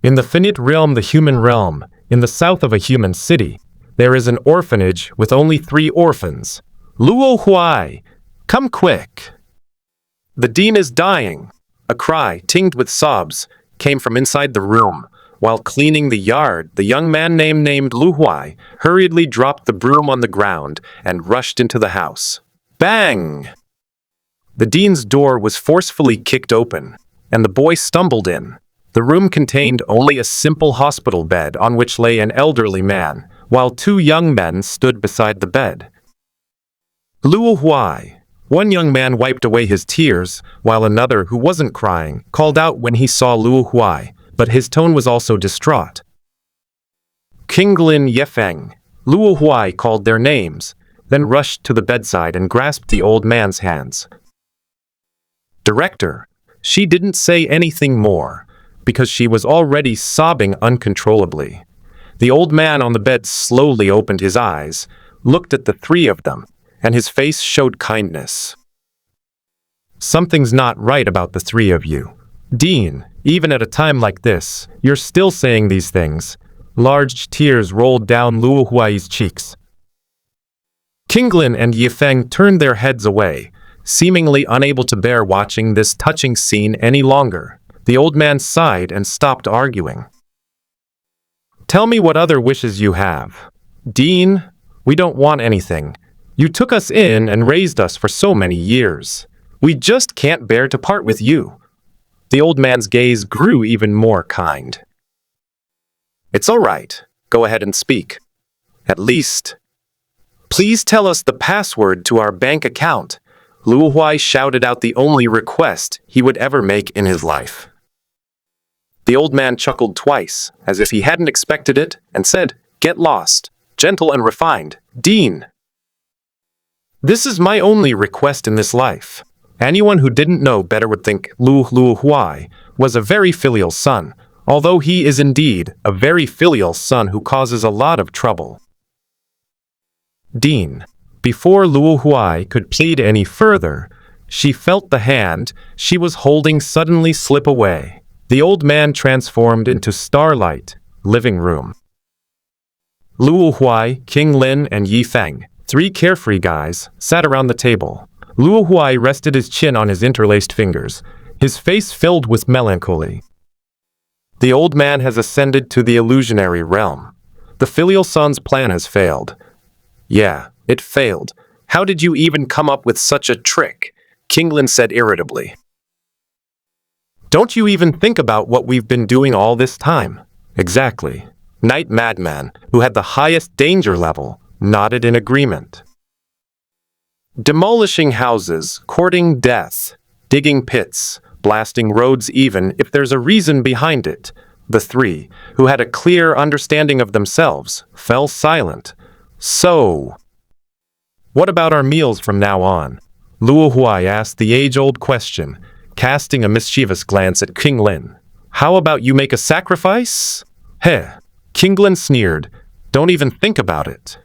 In the finite realm, the human realm, in the south of a human city, there is an orphanage with only 3 orphans. Luo Huai, come quick. The dean is dying. A cry, tinged with sobs, came from inside the room. While cleaning the yard, the young man named Luo Huai hurriedly dropped the broom on the ground and rushed into the house. Bang! The dean's door was forcefully kicked open, and the boy stumbled in. The room contained only a simple hospital bed on which lay an elderly man, while 2 young men stood beside the bed. Luo Huai. One young man wiped away his tears, while another, who wasn't crying, called out when he saw Luo Huai, but his tone was also distraught. Qinglin Yefeng. Luo Huai called their names, then rushed to the bedside and grasped the old man's hands. Director. She didn't say anything more, because she was already sobbing uncontrollably. The old man on the bed slowly opened his eyes, looked at the 3 of them, and his face showed kindness. Something's not right about the 3 of you. Dean, even at a time like this, you're still saying these things. Large tears rolled down Luo Huai's cheeks. Qinglin and Yifeng turned their heads away, seemingly unable to bear watching this touching scene any longer. The old man sighed and stopped arguing. Tell me what other wishes you have. Dean, we don't want anything. You took us in and raised us for so many years. We just can't bear to part with you. The old man's gaze grew even more kind. It's all right. Go ahead and speak. At least, please tell us the password to our bank account. Luo Huai shouted out the only request he would ever make in his life. The old man chuckled twice, as if he hadn't expected it, and said, Get lost, gentle and refined, Dean. This is my only request in this life. Anyone who didn't know better would think Luo Huai was a very filial son, although he is indeed a very filial son who causes a lot of trouble. Dean. Before Luo Huai could plead any further, she felt the hand she was holding suddenly slip away. The old man transformed into starlight, living room. Luo Huai, Qinglin, and Yifeng, 3 carefree guys, sat around the table. Luo Huai rested his chin on his interlaced fingers, his face filled with melancholy. The old man has ascended to the illusionary realm. The filial son's plan has failed. Yeah, it failed. How did you even come up with such a trick? Qinglin said irritably. Don't you even think about what we've been doing all this time? Exactly. Night Madman, who had the highest danger level, nodded in agreement. Demolishing houses, courting death, digging pits, blasting roads even if there's a reason behind it. The 3, who had a clear understanding of themselves, fell silent. So, what about our meals from now on? Luo Huai asked the age-old question, casting a mischievous glance at Qinglin. How about you make a sacrifice? Heh. Qinglin sneered. Don't even think about it.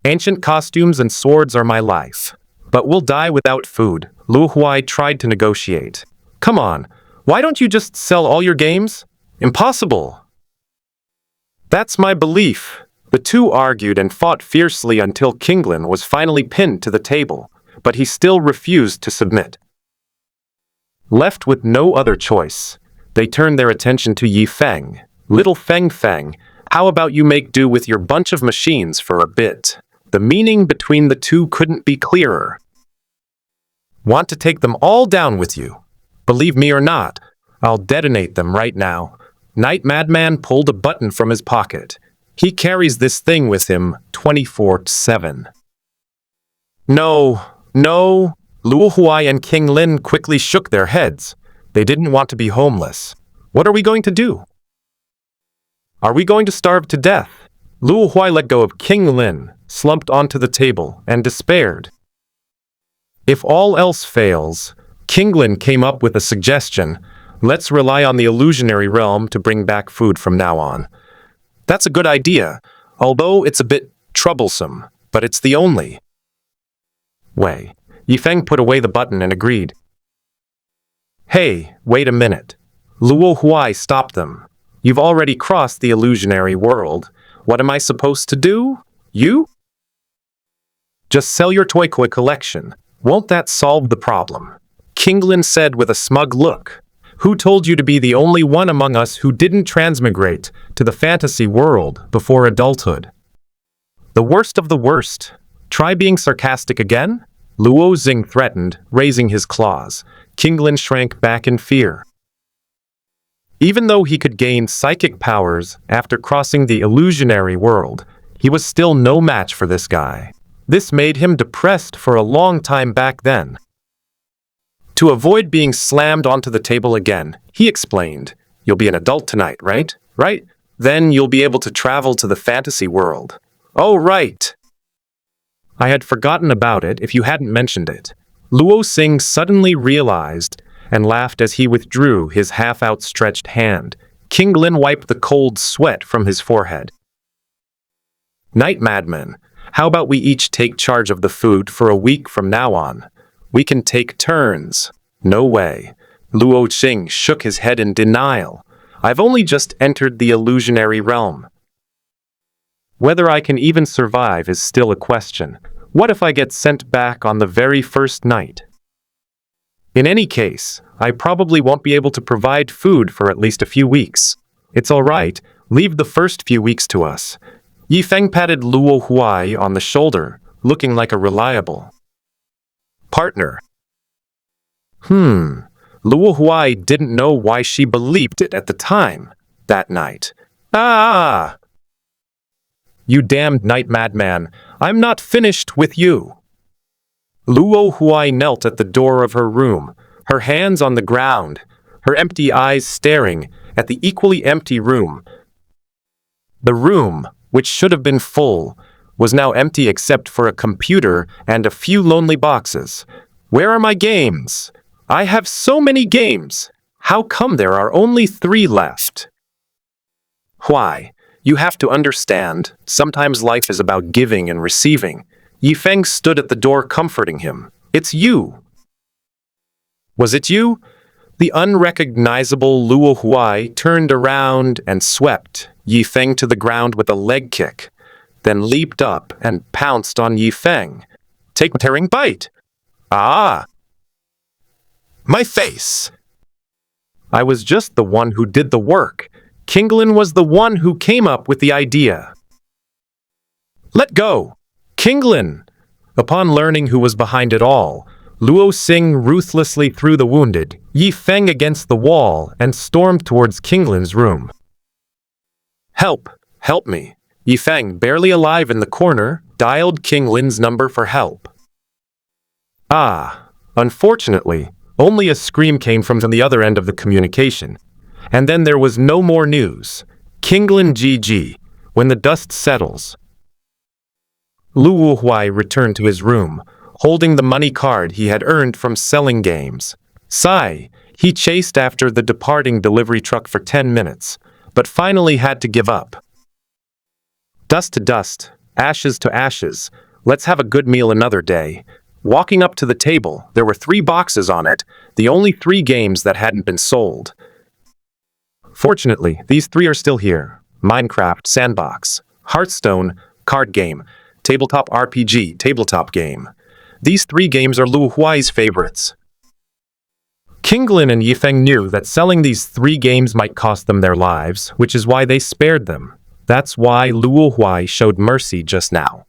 Ancient costumes and swords are my life. But we'll die without food. Luo Huai tried to negotiate. Come on, why don't you just sell all your games? Impossible. That's my belief. The 2 argued and fought fiercely until Qinglin was finally pinned to the table, but he still refused to submit. Left with no other choice, they turned their attention to Yifeng. Little Feng, how about you make do with your bunch of machines for a bit? The meaning between the 2 couldn't be clearer. Want to take them all down with you? Believe me or not, I'll detonate them right now. Night Madman pulled a button from his pocket. He carries this thing with him 24/7. No. Luo Huai and Qinglin quickly shook their heads. They didn't want to be homeless. What are we going to do? Are we going to starve to death? Luo Huai let go of Qinglin, slumped onto the table, and despaired. If all else fails, Qinglin came up with a suggestion. Let's rely on the illusionary realm to bring back food from now on. That's a good idea, although it's a bit troublesome, but it's the only way. Yifeng put away the button and agreed. Hey, wait a minute. Luo Huai stopped them. You've already crossed the illusionary world. What am I supposed to do? You? Just sell your toy collection. Won't that solve the problem? Kinglin said with a smug look. Who told you to be the only one among us who didn't transmigrate to the fantasy world before adulthood? The worst of the worst. Try being sarcastic again? Luo Xing threatened, raising his claws. Kinglin shrank back in fear. Even though he could gain psychic powers after crossing the illusionary world, he was still no match for this guy. This made him depressed for a long time back then. To avoid being slammed onto the table again, he explained, "You'll be an adult tonight, right? Right? Then you'll be able to travel to the fantasy world." "Oh, right. I had forgotten about it if you hadn't mentioned it." Luo Xing suddenly realized and laughed as he withdrew his half-outstretched hand. Kinglin wiped the cold sweat from his forehead. "Night, madman. How about we each take charge of the food for a week from now on? We can take turns." "No way." Luo Xing shook his head in denial. "I've only just entered the illusionary realm. Whether I can even survive is still a question. What if I get sent back on the very first night? In any case, I probably won't be able to provide food for at least a few weeks. It's all right. Leave the first few weeks to us." Yifeng patted Luo Huai on the shoulder, looking like a reliable partner. Luo Huai didn't know why she believed it at the time, that night. "Ah! You damned night madman, I'm not finished with you." Luo Huai knelt at the door of her room, her hands on the ground, her empty eyes staring at the equally empty room. The room, which should have been full, was now empty except for a computer and a few lonely boxes. "Where are my games? I have so many games. How come there are only 3 left?" "Why? You have to understand, sometimes life is about giving and receiving." Yifeng stood at the door comforting him. "It's you." "Was it you?" The unrecognizable Luo Huai turned around and swept Yifeng to the ground with a leg kick, then leaped up and pounced on Yifeng. "Take a tearing bite." "Ah! My face!" "I was just the one who did the work. Kinglin was the one who came up with the idea." "Let go! Kinglin!" Upon learning who was behind it all, Luo Xing ruthlessly threw the wounded Yifeng against the wall and stormed towards Kinglin's room. "Help! Help me!" Yifeng, barely alive in the corner, dialed Kinglin's number for help. Unfortunately, only a scream came from the other end of the communication. And then there was no more news. Kinglin GG. When the dust settles. Luo Huai returned to his room, holding the money card he had earned from selling games. Sigh, he chased after the departing delivery truck for 10 minutes, but finally had to give up. Dust to dust, ashes to ashes, let's have a good meal another day. Walking up to the table, there were 3 boxes on it, the only 3 games that hadn't been sold. Fortunately, these 3 are still here. Minecraft, Sandbox, Hearthstone, card game, tabletop RPG, tabletop game. These 3 games are Luo Huai's favorites. Kinglin and Yifeng knew that selling these 3 games might cost them their lives, which is why they spared them. That's why Luo Huai showed mercy just now.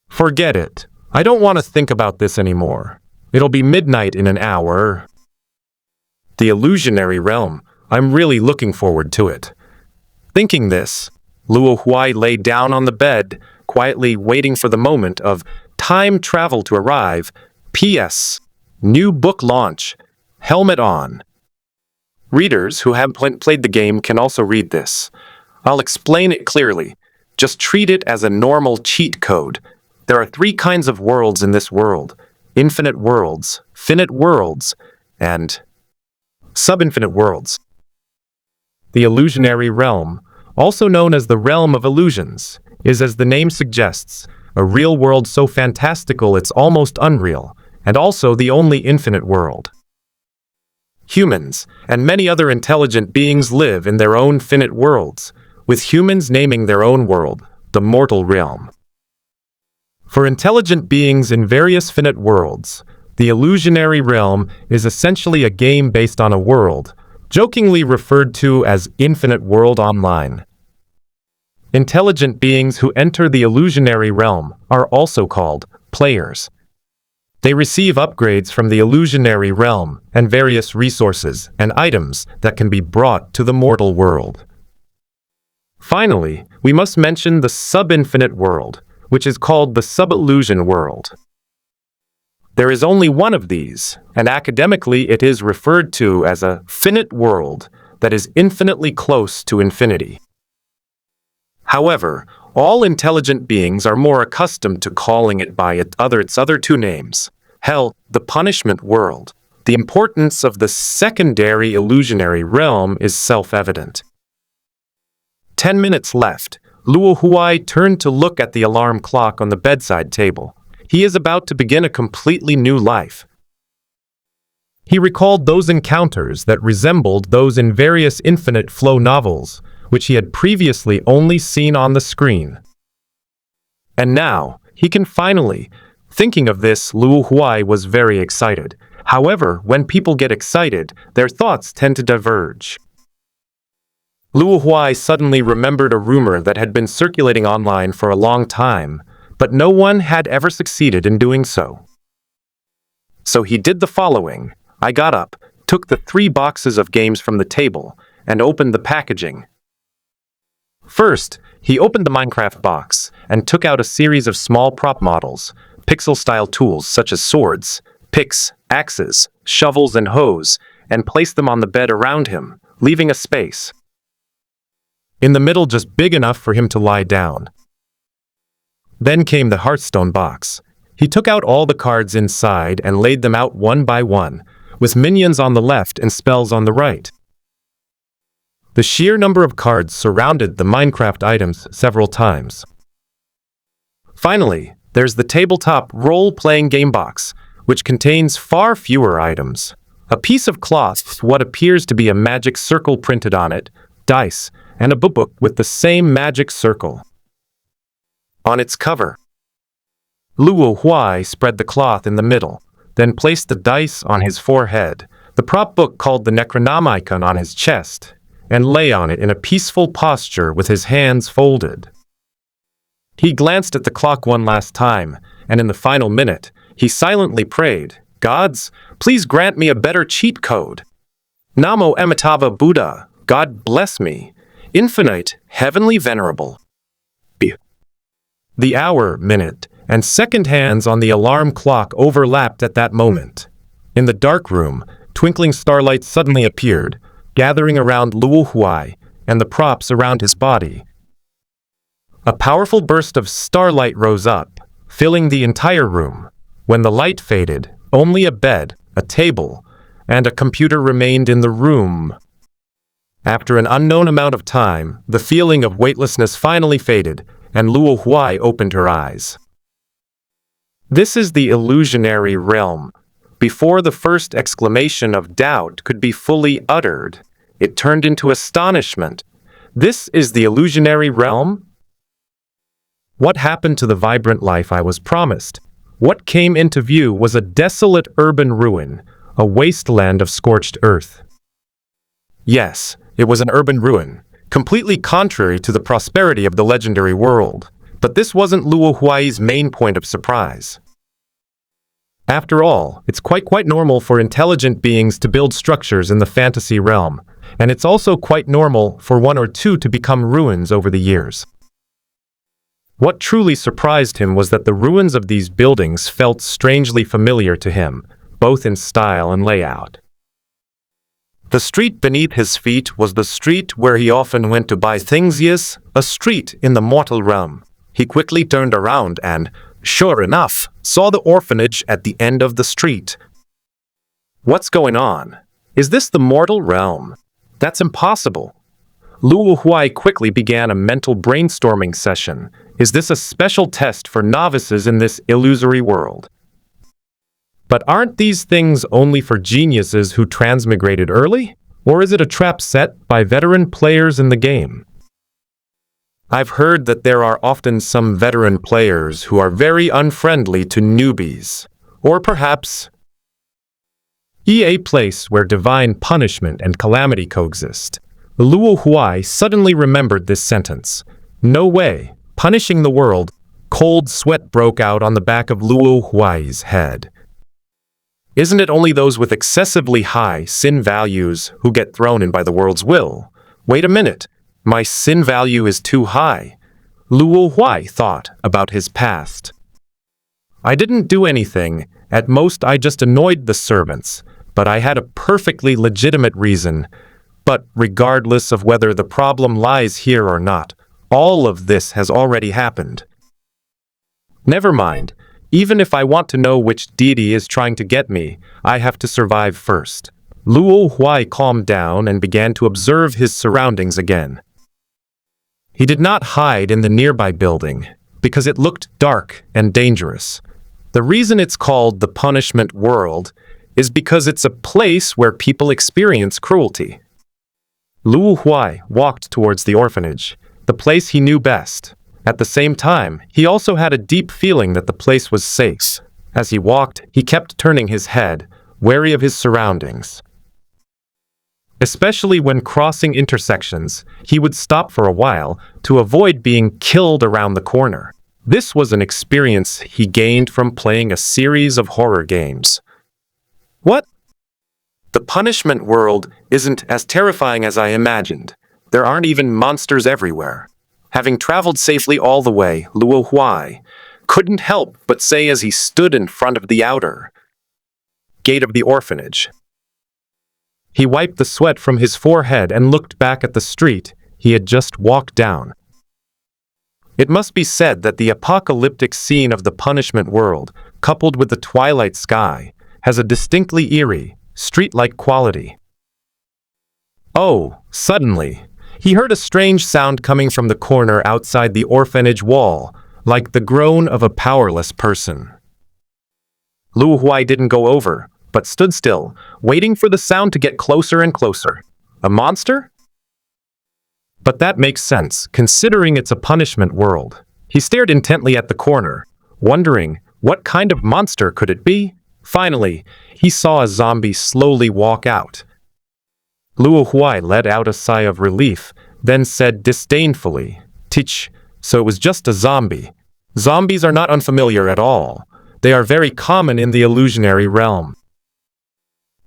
"Forget it. I don't want to think about this anymore. It'll be midnight in an hour. The illusionary realm. I'm really looking forward to it." Thinking this, Luo Huai lay down on the bed, quietly waiting for the moment of time travel to arrive. P.S. New book launch. Helmet on. Readers who have played the game can also read this. I'll explain it clearly. Just treat it as a normal cheat code. There are 3 kinds of worlds in this world. Infinite worlds, finite worlds, and sub-infinite worlds. The illusionary realm, also known as the realm of illusions, is, as the name suggests, a real world so fantastical it's almost unreal, and also the only infinite world. humans, and many other intelligent beings live in their own finite worlds, with humans naming their own world, the mortal realm. For intelligent beings in various finite worlds, the illusionary realm is essentially a game based on a world, jokingly referred to as Infinite World Online. Intelligent beings who enter the illusionary realm are also called players. They receive upgrades from the illusionary realm and various resources and items that can be brought to the mortal world. Finally, we must mention the sub-infinite world, which is called the sub-illusion world. There is only one of these, and academically it is referred to as a finite world that is infinitely close to infinity. However, all intelligent beings are more accustomed to calling it by its other two names. Hell, the punishment world. The importance of the secondary illusionary realm is self-evident. 10 minutes left. Luo Huai turned to look at the alarm clock on the bedside table. He is about to begin a completely new life. He recalled those encounters that resembled those in various infinite flow novels, which he had previously only seen on the screen. And now, he can finally. Thinking of this, Luo Huai was very excited. However, when people get excited, their thoughts tend to diverge. Luo Huai suddenly remembered a rumor that had been circulating online for a long time, but no one had ever succeeded in doing so. So he did the following. I got up, took the 3 boxes of games from the table, and opened the packaging. First, he opened the Minecraft box and took out a series of small prop models, pixel-style tools such as swords, picks, axes, shovels, and hoes, and placed them on the bed around him, leaving a space in the middle just big enough for him to lie down. Then came the Hearthstone box. He took out all the cards inside and laid them out one by one, with minions on the left and spells on the right. The sheer number of cards surrounded the Minecraft items several times. Finally, there's the tabletop role-playing game box, which contains far fewer items. A piece of cloth with what appears to be a magic circle printed on it, dice, and a book with the same magic circle on its cover. Luo Huai spread the cloth in the middle, then placed the dice on his forehead, the prop book called the Necronomicon on his chest, and lay on it in a peaceful posture with his hands folded. He glanced at the clock one last time, and in the final minute, he silently prayed, "Gods, please grant me a better cheat code. Namo Amitabha Buddha, God bless me, infinite, heavenly venerable." The hour, minute, and second hands on the alarm clock overlapped at that moment. In the dark room, twinkling starlight suddenly appeared, gathering around Luo Huai and the props around his body. A powerful burst of starlight rose up, filling the entire room. When the light faded, only a bed, a table, and a computer remained in the room. After an unknown amount of time, the feeling of weightlessness finally faded, and Luo Huai opened her eyes. This is the illusionary realm. Before the first exclamation of doubt could be fully uttered, it turned into astonishment. This is the illusionary realm? What happened to the vibrant life I was promised? What came into view was a desolate urban ruin, a wasteland of scorched earth. Yes, it was an urban ruin, completely contrary to the prosperity of the legendary world. But this wasn't Luo Huai's main point of surprise. After all, it's quite normal for intelligent beings to build structures in the fantasy realm, and it's also quite normal for one or two to become ruins over the years. What truly surprised him was that the ruins of these buildings felt strangely familiar to him, both in style and layout. The street beneath his feet was the street where he often went to buy things, yes, a street in the mortal realm. He quickly turned around and, sure enough, saw the orphanage at the end of the street. What's going on? Is this the mortal realm? That's impossible. Luo Huai quickly began a mental brainstorming session. Is this a special test for novices in this illusory world? But aren't these things only for geniuses who transmigrated early? Or is it a trap set by veteran players in the game? I've heard that there are often some veteran players who are very unfriendly to newbies. Or perhaps a place where divine punishment and calamity coexist. Luo Huai suddenly remembered this sentence. No way. Punishing the world. Cold sweat broke out on the back of Luo Huai's head. Isn't it only those with excessively high sin values who get thrown in by the world's will? Wait a minute. My sin value is too high. Luo Huai thought about his past. I didn't do anything. At most, I just annoyed the servants. But I had a perfectly legitimate reason. But regardless of whether the problem lies here or not, all of this has already happened. Never mind. Even if I want to know which deity is trying to get me, I have to survive first. Luo Huai calmed down and began to observe his surroundings again. He did not hide in the nearby building, because it looked dark and dangerous. The reason it's called the punishment world is because it's a place where people experience cruelty. Luo Huai walked towards the orphanage, the place he knew best. At the same time, he also had a deep feeling that the place was safe. As he walked, he kept turning his head, wary of his surroundings. Especially when crossing intersections, he would stop for a while to avoid being killed around the corner. This was an experience he gained from playing a series of horror games. What? The punishment world isn't as terrifying as I imagined. There aren't even monsters everywhere. Having traveled safely all the way, Luo Huai couldn't help but say as he stood in front of the outer gate of the orphanage. He wiped the sweat from his forehead and looked back at the street he had just walked down. It must be said that the apocalyptic scene of the punishment world, coupled with the twilight sky, has a distinctly eerie, street-like quality. Oh, suddenly, he heard a strange sound coming from the corner outside the orphanage wall, like the groan of a powerless person. Luo Huai didn't go over, but stood still, waiting for the sound to get closer and closer. A monster? But that makes sense, considering it's a punishment world. He stared intently at the corner, wondering what kind of monster could it be? Finally, he saw a zombie slowly walk out. Luo Huai let out a sigh of relief, then said disdainfully, "Tch, so it was just a zombie." Zombies are not unfamiliar at all. They are very common in the illusionary realm.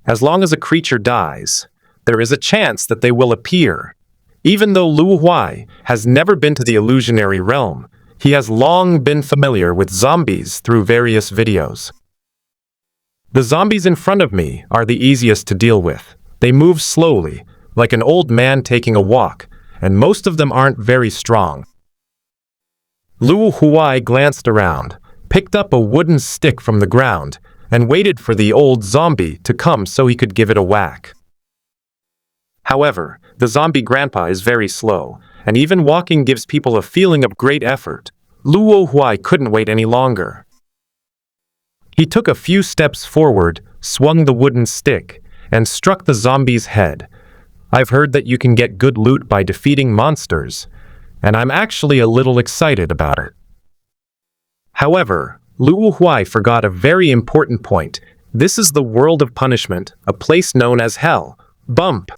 As long as a creature dies, there is a chance that they will appear. Even though Luo Huai has never been to the illusionary realm, he has long been familiar with zombies through various videos. The zombies in front of me are the easiest to deal with. They move slowly, like an old man taking a walk, and most of them aren't very strong. Luo Huai glanced around, picked up a wooden stick from the ground, and waited for the old zombie to come so he could give it a whack. However, the zombie grandpa is very slow, and even walking gives people a feeling of great effort. Luo Huai couldn't wait any longer. He took a few steps forward, swung the wooden stick, and struck the zombie's head. I've heard that you can get good loot by defeating monsters, and I'm actually a little excited about it. However, Luo Huai forgot a very important point. This is the world of punishment, a place known as hell. Bump!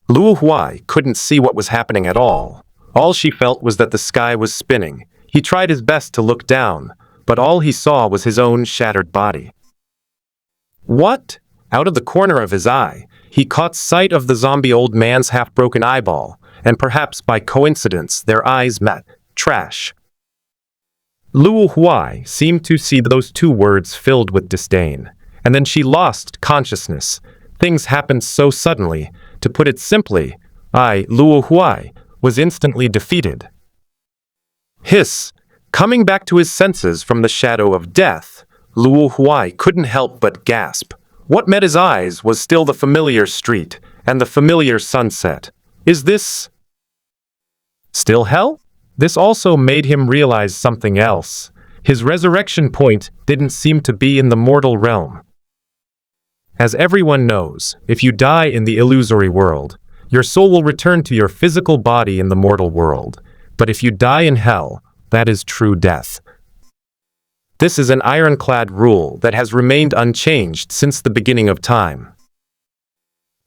Luo Huai couldn't see what was happening at all. All she felt was that the sky was spinning. He tried his best to look down, but all he saw was his own shattered body. What? Out of the corner of his eye, he caught sight of the zombie old man's half-broken eyeball, and perhaps by coincidence their eyes met. Trash. Luo Huai seemed to see those two words filled with disdain, and then she lost consciousness. Things happened so suddenly. To put it simply, Luo Huai, was instantly defeated. Hiss! Coming back to his senses from the shadow of death, Luo Huai couldn't help but gasp. What met his eyes was still the familiar street and the familiar sunset. Is this still hell? This also made him realize something else. His resurrection point didn't seem to be in the mortal realm. As everyone knows, if you die in the illusory world, your soul will return to your physical body in the mortal world. But if you die in hell, that is true death. This is an ironclad rule that has remained unchanged since the beginning of time.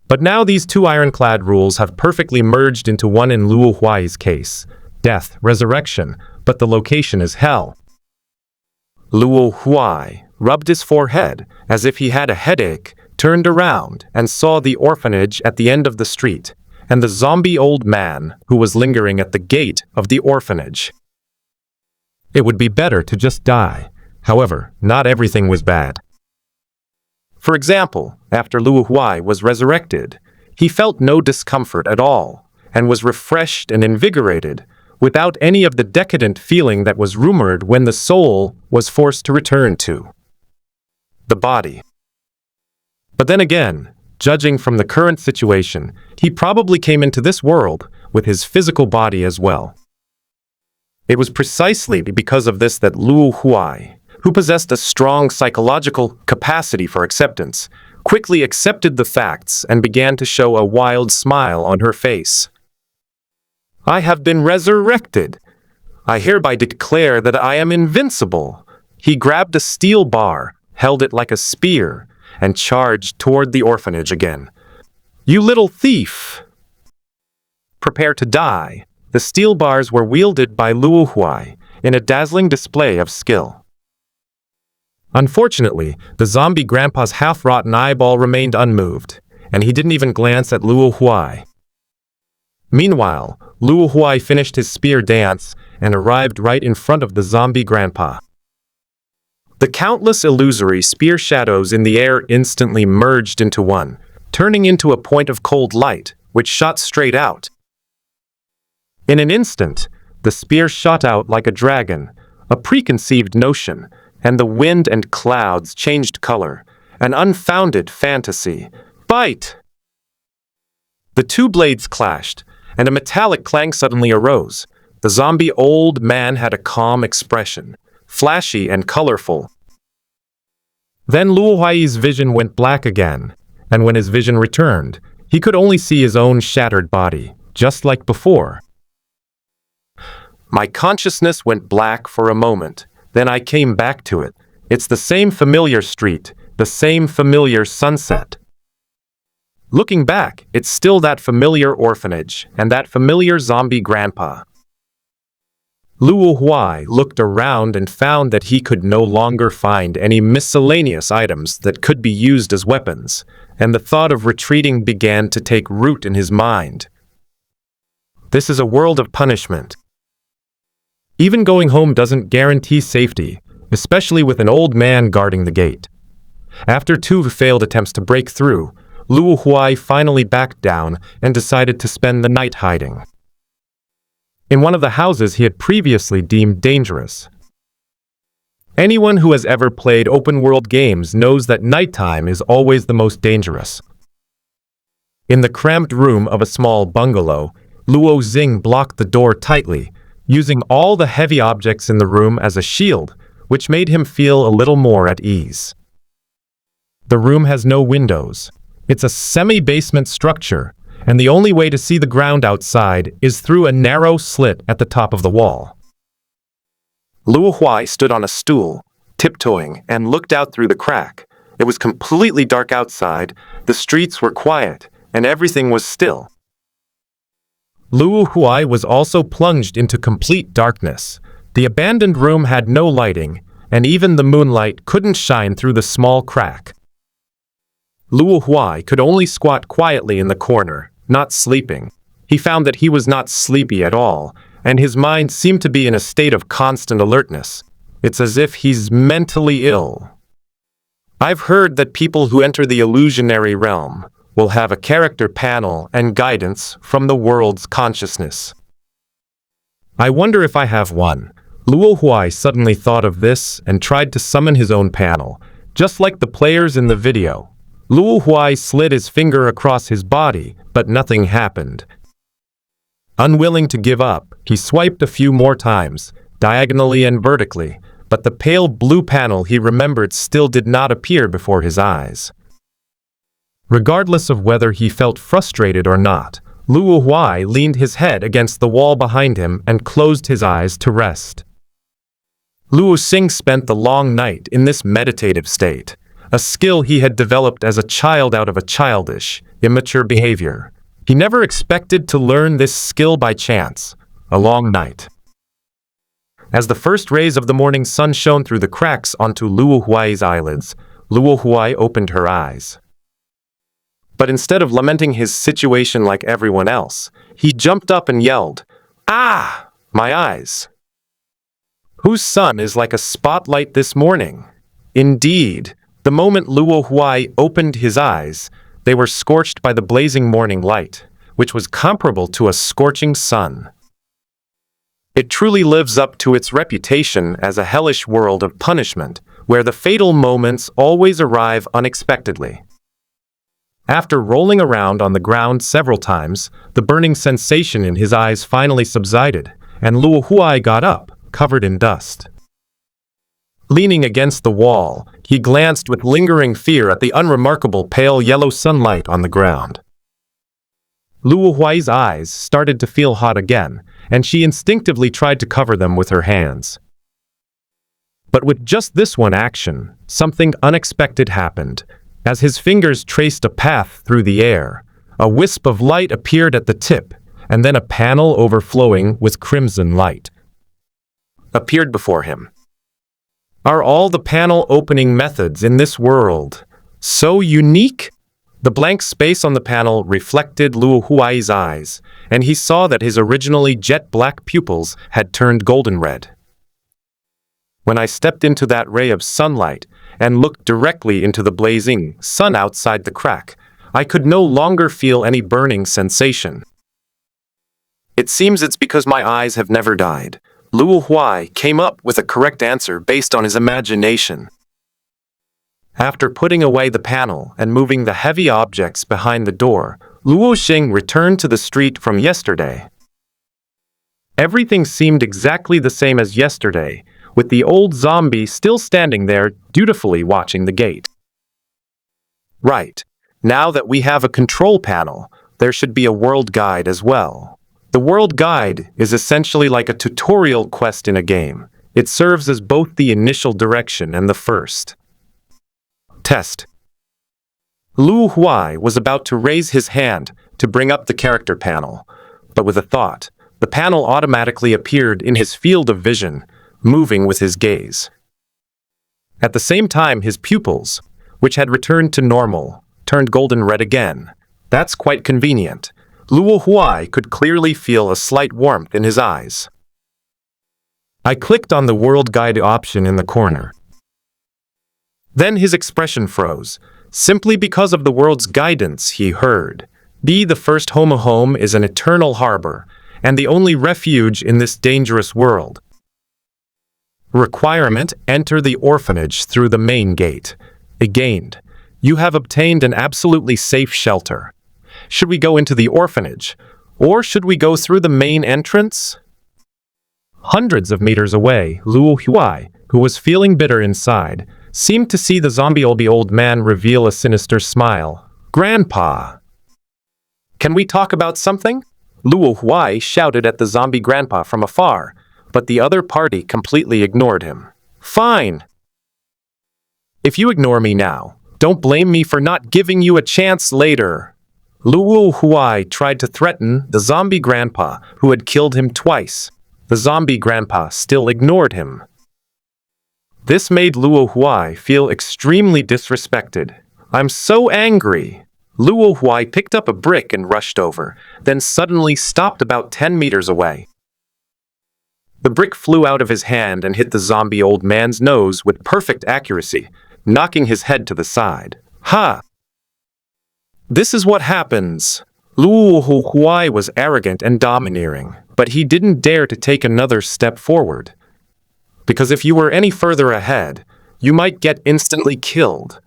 But now these two ironclad rules have perfectly merged into one in Luo Huai's case: death, resurrection, but the location is hell. Luo Huai rubbed his forehead as if he had a headache, turned around, and saw the orphanage at the end of the street, and the zombie old man who was lingering at the gate of the orphanage. It would be better to just die. However, not everything was bad. For example, after Luo Huai was resurrected, he felt no discomfort at all, and was refreshed and invigorated, without any of the decadent feeling that was rumored when the soul was forced to return to the body. But then again, judging from the current situation, he probably came into this world with his physical body as well. It was precisely because of this that Luo Huai, who possessed a strong psychological capacity for acceptance, quickly accepted the facts and began to show a wild smile on her face. I have been resurrected. I hereby declare that I am invincible. He grabbed a steel bar, held it like a spear, and charged toward the orphanage again. You little thief! Prepare to die. The steel bars were wielded by Luo Huai in a dazzling display of skill. Unfortunately, the zombie grandpa's half-rotten eyeball remained unmoved, and he didn't even glance at Luo Huai. Meanwhile, Luo Huai finished his spear dance and arrived right in front of the zombie grandpa. The countless illusory spear shadows in the air instantly merged into one, turning into a point of cold light, which shot straight out. In an instant, the spear shot out like a dragon, a preconceived notion, and the wind and clouds changed color, an unfounded fantasy. Bite! The two blades clashed, and a metallic clang suddenly arose. The zombie old man had a calm expression, flashy and colorful. Then Luo Huai's vision went black again, and when his vision returned, he could only see his own shattered body, just like before. My consciousness went black for a moment. Then I came back to it. It's the same familiar street, the same familiar sunset. Looking back, it's still that familiar orphanage and that familiar zombie grandpa. Luo Huai looked around and found that he could no longer find any miscellaneous items that could be used as weapons, and the thought of retreating began to take root in his mind. This is a world of punishment. Even going home doesn't guarantee safety, especially with an old man guarding the gate. After two failed attempts to break through, Luo Huai finally backed down and decided to spend the night hiding in one of the houses he had previously deemed dangerous. Anyone who has ever played open-world games knows that nighttime is always the most dangerous. In the cramped room of a small bungalow, Luo Xing blocked the door tightly, using all the heavy objects in the room as a shield, which made him feel a little more at ease. The room has no windows. It's a semi-basement structure, and the only way to see the ground outside is through a narrow slit at the top of the wall. Luo Huai stood on a stool, tiptoeing, and looked out through the crack. It was completely dark outside, the streets were quiet, and everything was still. Luo Huai was also plunged into complete darkness. The abandoned room had no lighting, and even the moonlight couldn't shine through the small crack. Luo Huai could only squat quietly in the corner, not sleeping. He found that he was not sleepy at all, and his mind seemed to be in a state of constant alertness. It's as if he's mentally ill. I've heard that people who enter the illusionary realm will have a character panel and guidance from the world's consciousness. I wonder if I have one. Luo Huai suddenly thought of this and tried to summon his own panel, just like the players in the video. Luo Huai slid his finger across his body, but nothing happened. Unwilling to give up, he swiped a few more times, diagonally and vertically, but the pale blue panel he remembered still did not appear before his eyes. Regardless of whether he felt frustrated or not, Luo Huai leaned his head against the wall behind him and closed his eyes to rest. Luo Xing spent the long night in this meditative state, a skill he had developed as a child out of a childish, immature behavior. He never expected to learn this skill by chance. A long night. As the first rays of the morning sun shone through the cracks onto Luo Huai's eyelids, Luo Huai opened her eyes. But instead of lamenting his situation like everyone else, he jumped up and yelled, "Ah! My eyes! Whose sun is like a spotlight this morning?" Indeed, the moment Luo Huai opened his eyes, they were scorched by the blazing morning light, which was comparable to a scorching sun. It truly lives up to its reputation as a hellish world of punishment, where the fatal moments always arrive unexpectedly. After rolling around on the ground several times, the burning sensation in his eyes finally subsided, and Luo Huai got up, covered in dust. Leaning against the wall, he glanced with lingering fear at the unremarkable pale yellow sunlight on the ground. Luo Huai's eyes started to feel hot again, and she instinctively tried to cover them with her hands. But with just this one action, something unexpected happened. As his fingers traced a path through the air, a wisp of light appeared at the tip, and then a panel overflowing with crimson light appeared before him. Are all the panel opening methods in this world so unique? The blank space on the panel reflected Luo Huai's eyes, and he saw that his originally jet-black pupils had turned golden red. When I stepped into that ray of sunlight and looked directly into the blazing sun outside the crack, I could no longer feel any burning sensation. It seems it's because my eyes have never died. Luo Huai came up with a correct answer based on his imagination. After putting away the panel and moving the heavy objects behind the door, Luo Xing returned to the street from yesterday. Everything seemed exactly the same as yesterday, with the old zombie still standing there, dutifully watching the gate. Right. Now that we have a control panel, there should be a world guide as well. The world guide is essentially like a tutorial quest in a game. It serves as both the initial direction and the first test. Luo Huai was about to raise his hand to bring up the character panel, but with a thought, the panel automatically appeared in his field of vision, moving with his gaze. At the same time, his pupils, which had returned to normal, turned golden red again. That's quite convenient. Luo Huai could clearly feel a slight warmth in his eyes. I clicked on the World Guide option in the corner. Then his expression froze, simply because of the world's guidance he heard. Be the first home is an eternal harbor, and the only refuge in this dangerous world. Requirement: enter the orphanage through the main gate. Gained. You have obtained an absolutely safe shelter. Should we go into the orphanage, or should we go through the main entrance? Hundreds of meters away, Luo Huai, who was feeling bitter inside, seemed to see the zombie old man reveal a sinister smile. "Grandpa! Can we talk about something?" Luo Huai shouted at the zombie grandpa from afar, but the other party completely ignored him. "Fine. If you ignore me now, don't blame me for not giving you a chance later." Luo Huai tried to threaten the zombie grandpa who had killed him twice. The zombie grandpa still ignored him. This made Luo Huai feel extremely disrespected. "I'm so angry." Luo Huai picked up a brick and rushed over, then suddenly stopped about 10 meters away. The brick flew out of his hand and hit the zombie old man's nose with perfect accuracy, knocking his head to the side. "Ha! This is what happens." Luo Huai was arrogant and domineering, but he didn't dare to take another step forward. Because if you were any further ahead, you might get instantly killed.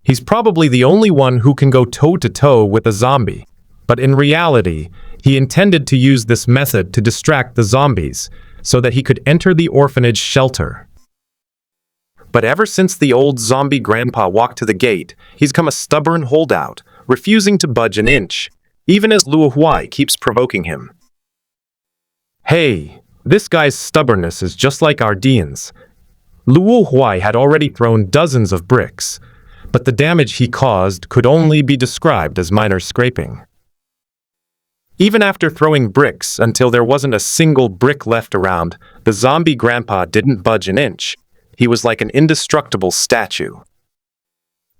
He's probably the only one who can go toe-to-toe with a zombie, but in reality, he intended to use this method to distract the zombies so that he could enter the orphanage shelter. But ever since the old zombie grandpa walked to the gate, he's come a stubborn holdout, refusing to budge an inch, even as Luo Huai keeps provoking him. Hey, this guy's stubbornness is just like Ardean's. Luo Huai had already thrown dozens of bricks, but the damage he caused could only be described as minor scraping. Even after throwing bricks until there wasn't a single brick left around, the zombie grandpa didn't budge an inch. He was like an indestructible statue.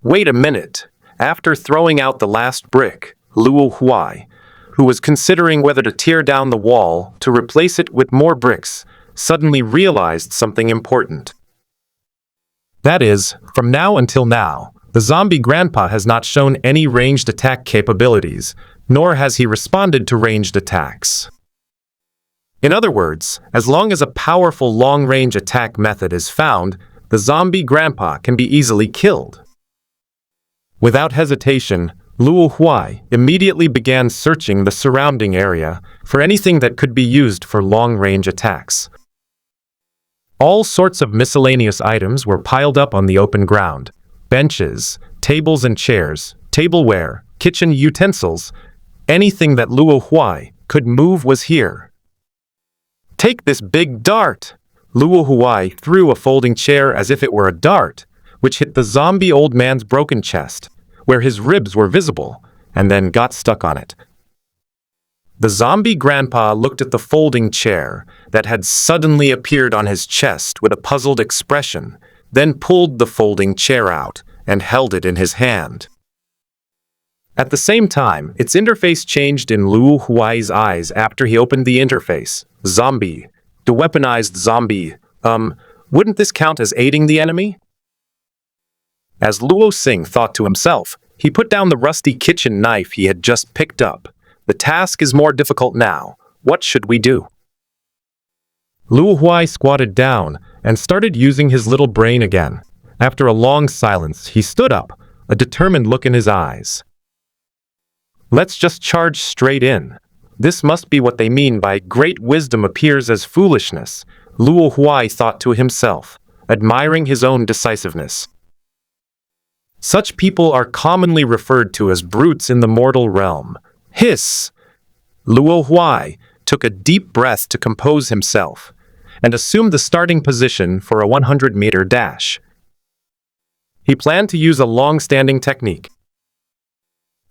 Wait a minute. After throwing out the last brick, Luo Huai, who was considering whether to tear down the wall to replace it with more bricks, suddenly realized something important. That is, from now until now, the zombie grandpa has not shown any ranged attack capabilities, nor has he responded to ranged attacks. In other words, as long as a powerful long-range attack method is found, the zombie grandpa can be easily killed. Without hesitation, Luo Huai immediately began searching the surrounding area for anything that could be used for long-range attacks. All sorts of miscellaneous items were piled up on the open ground: benches, tables and chairs, tableware, kitchen utensils. Anything that Luo Huai could move was here. Take this big dart! Luo Huai threw a folding chair as if it were a dart, which hit the zombie old man's broken chest, where his ribs were visible, and then got stuck on it. The zombie grandpa looked at the folding chair that had suddenly appeared on his chest with a puzzled expression, then pulled the folding chair out and held it in his hand. At the same time, its interface changed in Luo Huai's eyes after he opened the interface. Zombie. The weaponized zombie. Wouldn't this count as aiding the enemy? As Luo Xing thought to himself, he put down the rusty kitchen knife he had just picked up. The task is more difficult now. What should we do? Luo Huai squatted down and started using his little brain again. After a long silence, he stood up, a determined look in his eyes. Let's just charge straight in. This must be what they mean by great wisdom appears as foolishness, Luo Huai thought to himself, admiring his own decisiveness. Such people are commonly referred to as brutes in the mortal realm. Hiss! Luo Huai took a deep breath to compose himself and assumed the starting position for a 100-meter dash. He planned to use a long-standing technique.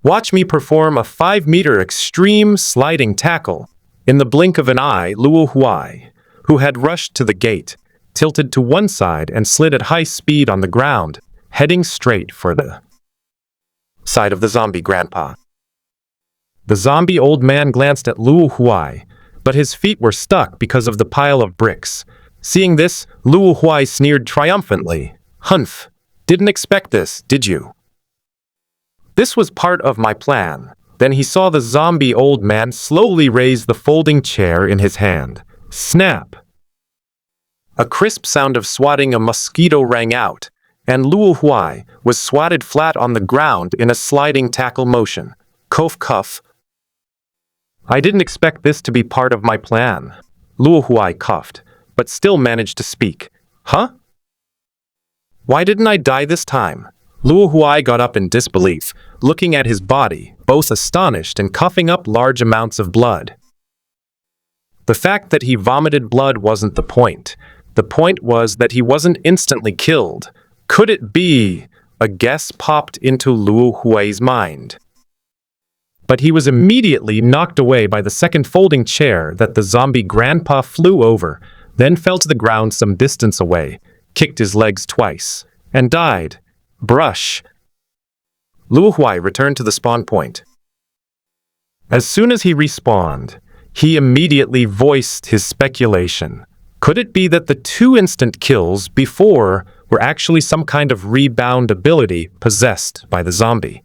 Watch me perform a 5-meter extreme sliding tackle. In the blink of an eye, Luo Huai, who had rushed to the gate, tilted to one side and slid at high speed on the ground, heading straight for the side of the zombie grandpa. The zombie old man glanced at Luo Huai, but his feet were stuck because of the pile of bricks. Seeing this, Luo Huai sneered triumphantly. Humph! Didn't expect this, did you? This was part of my plan. Then he saw the zombie old man slowly raise the folding chair in his hand. Snap! A crisp sound of swatting a mosquito rang out, and Luo Huai was swatted flat on the ground in a sliding tackle motion. Cough cuff. I didn't expect this to be part of my plan. Luo Huai coughed, but still managed to speak. Huh? Why didn't I die this time? Luo Huai got up in disbelief, looking at his body, both astonished and coughing up large amounts of blood. The fact that he vomited blood wasn't the point. The point was that he wasn't instantly killed. Could it be? A guess popped into Luo Huai's mind. But he was immediately knocked away by the second folding chair that the zombie grandpa flew over, then fell to the ground some distance away, kicked his legs twice, and died. Brush. Luo Huai returned to the spawn point. As soon as he respawned, he immediately voiced his speculation. Could it be that the 2 instant kills before were actually some kind of rebound ability possessed by the zombie?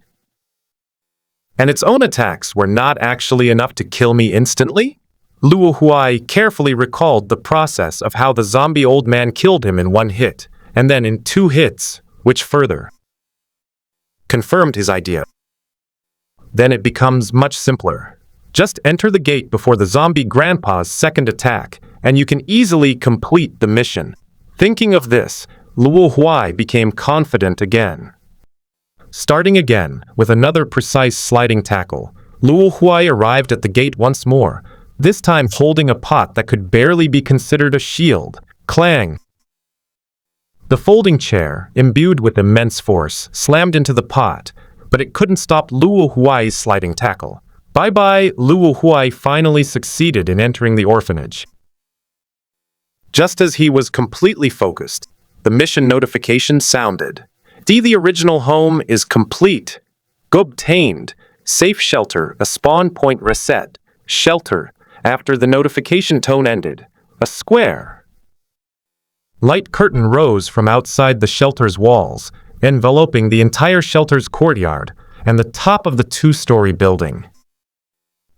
And its own attacks were not actually enough to kill me instantly? Luo Huai carefully recalled the process of how the zombie old man killed him in 1 hit, and then in 2 hits, which further confirmed his idea. Then it becomes much simpler. Just enter the gate before the zombie grandpa's second attack, and you can easily complete the mission. Thinking of this, Luo Huai became confident again. Starting again with another precise sliding tackle, Luo Huai arrived at the gate once more, this time holding a pot that could barely be considered a shield. Clang! The folding chair, imbued with immense force, slammed into the pot, but it couldn't stop Luo Huai's sliding tackle. Bye-bye, Luo Huai finally succeeded in entering the orphanage. Just as he was completely focused, the mission notification sounded. The original home is complete. Obtained. Safe shelter, a spawn point reset. Shelter. After the notification tone ended, a square. Light curtain rose from outside the shelter's walls, enveloping the entire shelter's courtyard and the top of the two-story building.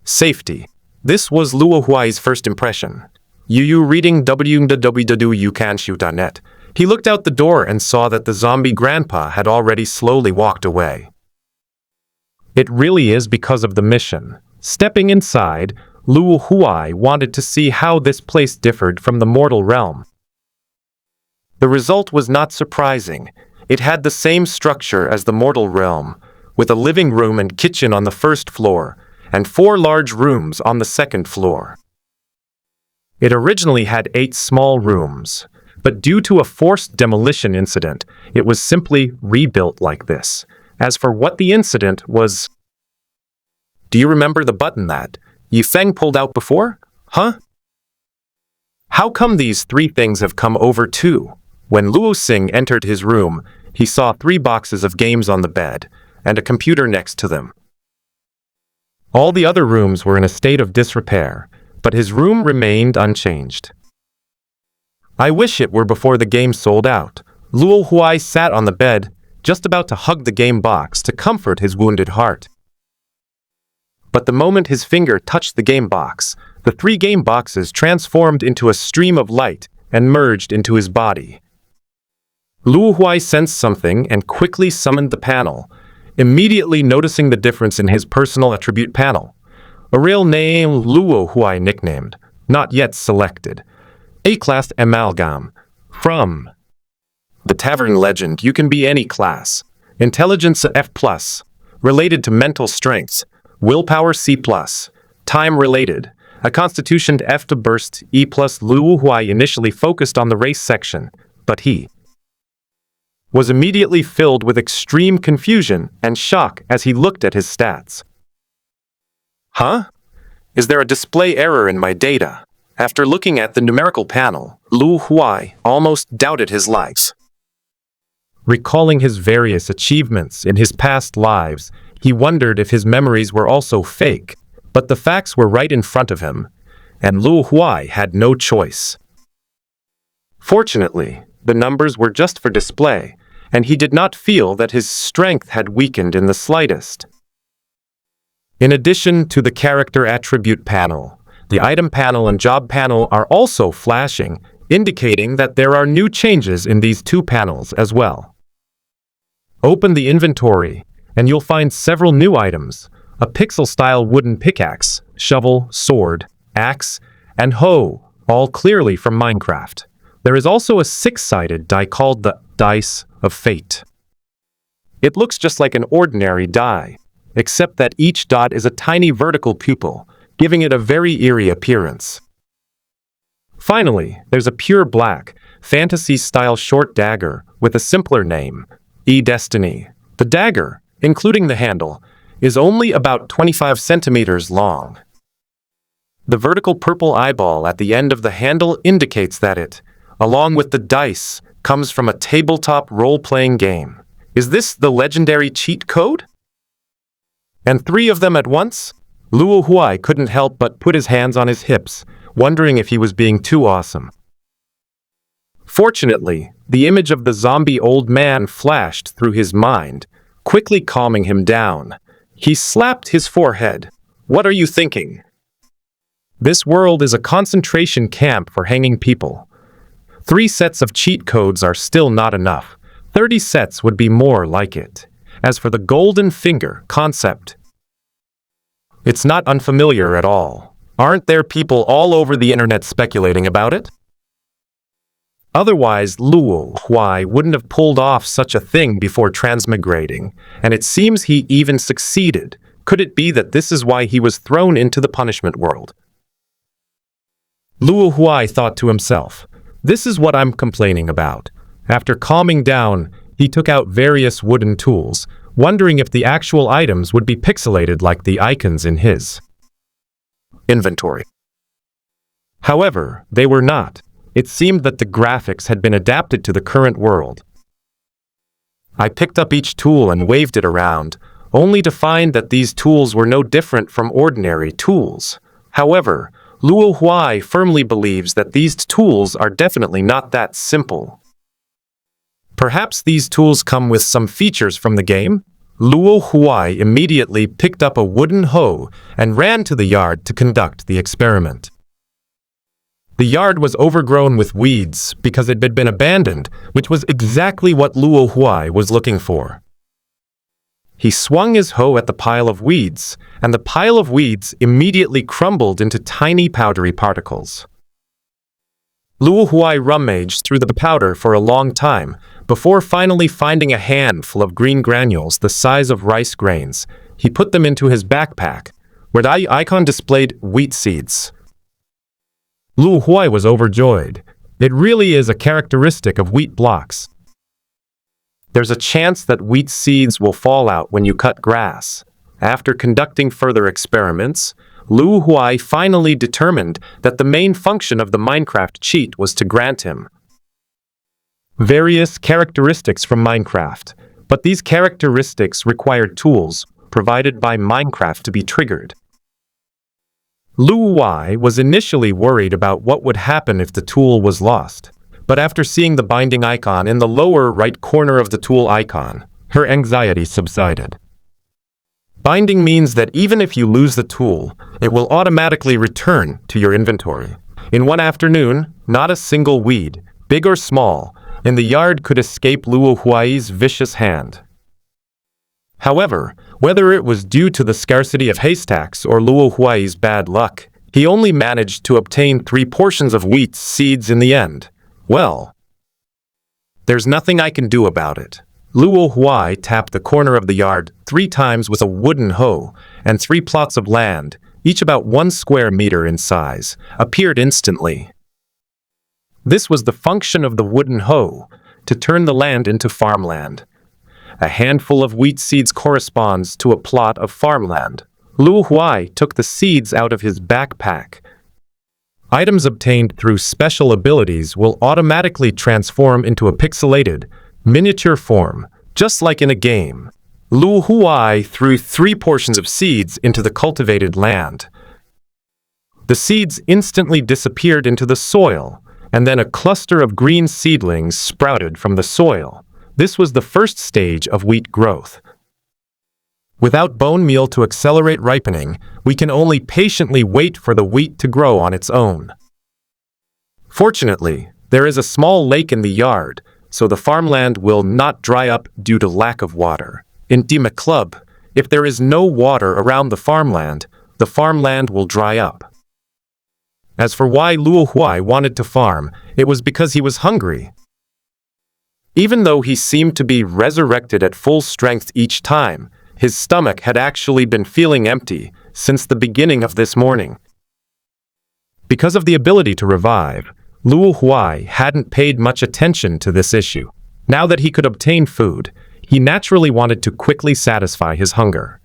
Safety. This was Luo Huai's first impression. Reading www.youcanshoot.net. He looked out the door and saw that the zombie grandpa had already slowly walked away. It really is because of the mission. Stepping inside, Luo Huai wanted to see how this place differed from the mortal realm. The result was not surprising. It had the same structure as the mortal realm, with a living room and kitchen on the first floor, and 4 large rooms on the second floor. It originally had 8 small rooms, but due to a forced demolition incident, it was simply rebuilt like this. As for what the incident was... Do you remember the button that Yifeng pulled out before? Huh? How come these 3 things have come over too? When Luo Xing entered his room, he saw 3 boxes of games on the bed, and a computer next to them. All the other rooms were in a state of disrepair, but his room remained unchanged. I wish it were before the game sold out. Luo Huai sat on the bed, just about to hug the game box to comfort his wounded heart. But the moment his finger touched the game box, the 3 game boxes transformed into a stream of light and merged into his body. Luo Huai sensed something and quickly summoned the panel, immediately noticing the difference in his personal attribute panel. A real name Luo Huai nicknamed, not yet selected. A-class amalgam. From the Tavern Legend, you can be any class. Intelligence F+, related to mental strengths. Willpower C+, time related. A constitution F to burst E+. Luo Huai initially focused on the race section, but he was immediately filled with extreme confusion and shock as he looked at his stats. Huh? Is there a display error in my data? After looking at the numerical panel, Luo Huai almost doubted his life. Recalling his various achievements in his past lives, he wondered if his memories were also fake, but the facts were right in front of him, and Luo Huai had no choice. Fortunately, the numbers were just for display, and he did not feel that his strength had weakened in the slightest. In addition to the character attribute panel, the item panel and job panel are also flashing, indicating that there are new changes in these 2 panels as well. Open the inventory, and you'll find several new items: a pixel-style wooden pickaxe, shovel, sword, axe, and hoe, all clearly from Minecraft. There is also a 6-sided die called the Dice of Fate. It looks just like an ordinary die, except that each dot is a tiny vertical pupil, giving it a very eerie appearance. Finally, there's a pure black, fantasy-style short dagger with a simpler name, E-Destiny. The dagger, including the handle, is only about 25 centimeters long. The vertical purple eyeball at the end of the handle indicates that it, along with the dice, comes from a tabletop role-playing game. Is this the legendary cheat code? And 3 of them at once? Luo Huai couldn't help but put his hands on his hips, wondering if he was being too awesome. Fortunately, the image of the zombie old man flashed through his mind, quickly calming him down. He slapped his forehead. What are you thinking? This world is a concentration camp for hanging people. 3 sets of cheat codes are still not enough. 30 sets would be more like it. As for the golden finger concept, it's not unfamiliar at all. Aren't there people all over the internet speculating about it? Otherwise, Luo Huai wouldn't have pulled off such a thing before transmigrating, and it seems he even succeeded. Could it be that this is why he was thrown into the punishment world? Luo Huai thought to himself, "This is what I'm complaining about." After calming down, he took out various wooden tools, wondering if the actual items would be pixelated like the icons in his inventory. However, they were not. It seemed that the graphics had been adapted to the current world. I picked up each tool and waved it around, only to find that these tools were no different from ordinary tools. However, Luo Huai firmly believes that these tools are definitely not that simple. Perhaps these tools come with some features from the game? Luo Huai immediately picked up a wooden hoe and ran to the yard to conduct the experiment. The yard was overgrown with weeds because it had been abandoned, which was exactly what Luo Huai was looking for. He swung his hoe at the pile of weeds, and the pile of weeds immediately crumbled into tiny powdery particles. Luo Huai rummaged through the powder for a long time, before finally finding a handful of green granules the size of rice grains. He put them into his backpack, where the icon displayed wheat seeds. Luo Huai was overjoyed. It really is a characteristic of wheat blocks. There's a chance that wheat seeds will fall out when you cut grass. After conducting further experiments, Luo Huai finally determined that the main function of the Minecraft cheat was to grant him various characteristics from Minecraft, but these characteristics required tools provided by Minecraft to be triggered. Luo Huai was initially worried about what would happen if the tool was lost, but after seeing the binding icon in the lower right corner of the tool icon, her anxiety subsided. Binding means that even if you lose the tool, it will automatically return to your inventory. In one afternoon, not a single weed, big or small, in the yard could escape Luo Huai's vicious hand. However, whether it was due to the scarcity of haystacks or Luo Huai's bad luck, he only managed to obtain 3 portions of wheat seeds in the end. Well, there's nothing I can do about it. Luo Huai tapped the corner of the yard 3 times with a wooden hoe, and 3 plots of land, each about 1 square meter in size, appeared instantly. This was the function of the wooden hoe, to turn the land into farmland. A handful of wheat seeds corresponds to a plot of farmland. Luo Huai took the seeds out of his backpack. Items obtained through special abilities will automatically transform into a pixelated, miniature form, just like in a game. Luo Huai threw 3 portions of seeds into the cultivated land. The seeds instantly disappeared into the soil, and then a cluster of green seedlings sprouted from the soil. This was the first stage of wheat growth. Without bone meal to accelerate ripening, we can only patiently wait for the wheat to grow on its own. Fortunately, there is a small lake in the yard, so the farmland will not dry up due to lack of water. In Dima Club, if there is no water around the farmland will dry up. As for why Luo Huai wanted to farm, it was because he was hungry. Even though he seemed to be resurrected at full strength each time, his stomach had actually been feeling empty since the beginning of this morning. Because of the ability to revive, Luo Huai hadn't paid much attention to this issue. Now that he could obtain food, he naturally wanted to quickly satisfy his hunger.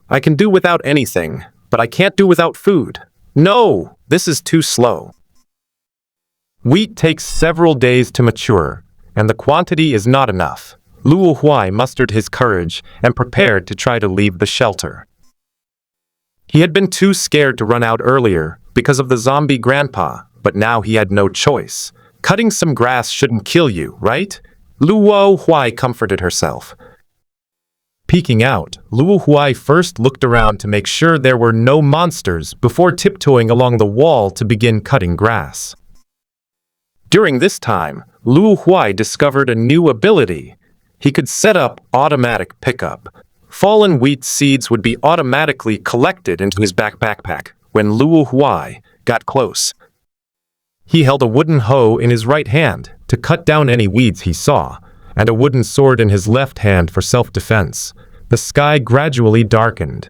I can do without anything, but I can't do without food. No, this is too slow. Wheat takes several days to mature, and the quantity is not enough. Luo Huai mustered his courage and prepared to try to leave the shelter. He had been too scared to run out earlier because of the zombie grandpa, but now he had no choice. Cutting some grass shouldn't kill you, right? Luo Huai comforted herself. Peeking out, Luo Huai first looked around to make sure there were no monsters before tiptoeing along the wall to begin cutting grass. During this time, Luo Huai discovered a new ability. He could set up automatic pickup. Fallen wheat seeds would be automatically collected into his backpack when Luo Huai got close. He held a wooden hoe in his right hand to cut down any weeds he saw, and a wooden sword in his left hand for self-defense. The sky gradually darkened.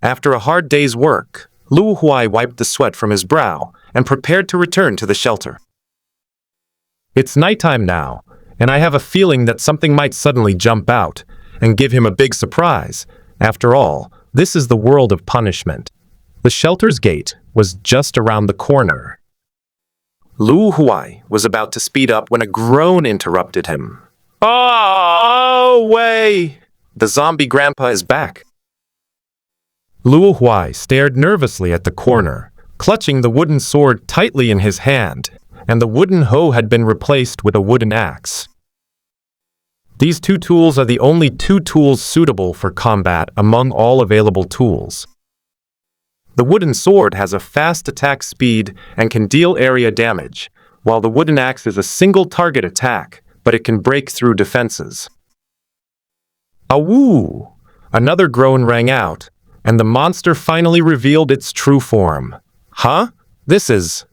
After a hard day's work, Luo Huai wiped the sweat from his brow and prepared to return to the shelter. It's nighttime now, and I have a feeling that something might suddenly jump out and give him a big surprise. After all, this is the world of punishment. The shelter's gate was just around the corner. Luo Huai was about to speed up when a groan interrupted him. Oh, way! The zombie grandpa is back. Luo Huai stared nervously at the corner, clutching the wooden sword tightly in his hand, and the wooden hoe had been replaced with a wooden axe. These two tools are the only two tools suitable for combat among all available tools. The wooden sword has a fast attack speed and can deal area damage, while the wooden axe is a single target attack, but it can break through defenses. Awoo! Another groan rang out, and the monster finally revealed its true form. Huh? This is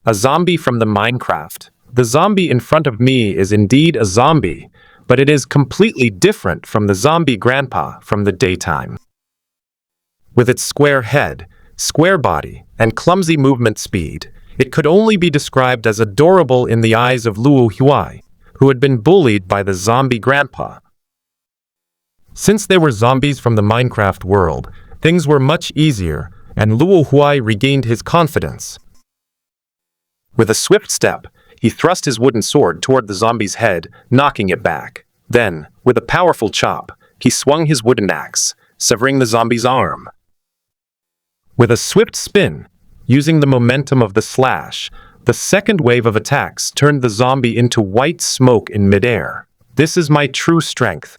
a zombie from the Minecraft. The zombie in front of me is indeed a zombie, but it is completely different from the zombie grandpa from the daytime. With its square head, square body, and clumsy movement speed, it could only be described as adorable in the eyes of Luo Huai, who had been bullied by the zombie grandpa. Since they were zombies from the Minecraft world, things were much easier, and Luo Huai regained his confidence. With a swift step, he thrust his wooden sword toward the zombie's head, knocking it back. Then, with a powerful chop, he swung his wooden axe, severing the zombie's arm. With a swift spin, using the momentum of the slash, the second wave of attacks turned the zombie into white smoke in midair. This is my true strength.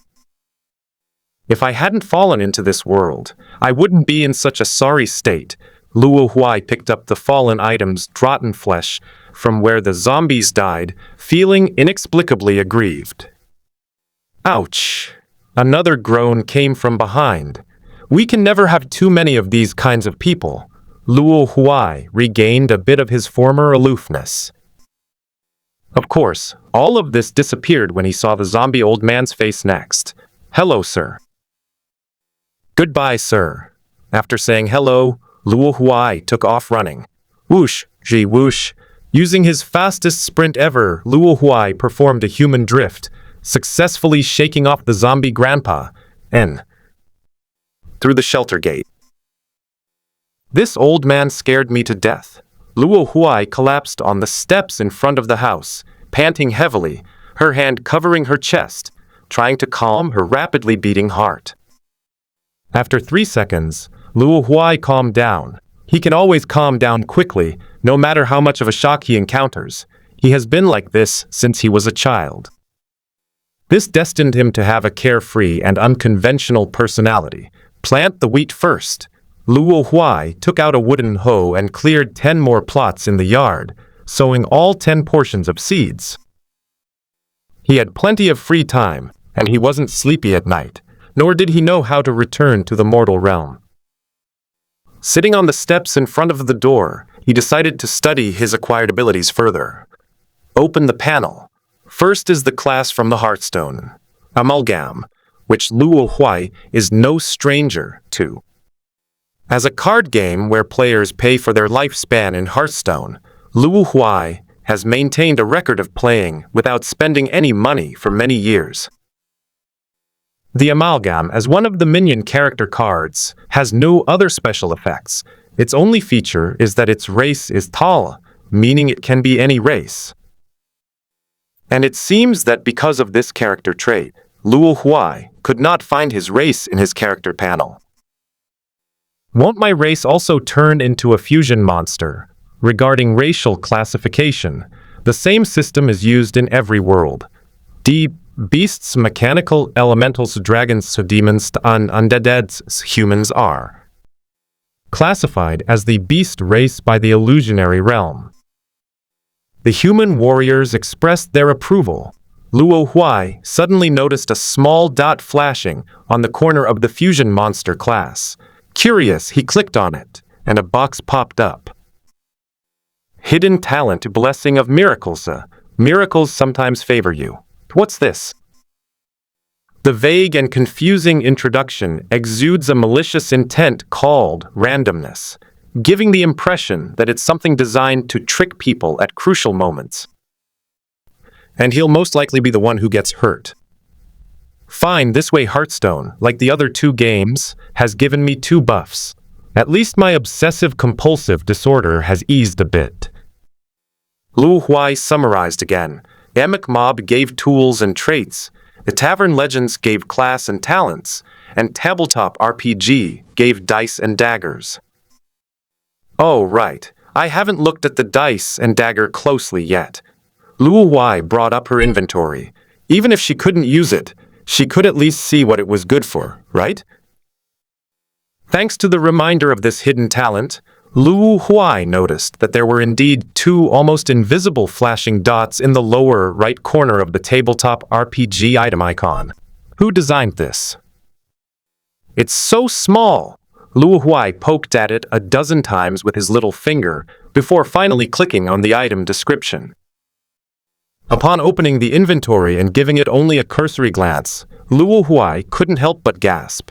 If I hadn't fallen into this world, I wouldn't be in such a sorry state. Luo Huai picked up the fallen item's rotten flesh from where the zombies died, feeling inexplicably aggrieved. Ouch! Another groan came from behind. We can never have too many of these kinds of people. Luo Huai regained a bit of his former aloofness. Of course, all of this disappeared when he saw the zombie old man's face next. Hello, sir. Goodbye, sir. After saying hello, Luo Huai took off running. Whoosh, gee whoosh. Using his fastest sprint ever, Luo Huai performed a human drift, successfully shaking off the zombie grandpa, and through the shelter gate. This old man scared me to death. Luo Huai collapsed on the steps in front of the house, panting heavily, her hand covering her chest, trying to calm her rapidly beating heart. After 3 seconds, Luo Huai calmed down. He can always calm down quickly, no matter how much of a shock he encounters. He has been like this since he was a child. This destined him to have a carefree and unconventional personality. Plant the wheat first. Luo Huai took out a wooden hoe and cleared 10 more plots in the yard, sowing all 10 portions of seeds. He had plenty of free time, and he wasn't sleepy at night, nor did he know how to return to the mortal realm. Sitting on the steps in front of the door, he decided to study his acquired abilities further. Open the panel. First is the class from the Hearthstone, Amalgam, which Luo Huai is no stranger to. As a card game where players pay for their lifespan in Hearthstone, Luo Huai has maintained a record of playing without spending any money for many years. The Amalgam, as one of the minion character cards, has no other special effects. Its only feature is that its race is tall, meaning it can be any race. And it seems that because of this character trait, Luo Huai could not find his race in his character panel. Won't my race also turn into a fusion monster? Regarding racial classification, the same system is used in every world. Beasts, mechanical, elementals, dragons, demons, undeads, humans are classified as the beast race by the illusionary realm. The human warriors expressed their approval. Luo Huai suddenly noticed a small dot flashing on the corner of the fusion monster class. Curious, he clicked on it, and a box popped up. Hidden talent, blessing of miracles. Miracles sometimes favor you. What's this? The vague and confusing introduction exudes a malicious intent called randomness, giving the impression that it's something designed to trick people at crucial moments. And he'll most likely be the one who gets hurt. Fine, this way Hearthstone, like the other two games, has given me 2 buffs. At least my obsessive-compulsive disorder has eased a bit. Luo Huai summarized again. Emic Mob gave tools and traits, the Tavern Legends gave class and talents, and Tabletop RPG gave dice and daggers. Oh, right. I haven't looked at the dice and dagger closely yet. Luo Huai brought up her inventory. Even if she couldn't use it, she could at least see what it was good for, right? Thanks to the reminder of this hidden talent, Luo Huai noticed that there were indeed 2 almost invisible flashing dots in the lower right corner of the tabletop RPG item icon. Who designed this? It's so small! Luo Huai poked at it a dozen times with his little finger before finally clicking on the item description. Upon opening the inventory and giving it only a cursory glance, Luo Huai couldn't help but gasp.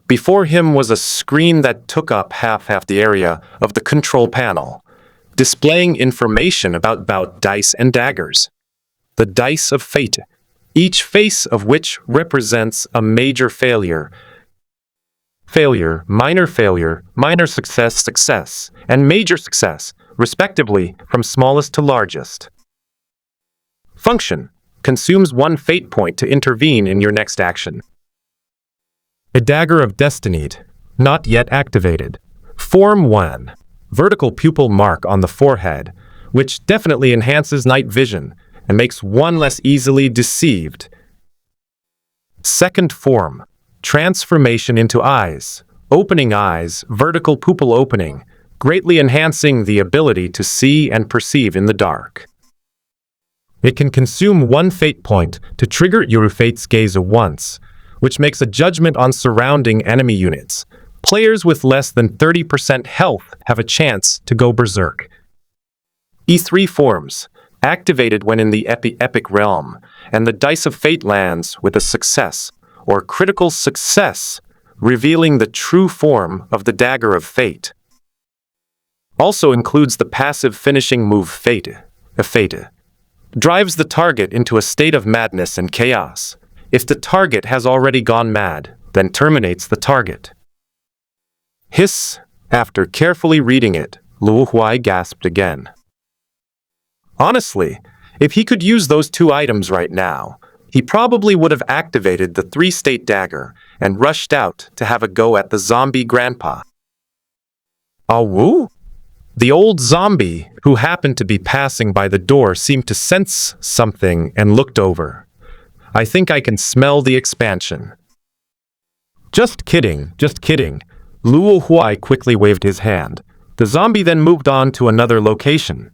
Before him was a screen that took up half the area of the control panel, displaying information about dice and daggers. The dice of fate, each face of which represents a major failure, minor success, and major success, respectively, from smallest to largest. Function: consumes 1 fate point to intervene in your next action. A dagger of destiny, not yet activated. Form 1. Vertical pupil mark on the forehead, which definitely enhances night vision and makes one less easily deceived. Second form. Transformation into eyes. Opening eyes, vertical pupil opening, greatly enhancing the ability to see and perceive in the dark. It can consume 1 fate point to trigger your fate's gaze once, which makes a judgment on surrounding enemy units. Players with less than 30% health have a chance to go berserk. E3 forms, activated when in the epic realm, and the dice of fate lands with a success or critical success, revealing the true form of the dagger of fate. Also includes the passive finishing move Fate. Drives the target into a state of madness and chaos. If the target has already gone mad, then terminates the target. Hiss! After carefully reading it, Luo Huai gasped again. Honestly, if he could use those 2 items right now, he probably would have activated the 3-state dagger and rushed out to have a go at the zombie grandpa. Awoo? The old zombie, who happened to be passing by the door, seemed to sense something and looked over. I think I can smell the expansion. Just kidding. Luo Huai quickly waved his hand. The zombie then moved on to another location.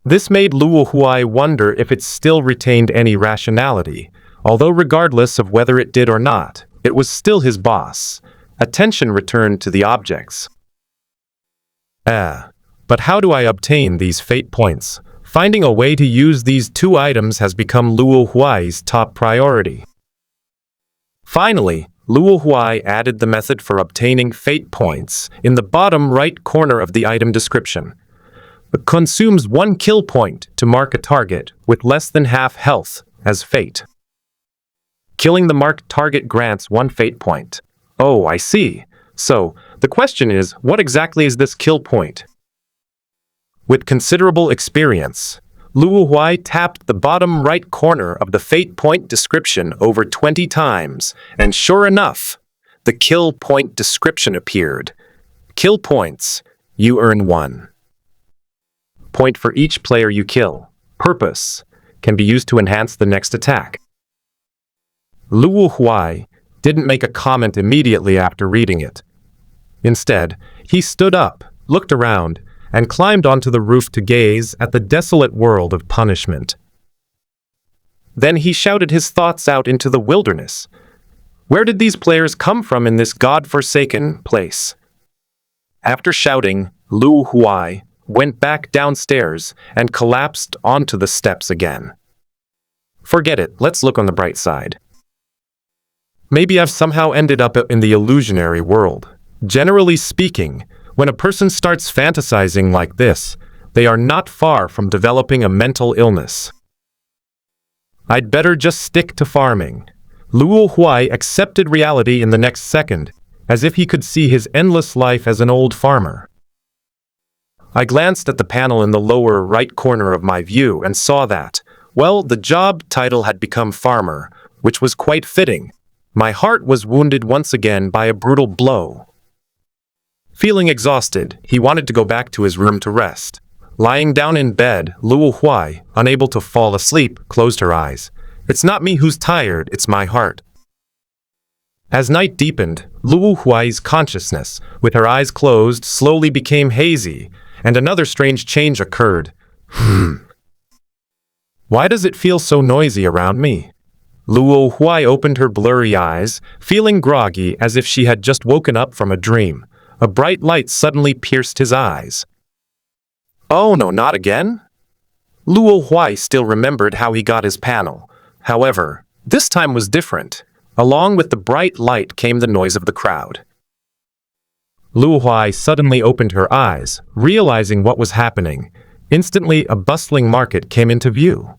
This made Luo Huai wonder if it still retained any rationality, although regardless of whether it did or not, it was still his boss. Attention returned to the objects. But how do I obtain these fate points? Finding a way to use these 2 items has become Luo Huai's top priority. Finally, Luo Huai added the method for obtaining fate points in the bottom right corner of the item description. It consumes 1 kill point to mark a target with less than half health as fate. Killing the marked target grants 1 fate point. Oh, I see. So, the question is, what exactly is this kill point? With considerable experience, Luo Huai tapped the bottom right corner of the fate point description over 20 times, and sure enough, the kill point description appeared. Kill points. You earn 1 point for each player you kill. Purpose. Can be used to enhance the next attack. Luo Huai didn't make a comment immediately after reading it. Instead, he stood up, looked around, and climbed onto the roof to gaze at the desolate world of punishment. Then he shouted his thoughts out into the wilderness. Where did these players come from in this god-forsaken place? After shouting, Luo Huai went back downstairs and collapsed onto the steps again. Forget it, let's look on the bright side. Maybe I've somehow ended up in the illusionary world. Generally speaking, when a person starts fantasizing like this, they are not far from developing a mental illness. I'd better just stick to farming. Luo Huai accepted reality in the next second, as if he could see his endless life as an old farmer. I glanced at the panel in the lower right corner of my view and saw that, well, the job title had become farmer, which was quite fitting. My heart was wounded once again by a brutal blow. Feeling exhausted, he wanted to go back to his room to rest. Lying down in bed, Luo Huai, unable to fall asleep, closed her eyes. It's not me who's tired, it's my heart. As night deepened, Luo Huai's consciousness, with her eyes closed, slowly became hazy, and another strange change occurred. Why does it feel so noisy around me? Luo Huai opened her blurry eyes, feeling groggy as if she had just woken up from a dream. A bright light suddenly pierced his eyes. Oh no, not again? Luo Huai still remembered how he got his panel. However, this time was different. Along with the bright light came the noise of the crowd. Luo Huai suddenly opened her eyes, realizing what was happening. Instantly, a bustling market came into view.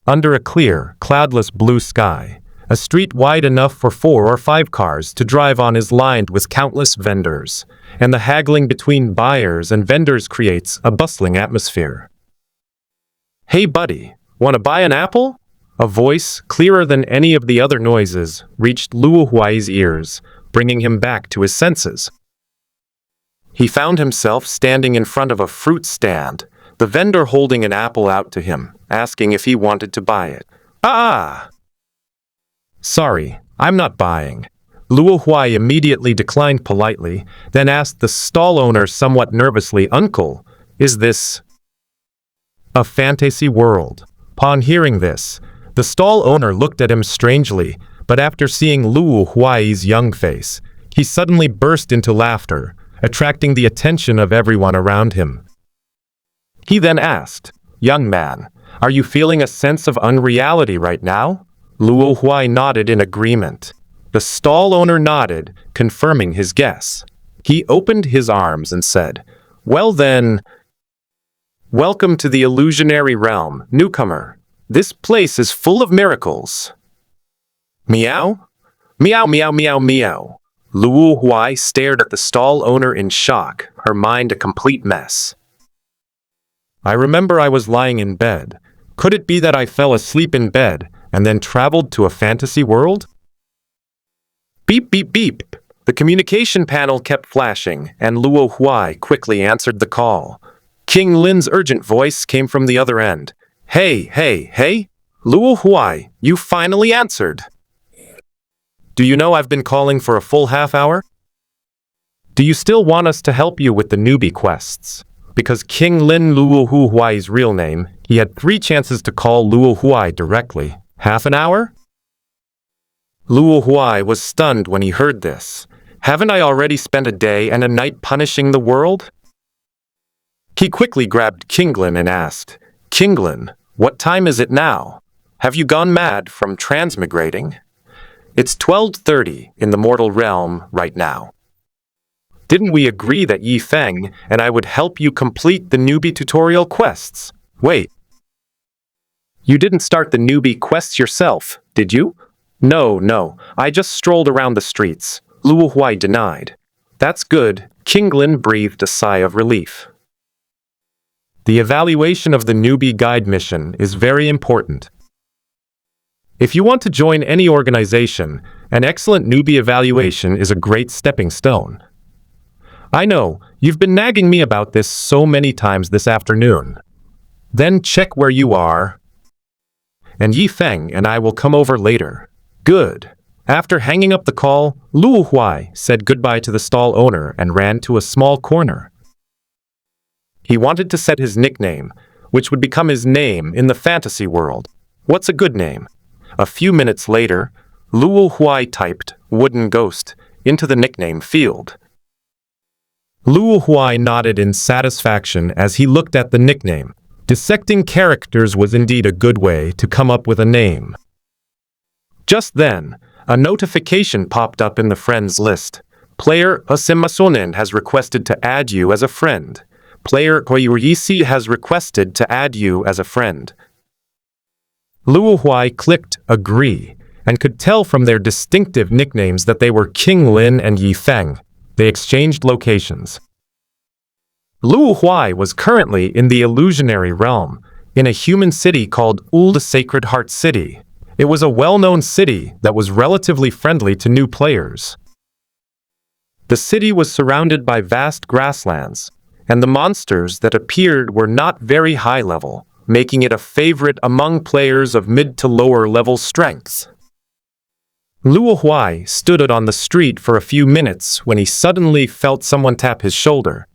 Under a clear, cloudless blue sky, a street wide enough for 4 or 5 cars to drive on is lined with countless vendors, and the haggling between buyers and vendors creates a bustling atmosphere. Hey buddy, wanna buy an apple? A voice, clearer than any of the other noises, reached Luo Huai's ears, bringing him back to his senses. He found himself standing in front of a fruit stand, the vendor holding an apple out to him, asking if he wanted to buy it. Ah! Sorry, I'm not buying. Luo Huai immediately declined politely, then asked the stall owner somewhat nervously, Uncle, is this a fantasy world? Upon hearing this, the stall owner looked at him strangely, but after seeing Luo Huai's young face, he suddenly burst into laughter, attracting the attention of everyone around him. He then asked, Young man, are you feeling a sense of unreality right now? Luo Huai nodded in agreement. The stall owner nodded, confirming his guess. He opened his arms and said, Well then, welcome to the illusionary realm, newcomer. This place is full of miracles. Meow? Meow, meow, meow, meow. Luo Huai stared at the stall owner in shock, her mind a complete mess. I remember I was lying in bed. Could it be that I fell asleep in bed and then traveled to a fantasy world? Beep, beep, beep. The communication panel kept flashing, and Luo Huai quickly answered the call. King Lin's urgent voice came from the other end. Hey, hey, hey! Luo Huai, you finally answered! Do you know I've been calling for a full half hour? Do you still want us to help you with the newbie quests? Because King Lin Luo Huai's real name, he had 3 chances to call Luo Huai directly. Half an hour? Luo Huai was stunned when he heard this. Haven't I already spent a day and a night punishing the world? He quickly grabbed Kinglin and asked, Kinglin, what time is it now? Have you gone mad from transmigrating? It's 12:30 in the mortal realm right now. Didn't we agree that Yi Feng and I would help you complete the newbie tutorial quests? Wait. You didn't start the newbie quests yourself, did you? No, I just strolled around the streets, Luo Huai denied. That's good, Kinglin breathed a sigh of relief. The evaluation of the newbie guide mission is very important. If you want to join any organization, an excellent newbie evaluation is a great stepping stone. I know, you've been nagging me about this so many times this afternoon. Then check where you are, and Yi Feng and I will come over later. Good. After hanging up the call, Luo Huai said goodbye to the stall owner and ran to a small corner. He wanted to set his nickname, which would become his name in the fantasy world. What's a good name? A few minutes later, Luo Huai typed "wooden ghost" into the nickname field. Luo Huai nodded in satisfaction as he looked at the nickname. Dissecting characters was indeed a good way to come up with a name. Just then, a notification popped up in the friends list. Player Asimasonen has requested to add you as a friend. Player Koyurisi has requested to add you as a friend. Luo Huai clicked agree and could tell from their distinctive nicknames that they were King Lin and Yi Feng. They exchanged locations. Luo Huai was currently in the illusionary realm, in a human city called the Sacred Heart City. It was a well-known city that was relatively friendly to new players. The city was surrounded by vast grasslands, and the monsters that appeared were not very high level, making it a favorite among players of mid to lower level strength. Luo Huai stood on the street for a few minutes when he suddenly felt someone tap his shoulder.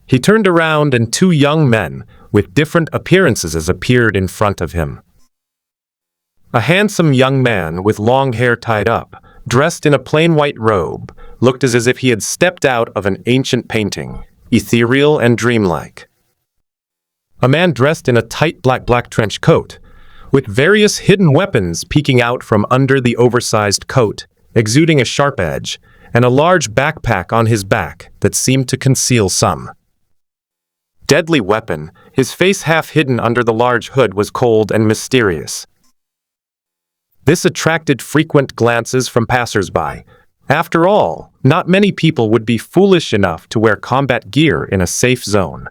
He turned around and two young men, with different appearances, appeared in front of him. A handsome young man with long hair tied up, dressed in a plain white robe, looked as if he had stepped out of an ancient painting, ethereal and dreamlike. A man dressed in a tight black trench coat, with various hidden weapons peeking out from under the oversized coat, exuding a sharp edge, and a large backpack on his back that seemed to conceal some deadly weapon. His face half hidden under the large hood was cold and mysterious. This attracted frequent glances from passers-by. After all, not many people would be foolish enough to wear combat gear in a safe zone.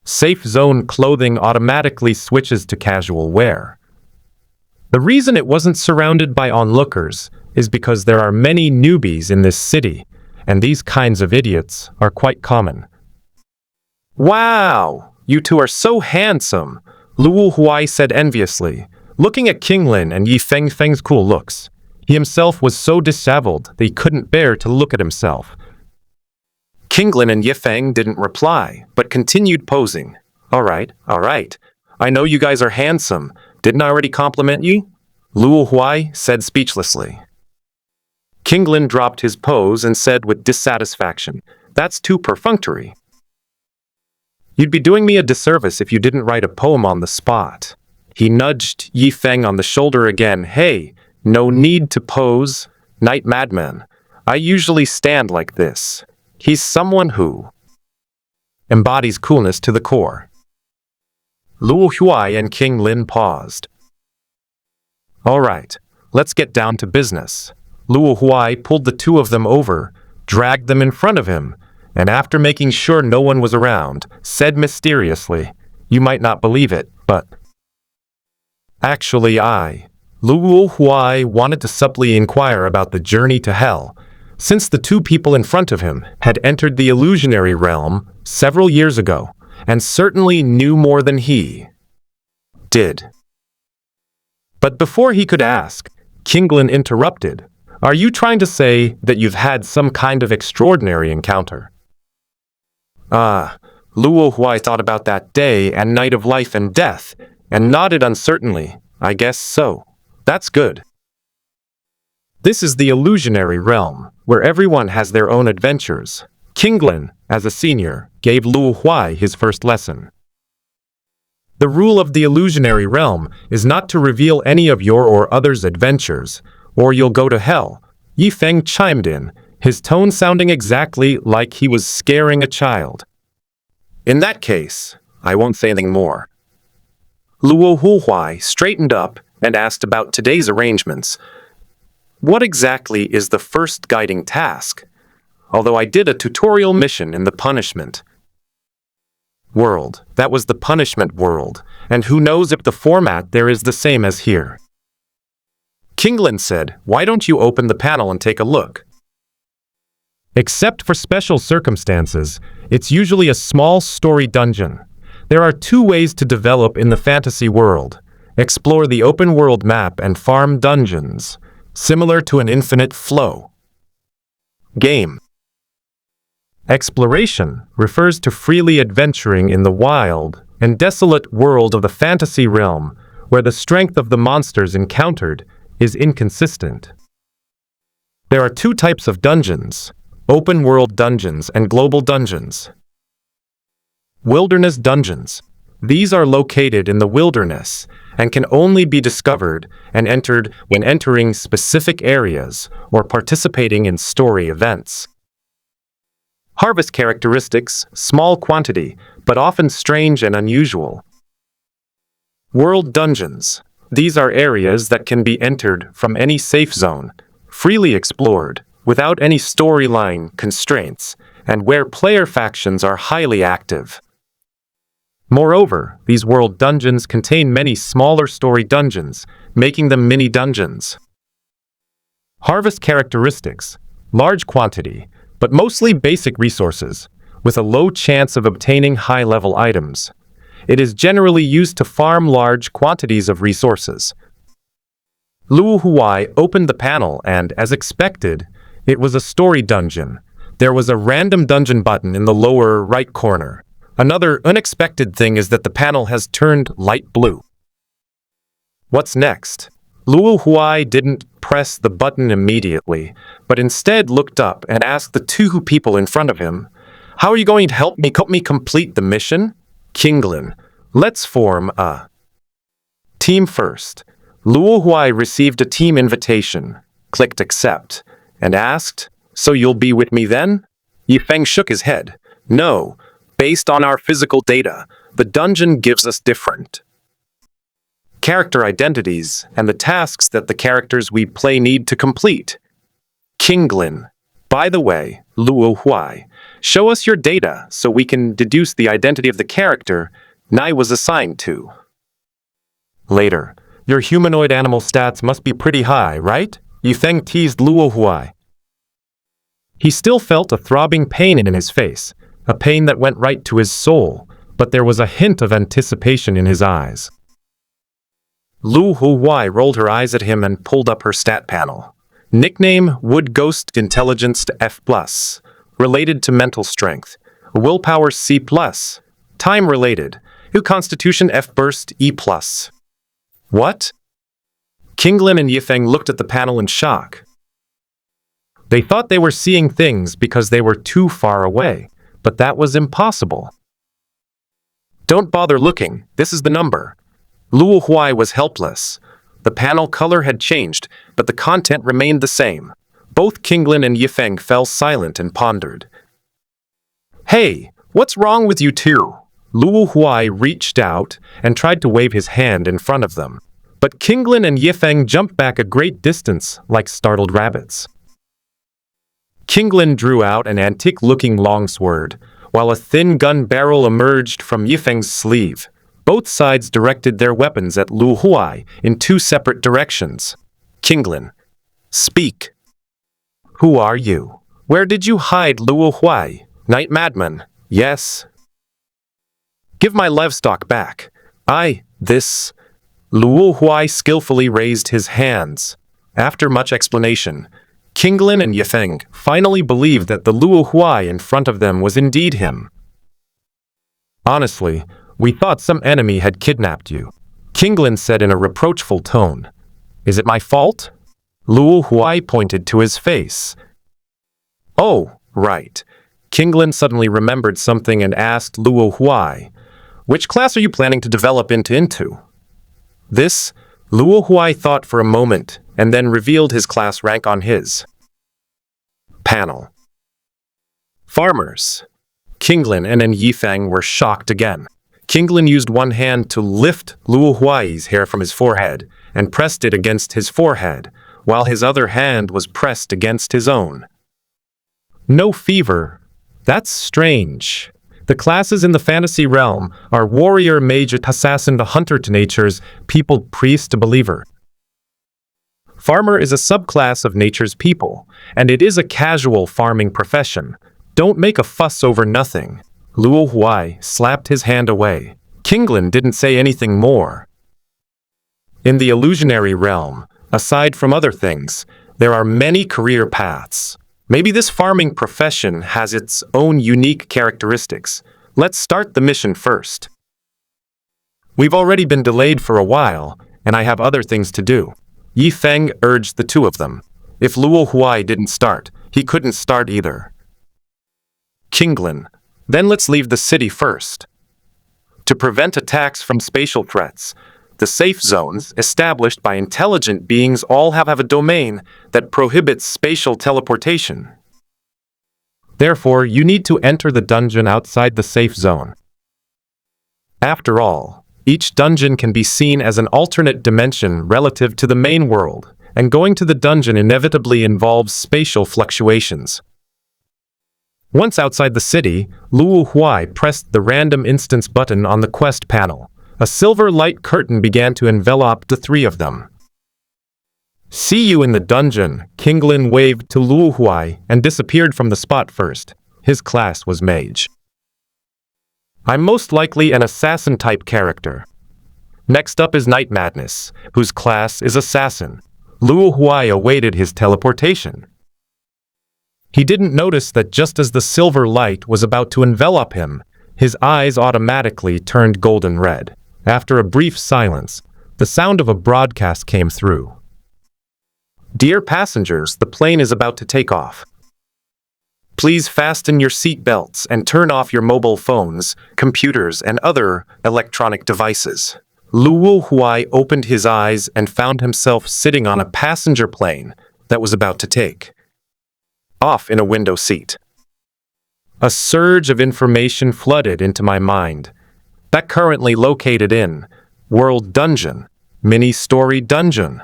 Safe zone clothing automatically switches to casual wear. The reason it wasn't surrounded by onlookers is because there are many newbies in this city, and these kinds of idiots are quite common. "Wow, you two are so handsome," Luo Huai said enviously, looking at King Lin and Yi Feng's cool looks. He himself was so disheveled that he couldn't bear to look at himself. King Lin and Yi Feng didn't reply, but continued posing. All right. I know you guys are handsome. Didn't I already compliment you?" Luo Huai said speechlessly. King Lin dropped his pose and said with dissatisfaction, "That's too perfunctory. You'd be doing me a disservice if you didn't write a poem on the spot." He nudged Yi Feng on the shoulder again. "Hey, no need to pose, night madman. I usually stand like this." He's someone who embodies coolness to the core. Luo Huai and King Lin paused. "All right, let's get down to business." Luo Huai pulled the two of them over, dragged them in front of him, and after making sure no one was around, said mysteriously, "You might not believe it, but actually Luo Huai wanted to subtly inquire about the journey to hell, since the two people in front of him had entered the illusionary realm several years ago, and certainly knew more than he did. But before he could ask, King Lin interrupted. "Are you trying to say that you've had some kind of extraordinary encounter?" Luo Huai thought about that day and night of life and death, and nodded uncertainly. "I guess so. That's good. This is the illusionary realm, where everyone has their own adventures." King Lin, as a senior, gave Luo Huai his first lesson. The rule of the illusionary realm is not to reveal any of your or others' adventures, or you'll go to hell. Yi Feng chimed in, his tone sounding exactly like he was scaring a child. "In that case, I won't say anything more." Luo Huai straightened up and asked about today's arrangements. "What exactly is the first guiding task? Although I did a tutorial mission in the punishment world. That was the punishment world, and who knows if the format there is the same as here." King Lin said, "Why don't you open the panel and take a look?" Except for special circumstances, it's usually a small story dungeon. There are two ways to develop in the fantasy world. Explore the open world map and farm dungeons, similar to an infinite flow game. Exploration refers to freely adventuring in the wild and desolate world of the fantasy realm, where the strength of the monsters encountered is inconsistent. There are two types of dungeons: open-world dungeons and global dungeons. Wilderness dungeons. These are located in the wilderness and can only be discovered and entered when entering specific areas or participating in story events. Harvest characteristics, small quantity, but often strange and unusual. World dungeons. These are areas that can be entered from any safe zone, freely explored, without any storyline constraints, and where player factions are highly active. Moreover, these world dungeons contain many smaller story dungeons, making them mini-dungeons. Harvest characteristics. Large quantity, but mostly basic resources, with a low chance of obtaining high-level items. It is generally used to farm large quantities of resources. Luo Huai opened the panel and, as expected, it was a story dungeon. There was a random dungeon button in the lower right corner. Another unexpected thing is that the panel has turned light blue. What's next? Luo Huai didn't press the button immediately, but instead looked up and asked the two people in front of him, "How are you going to help me complete the mission?" "Kinglin, let's form a team first." Luo Huai received a team invitation, clicked accept, and asked, "So you'll be with me then?" Yifeng shook his head. "No. Based on our physical data, the dungeon gives us different character identities and the tasks that the characters we play need to complete." Kinglin, by the way, Luo Huai, show us your data so we can deduce the identity of the character Nai was assigned to. Later, your humanoid animal stats must be pretty high, right? Yifeng teased Luo Huai. He still felt a throbbing pain in his face, a pain that went right to his soul, but there was a hint of anticipation in his eyes. Luo Huai rolled her eyes at him and pulled up her stat panel. Nickname Wood Ghost Intelligence to F+, related to mental strength. Willpower C+, time related. Constitution F Burst E+. What? Kinglin and Yifeng looked at the panel in shock. They thought they were seeing things because they were too far away, but that was impossible. Don't bother looking, this is the number. Luo Huai was helpless. The panel color had changed, but the content remained the same. Both Kinglin and Yifeng fell silent and pondered. "Hey, what's wrong with you two?" Luo Huai reached out and tried to wave his hand in front of them, but Kinglin and Yifeng jumped back a great distance like startled rabbits. Kinglin drew out an antique-looking longsword, while a thin gun barrel emerged from Yifeng's sleeve. Both sides directed their weapons at Luo Huai in two separate directions. Kinglin, speak. Who are you? Where did you hide, Luo Huai? Night madman, yes. Give my livestock back. This. Luo Huai skillfully raised his hands. After much explanation, Kinglin and Yifeng finally believed that the Luo Huai in front of them was indeed him. Honestly, we thought some enemy had kidnapped you, Kinglin said in a reproachful tone. Is it my fault? Luo Huai pointed to his face. Oh, right. Kinglin suddenly remembered something and asked Luo Huai, "Which class are you planning to develop into?" This, Luo Huai thought for a moment and then revealed his class rank on his panel. Farmers. Kinglin and Yifeng were shocked again. Kinglin used one hand to lift Luo Huai's hair from his forehead and pressed it against his forehead, while his other hand was pressed against his own. No fever. That's strange. The classes in the fantasy realm are warrior, mage, assassin, the hunter to nature's, people, priest to believer. Farmer is a subclass of nature's people, and it is a casual farming profession. Don't make a fuss over nothing. Luo Huai slapped his hand away. Kinglin didn't say anything more. In the illusionary realm, aside from other things, there are many career paths. Maybe this farming profession has its own unique characteristics. Let's start the mission first. We've already been delayed for a while, and I have other things to do. Yifeng urged the two of them. If Luo Huai didn't start, he couldn't start either. Kinglin. Then let's leave the city first. To prevent attacks from spatial threats, the safe zones established by intelligent beings all have a domain that prohibits spatial teleportation. Therefore, you need to enter the dungeon outside the safe zone. After all, each dungeon can be seen as an alternate dimension relative to the main world, and going to the dungeon inevitably involves spatial fluctuations. Once outside the city, Luo Huai pressed the random instance button on the quest panel. A silver light curtain began to envelop the three of them. "See you in the dungeon," Kinglin waved to Luo Huai and disappeared from the spot first. His class was mage. "I'm most likely an assassin-type character. Next up is Night Madness, whose class is assassin." Luo Huai awaited his teleportation. He didn't notice that just as the silver light was about to envelop him, his eyes automatically turned golden red. After a brief silence, the sound of a broadcast came through. "Dear passengers, the plane is about to take off. Please fasten your seat belts and turn off your mobile phones, computers, and other electronic devices." Luo Huai opened his eyes and found himself sitting on a passenger plane that was about to take off in a window seat. A surge of information flooded into my mind. That currently located in World Dungeon, Mini-Story Dungeon.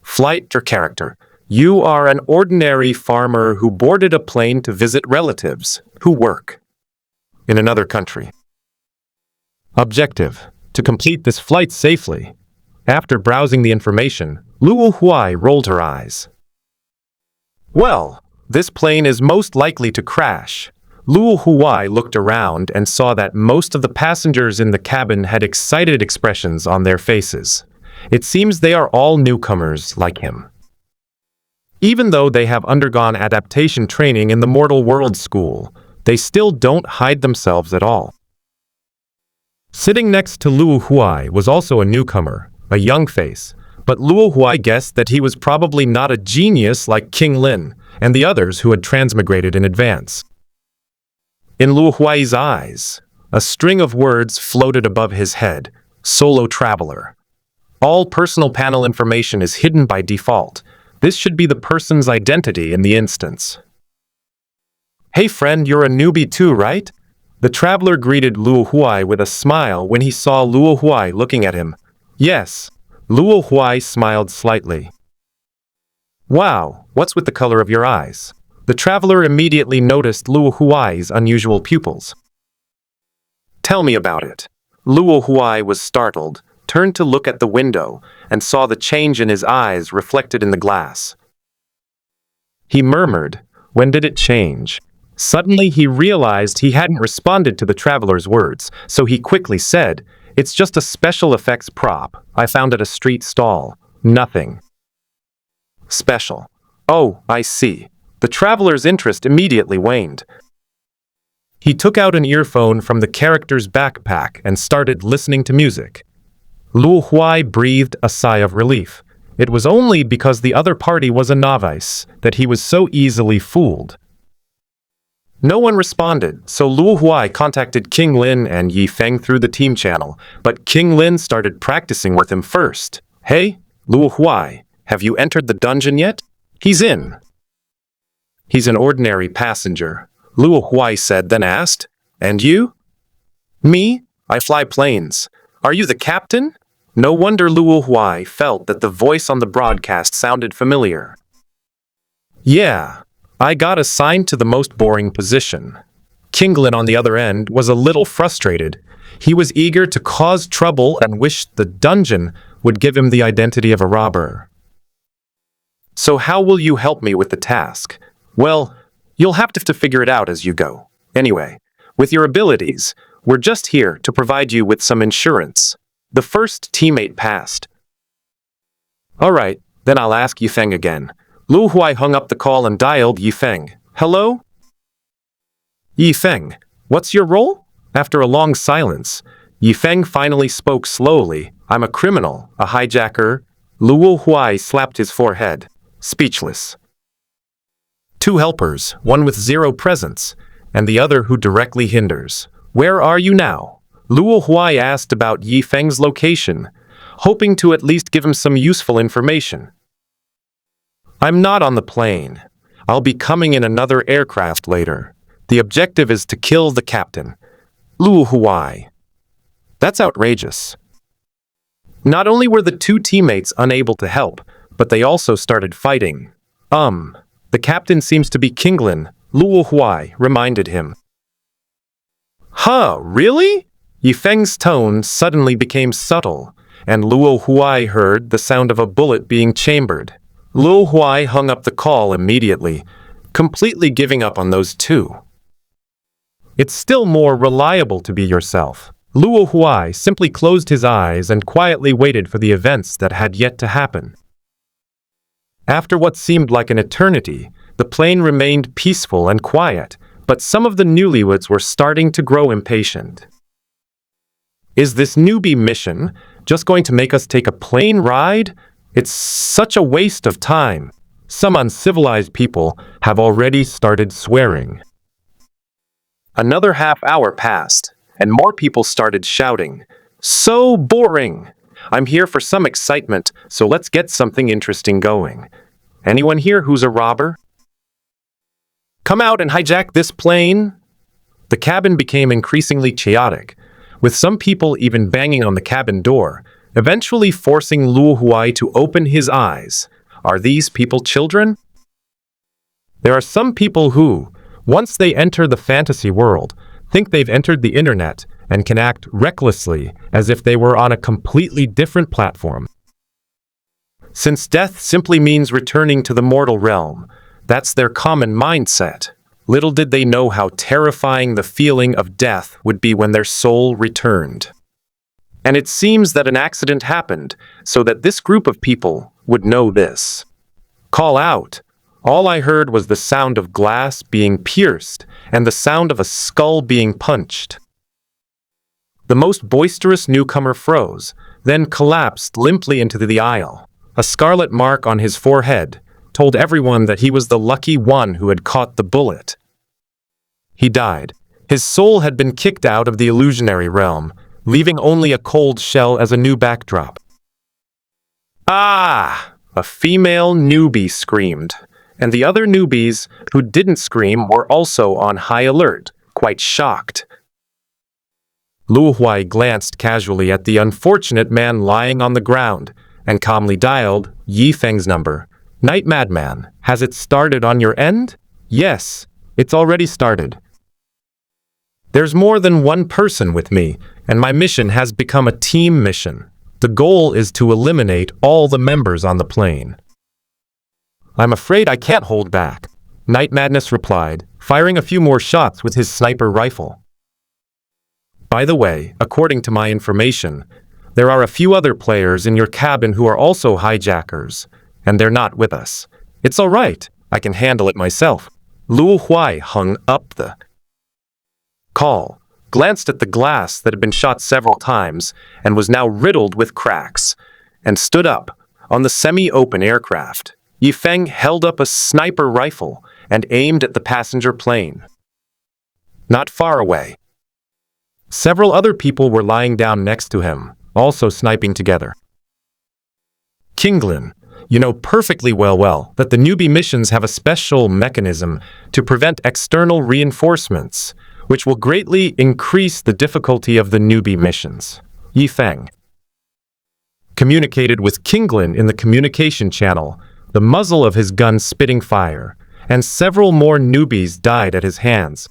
Flight or character. You are an ordinary farmer who boarded a plane to visit relatives who work in another country. Objective: to complete this flight safely. After browsing the information, Luo Huai rolled her eyes. "Well, this plane is most likely to crash." Luo Huai looked around and saw that most of the passengers in the cabin had excited expressions on their faces. It seems they are all newcomers like him. Even though they have undergone adaptation training in the Mortal World School, they still don't hide themselves at all. Sitting next to Luo Huai was also a newcomer, a young face, but Luo Huai guessed that he was probably not a genius like Kinglin and the others who had transmigrated in advance. In Luo Huai's eyes, a string of words floated above his head: solo traveler. All personal panel information is hidden by default. This should be the person's identity in the instance. "Hey friend, you're a newbie too, right?" The traveler greeted Luo Huai with a smile when he saw Luo Huai looking at him. "Yes." Luo Huai smiled slightly. "Wow, what's with the color of your eyes?" The traveler immediately noticed Luo Huai's unusual pupils. "Tell me about it." Luo Huai was startled, turned to look at the window, and saw the change in his eyes reflected in the glass. He murmured, "When did it change?" Suddenly he realized he hadn't responded to the traveler's words, so he quickly said, "It's just a special effects prop I found at a street stall. Nothing special." "Oh, I see." The traveler's interest immediately waned. He took out an earphone from the character's backpack and started listening to music. Luo Huai breathed a sigh of relief. It was only because the other party was a novice that he was so easily fooled. No one responded, so Luo Huai contacted Kinglin and Yifeng through the team channel, but Kinglin started practicing with him first. "Hey, Luo Huai, have you entered the dungeon yet?" "He's in." "He's an ordinary passenger," Luo Huai said, then asked, "And you?" "Me? I fly planes. Are you the captain?" No wonder Luo Huai felt that the voice on the broadcast sounded familiar. "Yeah, I got assigned to the most boring position." Kinglin, on the other end, was a little frustrated. He was eager to cause trouble and wished the dungeon would give him the identity of a robber. "So how will you help me with the task?" "Well, you'll have to figure it out as you go. Anyway, with your abilities, we're just here to provide you with some insurance." The first teammate passed. "All right, then I'll ask Yifeng again." Luo Huai hung up the call and dialed Yifeng. "Hello?" "Yifeng, what's your role?" After a long silence, Yifeng finally spoke slowly. "I'm a criminal, a hijacker." Luo Huai slapped his forehead, speechless. "Two helpers, one with zero presence. and the other who directly hinders. Where are you now? Luo Huai asked about Yi Feng's location, hoping to at least give him some useful information. I'm not on the plane. I'll be coming in another aircraft later. The objective is to kill the captain. Luo Huai. That's outrageous. Not only were the two teammates unable to help, but they also started fighting. The captain seems to be Qinglin, Luo Huai reminded him. Huh, really? Yi Feng's tone suddenly became subtle, and Luo Huai heard the sound of a bullet being chambered. Luo Huai hung up the call immediately, completely giving up on those two. It's still more reliable to be yourself. Luo Huai simply closed his eyes and quietly waited for the events that had yet to happen. After what seemed like an eternity, the plane remained peaceful and quiet, but some of the newlyweds were starting to grow impatient. Is this newbie mission just going to make us take a plane ride? It's such a waste of time. Some uncivilized people have already started swearing. Another half hour passed, and more people started shouting, "So boring! I'm here for some excitement, so let's get something interesting going. Anyone here who's a robber? Come out and hijack this plane!" The cabin became increasingly chaotic, with some people even banging on the cabin door, eventually forcing Luo Huai to open his eyes. Are these people children? There are some people who, once they enter the fantasy world, think they've entered the internet and can act recklessly as if they were on a completely different platform. Since death simply means returning to the mortal realm, that's their common mindset. Little did they know how terrifying the feeling of death would be when their soul returned. And it seems that an accident happened so that this group of people would know this. Call out. All I heard was the sound of glass being pierced and the sound of a skull being punched. The most boisterous newcomer froze, then collapsed limply into the aisle. A scarlet mark on his forehead told everyone that he was the lucky one who had caught the bullet. He died. His soul had been kicked out of the illusionary realm, leaving only a cold shell as a new backdrop. Ah! A female newbie screamed, and the other newbies who didn't scream were also on high alert, quite shocked. Luo Huai glanced casually at the unfortunate man lying on the ground and calmly dialed Yi Feng's number. "Night Madman, has it started on your end?" "Yes, it's already started. There's more than one person with me, and my mission has become a team mission. The goal is to eliminate all the members on the plane." "I'm afraid I can't hold back," Night Madness replied, firing a few more shots with his sniper rifle. "By the way, according to my information, there are a few other players in your cabin who are also hijackers, and they're not with us. It's all right, I can handle it myself." Luo Huai hung up the call, glanced at the glass that had been shot several times and was now riddled with cracks, and stood up. On the semi-open aircraft, Yi Feng held up a sniper rifle and aimed at the passenger plane. Not far away, several other people were lying down next to him, also sniping together. "Qinglin, you know perfectly well that the newbie missions have a special mechanism to prevent external reinforcements, which will greatly increase the difficulty of the newbie missions." Yi Feng communicated with Qinglin in the communication channel, the muzzle of his gun spitting fire, and several more newbies died at his hands.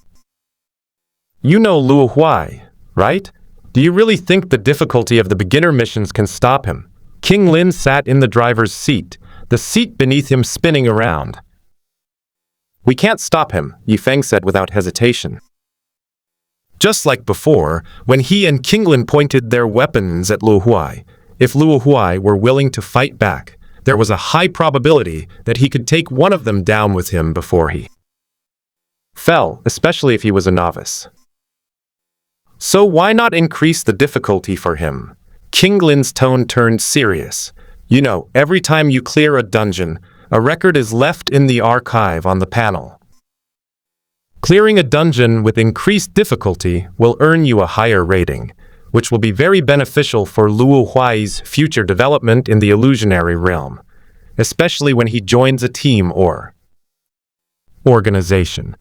"You know Luo Huai, right? Do you really think the difficulty of the beginner missions can stop him?" Qinglin sat in the driver's seat, the seat beneath him spinning around. "We can't stop him," Yi Feng said without hesitation. Just like before, when he and Qinglin pointed their weapons at Luo Huai, if Luo Huai were willing to fight back, there was a high probability that he could take one of them down with him before he fell, especially if he was a novice. So why not increase the difficulty for him? Qinglin's tone turned serious. "You know, every time you clear a dungeon, a record is left in the archive on the panel. Clearing a dungeon with increased difficulty will earn you a higher rating, which will be very beneficial for Luo Huai's future development in the illusionary realm, especially when he joins a team or organization.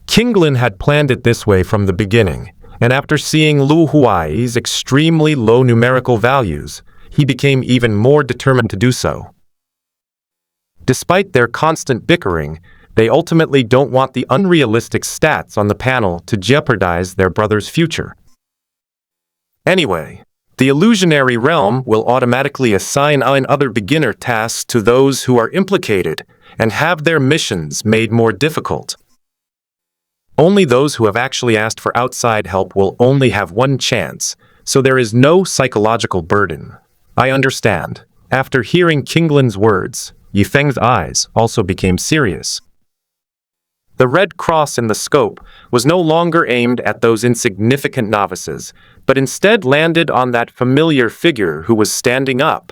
Kinglin had planned it this way from the beginning, and after seeing Luo Huai's extremely low numerical values, he became even more determined to do so. Despite their constant bickering, they ultimately don't want the unrealistic stats on the panel to jeopardize their brother's future. Anyway, the illusionary realm will automatically assign other beginner tasks to those who are implicated and have their missions made more difficult. Only those who have actually asked for outside help will only have one chance, so there is no psychological burden. I understand. After hearing Kinglin's words, Yifeng's eyes also became serious. The red cross in the scope was no longer aimed at those insignificant novices, but instead landed on that familiar figure who was standing up.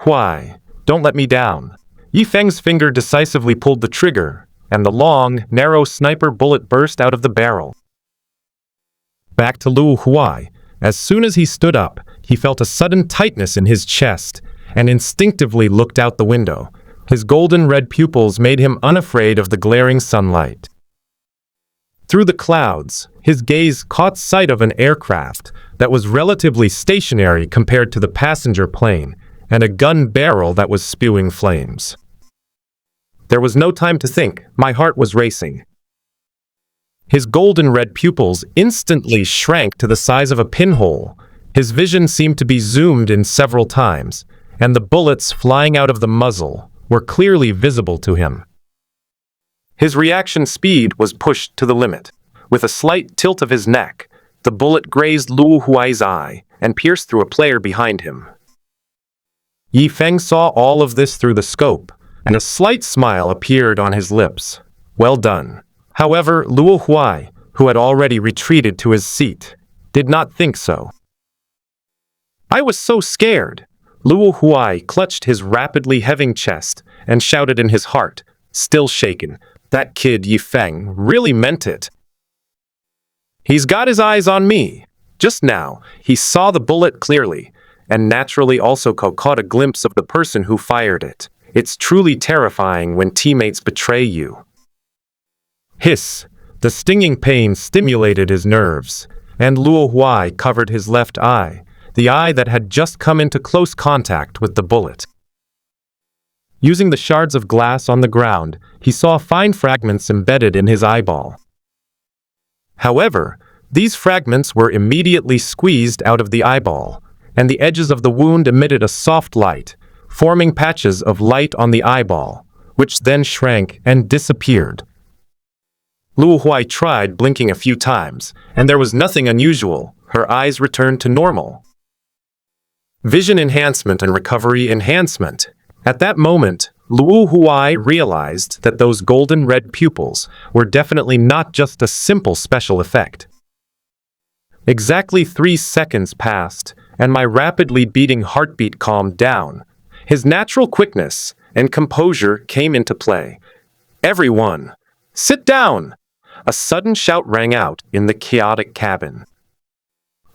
Huai, don't let me down. Yifeng's finger decisively pulled the trigger, and the long, narrow sniper bullet burst out of the barrel. Back to Luo Huai. As soon as he stood up, he felt a sudden tightness in his chest and instinctively looked out the window. His golden red pupils made him unafraid of the glaring sunlight. Through the clouds, his gaze caught sight of an aircraft that was relatively stationary compared to the passenger plane, and a gun barrel that was spewing flames. There was no time to think. My heart was racing. His golden red pupils instantly shrank to the size of a pinhole. His vision seemed to be zoomed in several times, and the bullets flying out of the muzzle were clearly visible to him. His reaction speed was pushed to the limit. With a slight tilt of his neck, the bullet grazed Luo Huai's eye and pierced through a player behind him. Yifeng saw all of this through the scope, and a slight smile appeared on his lips. Well done. However, Luo Huai, who had already retreated to his seat, did not think so. I was so scared. Luo Huai clutched his rapidly heaving chest and shouted in his heart, still shaken, that kid Yifeng really meant it. He's got his eyes on me. Just now, he saw the bullet clearly, and naturally also caught a glimpse of the person who fired it. It's truly terrifying when teammates betray you. Hiss! The stinging pain stimulated his nerves, and Luo Huai covered his left eye, the eye that had just come into close contact with the bullet. Using the shards of glass on the ground, he saw fine fragments embedded in his eyeball. However, these fragments were immediately squeezed out of the eyeball, and the edges of the wound emitted a soft light, forming patches of light on the eyeball, which then shrank and disappeared. Luo Huai tried blinking a few times, and there was nothing unusual. Her eyes returned to normal. Vision enhancement and recovery enhancement. At that moment, Luo Huai realized that those golden red pupils were definitely not just a simple special effect. Exactly 3 seconds passed, and my rapidly beating heartbeat calmed down. His natural quickness and composure came into play. Everyone, sit down! A sudden shout rang out in the chaotic cabin.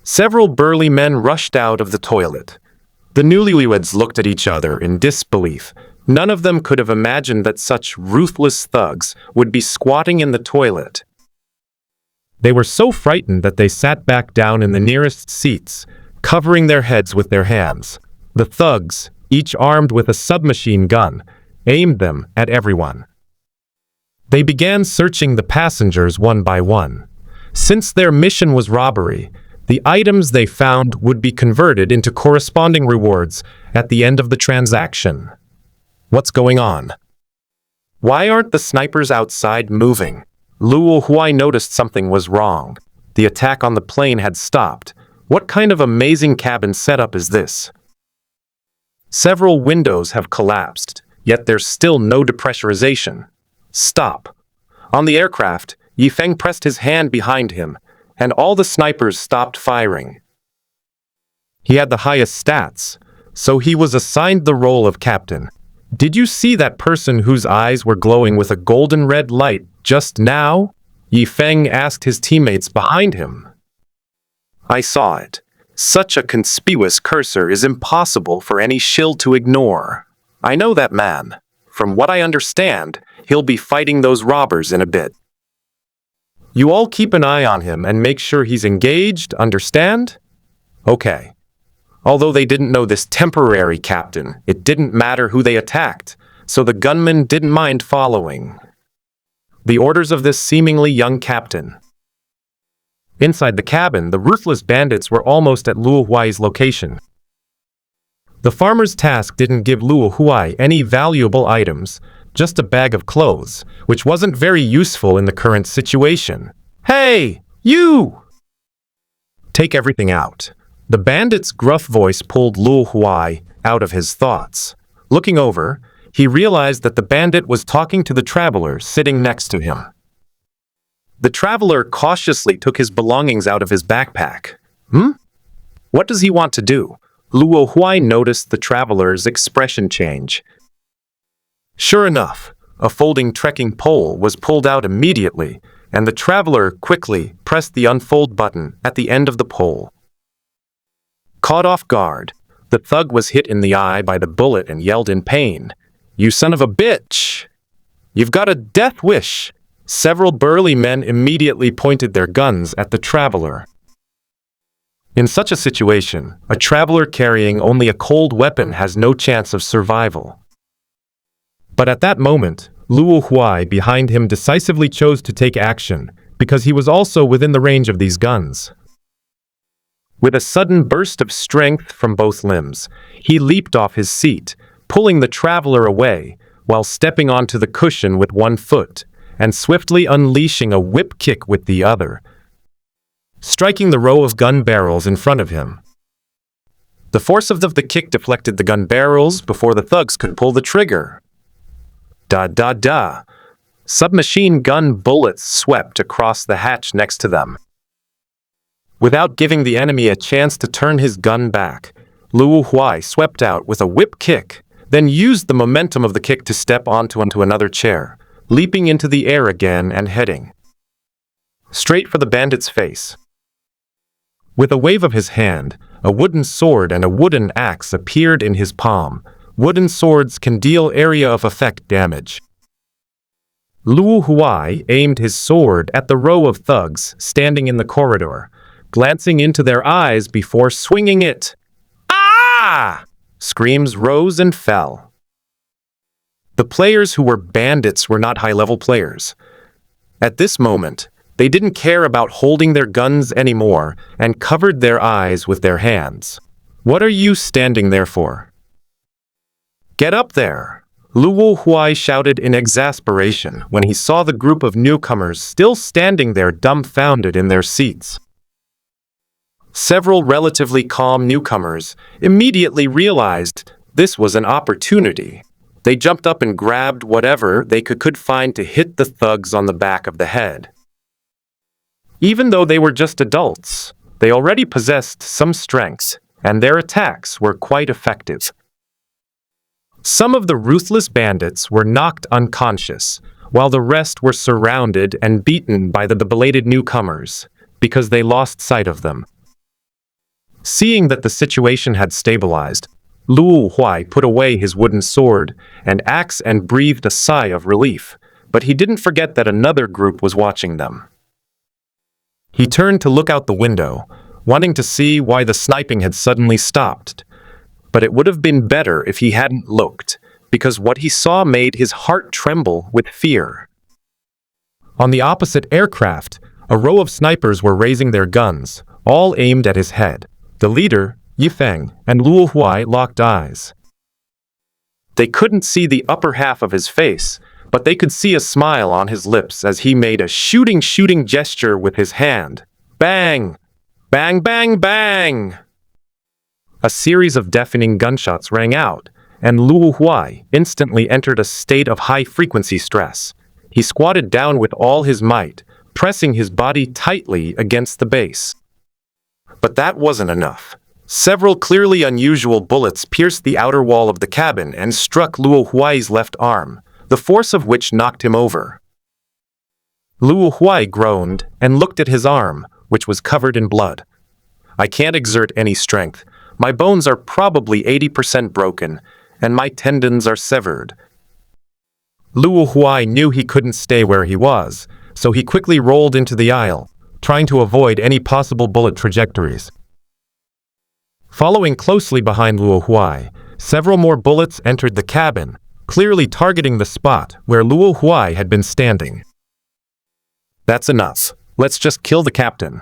Several burly men rushed out of the toilet. The newlyweds looked at each other in disbelief. None of them could have imagined that such ruthless thugs would be squatting in the toilet. They were so frightened that they sat back down in the nearest seats, covering their heads with their hands. The thugs, each armed with a submachine gun, aimed them at everyone. They began searching the passengers one by one. Since their mission was robbery, the items they found would be converted into corresponding rewards at the end of the transaction. What's going on? Why aren't the snipers outside moving? Luo Huai noticed something was wrong. The attack on the plane had stopped. What kind of amazing cabin setup is this? Several windows have collapsed, yet there's still no depressurization. Stop. On the aircraft, Yifeng pressed his hand behind him, and all the snipers stopped firing. He had the highest stats, so he was assigned the role of captain. Did you see that person whose eyes were glowing with a golden red light Just now? Yi Feng asked his teammates behind him. I saw it. Such a conspicuous cursor is impossible for any shill to ignore. I know that man. From what I understand, he'll be fighting those robbers in a bit. You all keep an eye on him and make sure he's engaged, understand? Okay. Although they didn't know this temporary captain, it didn't matter who they attacked, so the gunmen didn't mind following the orders of this seemingly young captain. Inside the cabin, the ruthless bandits were almost at Luo Huai's location. The farmer's task didn't give Luo Huai any valuable items, just a bag of clothes, which wasn't very useful in the current situation. Hey, you! Take everything out. The bandit's gruff voice pulled Luo Huai out of his thoughts. Looking over, he realized that the bandit was talking to the traveler sitting next to him. The traveler cautiously took his belongings out of his backpack. What does he want to do? Luo Huai noticed the traveler's expression change. Sure enough, a folding trekking pole was pulled out immediately, and the traveler quickly pressed the unfold button at the end of the pole. Caught off guard, the thug was hit in the eye by the bullet and yelled in pain. You son of a bitch! You've got a death wish! Several burly men immediately pointed their guns at the traveler. In such a situation, a traveler carrying only a cold weapon has no chance of survival. But at that moment, Luo Huai behind him decisively chose to take action, because he was also within the range of these guns. With a sudden burst of strength from both limbs, he leaped off his seat, pulling the traveler away, while stepping onto the cushion with one foot, and swiftly unleashing a whip kick with the other, striking the row of gun barrels in front of him. The force of the kick deflected the gun barrels before the thugs could pull the trigger. Da-da-da. Submachine gun bullets swept across the hatch next to them. Without giving the enemy a chance to turn his gun back, Luo Huai swept out with a whip kick, then used the momentum of the kick to step onto another chair, leaping into the air again and heading straight for the bandit's face. With a wave of his hand, a wooden sword and a wooden axe appeared in his palm. Wooden swords can deal area of effect damage. Luo Huai aimed his sword at the row of thugs standing in the corridor, glancing into their eyes before swinging it. Ah! Screams rose and fell. The players who were bandits were not high-level players. At this moment, they didn't care about holding their guns anymore and covered their eyes with their hands. What are you standing there for? Get up there! Luo Huai shouted in exasperation when he saw the group of newcomers still standing there dumbfounded in their seats. Several relatively calm newcomers immediately realized this was an opportunity. They jumped up and grabbed whatever they could find to hit the thugs on the back of the head. Even though they were just adults, they already possessed some strengths, and their attacks were quite effective. Some of the ruthless bandits were knocked unconscious, while the rest were surrounded and beaten by the belated newcomers, because they lost sight of them. Seeing that the situation had stabilized, Luo Huai put away his wooden sword and axe and breathed a sigh of relief, but he didn't forget that another group was watching them. He turned to look out the window, wanting to see why the sniping had suddenly stopped. But it would have been better if he hadn't looked, because what he saw made his heart tremble with fear. On the opposite aircraft, a row of snipers were raising their guns, all aimed at his head. The leader, Yi Feng, and Luo Huai locked eyes. They couldn't see the upper half of his face, but they could see a smile on his lips as he made a shooting gesture with his hand. Bang! Bang, bang, bang! A series of deafening gunshots rang out, and Luo Huai instantly entered a state of high-frequency stress. He squatted down with all his might, pressing his body tightly against the base. But that wasn't enough. Several clearly unusual bullets pierced the outer wall of the cabin and struck Luo Huai's left arm, the force of which knocked him over. Luo Huai groaned and looked at his arm, which was covered in blood. I can't exert any strength. My bones are probably 80% broken, and my tendons are severed. Luo Huai knew he couldn't stay where he was, so he quickly rolled into the aisle, trying to avoid any possible bullet trajectories. Following closely behind Luo Huai, several more bullets entered the cabin, clearly targeting the spot where Luo Huai had been standing. That's enough. Let's just kill the captain.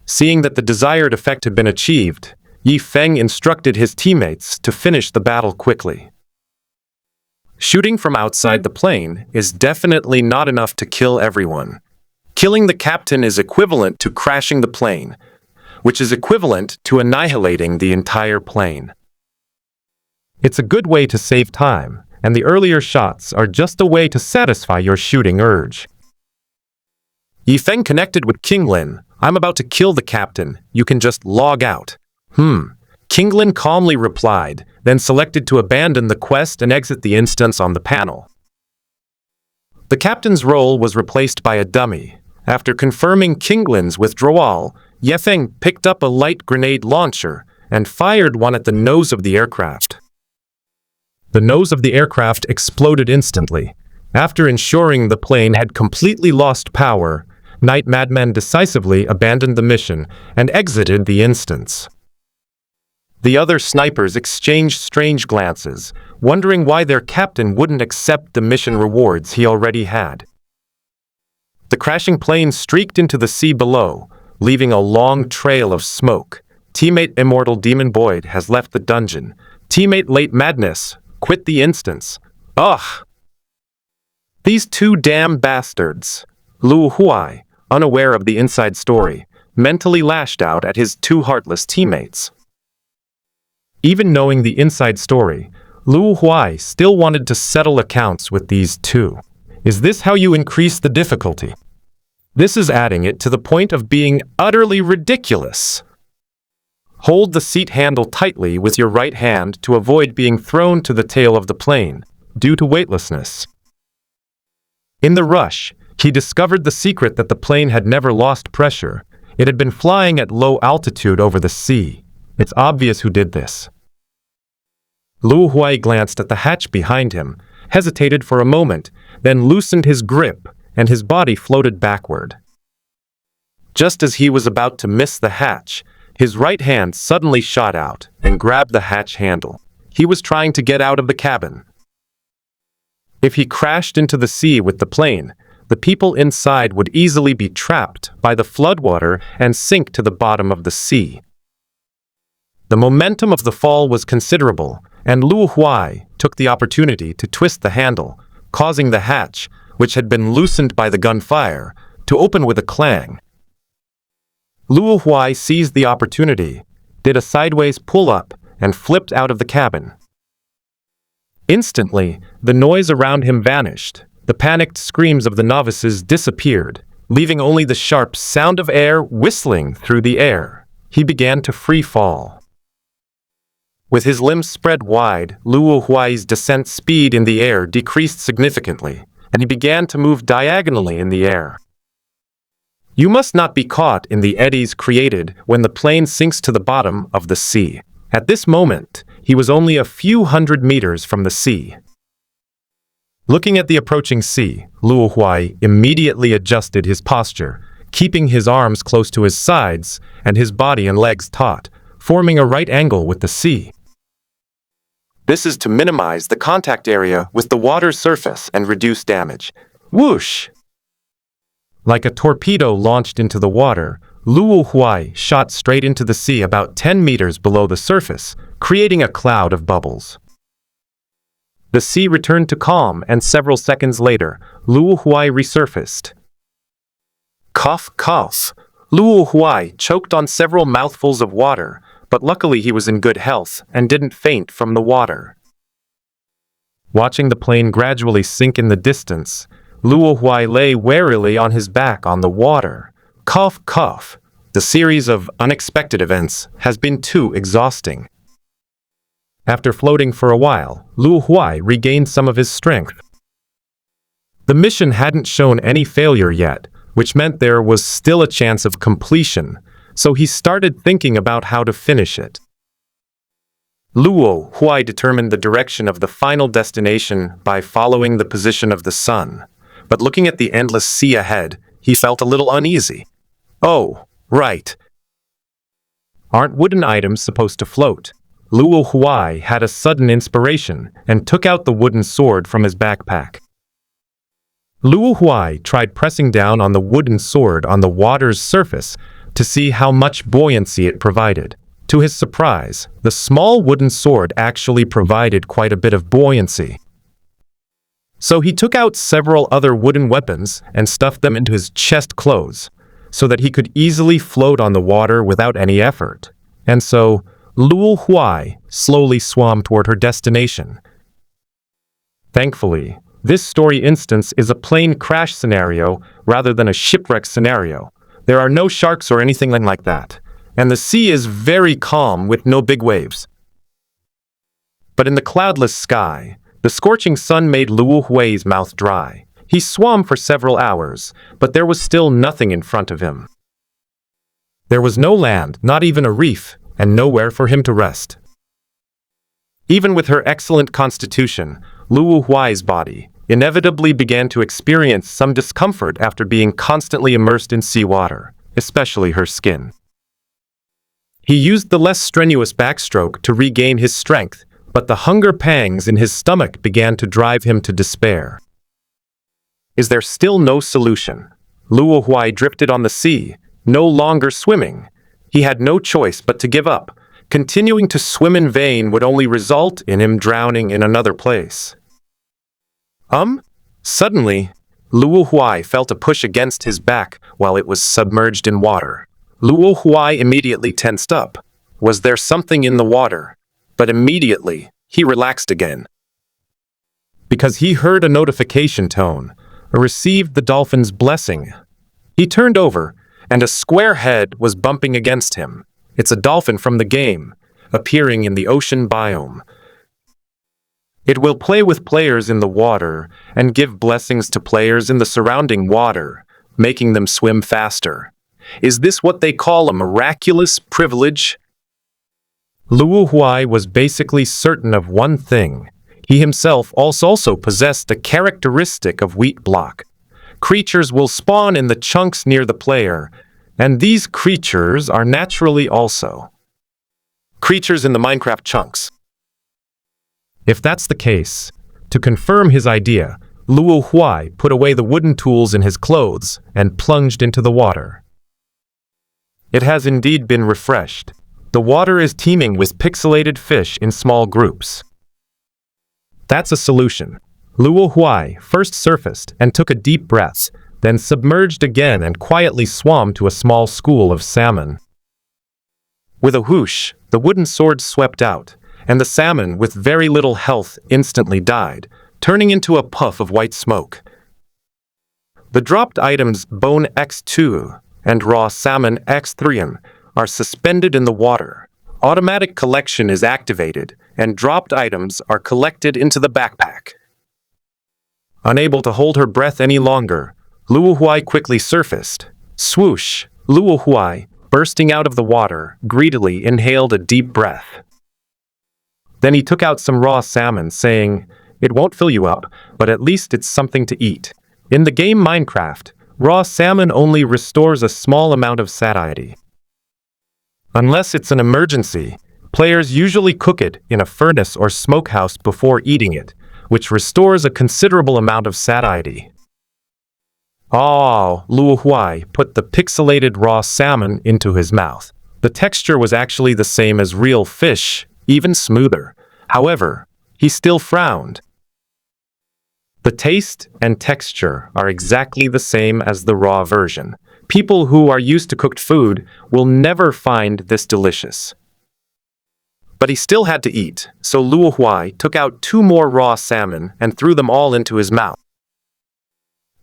Seeing that the desired effect had been achieved, Yi Feng instructed his teammates to finish the battle quickly. Shooting from outside the plane is definitely not enough to kill everyone. Killing the captain is equivalent to crashing the plane, which is equivalent to annihilating the entire plane. It's a good way to save time, and the earlier shots are just a way to satisfy your shooting urge. Yi Feng connected with King Lin. I'm about to kill the captain. You can just log out. King Lin calmly replied, then selected to abandon the quest and exit the instance on the panel. The captain's role was replaced by a dummy. After confirming King Lin's withdrawal, Yi Feng picked up a light grenade launcher and fired one at the nose of the aircraft. The nose of the aircraft exploded instantly. After ensuring the plane had completely lost power, Night Madman decisively abandoned the mission and exited the instance. The other snipers exchanged strange glances, wondering why their captain wouldn't accept the mission rewards he already had. The crashing plane streaked into the sea below, leaving a long trail of smoke. Teammate Immortal Demon Boyd has left the dungeon. Teammate Late Madness quit the instance. Ugh! These two damn bastards. Luo Huai, unaware of the inside story, mentally lashed out at his two heartless teammates. Even knowing the inside story, Luo Huai still wanted to settle accounts with these two. Is this how you increase the difficulty? This is adding it to the point of being utterly ridiculous. Hold the seat handle tightly with your right hand to avoid being thrown to the tail of the plane, due to weightlessness. In the rush, he discovered the secret that the plane had never lost pressure. It had been flying at low altitude over the sea. It's obvious who did this. Luo Huai glanced at the hatch behind him, hesitated for a moment, then loosened his grip, and his body floated backward. Just as he was about to miss the hatch, his right hand suddenly shot out and grabbed the hatch handle. He was trying to get out of the cabin. If he crashed into the sea with the plane, the people inside would easily be trapped by the floodwater and sink to the bottom of the sea. The momentum of the fall was considerable, and Luo Huai took the opportunity to twist the handle, causing the hatch, which had been loosened by the gunfire, to open with a clang. Luo Huai seized the opportunity, did a sideways pull-up, and flipped out of the cabin. Instantly, the noise around him vanished. The panicked screams of the novices disappeared, leaving only the sharp sound of air whistling through the air. He began to free fall. With his limbs spread wide, Luo Huai's descent speed in the air decreased significantly, and he began to move diagonally in the air. You must not be caught in the eddies created when the plane sinks to the bottom of the sea. At this moment, he was only a few hundred meters from the sea. Looking at the approaching sea, Luo Huai immediately adjusted his posture, keeping his arms close to his sides and his body and legs taut, forming a right angle with the sea. This is to minimize the contact area with the water's surface and reduce damage. Whoosh! Like a torpedo launched into the water, Luo Huai shot straight into the sea about 10 meters below the surface, creating a cloud of bubbles. The sea returned to calm, and several seconds later, Luo Huai resurfaced. Cough, cough. Luo Huai choked on several mouthfuls of water, but luckily he was in good health and didn't faint from the water. Watching the plane gradually sink in the distance, Luo Huai lay warily on his back on the water. Cough, cough. The series of unexpected events has been too exhausting. After floating for a while, Luo Huai regained some of his strength. The mission hadn't shown any failure yet, which meant there was still a chance of completion, so he started thinking about how to finish it. Luo Huai determined the direction of the final destination by following the position of the sun, but looking at the endless sea ahead, he felt a little uneasy. Oh, right. Aren't wooden items supposed to float? Luo Huai had a sudden inspiration and took out the wooden sword from his backpack. Luo Huai tried pressing down on the wooden sword on the water's surface to see how much buoyancy it provided. To his surprise, the small wooden sword actually provided quite a bit of buoyancy. So he took out several other wooden weapons and stuffed them into his chest clothes, so that he could easily float on the water without any effort. And so, Luo Huai slowly swam toward her destination. Thankfully, this story instance is a plane crash scenario rather than a shipwreck scenario. There are no sharks or anything like that, and the sea is very calm with no big waves. But in the cloudless sky, the scorching sun made Luo Huai's mouth dry. He swam for several hours, but there was still nothing in front of him. There was no land, not even a reef, and nowhere for him to rest. Even with her excellent constitution, Luo Huai's body inevitably began to experience some discomfort after being constantly immersed in seawater, especially her skin. He used the less strenuous backstroke to regain his strength, but the hunger pangs in his stomach began to drive him to despair. Is there still no solution? Luo Huai drifted on the sea, no longer swimming. He had no choice but to give up. Continuing to swim in vain would only result in him drowning in another place. Suddenly, Luo Huai felt a push against his back while it was submerged in water. Luo Huai immediately tensed up. Was there something in the water? But immediately, he relaxed again. Because he heard a notification tone, received the dolphin's blessing. He turned over, and a square head was bumping against him. It's a dolphin from the game, appearing in the ocean biome. It will play with players in the water and give blessings to players in the surrounding water, making them swim faster. Is this what they call a miraculous privilege? Luo Huai was basically certain of one thing. He himself also possessed a characteristic of wheat block. Creatures will spawn in the chunks near the player, and these creatures are naturally also creatures in the Minecraft chunks. If that's the case, to confirm his idea, Luo Huai put away the wooden tools in his clothes and plunged into the water. It has indeed been refreshed. The water is teeming with pixelated fish in small groups. That's a solution. Luo Huai first surfaced and took a deep breath, then submerged again and quietly swam to a small school of salmon. With a whoosh, the wooden sword swept out, and the salmon with very little health instantly died, turning into a puff of white smoke. The dropped items bone X2 and raw salmon X3 are suspended in the water. Automatic collection is activated, and dropped items are collected into the backpack. Unable to hold her breath any longer, Luo Huai quickly surfaced. Swoosh! Luo Huai, bursting out of the water, greedily inhaled a deep breath. Then he took out some raw salmon, saying, "It won't fill you up, but at least it's something to eat." In the game Minecraft, raw salmon only restores a small amount of satiety. Unless it's an emergency, players usually cook it in a furnace or smokehouse before eating it, which restores a considerable amount of satiety. Luo Huai put the pixelated raw salmon into his mouth. The texture was actually the same as real fish, even smoother. However, he still frowned. The taste and texture are exactly the same as the raw version. People who are used to cooked food will never find this delicious. But he still had to eat, so Luo Huai took out 2 more raw salmon and threw them all into his mouth.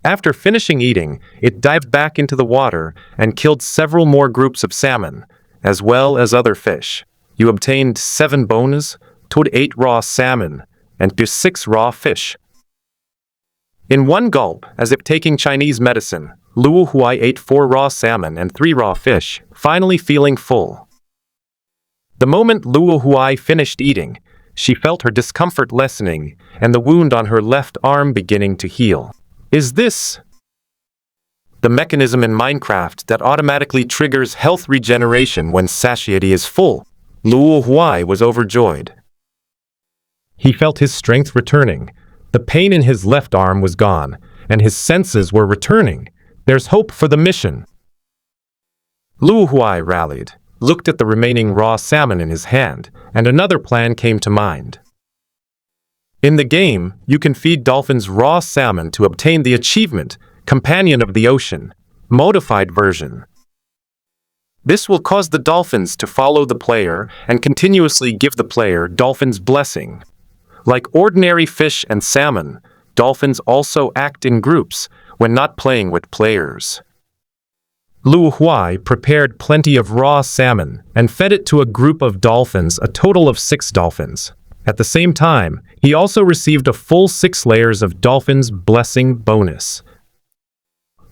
After finishing eating, it dived back into the water and killed several more groups of salmon, as well as other fish. You obtained 7 bones, 8 raw salmon, and 6 raw fish. In one gulp, as if taking Chinese medicine, Luo Huai ate 4 raw salmon and 3 raw fish, finally feeling full. The moment Luo Huai finished eating, she felt her discomfort lessening and the wound on her left arm beginning to heal. Is this the mechanism in Minecraft that automatically triggers health regeneration when satiety is full? Luo Huai was overjoyed. He felt his strength returning. The pain in his left arm was gone, and his senses were returning. There's hope for the mission. Luo Huai rallied, looked at the remaining raw salmon in his hand, and another plan came to mind. In the game, you can feed dolphins raw salmon to obtain the achievement, Companion of the Ocean, modified version. This will cause the dolphins to follow the player and continuously give the player dolphin's blessing. Like ordinary fish and salmon, dolphins also act in groups when not playing with players. Luo Huai prepared plenty of raw salmon and fed it to a group of dolphins, a total of 6 dolphins. At the same time, he also received a full 6 layers of dolphin's blessing bonus.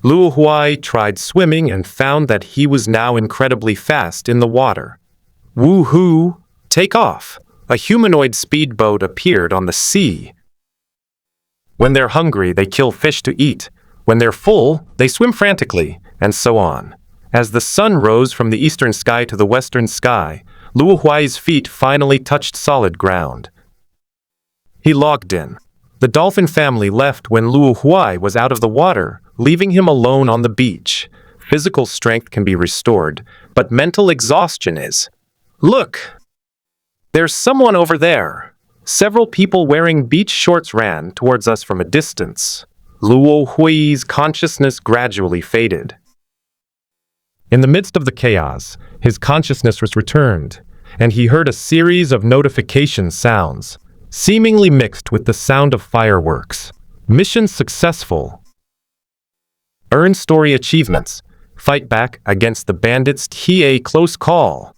Luo Huai tried swimming and found that he was now incredibly fast in the water. Woohoo! Take off! A humanoid speedboat appeared on the sea. When they're hungry, they kill fish to eat. When they're full, they swim frantically, and so on. As the sun rose from the eastern sky to the western sky, Luo Huai's feet finally touched solid ground. He logged in. The dolphin family left when Luo Huai was out of the water, leaving him alone on the beach. Physical strength can be restored, but mental exhaustion is. Look! There's someone over there. Several people wearing beach shorts ran towards us from a distance. Luo Huai's consciousness gradually faded. In the midst of the chaos, his consciousness was returned, and he heard a series of notification sounds, seemingly mixed with the sound of fireworks. Mission successful. Earn story achievements. Fight back against the bandits. A close call.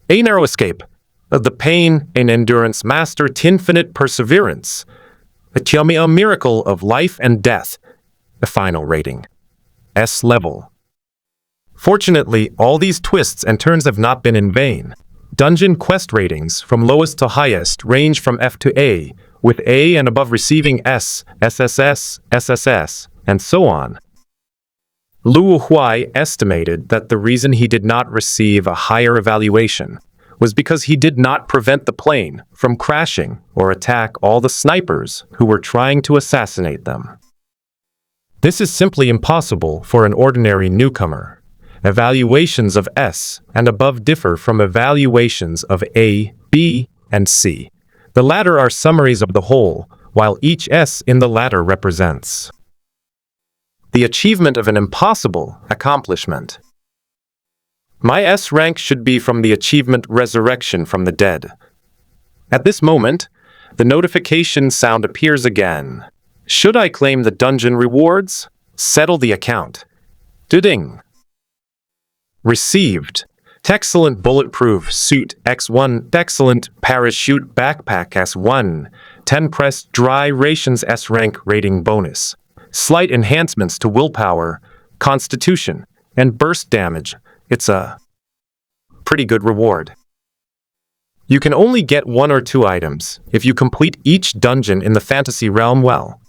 A narrow escape. The pain and endurance master infinite perseverance. A miracle of life and death. The final rating. S level. Fortunately, all these twists and turns have not been in vain. Dungeon quest ratings from lowest to highest range from F to A, with A and above receiving S, SSS, SSS, and so on. Luo Huai estimated that the reason he did not receive a higher evaluation was because he did not prevent the plane from crashing or attack all the snipers who were trying to assassinate them. This is simply impossible for an ordinary newcomer. Evaluations of S and above differ from evaluations of A, B, and C. The latter are summaries of the whole, while each S in the latter represents the achievement of an impossible accomplishment. My S rank should be from the achievement Resurrection from the Dead. At this moment, the notification sound appears again. Should I claim the dungeon rewards? Settle the account. Ding. Received. Excellent bulletproof suit X1. Excellent parachute backpack S1. 10 pressed dry rations S rank rating bonus. Slight enhancements to willpower, constitution, and burst damage. It's a pretty good reward. You can only get 1 or 2 items if you complete each dungeon in the fantasy realm well.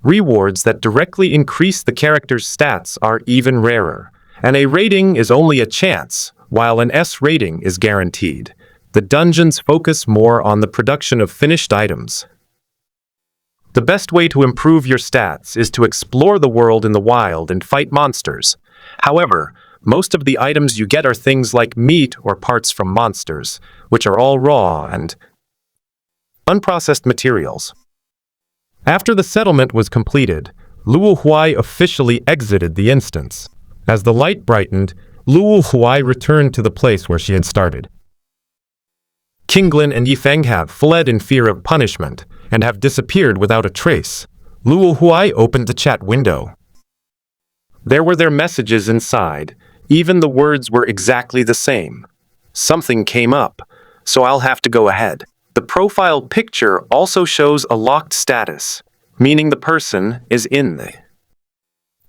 Rewards that directly increase the character's stats are even rarer, and a rating is only a chance, while an S rating is guaranteed. The dungeons focus more on the production of finished items. The best way to improve your stats is to explore the world in the wild and fight monsters. However, most of the items you get are things like meat or parts from monsters, which are all raw and unprocessed materials. After the settlement was completed, Luo Huai officially exited the instance. As the light brightened, Luo Huai returned to the place where she had started. Qinglin and Yifeng have fled in fear of punishment and have disappeared without a trace. Luo Huai opened the chat window. There were their messages inside. Even the words were exactly the same. Something came up, so I'll have to go ahead. The profile picture also shows a locked status. meaning the person is in the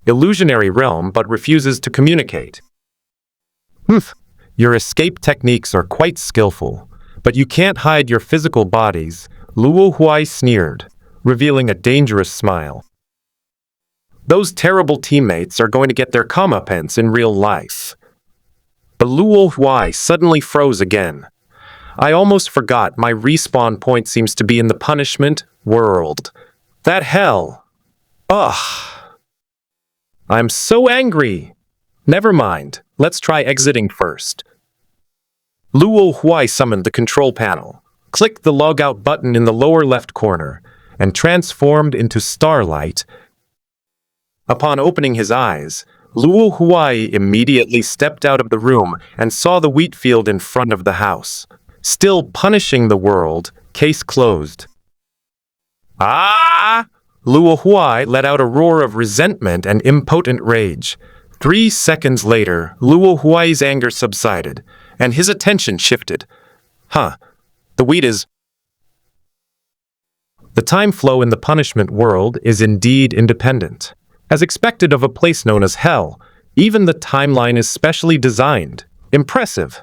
illusionary realm but refuses to communicate. Your escape techniques are quite skillful, but you can't hide your physical bodies, Luo Huai sneered, revealing a dangerous smile. Those terrible teammates are going to get their comeuppance in real life. But Luo Huai suddenly froze again. I almost forgot my respawn point seems to be in the punishment world. That hell. Ugh. I'm so angry. Never mind, let's try exiting first. Luo Huai summoned the control panel, clicked the logout button in the lower left corner, and transformed into starlight. Upon opening his eyes, Luo Huai immediately stepped out of the room and saw the wheat field in front of the house. Still punishing the world, case closed. Ah! Luo Huai let out a roar of resentment and impotent rage. 3 seconds later, Luo Huai's anger subsided, and his attention shifted. The wheat is... The time flow in the punishment world is indeed independent. As expected of a place known as Hell, even the timeline is specially designed. Impressive.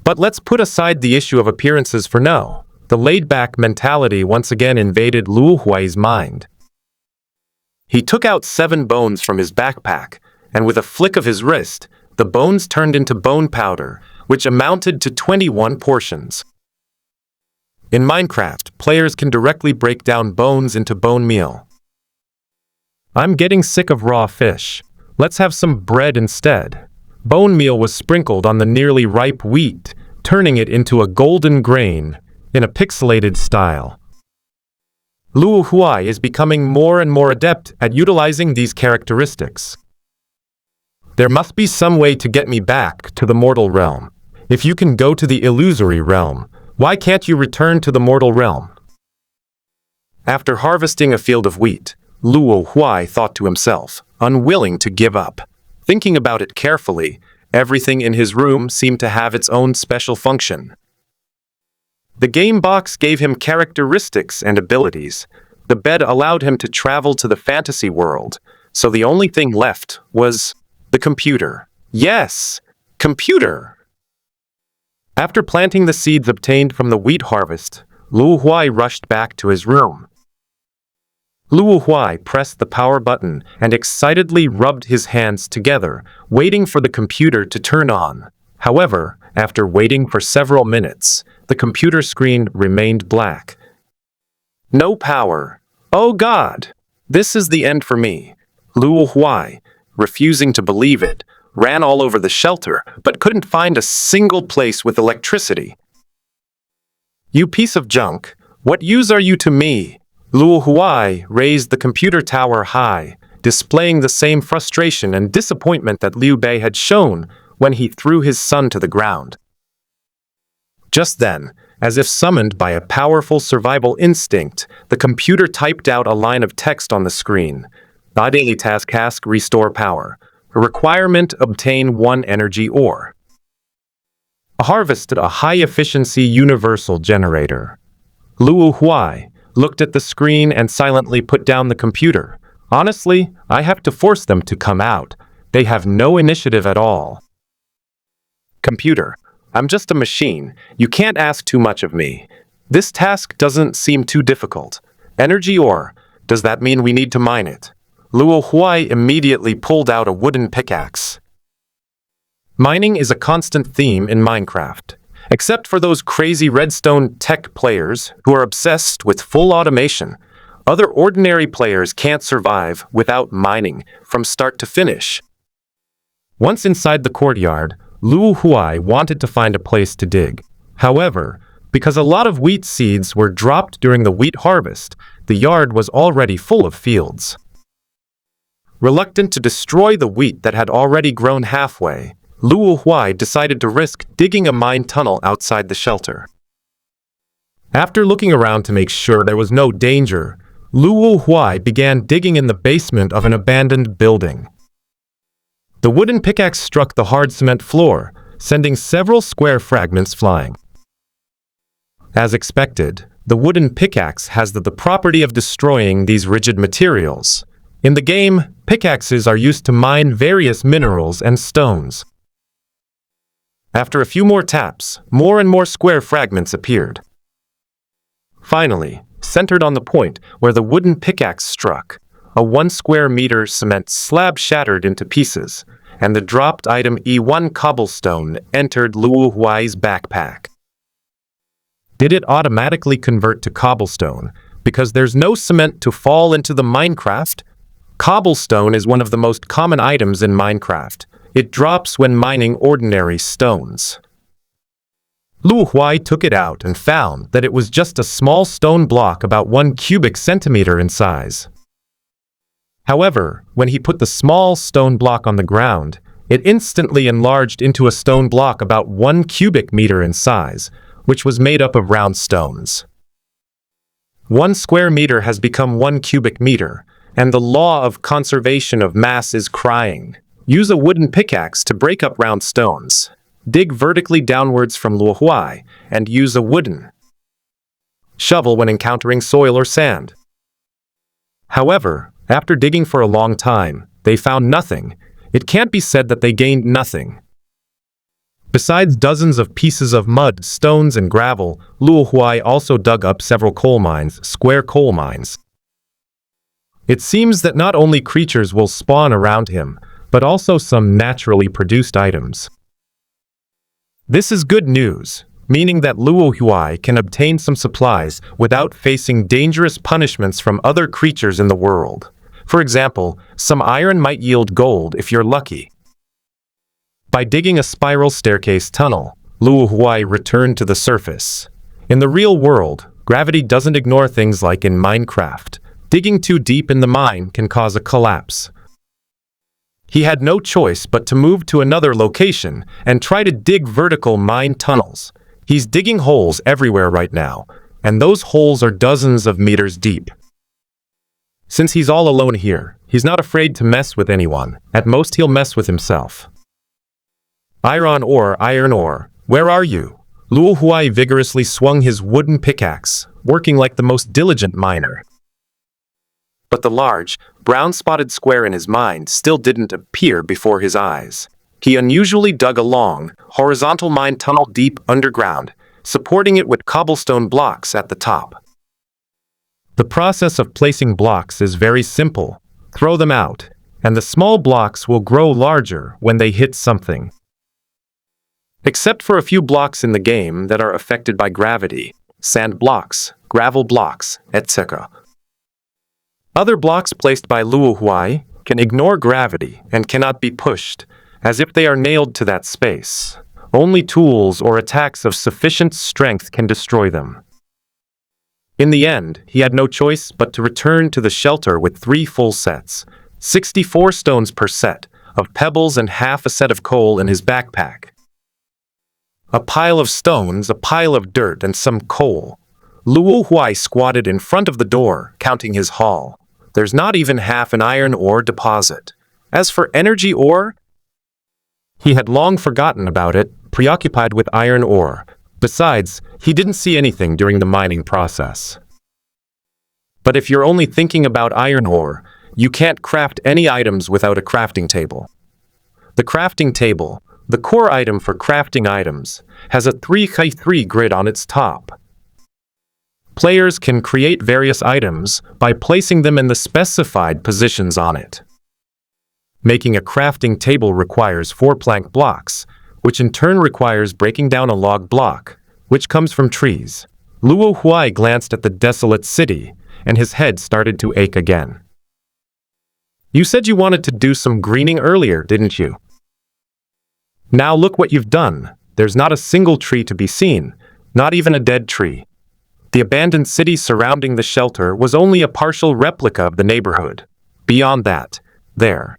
But let's put aside the issue of appearances for now. The laid-back mentality once again invaded Luo Huai's mind. He took out 7 bones from his backpack, and with a flick of his wrist, the bones turned into bone powder, which amounted to 21 portions. In Minecraft, players can directly break down bones into bone meal. I'm getting sick of raw fish. Let's have some bread instead. Bone meal was sprinkled on the nearly ripe wheat, turning it into a golden grain in a pixelated style. Luo Huai is becoming more and more adept at utilizing these characteristics. There must be some way to get me back to the mortal realm. If you can go to the illusory realm, why can't you return to the mortal realm? After harvesting a field of wheat, Luo Huai thought to himself, unwilling to give up. Thinking about it carefully, everything in his room seemed to have its own special function. The game box gave him characteristics and abilities. The bed allowed him to travel to the fantasy world, so the only thing left was the computer. Yes, computer! After planting the seeds obtained from the wheat harvest, Luo Huai rushed back to his room. Luo Huai pressed the power button and excitedly rubbed his hands together, waiting for the computer to turn on. However, after waiting for several minutes, the computer screen remained black. No power. Oh God! This is the end for me. Luo Huai, refusing to believe it, ran all over the shelter, but couldn't find a single place with electricity. You piece of junk, what use are you to me? Luo Huai raised the computer tower high, displaying the same frustration and disappointment that Liu Bei had shown when he threw his son to the ground. Just then, as if summoned by a powerful survival instinct, the computer typed out a line of text on the screen. The daily task restore power. A requirement obtain 1 energy ore. Harvested a high-efficiency universal generator. Luo Huai looked at the screen and silently put down the computer. Honestly, I have to force them to come out. They have no initiative at all. Computer, I'm just a machine. You can't ask too much of me. This task doesn't seem too difficult. Energy ore, does that mean we need to mine it? Luo Huai immediately pulled out a wooden pickaxe. Mining is a constant theme in Minecraft, except for those crazy redstone tech players who are obsessed with full automation. Other ordinary players can't survive without mining from start to finish. Once inside the courtyard, Luo Huai wanted to find a place to dig. However, because a lot of wheat seeds were dropped during the wheat harvest, the yard was already full of fields. Reluctant to destroy the wheat that had already grown halfway, Luo Huai decided to risk digging a mine tunnel outside the shelter. After looking around to make sure there was no danger, Luo Huai began digging in the basement of an abandoned building. The wooden pickaxe struck the hard cement floor, sending several square fragments flying. As expected, The wooden pickaxe has the property of destroying these rigid materials. In the game, pickaxes are used to mine various minerals and stones. After a few more taps, more and more square fragments appeared. Finally, centered on the point where the wooden pickaxe struck, a 1 square meter cement slab shattered into pieces, and the dropped item E1 cobblestone entered Luo Huai's backpack. Did it automatically convert to cobblestone because there's no cement to fall into the Minecraft? Cobblestone is one of the most common items in Minecraft. It drops when mining ordinary stones. Luo Huai took it out and found that it was just a small stone block about 1 cubic centimeter in size. However, when he put the small stone block on the ground, it instantly enlarged into a stone block about 1 cubic meter in size, which was made up of round stones. 1 square meter has become 1 cubic meter, and the law of conservation of mass is crying. Use a wooden pickaxe to break up round stones. Dig vertically downwards from Luo Huai, and use a wooden shovel when encountering soil or sand. However, after digging for a long time, they found nothing. It can't be said that they gained nothing. Besides dozens of pieces of mud, stones, and gravel, Luo Huai also dug up several coal mines, square coal mines. It seems that not only creatures will spawn around him, but also some naturally produced items. This is good news, meaning that Luo Huai can obtain some supplies without facing dangerous punishments from other creatures in the world. For example, some iron might yield gold if you're lucky. By digging a spiral staircase tunnel, Luo Huai returned to the surface. In the real world, gravity doesn't ignore things like in Minecraft. Digging too deep in the mine can cause a collapse. He had no choice but to move to another location and try to dig vertical mine tunnels. He's digging holes everywhere right now, and those holes are dozens of meters deep. Since he's all alone here, he's not afraid to mess with anyone. At most, he'll mess with himself. Iron ore, where are you? Luo Huai vigorously swung his wooden pickaxe, working like the most diligent miner. But the large, brown-spotted square in his mind still didn't appear before his eyes. He unusually dug a long, horizontal mine tunnel deep underground, supporting it with cobblestone blocks at the top. The process of placing blocks is very simple. Throw them out, and the small blocks will grow larger when they hit something. Except for a few blocks in the game that are affected by gravity, sand blocks, gravel blocks, etc. Other blocks placed by Luo Huai can ignore gravity and cannot be pushed, as if they are nailed to that space. Only tools or attacks of sufficient strength can destroy them. In the end, he had no choice but to return to the shelter with 3 full sets, 64 stones per set, of pebbles and half a set of coal in his backpack. A pile of stones, a pile of dirt, and some coal. Luo Huai squatted in front of the door, counting his haul. There's not even half an iron ore deposit. As for energy ore, he had long forgotten about it, preoccupied with iron ore. Besides, he didn't see anything during the mining process. But if you're only thinking about iron ore, you can't craft any items without a crafting table. The crafting table, the core item for crafting items, has a 3x3 grid on its top. Players can create various items by placing them in the specified positions on it. Making a crafting table requires 4 plank blocks, which in turn requires breaking down a log block, which comes from trees. Luo Huai glanced at the desolate city, and his head started to ache again. You said you wanted to do some greening earlier, didn't you? Now look what you've done. There's not a single tree to be seen, not even a dead tree. The abandoned city surrounding the shelter was only a partial replica of the neighborhood. Beyond that, there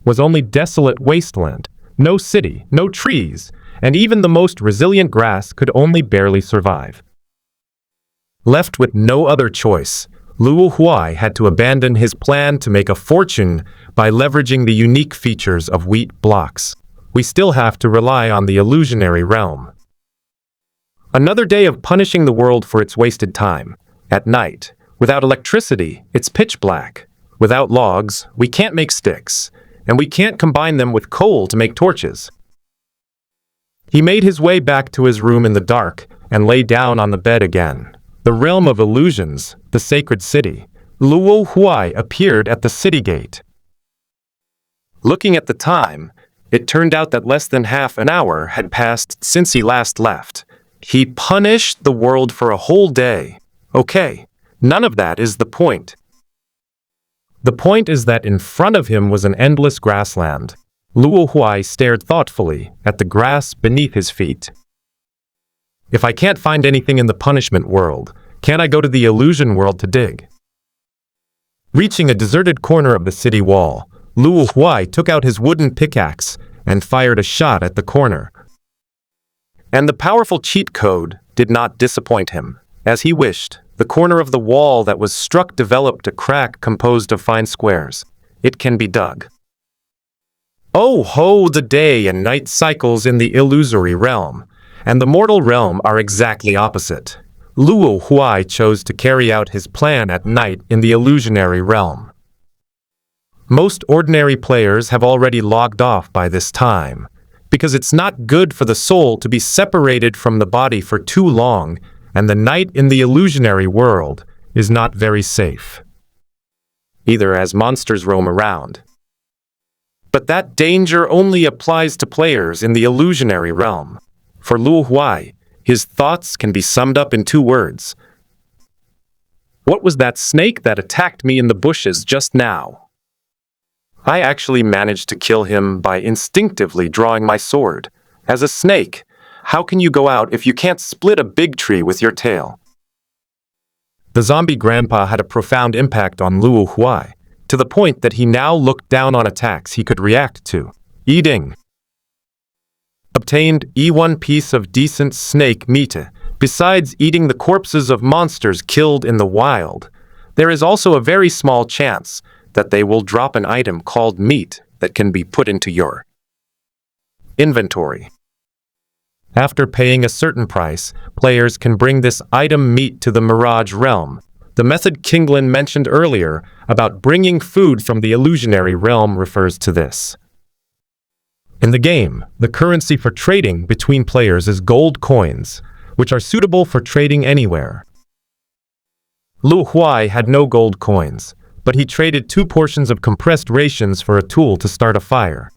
was only desolate wasteland, no city, no trees, and even the most resilient grass could only barely survive. Left with no other choice, Luo Huai had to abandon his plan to make a fortune by leveraging the unique features of wheat blocks. We still have to rely on the illusionary realm. Another day of punishing the world for its wasted time. At night, without electricity, it's pitch black. Without logs, we can't make sticks, and we can't combine them with coal to make torches. He made his way back to his room in the dark and lay down on the bed again. The realm of illusions, the sacred city. Luo Huai appeared at the city gate. Looking at the time, it turned out that less than half an hour had passed since he last left. He punished the world for a whole day. Okay, none of that is the point. The point is that in front of him was an endless grassland. Luo Huai stared thoughtfully at the grass beneath his feet. If I can't find anything in the punishment world, can't I go to the illusion world to dig? Reaching a deserted corner of the city wall, Luo Huai took out his wooden pickaxe and fired a shot at the corner. And the powerful cheat code did not disappoint him. As he wished, the corner of the wall that was struck developed a crack composed of fine squares. It can be dug. Oh ho, the day and night cycles in the illusory realm, and the mortal realm are exactly opposite. Luo Huai chose to carry out his plan at night in the illusionary realm. Most ordinary players have already logged off by this time, because it's not good for the soul to be separated from the body for too long, and the night in the illusionary world is not very safe, either as monsters roam around. But that danger only applies to players in the illusionary realm. For Luo Huai, his thoughts can be summed up in 2 words. What was that snake that attacked me in the bushes just now? I actually managed to kill him by instinctively drawing my sword. As a snake, how can you go out if you can't split a big tree with your tail? The zombie grandpa had a profound impact on Luo Huai, to the point that he now looked down on attacks he could react to. Eating. Obtained one piece of decent snake meat. Besides eating the corpses of monsters killed in the wild, there is also a very small chance that they will drop an item called meat that can be put into your inventory. After paying a certain price, players can bring this item meat to the Mirage realm. The method Kinglin mentioned earlier about bringing food from the illusionary realm refers to this. In the game, the currency for trading between players is gold coins, which are suitable for trading anywhere. Luo Huai had no gold coins, but he traded 2 portions of compressed rations for a tool to start a fire.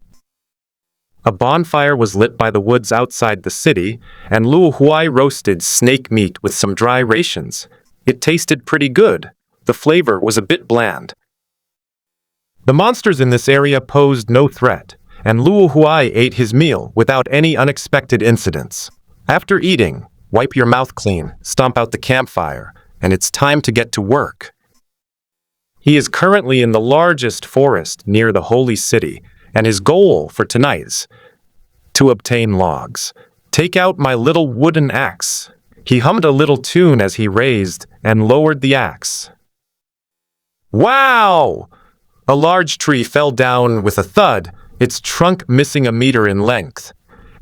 A bonfire was lit by the woods outside the city, and Luo Huai roasted snake meat with some dry rations. It tasted pretty good. The flavor was a bit bland. The monsters in this area posed no threat, and Luo Huai ate his meal without any unexpected incidents. After eating, wipe your mouth clean, stomp out the campfire, and it's time to get to work. He is currently in the largest forest near the holy city, and his goal for tonight is to obtain logs. Take out my little wooden axe. He hummed a little tune as he raised and lowered the axe. Wow! A large tree fell down with a thud, its trunk missing a meter in length,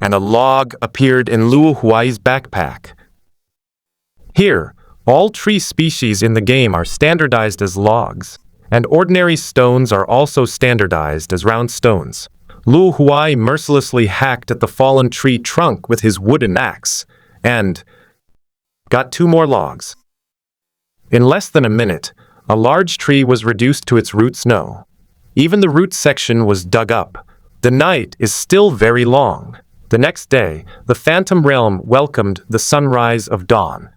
and a log appeared in Luo Huai's backpack. Here, all tree species in the game are standardized as logs, and ordinary stones are also standardized as round stones. Luo Huai mercilessly hacked at the fallen tree trunk with his wooden axe, and got 2 more logs. In less than a minute, a large tree was reduced to its roots. No, even the root section was dug up. The night is still very long. The next day, the Phantom Realm welcomed the sunrise of dawn.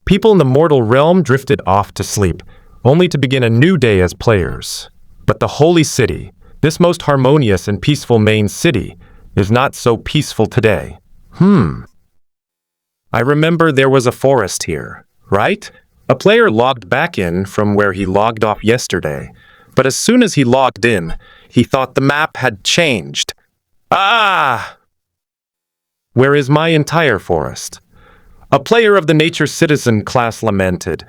People in the mortal realm drifted off to sleep, only to begin a new day as players. But the Holy City, this most harmonious and peaceful main city, is not so peaceful today. I remember there was a forest here, right? A player logged back in from where he logged off yesterday, but as soon as he logged in, he thought the map had changed. Ah! Where is my entire forest? A player of the Nature Citizen class lamented.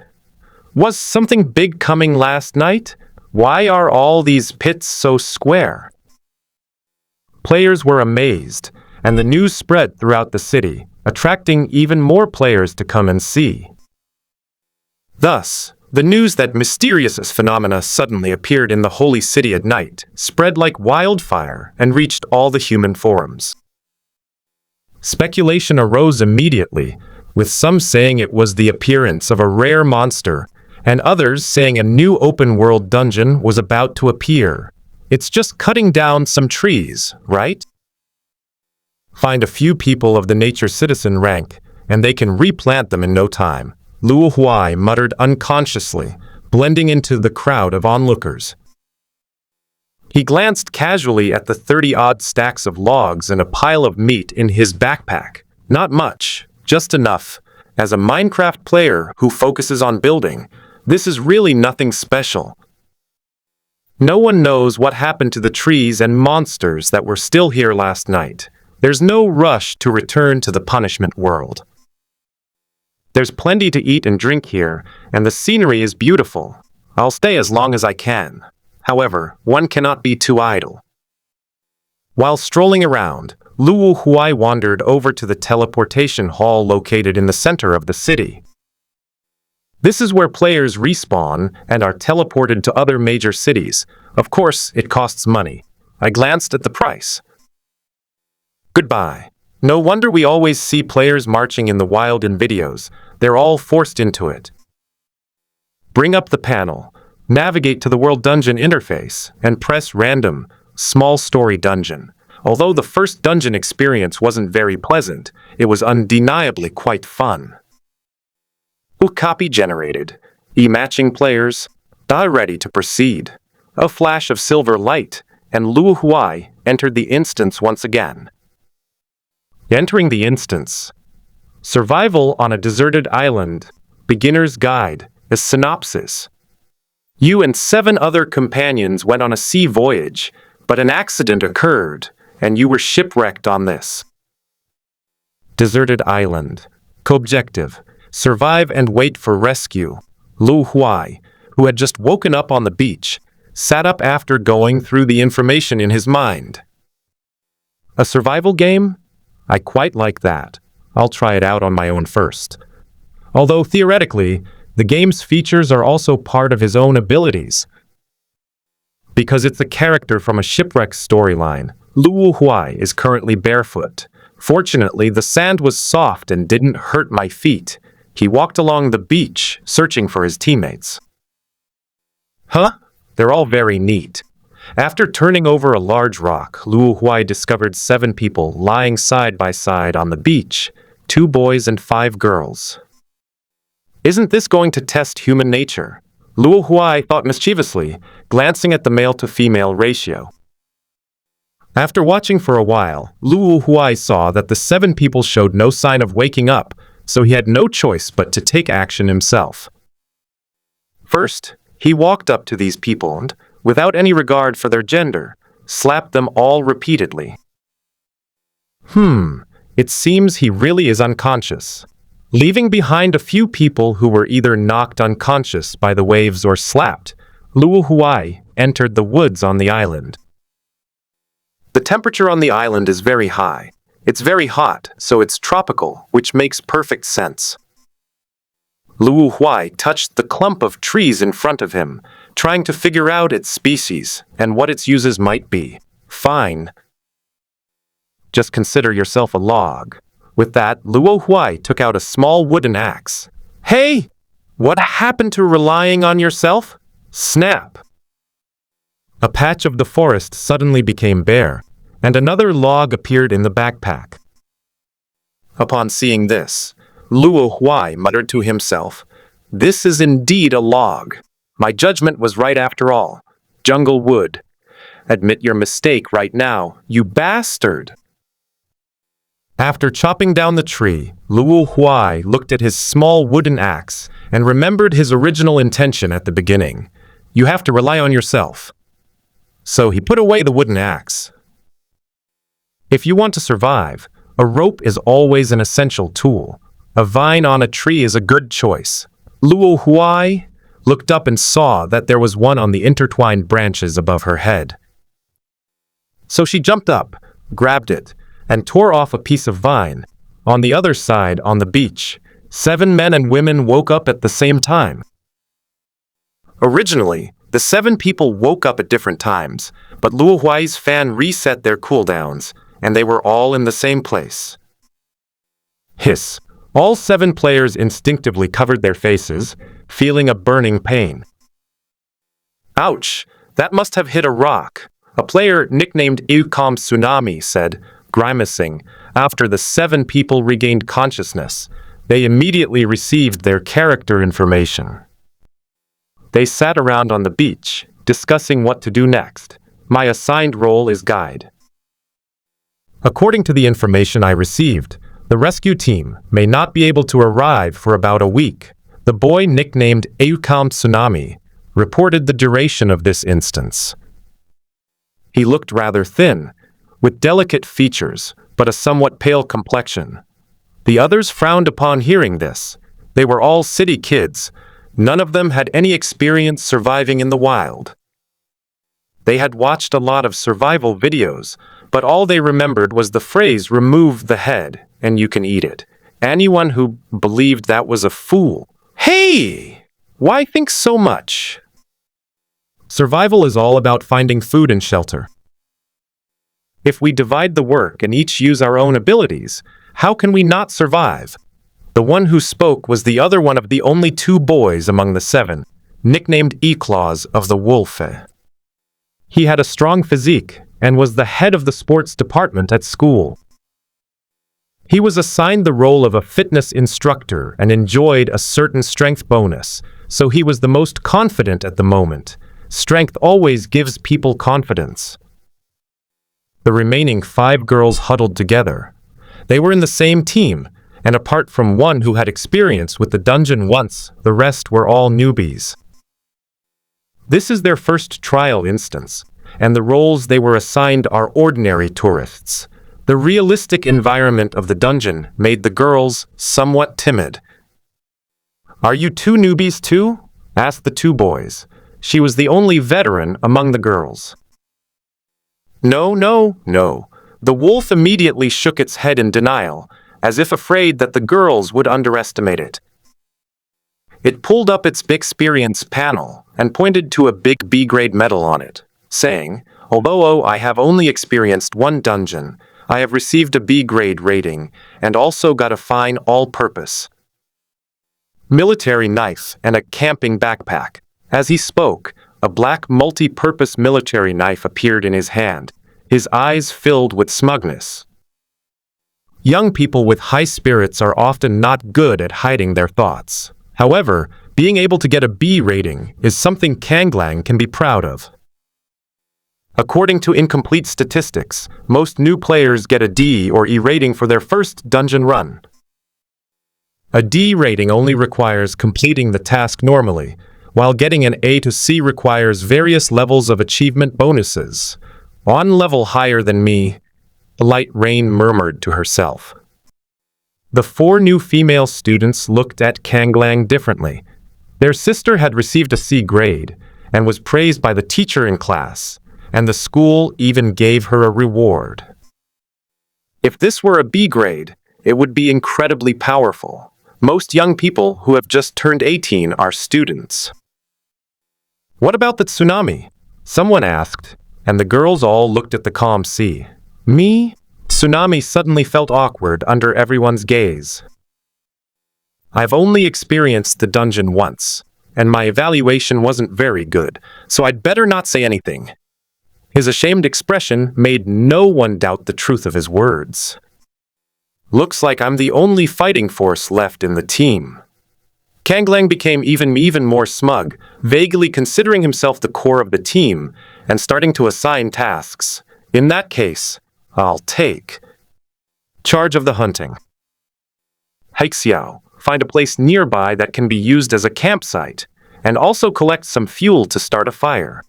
Was something big coming last night? Why are all these pits so square? Players were amazed, and the news spread throughout the city. attracting even more players to come and see. Thus, the news that mysterious phenomena suddenly appeared in the holy city at night spread like wildfire and reached all the human forums. Speculation arose immediately, with some saying it was the appearance of a rare monster, and others saying a new open-world dungeon was about to appear. It's just cutting down some trees, right? Find a few people of the nature citizen rank, and they can replant them in no time, Luo Huai muttered unconsciously, blending into the crowd of onlookers. He glanced casually at the 30-odd stacks of logs and a pile of meat in his backpack. Not much, just enough. As a Minecraft player who focuses on building, this is really nothing special. No one knows what happened to the trees and monsters that were still here last night. There's no rush to return to the punishment world. There's plenty to eat and drink here, and the scenery is beautiful. I'll stay as long as I can. However, one cannot be too idle. While strolling around, Luo Huai wandered over to the teleportation hall located in the center of the city. This is where players respawn and are teleported to other major cities. Of course, it costs money. I glanced at the price. Goodbye. No wonder we always see players marching in the wild in videos. They're all forced into it. Bring up the panel, navigate to the World Dungeon interface, and press Random, Small Story Dungeon. Although the first dungeon experience wasn't very pleasant, it was undeniably quite fun. Copy generated. E-matching players. Ready to proceed. A flash of silver light, and Luo Huai entered the instance once again. Entering the instance. Survival on a deserted island. Beginner's Guide. A synopsis. You and 7 other companions went on a sea voyage, but an accident occurred, and you were shipwrecked on this deserted island. Co-objective. Survive and wait for rescue. Luo Huai, who had just woken up on the beach, sat up after going through the information in his mind. A survival game? I quite like that. I'll try it out on my own first. Although theoretically, the game's features are also part of his own abilities. Because it's a character from a shipwreck storyline, Luo Huai is currently barefoot. Fortunately, the sand was soft and didn't hurt my feet. He walked along the beach, searching for his teammates. Huh? They're all very neat. After turning over a large rock, Luo Huai discovered 7 people lying side by side on the beach, 2 boys and 5 girls. Isn't this going to test human nature? Luo Huai thought mischievously, glancing at the male-to-female ratio. After watching for a while, Luo Huai saw that the 7 people showed no sign of waking up, so he had no choice but to take action himself. First, he walked up to these people and, without any regard for their gender, slapped them all repeatedly. It seems he really is unconscious. Leaving behind a few people who were either knocked unconscious by the waves or slapped, Luo Huai entered the woods on the island. The temperature on the island is very high. It's very hot, so it's tropical, which makes perfect sense. Luo Huai touched the clump of trees in front of him, trying to figure out its species and what its uses might be. Fine. Just consider yourself a log. With that, Luo Huai took out a small wooden axe. Hey! What happened to relying on yourself? Snap! A patch of the forest suddenly became bare, and another log appeared in the backpack. Upon seeing this, Luo Huai muttered to himself, "This is indeed a log. My judgment was right after all. Jungle wood. Admit your mistake right now, you bastard!" After chopping down the tree, Luo Huai looked at his small wooden axe and remembered his original intention at the beginning. You have to rely on yourself. So he put away the wooden axe. If you want to survive, a rope is always an essential tool. A vine on a tree is a good choice. Luo Huai looked up and saw that there was one on the intertwined branches above her head. So she jumped up, grabbed it, and tore off a piece of vine. On the other side, on the beach, 7 men and women woke up at the same time. Originally, the 7 people woke up at different times, but Luo Huai's fan reset their cooldowns, and they were all in the same place. Hiss. All 7 players instinctively covered their faces, feeling a burning pain. Ouch! That must have hit a rock, a player nicknamed Eucom Tsunami said, grimacing. After the 7 people regained consciousness, they immediately received their character information. They sat around on the beach, discussing what to do next. My assigned role is guide. According to the information I received, the rescue team may not be able to arrive for about a week. The boy nicknamed Eucom Tsunami reported the duration of this instance. He looked rather thin, with delicate features, but a somewhat pale complexion. The others frowned upon hearing this. They were all city kids. None of them had any experience surviving in the wild. They had watched a lot of survival videos, but all they remembered was the phrase, "remove the head, and you can eat it." Anyone who believed that was a fool. Hey! Why think so much? Survival is all about finding food and shelter. If we divide the work and each use our own abilities, how can we not survive? The one who spoke was the other one of the only 2 boys among the 7, nicknamed E-Claws of the Wolf. He had a strong physique and was the head of the sports department at school. He was assigned the role of a fitness instructor and enjoyed a certain strength bonus, so he was the most confident at the moment. Strength always gives people confidence. The remaining 5 girls huddled together. They were in the same team, and apart from one who had experience with the dungeon once, the rest were all newbies. This is their first trial instance, and the roles they were assigned are ordinary tourists. The realistic environment of the dungeon made the girls somewhat timid. "Are you 2 newbies too?" asked the 2 boys. She was the only veteran among the girls. No. The wolf immediately shook its head in denial, as if afraid that the girls would underestimate it. It pulled up its experience panel and pointed to a big B-grade medal on it, saying, "Although I have only experienced 1 dungeon, I have received a B-grade rating and also got a fine all-purpose military knife and a camping backpack." As he spoke, a black multi-purpose military knife appeared in his hand, his eyes filled with smugness. Young people with high spirits are often not good at hiding their thoughts. However, being able to get a B rating is something Kanglang can be proud of. According to incomplete statistics, most new players get a D or E rating for their first dungeon run. A D rating only requires completing the task normally, while getting an A to C requires various levels of achievement bonuses. "One level higher than me," Light Rain murmured to herself. The 4 new female students looked at Kanglang differently. Their sister had received a C grade and was praised by the teacher in class, and the school even gave her a reward. If this were a B grade, it would be incredibly powerful. Most young people who have just turned 18 are students. "What about the tsunami?" someone asked, and the girls all looked at the calm sea. "Me?" Tsunami suddenly felt awkward under everyone's gaze. "I've only experienced the dungeon once, and my evaluation wasn't very good, so I'd better not say anything." His ashamed expression made no one doubt the truth of his words. "Looks like I'm the only fighting force left in the team." Kanglang became even more smug, vaguely considering himself the core of the team and starting to assign tasks. "In that case, I'll take charge of the hunting. Haixiao, find a place nearby that can be used as a campsite, and also collect some fuel to start a fire.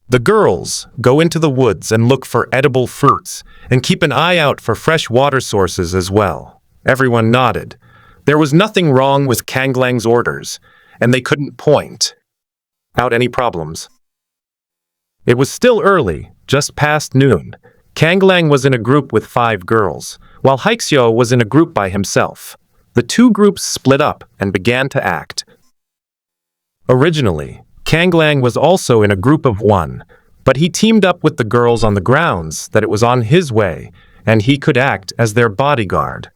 The girls go into the woods and look for edible fruits, and keep an eye out for fresh water sources as well." Everyone nodded. There was nothing wrong with Kanglang's orders, and they couldn't point out any problems. It was still early, just past noon. Kanglang was in a group with 5 girls, while Haixio was in a group by himself. The two groups split up and began to act. Originally, Kanglang was also in a group of 1, but he teamed up with the girls on the grounds that it was on his way, and he could act as their bodyguard.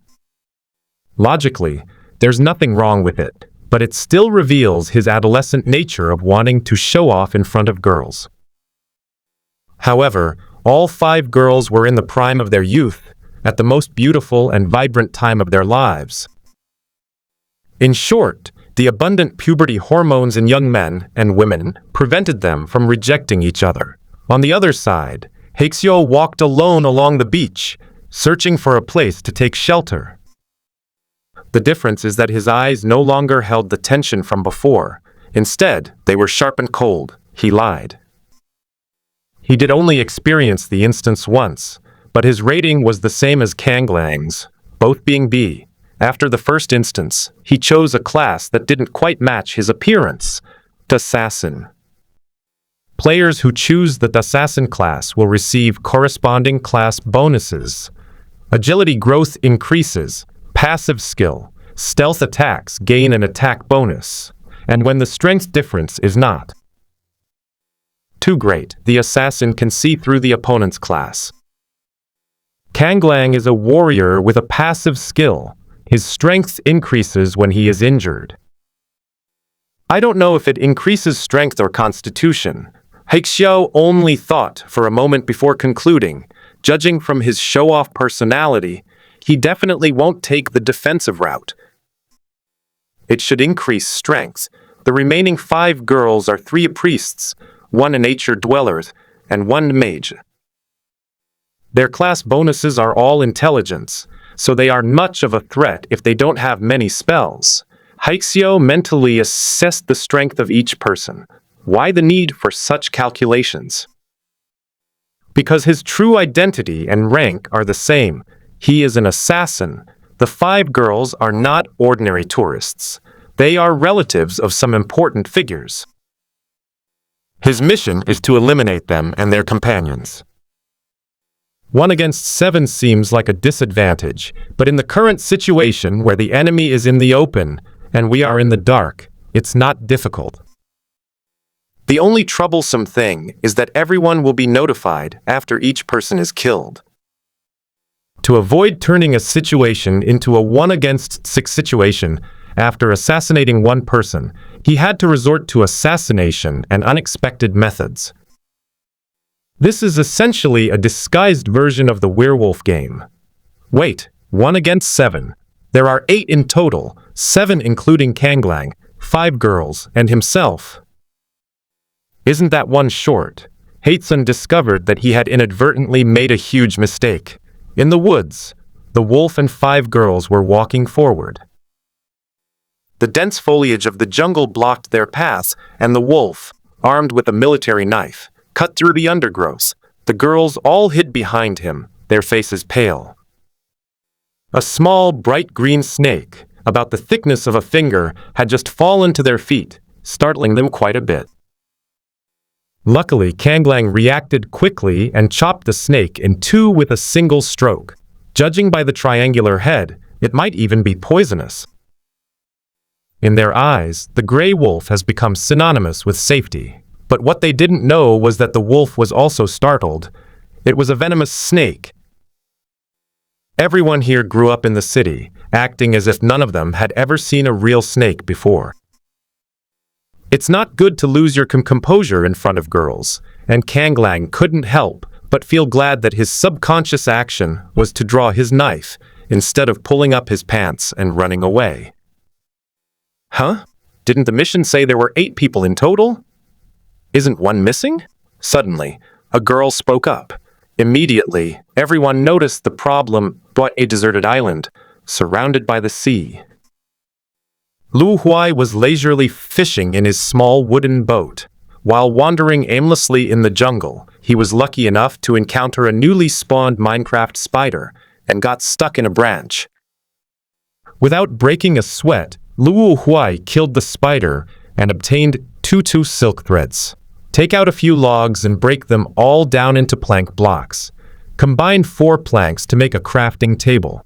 Logically, there's nothing wrong with it, but it still reveals his adolescent nature of wanting to show off in front of girls. However, all 5 girls were in the prime of their youth, at the most beautiful and vibrant time of their lives. In short, the abundant puberty hormones in young men and women prevented them from rejecting each other. On the other side, Haixio walked alone along the beach, searching for a place to take shelter. The difference is that his eyes no longer held the tension from before. Instead, they were sharp and cold. He lied. He did only experience the instance once, but his rating was the same as Kanglang's, both being B. After the first instance, he chose a class that didn't quite match his appearance, Assassin. Players who choose the Assassin class will receive corresponding class bonuses. Agility growth increases, passive skill, stealth attacks gain an attack bonus, and when the strength difference is not too great, the assassin can see through the opponent's class. Kanglang is a warrior with a passive skill. His strength increases when he is injured. I don't know if it increases strength or constitution. Haixio only thought for a moment before concluding. Judging from his show-off personality, he definitely won't take the defensive route. It should increase strength. The remaining 5 girls are 3 priests, 1 nature dwellers, and 1 mage. Their class bonuses are all intelligence, so they are much of a threat if they don't have many spells. Haixio mentally assessed the strength of each person. Why the need for such calculations? Because his true identity and rank are the same. He is an assassin. The 5 girls are not ordinary tourists. They are relatives of some important figures. His mission is to eliminate them and their companions. 1 against 7 seems like a disadvantage, but in the current situation where the enemy is in the open and we are in the dark, it's not difficult. The only troublesome thing is that everyone will be notified after each person is killed. To avoid turning a situation into a 1 against 6 situation after assassinating 1 person, he had to resort to assassination and unexpected methods. This is essentially a disguised version of the werewolf game. Wait, 1 against 7. There are 8 in total, 7 including Kanglang, 5 girls, and himself. Isn't that 1 short? Haixio discovered that he had inadvertently made a huge mistake. In the woods, the wolf and 5 girls were walking forward. The dense foliage of the jungle blocked their path, and the wolf, armed with a military knife, cut through the undergrowth. The girls all hid behind him, their faces pale. A small, bright green snake, about the thickness of a finger, had just fallen to their feet, startling them quite a bit. Luckily, Kanglang reacted quickly and chopped the snake in 2 with a single stroke. Judging by the triangular head, it might even be poisonous. In their eyes, the gray wolf has become synonymous with safety. But what they didn't know was that the wolf was also startled. It was a venomous snake. Everyone here grew up in the city, acting as if none of them had ever seen a real snake before. It's not good to lose your composure in front of girls, and Kanglang couldn't help but feel glad that his subconscious action was to draw his knife instead of pulling up his pants and running away. Huh? Didn't the mission say there were 8 people in total? Isn't 1 missing? Suddenly, a girl spoke up. Immediately, everyone noticed the problem brought a deserted island, surrounded by the sea. Luo Huai was leisurely fishing in his small wooden boat. While wandering aimlessly in the jungle, he was lucky enough to encounter a newly spawned Minecraft spider and got stuck in a branch. Without breaking a sweat, Luo Huai killed the spider and obtained 2 silk threads. Take out a few logs and break them all down into plank blocks. combined 4 planks to make a crafting table.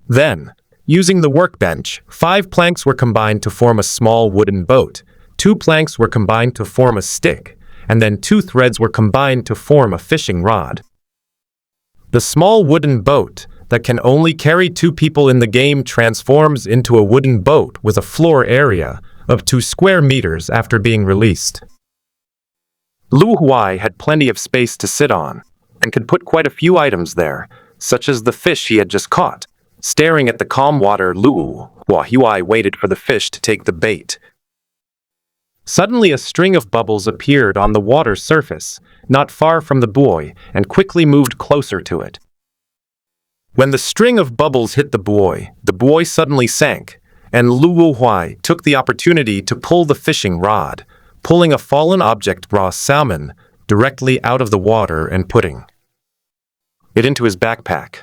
Then, using the workbench, 5 planks were combined to form a small wooden boat, 2 planks were combined to form a stick, and then 2 threads were combined to form a fishing rod. The small wooden boat that can only carry 2 people in the game transforms into a wooden boat with a floor area of 2 square meters after being released. Luo Huai had plenty of space to sit on, and could put quite a few items there, such as the fish he had just caught. Staring at the calm water, Luo Huai waited for the fish to take the bait. Suddenly a string of bubbles appeared on the water's surface, not far from the buoy, and quickly moved closer to it. When the string of bubbles hit the buoy suddenly sank, and Luo Huai took the opportunity to pull the fishing rod, pulling a fallen object, raw salmon, directly out of the water and putting it into his backpack.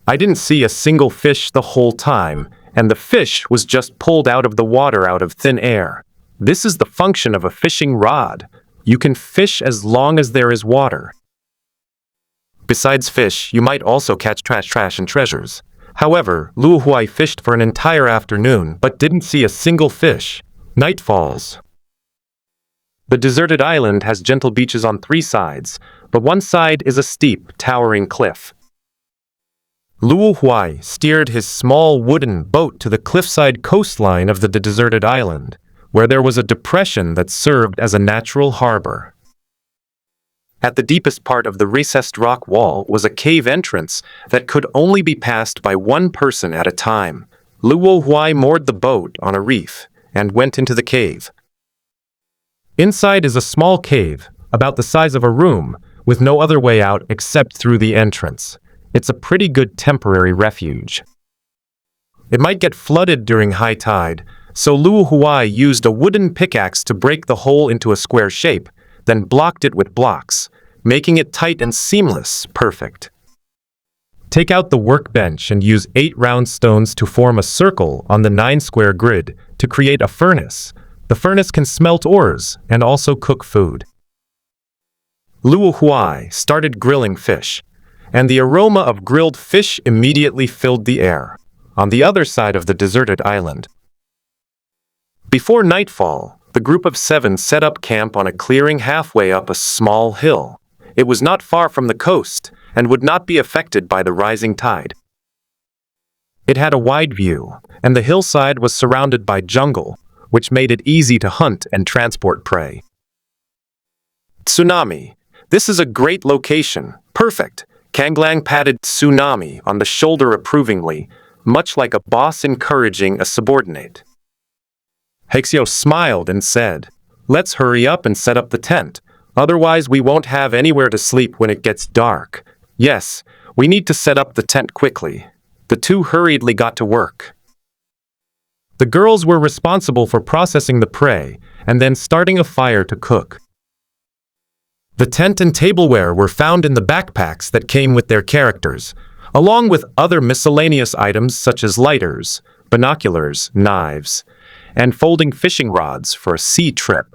I didn't see a single fish the whole time, and the fish was just pulled out of the water out of thin air. This is the function of a fishing rod. You can fish as long as there is water. Besides fish, you might also catch trash and treasures. However, Luo Huai fished for an entire afternoon but didn't see a single fish. Night falls. The deserted island has gentle beaches on 3 sides, but one side is a steep, towering cliff. Luo Huai steered his small wooden boat to the cliffside coastline of the deserted island, where there was a depression that served as a natural harbor. At the deepest part of the recessed rock wall was a cave entrance that could only be passed by 1 person at a time. Luo Huai moored the boat on a reef and went into the cave. Inside is a small cave, about the size of a room, with no other way out except through the entrance. It's a pretty good temporary refuge. It might get flooded during high tide, so Luo Huai used a wooden pickaxe to break the hole into a square shape, then blocked it with blocks, making it tight and seamless. Perfect. Take out the workbench and use 8 round stones to form a circle on the 9 square grid to create a furnace. The furnace can smelt ores and also cook food. Luo Huai started grilling fish, and the aroma of grilled fish immediately filled the air, on the other side of the deserted island. Before nightfall, the group of 7 set up camp on a clearing halfway up a small hill. It was not far from the coast, and would not be affected by the rising tide. It had a wide view, and the hillside was surrounded by jungle, which made it easy to hunt and transport prey. Tsunami. This is a great location. Perfect. Kanglang patted Tsunami on the shoulder approvingly, much like a boss encouraging a subordinate. Hexio smiled and said, "Let's hurry up and set up the tent. Otherwise we won't have anywhere to sleep when it gets dark." Yes, we need to set up the tent quickly. The 2 hurriedly got to work. The girls were responsible for processing the prey and then starting a fire to cook. The tent and tableware were found in the backpacks that came with their characters, along with other miscellaneous items such as lighters, binoculars, knives, and folding fishing rods for a sea trip.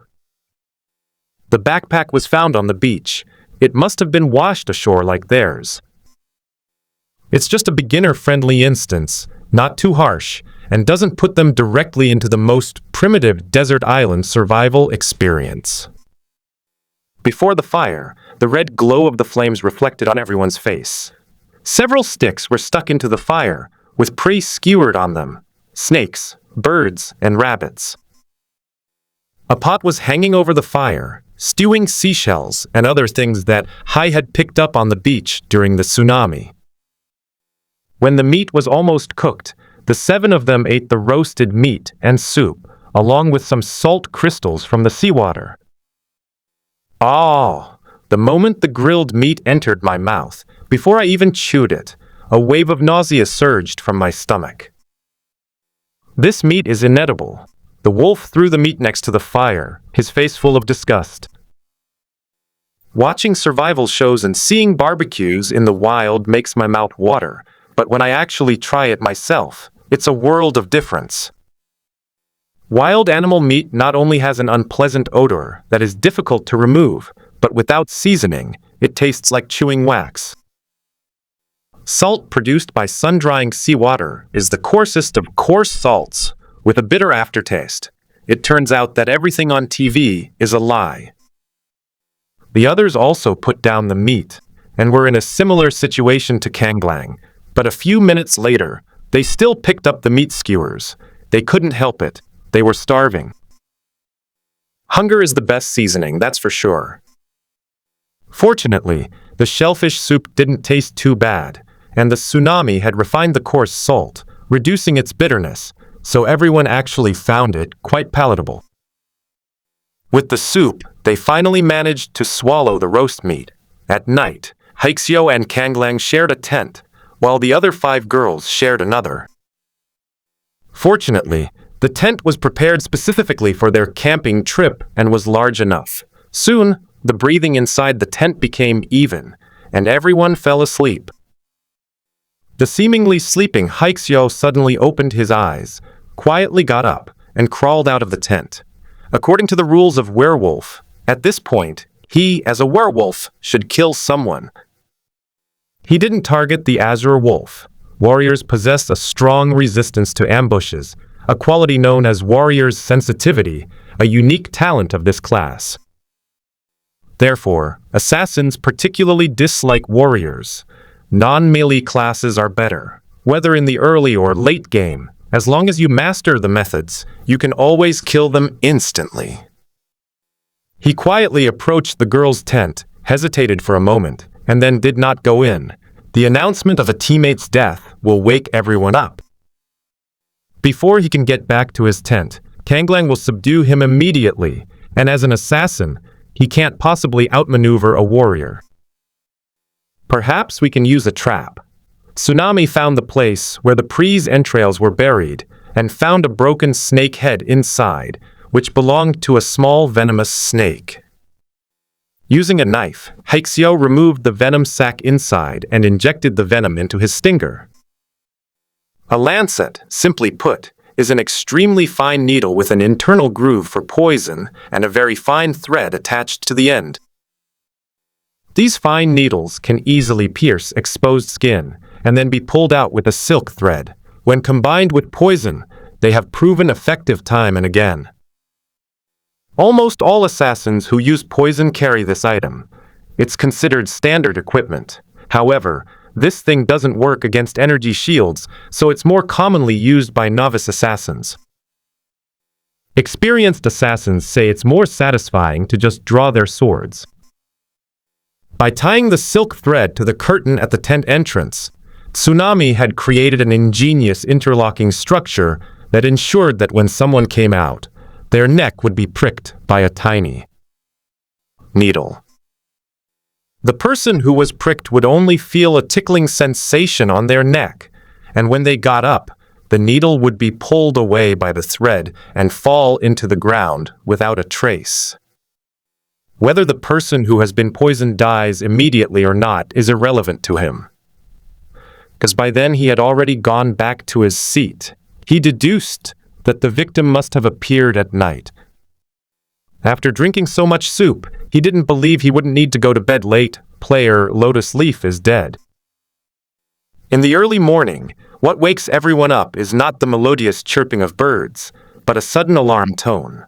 The backpack was found on the beach. It must have been washed ashore like theirs. It's just a beginner-friendly instance, not too harsh, and doesn't put them directly into the most primitive desert island survival experience. Before the fire, the red glow of the flames reflected on everyone's face. Several sticks were stuck into the fire, with prey skewered on them: snakes, birds, and rabbits. A pot was hanging over the fire, stewing seashells and other things that Hai had picked up on the beach during the tsunami. When the meat was almost cooked, the 7 of them ate the roasted meat and soup, along with some salt crystals from the seawater. Oh, the moment the grilled meat entered my mouth, before I even chewed it, a wave of nausea surged from my stomach. This meat is inedible. The wolf threw the meat next to the fire, his face full of disgust. Watching survival shows and seeing barbecues in the wild makes my mouth water, but when I actually try it myself, it's a world of difference. Wild animal meat not only has an unpleasant odor that is difficult to remove, but without seasoning, it tastes like chewing wax. Salt produced by sun-drying seawater is the coarsest of coarse salts, with a bitter aftertaste. It turns out that everything on TV is a lie. The others also put down the meat, and were in a similar situation to Kanglang, but a few minutes later, they still picked up the meat skewers. They couldn't help it. They were starving. Hunger is the best seasoning, that's for sure. Fortunately, the shellfish soup didn't taste too bad, and the tsunami had refined the coarse salt, reducing its bitterness, so everyone actually found it quite palatable. With the soup, they finally managed to swallow the roast meat. At night, Haixio and Kanglang shared a tent, while the other 5 girls shared another. Fortunately, the tent was prepared specifically for their camping trip and was large enough. Soon, the breathing inside the tent became even, and everyone fell asleep. The seemingly sleeping Haixio suddenly opened his eyes, quietly got up, and crawled out of the tent. According to the rules of werewolf, at this point, he, as a werewolf, should kill someone. He didn't target the Azure Wolf. Warriors possess a strong resistance to ambushes, a quality known as warrior's sensitivity, a unique talent of this class. Therefore, assassins particularly dislike warriors. Non-melee classes are better. Whether in the early or late game, as long as you master the methods, you can always kill them instantly. He quietly approached the girl's tent, hesitated for a moment, and then did not go in. The announcement of a teammate's death will wake everyone up. Before he can get back to his tent, Kanglang will subdue him immediately, and as an assassin, he can't possibly outmaneuver a warrior. Perhaps we can use a trap. Tsunami found the place where the Pre's entrails were buried, and found a broken snake head inside, which belonged to a small venomous snake. Using a knife, Haixio removed the venom sac inside and injected the venom into his stinger. A lancet, simply put, is an extremely fine needle with an internal groove for poison and a very fine thread attached to the end. These fine needles can easily pierce exposed skin and then be pulled out with a silk thread. When combined with poison, they have proven effective time and again. Almost all assassins who use poison carry this item. It's considered standard equipment. However, this thing doesn't work against energy shields, so it's more commonly used by novice assassins. Experienced assassins say it's more satisfying to just draw their swords. By tying the silk thread to the curtain at the tent entrance, Tsunami had created an ingenious interlocking structure that ensured that when someone came out, their neck would be pricked by a tiny needle. The person who was pricked would only feel a tickling sensation on their neck, and when they got up, the needle would be pulled away by the thread and fall into the ground without a trace. Whether the person who has been poisoned dies immediately or not is irrelevant to him, because by then he had already gone back to his seat. He deduced that the victim must have appeared at night. After drinking so much soup, he didn't believe he wouldn't need to go to bed late. Player Lotus Leaf is dead. In the early morning, what wakes everyone up is not the melodious chirping of birds, but a sudden alarm tone.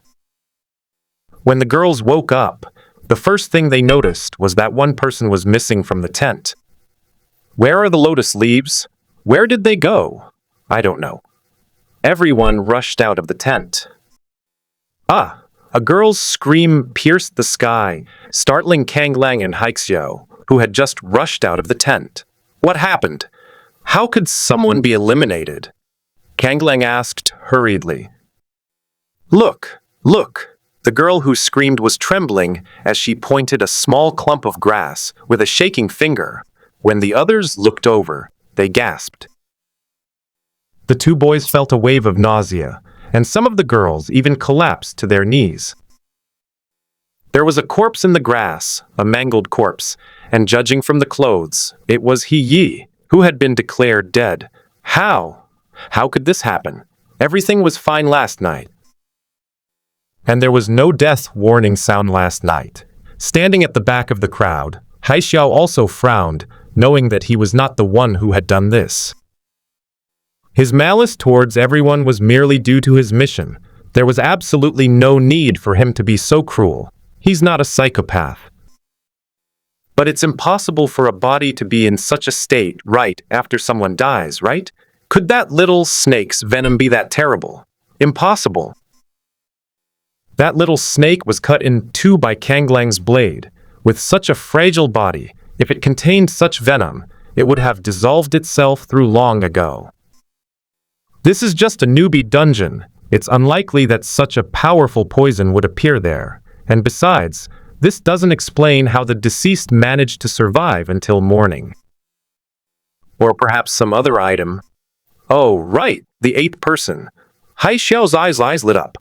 When the girls woke up, the first thing they noticed was that one person was missing from the tent. Where are the lotus leaves? Where did they go? I don't know. Everyone rushed out of the tent. Ah! A girl's scream pierced the sky, startling Kanglang and Haixio, who had just rushed out of the tent. What happened? How could someone be eliminated? Kanglang asked hurriedly. Look, look! The girl who screamed was trembling as she pointed a small clump of grass with a shaking finger. When the others looked over, they gasped. The 2 boys felt a wave of nausea, and some of the girls even collapsed to their knees. There was a corpse in the grass, a mangled corpse, and judging from the clothes, it was He Yi, who had been declared dead. How? How could this happen? Everything was fine last night. And there was no death warning sound last night. Standing at the back of the crowd, Haixiao also frowned, knowing that he was not the one who had done this. His malice towards everyone was merely due to his mission. There was absolutely no need for him to be so cruel. He's not a psychopath. But it's impossible for a body to be in such a state right after someone dies, right? Could that little snake's venom be that terrible? Impossible. That little snake was cut in two by Kanglang's blade. With such a fragile body, if it contained such venom, it would have dissolved itself through long ago. This is just a newbie dungeon. It's unlikely that such a powerful poison would appear there. And besides, this doesn't explain how the deceased managed to survive until morning. Or perhaps some other item. Oh, right, the eighth person. Haixiao's eyes lit up.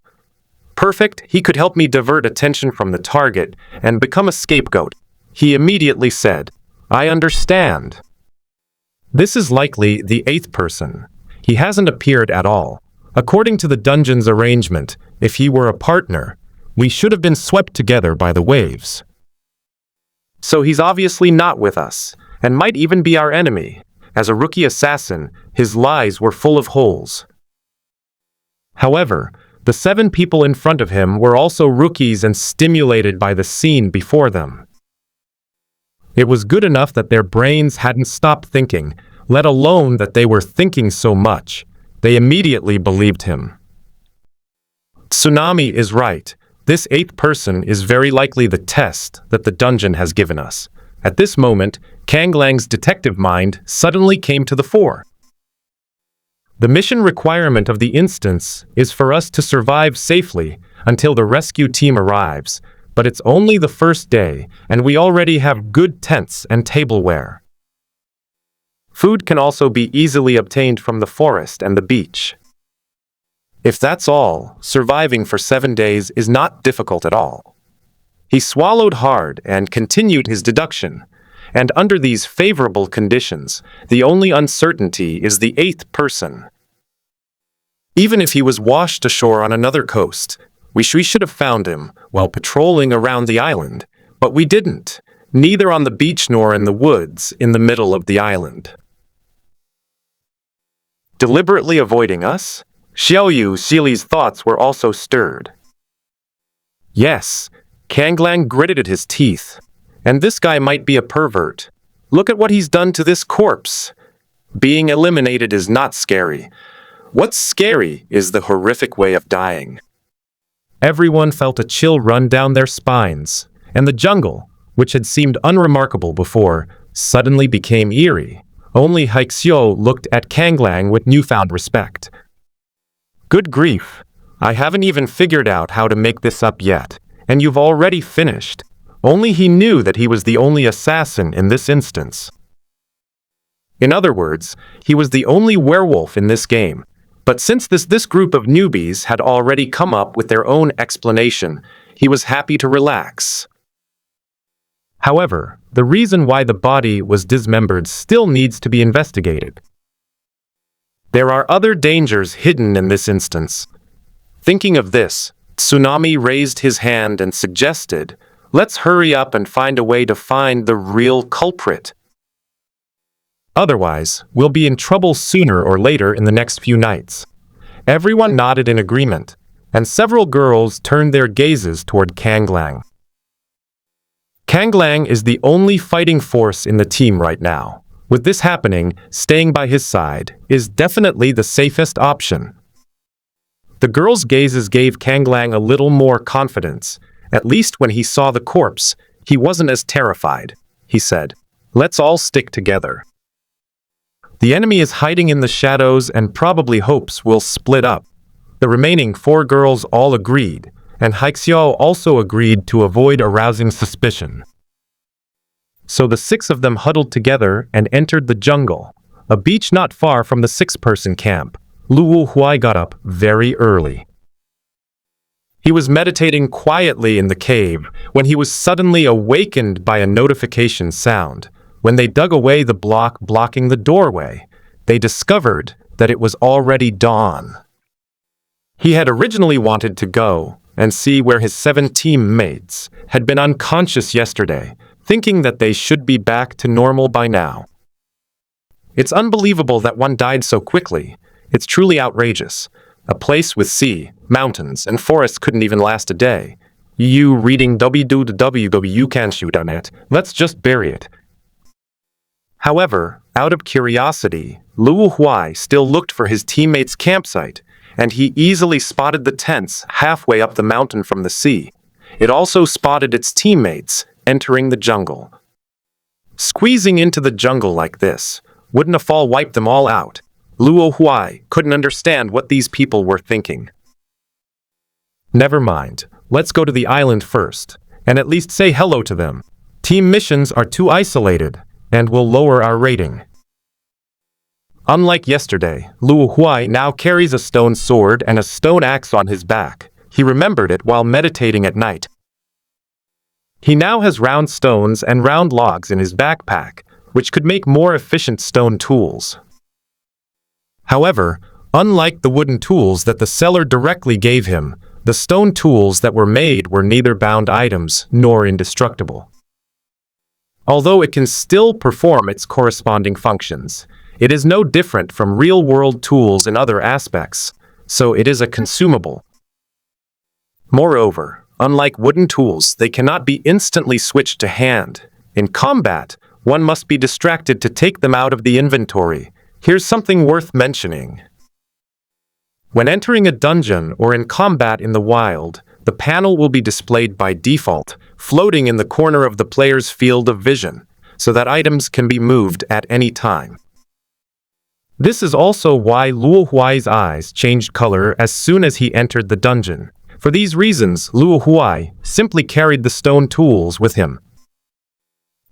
Perfect, he could help me divert attention from the target and become a scapegoat. He immediately said, I understand. This is likely the eighth person. He hasn't appeared at all. According to the dungeon's arrangement, if he were a partner, we should have been swept together by the waves. So he's obviously not with us, and might even be our enemy. As a rookie assassin, his lies were full of holes. However, the 7 people in front of him were also rookies and stimulated by the scene before them. It was good enough that their brains hadn't stopped thinking, let alone that they were thinking so much. They immediately believed him. Tsunami is right. This 8th person is very likely the test that the dungeon has given us. At this moment, Kanglang's detective mind suddenly came to the fore. The mission requirement of the instance is for us to survive safely until the rescue team arrives, but it's only the first day, and we already have good tents and tableware. Food can also be easily obtained from the forest and the beach. If that's all, surviving for 7 days is not difficult at all. He swallowed hard and continued his deduction. And under these favorable conditions, the only uncertainty is the 8th person. Even if he was washed ashore on another coast, we should have found him while patrolling around the island, but we didn't, neither on the beach nor in the woods in the middle of the island. Deliberately avoiding us? Xiaoyu Xili's thoughts were also stirred. Yes, Kanglang gritted his teeth. And this guy might be a pervert. Look at what he's done to this corpse. Being eliminated is not scary. What's scary is the horrific way of dying. Everyone felt a chill run down their spines, and the jungle, which had seemed unremarkable before, suddenly became eerie. Only Haixiao looked at Kanglang with newfound respect. Good grief, I haven't even figured out how to make this up yet, and you've already finished. Only he knew that he was the only assassin in this instance. In other words, he was the only werewolf in this game. But since this group of newbies had already come up with their own explanation, he was happy to relax. However, the reason why the body was dismembered still needs to be investigated. There are other dangers hidden in this instance. Thinking of this, Tsunami raised his hand and suggested, let's hurry up and find a way to find the real culprit. Otherwise, we'll be in trouble sooner or later in the next few nights. Everyone nodded in agreement, and several girls turned their gazes toward Kanglang. Kanglang is the only fighting force in the team right now. With this happening, staying by his side is definitely the safest option. The girls' gazes gave Kanglang a little more confidence. At least when he saw the corpse, he wasn't as terrified. He said, let's all stick together. The enemy is hiding in the shadows and probably hopes we'll split up. The remaining 4 girls all agreed, and Haixiao also agreed to avoid arousing suspicion. So the 6 of them huddled together and entered the jungle, a beach not far from the 6-person camp. Luo Huai got up very early. He was meditating quietly in the cave when he was suddenly awakened by a notification sound. When they dug away the block blocking the doorway, they discovered that it was already dawn. He had originally wanted to go, and see where his 7 teammates had been unconscious yesterday, thinking that they should be back to normal by now. It's unbelievable that one died so quickly. It's truly outrageous. A place with sea, mountains, and forests couldn't even last a day. You reading www you can shoot on it. Let's just bury it. However, out of curiosity, Luo Huai still looked for his teammates' campsite, and he easily spotted the tents halfway up the mountain from the sea. It also spotted its teammates entering the jungle. Squeezing into the jungle like this, wouldn't a fall wipe them all out? Luo Huai couldn't understand what these people were thinking. Never mind, let's go to the island first, and at least say hello to them. Team missions are too isolated, and will lower our rating. Unlike yesterday, Luo Huai now carries a stone sword and a stone axe on his back. He remembered it while meditating at night. He now has round stones and round logs in his backpack, which could make more efficient stone tools. However, unlike the wooden tools that the seller directly gave him, the stone tools that were made were neither bound items nor indestructible. Although it can still perform its corresponding functions, it is no different from real-world tools in other aspects, so it is a consumable. Moreover, unlike wooden tools, they cannot be instantly switched to hand. In combat, one must be distracted to take them out of the inventory. Here's something worth mentioning. When entering a dungeon or in combat in the wild, the panel will be displayed by default, floating in the corner of the player's field of vision, so that items can be moved at any time. This is also why Luo Huai's eyes changed color as soon as he entered the dungeon. For these reasons, Luo Huai simply carried the stone tools with him.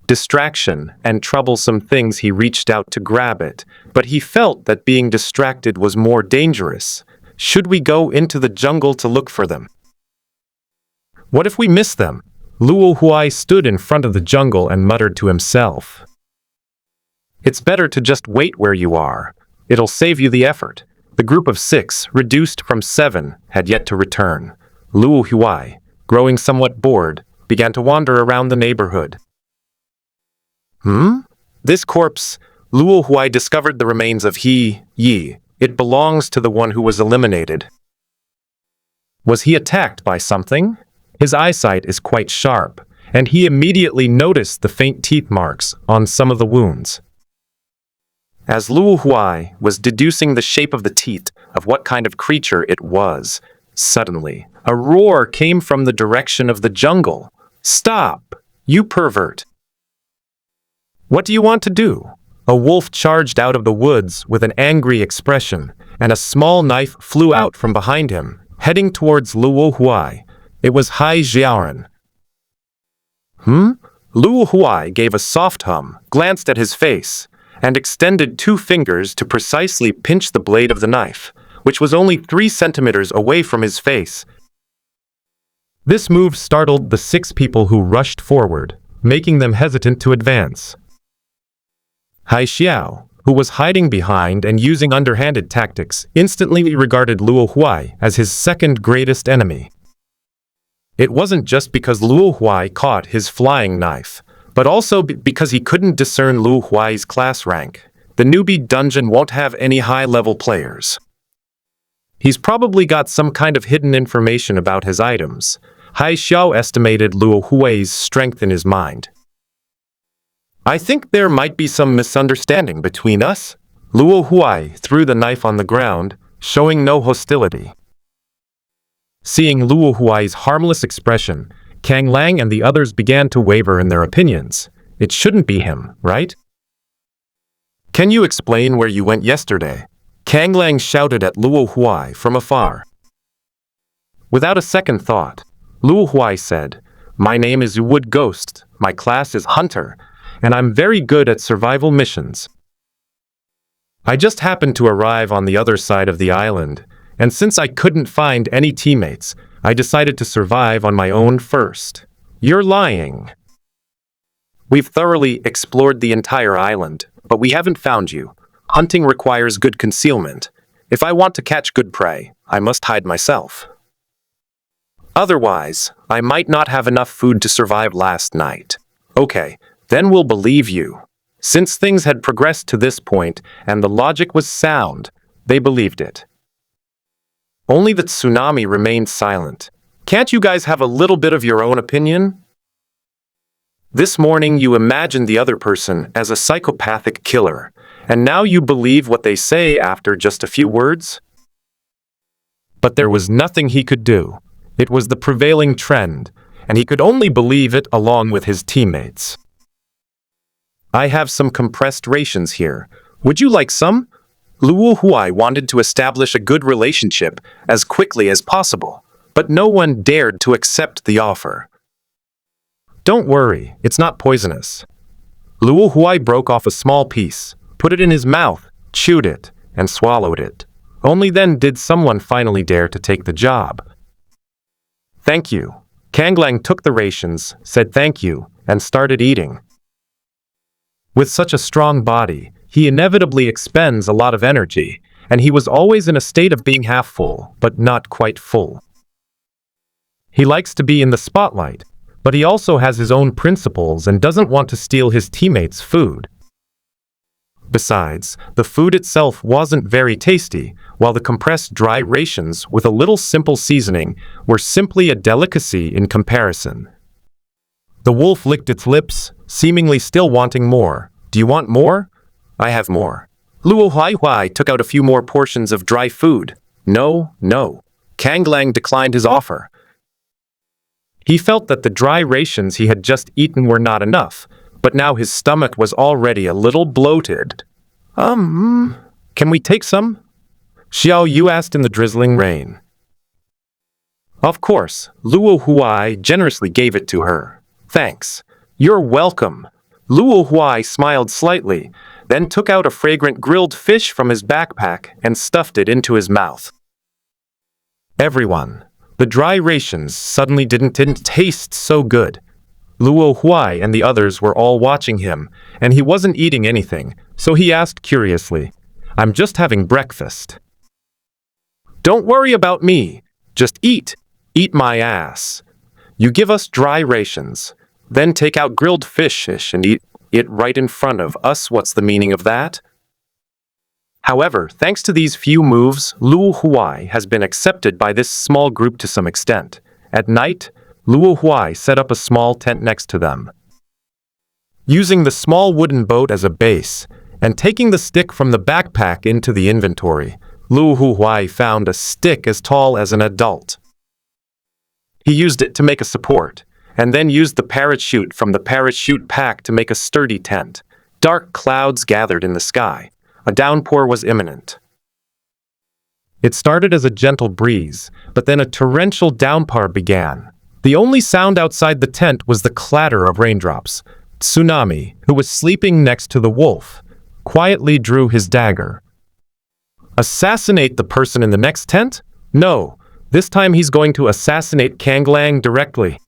Distraction and troublesome things, he reached out to grab it, but he felt that being distracted was more dangerous. Should we go into the jungle to look for them? What if we miss them? Luo Huai stood in front of the jungle and muttered to himself. It's better to just wait where you are. It'll save you the effort. The group of 6, reduced from 7, had yet to return. Luo Huai, growing somewhat bored, began to wander around the neighborhood. This corpse, Luo Huai discovered the remains of Yi. It belongs to the one who was eliminated. Was he attacked by something? His eyesight is quite sharp, and he immediately noticed the faint teeth marks on some of the wounds. As Luo Huai was deducing the shape of the teeth of what kind of creature it was, suddenly, a roar came from the direction of the jungle. "Stop, you pervert! What do you want to do?" A wolf charged out of the woods with an angry expression, and a small knife flew out from behind him, heading towards Luo Huai. It was Hai Jiaoran. Luo Huai gave a soft hum, glanced at his face, and extended 2 fingers to precisely pinch the blade of the knife, which was only 3 centimeters away from his face. This move startled the 6 people who rushed forward, making them hesitant to advance. Hai Xiao, who was hiding behind and using underhanded tactics, instantly regarded Luo Huai as his second greatest enemy. It wasn't just because Luo Huai caught his flying knife, but also because he couldn't discern Luo Huai's class rank. The newbie dungeon won't have any high-level players. He's probably got some kind of hidden information about his items. Hai Xiao estimated Luo Huai's strength in his mind. "I think there might be some misunderstanding between us." Luo Huai threw the knife on the ground, showing no hostility. Seeing Luo Huai's harmless expression, Kang Lang and the others began to waver in their opinions. It shouldn't be him, right? "Can you explain where you went yesterday?" Kang Lang shouted at Luo Huai from afar. Without a second thought, Luo Huai said, "My name is Wood Ghost, my class is Hunter, and I'm very good at survival missions. I just happened to arrive on the other side of the island, and since I couldn't find any teammates, I decided to survive on my own first." "You're lying. We've thoroughly explored the entire island, but we haven't found you. Hunting requires good concealment. If I want to catch good prey, I must hide myself." Otherwise, I might not have enough food to survive last night. Okay, then we'll believe you. Since things had progressed to this point and the logic was sound, they believed it. Only the tsunami remained silent. Can't you guys have a little bit of your own opinion? This morning you imagined the other person as a psychopathic killer, and now you believe what they say after just a few words? But there was nothing he could do. It was the prevailing trend, and he could only believe it along with his teammates. I have some compressed rations here. Would you like some? Luo Huai wanted to establish a good relationship as quickly as possible, but no one dared to accept the offer. Don't worry, it's not poisonous. Luo Huai broke off a small piece, put it in his mouth, chewed it, and swallowed it. Only then did someone finally dare to take the job. Thank you. Kanglang took the rations, said thank you, and started eating. With such a strong body, he inevitably expends a lot of energy, and he was always in a state of being half full, but not quite full. He likes to be in the spotlight, but he also has his own principles and doesn't want to steal his teammates' food. Besides, the food itself wasn't very tasty, while the compressed dry rations with a little simple seasoning were simply a delicacy in comparison. The wolf licked its lips, seemingly still wanting more. Do you want more? I have more. Luo Huai took out a few more portions of dry food. No. Kanglang declined his offer. He felt that the dry rations he had just eaten were not enough, but now his stomach was already a little bloated. Can we take some? Xiao Yu asked in the drizzling rain. Of course, Luo Huai generously gave it to her. Thanks. You're welcome. Luo Huai smiled slightly, then took out a fragrant grilled fish from his backpack and stuffed it into his mouth. Everyone. The dry rations suddenly didn't taste so good. Luo Huai and the others were all watching him, and he wasn't eating anything, so he asked curiously, I'm just having breakfast. Don't worry about me. Just eat. Eat my ass. You give us dry rations, then take out grilled fish and eat it right in front of us. What's the meaning of that? However, thanks to these few moves, Luo Huai has been accepted by this small group to some extent. At night, Luo Huai set up a small tent next to them. Using the small wooden boat as a base, and taking the stick from the backpack into the inventory, Luo Huai found a stick as tall as an adult. He used it to make a support, and then used the parachute from the parachute pack to make a sturdy tent. Dark clouds gathered in the sky. A downpour was imminent. It started as a gentle breeze, but then a torrential downpour began. The only sound outside the tent was the clatter of raindrops. Tsunami, who was sleeping next to the wolf, quietly drew his dagger. Assassinate the person in the next tent? No, this time he's going to assassinate Kanglang directly.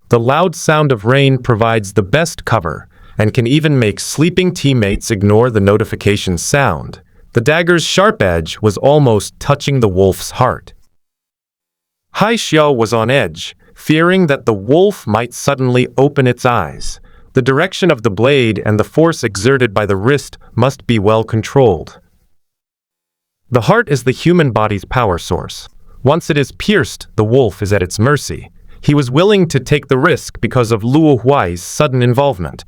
The loud sound of rain provides the best cover, and can even make sleeping teammates ignore the notification sound. The dagger's sharp edge was almost touching the wolf's heart. Hai Xiao was on edge, fearing that the wolf might suddenly open its eyes. The direction of the blade and the force exerted by the wrist must be well controlled. The heart is the human body's power source. Once it is pierced, the wolf is at its mercy. He was willing to take the risk because of Luo Huai's sudden involvement.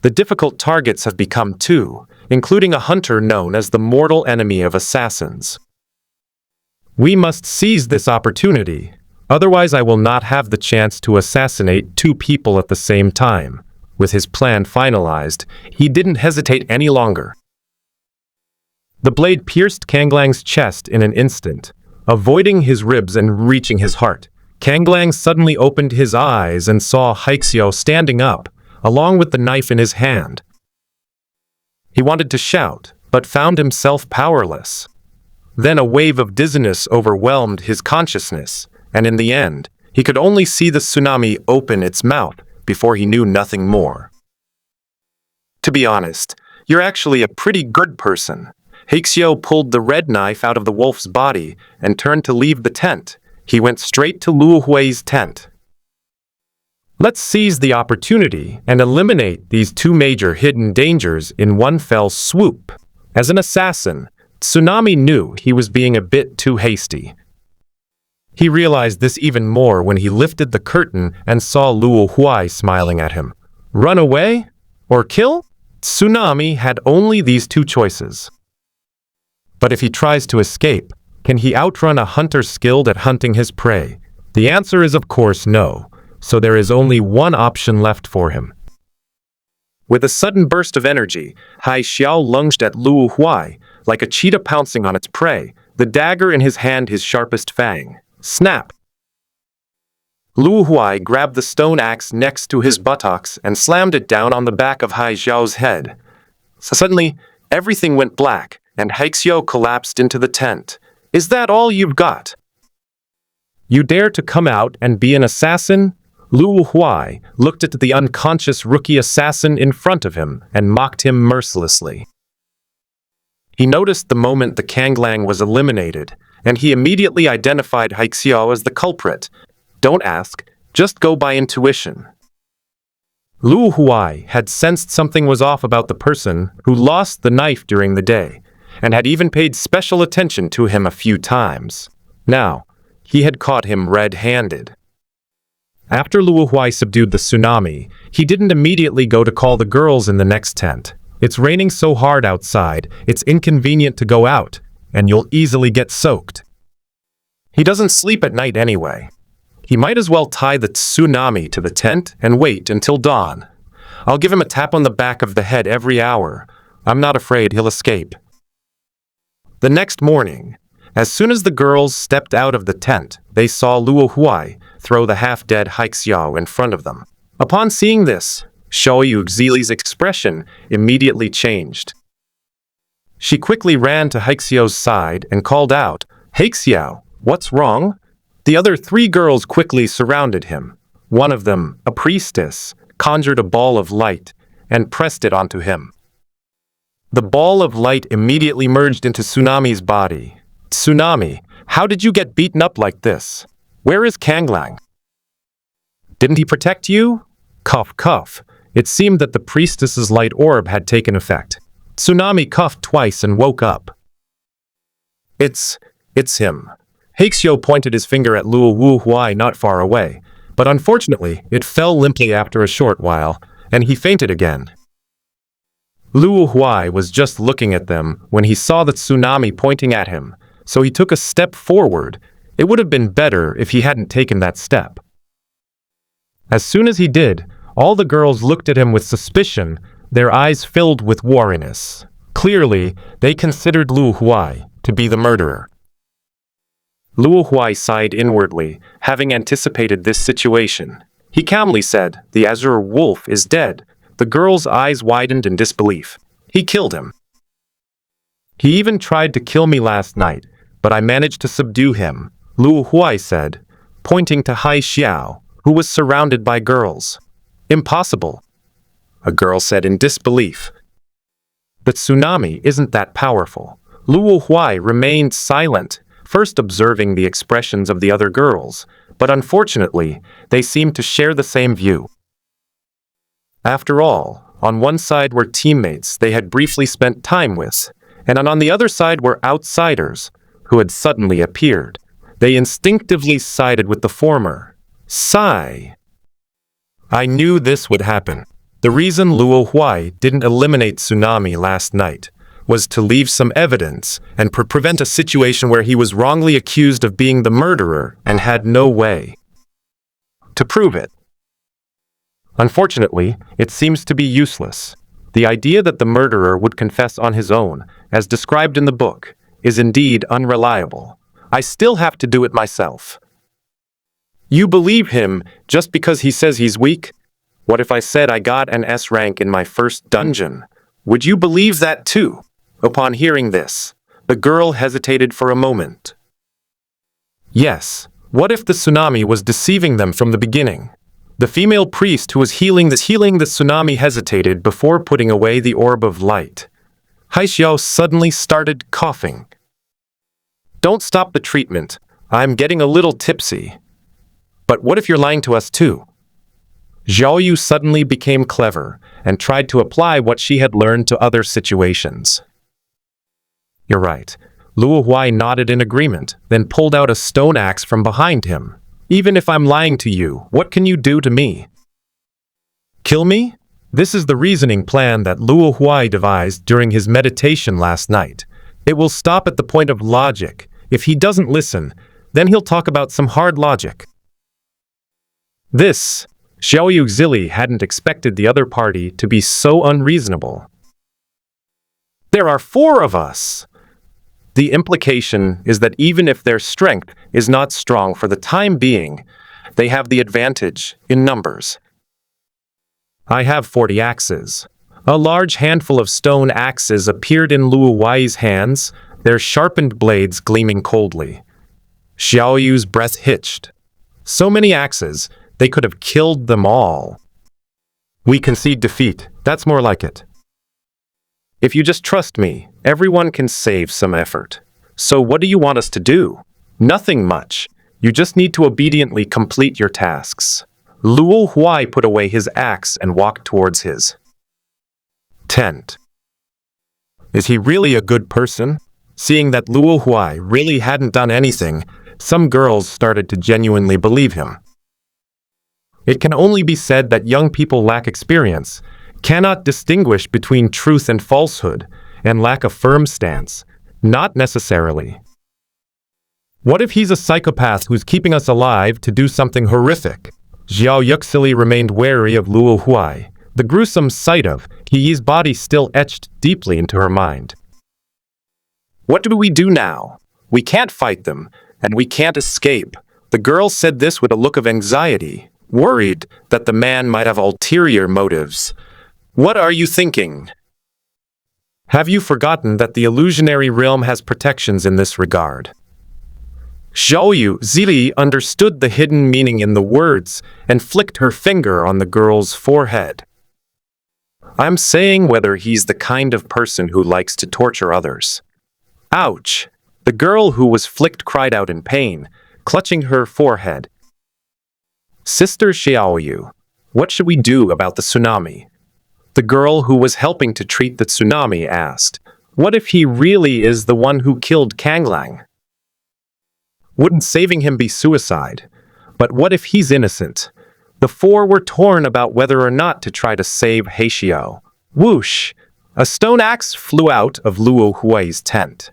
The difficult targets have become two, including a hunter known as the mortal enemy of assassins. We must seize this opportunity, otherwise I will not have the chance to assassinate two people at the same time. With his plan finalized, he didn't hesitate any longer. The blade pierced Kanglang's chest in an instant, avoiding his ribs and reaching his heart. Kanglang suddenly opened his eyes and saw Haixiao standing up, along with the knife in his hand. He wanted to shout, but found himself powerless. Then a wave of dizziness overwhelmed his consciousness, and in the end, he could only see the tsunami open its mouth before he knew nothing more. To be honest, you're actually a pretty good person. Haixiao pulled the red knife out of the wolf's body and turned to leave the tent. he went straight to Luo Huai's tent. Let's seize the opportunity and eliminate these two major hidden dangers in one fell swoop. As an assassin, Tsunami knew he was being a bit too hasty. He realized this even more when he lifted the curtain and saw Luo Huai smiling at him. Run away or kill? Tsunami had only these two choices. But if he tries to escape, can he outrun a hunter skilled at hunting his prey? The answer is of course no, so there is only one option left for him. With a sudden burst of energy, Hai Xiao lunged at Luo Huai, like a cheetah pouncing on its prey, the dagger in his hand his sharpest fang. Snap! Luo Huai grabbed the stone axe next to his buttocks and slammed it down on the back of Hai Xiao's head. Suddenly, everything went black, and Hai Xiao collapsed into the tent. Is that all you've got? You dare to come out and be an assassin? Luo Huai looked at the unconscious rookie assassin in front of him and mocked him mercilessly. He noticed the moment the Kanglang was eliminated, and he immediately identified Hai Xiao as the culprit. Don't ask, just go by intuition. Luo Huai had sensed something was off about the person who lost the knife during the day, and had even paid special attention to him a few times. Now, he had caught him red-handed. After Luo Huai subdued the tsunami, he didn't immediately go to call the girls in the next tent. It's raining so hard outside, it's inconvenient to go out, and you'll easily get soaked. He doesn't sleep at night anyway. He might as well tie the tsunami to the tent and wait until dawn. I'll give him a tap on the back of the head every hour. I'm not afraid he'll escape. The next morning, as soon as the girls stepped out of the tent, they saw Luo Huai throw the half-dead Hai Xiao in front of them. Upon seeing this, Xiao Yuxili's expression immediately changed. She quickly ran to Hai Xiao's side and called out, Hai Xiao, what's wrong? The other three girls quickly surrounded him. One of them, a priestess, conjured a ball of light and pressed it onto him. The ball of light immediately merged into Tsunami's body. Tsunami, how did you get beaten up like this? Where is Kanglang? Didn't he protect you? Cough, cough. It seemed that the priestess's light orb had taken effect. Tsunami coughed twice and woke up. It's him. Hai Xiao pointed his finger at Luo Huai not far away, but unfortunately it fell limply after a short while, and he fainted again. Luo Huai was just looking at them when he saw the tsunami pointing at him, so he took a step forward. It would have been better if he hadn't taken that step. As soon as he did, all the girls looked at him with suspicion, their eyes filled with wariness. Clearly, they considered Luo Huai to be the murderer. Luo Huai sighed inwardly, having anticipated this situation. He calmly said, The azure wolf is dead. The girl's eyes widened in disbelief. He killed him. He even tried to kill me last night, but I managed to subdue him, Luo Huai said, pointing to Hai Xiao, who was surrounded by girls. Impossible, a girl said in disbelief. The tsunami isn't that powerful. Luo Huai remained silent, first observing the expressions of the other girls, but unfortunately, they seemed to share the same view. After all, on one side were teammates they had briefly spent time with, and on the other side were outsiders who had suddenly appeared. They instinctively sided with the former. Sigh. I knew this would happen. The reason Luo Huai didn't eliminate Tsunami last night was to leave some evidence and prevent a situation where he was wrongly accused of being the murderer and had no way to prove it. Unfortunately, it seems to be useless. The idea that the murderer would confess on his own, as described in the book, is indeed unreliable. I still have to do it myself. You believe him just because he says he's weak? What if I said I got an S rank in my first dungeon? Would you believe that too? Upon hearing this, the girl hesitated for a moment. Yes, what if the tsunami was deceiving them from the beginning? The female priest who was healing the tsunami hesitated before putting away the orb of light. Hai Xiao suddenly started coughing. Don't stop the treatment. I'm getting a little tipsy. But what if you're lying to us too? Xiao Yu suddenly became clever and tried to apply what she had learned to other situations. You're right. Luo Huai nodded in agreement, then pulled out a stone axe from behind him. Even if I'm lying to you, what can you do to me? Kill me? This is the reasoning plan that Luo Huai devised during his meditation last night. It will stop at the point of logic. If he doesn't listen, then he'll talk about some hard logic. This, Xiao Yu Zili hadn't expected the other party to be so unreasonable. There are 4 of us. The implication is that even if their strength is not strong for the time being, they have the advantage in numbers. I have 40 axes. A large handful of stone axes appeared in Luo Huai's hands, their sharpened blades gleaming coldly. Xiao Yu's breath hitched. So many axes, they could have killed them all. We concede defeat. That's more like it. If you just trust me, everyone can save some effort. So what do you want us to do? Nothing much. You just need to obediently complete your tasks. Luo Huai put away his axe and walked towards his tent. Is he really a good person? Seeing that Luo Huai really hadn't done anything, some girls started to genuinely believe him. It can only be said that young people lack experience, cannot distinguish between truth and falsehood, and lack a firm stance. Not necessarily. What if he's a psychopath who's keeping us alive to do something horrific? Xiao Yuxili remained wary of Luo Huai. The gruesome sight of He's body still etched deeply into her mind. What do we do now? We can't fight them, and we can't escape. The girl said this with a look of anxiety, worried that the man might have ulterior motives. What are you thinking? Have you forgotten that the illusionary realm has protections in this regard? Xiao Yu Zili understood the hidden meaning in the words and flicked her finger on the girl's forehead. I'm saying whether he's the kind of person who likes to torture others. Ouch! The girl who was flicked cried out in pain, clutching her forehead. Sister Xiao Yu, what should we do about the tsunami? The girl who was helping to treat the tsunami asked. What if he really is the one who killed Kanglang? Wouldn't saving him be suicide? But what if he's innocent? The 4 were torn about whether or not to try to save Heixiao. Whoosh! A stone axe flew out of Luo Huai's tent.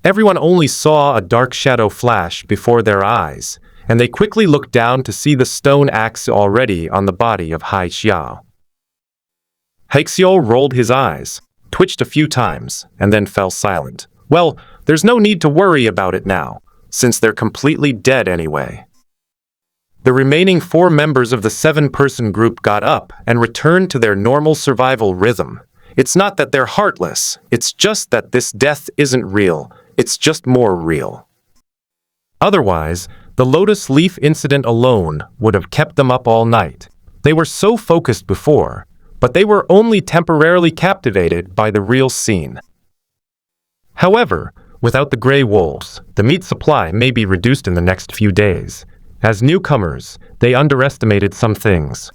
Everyone only saw a dark shadow flash before their eyes, and they quickly looked down to see the stone axe already on the body of Heixiao. Heixiao rolled his eyes, twitched a few times, and then fell silent. Well, there's no need to worry about it now, since they're completely dead anyway. The remaining 4 members of the 7-person group got up and returned to their normal survival rhythm. It's not that they're heartless, it's just that this death isn't real, it's just more real. Otherwise, the lotus leaf incident alone would have kept them up all night. They were so focused before, but they were only temporarily captivated by the real scene. However, without the gray wolves, the meat supply may be reduced in the next few days. As newcomers, they underestimated some things.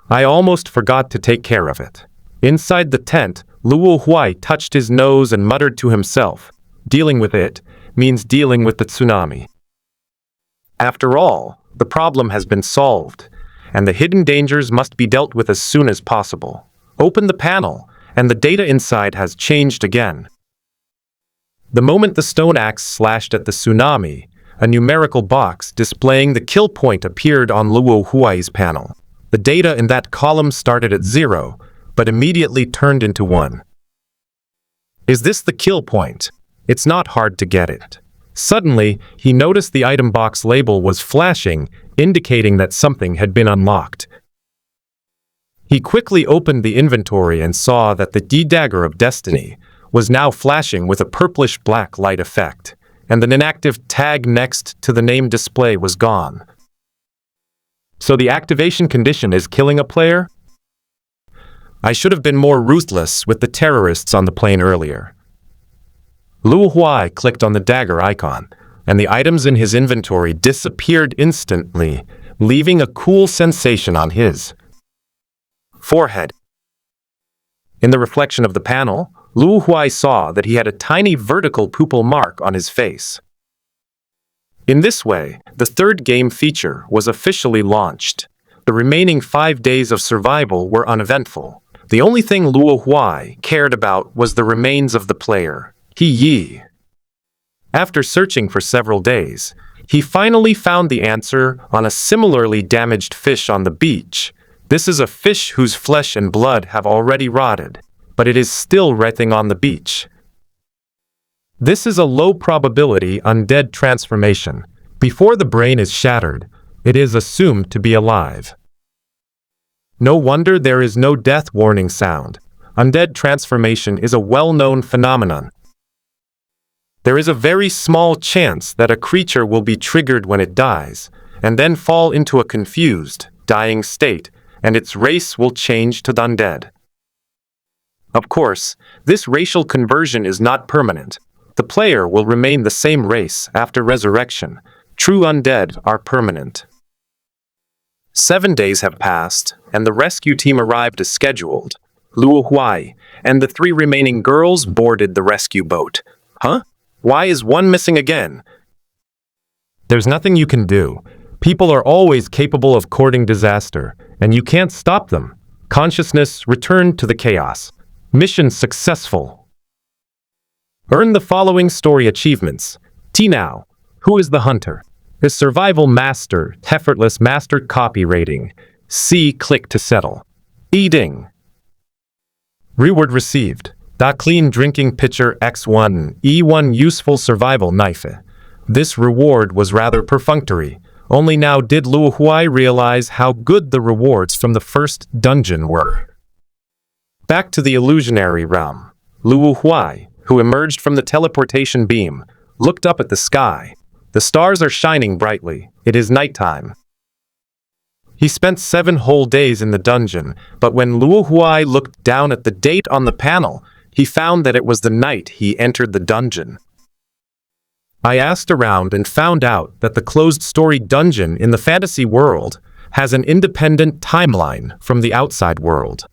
I almost forgot to take care of it. Inside the tent, Luo Huai touched his nose and muttered to himself, dealing with it means dealing with the tsunami. After all, the problem has been solved, and the hidden dangers must be dealt with as soon as possible. Open the panel, and the data inside has changed again. The moment the stone axe slashed at the tsunami, a numerical box displaying the kill point appeared on Luo Huai's panel. The data in that column started at 0, but immediately turned into 1. Is this the kill point? It's not hard to get it. Suddenly, he noticed the item box label was flashing, indicating that something had been unlocked. He quickly opened the inventory and saw that the D-Dagger of Destiny was now flashing with a purplish-black light effect, and the inactive tag next to the name display was gone. So the activation condition is killing a player? I should have been more ruthless with the terrorists on the plane earlier. Luo Huai clicked on the dagger icon, and the items in his inventory disappeared instantly, leaving a cool sensation on his forehead. In the reflection of the panel, Luo Huai saw that he had a tiny vertical pupil mark on his face. In this way, the third game feature was officially launched. The remaining 5 days of survival were uneventful. The only thing Luo Huai cared about was the remains of the player, He Yi. After searching for several days, he finally found the answer on a similarly damaged fish on the beach. This is a fish whose flesh and blood have already rotted, but it is still writhing on the beach. This is a low-probability undead transformation. Before the brain is shattered, it is assumed to be alive. No wonder there is no death warning sound. Undead transformation is a well-known phenomenon. There is a very small chance that a creature will be triggered when it dies, and then fall into a confused, dying state, and its race will change to the undead. Of course, this racial conversion is not permanent. The player will remain the same race after resurrection. True undead are permanent. 7 days have passed, and the rescue team arrived as scheduled. Luo Huai and the 3 remaining girls boarded the rescue boat. Huh? Why is one missing again? There's nothing you can do. People are always capable of courting disaster, and you can't stop them. Consciousness returned to the chaos. Mission successful. Earn the following story achievements. T now. Who is the hunter? His survival master, effortless master copy rating. C click to settle. Eating. Reward received. Da clean drinking pitcher X1 E1 useful survival knife. This reward was rather perfunctory. Only now did Luo Huai realize how good the rewards from the first dungeon were. Back to the illusionary realm. Luo Huai, who emerged from the teleportation beam, looked up at the sky. The stars are shining brightly. It is nighttime. He spent 7 whole days in the dungeon, but when Luo Huai looked down at the date on the panel, he found that it was the night he entered the dungeon. I asked around and found out that the closed-story dungeon in the fantasy world has an independent timeline from the outside world.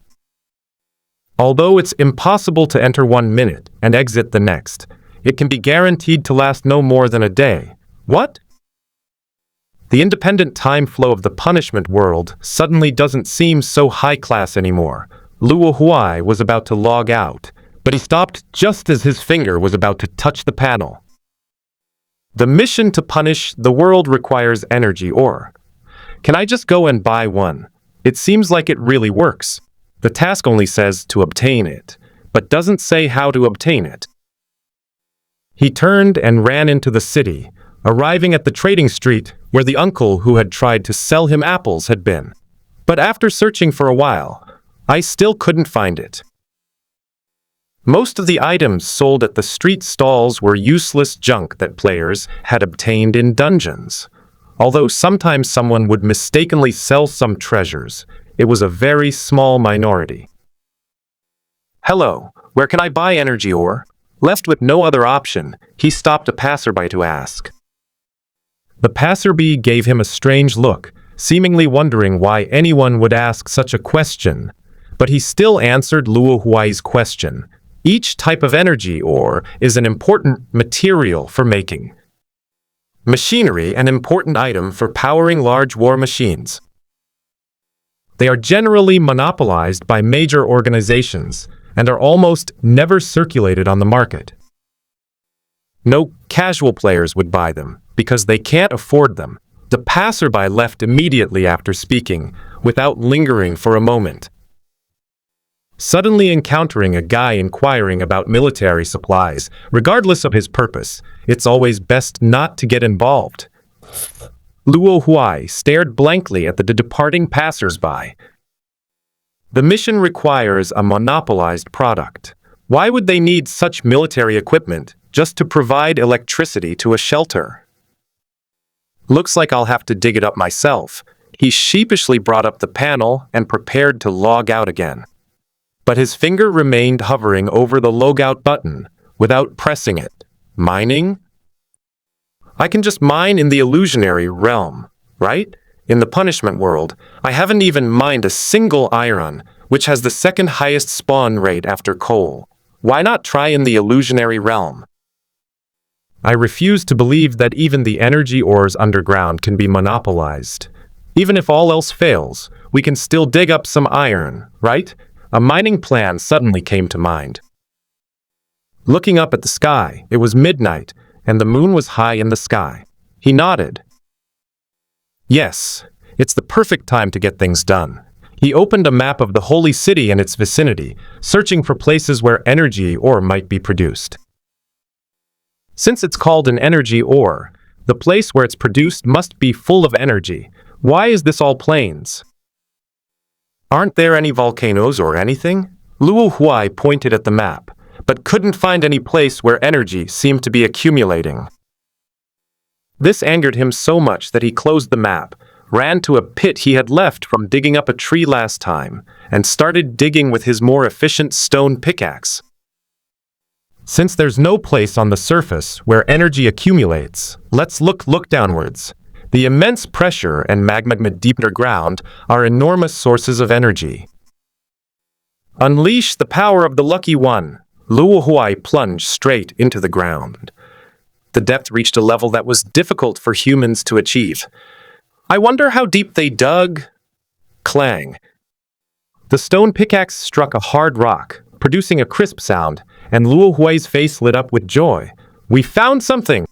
Although it's impossible to enter 1 minute and exit the next, it can be guaranteed to last no more than a day. What? The independent time flow of the punishment world suddenly doesn't seem so high-class anymore. Luo Huai was about to log out, but he stopped just as his finger was about to touch the panel. The mission to punish the world requires energy ore. Can I just go and buy one? It seems like it really works. The task only says to obtain it, but doesn't say how to obtain it. He turned and ran into the city, arriving at the trading street where the uncle who had tried to sell him apples had been. But after searching for a while, I still couldn't find it. Most of the items sold at the street stalls were useless junk that players had obtained in dungeons. Although sometimes someone would mistakenly sell some treasures, it was a very small minority. Hello, where can I buy energy ore? Left with no other option, he stopped a passerby to ask. The passerby gave him a strange look, seemingly wondering why anyone would ask such a question. But he still answered Luo Huai's question. Each type of energy ore is an important material for making machinery, an important item for powering large war machines. They are generally monopolized by major organizations and are almost never circulated on the market. No casual players would buy them because they can't afford them. The passerby left immediately after speaking, without lingering for a moment. Suddenly encountering a guy inquiring about military supplies, regardless of his purpose, it's always best not to get involved. Luo Huai stared blankly at the departing passers-by. The mission requires a monopolized product. Why would they need such military equipment just to provide electricity to a shelter? Looks like I'll have to dig it up myself. He sheepishly brought up the panel and prepared to log out again. But his finger remained hovering over the logout button. without pressing it. Mining? I can just mine in the illusionary realm, right? In the punishment world, I haven't even mined a single iron, which has the second highest spawn rate after coal. Why not try in the illusionary realm? I refuse to believe that even the energy ores underground can be monopolized. Even if all else fails, we can still dig up some iron, right? A mining plan suddenly came to mind. Looking up at the sky, it was midnight, and the moon was high in the sky. He nodded. Yes, it's the perfect time to get things done. He opened a map of the holy city and its vicinity, searching for places where energy ore might be produced. Since it's called an energy ore, the place where it's produced must be full of energy. Why is this all plains? Aren't there any volcanoes or anything? Luo Huai pointed at the map, but couldn't find any place where energy seemed to be accumulating. This angered him so much that he closed the map, ran to a pit he had left from digging up a tree last time, and started digging with his more efficient stone pickaxe. Since there's no place on the surface where energy accumulates, let's look downwards. The immense pressure and magma deep underground are enormous sources of energy. Unleash the power of the lucky one. Luo Huai plunged straight into the ground. The depth reached a level that was difficult for humans to achieve. I wonder how deep they dug. Clang. The stone pickaxe struck a hard rock, producing a crisp sound, and Luo Huai's face lit up with joy. We found something!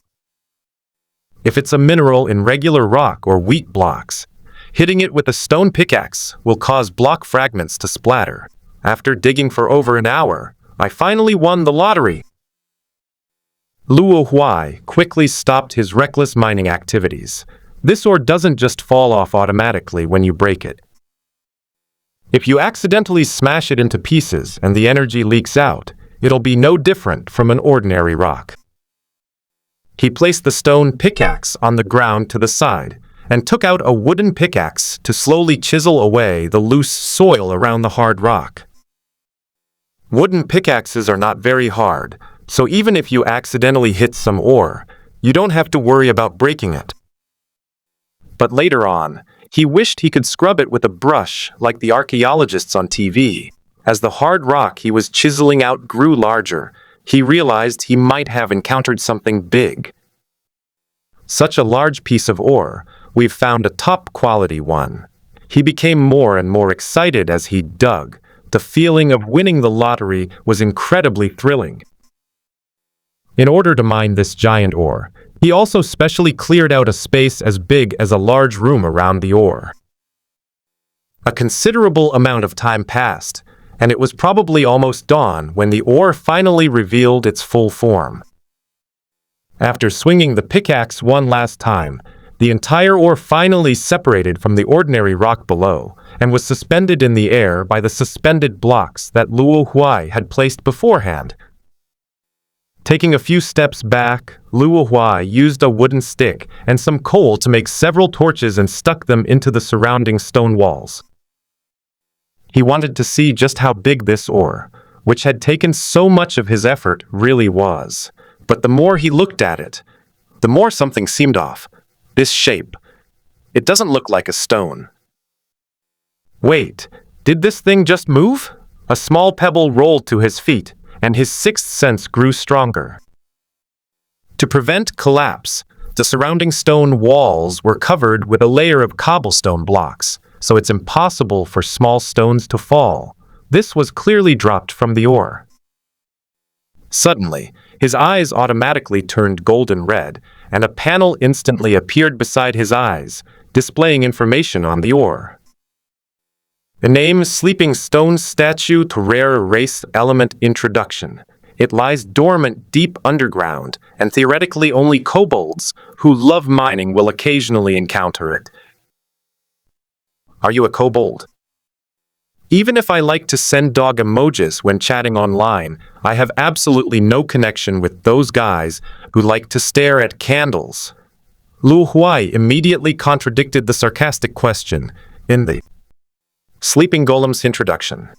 If it's a mineral in regular rock or wheat blocks, hitting it with a stone pickaxe will cause block fragments to splatter. After digging for over an hour, I finally won the lottery. Luo Huai quickly stopped his reckless mining activities. This ore doesn't just fall off automatically when you break it. If you accidentally smash it into pieces and the energy leaks out, it'll be no different from an ordinary rock. He placed the stone pickaxe on the ground to the side and took out a wooden pickaxe to slowly chisel away the loose soil around the hard rock. Wooden pickaxes are not very hard, so even if you accidentally hit some ore, you don't have to worry about breaking it. But later on, he wished he could scrub it with a brush like the archaeologists on TV. As the hard rock he was chiseling out grew larger, he realized he might have encountered something big. Such a large piece of ore, we've found a top-quality one. He became more and more excited as he dug. The feeling of winning the lottery was incredibly thrilling. In order to mine this giant ore, he also specially cleared out a space as big as a large room around the ore. A considerable amount of time passed, and it was probably almost dawn when the ore finally revealed its full form. After swinging the pickaxe one last time, the entire ore finally separated from the ordinary rock below and was suspended in the air by the suspended blocks that Luo Huai had placed beforehand. Taking a few steps back, Luo Huai used a wooden stick and some coal to make several torches and stuck them into the surrounding stone walls. He wanted to see just how big this ore, which had taken so much of his effort, really was. But the more he looked at it, the more something seemed off. This shape. It doesn't look like a stone. Wait, did this thing just move? A small pebble rolled to his feet, and his sixth sense grew stronger. To prevent collapse, the surrounding stone walls were covered with a layer of cobblestone blocks, so it's impossible for small stones to fall. This was clearly dropped from the ore. Suddenly, his eyes automatically turned golden red, and a panel instantly appeared beside his eyes, displaying information on the ore. The name Sleeping Stone Statue to Rare Race Element Introduction. It lies dormant deep underground, and theoretically only kobolds who love mining will occasionally encounter it. Are you a kobold? Even if I like to send dog emojis when chatting online, I have absolutely no connection with those guys who like to stare at candles. Luo Huai immediately contradicted the sarcastic question in the Sleeping Golem's introduction.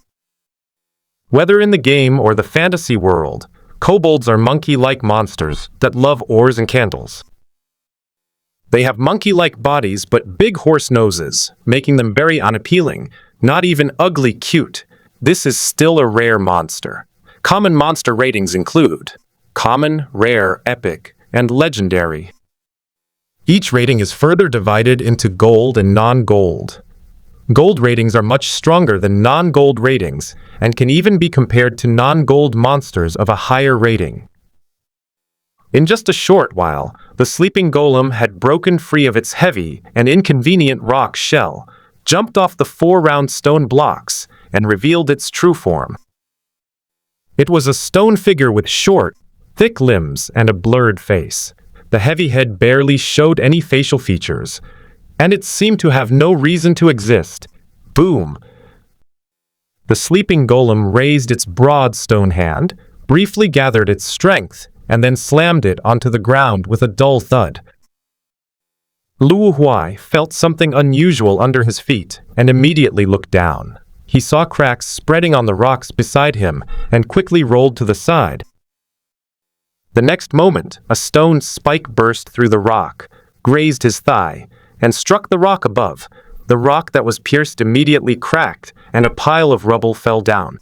Whether in the game or the fantasy world, Kobolds are monkey-like monsters that love ores and candles. They have monkey-like bodies but big horse noses, making them very unappealing, not even ugly cute. This is still a rare monster. Common monster ratings include common, rare, epic, and legendary. Each rating is further divided into gold and non-gold. Gold ratings are much stronger than non-gold ratings and can even be compared to non-gold monsters of a higher rating. In just a short while, the sleeping golem had broken free of its heavy and inconvenient rock shell, jumped off the 4 round stone blocks, and revealed its true form. It was a stone figure with short, thick limbs and a blurred face. The heavy head barely showed any facial features, and it seemed to have no reason to exist. Boom! The sleeping golem raised its broad stone hand, briefly gathered its strength, and then slammed it onto the ground with a dull thud. Luo Huai felt something unusual under his feet and immediately looked down. He saw cracks spreading on the rocks beside him and quickly rolled to the side. The next moment, a stone spike burst through the rock, grazed his thigh, and struck the rock above. The rock that was pierced immediately cracked, and a pile of rubble fell down.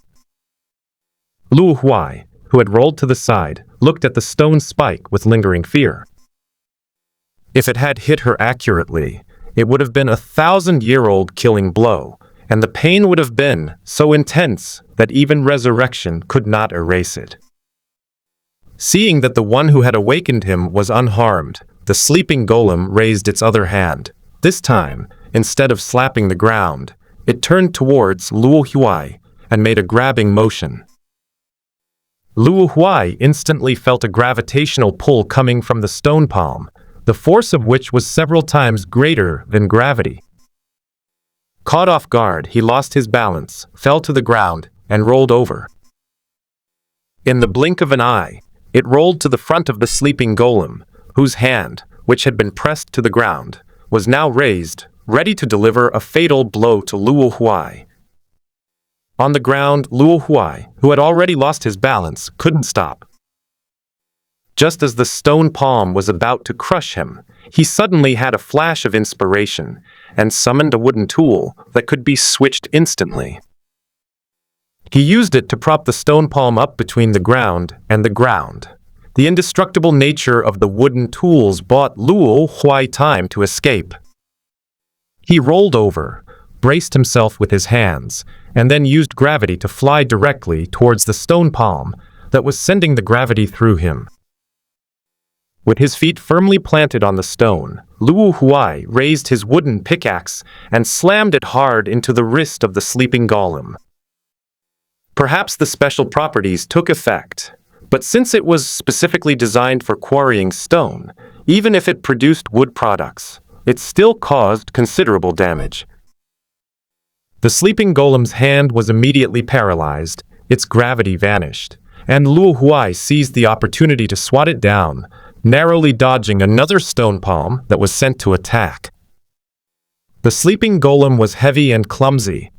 Luo Huai, who had rolled to the side, looked at the stone spike with lingering fear. If it had hit her accurately, it would have been a 1,000-year-old killing blow, and the pain would have been so intense that even resurrection could not erase it. Seeing that the one who had awakened him was unharmed, the sleeping golem raised its other hand. This time, instead of slapping the ground, it turned towards Luo Huai and made a grabbing motion. Luo Huai instantly felt a gravitational pull coming from the stone palm, the force of which was several times greater than gravity. Caught off guard, he lost his balance, fell to the ground, and rolled over. In the blink of an eye, it rolled to the front of the sleeping golem, whose hand, which had been pressed to the ground, was now raised, ready to deliver a fatal blow to Luo Huai. On the ground, Luo Huai, who had already lost his balance, couldn't stop. Just as the stone palm was about to crush him, he suddenly had a flash of inspiration and summoned a wooden tool that could be switched instantly. He used it to prop the stone palm up between the ground and the ground. The indestructible nature of the wooden tools bought Luo Huai time to escape. He rolled over, braced himself with his hands, and then used gravity to fly directly towards the stone palm that was sending the gravity through him. With his feet firmly planted on the stone, Luo Huai raised his wooden pickaxe and slammed it hard into the wrist of the sleeping golem. Perhaps the special properties took effect, but since it was specifically designed for quarrying stone, even if it produced wood products, it still caused considerable damage. The sleeping golem's hand was immediately paralyzed, its gravity vanished, and Luo Huai seized the opportunity to swat it down, narrowly dodging another stone palm that was sent to attack. The sleeping golem was heavy and clumsy.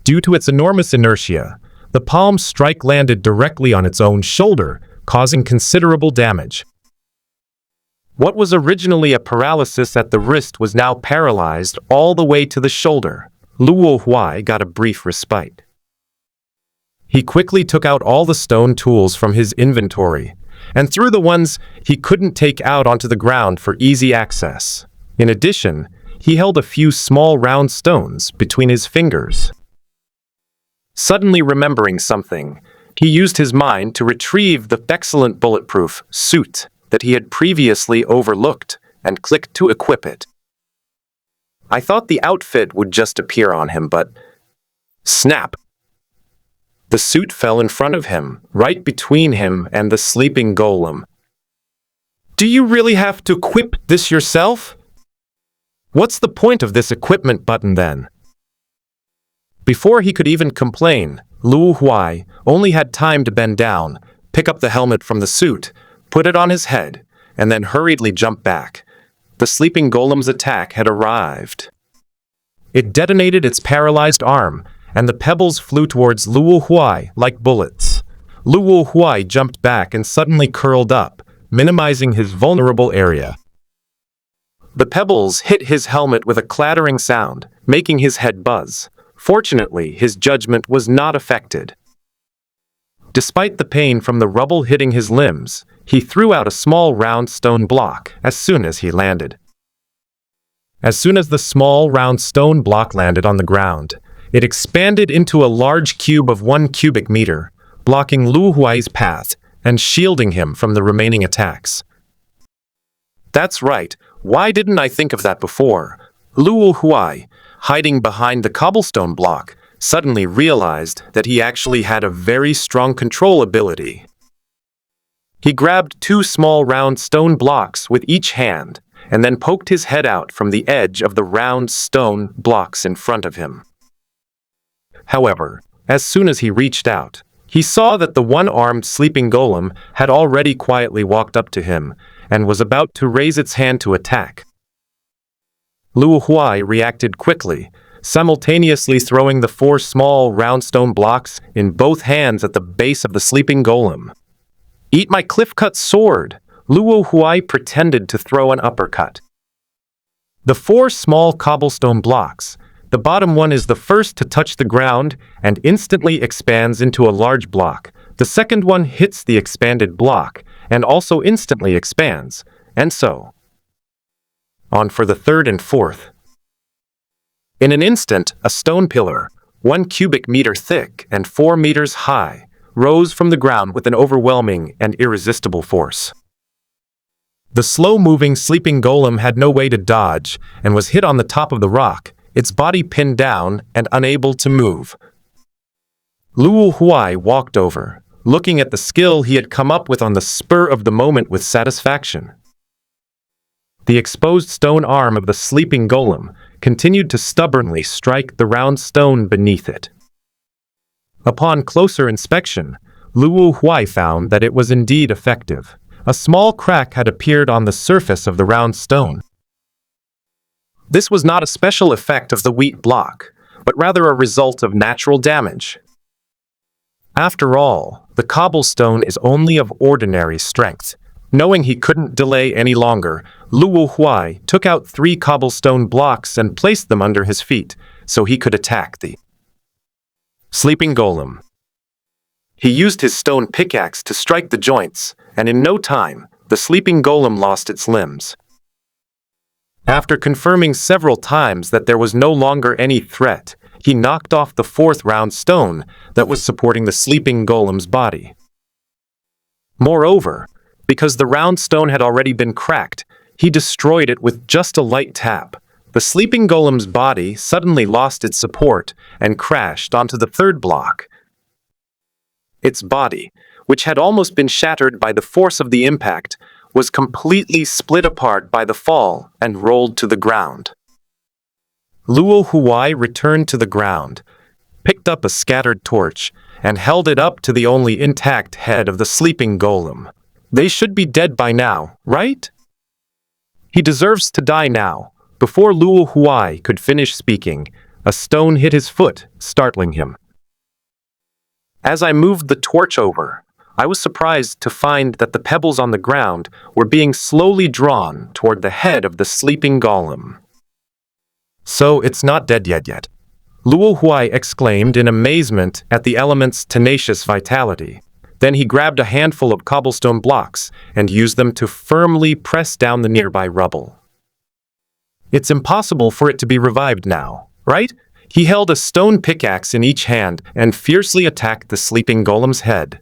Due to its enormous inertia, the palm strike landed directly on its own shoulder, causing considerable damage. What was originally a paralysis at the wrist was now paralyzed all the way to the shoulder. Luo Huai got a brief respite. He quickly took out all the stone tools from his inventory, and threw the ones he couldn't take out onto the ground for easy access. In addition, he held a few small round stones between his fingers. Suddenly remembering something, he used his mind to retrieve the excellent bulletproof suit that he had previously overlooked and clicked to equip it. I thought the outfit would just appear on him, but snap! The suit fell in front of him, right between him and the sleeping golem. Do you really have to equip this yourself? What's the point of this equipment button then? Before he could even complain, Luo Huai only had time to bend down, pick up the helmet from the suit, put it on his head, and then hurriedly jump back. The sleeping golem's attack had arrived. It detonated its paralyzed arm, and the pebbles flew towards Luo Huai like bullets. Luo Huai jumped back and suddenly curled up, minimizing his vulnerable area. The pebbles hit his helmet with a clattering sound, making his head buzz. Fortunately, his judgment was not affected. Despite the pain from the rubble hitting his limbs, he threw out a small round stone block as soon as he landed. As soon as the small round stone block landed on the ground, it expanded into a large cube of 1 cubic meter, blocking Luo Huai's path and shielding him from the remaining attacks. That's right, why didn't I think of that before? Luo Huai, hiding behind the cobblestone block, suddenly realized that he actually had a very strong control ability. He grabbed 2 small round stone blocks with each hand, and then poked his head out from the edge of the round stone blocks in front of him. However, as soon as he reached out, he saw that the one-armed sleeping golem had already quietly walked up to him and was about to raise its hand to attack. Luo Huai reacted quickly, simultaneously throwing the 4 small round stone blocks in both hands at the base of the sleeping golem. "Eat my cliff-cut sword!" Luo Huai pretended to throw an uppercut. The 4 small cobblestone blocks, the bottom one is the first to touch the ground and instantly expands into a large block. The second one hits the expanded block and also instantly expands, and so on for the third and fourth. In an instant, a stone pillar, 1 cubic meter thick and 4 meters high, rose from the ground with an overwhelming and irresistible force. The slow-moving sleeping golem had no way to dodge and was hit on the top of the rock, its body pinned down and unable to move. Luo Huai walked over, looking at the skill he had come up with on the spur of the moment with satisfaction. The exposed stone arm of the sleeping golem continued to stubbornly strike the round stone beneath it. Upon closer inspection, Luo Huai found that it was indeed effective. A small crack had appeared on the surface of the round stone. This was not a special effect of the wheat block, but rather a result of natural damage. After all, the cobblestone is only of ordinary strength. Knowing he couldn't delay any longer, Luo Huai took out 3 cobblestone blocks and placed them under his feet, so he could attack the sleeping golem. He used his stone pickaxe to strike the joints, and in no time, the sleeping golem lost its limbs. After confirming several times that there was no longer any threat, he knocked off the 4th round stone that was supporting the sleeping golem's body. Moreover, because the round stone had already been cracked, he destroyed it with just a light tap. The sleeping golem's body suddenly lost its support and crashed onto the 3rd block. Its body, which had almost been shattered by the force of the impact, was completely split apart by the fall and rolled to the ground. Luo Huai returned to the ground, picked up a scattered torch, and held it up to the only intact head of the sleeping golem. "They should be dead by now, right? He deserves to die now." Before Luo Huai could finish speaking, a stone hit his foot, startling him. As I moved the torch over, I was surprised to find that the pebbles on the ground were being slowly drawn toward the head of the sleeping golem. "So it's not dead yet. Luo Huai exclaimed in amazement at the element's tenacious vitality. Then he grabbed a handful of cobblestone blocks and used them to firmly press down the nearby rubble. "It's impossible for it to be revived now, right?" He held a stone pickaxe in each hand and fiercely attacked the sleeping golem's head.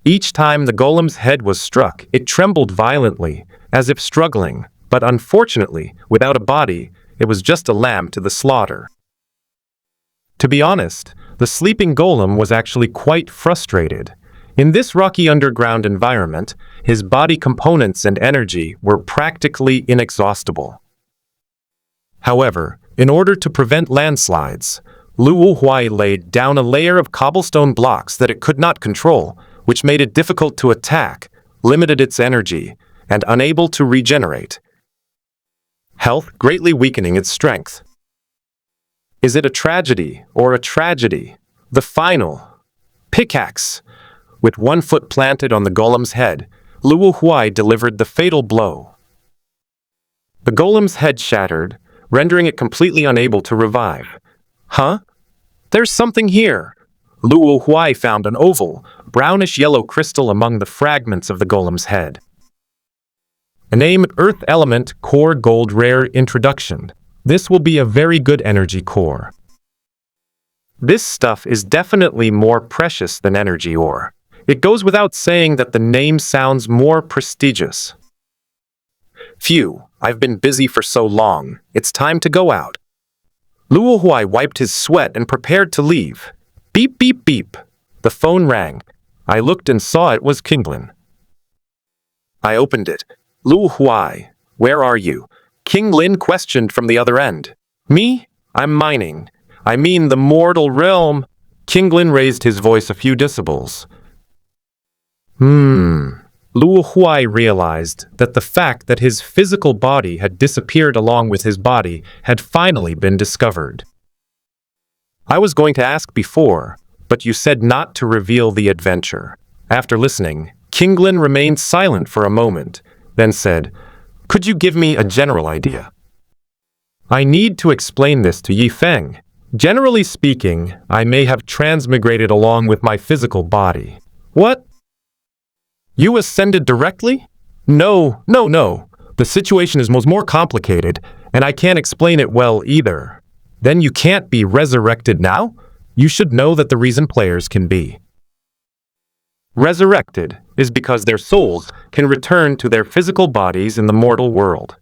Each time the golem's head was struck, it trembled violently, as if struggling, but unfortunately, without a body, it was just a lamb to the slaughter. To be honest, the sleeping golem was actually quite frustrated. In this rocky underground environment, his body components and energy were practically inexhaustible. However, in order to prevent landslides, Luo Huai laid down a layer of cobblestone blocks that it could not control, which made it difficult to attack, limited its energy, and unable to regenerate. Health greatly weakening its strength. Is it a tragedy or a tragedy? The final pickaxe. With one foot planted on the golem's head, Luo Huai delivered the fatal blow. The golem's head shattered, rendering it completely unable to revive. Huh? There's something here! Luo Huai found an oval, brownish-yellow crystal among the fragments of the golem's head. A name: Earth Element Core Gold Rare Introduction. This will be a very good energy core. This stuff is definitely more precious than energy ore. It goes without saying that the name sounds more prestigious. Phew, I've been busy for so long. It's time to go out. Luo Huai wiped his sweat and prepared to leave. Beep, beep, beep. The phone rang. I looked and saw it was Kinglin. I opened it. Luo Huai, where are you? Kinglin questioned from the other end. Me? I'm mining. I mean the mortal realm. Kinglin raised his voice a few decibels. Luo Huai realized that the fact that his physical body had disappeared along with his body had finally been discovered. I was going to ask before, but you said not to reveal the adventure. After listening, Kinglin remained silent for a moment, then said, "Could you give me a general idea?" I need to explain this to Yifeng. Generally speaking, I may have transmigrated along with my physical body. What? You ascended directly? No. The situation is more complicated, and I can't explain it well either. Then you can't be resurrected now? You should know that the reason players can be resurrected is because their souls can return to their physical bodies in the mortal world.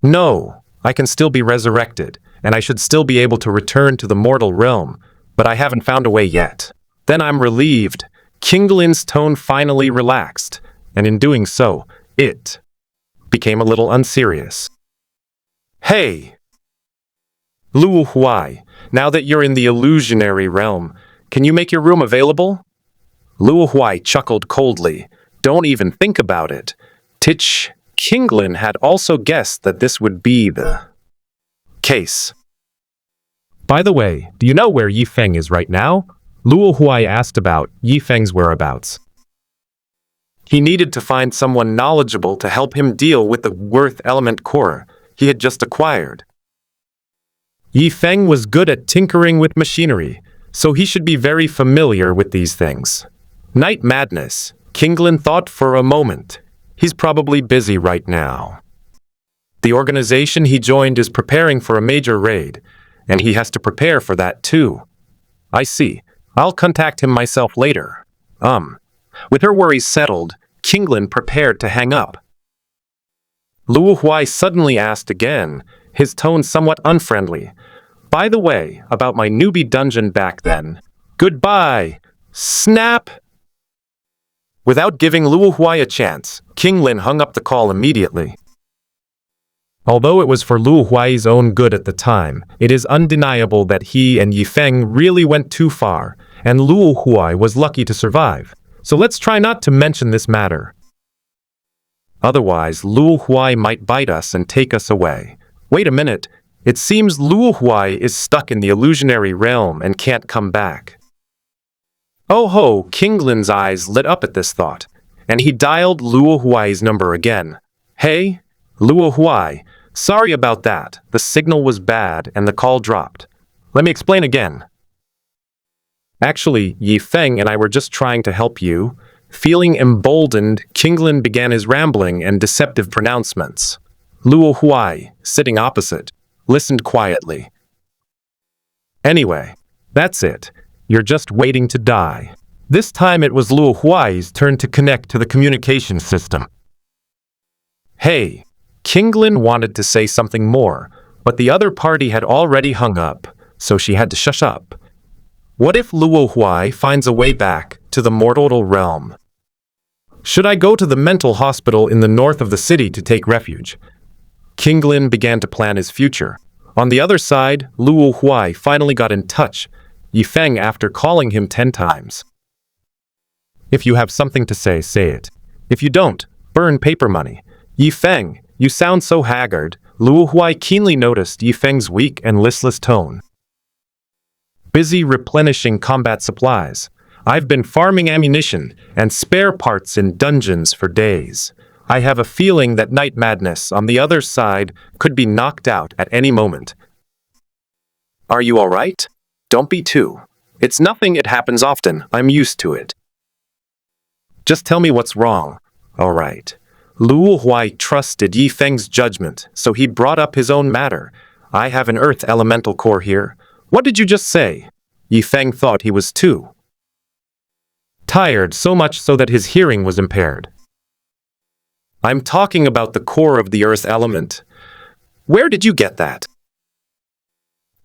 No, I can still be resurrected, and I should still be able to return to the mortal realm, but I haven't found a way yet. Then I'm relieved. Kinglin's tone finally relaxed, and in doing so, it became a little unserious. Hey! Luo Huai, now that you're in the illusionary realm, can you make your room available? Luo Huai chuckled coldly. Don't even think about it. Kinglin had also guessed that this would be the case. By the way, do you know where Yifeng is right now? Luo Huai asked about Yifeng's whereabouts. He needed to find someone knowledgeable to help him deal with the Earth Element core he had just acquired. Yifeng was good at tinkering with machinery, so he should be very familiar with these things. Night madness, Kinglin thought for a moment. He's probably busy right now. The organization he joined is preparing for a major raid, and he has to prepare for that too. I see. I'll contact him myself later. With her worries settled, Kinglin prepared to hang up. Luo Huai suddenly asked again, his tone somewhat unfriendly. By the way, about my newbie dungeon back then. Goodbye! Snap! Without giving Luo Huai a chance, Kinglin hung up the call immediately. Although it was for Luo Huai's own good at the time, it is undeniable that he and Yifeng really went too far, and Luo Huai was lucky to survive. So let's try not to mention this matter. Otherwise, Luo Huai might bite us and take us away. Wait a minute, it seems Luo Huai is stuck in the illusionary realm and can't come back. Oh ho, Kinglin's eyes lit up at this thought, and he dialed Luo Huai's number again. Hey, Luo Huai, sorry about that. The signal was bad and the call dropped. Let me explain again. Actually, Yifeng and I were just trying to help you. Feeling emboldened, Kinglin began his rambling and deceptive pronouncements. Luo Huai, sitting opposite, listened quietly. Anyway, that's it. You're just waiting to die. This time it was Luo Huai's turn to connect to the communication system. Hey, Kinglin wanted to say something more, but the other party had already hung up, so she had to shush up. What if Luo Huai finds a way back to the mortal realm? Should I go to the mental hospital in the north of the city to take refuge? Kinglin began to plan his future. On the other side, Luo Huai finally got in touch, Yifeng after calling him 10 times. If you have something to say it. If you don't, burn paper money. Yifeng, you sound so haggard. Luo Huai keenly noticed Yifeng's weak and listless tone. Busy replenishing combat supplies. I've been farming ammunition and spare parts in dungeons for days. I have a feeling that night madness on the other side could be knocked out at any moment. Are you all right? Don't be too. It's nothing, it happens often. I'm used to it. Just tell me what's wrong. All right. Luo Huai trusted Yi Feng's judgment, so he brought up his own matter. I have an earth elemental core here. What did you just say? Yi Feng thought he was too tired, so much so that his hearing was impaired. I'm talking about the core of the earth element. Where did you get that?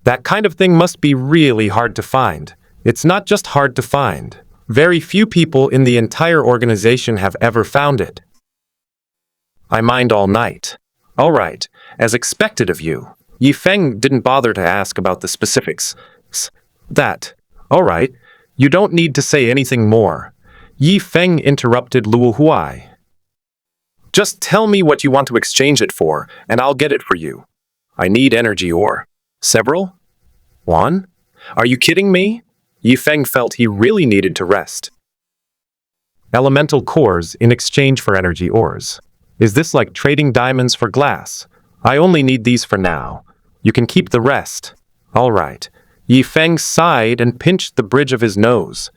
That kind of thing must be really hard to find. It's not just hard to find. Very few people in the entire organization have ever found it. I mined all night. All right, as expected of you. Yi Feng didn't bother to ask about the specifics. All right, you don't need to say anything more. Yi Feng interrupted Luo Huai. Just tell me what you want to exchange it for, and I'll get it for you. I need energy ore. Several? One? Are you kidding me? Yi Feng felt he really needed to rest. Elemental cores in exchange for energy ores. Is this like trading diamonds for glass? I only need these for now. You can keep the rest. All right. Yi Feng sighed and pinched the bridge of his nose.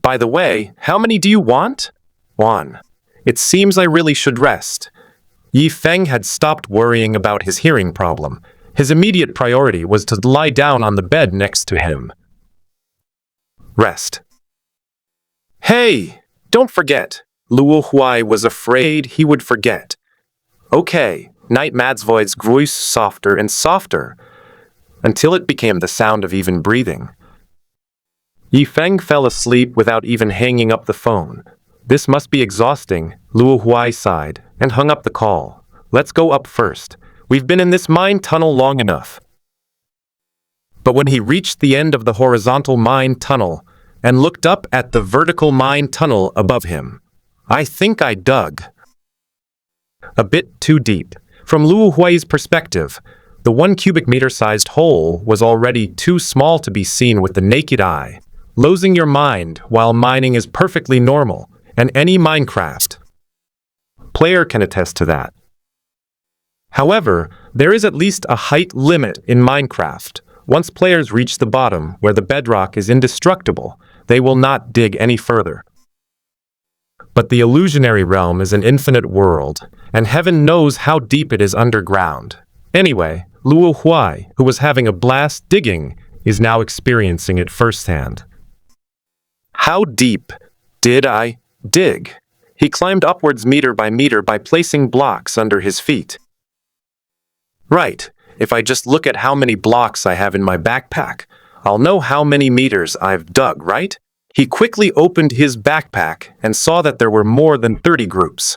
By the way, how many do you want? One. It seems I really should rest. Yi Feng had stopped worrying about his hearing problem. His immediate priority was to lie down on the bed next to him. Rest. Hey, don't forget. Luo Huai was afraid he would forget. Okay, Night Mad's voice grew softer and softer, until it became the sound of even breathing. Yi Feng fell asleep without even hanging up the phone. This must be exhausting, Luo Huai sighed, and hung up the call. Let's go up first. We've been in this mine tunnel long enough. But when he reached the end of the horizontal mine tunnel and looked up at the vertical mine tunnel above him, I think I dug a bit too deep. From Luo Huai's perspective, the 1 cubic meter sized hole was already too small to be seen with the naked eye. Losing your mind while mining is perfectly normal, and any Minecraft player can attest to that. However, there is at least a height limit in Minecraft. Once players reach the bottom, where the bedrock is indestructible, they will not dig any further. But the illusionary realm is an infinite world, and heaven knows how deep it is underground. Anyway, Luo Huai, who was having a blast digging, is now experiencing it firsthand. How deep did I dig? He climbed upwards meter by placing blocks under his feet. Right, if I just look at how many blocks I have in my backpack, I'll know how many meters I've dug, right? He quickly opened his backpack and saw that there were more than 30 groups.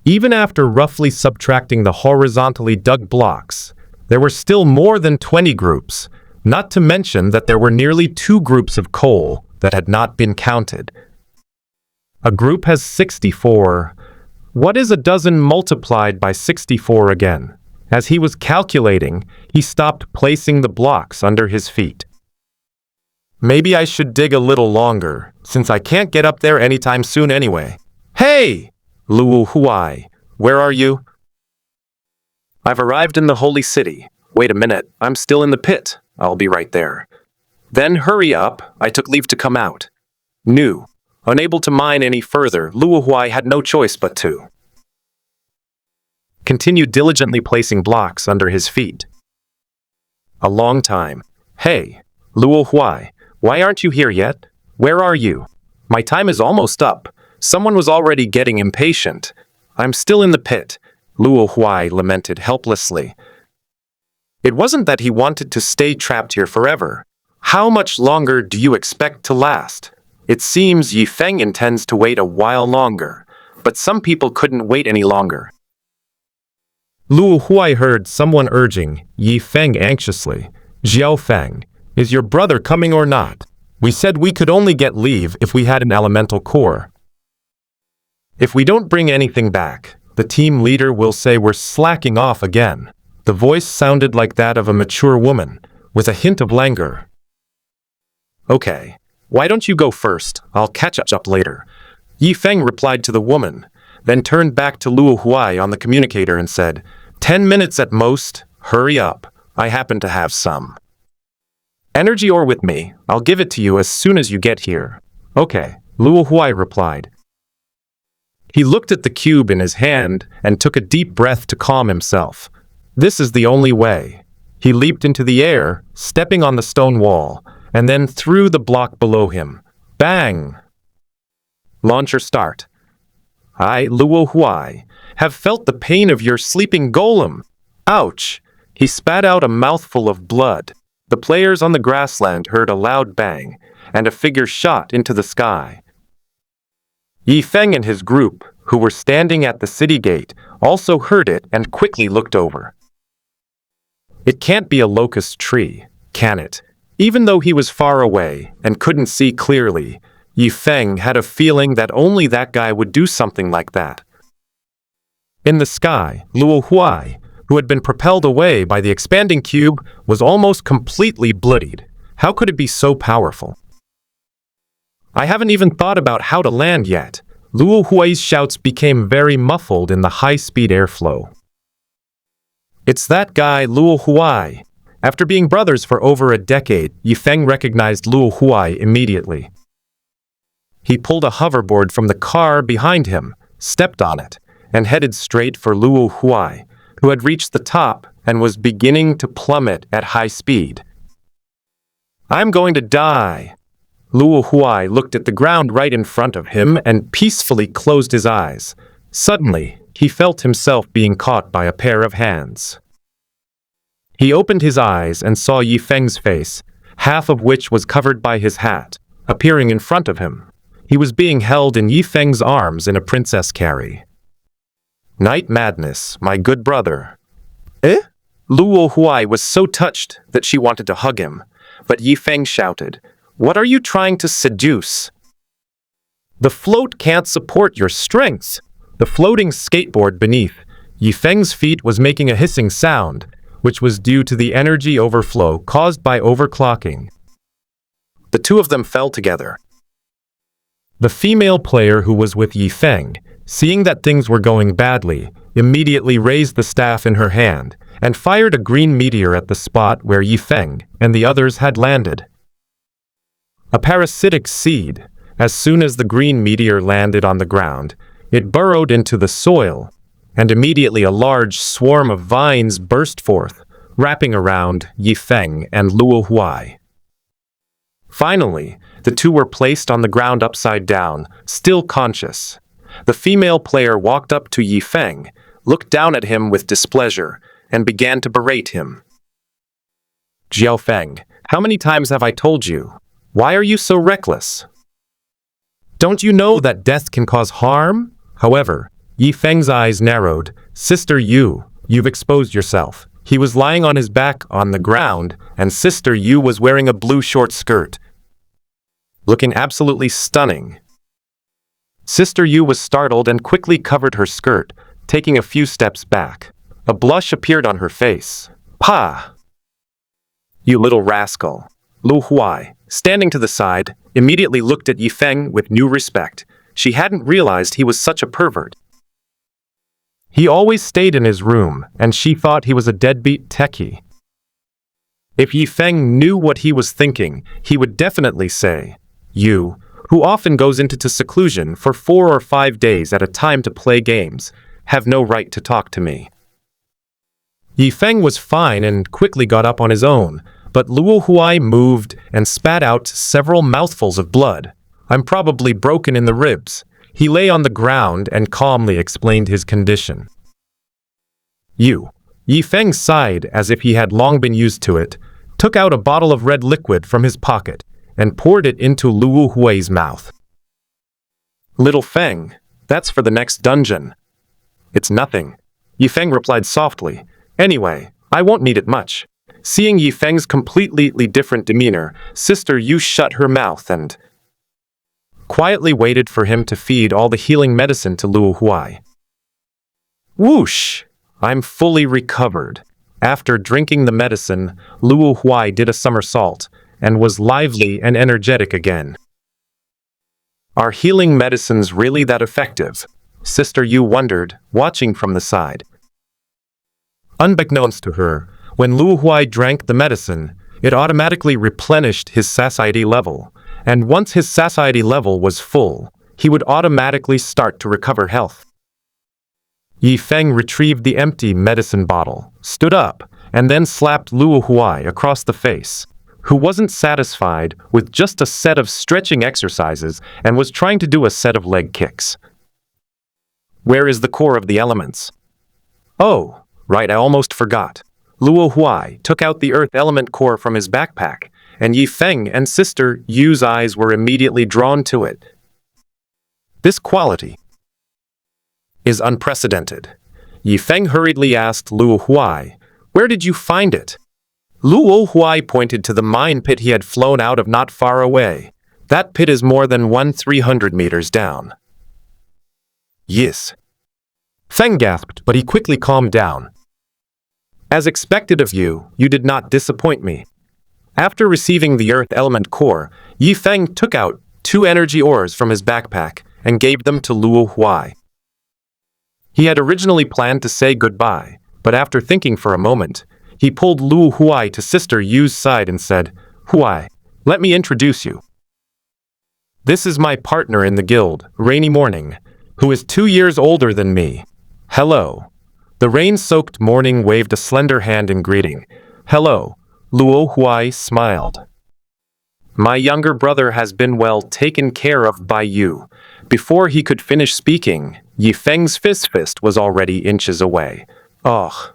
Even after roughly subtracting the horizontally dug blocks, there were still more than 20 groups, not to mention that there were nearly 2 groups of coal that had not been counted. A group has 64. What is a dozen multiplied by 64 again? As he was calculating, he stopped placing the blocks under his feet. Maybe I should dig a little longer, since I can't get up there anytime soon anyway. Hey! Luo Huai, where are you? I've arrived in the holy city. Wait a minute, I'm still in the pit. I'll be right there. Then hurry up, I took leave to come out. Unable to mine any further, Luo Huai had no choice but to continue diligently placing blocks under his feet. A long time. Hey, Luo Huai, why aren't you here yet? Where are you? My time is almost up. Someone was already getting impatient. I'm still in the pit, Luo Huai lamented helplessly. It wasn't that he wanted to stay trapped here forever. How much longer do you expect to last? It seems Yi Feng intends to wait a while longer, but some people couldn't wait any longer. Luo Huai heard someone urging Yi Feng anxiously. Xiao Feng, is your brother coming or not? We said we could only get leave if we had an elemental core. If we don't bring anything back, the team leader will say we're slacking off again. The voice sounded like that of a mature woman, with a hint of languor. Okay, why don't you go first? I'll catch up later. Yi Feng replied to the woman, then turned back to Luo Huai on the communicator and said, 10 minutes at most, hurry up. I happen to have some energy ore with me. I'll give it to you as soon as you get here. Okay, Luo Huai replied. He looked at the cube in his hand and took a deep breath to calm himself. This is the only way. He leaped into the air, stepping on the stone wall, and then threw the block below him. Bang! Launcher start. I, Luo Huai, have felt the pain of your sleeping golem. Ouch! He spat out a mouthful of blood. The players on the grassland heard a loud bang, and a figure shot into the sky. Yi Feng and his group, who were standing at the city gate, also heard it and quickly looked over. It can't be a locust tree, can it? Even though he was far away and couldn't see clearly, Yi Feng had a feeling that only that guy would do something like that. In the sky, Luo Huai, who had been propelled away by the expanding cube, was almost completely bloodied. How could it be so powerful? I haven't even thought about how to land yet. Luo Huai's shouts became very muffled in the high-speed airflow. It's that guy, Luo Huai. After being brothers for over a decade, Yi Feng recognized Luo Huai immediately. He pulled a hoverboard from the car behind him, stepped on it, and headed straight for Luo Huai, who had reached the top and was beginning to plummet at high speed. I'm going to die. Luo Huai looked at the ground right in front of him and peacefully closed his eyes. Suddenly, he felt himself being caught by a pair of hands. He opened his eyes and saw Yi Feng's face, half of which was covered by his hat, appearing in front of him. He was being held in Yi Feng's arms in a princess carry. Night madness, my good brother. Eh? Luo Huai was so touched that she wanted to hug him, but Yi Feng shouted, What are you trying to seduce? The float can't support your strength. The floating skateboard beneath Yi Feng's feet was making a hissing sound, which was due to the energy overflow caused by overclocking. The two of them fell together. The female player who was with Yi Feng, seeing that things were going badly, immediately raised the staff in her hand and fired a green meteor at the spot where Yi Feng and the others had landed. A parasitic seed. As soon as the green meteor landed on the ground, it burrowed into the soil, and immediately a large swarm of vines burst forth, wrapping around Yi Feng and Luo Huai. Finally, the two were placed on the ground upside down, still conscious. The female player walked up to Yi Feng, looked down at him with displeasure, and began to berate him. Jiao Feng, how many times have I told you? Why are you so reckless? Don't you know that death can cause harm? However, Yi Feng's eyes narrowed. Sister Yu, you've exposed yourself. He was lying on his back on the ground, and Sister Yu was wearing a blue short skirt, looking absolutely stunning. Sister Yu was startled and quickly covered her skirt, taking a few steps back. A blush appeared on her face. Pa! You little rascal. Luo Huai, standing to the side, immediately looked at Yi Feng with new respect. She hadn't realized he was such a pervert. He always stayed in his room, and she thought he was a deadbeat techie. If Yi Feng knew what he was thinking, he would definitely say, You, who often goes into seclusion for 4 or 5 days at a time to play games, have no right to talk to me. Yi Feng was fine and quickly got up on his own, but Luo Huai moved and spat out several mouthfuls of blood. I'm probably broken in the ribs. He lay on the ground and calmly explained his condition. Yi Feng sighed as if he had long been used to it, took out a bottle of red liquid from his pocket, and poured it into Luo Huai's mouth. Little Feng, that's for the next dungeon. It's nothing. Yi Feng replied softly. Anyway, I won't need it much. Seeing Yi Feng's completely different demeanor, Sister Yu shut her mouth and quietly waited for him to feed all the healing medicine to Luo Huai. Whoosh! I'm fully recovered. After drinking the medicine, Luo Huai did a somersault, and was lively and energetic again. Are healing medicines really that effective? Sister Yu wondered, watching from the side. Unbeknownst to her, when Luo Huai drank the medicine, it automatically replenished his satiety level, and once his satiety level was full, he would automatically start to recover health. Yi Feng retrieved the empty medicine bottle, stood up, and then slapped Luo Huai across the face, who wasn't satisfied with just a set of stretching exercises and was trying to do a set of leg kicks. Where is the core of the elements? Oh, right, I almost forgot. Luo Huai took out the earth element core from his backpack, and Yi Feng and Sister Yu's eyes were immediately drawn to it. This quality is unprecedented. Yi Feng hurriedly asked Luo Huai, "Where did you find it?" Luo Huai pointed to the mine pit he had flown out of not far away. That pit is more than 300 meters down. Yes. Feng gasped, but he quickly calmed down. As expected of you, you did not disappoint me. After receiving the earth element core, Yi Feng took out 2 energy ores from his backpack and gave them to Luo Huai. He had originally planned to say goodbye, but after thinking for a moment, he pulled Luo Huai to Sister Yu's side and said, "Huai, let me introduce you. This is my partner in the guild, Rainy Morning, who is 2 years older than me. Hello." The rain-soaked Morning waved a slender hand in greeting. "Hello." Luo Huai smiled. "My younger brother has been well taken care of by you." Before he could finish speaking, Yi Feng's fist was already inches away. Ugh.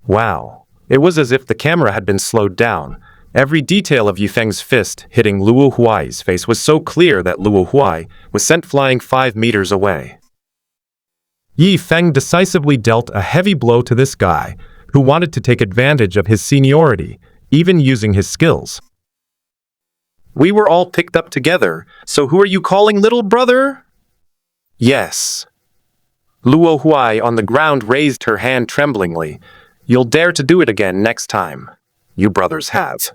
Wow. It was as if the camera had been slowed down. Every detail of Yi Feng's fist hitting Luo Huai's face was so clear that Luo Huai was sent flying 5 meters away. Yi Feng decisively dealt a heavy blow to this guy, who wanted to take advantage of his seniority, even using his skills. "We were all picked up together, so who are you calling little brother?" "Yes." Luo Huai on the ground raised her hand tremblingly. "You'll dare to do it again next time. You brothers have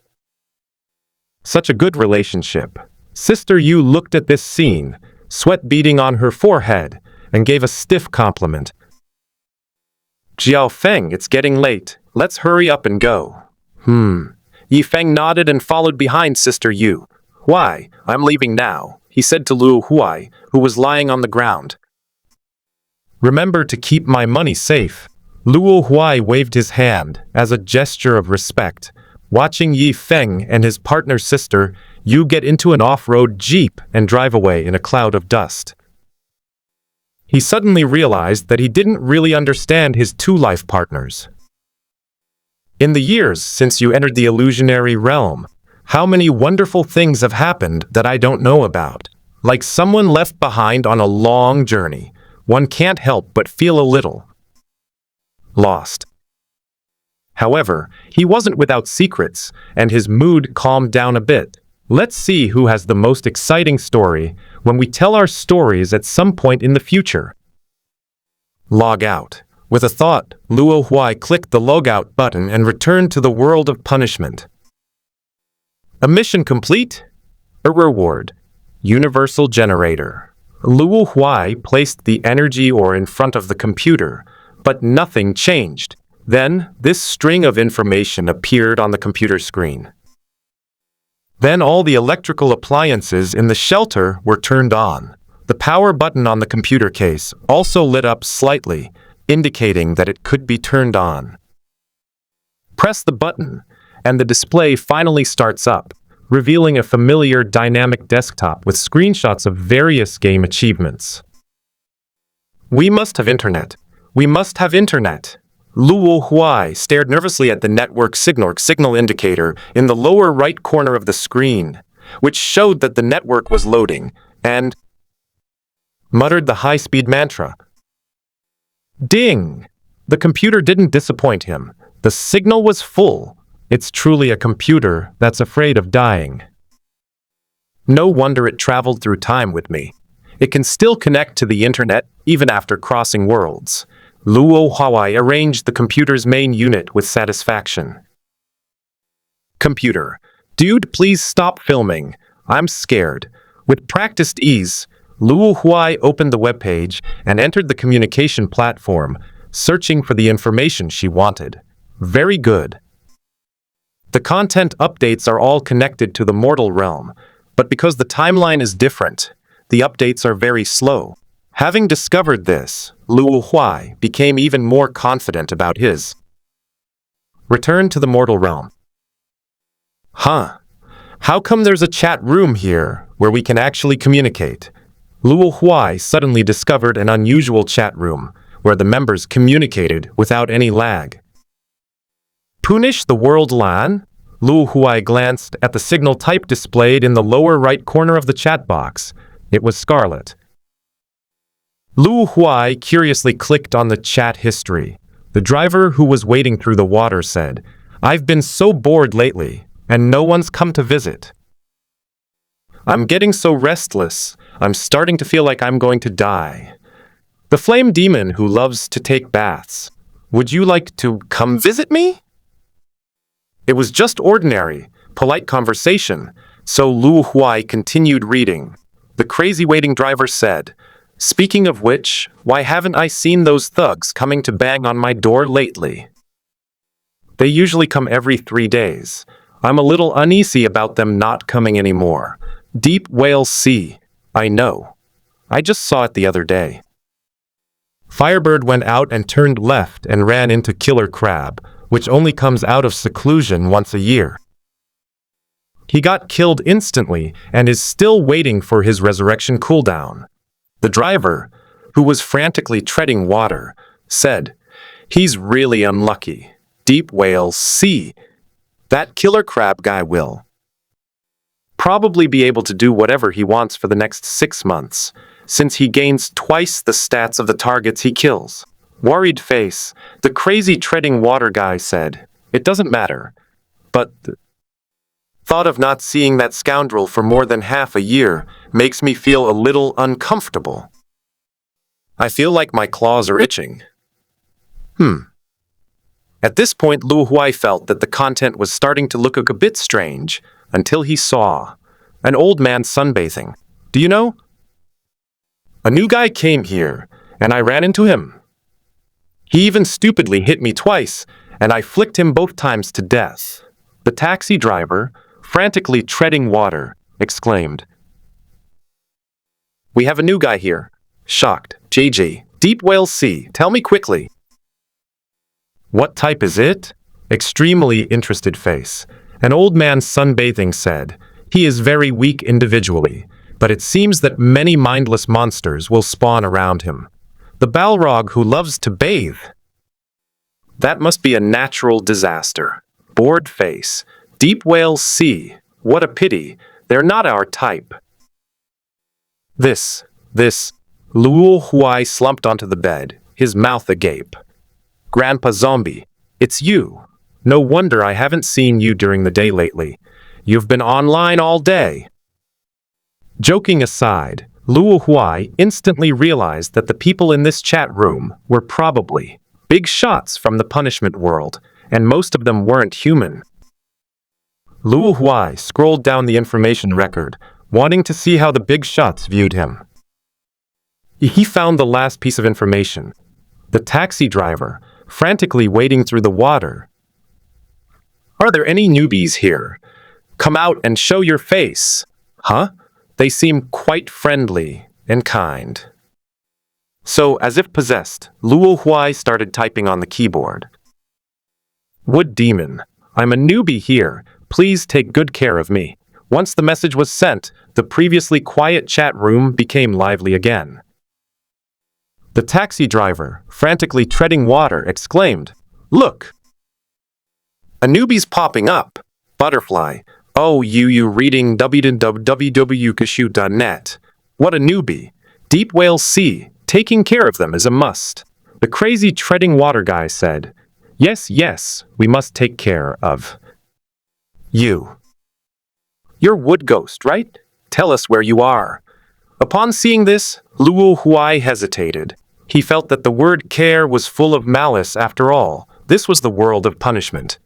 such a good relationship." Sister Yu looked at this scene, sweat beading on her forehead, and gave a stiff compliment. "Jiao Feng, it's getting late. Let's hurry up and go." Yi Feng nodded and followed behind Sister Yu. "Why, I'm leaving now," he said to Luo Huai, who was lying on the ground. "Remember to keep my money safe." Luo Huai waved his hand as a gesture of respect, watching Yi Feng and his partner Sister Yu get into an off-road jeep and drive away in a cloud of dust. He suddenly realized that he didn't really understand his 2 life partners. In the years since you entered the illusionary realm, how many wonderful things have happened that I don't know about. Like someone left behind on a long journey, one can't help but feel a little lost. However, he wasn't without secrets, and his mood calmed down a bit. Let's see who has the most exciting story when we tell our stories at some point in the future. Log out. With a thought, Luo Huai clicked the logout button and returned to the world of punishment. A mission complete? A reward. Universal generator. Luo Huai placed the energy ore in front of the computer, but nothing changed. Then, this string of information appeared on the computer screen. Then all the electrical appliances in the shelter were turned on. The power button on the computer case also lit up slightly, indicating that it could be turned on. Press the button, and the display finally starts up, revealing a familiar dynamic desktop with screenshots of various game achievements. "We must have internet. We must have internet." Luo Huai stared nervously at the network signal indicator in the lower right corner of the screen, which showed that the network was loading, and muttered the high-speed mantra. Ding! The computer didn't disappoint him. The signal was full. It's truly a computer that's afraid of dying. No wonder it traveled through time with me. It can still connect to the internet even after crossing worlds. Luo Huai arranged the computer's main unit with satisfaction. Computer, Dude, please stop filming. I'm scared. With practiced ease, Luo Huai opened the webpage and entered the communication platform, searching for the information she wanted. Very good. The content updates are all connected to the mortal realm, but because the timeline is different, the updates are very slow. Having discovered this, Luo Huai became even more confident about his return to the mortal realm. Huh. How come there's a chat room here where we can actually communicate? Luo Huai suddenly discovered an unusual chat room where the members communicated without any lag. Punish the world LAN? Luo Huai glanced at the signal type displayed in the lower right corner of the chat box. It was scarlet. Luo Huai curiously clicked on the chat history. The driver who was wading through the water said, "I've been so bored lately, and no one's come to visit. I'm getting so restless, I'm starting to feel like I'm going to die. The flame demon who loves to take baths. Would you like to come visit me?" It was just ordinary, polite conversation, so Luo Huai continued reading. The crazy waiting driver said, "Speaking of which, why haven't I seen those thugs coming to bang on my door lately? They usually come every 3 days. I'm a little uneasy about them not coming anymore. Deep Whale Sea. I know. I just saw it the other day." Firebird went out and turned left and ran into Killer Crab, which only comes out of seclusion once a year. He got killed instantly and is still waiting for his resurrection cooldown. The driver, who was frantically treading water, said, "He's really unlucky. Deep Whale Sea. That Killer Crab guy will probably be able to do whatever he wants for the next 6 months, since he gains twice the stats of the targets he kills." Worried face, the crazy treading water guy said, "It doesn't matter, but the thought of not seeing that scoundrel for more than half a year makes me feel a little uncomfortable. I feel like my claws are itching." At this point, Luo Huai felt that the content was starting to look a bit strange, until he saw an old man sunbathing. "Do you know? A new guy came here, and I ran into him. He even stupidly hit me twice, and I flicked him both times to death." The taxi driver, frantically treading water, exclaimed, "We have a new guy here." Shocked, JJ, Deep Whale Sea, tell me quickly. "What type is it?" Extremely interested face. An old man sunbathing said, "He is very weak individually, but it seems that many mindless monsters will spawn around him. The Balrog who loves to bathe. That must be a natural disaster." Bored face. Deep Whale Sea. What a pity. They're not our type. This. Luo Huai slumped onto the bed, his mouth agape. "Grandpa Zombie, it's you. No wonder I haven't seen you during the day lately. You've been online all day." Joking aside, Luo Huai instantly realized that the people in this chat room were probably big shots from the punishment world, and most of them weren't human. Luo Huai scrolled down the information record, wanting to see how the big shots viewed him. He found the last piece of information. The taxi driver, frantically wading through the water. "Are there any newbies here? Come out and show your face." Huh? They seem quite friendly and kind. So, as if possessed, Luo Huai started typing on the keyboard. "Wood Demon, I'm a newbie here. Please take good care of me." Once the message was sent, the previously quiet chat room became lively again. The taxi driver, frantically treading water, exclaimed, "Look! A newbie's popping up. Butterfly. Oh, you reading www.kashu.net. What a newbie. Deep Whale Sea. Taking care of them is a must." The crazy treading water guy said, Yes, we must take care of you. You're Wood Ghost, right? Tell us where you are." Upon seeing this, Luo Huai hesitated. He felt that the word care was full of malice after all. This was the world of punishment.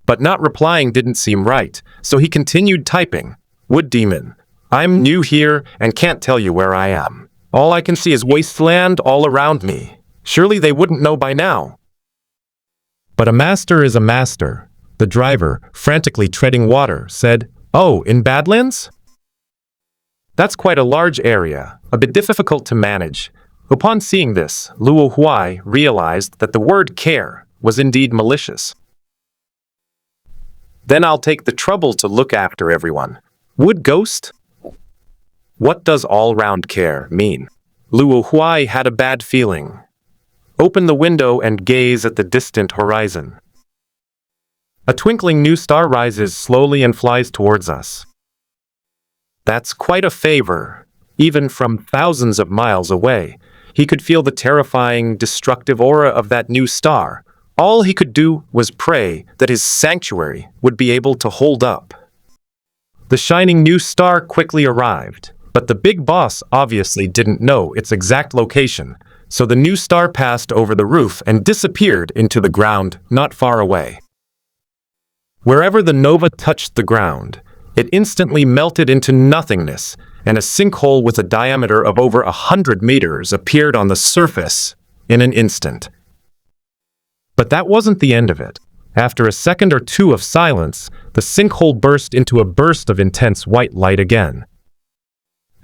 But not replying didn't seem right, so he continued typing. Wood demon. I'm new here and can't tell you where I am. All I can see is wasteland all around me. Surely they wouldn't know by now. But a master is a master. The driver, frantically treading water, said, Oh, in Badlands? That's quite a large area, a bit difficult to manage. Upon seeing this, Luo Huai realized that the word care was indeed malicious. Then I'll take the trouble to look after everyone. Wood ghost? What does all-round care mean? Luo Huai had a bad feeling. Open the window and gaze at the distant horizon. A twinkling new star rises slowly and flies towards us. That's quite a favor. Even from thousands of miles away, he could feel the terrifying, destructive aura of that new star. All he could do was pray that his sanctuary would be able to hold up. The shining new star quickly arrived, but the big boss obviously didn't know its exact location, so the new star passed over the roof and disappeared into the ground not far away. Wherever the nova touched the ground, it instantly melted into nothingness, and a sinkhole with a diameter of over 100 meters appeared on the surface in an instant. But that wasn't the end of it. After a second or two of silence, the sinkhole burst into a burst of intense white light again.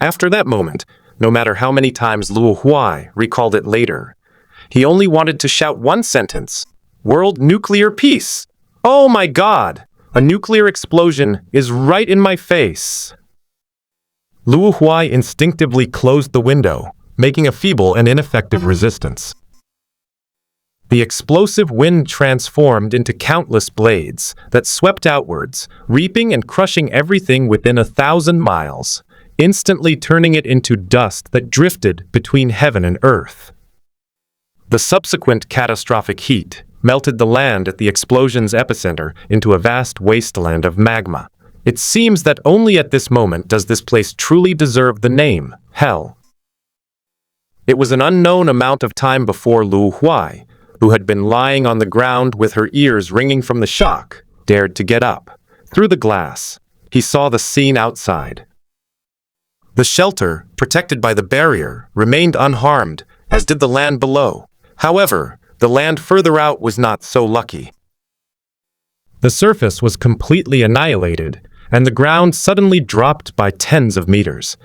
After that moment, no matter how many times Luo Huai recalled it later, he only wanted to shout one sentence: World nuclear peace! Oh my God! A nuclear explosion is right in my face! Luo Huai instinctively closed the window, making a feeble and ineffective resistance. The explosive wind transformed into countless blades that swept outwards, reaping and crushing everything within 1,000 miles, instantly turning it into dust that drifted between heaven and earth. The subsequent catastrophic heat melted the land at the explosion's epicenter into a vast wasteland of magma. It seems that only at this moment does this place truly deserve the name, Hell. It was an unknown amount of time before Luo Huai, who had been lying on the ground with her ears ringing from the shock, dared to get up. Through the glass, he saw the scene outside. The shelter, protected by the barrier, remained unharmed, as did the land below. However, the land further out was not so lucky. The surface was completely annihilated, and the ground suddenly dropped by tens of meters.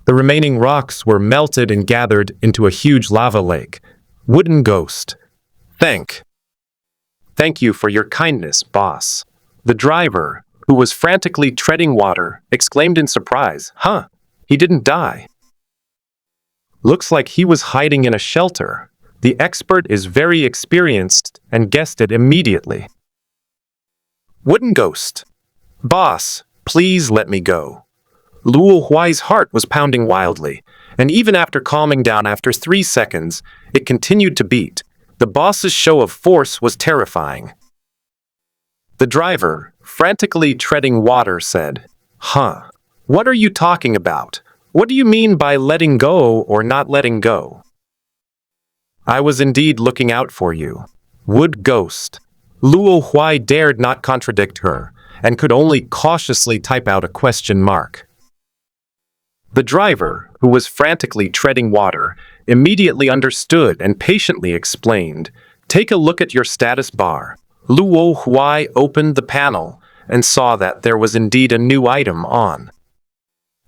The remaining rocks were melted and gathered into a huge lava lake. Wooden ghost. Thank you for your kindness, boss. The driver, who was frantically treading water, exclaimed in surprise, Huh, he didn't die. Looks like he was hiding in a shelter. The expert is very experienced and guessed it immediately. Wooden ghost. Boss, please let me go. Luo Huai's heart was pounding wildly, and even after calming down after 3 seconds, it continued to beat. The boss's show of force was terrifying. The driver, frantically treading water, said, Huh, what are you talking about? What do you mean by letting go or not letting go? I was indeed looking out for you. Wood ghost. Luo Huai dared not contradict her, and could only cautiously type out a question mark. The driver, who was frantically treading water, immediately understood and patiently explained, Take a look at your status bar. Luo Huai opened the panel and saw that there was indeed a new item on.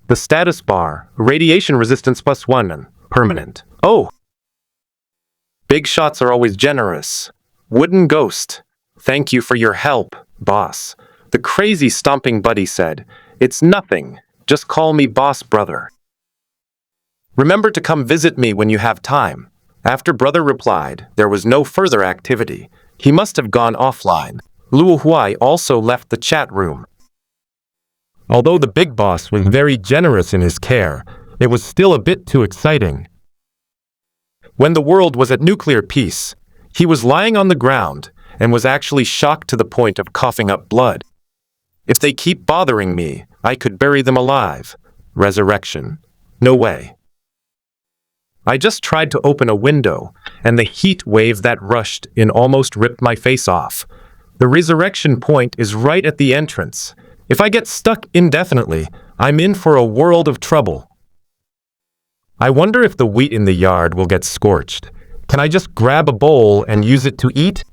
The status bar, radiation resistance +1, permanent. Oh! Big shots are always generous. Wooden ghost. Thank you for your help, boss. The crazy stomping buddy said, It's nothing. Just call me boss brother. Remember to come visit me when you have time. After brother replied, there was no further activity. He must have gone offline. Luo Huai also left the chat room. Although the big boss was very generous in his care, it was still a bit too exciting. When the world was at nuclear peace, he was lying on the ground and was actually shocked to the point of coughing up blood. If they keep bothering me, I could bury them alive. Resurrection. No way. I just tried to open a window, and the heat wave that rushed in almost ripped my face off. The resurrection point is right at the entrance. If I get stuck indefinitely, I'm in for a world of trouble. I wonder if the wheat in the yard will get scorched. Can I just grab a bowl and use it to eat?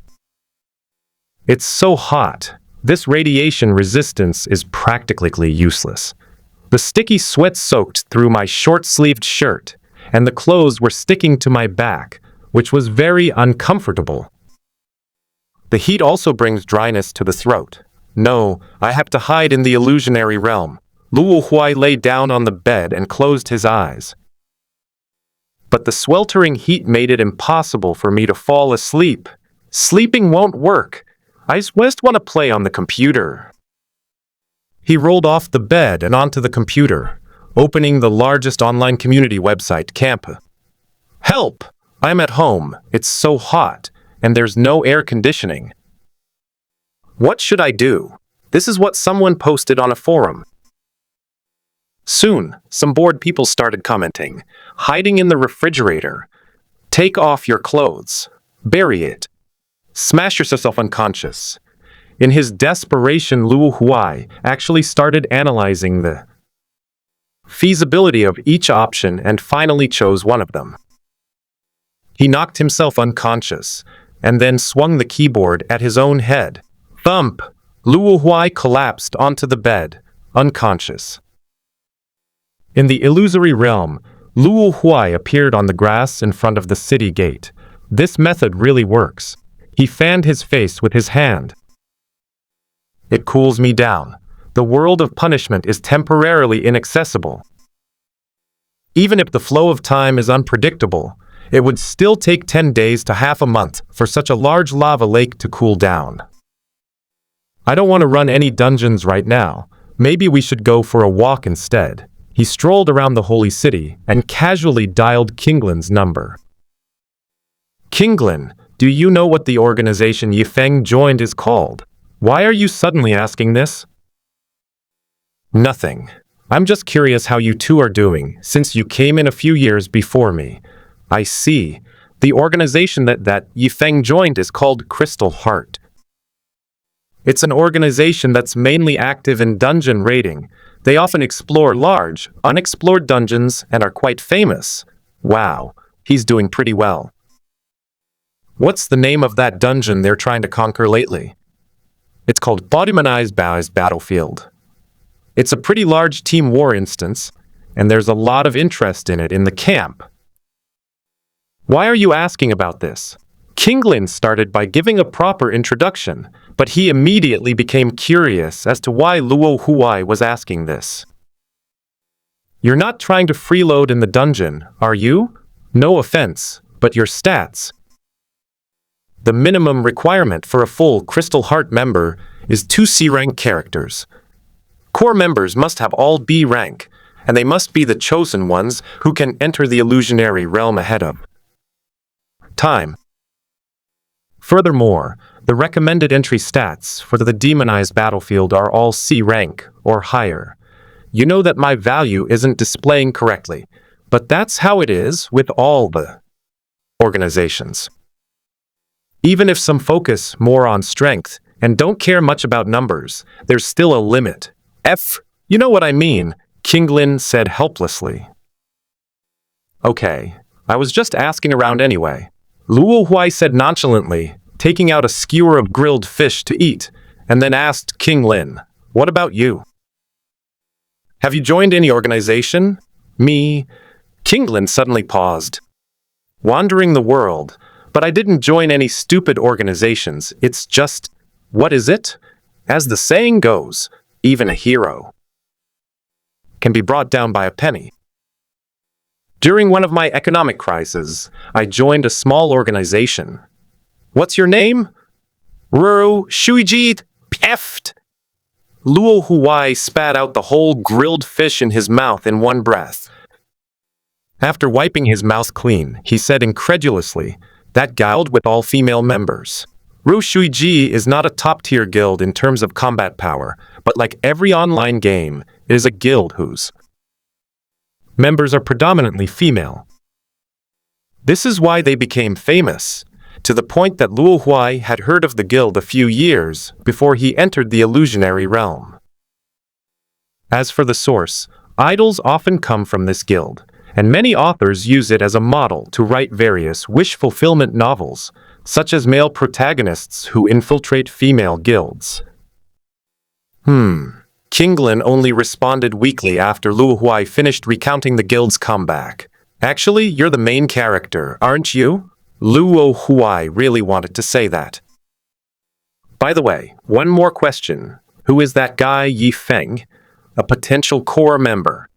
It's so hot. This radiation resistance is practically useless. The sticky sweat soaked through my short-sleeved shirt, and the clothes were sticking to my back, which was very uncomfortable. The heat also brings dryness to the throat. No, I have to hide in the illusionary realm. Luo Huai lay down on the bed and closed his eyes. But the sweltering heat made it impossible for me to fall asleep. Sleeping won't work. I just want to play on the computer. He rolled off the bed and onto the computer, opening the largest online community website, Camp. Help! I'm at home. It's so hot, and there's no air conditioning. What should I do? This is what someone posted on a forum. Soon, some bored people started commenting, hiding in the refrigerator. Take off your clothes. Bury it. Smash yourself unconscious. In his desperation, Luo Huai actually started analyzing the feasibility of each option and finally chose one of them. He knocked himself unconscious and then swung the keyboard at his own head. Thump! Luo Huai collapsed onto the bed, unconscious. In the illusory realm, Luo Huai appeared on the grass in front of the city gate. This method really works. He fanned his face with his hand. It cools me down. The world of punishment is temporarily inaccessible. Even if the flow of time is unpredictable, it would still take 10 days to half a month for such a large lava lake to cool down. I don't want to run any dungeons right now. Maybe we should go for a walk instead. He strolled around the holy city and casually dialed Kinglin's number. Kinglin, do you know what the organization Yifeng joined is called? Why are you suddenly asking this? Nothing. I'm just curious how you two are doing, since you came in a few years before me. I see. The organization that Yifeng joined is called Crystal Heart. It's an organization that's mainly active in dungeon raiding. They often explore large, unexplored dungeons and are quite famous. Wow, he's doing pretty well. What's the name of that dungeon they're trying to conquer lately? It's called Bodymanized Battlefield. It's a pretty large team war instance, and there's a lot of interest in it in the camp. Why are you asking about this? Kinglin started by giving a proper introduction, but he immediately became curious as to why Luo Huai was asking this. You're not trying to freeload in the dungeon, are you? No offense, but your stats. The minimum requirement for a full Crystal Heart member is 2 C-rank characters. Core members must have all B rank, and they must be the chosen ones who can enter the illusionary realm ahead of time. Furthermore, the recommended entry stats for the demonized battlefield are all C rank or higher. You know that my value isn't displaying correctly, but that's how it is with all the organizations. Even if some focus more on strength and don't care much about numbers, there's still a limit. You know what I mean, Kinglin said helplessly. Okay, I was just asking around anyway. Luo Huai said nonchalantly, taking out a skewer of grilled fish to eat, and then asked Kinglin, what about you? Have you joined any organization? Me? Kinglin suddenly paused. Wandering the world, but I didn't join any stupid organizations. It's just, what is it? As the saying goes, even a hero can be brought down by a penny. During one of my economic crises, I joined a small organization. What's your name? Ruru Shuijit Peft. Luo Huai spat out the whole grilled fish in his mouth in one breath. After wiping his mouth clean, he said incredulously, that guild with all female members. Ruru Shuiji is not a top-tier guild in terms of combat power, but like every online game, it is a guild whose members are predominantly female. This is why they became famous. to the point that Luo Huai had heard of the guild a few years before he entered the illusionary realm. As for the source, idols often come from this guild, and many authors use it as a model to write various wish-fulfillment novels, such as male protagonists who infiltrate female guilds. Kinglin only responded weakly after Luo Huai finished recounting the guild's comeback. Actually, you're the main character, aren't you? Luo Huai really wanted to say that. By the way, one more question. Who is that guy Yi Feng? A potential core member.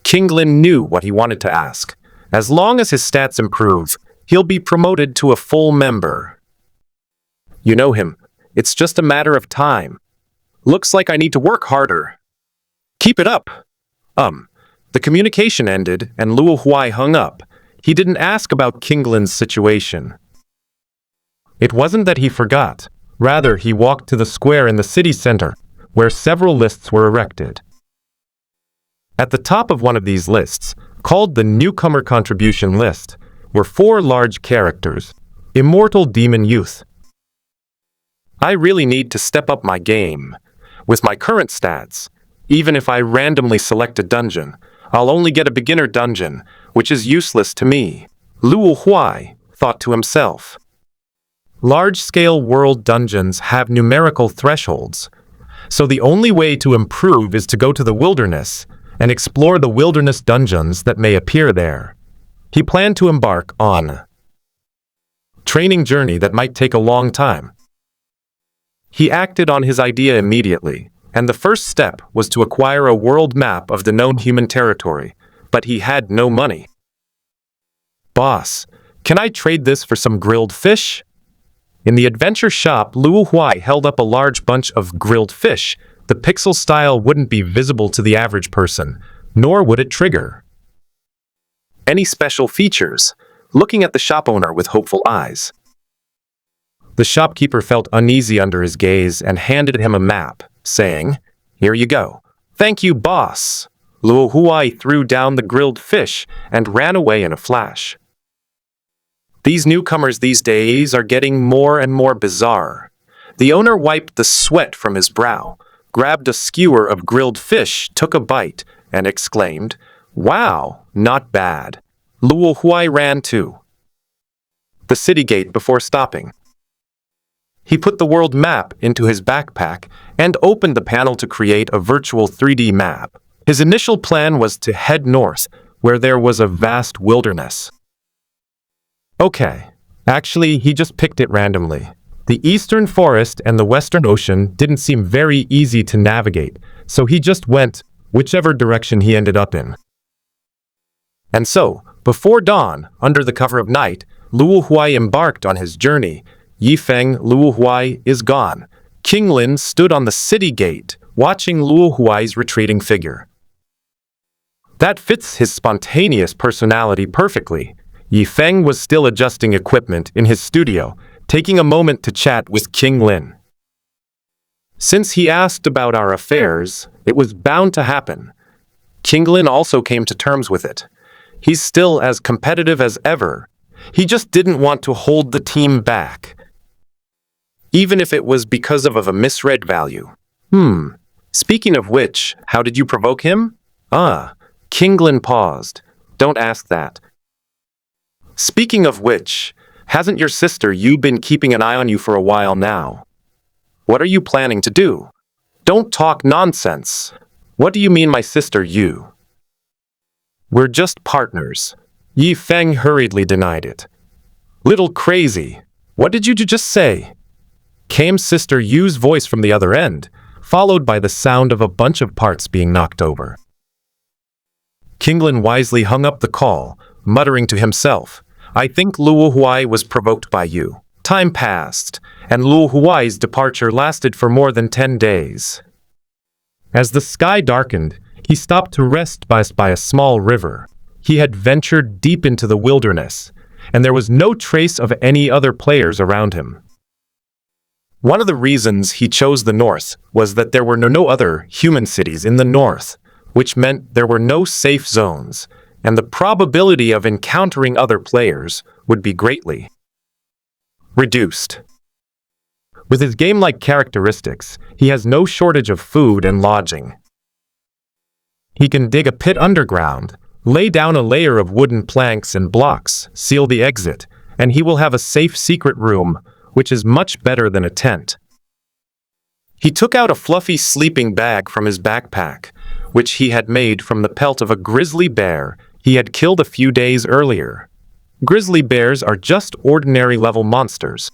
Kinglin knew what he wanted to ask. As long as his stats improve, he'll be promoted to a full member. You know him. It's just a matter of time. Looks like I need to work harder. Keep it up. The communication ended and Luo Huai hung up. He didn't ask about Kinglin's situation. It wasn't that he forgot. Rather, he walked to the square in the city center, where several lists were erected. At the top of one of these lists, called the Newcomer Contribution List, were 4 large characters. Immortal Demon Youth. I really need to step up my game. With my current stats, even if I randomly select a dungeon, I'll only get a beginner dungeon, which is useless to me. Luo Huai thought to himself. Large-scale world dungeons have numerical thresholds, so the only way to improve is to go to the wilderness and explore the wilderness dungeons that may appear there. He planned to embark on a training journey that might take a long time. He acted on his idea immediately, and the first step was to acquire a world map of the known human territory, but he had no money. Boss, can I trade this for some grilled fish? In the adventure shop, Luo Huai held up a large bunch of grilled fish. The pixel style wouldn't be visible to the average person, nor would it trigger any special features, looking at the shop owner with hopeful eyes. The shopkeeper felt uneasy under his gaze and handed him a map, saying, "Here you go." "Thank you, boss." Luo Huai threw down the grilled fish and ran away in a flash. These newcomers these days are getting more and more bizarre. The owner wiped the sweat from his brow, grabbed a skewer of grilled fish, took a bite, and exclaimed, "Wow, not bad." Luo Huai ran to the city gate before stopping. He put the world map into his backpack and opened the panel to create a virtual 3D map. His initial plan was to head north, where there was a vast wilderness. Okay, actually, he just picked it randomly. The eastern forest and the western ocean didn't seem very easy to navigate, so he just went whichever direction he ended up in. And so, before dawn, under the cover of night, Luo Huai embarked on his journey. Yi Feng, Luo Huai, is gone. Kinglin stood on the city gate, watching Luo Huai's retreating figure. That fits his spontaneous personality perfectly. Yi Feng was still adjusting equipment in his studio, taking a moment to chat with Kinglin. Since he asked about our affairs, it was bound to happen. Kinglin also came to terms with it. He's still as competitive as ever. He just didn't want to hold the team back, even if it was because of a misread value. Speaking of which, how did you provoke him? Kinglin paused. Don't ask that. Speaking of which, hasn't your sister Yu been keeping an eye on you for a while now? What are you planning to do? Don't talk nonsense. What do you mean my sister Yu? We're just partners. Yi Feng hurriedly denied it. Little crazy. What did you just say? Came Sister Yu's voice from the other end, followed by the sound of a bunch of parts being knocked over. Kinglin wisely hung up the call, muttering to himself, I think Luo Huai was provoked by you. Time passed, and Luo Huai's departure lasted for more than 10 days. As the sky darkened, he stopped to rest by a small river. He had ventured deep into the wilderness, and there was no trace of any other players around him. One of the reasons he chose the north was that there were no other human cities in the north, which meant there were no safe zones, and the probability of encountering other players would be greatly reduced. With his game-like characteristics, he has no shortage of food and lodging. He can dig a pit underground, lay down a layer of wooden planks and blocks, seal the exit, and he will have a safe secret room, which is much better than a tent. He took out a fluffy sleeping bag from his backpack, which he had made from the pelt of a grizzly bear he had killed a few days earlier. Grizzly bears are just ordinary level monsters.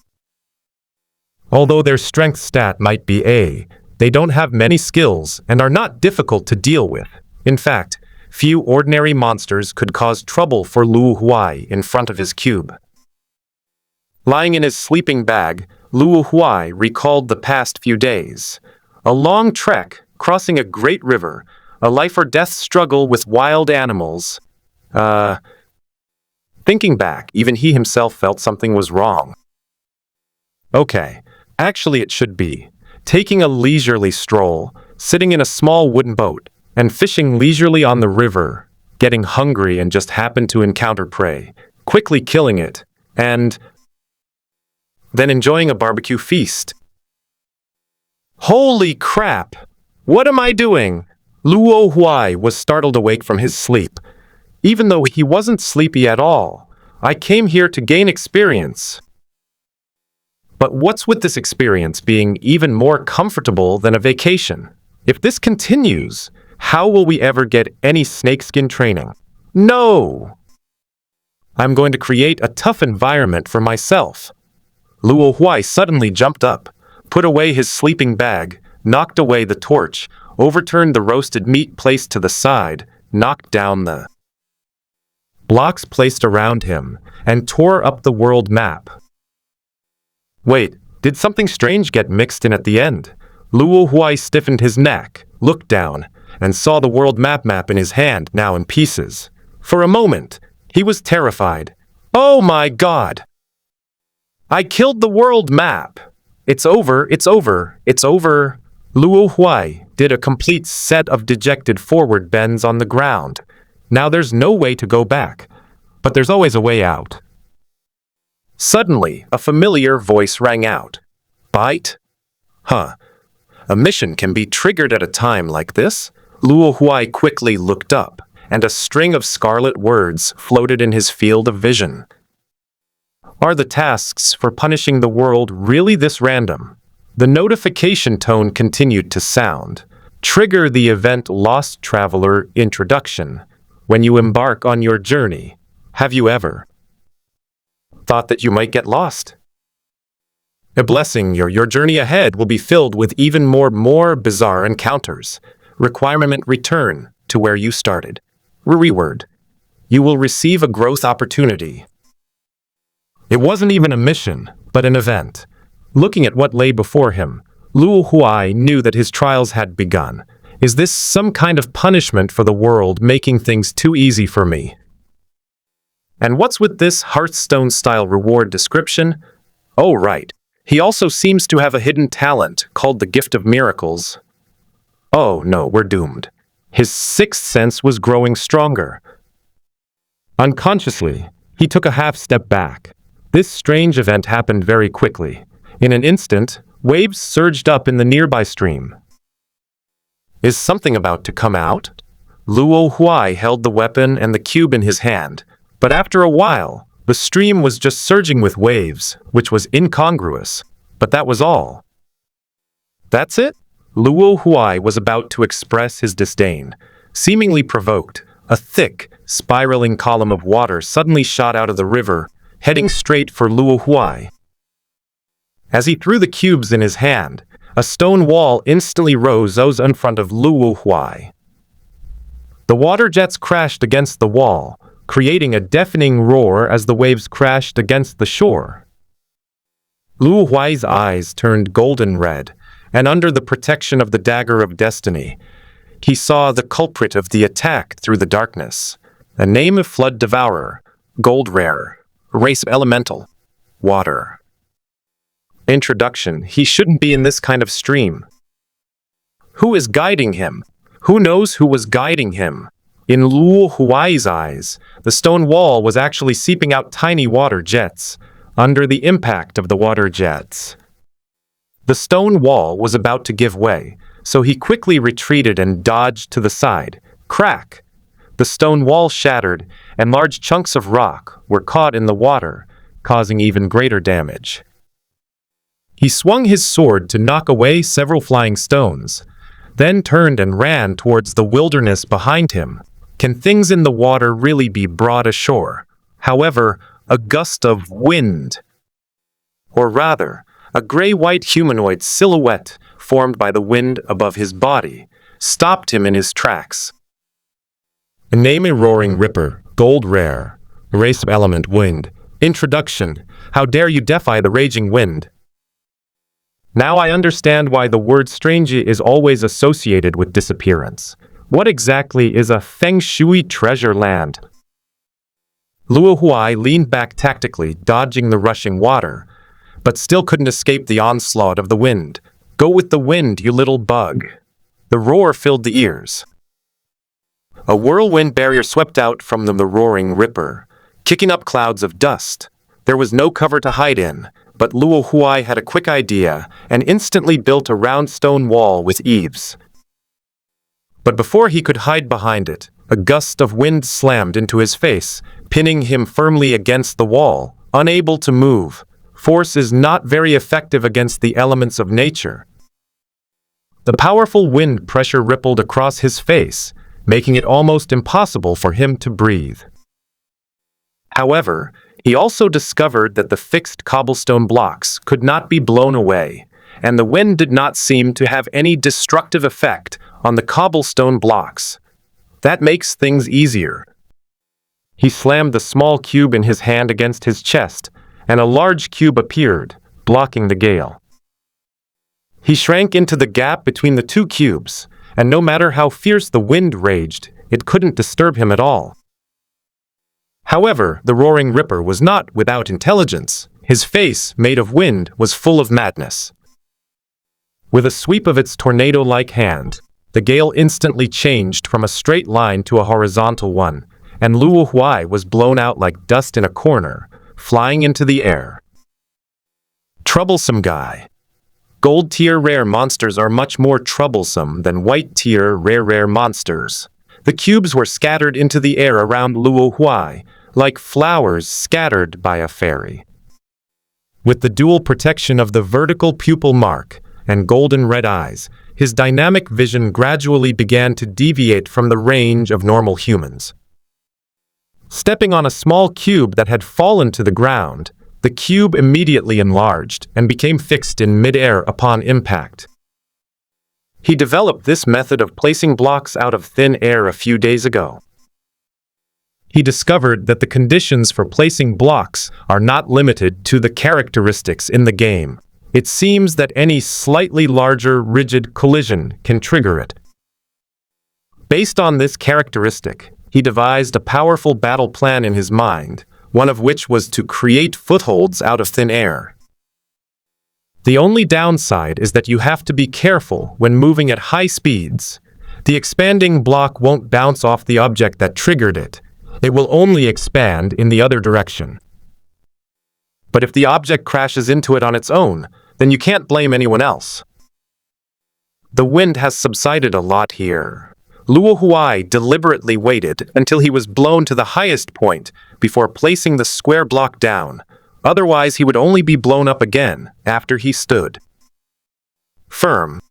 Although their strength stat might be A, they don't have many skills and are not difficult to deal with. In fact, few ordinary monsters could cause trouble for Luo Huai in front of his cube. Lying in his sleeping bag, Luo Huai recalled the past few days. A long trek, crossing a great river, a life-or-death struggle with wild animals. Thinking back, even he himself felt something was wrong. Okay, actually it should be. Taking a leisurely stroll, sitting in a small wooden boat, and fishing leisurely on the river, getting hungry and just happened to encounter prey, quickly killing it, and then enjoying a barbecue feast. Holy crap! What am I doing? Luo Huai was startled awake from his sleep. Even though he wasn't sleepy at all, I came here to gain experience. But what's with this experience being even more comfortable than a vacation? If this continues, how will we ever get any snakeskin training? No! I'm going to create a tough environment for myself. Luo Huai suddenly jumped up, put away his sleeping bag, knocked away the torch, overturned the roasted meat placed to the side, knocked down the blocks placed around him, and tore up the world map. Wait, did something strange get mixed in at the end? Luo Huai stiffened his neck, looked down, and saw the world map in his hand, now in pieces. For a moment, he was terrified. Oh my God! I killed the world map! It's over, it's over, it's over. Luo Huai did a complete set of dejected forward bends on the ground. Now there's no way to go back, but there's always a way out. Suddenly, a familiar voice rang out. Bite? Huh. A mission can be triggered at a time like this? Luo Huai quickly looked up, and a string of scarlet words floated in his field of vision. Are the tasks for punishing the world really this random? The notification tone continued to sound. Trigger the event Lost Traveler Introduction. When you embark on your journey, have you ever thought that you might get lost? A blessing, your journey ahead will be filled with even more bizarre encounters. Requirement return to where you started. Reward. You will receive a growth opportunity. It wasn't even a mission, but an event. Looking at what lay before him, Luo Huai knew that his trials had begun. Is this some kind of punishment for the world making things too easy for me? And what's with this Hearthstone-style reward description? Oh, right. He also seems to have a hidden talent called the Gift of Miracles. Oh no, we're doomed. His sixth sense was growing stronger. Unconsciously, he took a half step back. This strange event happened very quickly. In an instant, waves surged up in the nearby stream. Is something about to come out? Luo Huai held the weapon and the cube in his hand, but after a while, the stream was just surging with waves, which was incongruous. But that was all. That's it? Luo Huai was about to express his disdain. Seemingly provoked, a thick, spiraling column of water suddenly shot out of the river, heading straight for Luo Huai. As he threw the cubes in his hand, a stone wall instantly rose in front of Luo Huai. The water jets crashed against the wall, creating a deafening roar as the waves crashed against the shore. Luo Huai's eyes turned golden red, and under the protection of the dagger of destiny, he saw the culprit of the attack through the darkness. A name of flood devourer, gold rare, race of elemental, water. Introduction: he shouldn't be in this kind of stream. Who is guiding him? Who knows who was guiding him? In Luo Huai's eyes, the stone wall was actually seeping out tiny water jets. under the impact of the water jets. The stone wall was about to give way, so he quickly retreated and dodged to the side. Crack! The stone wall shattered, and large chunks of rock were caught in the water, causing even greater damage. He swung his sword to knock away several flying stones, then turned and ran towards the wilderness behind him. Can things in the water really be brought ashore? However, a gust of wind, or rather, a gray-white humanoid silhouette formed by the wind above his body, stopped him in his tracks. Name a roaring ripper, gold rare, race of element wind. Introduction. How dare you defy the raging wind? Now I understand why the word strange is always associated with disappearance. What exactly is a feng shui treasure land? Luo Huai leaned back tactically, dodging the rushing water, but still couldn't escape the onslaught of the wind. Go with the wind, you little bug. The roar filled the ears. A whirlwind barrier swept out from the roaring ripper, kicking up clouds of dust. There was no cover to hide in, but Luo Huai had a quick idea and instantly built a round stone wall with eaves. But before he could hide behind it, a gust of wind slammed into his face, pinning him firmly against the wall, unable to move. Force is not very effective against the elements of nature. The powerful wind pressure rippled across his face, making it almost impossible for him to breathe. However, he also discovered that the fixed cobblestone blocks could not be blown away, and the wind did not seem to have any destructive effect on the cobblestone blocks. That makes things easier. He slammed the small cube in his hand against his chest, and a large cube appeared, blocking the gale. He shrank into the gap between the two cubes, and no matter how fierce the wind raged, it couldn't disturb him at all. However, the roaring ripper was not without intelligence. His face, made of wind, was full of madness. With a sweep of its tornado-like hand, the gale instantly changed from a straight line to a horizontal one, and Luo Huai was blown out like dust in a corner, flying into the air. Troublesome guy. Gold-tier rare monsters are much more troublesome than white-tier rare monsters. The cubes were scattered into the air around Luo Huai, like flowers scattered by a fairy. With the dual protection of the vertical pupil mark and golden red eyes, his dynamic vision gradually began to deviate from the range of normal humans. Stepping on a small cube that had fallen to the ground, the cube immediately enlarged and became fixed in mid-air upon impact. He developed this method of placing blocks out of thin air a few days ago. He discovered that the conditions for placing blocks are not limited to the characteristics in the game. It seems that any slightly larger, rigid collision can trigger it. Based on this characteristic, he devised a powerful battle plan in his mind, one of which was to create footholds out of thin air. The only downside is that you have to be careful when moving at high speeds. The expanding block won't bounce off the object that triggered it. It will only expand in the other direction. But if the object crashes into it on its own, then you can't blame anyone else. The wind has subsided a lot here. Luo Huai deliberately waited until he was blown to the highest point before placing the square block down. Otherwise, he would only be blown up again after he stood firm.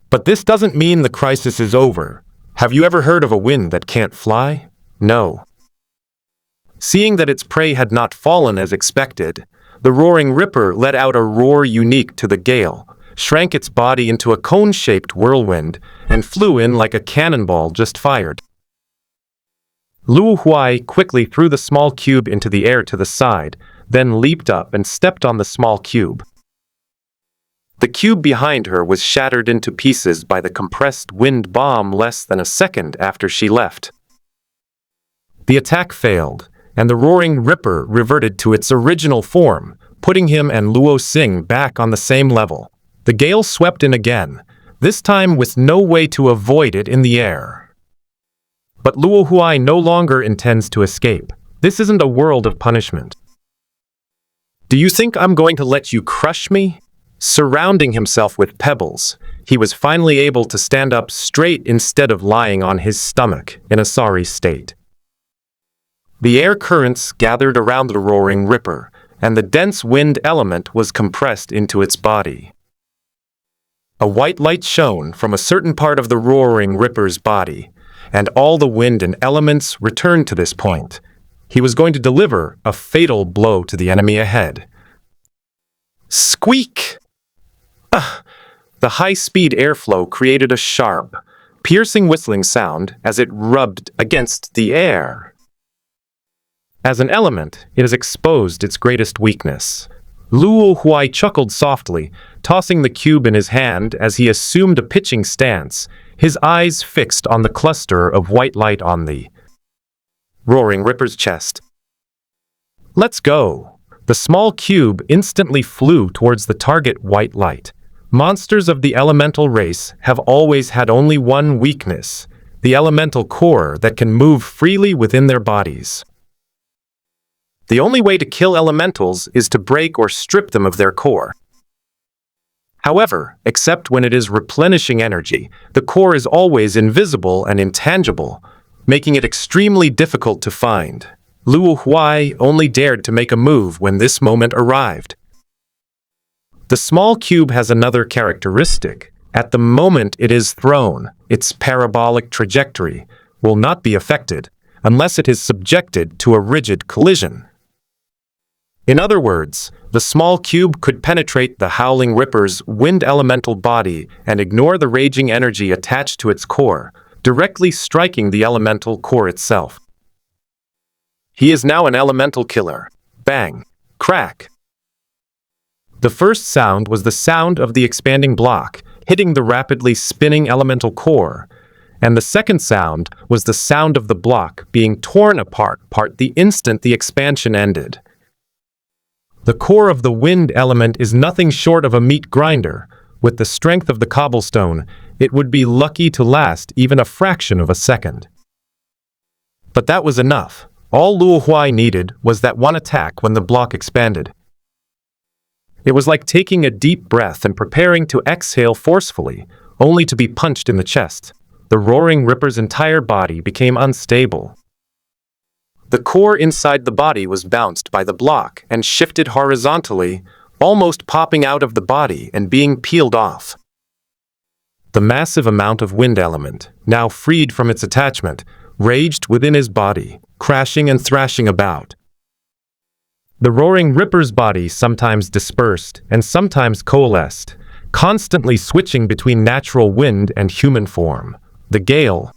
But this doesn't mean the crisis is over. Have you ever heard of a wind that can't fly? No. Seeing that its prey had not fallen as expected, the roaring ripper let out a roar unique to the gale, shrank its body into a cone-shaped whirlwind, and flew in like a cannonball just fired. Luo Huai quickly threw the small cube into the air to the side, then leaped up and stepped on the small cube. The cube behind her was shattered into pieces by the compressed wind bomb less than a second after she left. The attack failed, and the roaring ripper reverted to its original form, putting him and Luo Xing back on the same level. The gale swept in again, this time with no way to avoid it in the air. But Luo Huai no longer intends to escape. This isn't a world of punishment. Do you think I'm going to let you crush me? Surrounding himself with pebbles, he was finally able to stand up straight instead of lying on his stomach in a sorry state. The air currents gathered around the roaring ripper, and the dense wind element was compressed into its body. A white light shone from a certain part of the roaring ripper's body, and all the wind and elements returned to this point. He was going to deliver a fatal blow to the enemy ahead. Squeak! The high-speed airflow created a sharp, piercing whistling sound as it rubbed against the air. As an element, it has exposed its greatest weakness. Luo Huai chuckled softly, tossing the cube in his hand as he assumed a pitching stance, his eyes fixed on the cluster of white light on the roaring ripper's chest. Let's go! The small cube instantly flew towards the target white light. Monsters of the elemental race have always had only one weakness, the elemental core that can move freely within their bodies. The only way to kill elementals is to break or strip them of their core. However, except when it is replenishing energy, the core is always invisible and intangible, making it extremely difficult to find. Luo Huai only dared to make a move when this moment arrived. The small cube has another characteristic. At the moment it is thrown, its parabolic trajectory will not be affected unless it is subjected to a rigid collision. In other words, the small cube could penetrate the howling ripper's wind elemental body and ignore the raging energy attached to its core, directly striking the elemental core itself. He is now an elemental killer. Bang! Crack! The first sound was the sound of the expanding block hitting the rapidly spinning elemental core, and the second sound was the sound of the block being torn apart the instant the expansion ended. The core of the wind element is nothing short of a meat grinder. With the strength of the cobblestone, it would be lucky to last even a fraction of a second. But that was enough. All Luo Huai needed was that one attack when the block expanded. It was like taking a deep breath and preparing to exhale forcefully, only to be punched in the chest. The roaring ripper's entire body became unstable. The core inside the body was bounced by the block and shifted horizontally, almost popping out of the body and being peeled off. The massive amount of wind element, now freed from its attachment, raged within his body, crashing and thrashing about. The roaring ripper's body sometimes dispersed and sometimes coalesced, constantly switching between natural wind and human form. The gale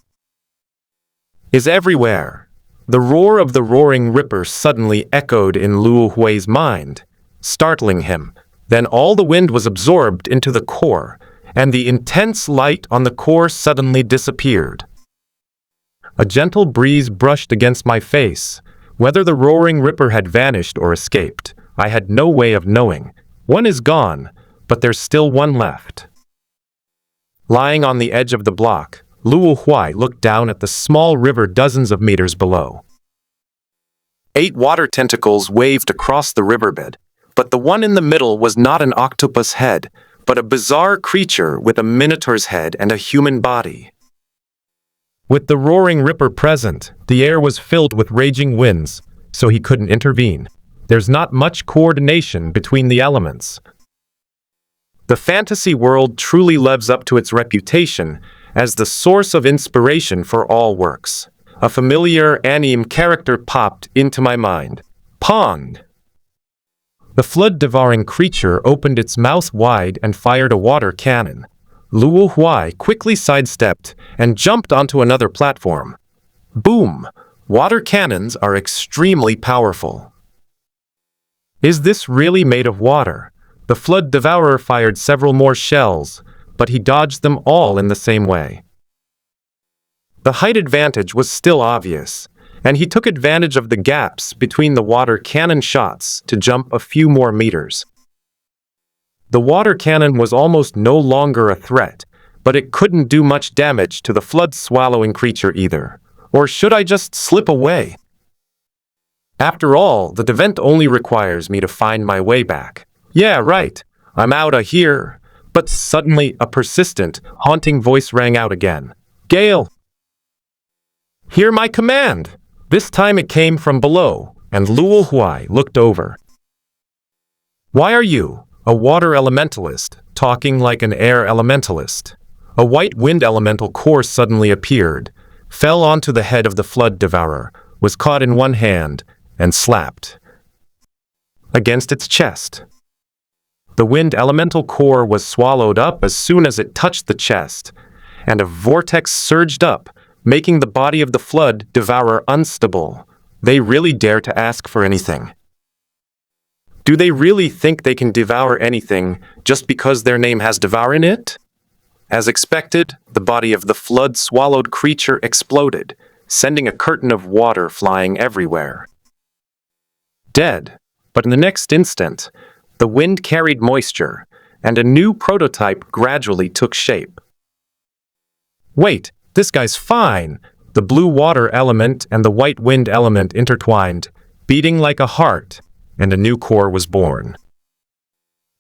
is everywhere. The roar of the roaring ripper suddenly echoed in Luo Huai's mind, startling him. Then all the wind was absorbed into the core, and the intense light on the core suddenly disappeared. A gentle breeze brushed against my face. Whether the roaring ripper had vanished or escaped, I had no way of knowing. One is gone, but there's still one left. Lying on the edge of the block, Luo Huai looked down at the small river dozens of meters below. 8 water tentacles waved across the riverbed, but the one in the middle was not an octopus head, but a bizarre creature with a minotaur's head and a human body. With the roaring ripper present, the air was filled with raging winds, so he couldn't intervene. There's not much coordination between the elements. The fantasy world truly lives up to its reputation as the source of inspiration for all works. A familiar anime character popped into my mind. Pond. The flood-devouring creature opened its mouth wide and fired a water cannon. Luo Huai quickly sidestepped and jumped onto another platform. Boom! Water cannons are extremely powerful. Is this really made of water? The flood devourer fired several more shells, but he dodged them all in the same way. The height advantage was still obvious, and he took advantage of the gaps between the water cannon shots to jump a few more meters. The water cannon was almost no longer a threat, but it couldn't do much damage to the flood-swallowing creature either. Or should I just slip away? After all, the event only requires me to find my way back. Yeah, right. I'm outta here. But suddenly, a persistent, haunting voice rang out again. Gale! Hear my command! This time it came from below, and Luo Huai looked over. Why are you, a water elementalist, talking like an air elementalist? A white wind elemental core suddenly appeared, fell onto the head of the flood devourer, was caught in one hand, and slapped against its chest. The wind elemental core was swallowed up as soon as it touched the chest, and a vortex surged up, making the body of the flood devourer unstable. They really dare to ask for anything. Do they really think they can devour anything just because their name has devour in it? As expected, the body of the flood-swallowed creature exploded, sending a curtain of water flying everywhere. Dead, but in the next instant, the wind carried moisture, and a new prototype gradually took shape. Wait, this guy's fine! The blue water element and the white wind element intertwined, beating like a heart, and a new core was born.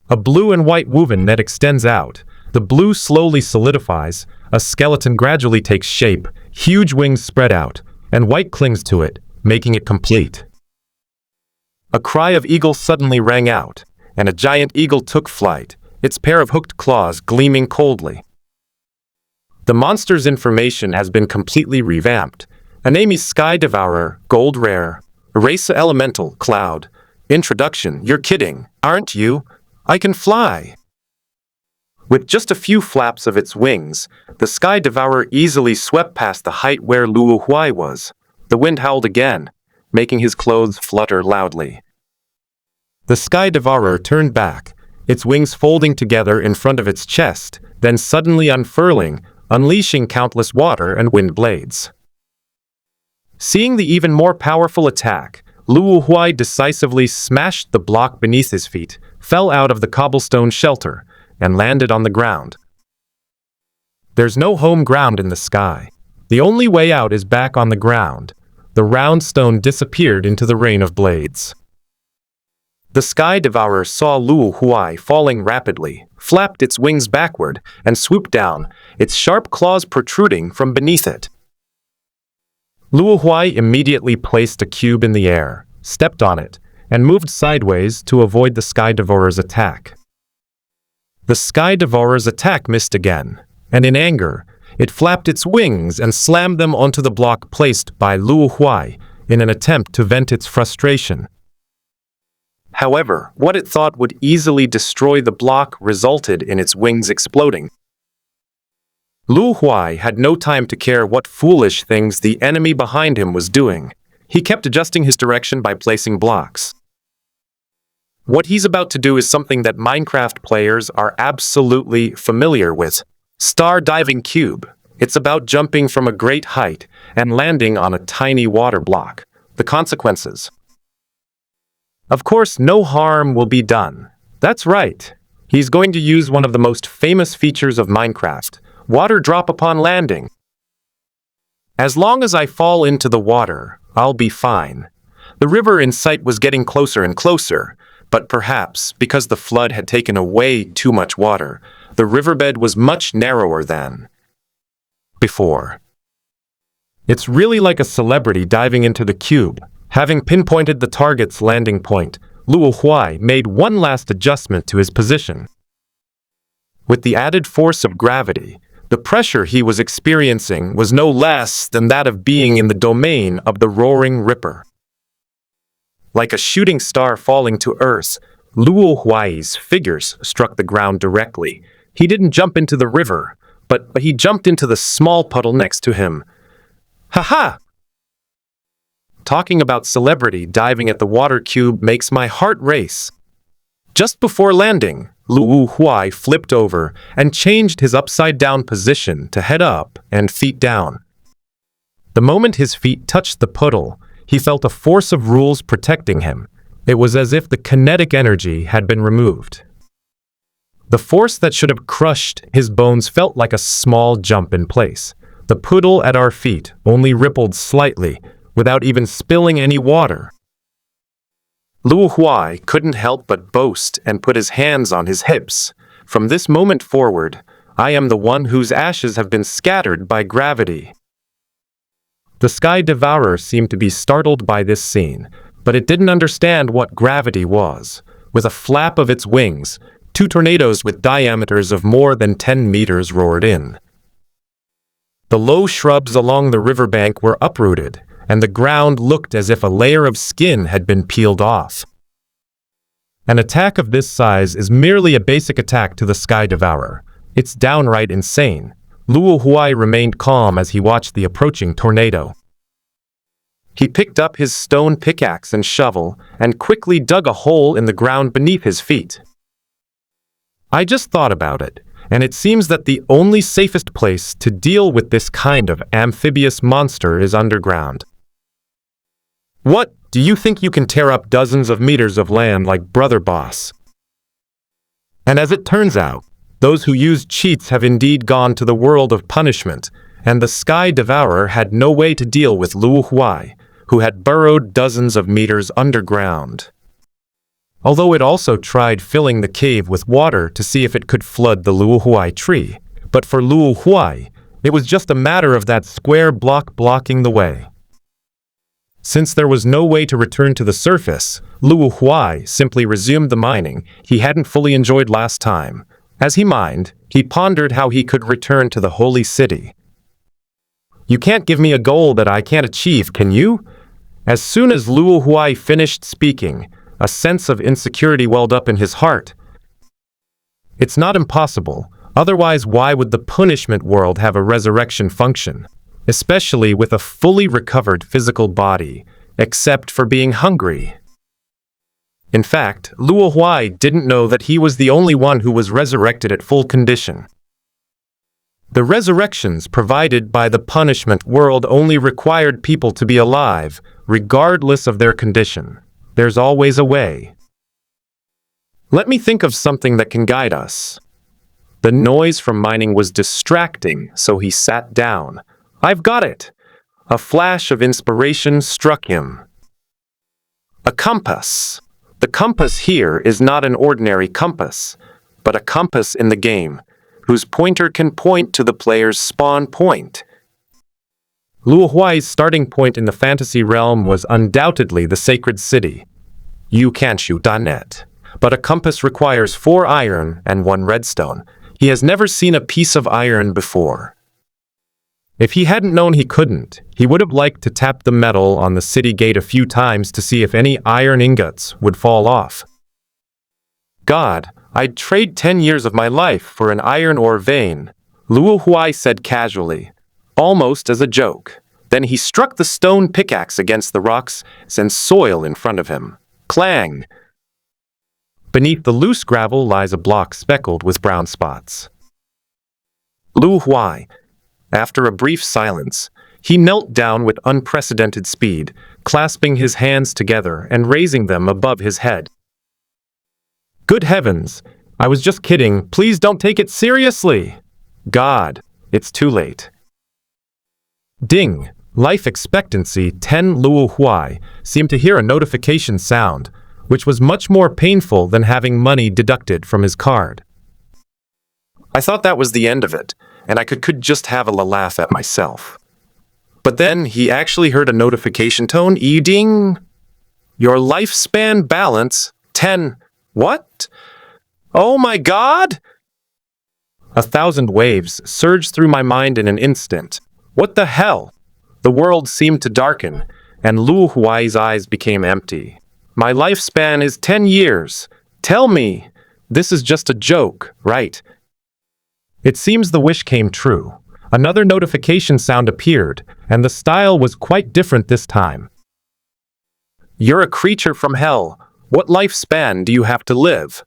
A blue and white woven net extends out. The blue slowly solidifies, a skeleton gradually takes shape, huge wings spread out, and white clings to it, making it complete. A cry of eagle suddenly rang out, and a giant eagle took flight, its pair of hooked claws gleaming coldly. The monster's information has been completely revamped. Anami Sky Devourer, Gold Rare, Erasa Elemental, Cloud. Introduction, you're kidding, aren't you? I can fly! With just a few flaps of its wings, the Sky Devourer easily swept past the height where Luo Huai was. The wind howled again, making his clothes flutter loudly. The Sky Devourer turned back, its wings folding together in front of its chest, then suddenly unfurling, unleashing countless water and wind blades. Seeing the even more powerful attack, Luo Huai decisively smashed the block beneath his feet, fell out of the cobblestone shelter, and landed on the ground. There's no home ground in the sky. The only way out is back on the ground. The round stone disappeared into the rain of blades. The Sky Devourer saw Luo Huai falling rapidly, flapped its wings backward, and swooped down, its sharp claws protruding from beneath it. Luo Huai immediately placed a cube in the air, stepped on it, and moved sideways to avoid the Sky Devourer's attack. The Sky Devourer's attack missed again, and in anger, it flapped its wings and slammed them onto the block placed by Luo Huai in an attempt to vent its frustration. However, what it thought would easily destroy the block resulted in its wings exploding. Luo Huai had no time to care what foolish things the enemy behind him was doing. He kept adjusting his direction by placing blocks. What he's about to do is something that Minecraft players are absolutely familiar with. Star Diving Cube. It's about jumping from a great height and landing on a tiny water block. The consequences. Of course, no harm will be done. That's right. He's going to use one of the most famous features of Minecraft, water drop upon landing. As long as I fall into the water, I'll be fine. The river in sight was getting closer and closer, but perhaps because the flood had taken away too much water, the riverbed was much narrower than before. It's really like a celebrity diving into the cube. Having pinpointed the target's landing point, Luo Huai made one last adjustment to his position. With the added force of gravity, the pressure he was experiencing was no less than that of being in the domain of the Roaring Ripper. Like a shooting star falling to earth, Luo Huai's figures struck the ground directly. He didn't jump into the river, but he jumped into the small puddle next to him. Ha-ha! Talking about celebrity diving at the water cube makes my heart race. Just before landing, Luo Huai flipped over and changed his upside-down position to head up and feet down. The moment his feet touched the puddle, he felt a force of rules protecting him. It was as if the kinetic energy had been removed. The force that should have crushed his bones felt like a small jump in place. The puddle at our feet only rippled slightly, without even spilling any water. Luo Huai couldn't help but boast and put his hands on his hips. From this moment forward, I am the one whose ashes have been scattered by gravity. The Sky Devourer seemed to be startled by this scene, but it didn't understand what gravity was. With a flap of its wings, 2 tornadoes with diameters of more than 10 meters roared in. The low shrubs along the riverbank were uprooted, and the ground looked as if a layer of skin had been peeled off. An attack of this size is merely a basic attack to the Sky Devourer. It's downright insane. Luo Huai remained calm as he watched the approaching tornado. He picked up his stone pickaxe and shovel and quickly dug a hole in the ground beneath his feet. I just thought about it, and it seems that the only safest place to deal with this kind of amphibious monster is underground. What, do you think you can tear up dozens of meters of land like Brother Boss? And as it turns out, those who use cheats have indeed gone to the world of punishment, and the Sky Devourer had no way to deal with Luo Huai, who had burrowed dozens of meters underground. Although it also tried filling the cave with water to see if it could flood the Luo Huai tree, but for Luo Huai, it was just a matter of that square block blocking the way. Since there was no way to return to the surface, Luo Huai simply resumed the mining he hadn't fully enjoyed last time. As he mined, he pondered how he could return to the holy city. You can't give me a goal that I can't achieve, can you? As soon as Luo Huai finished speaking, a sense of insecurity welled up in his heart. It's not impossible, otherwise why would the punishment world have a resurrection function? Especially with a fully recovered physical body, except for being hungry. In fact, Luo Huai didn't know that he was the only one who was resurrected at full condition. The resurrections provided by the punishment world only required people to be alive, regardless of their condition. There's always a way. Let me think of something that can guide us. The noise from mining was distracting, so he sat down. I've got it! A flash of inspiration struck him. A compass. The compass here is not an ordinary compass, but a compass in the game, whose pointer can point to the player's spawn point. Luo Huai's starting point in the fantasy realm was undoubtedly the sacred city. You can't shoot on it, but a compass requires 4 iron and 1 redstone. He has never seen a piece of iron before. If he hadn't known he couldn't, he would have liked to tap the metal on the city gate a few times to see if any iron ingots would fall off. God, I'd trade 10 years of my life for an iron ore vein, Luo Huai said casually, almost as a joke. Then he struck the stone pickaxe against the rocks and soil in front of him. Clang! Beneath the loose gravel lies a block speckled with brown spots. Luo Huai. After a brief silence, he knelt down with unprecedented speed, clasping his hands together and raising them above his head. Good heavens! I was just kidding. Please don't take it seriously! God, it's too late. Ding! Life expectancy 10. Luo Huai seemed to hear a notification sound, which was much more painful than having money deducted from his card. I thought that was the end of it, and I could just have a laugh at myself. But then he actually heard a notification tone. Ding! Your lifespan balance 10. What? Oh my God! 1,000 waves surged through my mind in an instant. What the hell? The world seemed to darken, and Luo Huai's eyes became empty. My lifespan is 10 years. Tell me, this is just a joke, right? It seems the wish came true. Another notification sound appeared, and the style was quite different this time. You're a creature from hell. What lifespan do you have to live?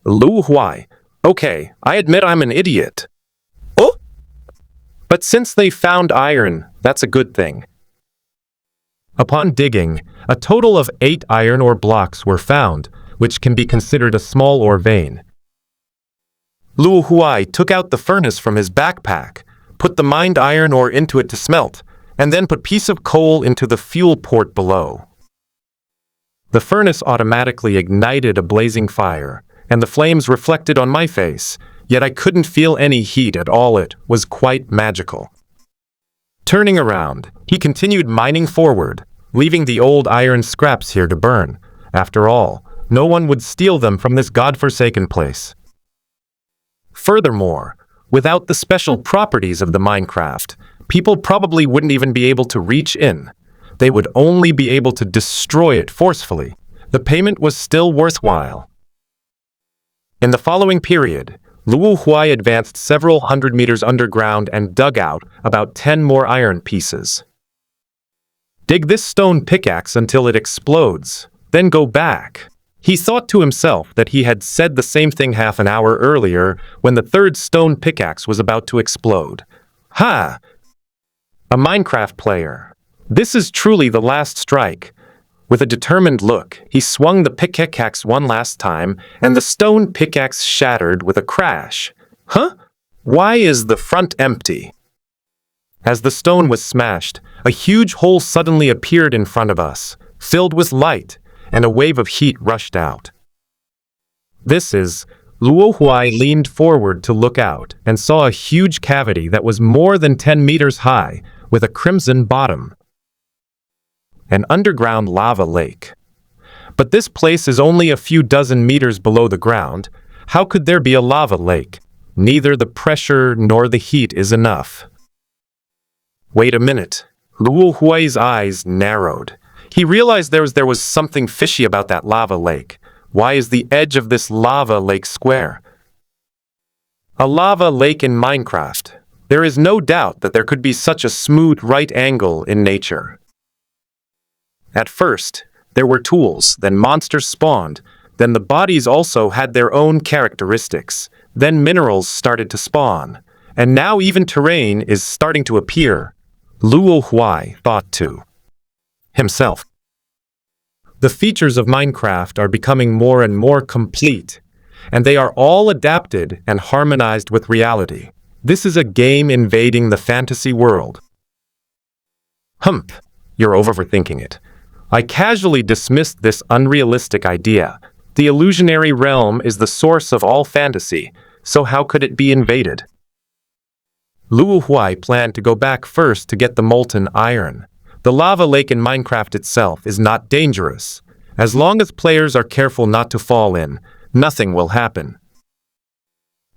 Luo Huai. Okay, I admit I'm an idiot. Oh! But since they found iron, that's a good thing. Upon digging, a total of 8 iron ore blocks were found, which can be considered a small ore vein. Luo Huai took out the furnace from his backpack, put the mined iron ore into it to smelt, and then put a piece of coal into the fuel port below. The furnace automatically ignited a blazing fire, and the flames reflected on my face, yet I couldn't feel any heat at all. It was quite magical. Turning around, he continued mining forward, leaving the old iron scraps here to burn. After all, no one would steal them from this godforsaken place. Furthermore, without the special properties of the Minecraft, people probably wouldn't even be able to reach in. They would only be able to destroy it forcefully. The payment was still worthwhile. In the following period, Luo Huai advanced several hundred meters underground and dug out about 10 more iron pieces. Dig this stone pickaxe until it explodes, then go back. He thought to himself that he had said the same thing half an hour earlier when the third stone pickaxe was about to explode. Ha! A Minecraft player. This is truly the last strike. With a determined look, he swung the pickaxe one last time, and the stone pickaxe shattered with a crash. Huh? Why is the front empty? As the stone was smashed, a huge hole suddenly appeared in front of us, filled with light, and a wave of heat rushed out. Luo Huai leaned forward to look out and saw a huge cavity that was more than 10 meters high, with a crimson bottom. An underground lava lake. But this place is only a few dozen meters below the ground. How could there be a lava lake? Neither the pressure nor the heat is enough. Wait a minute. Luo Huai's eyes narrowed. He realized there was something fishy about that lava lake. Why is the edge of this lava lake square? A lava lake in Minecraft. There is no doubt that there could be such a smooth right angle in nature. At first, there were tools, then monsters spawned, then the bodies also had their own characteristics, then minerals started to spawn, and now even terrain is starting to appear. Luo Huai thought to himself. The features of Minecraft are becoming more and more complete, and they are all adapted and harmonized with reality. This is a game invading the fantasy world. You're overthinking it. I casually dismissed this unrealistic idea. The illusionary realm is the source of all fantasy, so how could it be invaded? Luo Huai planned to go back first to get the molten iron. The lava lake in Minecraft itself is not dangerous. As long as players are careful not to fall in, nothing will happen.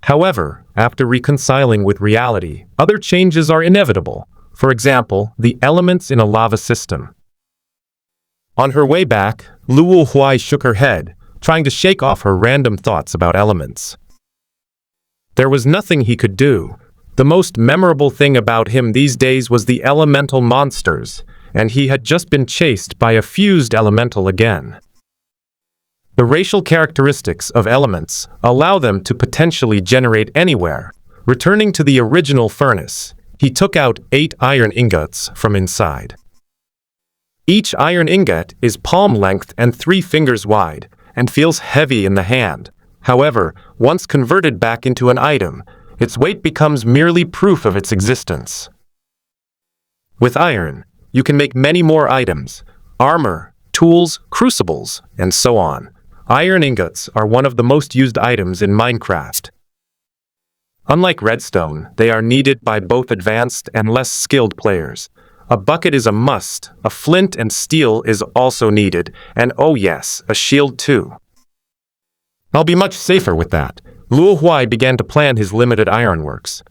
However, after reconciling with reality, other changes are inevitable. For example, the elements in a lava system. On her way back, Luo Huai shook her head, trying to shake off her random thoughts about elements. There was nothing he could do. The most memorable thing about him these days was the elemental monsters, and he had just been chased by a fused elemental again. The racial characteristics of elements allow them to potentially generate anywhere. Returning to the original furnace, he took out 8 iron ingots from inside. Each iron ingot is palm length and 3 fingers wide, and feels heavy in the hand. However, once converted back into an item, its weight becomes merely proof of its existence. With iron, you can make many more items: armor, tools, crucibles, and so on. Iron ingots are one of the most used items in Minecraft. Unlike redstone, they are needed by both advanced and less skilled players. A bucket is a must, a flint and steel is also needed, and oh yes, a shield too. I'll be much safer with that. Luo Huai began to plan his limited ironworks.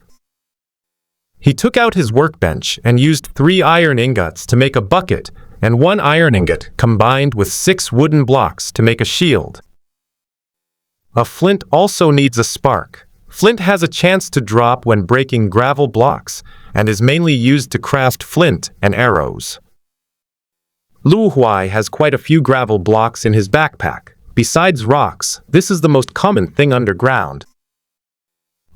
He took out his workbench and used 3 iron ingots to make a bucket, and 1 iron ingot combined with 6 wooden blocks to make a shield. A flint also needs a spark. Flint has a chance to drop when breaking gravel blocks, and is mainly used to craft flint and arrows. Luo Huai has quite a few gravel blocks in his backpack. Besides rocks, this is the most common thing underground.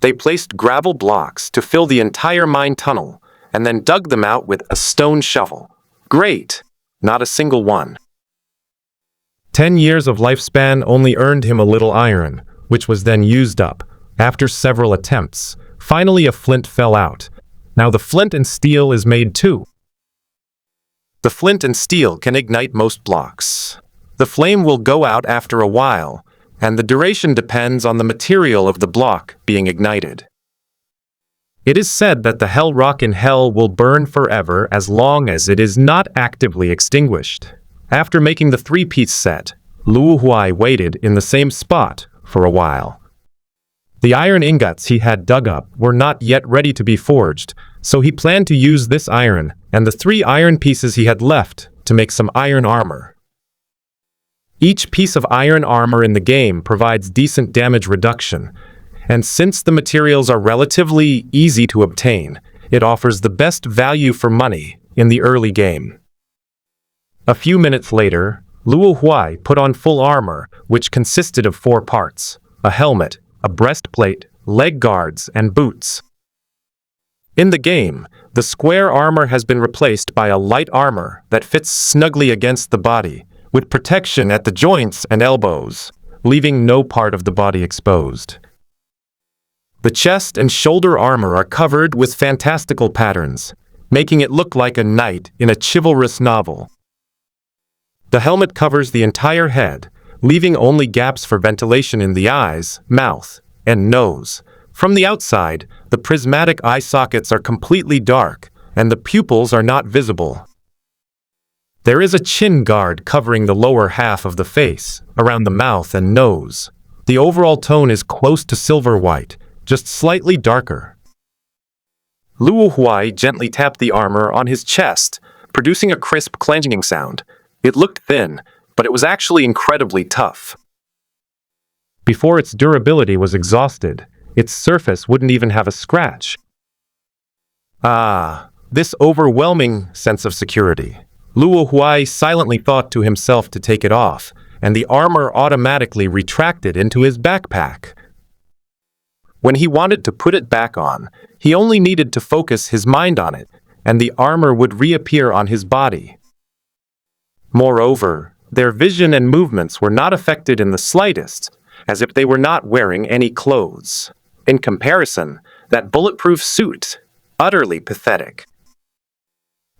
They placed gravel blocks to fill the entire mine tunnel, and then dug them out with a stone shovel. Great! Not a single one. 10 years of lifespan only earned him a little iron, which was then used up. After several attempts, finally a flint fell out. Now the flint and steel is made too. The flint and steel can ignite most blocks. The flame will go out after a while, and the duration depends on the material of the block being ignited. It is said that the hell rock in hell will burn forever as long as it is not actively extinguished. After making the three-piece set, Luo Huai waited in the same spot for a while. The iron ingots he had dug up were not yet ready to be forged, so he planned to use this iron and the 3 iron pieces he had left to make some iron armor. Each piece of iron armor in the game provides decent damage reduction, and since the materials are relatively easy to obtain, it offers the best value for money in the early game. A few minutes later, Luo Huai put on full armor, which consisted of 4 parts: a helmet, a breastplate, leg guards, and boots. In the game, the square armor has been replaced by a light armor that fits snugly against the body, with protection at the joints and elbows, leaving no part of the body exposed. The chest and shoulder armor are covered with fantastical patterns, making it look like a knight in a chivalrous novel. The helmet covers the entire head, leaving only gaps for ventilation in the eyes, mouth, and nose. From the outside, the prismatic eye sockets are completely dark, and the pupils are not visible. There is a chin guard covering the lower half of the face, around the mouth and nose. The overall tone is close to silver white, just slightly darker. Luo Huai gently tapped the armor on his chest, producing a crisp clanking sound. It looked thin, but it was actually incredibly tough. Before its durability was exhausted, its surface wouldn't even have a scratch. Ah, this overwhelming sense of security. Luo Huai silently thought to himself to take it off, and the armor automatically retracted into his backpack. When he wanted to put it back on, he only needed to focus his mind on it, and the armor would reappear on his body. Moreover, their vision and movements were not affected in the slightest, as if they were not wearing any clothes. In comparison, that bulletproof suit, utterly pathetic.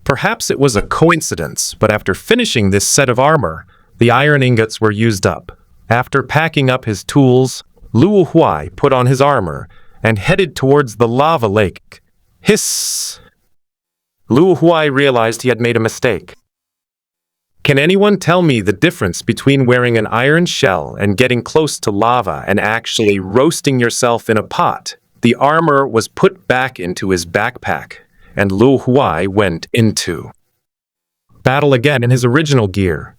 Perhaps it was a coincidence, but after finishing this set of armor, the iron ingots were used up. After packing up his tools, Luo Huai put on his armor and headed towards the lava lake. Hiss! Luo Huai realized he had made a mistake. Can anyone tell me the difference between wearing an iron shell and getting close to lava and actually roasting yourself in a pot? The armor was put back into his backpack, and Luo Huai went into battle again in his original gear.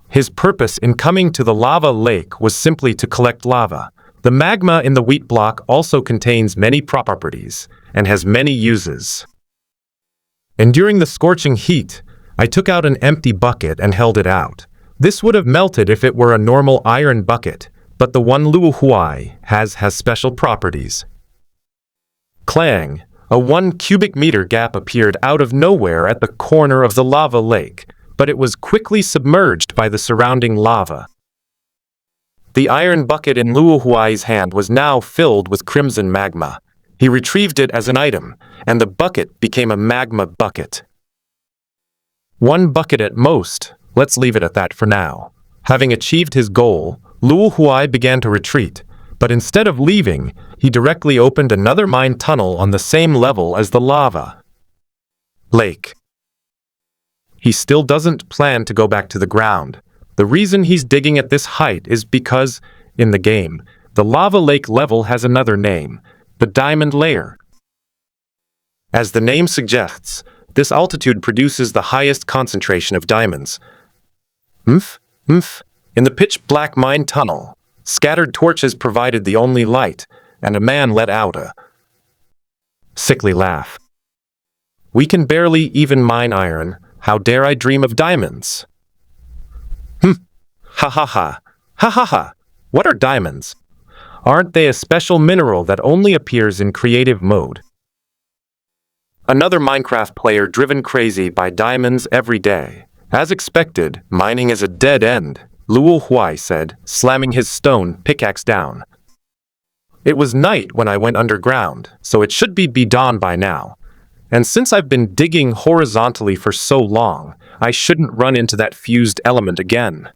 His purpose in coming to the lava lake was simply to collect lava. The magma in the wheat block also contains many properties and has many uses. Enduring the scorching heat, I took out an empty bucket and held it out. This would have melted if it were a normal iron bucket, but the one Luo Huai has special properties. Clang! A 1 cubic meter gap appeared out of nowhere at the corner of the lava lake, but it was quickly submerged by the surrounding lava. The iron bucket in Luo Huai's hand was now filled with crimson magma. He retrieved it as an item, and the bucket became a magma bucket. 1 bucket at most, let's leave it at that for now. Having achieved his goal, Luo Huai began to retreat, but instead of leaving, he directly opened another mine tunnel on the same level as the lava lake. He still doesn't plan to go back to the ground. The reason he's digging at this height is because, in the game, the lava lake level has another name, the diamond layer. As the name suggests, this altitude produces the highest concentration of diamonds. In the pitch-black mine tunnel, scattered torches provided the only light, and a man let out a sickly laugh. We can barely even mine iron. How dare I dream of diamonds? Ha ha ha. Ha ha ha. What are diamonds? Aren't they a special mineral that only appears in creative mode? Another Minecraft player driven crazy by diamonds every day. As expected, mining is a dead end, Luo Huai said, slamming his stone pickaxe down. It was night when I went underground, so it should be dawn by now. And since I've been digging horizontally for so long, I shouldn't run into that fused element again.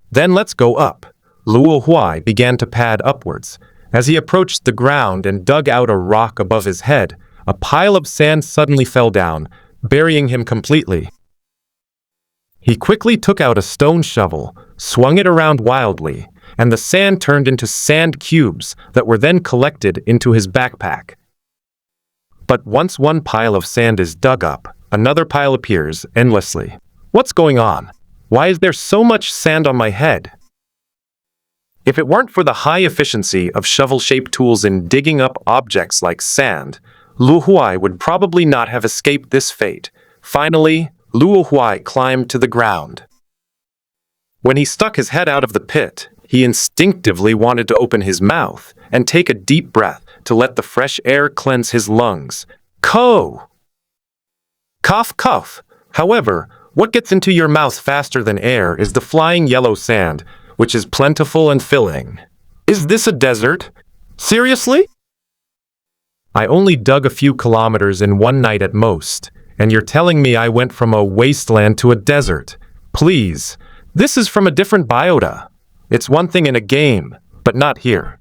Then let's go up. Luo Huai began to pad upwards. As he approached the ground and dug out a rock above his head, a pile of sand suddenly fell down, burying him completely. He quickly took out a stone shovel, swung it around wildly, and the sand turned into sand cubes that were then collected into his backpack. But once one pile of sand is dug up, another pile appears endlessly. What's going on? Why is there so much sand on my head? If it weren't for the high efficiency of shovel-shaped tools in digging up objects like sand, Luo Huai would probably not have escaped this fate. Finally, Luo Huai climbed to the ground. When he stuck his head out of the pit, he instinctively wanted to open his mouth and take a deep breath to let the fresh air cleanse his lungs. Cough! Cough. However, what gets into your mouth faster than air is the flying yellow sand, which is plentiful and filling. Is this a desert? Seriously? I only dug a few kilometers in one night at most, and you're telling me I went from a wasteland to a desert. Please, this is from a different biota. It's one thing in a game, but not here.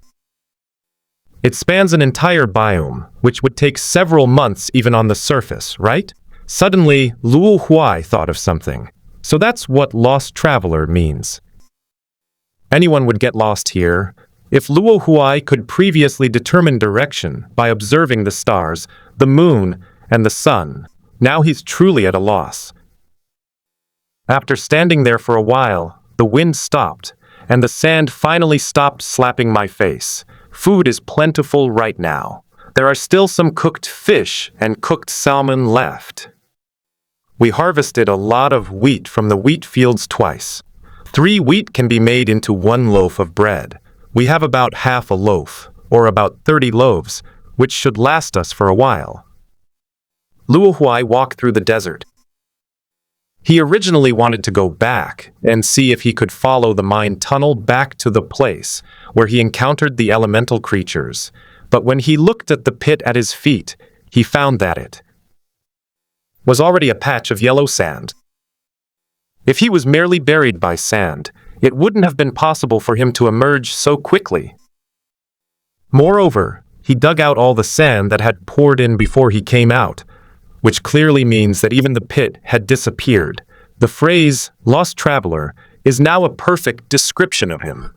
It spans an entire biome, which would take several months even on the surface, right? Suddenly, Luo Huai thought of something. So that's what lost traveler means. Anyone would get lost here. If Luo Huai could previously determine direction by observing the stars, the moon, and the sun, now he's truly at a loss. After standing there for a while, the wind stopped, and the sand finally stopped slapping my face. Food is plentiful right now. There are still some cooked fish and cooked salmon left. We harvested a lot of wheat from the wheat fields twice. 3 wheat can be made into 1 loaf of bread. We have about half a loaf, or about 30 loaves, which should last us for a while. Luo Huai walked through the desert. He originally wanted to go back and see if he could follow the mine tunnel back to the place where he encountered the elemental creatures, but when he looked at the pit at his feet, he found that it was already a patch of yellow sand. If he was merely buried by sand, it wouldn't have been possible for him to emerge so quickly. Moreover, he dug out all the sand that had poured in before he came out, which clearly means that even the pit had disappeared. The phrase, lost traveler, is now a perfect description of him.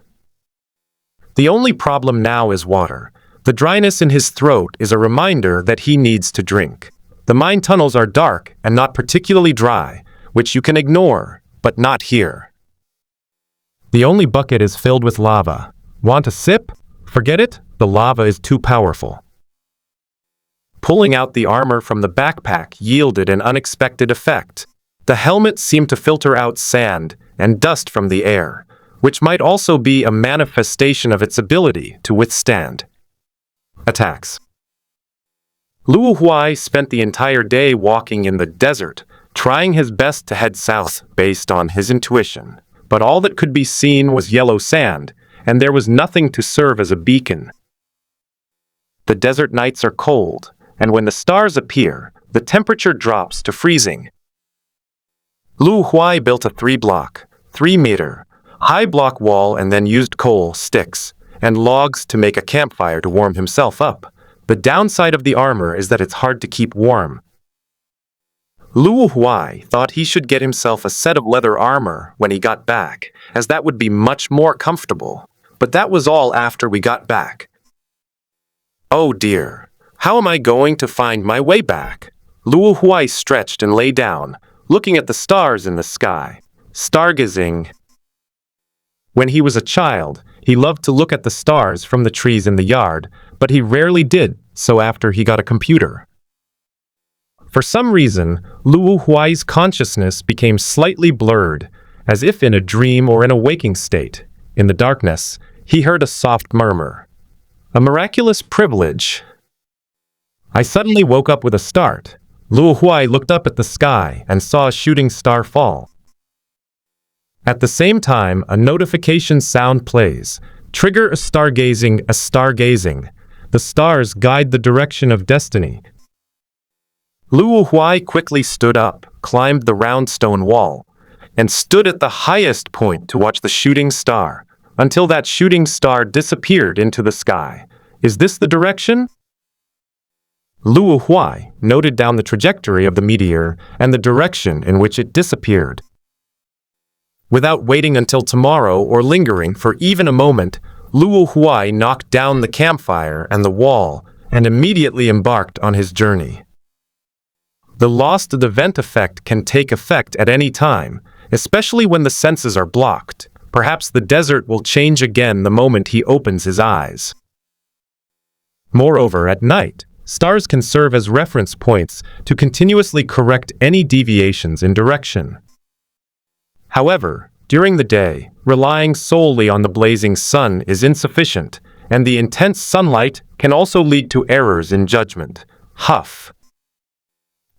The only problem now is water. The dryness in his throat is a reminder that he needs to drink. The mine tunnels are dark and not particularly dry, which you can ignore, but not here. The only bucket is filled with lava. Want a sip? Forget it, the lava is too powerful. Pulling out the armor from the backpack yielded an unexpected effect. The helmet seemed to filter out sand and dust from the air, which might also be a manifestation of its ability to withstand attacks. Luo Huai spent the entire day walking in the desert, trying his best to head south based on his intuition. But all that could be seen was yellow sand, and there was nothing to serve as a beacon. The desert nights are cold, and when the stars appear, the temperature drops to freezing. Luo Huai built a 3-block, 3-meter, high block wall and then used coal, sticks, and logs to make a campfire to warm himself up. The downside of the armor is that it's hard to keep warm. Luo Huai thought he should get himself a set of leather armor when he got back, as that would be much more comfortable. But that was all after we got back. Oh dear. How am I going to find my way back? Luo Huai stretched and lay down, looking at the stars in the sky. Stargazing. When he was a child, he loved to look at the stars from the trees in the yard, but he rarely did so after he got a computer. For some reason, Luo Huai's consciousness became slightly blurred, as if in a dream or in a waking state. In the darkness, he heard a soft murmur. A miraculous privilege. I suddenly woke up with a start. Luo Huai looked up at the sky and saw a shooting star fall. At the same time, a notification sound plays. Trigger a stargazing. The stars guide the direction of destiny. Luo Huai quickly stood up, climbed the round stone wall, and stood at the highest point to watch the shooting star, until that shooting star disappeared into the sky. Is this the direction? Luo Huai noted down the trajectory of the meteor and the direction in which it disappeared. Without waiting until tomorrow or lingering for even a moment, Luo Huai knocked down the campfire and the wall and immediately embarked on his journey. The lost event effect can take effect at any time, especially when the senses are blocked. Perhaps the desert will change again the moment he opens his eyes. Moreover, at night, stars can serve as reference points to continuously correct any deviations in direction. However, during the day, relying solely on the blazing sun is insufficient, and the intense sunlight can also lead to errors in judgment. Huff.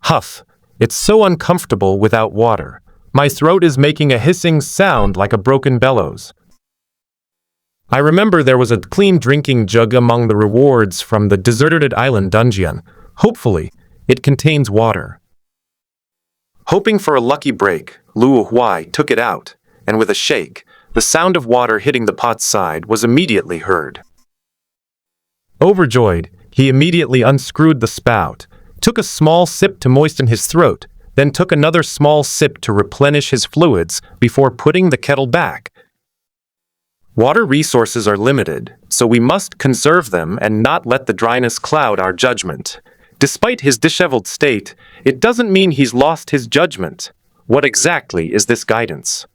Huff. It's so uncomfortable without water. My throat is making a hissing sound like a broken bellows. I remember there was a clean drinking jug among the rewards from the deserted island dungeon. Hopefully, it contains water. Hoping for a lucky break, Luo Huai took it out, and with a shake, the sound of water hitting the pot's side was immediately heard. Overjoyed, he immediately unscrewed the spout, took a small sip to moisten his throat, then took another small sip to replenish his fluids before putting the kettle back. Water resources are limited, so we must conserve them and not let the dryness cloud our judgment. Despite his disheveled state, it doesn't mean he's lost his judgment. What exactly is this guidance?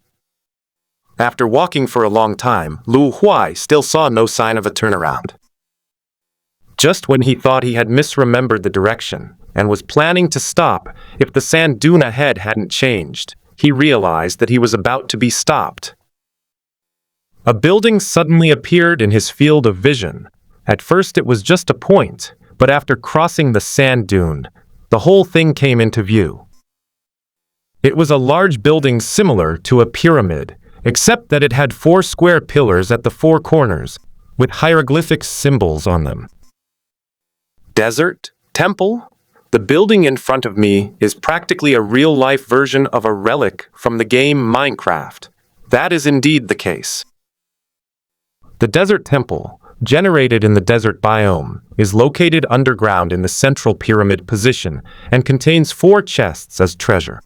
After walking for a long time, Luo Huai still saw no sign of a turnaround. Just when he thought he had misremembered the direction and was planning to stop if the sand dune ahead hadn't changed, he realized that he was about to be stopped. A building suddenly appeared in his field of vision. At first it was just a point, but after crossing the sand dune, the whole thing came into view. It was a large building similar to a pyramid, except that it had 4 square pillars at the 4 corners, with hieroglyphic symbols on them. Desert? Temple? The building in front of me is practically a real-life version of a relic from the game Minecraft. That is indeed the case. The desert temple, generated in the desert biome, is located underground in the central pyramid position and contains 4 chests as treasure.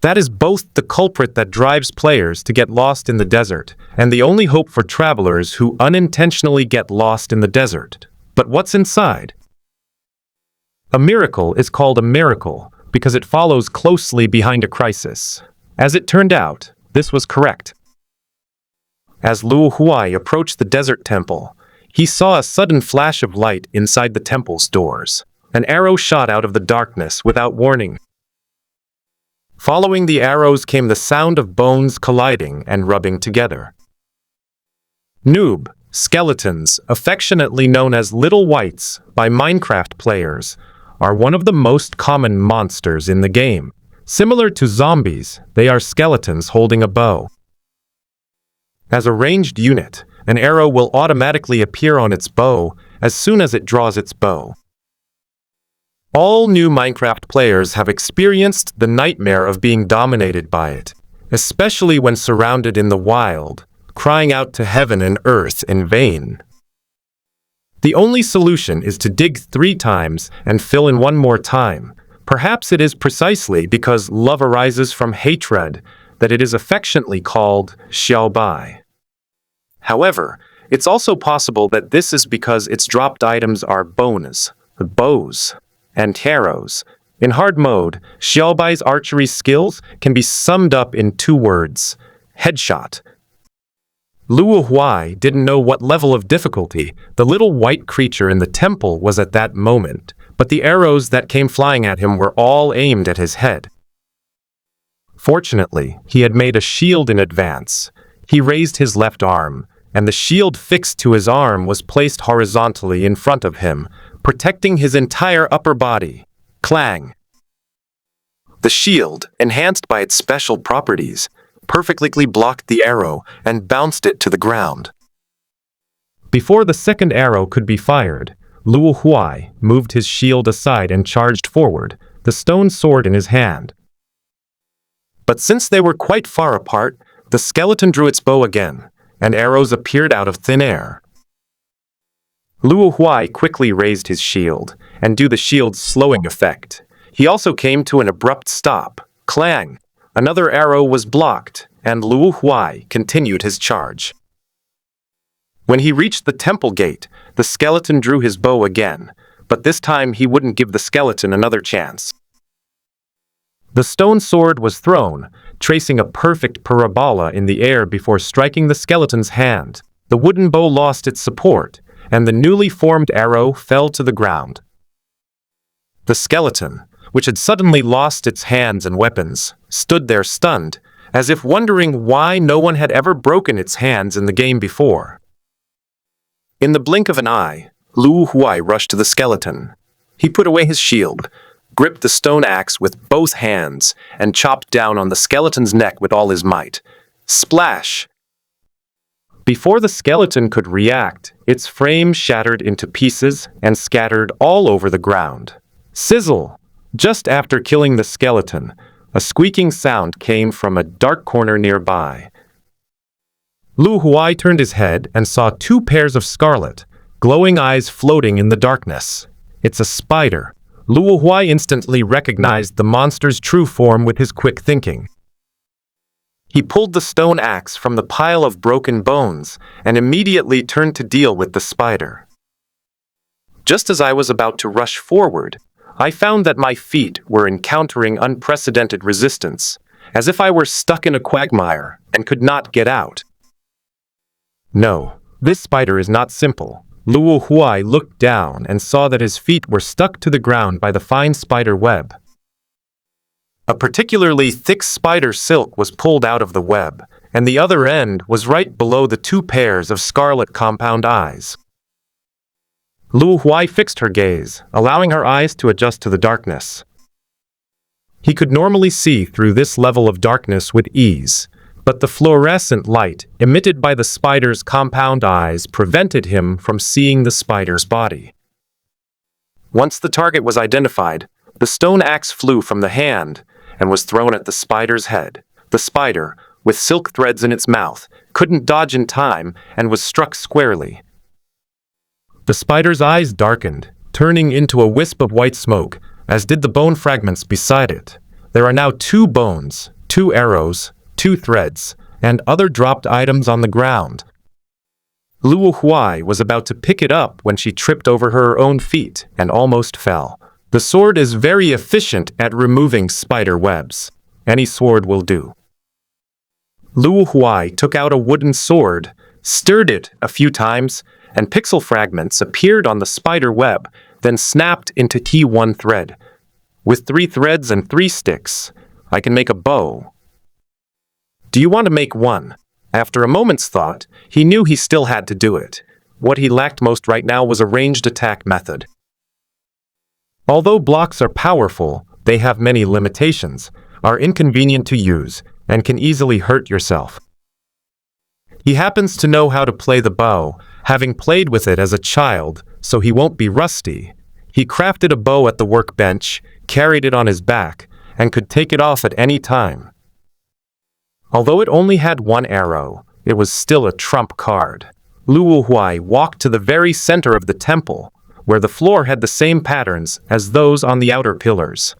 That is both the culprit that drives players to get lost in the desert and the only hope for travelers who unintentionally get lost in the desert. But what's inside? A miracle is called a miracle because it follows closely behind a crisis. As it turned out, this was correct. As Luo Huai approached the desert temple, he saw a sudden flash of light inside the temple's doors. An arrow shot out of the darkness without warning. Following the arrows came the sound of bones colliding and rubbing together. Noob, skeletons, affectionately known as little whites by Minecraft players, are one of the most common monsters in the game. Similar to zombies, they are skeletons holding a bow. As a ranged unit, an arrow will automatically appear on its bow as soon as it draws its bow. All new Minecraft players have experienced the nightmare of being dominated by it, especially when surrounded in the wild, crying out to heaven and earth in vain. The only solution is to dig 3 times and fill in 1 more time. Perhaps it is precisely because love arises from hatred that it is affectionately called xiaobai. However, it's also possible that this is because its dropped items are bows, and arrows. In hard mode, xiaobai's archery skills can be summed up in 2 words: headshot. Luo Huai didn't know what level of difficulty the little white creature in the temple was at that moment, but the arrows that came flying at him were all aimed at his head. Fortunately, he had made a shield in advance. He raised his left arm, and the shield fixed to his arm was placed horizontally in front of him, protecting his entire upper body. Clang! The shield, enhanced by its special properties, perfectly blocked the arrow and bounced it to the ground. Before the second arrow could be fired, Luo Huai moved his shield aside and charged forward, the stone sword in his hand. But since they were quite far apart, the skeleton drew its bow again, and arrows appeared out of thin air. Luo Huai quickly raised his shield, and due the shield's slowing effect, he also came to an abrupt stop. Clang! Another arrow was blocked, and Luo Huai continued his charge. When he reached the temple gate, the skeleton drew his bow again, but this time he wouldn't give the skeleton another chance. The stone sword was thrown, tracing a perfect parabola in the air before striking the skeleton's hand. The wooden bow lost its support, and the newly formed arrow fell to the ground. The skeleton, which had suddenly lost its hands and weapons, stood there stunned, as if wondering why no one had ever broken its hands in the game before. In the blink of an eye, Luo Huai rushed to the skeleton. He put away his shield, gripped the stone axe with both hands, and chopped down on the skeleton's neck with all his might. Splash! Before the skeleton could react, its frame shattered into pieces and scattered all over the ground. Sizzle! Just after killing the skeleton, a squeaking sound came from a dark corner nearby. Luo Huai turned his head and saw two pairs of scarlet, glowing eyes floating in the darkness. It's a spider. Luo Huai instantly recognized the monster's true form with his quick thinking. He pulled the stone axe from the pile of broken bones and immediately turned to deal with the spider. Just as I was about to rush forward, I found that my feet were encountering unprecedented resistance, as if I were stuck in a quagmire and could not get out. No, this spider is not simple. Luo Huai looked down and saw that his feet were stuck to the ground by the fine spider web. A particularly thick spider silk was pulled out of the web, and the other end was right below the two pairs of scarlet compound eyes. Luo Huai fixed her gaze, allowing her eyes to adjust to the darkness. He could normally see through this level of darkness with ease, but the fluorescent light emitted by the spider's compound eyes prevented him from seeing the spider's body. Once the target was identified, the stone axe flew from the hand and was thrown at the spider's head. The spider, with silk threads in its mouth, couldn't dodge in time and was struck squarely. The spider's eyes darkened, turning into a wisp of white smoke, as did the bone fragments beside it. There are now 2 bones, 2 arrows, 2 threads, and other dropped items on the ground. Luo Huai was about to pick it up when she tripped over her own feet and almost fell. The sword is very efficient at removing spider webs. Any sword will do. Luo Huai took out a wooden sword, stirred it a few times, and pixel fragments appeared on the spider web, then snapped into T1 thread. With 3 threads and 3 sticks, I can make a bow. Do you want to make one? After a moment's thought, he knew he still had to do it. What he lacked most right now was a ranged attack method. Although blocks are powerful, they have many limitations, are inconvenient to use, and can easily hurt yourself. He happens to know how to play the bow, having played with it as a child, so he won't be rusty. He crafted a bow at the workbench, carried it on his back, and could take it off at any time. Although it only had 1 arrow, it was still a trump card. Luo Huai walked to the very center of the temple, where the floor had the same patterns as those on the outer pillars.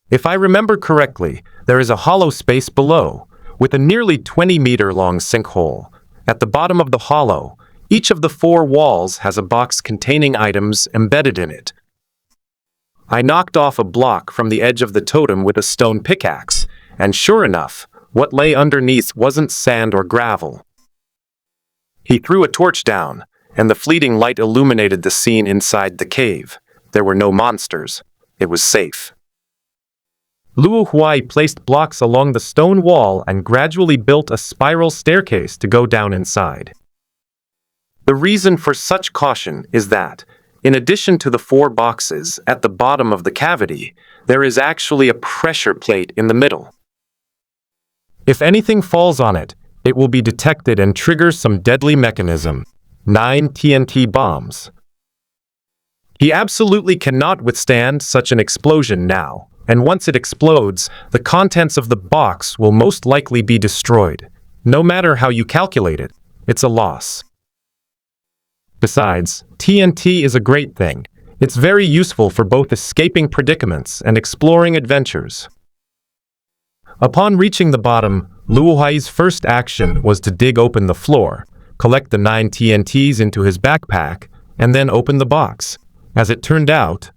If I remember correctly, there is a hollow space below, with a nearly 20-meter-long sinkhole. At the bottom of the hollow, each of the 4 walls has a box containing items embedded in it. I knocked off a block from the edge of the totem with a stone pickaxe, and sure enough, what lay underneath wasn't sand or gravel. He threw a torch down, and the fleeting light illuminated the scene inside the cave. There were no monsters. It was safe. Luo Huai placed blocks along the stone wall and gradually built a spiral staircase to go down inside. The reason for such caution is that, in addition to the 4 boxes at the bottom of the cavity, there is actually a pressure plate in the middle. If anything falls on it, it will be detected and trigger some deadly mechanism. 9 TNT bombs. He absolutely cannot withstand such an explosion now, and once it explodes, the contents of the box will most likely be destroyed. No matter how you calculate it, it's a loss. Besides, TNT is a great thing. It's very useful for both escaping predicaments and exploring adventures. Upon reaching the bottom, Luo Huai's first action was to dig open the floor, collect the 9 TNTs into his backpack, and then open the box. As it turned out,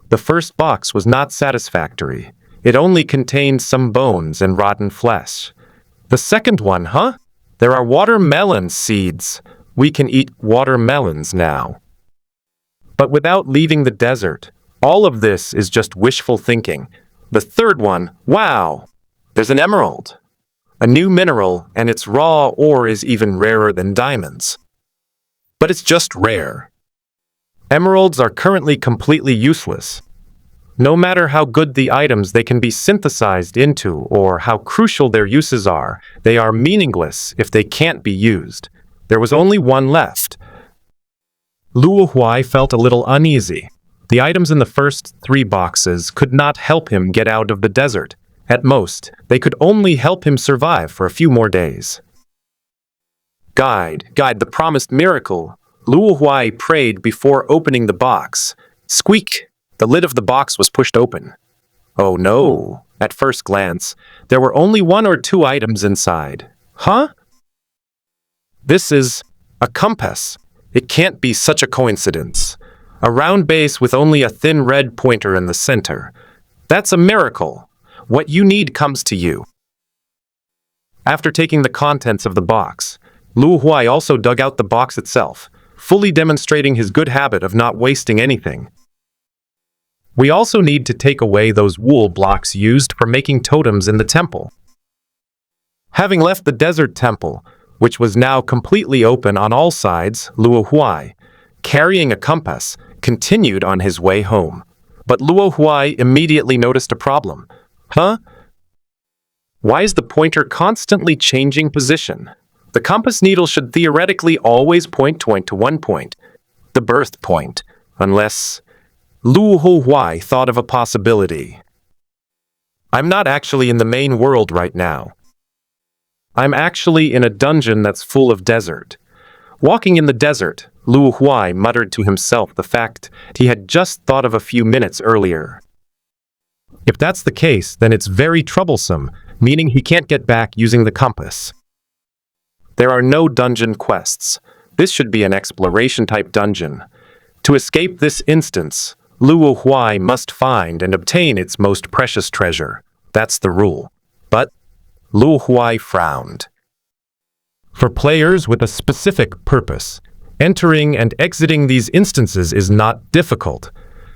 the first box was not satisfactory. It only contained some bones and rotten flesh. The second one, huh? There are watermelon seeds. We can eat watermelons now. But without leaving the desert, all of this is just wishful thinking. The third one, wow! There's an emerald. A new mineral, and its raw ore is even rarer than diamonds. But it's just rare. Emeralds are currently completely useless. No matter how good the items they can be synthesized into or how crucial their uses are, they are meaningless if they can't be used. There was only one left. Luo Huai felt a little uneasy. The items in the first 3 boxes could not help him get out of the desert. At most, they could only help him survive for a few more days. Guide the promised miracle. Luo Huai prayed before opening the box. Squeak! The lid of the box was pushed open. Oh no! At first glance, there were only 1 or 2 items inside. Huh? This is a compass. It can't be such a coincidence. A round base with only a thin red pointer in the center. That's a miracle. What you need comes to you. After taking the contents of the box, Luo Huai also dug out the box itself, fully demonstrating his good habit of not wasting anything. We also need to take away those wool blocks used for making totems in the temple. Having left the desert temple, which was now completely open on all sides, Luo Huai, carrying a compass, continued on his way home. But Luo Huai immediately noticed a problem. Huh? Why is the pointer constantly changing position? The compass needle should theoretically always point to one point, the birth point, unless Luo Huai thought of a possibility. I'm not actually in the main world right now. I'm actually in a dungeon that's full of desert. Walking in the desert, Luo Huai muttered to himself the fact he had just thought of a few minutes earlier. If that's the case, then it's very troublesome, meaning he can't get back using the compass. There are no dungeon quests. This should be an exploration-type dungeon. To escape this instance, Luo Huai must find and obtain its most precious treasure. That's the rule. But Luo Huai frowned. For players with a specific purpose, entering and exiting these instances is not difficult.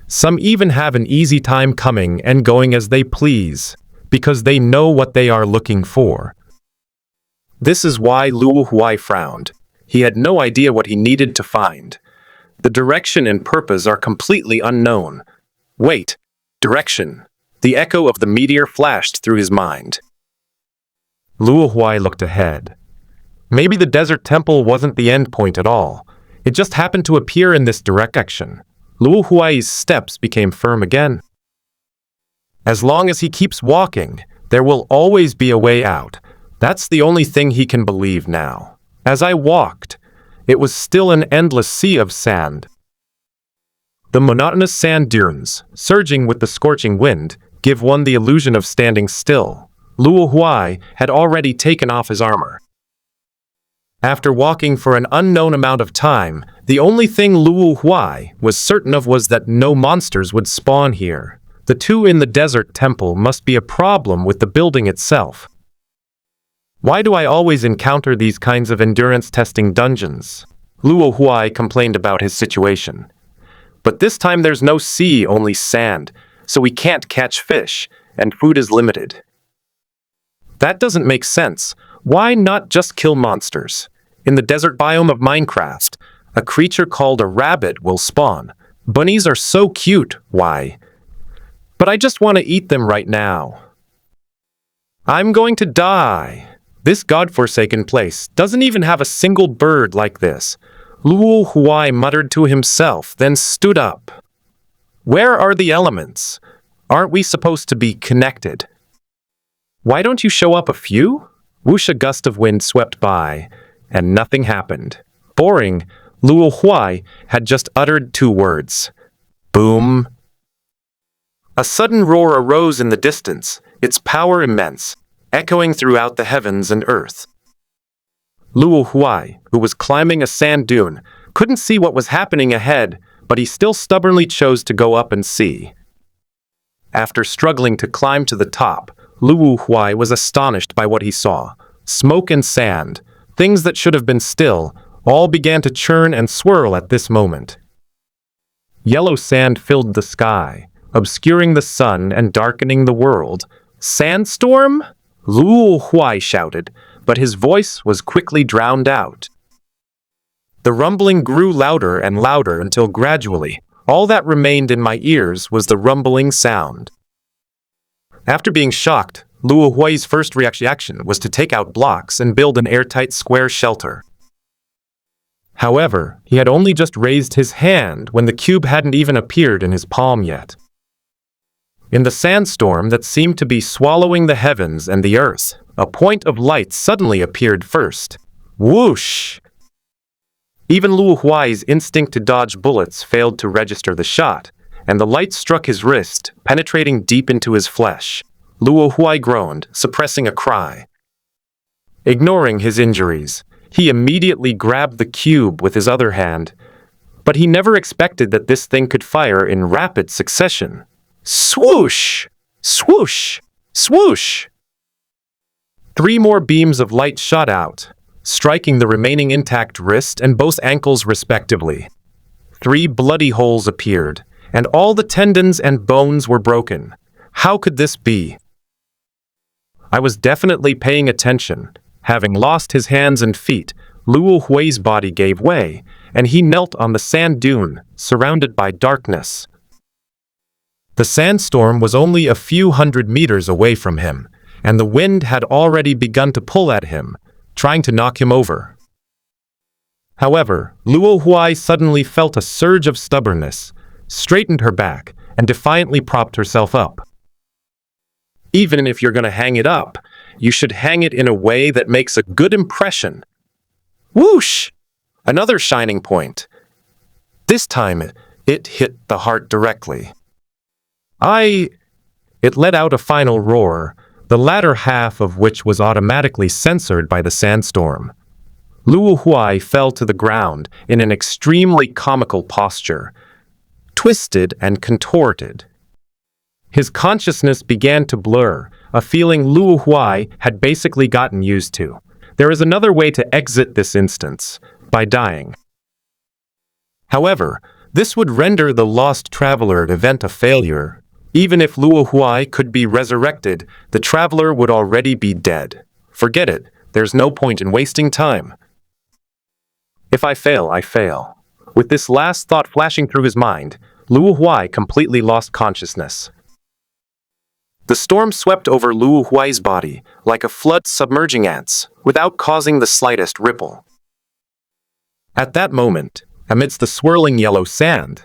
Some even have an easy time coming and going as they please, because they know what they are looking for. This is why Luo Huai frowned. He had no idea what he needed to find. The direction and purpose are completely unknown. Wait, direction. The echo of the meteor flashed through his mind. Luo Huai looked ahead. Maybe the desert temple wasn't the end point at all. It just happened to appear in this direction. Luo Huai's steps became firm again. As long as he keeps walking, there will always be a way out. That's the only thing he can believe now. As I walked, it was still an endless sea of sand. The monotonous sand dunes, surging with the scorching wind, give one the illusion of standing still. Luo Huai had already taken off his armor. After walking for an unknown amount of time, the only thing Luo Huai was certain of was that no monsters would spawn here. The 2 in the desert temple must be a problem with the building itself. Why do I always encounter these kinds of endurance-testing dungeons? Luo Huai complained about his situation. But this time there's no sea, only sand, so we can't catch fish, and food is limited. That doesn't make sense. Why not just kill monsters? In the desert biome of Minecraft, a creature called a rabbit will spawn. Bunnies are so cute, why? But I just want to eat them right now. I'm going to die. This godforsaken place doesn't even have a single bird like this. Luo Huai muttered to himself, then stood up. Where are the elements? Aren't we supposed to be connected? Why don't you show up a few? Whoosh, a gust of wind swept by, and nothing happened. Boring, Luo Huai had just uttered 2 words. Boom. A sudden roar arose in the distance, its power immense, echoing throughout the heavens and earth. Luo Huai, who was climbing a sand dune, couldn't see what was happening ahead, but he still stubbornly chose to go up and see. After struggling to climb to the top, Luo Huai was astonished by what he saw. Smoke and sand, things that should have been still, all began to churn and swirl at this moment. Yellow sand filled the sky, obscuring the sun and darkening the world. Sandstorm? Luo Huai shouted, but his voice was quickly drowned out. The rumbling grew louder and louder until gradually, all that remained in my ears was the rumbling sound. After being shocked, Luo Huai's first reaction was to take out blocks and build an airtight square shelter. However, he had only just raised his hand when the cube hadn't even appeared in his palm yet. In the sandstorm that seemed to be swallowing the heavens and the earth, a point of light suddenly appeared first. Whoosh! Even Luo Huai's instinct to dodge bullets failed to register the shot, and the light struck his wrist, penetrating deep into his flesh. Luo Huai groaned, suppressing a cry. Ignoring his injuries, he immediately grabbed the cube with his other hand, but he never expected that this thing could fire in rapid succession. Swoosh! Swoosh! Swoosh! 3 more beams of light shot out, striking the remaining intact wrist and both ankles respectively. 3 bloody holes appeared, and all the tendons and bones were broken. How could this be? I was definitely paying attention. Having lost his hands and feet, Luo Huai's body gave way, and he knelt on the sand dune, surrounded by darkness. The sandstorm was only a few hundred meters away from him, and the wind had already begun to pull at him, trying to knock him over. However, Luo Huai suddenly felt a surge of stubbornness, straightened her back, and defiantly propped herself up. Even if you're going to hang it up, you should hang it in a way that makes a good impression. Whoosh! Another shining point. This time, it hit the heart directly. It let out a final roar, the latter half of which was automatically censored by the sandstorm. Luo Huai fell to the ground in an extremely comical posture, twisted and contorted. His consciousness began to blur, a feeling Luo Huai had basically gotten used to. There is another way to exit this instance, by dying. However, this would render the lost traveler event a failure. Even if Luo Huai could be resurrected, the traveler would already be dead. Forget it, there's no point in wasting time. If I fail, I fail. With this last thought flashing through his mind, Luo Huai completely lost consciousness. The storm swept over Luo Huai's body, like a flood submerging ants, without causing the slightest ripple. At that moment, amidst the swirling yellow sand,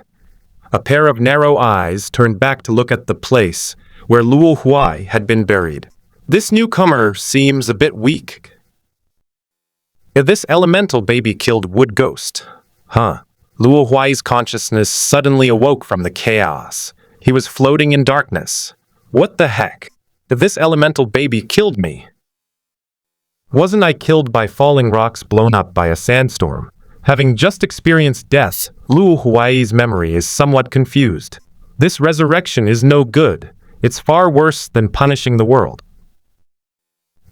a pair of narrow eyes turned back to look at the place where Luo Huai had been buried. This newcomer seems a bit weak. If this elemental baby killed Wood Ghost. Luo Huai's consciousness suddenly awoke from the chaos. He was floating in darkness. What the heck? If this elemental baby killed me? Wasn't I killed by falling rocks blown up by a sandstorm? Having just experienced death, Luo Huai's memory is somewhat confused. This resurrection is no good. It's far worse than punishing the world.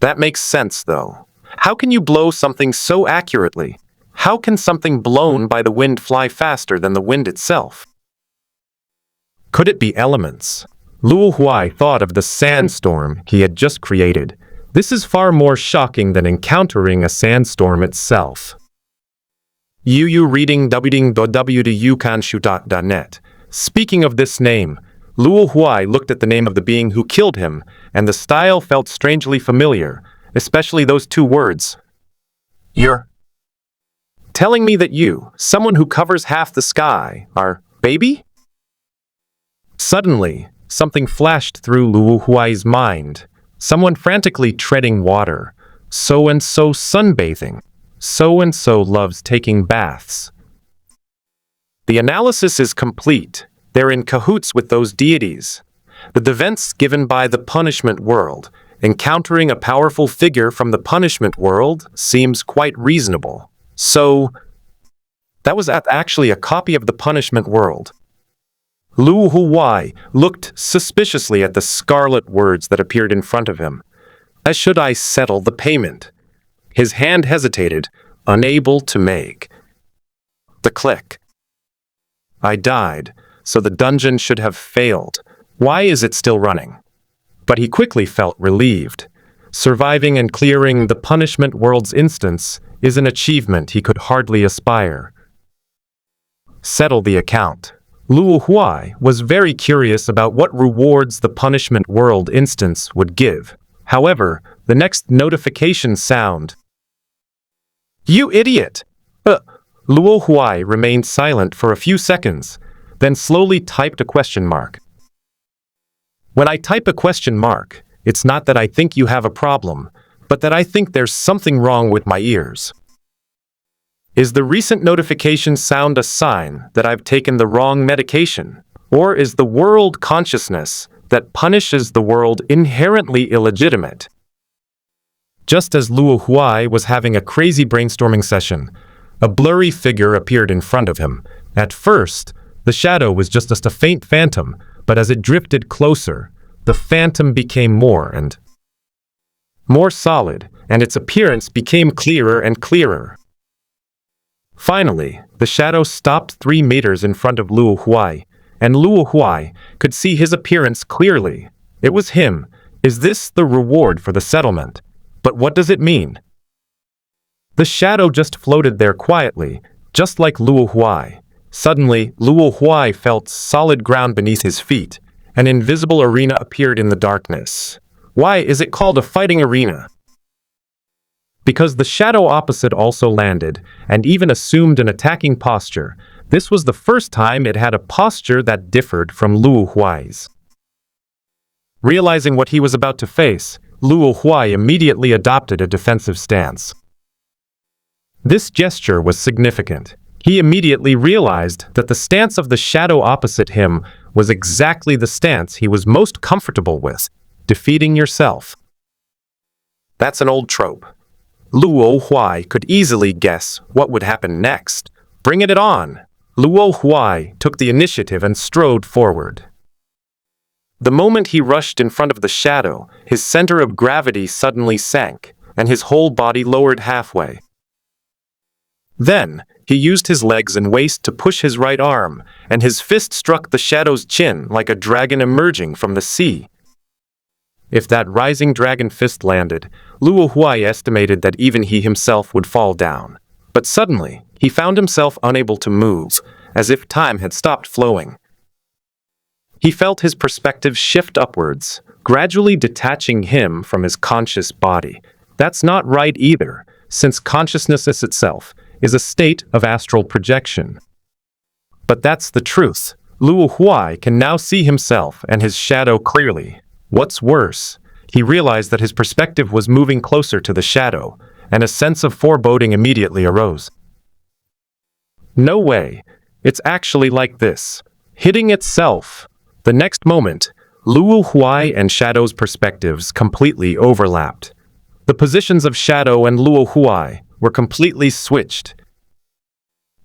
That makes sense, though. How can you blow something so accurately? How can something blown by the wind fly faster than the wind itself? Could it be elements? Luo Huai thought of the sandstorm he had just created. This is far more shocking than encountering a sandstorm itself. You reading www.yukanshu.net. Speaking of this name, Luo Huai looked at the name of the being who killed him, and the style felt strangely familiar, especially those 2 words. Your Telling me that you, someone who covers half the sky, are baby? Suddenly, something flashed through Luo Huai's mind. Someone frantically treading water. So-and-so sunbathing. So-and-so loves taking baths. The analysis is complete. They're in cahoots with those deities. The events given by the punishment world, encountering a powerful figure from the punishment world, seems quite reasonable. So, that was actually a copy of the punishment world. Luo Huai looked suspiciously at the scarlet words that appeared in front of him. As should I settle the payment? His hand hesitated, unable to make the click. I died, so the dungeon should have failed. Why is it still running? But he quickly felt relieved. Surviving and clearing the punishment world's instance is an achievement he could hardly aspire. Settle the account. Luo Huai was very curious about what rewards the punishment world instance would give. However, the next notification sound. You idiot! Luo Huai remained silent for a few seconds, then slowly typed a question mark. When I type a question mark, it's not that I think you have a problem, but that I think there's something wrong with my ears. Is the recent notification sound a sign that I've taken the wrong medication? Or is the world consciousness that punishes the world inherently illegitimate? Just as Luo Huai was having a crazy brainstorming session, a blurry figure appeared in front of him. At first, the shadow was just a faint phantom, but as it drifted closer, the phantom became more and more solid, and its appearance became clearer and clearer. Finally, the shadow stopped 3 meters in front of Luo Huai, and Luo Huai could see his appearance clearly. It was him. Is this the reward for the settlement? But what does it mean? The shadow just floated there quietly, just like Luo Huai. Suddenly, Luo Huai felt solid ground beneath his feet. An invisible arena appeared in the darkness. Why is it called a fighting arena? Because the shadow opposite also landed, and even assumed an attacking posture. This was the first time it had a posture that differed from Luo Huai's. Realizing what he was about to face, Luo Huai immediately adopted a defensive stance. This gesture was significant. He immediately realized that the stance of the shadow opposite him was exactly the stance he was most comfortable with, defeating yourself. That's an old trope. Luo Huai could easily guess what would happen next. Bring it on! Luo Huai took the initiative and strode forward. The moment he rushed in front of the shadow, his center of gravity suddenly sank, and his whole body lowered halfway. Then, he used his legs and waist to push his right arm, and his fist struck the shadow's chin like a dragon emerging from the sea. If that rising dragon fist landed, Luo Huai estimated that even he himself would fall down. But suddenly, he found himself unable to move, as if time had stopped flowing. He felt his perspective shift upwards, gradually detaching him from his conscious body. That's not right either, since consciousness itself is a state of astral projection. But that's the truth. Luo Huai can now see himself and his shadow clearly. What's worse, he realized that his perspective was moving closer to the shadow, and a sense of foreboding immediately arose. No way. It's actually like this. Hitting itself. The next moment, Luo Huai and Shadow's perspectives completely overlapped. The positions of Shadow and Luo Huai were completely switched.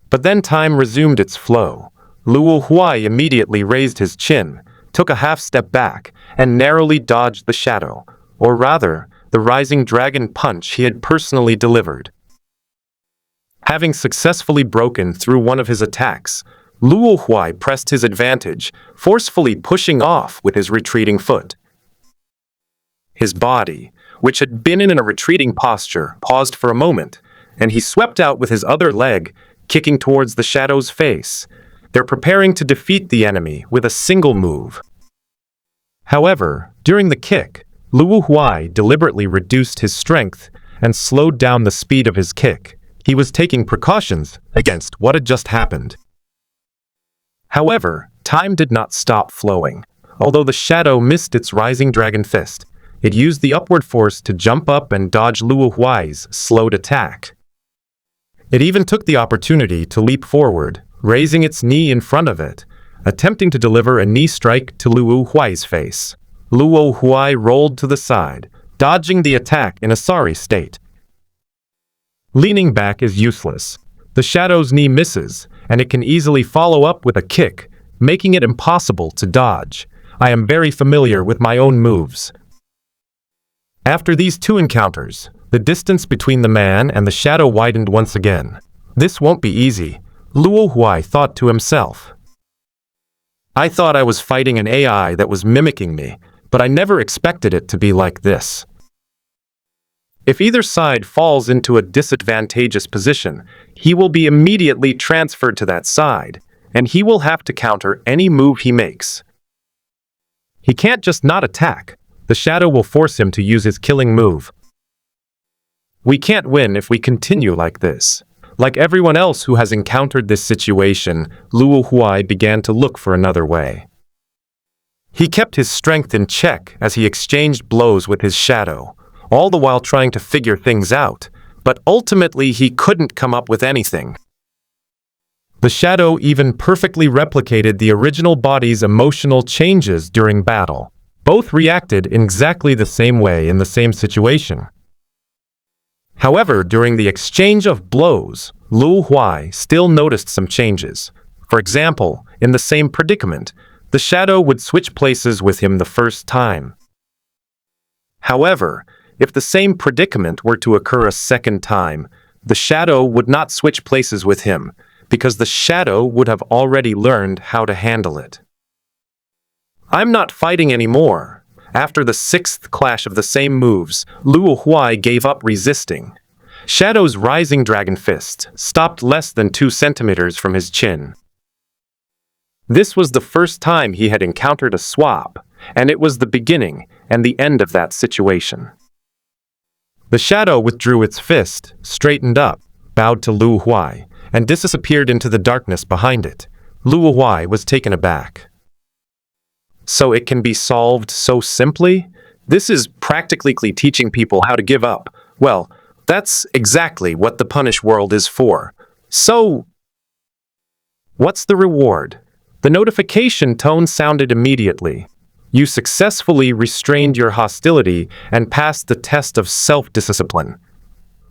But then time resumed its flow. Luo Huai immediately raised his chin, took a half step back, and narrowly dodged the shadow, or rather, the rising dragon punch he had personally delivered. Having successfully broken through one of his attacks, Luo Huai pressed his advantage, forcefully pushing off with his retreating foot. His body, which had been in a retreating posture, paused for a moment, and he swept out with his other leg, kicking towards the shadow's face. They're preparing to defeat the enemy with a single move. However, during the kick, Luo Huai deliberately reduced his strength and slowed down the speed of his kick. He was taking precautions against what had just happened. However, time did not stop flowing. Although the shadow missed its rising dragon fist, it used the upward force to jump up and dodge Luo Huai's slowed attack. It even took the opportunity to leap forward, raising its knee in front of it, attempting to deliver a knee strike to Luo Huai's face. Luo Huai rolled to the side, dodging the attack in a sorry state. Leaning back is useless. The shadow's knee misses, and it can easily follow up with a kick, making it impossible to dodge. I am very familiar with my own moves. After these two encounters, the distance between the man and the shadow widened once again. This won't be easy, Luo Huai thought to himself. I thought I was fighting an AI that was mimicking me, but I never expected it to be like this. If either side falls into a disadvantageous position, he will be immediately transferred to that side, and he will have to counter any move he makes. He can't just not attack. The shadow will force him to use his killing move. We can't win if we continue like this. Like everyone else who has encountered this situation, Luo Huai began to look for another way. He kept his strength in check as he exchanged blows with his shadow, all the while trying to figure things out, but ultimately he couldn't come up with anything. The shadow even perfectly replicated the original body's emotional changes during battle. Both reacted in exactly the same way in the same situation. However, during the exchange of blows, Luo Huai still noticed some changes. For example, in the same predicament, the shadow would switch places with him the first time. However, if the same predicament were to occur a second time, the shadow would not switch places with him, because the shadow would have already learned how to handle it. I'm not fighting anymore. After the sixth clash of the same moves, Luo Huai gave up resisting. Shadow's rising dragon fist stopped less than 2 centimeters from his chin. This was the first time he had encountered a swap, and it was the beginning and the end of that situation. The shadow withdrew its fist, straightened up, bowed to Luo Huai, and disappeared into the darkness behind it. Luo Huai was taken aback. So it can be solved so simply? This is practically teaching people how to give up. Well, that's exactly what the punish world is for. So, what's the reward? The notification tone sounded immediately. You successfully restrained your hostility and passed the test of self-discipline.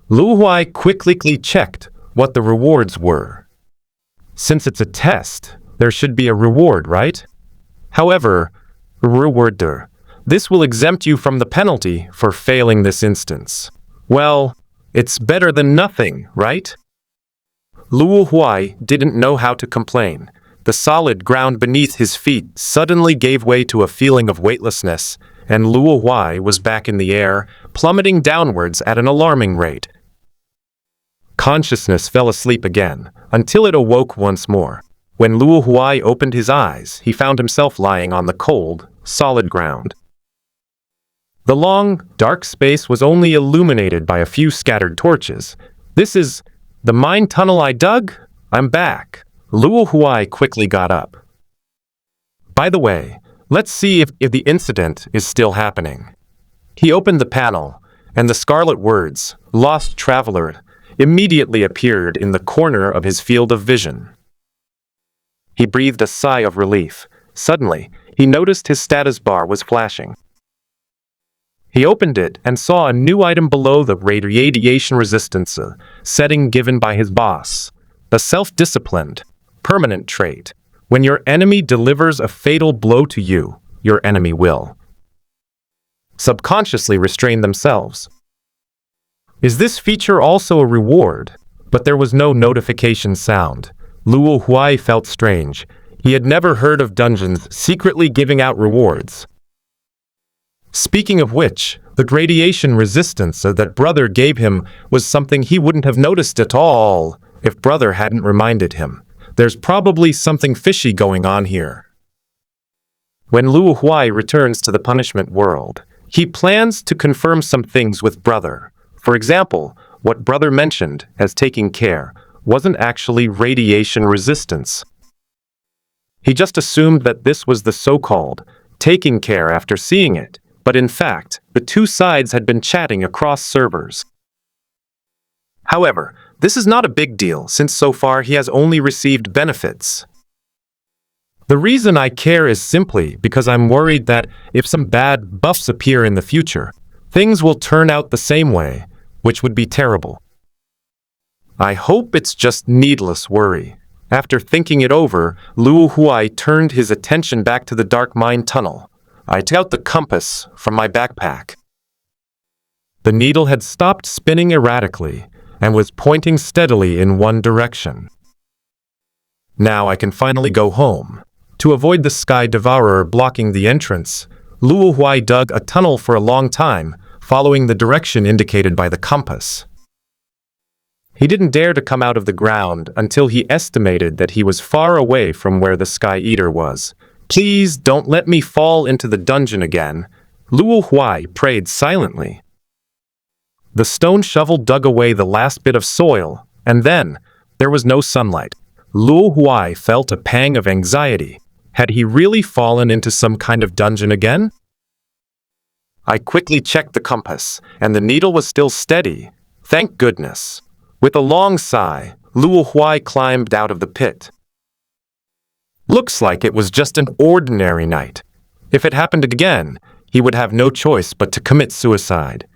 Luo Huai quickly checked what the rewards were. Since it's a test, there should be a reward, right? However, this will exempt you from the penalty for failing this instance. Well, it's better than nothing, right? Luo Huai didn't know how to complain. The solid ground beneath his feet suddenly gave way to a feeling of weightlessness, and Luo Huai was back in the air, plummeting downwards at an alarming rate. Consciousness fell asleep again, until it awoke once more. When Luo Huai opened his eyes, he found himself lying on the cold, solid ground. The long, dark space was only illuminated by a few scattered torches. This is the mine tunnel I dug? I'm back. Luo Huai quickly got up. By the way, let's see if the incident is still happening. He opened the panel, and the scarlet words, "Lost Traveler," immediately appeared in the corner of his field of vision. He breathed a sigh of relief. Suddenly, he noticed his status bar was flashing. He opened it and saw a new item below the radiation resistance setting given by his boss. The self-disciplined, permanent trait. When your enemy delivers a fatal blow to you, your enemy will subconsciously restrain themselves. Is this feature also a reward? But there was no notification sound. Luo Huai felt strange. He had never heard of dungeons secretly giving out rewards. Speaking of which, the radiation resistance that Brother gave him was something he wouldn't have noticed at all if Brother hadn't reminded him. There's probably something fishy going on here. When Luo Huai returns to the punishment world, he plans to confirm some things with Brother. For example, What brother mentioned as taking care wasn't actually radiation resistance. He just assumed that this was the so-called taking care after seeing it, but in fact, the two sides had been chatting across servers. However, this is not a big deal since so far he has only received benefits. The reason I care is simply because I'm worried that if some bad buffs appear in the future, things will turn out the same way, which would be terrible. I hope it's just needless worry. After thinking it over, Luo Huai turned his attention back to the dark mine tunnel. I took out the compass from my backpack. The needle had stopped spinning erratically and was pointing steadily in one direction. Now I can finally go home. To avoid the Sky Devourer blocking the entrance, Luo Huai dug a tunnel for a long time, following the direction indicated by the compass. He didn't dare to come out of the ground until he estimated that he was far away from where the Sky Eater was. Please don't let me fall into the dungeon again, Luo Huai prayed silently. The stone shovel dug away the last bit of soil, and then there was no sunlight. Luo Huai felt a pang of anxiety. Had he really fallen into some kind of dungeon again? I quickly checked the compass, and the needle was still steady. Thank goodness. With a long sigh, Luo Huai climbed out of the pit. Looks like it was just an ordinary night. If it happened again, he would have no choice but to commit suicide.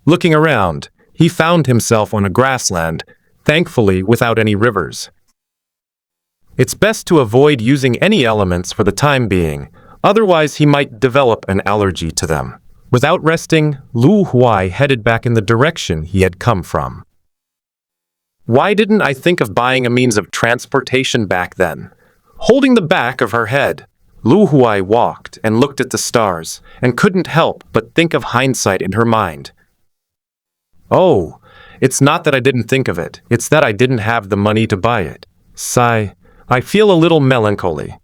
Looking around, he found himself on a grassland, thankfully without any rivers. It's best to avoid using any elements for the time being, otherwise he might develop an allergy to them. Without resting, Luo Huai headed back in the direction he had come from. Why didn't I think of buying a means of transportation back then? Holding the back of her head, Luo Huai walked and looked at the stars, and couldn't help but think of hindsight in her mind. Oh, it's not that I didn't think of it, it's that I didn't have the money to buy it. Sigh. I feel a little melancholy.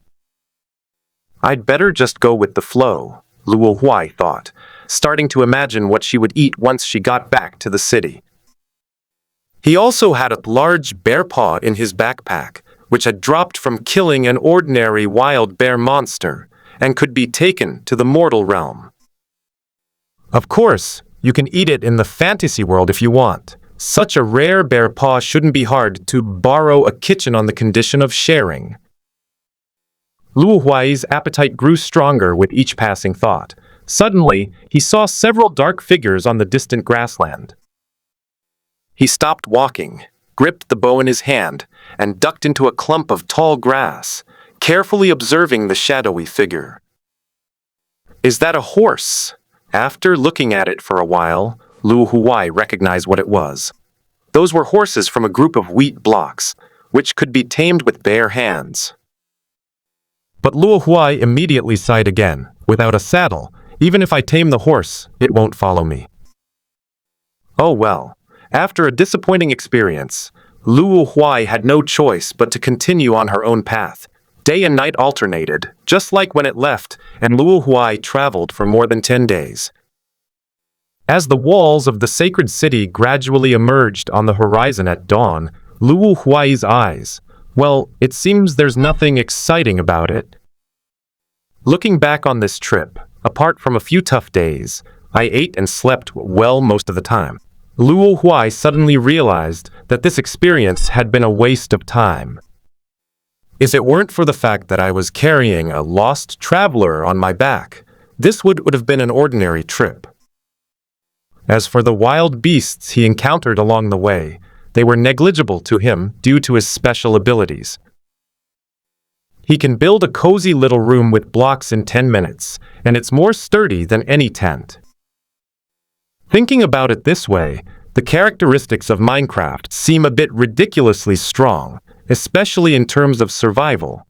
I'd better just go with the flow, Luo Huai thought, starting to imagine what she would eat once she got back to the city. He also had a large bear paw in his backpack, which had dropped from killing an ordinary wild bear monster, and could be taken to the mortal realm. Of course, you can eat it in the fantasy world if you want. Such a rare bear paw shouldn't be hard to borrow a kitchen on the condition of sharing. Luo Huai's appetite grew stronger with each passing thought. Suddenly, he saw several dark figures on the distant grassland. He stopped walking, gripped the bow in his hand, and ducked into a clump of tall grass, carefully observing the shadowy figure. Is that a horse? After looking at it for a while, Luo Huai recognized what it was. Those were horses from a group of wheat blocks, which could be tamed with bare hands. But Luo Huai immediately sighed again. Without a saddle, even if I tame the horse, it won't follow me. Oh well. After a disappointing experience, Luo Huai had no choice but to continue on her own path. Day and night alternated, just like when it left, and Luo Huai traveled for more than 10 days. As the walls of the sacred city gradually emerged on the horizon at dawn, Luo Huai's eyes, well, it seems there's nothing exciting about it. Looking back on this trip, apart from a few tough days, I ate and slept well most of the time. Luo Huai suddenly realized that this experience had been a waste of time. If it weren't for the fact that I was carrying a lost traveler on my back, this would have been an ordinary trip. As for the wild beasts he encountered along the way, they were negligible to him due to his special abilities. He can build a cozy little room with blocks in 10 minutes, and it's more sturdy than any tent. Thinking about it this way, the characteristics of Minecraft seem a bit ridiculously strong, especially in terms of survival.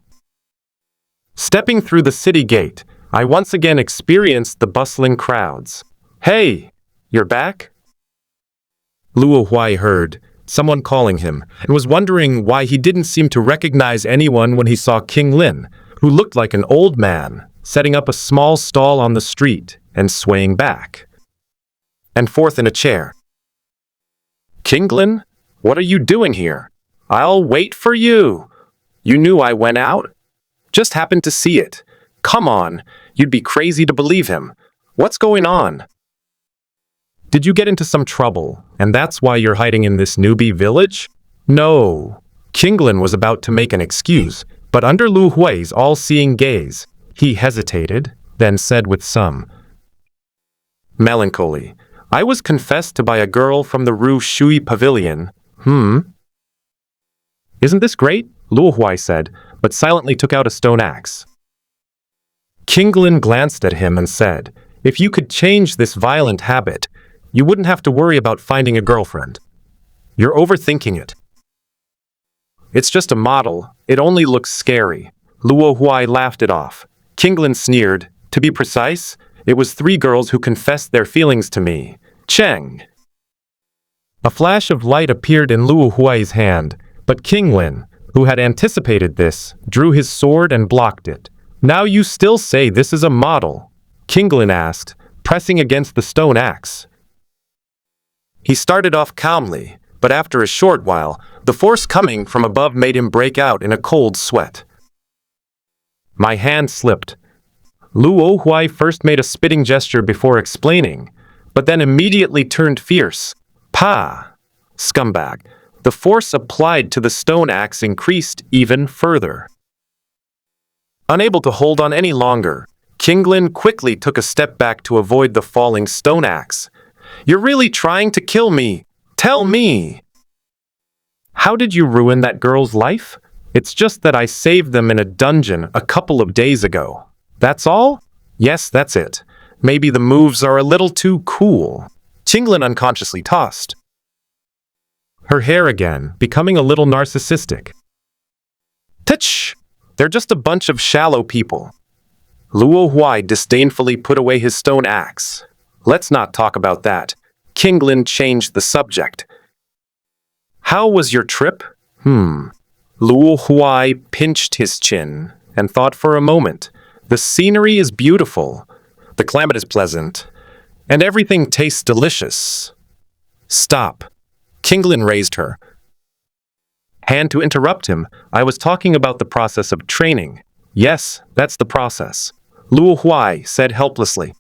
Stepping through the city gate, I once again experienced the bustling crowds. Hey, you're back? Luo Huai heard someone calling him and was wondering why he didn't seem to recognize anyone when he saw King Lin, who looked like an old man, setting up a small stall on the street and swaying back and forth in a chair. Kinglin, what are you doing here? I'll wait for you. You knew I went out? Just happened to see it. Come on, you'd be crazy to believe him. What's going on? Did you get into some trouble, and that's why you're hiding in this newbie village? No. Kinglin was about to make an excuse, but under Luo Huai's all-seeing gaze, he hesitated, then said with some melancholy, I was confessed to by a girl from the Ru Shui Pavilion. Isn't this great? Luo Huai said, but silently took out a stone axe. Kinglin glanced at him and said, if you could change this violent habit, you wouldn't have to worry about finding a girlfriend. You're overthinking it. It's just a model. It only looks scary. Luo Huai laughed it off. Kinglin sneered. To be precise, it was 3 girls who confessed their feelings to me. Cheng. A flash of light appeared in Luo Huai's hand, but Kinglin, who had anticipated this, drew his sword and blocked it. Now you still say this is a model? Kinglin asked, pressing against the stone axe. He started off calmly, but after a short while, the force coming from above made him break out in a cold sweat. My hand slipped. Luo Huai first made a spitting gesture before explaining, but then immediately turned fierce. Pa! Scumbag. The force applied to the stone axe increased even further. Unable to hold on any longer, Kinglin quickly took a step back to avoid the falling stone axe. You're really trying to kill me. Tell me! How did you ruin that girl's life? It's just that I saved them in a dungeon a couple of days ago. That's all? Yes, that's it. Maybe the moves are a little too cool. Kinglin unconsciously tossed her hair again, becoming a little narcissistic. Tch! They're just a bunch of shallow people. Luo Huai disdainfully put away his stone axe. Let's not talk about that. Kinglin changed the subject. How was your trip? Luo Huai pinched his chin and thought for a moment. The scenery is beautiful, the climate is pleasant, and everything tastes delicious. Stop. Kinglin raised her hand to interrupt him. I was talking about the process of training. Yes, that's the process. Luo Huai said helplessly.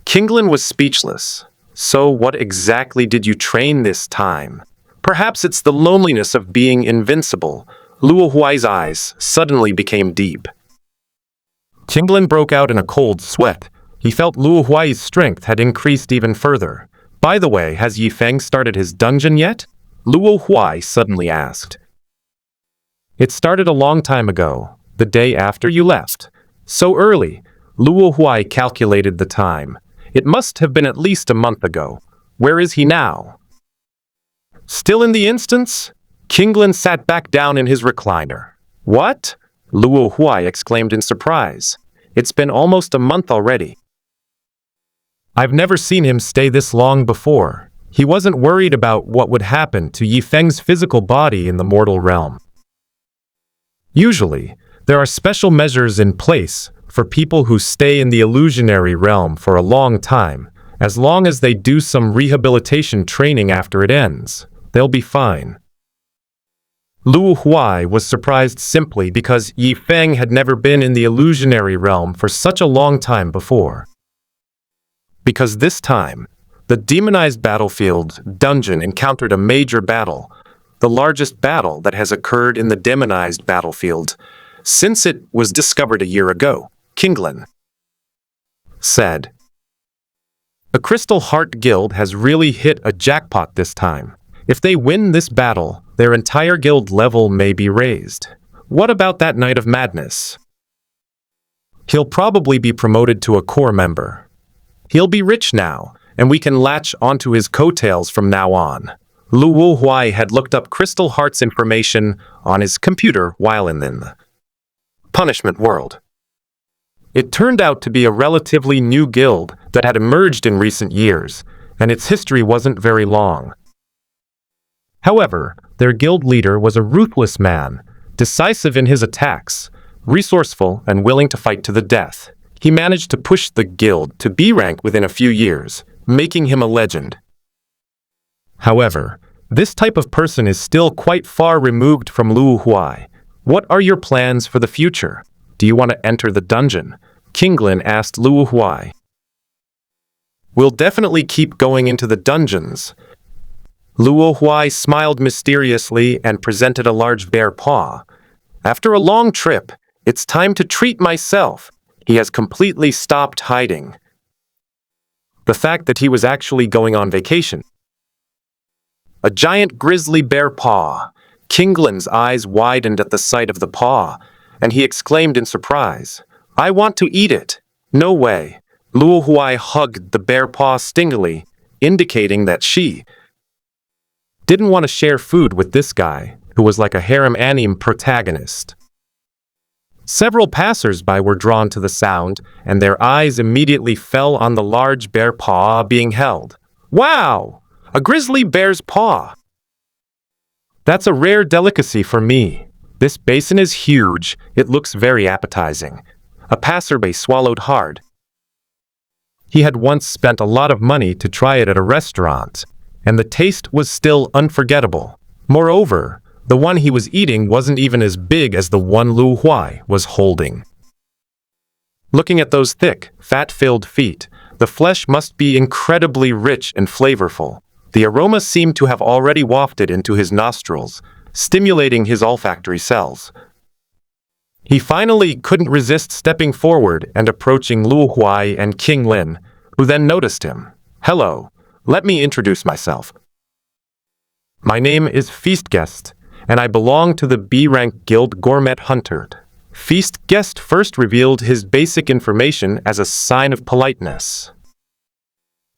Kinglin was speechless. So what exactly did you train this time? Perhaps it's the loneliness of being invincible. Luo Huai's eyes suddenly became deep. Kinglin broke out in a cold sweat. He felt Luo Huai's strength had increased even further. By the way, has Yifeng started his dungeon yet? Luo Huai suddenly asked. It started a long time ago, the day after you left. So early, Luo Huai calculated the time. It must have been at least a month ago. Where is he now? Still in the instance? Kinglin sat back down in his recliner. What? Luo Huai exclaimed in surprise. It's been almost a month already. I've never seen him stay this long before. He wasn't worried about what would happen to Yifeng's physical body in the mortal realm. Usually, there are special measures in place for people who stay in the illusionary realm for a long time. As long as they do some rehabilitation training after it ends, they'll be fine. Luo Huai was surprised simply because Yifeng had never been in the illusionary realm for such a long time before. Because this time, the demonized battlefield dungeon encountered a major battle, the largest battle that has occurred in the demonized battlefield since it was discovered a year ago, Kinglin said. The Crystal Heart Guild has really hit a jackpot this time. If they win this battle, their entire guild level may be raised. What about that Knight of Madness? He'll probably be promoted to a core member. He'll be rich now, and we can latch onto his coattails from now on. Luo Huai had looked up Crystal Heart's information on his computer while in the punishment world. It turned out to be a relatively new guild that had emerged in recent years, and its history wasn't very long. However, their guild leader was a ruthless man, decisive in his attacks, resourceful and willing to fight to the death. He managed to push the guild to B rank within a few years, making him a legend. However, this type of person is still quite far removed from Luo Huai. What are your plans for the future? Do you want to enter the dungeon? Kinglin asked Luo Huai. We'll definitely keep going into the dungeons. Luo Huai smiled mysteriously and presented a large bare paw. After a long trip, it's time to treat myself. He has completely stopped hiding. The fact that he was actually going on vacation. A giant grizzly bear paw. Kinglin's eyes widened at the sight of the paw, and he exclaimed in surprise, I want to eat it. No way. Luo Huai hugged the bear paw stingily, indicating that she didn't want to share food with this guy, who was like a harem anime protagonist. Several passers-by were drawn to the sound, and their eyes immediately fell on the large bear paw being held. Wow! A grizzly bear's paw! That's a rare delicacy for me. This basin is huge. It looks very appetizing. A passerby swallowed hard. He had once spent a lot of money to try it at a restaurant, and the taste was still unforgettable. Moreover, the one he was eating wasn't even as big as the one Luo Huai was holding. Looking at those thick, fat-filled feet, the flesh must be incredibly rich and flavorful. The aroma seemed to have already wafted into his nostrils, stimulating his olfactory cells. He finally couldn't resist stepping forward and approaching Luo Huai and Kinglin, who then noticed him. Hello, let me introduce myself. My name is Feast Guest, and I belong to the B-rank guild Gourmet Hunter. Feast Guest first revealed his basic information as a sign of politeness.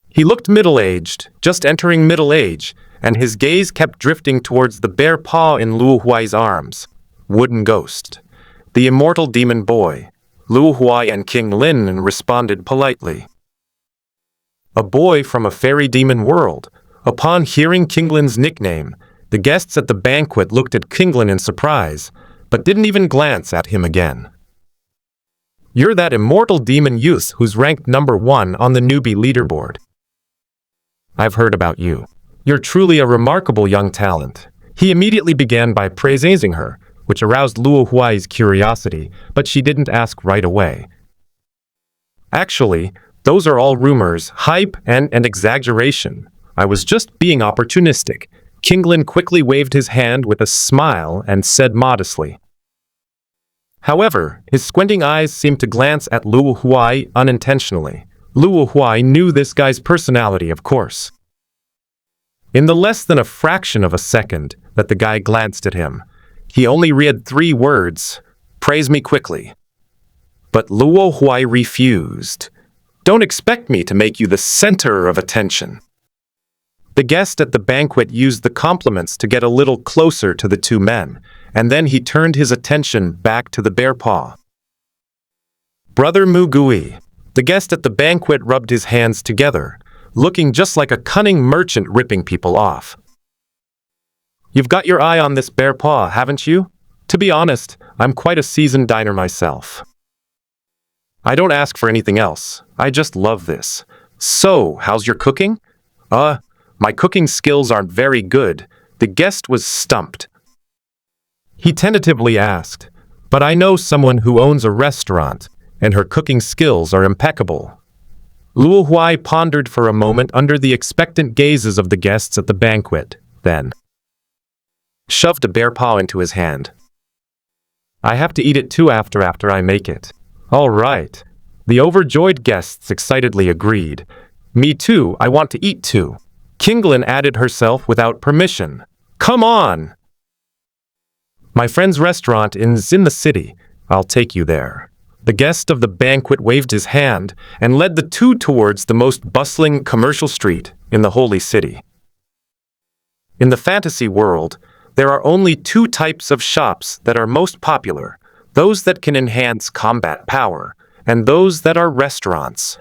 He looked middle-aged, just entering middle age, and his gaze kept drifting towards the bare paw in Luo Huai's arms. Wooden Ghost. The immortal demon boy. Luo Huai and Kinglin responded politely. A boy from a fairy demon world. Upon hearing Kinglin's nickname, the guests at the banquet looked at Kinglin in surprise, but didn't even glance at him again. You're that immortal demon youth who's ranked number 1 on the newbie leaderboard. I've heard about you. You're truly a remarkable young talent. He immediately began by praising her, which aroused Luo Huai's curiosity, but she didn't ask right away. Actually, those are all rumors, hype, and an exaggeration. I was just being opportunistic. Kinglin quickly waved his hand with a smile and said modestly. However, his squinting eyes seemed to glance at Luo Huai unintentionally. Luo Huai knew this guy's personality, of course. In the less than a fraction of a second that the guy glanced at him, he only read 3 words, praise me quickly. But Luo Huai refused. Don't expect me to make you the center of attention. The guest at the banquet used the compliments to get a little closer to the 2 men, and then he turned his attention back to the bear paw. Brother Mugui. The guest at the banquet rubbed his hands together, looking just like a cunning merchant ripping people off. You've got your eye on this bear paw, haven't you? To be honest, I'm quite a seasoned diner myself. I don't ask for anything else. I just love this. So, how's your cooking? My cooking skills aren't very good. The guest was stumped. He tentatively asked, but I know someone who owns a restaurant, and her cooking skills are impeccable. Luo Huai pondered for a moment under the expectant gazes of the guests at the banquet, then shoved a bear paw into his hand. I have to eat it too after I make it. All right. The overjoyed guests excitedly agreed. Me too, I want to eat too. Kinglin added herself without permission. Come on! My friend's restaurant is in the city. I'll take you there. The guest of the banquet waved his hand and led the 2 towards the most bustling commercial street in the holy city. In the fantasy world, there are only 2 types of shops that are most popular, those that can enhance combat power, and those that are restaurants.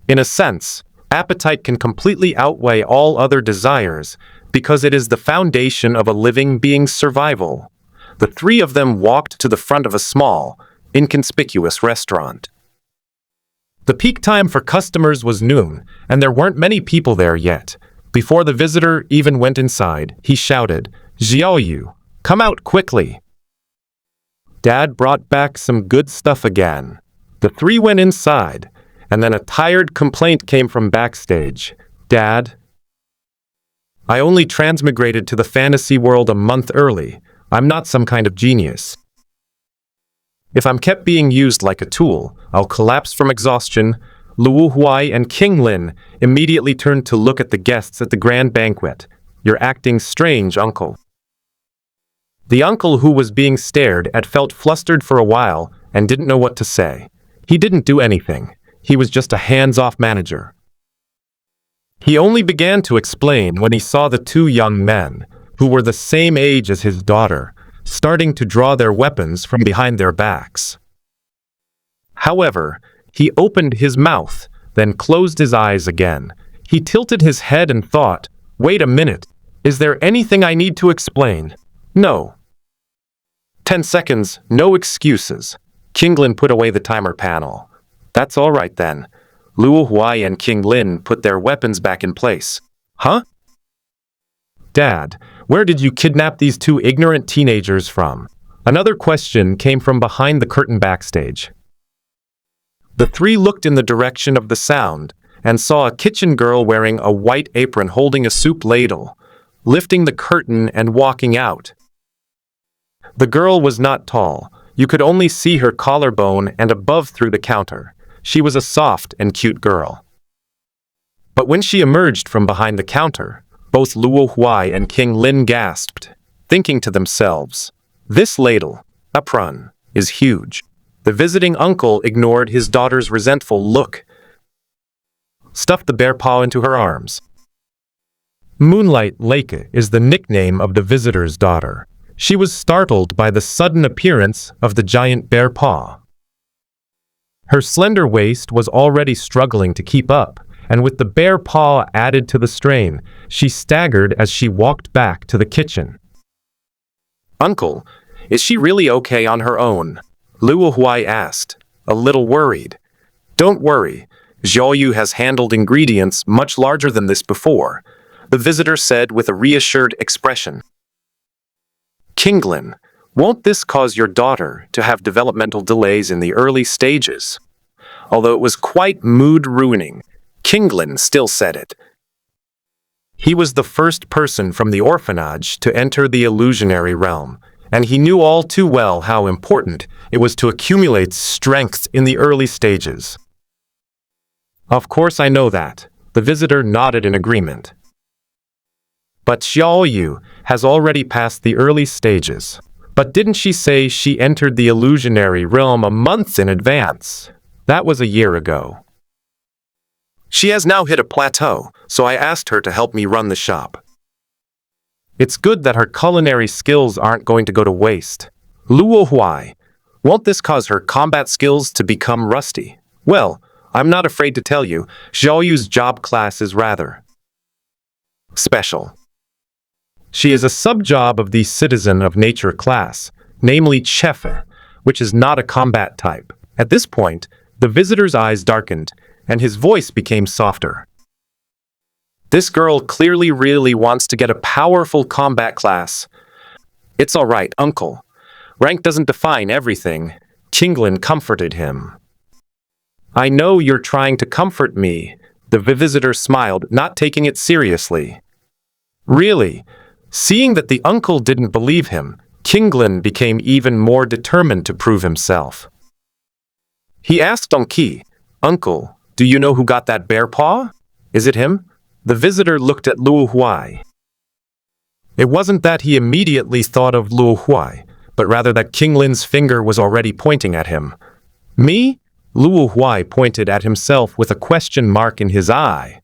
In a sense, appetite can completely outweigh all other desires because it is the foundation of a living being's survival. The 3 of them walked to the front of a small, inconspicuous restaurant. The peak time for customers was noon, and there weren't many people there yet. Before the visitor even went inside, he shouted, "Xiaoyu, come out quickly." Dad brought back some good stuff again. The three went inside, and then a tired complaint came from backstage. "Dad, I only transmigrated to the fantasy world a month early. I'm not some kind of genius. If I'm kept being used like a tool, I'll collapse from exhaustion." Luo Huai and King Lin immediately turned to look at the guests at the grand banquet. "You're acting strange, uncle." The uncle who was being stared at felt flustered for a while and didn't know what to say. He didn't do anything. He was just a hands-off manager. He only began to explain when he saw the two young men, who were the same age as his daughter, starting to draw their weapons from behind their backs. However, he opened his mouth, then closed his eyes again. He tilted his head and thought, "Wait a minute, is there anything I need to explain? No." 10 seconds, no excuses. Kinglin put away the timer panel. "That's all right then." Luo Huai and King Lin put their weapons back in place. "Huh? Dad, where did you kidnap these two ignorant teenagers from?" Another question came from behind the curtain backstage. The three looked in the direction of the sound and saw a kitchen girl wearing a white apron holding a soup ladle, lifting the curtain and walking out. The girl was not tall. You could only see her collarbone and above through the counter. She was a soft and cute girl. But when she emerged from behind the counter, both Luo Huai and King Lin gasped, thinking to themselves, "This ladle, apron, is huge." The visiting uncle ignored his daughter's resentful look, stuffed the bear paw into her arms. Moonlight Lake is the nickname of the visitor's daughter. She was startled by the sudden appearance of the giant bear paw. Her slender waist was already struggling to keep up, and with the bear paw added to the strain, she staggered as she walked back to the kitchen. "Uncle, is she really okay on her own?" Luo Huai asked, a little worried. "Don't worry, Xiaoyu has handled ingredients much larger than this before," the visitor said with a reassured expression. "Kinglin, won't this cause your daughter to have developmental delays in the early stages?" Although it was quite mood-ruining, Kinglin still said it. He was the first person from the orphanage to enter the illusionary realm, and he knew all too well how important it was to accumulate strength in the early stages. "Of course I know that," the visitor nodded in agreement. "But Xiaoyu has already passed the early stages. But didn't she say she entered the illusionary realm a month in advance? That was a year ago. She has now hit a plateau, so I asked her to help me run the shop. It's good that her culinary skills aren't going to go to waste. Luo Huai, won't this cause her combat skills to become rusty? Well, I'm not afraid to tell you, Xiaoyu's job class is rather special. She is a sub-job of the citizen of nature class, namely Chefe, which is not a combat type. At this point, the visitor's eyes darkened, and his voice became softer. This girl clearly really wants to get a powerful combat class. It's all right, uncle. Rank doesn't define everything. Kinglin comforted him. I know you're trying to comfort me. The visitor smiled, not taking it seriously. Really? Seeing that the uncle didn't believe him, Kinglin became even more determined to prove himself. He asked Donkey, Uncle, do you know who got that bear paw? Is it him? The visitor looked at Luo Huai. It wasn't that he immediately thought of Luo Huai, but rather that Kinglin's finger was already pointing at him. Me? Luo Huai pointed at himself with a question mark in his eye.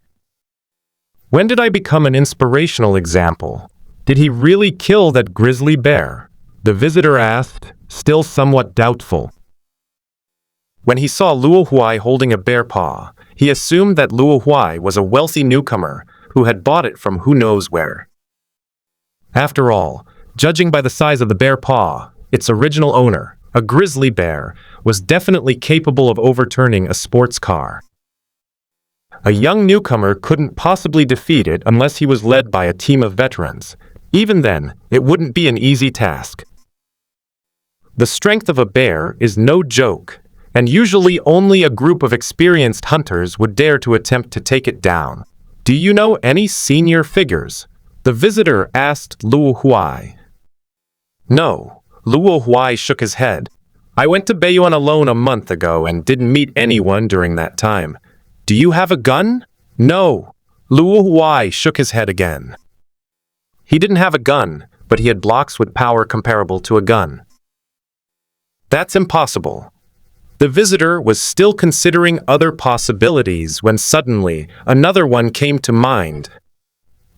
When did I become an inspirational example? Did he really kill that grizzly bear? The visitor asked, still somewhat doubtful. When he saw Luo Huai holding a bear paw, he assumed that Luo Huai was a wealthy newcomer who had bought it from who knows where. After all, judging by the size of the bear paw, its original owner, a grizzly bear, was definitely capable of overturning a sports car. A young newcomer couldn't possibly defeat it unless he was led by a team of veterans. Even then, it wouldn't be an easy task. The strength of a bear is no joke, and usually only a group of experienced hunters would dare to attempt to take it down. Do you know any senior figures? The visitor asked Luo Huai. No, Luo Huai shook his head. I went to Bayuan alone a month ago and didn't meet anyone during that time. Do you have a gun? No. Luo Huai shook his head again. He didn't have a gun, but he had blocks with power comparable to a gun. That's impossible. The visitor was still considering other possibilities when suddenly another one came to mind.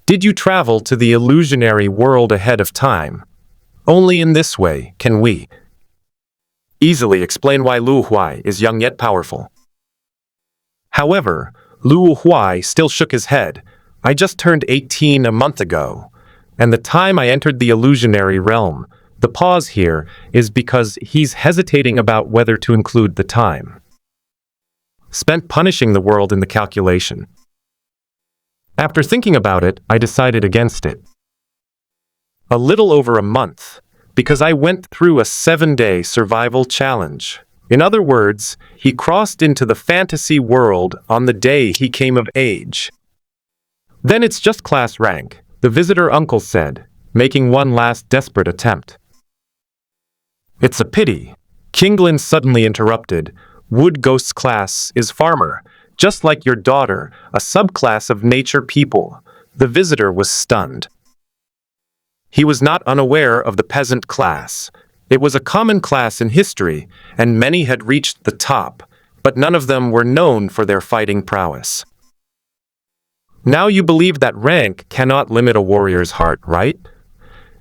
Did you travel to the illusionary world ahead of time? Only in this way can we easily explain why Luo Huai is young yet powerful. However, Luo Huai still shook his head. I just turned 18 a month ago, and the time I entered the illusionary realm. The pause here is because he's hesitating about whether to include the time spent punishing the world in the calculation. After thinking about it, I decided against it. A little over a month, because I went through a 7-day survival challenge. In other words, he crossed into the fantasy world on the day he came of age. Then it's just class rank, the visitor uncle said, making one last desperate attempt. It's a pity, Kinglin suddenly interrupted. Wood Ghost's class is farmer, just like your daughter, a subclass of nature people. The visitor was stunned. He was not unaware of the peasant class. It was a common class in history, and many had reached the top, but none of them were known for their fighting prowess. Now you believe that rank cannot limit a warrior's heart, right?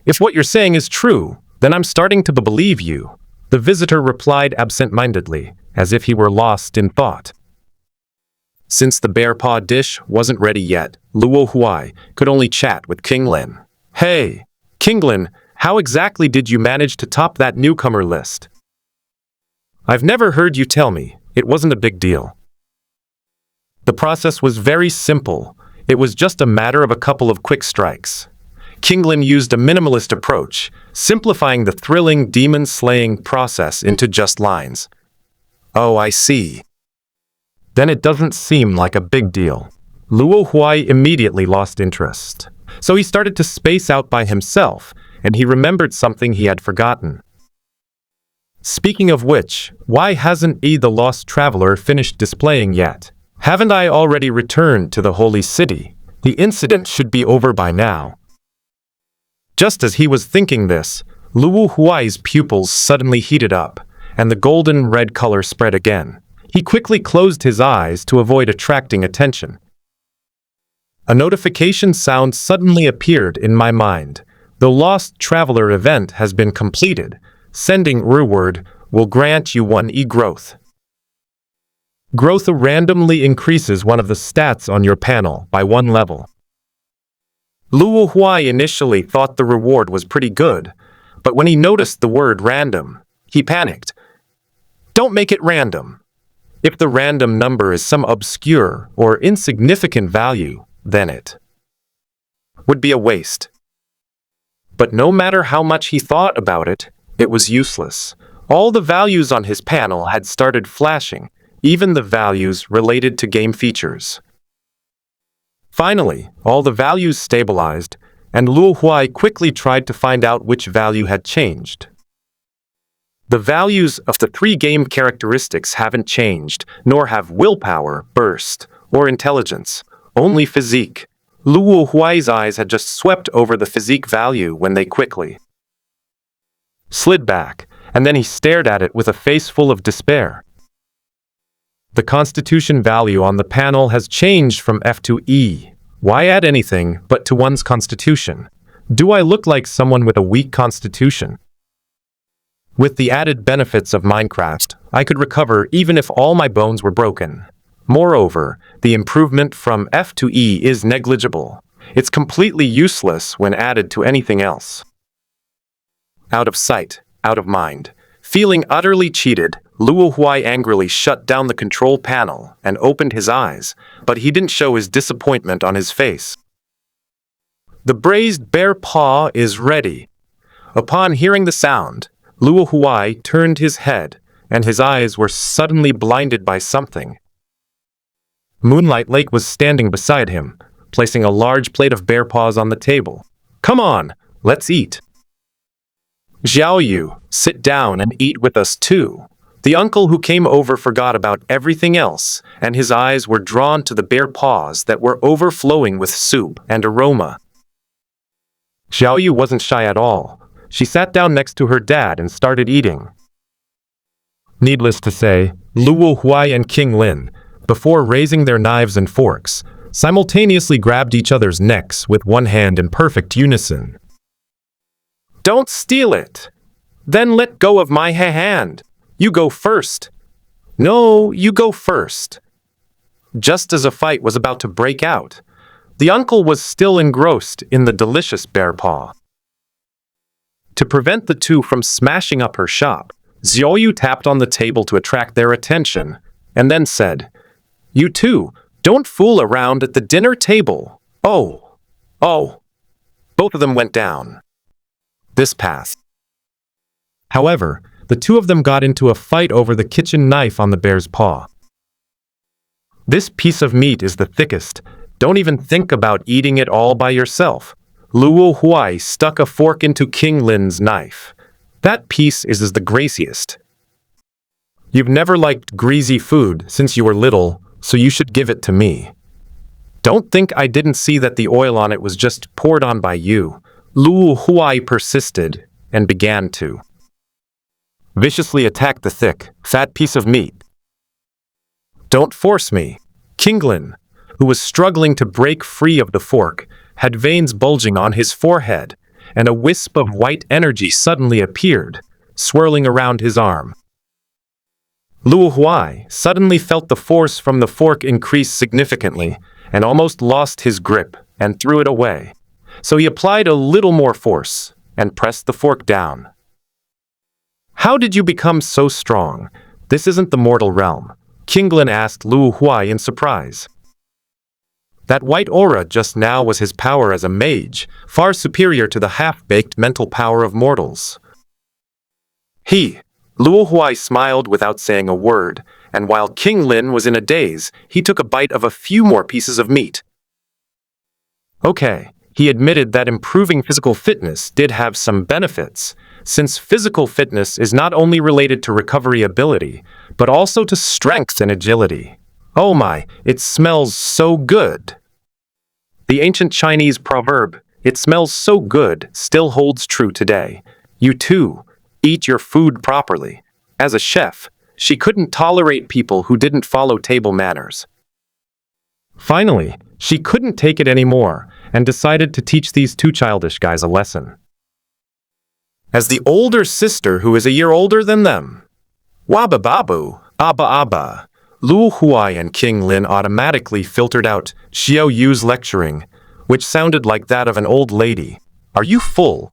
If what you're saying is true, then I'm starting to believe you, the visitor replied absent-mindedly, as if he were lost in thought. Since the bear paw dish wasn't ready yet, Luo Huai could only chat with Kinglin. Hey, Kinglin, how exactly did you manage to top that newcomer list? I've never heard you tell me. It wasn't a big deal. The process was very simple. It was just a matter of a couple of quick strikes. Kinglin used a minimalist approach, simplifying the thrilling demon-slaying process into just lines. Oh, I see. Then it doesn't seem like a big deal. Luo Huai immediately lost interest. So he started to space out by himself, and he remembered something he had forgotten. Speaking of which, why hasn't the lost traveler finished displaying yet? Haven't I already returned to the holy city? The incident should be over by now. Just as he was thinking this, Luo Huai's pupils suddenly heated up, and the golden red color spread again. He quickly closed his eyes to avoid attracting attention. A notification sound suddenly appeared in my mind. The Lost Traveler event has been completed. Sending reward will grant you 1 growth. Growth randomly increases one of the stats on your panel by 1 level. Luo Huai initially thought the reward was pretty good, but when he noticed the word random, he panicked. Don't make it random. If the random number is some obscure or insignificant value, then it would be a waste. But no matter how much he thought about it, it was useless. All the values on his panel had started flashing, even the values related to game features. Finally, all the values stabilized, and Luo Huai quickly tried to find out which value had changed. The values of the 3 game characteristics haven't changed, nor have willpower, burst, or intelligence, only physique. Luo Huai's eyes had just swept over the physique value when they quickly slid back, and then he stared at it with a face full of despair. The constitution value on the panel has changed from F to E. Why add anything but to one's constitution? Do I look like someone with a weak constitution? With the added benefits of Minecraft, I could recover even if all my bones were broken. Moreover, the improvement from F to E is negligible. It's completely useless when added to anything else. Out of sight, out of mind. Feeling utterly cheated, Luo Huai angrily shut down the control panel and opened his eyes, but he didn't show his disappointment on his face. The braised bear paw is ready. Upon hearing the sound, Luo Huai turned his head, and his eyes were suddenly blinded by something. Moonlight Lake was standing beside him, placing a large plate of bear paws on the table. "Come on, let's eat." "Xiao Yu, sit down and eat with us too." The uncle who came over forgot about everything else, and his eyes were drawn to the bear paws that were overflowing with soup and aroma. Xiao Yu wasn't shy at all. She sat down next to her dad and started eating. Needless to say, Luo Huai and King Lin, before raising their knives and forks, simultaneously grabbed each other's necks with one hand in perfect unison. "Don't steal it! Then let go of my hand! You go first! No, you go first!" Just as a fight was about to break out, the uncle was still engrossed in the delicious bear paw. To prevent the two from smashing up her shop, Xiao Yu tapped on the table to attract their attention, and then said, "You two, don't fool around at the dinner table. Oh. Both of them went down. This passed. However, the two of them got into a fight over the kitchen knife on the bear's paw. "This piece of meat is the thickest. Don't even think about eating it all by yourself." Luo Huai stuck a fork into King Lin's knife. "That piece is the greasiest. You've never liked greasy food since you were little, so you should give it to me. Don't think I didn't see that the oil on it was just poured on by you." Luo Huai persisted and began to viciously attack the thick, fat piece of meat. "Don't force me." King Lin, who was struggling to break free of the fork, had veins bulging on his forehead, and a wisp of white energy suddenly appeared, swirling around his arm. Luo Huai suddenly felt the force from the fork increase significantly and almost lost his grip and threw it away. So he applied a little more force and pressed the fork down. "How did you become so strong? This isn't the mortal realm," King Lin asked Luo Huai in surprise. That white aura just now was his power as a mage, far superior to the half-baked mental power of mortals. Luo Huai smiled without saying a word, and while King Lin was in a daze, he took a bite of a few more pieces of meat. Okay, he admitted that improving physical fitness did have some benefits, since physical fitness is not only related to recovery ability, but also to strength and agility. Oh my, it smells so good. The ancient Chinese proverb, "It smells so good," still holds true today. You too, eat your food properly. As a chef, she couldn't tolerate people who didn't follow table manners. Finally, she couldn't take it anymore and decided to teach these two childish guys a lesson. As the older sister who is a year older than them, "Waba babu, abba abba," Luo Huai and King Lin automatically filtered out Xiao Yu's lecturing, which sounded like that of an old lady. "Are you full?"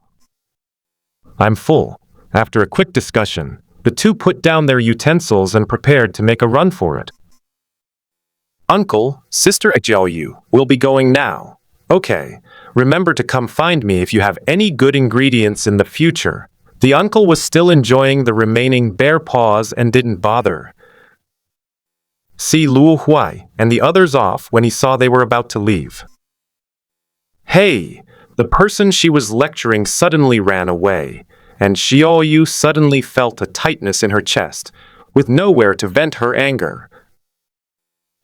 "I'm full." After a quick discussion, the two put down their utensils and prepared to make a run for it. "Uncle, Sister Xiao Yu, we'll be going now. Okay, remember to come find me if you have any good ingredients in the future." The uncle was still enjoying the remaining bear paws and didn't bother. See Luo Huai and the others off when he saw they were about to leave. Hey, the person she was lecturing suddenly ran away, and Xiao Yu suddenly felt a tightness in her chest, with nowhere to vent her anger.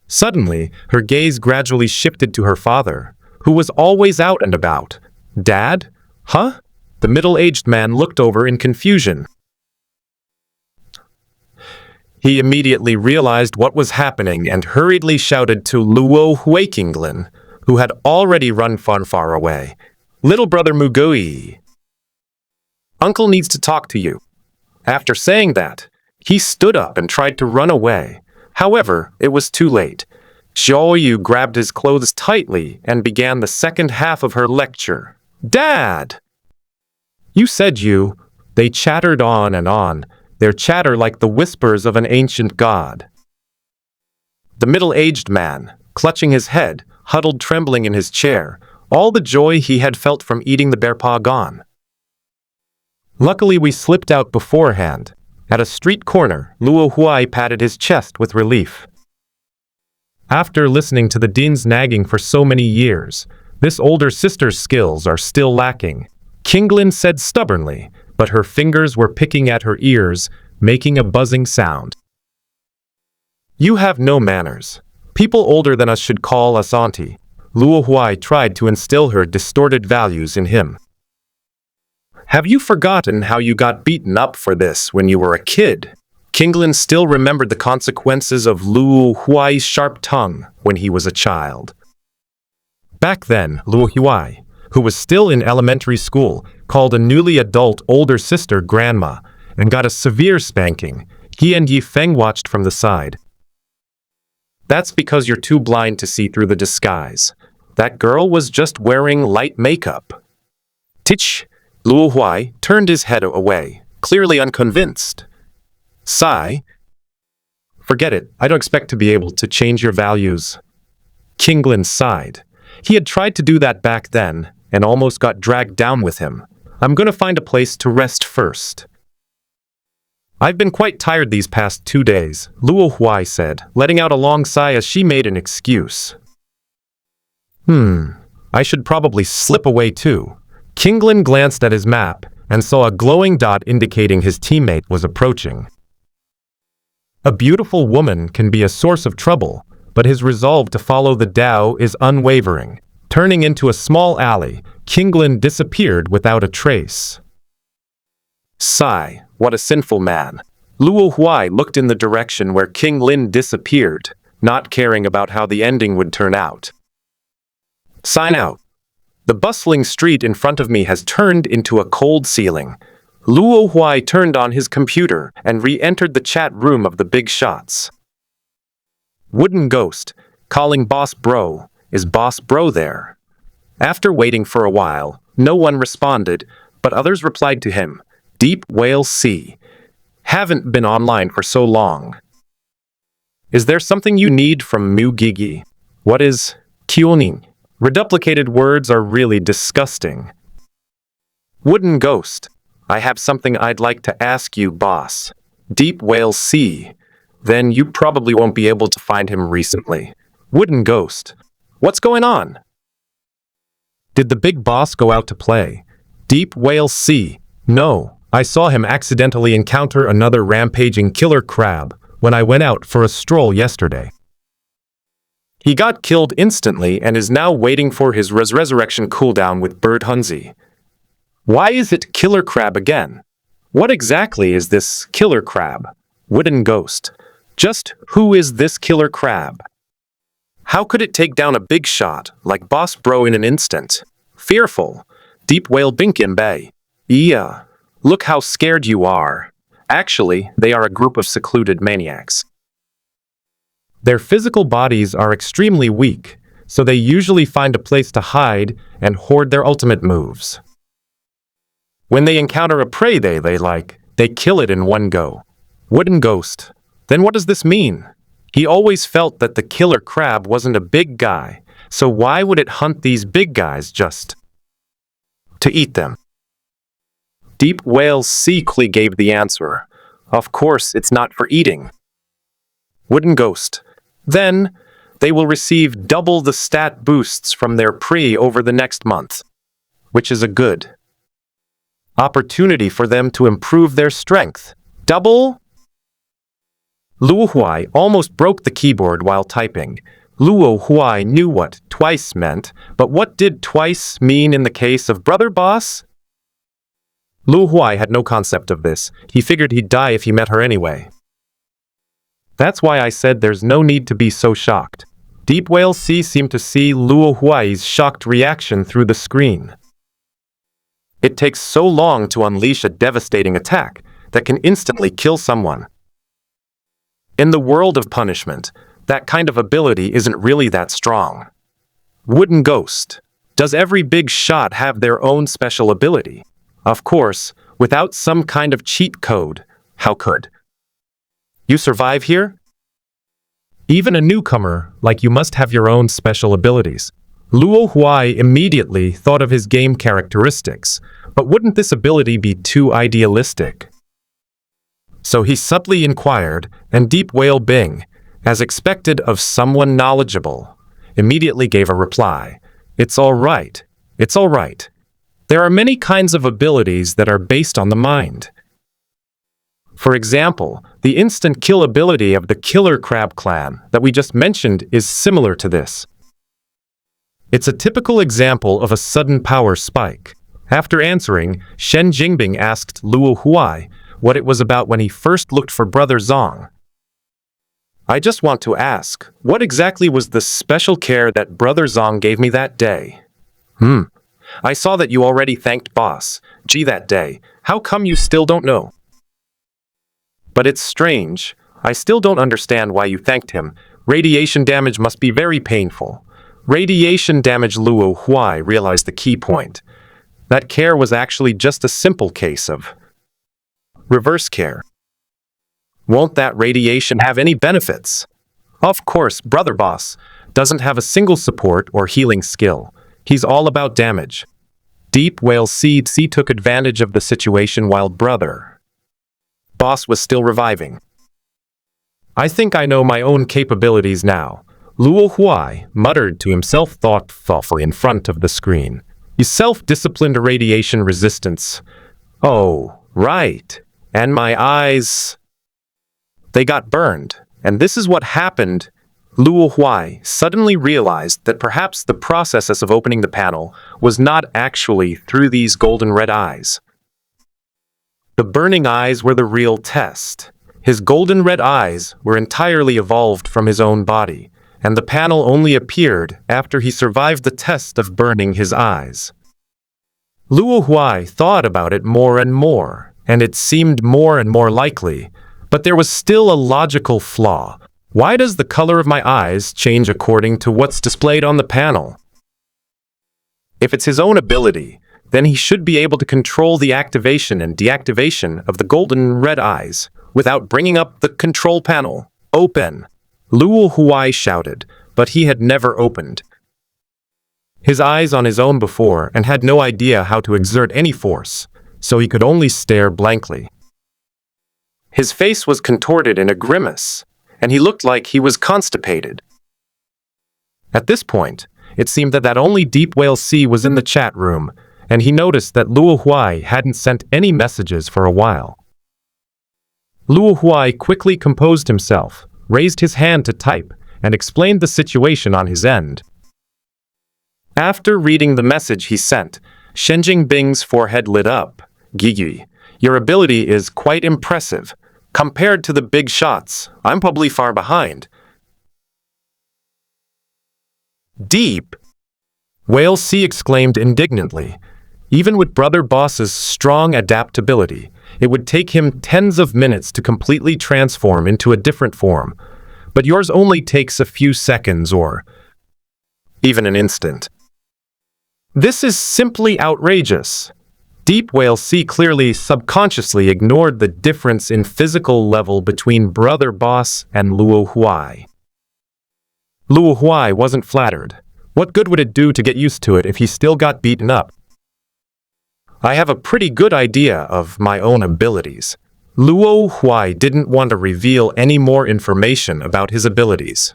Suddenly, her gaze gradually shifted to her father, who was always out and about. "Dad? Huh?" The middle-aged man looked over in confusion. He immediately realized what was happening and hurriedly shouted to Luo Huai King Lin, who had already run far away. "Little brother Mugui, Uncle needs to talk to you." After saying that, he stood up and tried to run away. However, it was too late. Xiao Yu grabbed his clothes tightly and began the second half of her lecture. "Dad! You said you..." They chattered on and on, their chatter like the whispers of an ancient god. The middle-aged man, clutching his head, huddled trembling in his chair, all the joy he had felt from eating the bear paw gone. Luckily we slipped out beforehand. At a street corner, Luo Huai patted his chest with relief. After listening to the Din's nagging for so many years, this older sister's skills are still lacking, Qinglin said stubbornly, but her fingers were picking at her ears, making a buzzing sound. You have no manners. People older than us should call us auntie. Luo Huai tried to instill her distorted values in him. Have you forgotten how you got beaten up for this when you were a kid? Qinglin still remembered the consequences of Luo Huai's sharp tongue when he was a child. Back then, Luo Huai, who was still in elementary school, called a newly adult older sister grandma and got a severe spanking. He and Yi Feng watched from the side. That's because you're too blind to see through the disguise. That girl was just wearing light makeup. Tich! Luo Huai turned his head away, clearly unconvinced. Sigh. Forget it, I don't expect to be able to change your values. Qinglin sighed. He had tried to do that back then, and almost got dragged down with him. I'm gonna find a place to rest first. I've been quite tired these past 2 days, Luo Huai said, letting out a long sigh as she made an excuse. I should probably slip away too. Qinglin glanced at his map and saw a glowing dot indicating his teammate was approaching. A beautiful woman can be a source of trouble, but his resolve to follow the Tao is unwavering. Turning into a small alley, Qinglin disappeared without a trace. Sigh, what a sinful man. Luo Huai looked in the direction where Qinglin disappeared, not caring about how the ending would turn out. Sign out. The bustling street in front of me has turned into a cold ceiling. Luo Huai turned on his computer and re-entered the chat room of the big shots. Wooden Ghost, calling Boss Bro. Is Boss Bro there? After waiting for a while, no one responded, but others replied to him. Deep Whale C. Haven't been online for so long. Is there something you need from Mu Gigi? What is Kioning? Reduplicated words are really disgusting. Wooden Ghost. I have something I'd like to ask you, boss. Deep Whale C. Then you probably won't be able to find him recently. Wooden Ghost. What's going on? Did the big boss go out to play? Deep Whale C. No, I saw him accidentally encounter another rampaging killer crab when I went out for a stroll yesterday. He got killed instantly and is now waiting for his resurrection cooldown with Bird Hunzi. Why is it killer crab again? What exactly is this killer crab? Wooden Ghost. Just who is this killer crab? How could it take down a big shot like Boss Bro in an instant? Fearful. Deep Whale Binkin Bay. Yeah. Look how scared you are. Actually, they are a group of secluded maniacs. Their physical bodies are extremely weak, so they usually find a place to hide and hoard their ultimate moves. When they encounter a prey they like, they kill it in one go. Wooden Ghost. Then what does this mean? He always felt that the killer crab wasn't a big guy, so why would it hunt these big guys just to eat them? Deep Whale secretly gave the answer. Of course, it's not for eating. Wooden Ghost. Then, they will receive double the stat boosts from their prey over the next month, which is a good opportunity for them to improve their strength. Double? Luo Huai almost broke the keyboard while typing. Luo Huai knew what twice meant, but what did twice mean in the case of Brother Boss? Luo Huai had no concept of this. He figured he'd die if he met her anyway. That's why I said there's no need to be so shocked. Deep Whale C seemed to see Luo Huai's shocked reaction through the screen. It takes so long to unleash a devastating attack that can instantly kill someone. In the world of punishment, that kind of ability isn't really that strong. Wooden Ghost. Does every big shot have their own special ability? Of course, without some kind of cheat code. How could you survive here? Even a newcomer, like you, must have your own special abilities. Luo Huai immediately thought of his game characteristics, but wouldn't this ability be too idealistic? So he subtly inquired, and Deep Whale Bing, as expected of someone knowledgeable, immediately gave a reply. It's all right. It's all right. There are many kinds of abilities that are based on the mind. For example, the instant kill ability of the Killer Crab clan that we just mentioned is similar to this. It's a typical example of a sudden power spike. After answering, Shen Jingbing asked Luo Huai what it was about when he first looked for Brother Zong. I just want to ask, what exactly was the special care that Brother Zong gave me that day? I saw that you already thanked Boss G that day. How come you still don't know? But it's strange. I still don't understand why you thanked him. Radiation damage must be very painful. Radiation damage. Luo Huai realized the key point. That care was actually just a simple case of reverse care. Won't that radiation have any benefits? Of course, Brother Boss doesn't have a single support or healing skill. He's all about damage. Deep Whale C took advantage of the situation while Brother Boss was still reviving. I think I know my own capabilities now. Luo Huai muttered to himself thoughtfully in front of the screen. You self-disciplined radiation resistance. Oh, right. And my eyes, they got burned. And this is what happened. Luo Huai suddenly realized that perhaps the process of opening the panel was not actually through these golden red eyes. The burning eyes were the real test. His golden red eyes were entirely evolved from his own body, and the panel only appeared after he survived the test of burning his eyes. Luo Huai thought about it more and more, and it seemed more and more likely, but there was still a logical flaw. Why does the color of my eyes change according to what's displayed on the panel? If it's his own ability, then he should be able to control the activation and deactivation of the golden red eyes without bringing up the control panel. Open! Luo Huai shouted, but he had never opened his eyes on his own before and had no idea how to exert any force, so he could only stare blankly. His face was contorted in a grimace, and he looked like he was constipated. At this point, it seemed that only Deep Whale C was in the chat room, and he noticed that Luo Huai hadn't sent any messages for a while. Luo Huai quickly composed himself, raised his hand to type, and explained the situation on his end. After reading the message he sent, Shen Jingbing's forehead lit up. Gigi, your ability is quite impressive. Compared to the big shots, I'm probably far behind. Deep Whale C exclaimed indignantly. Even with Brother Boss's strong adaptability, it would take him tens of minutes to completely transform into a different form, but yours only takes a few seconds or even an instant. This is simply outrageous. Deep Whale C clearly subconsciously ignored the difference in physical level between Brother Boss and Luo Huai. Luo Huai wasn't flattered. What good would it do to get used to it if he still got beaten up? I have a pretty good idea of my own abilities. Luo Huai didn't want to reveal any more information about his abilities.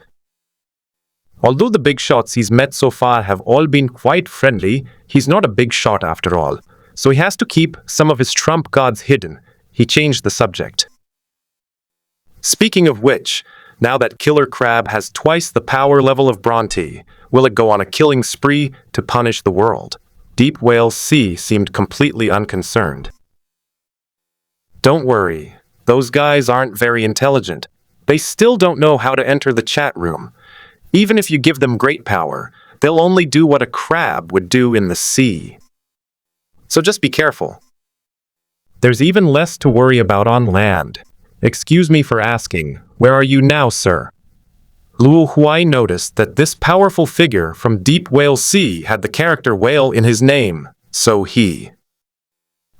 Although the big shots he's met so far have all been quite friendly, he's not a big shot after all, so he has to keep some of his trump cards hidden. He changed the subject. Speaking of which, now that Killer Crab has twice the power level of Bronte, will it go on a killing spree to punish the world? Deep Whale C seemed completely unconcerned. Don't worry, those guys aren't very intelligent. They still don't know how to enter the chat room. Even if you give them great power, they'll only do what a crab would do in the sea. So just be careful. There's even less to worry about on land. Excuse me for asking, where are you now, sir? Luo Huai noticed that this powerful figure from Deep Whale C had the character whale in his name, so he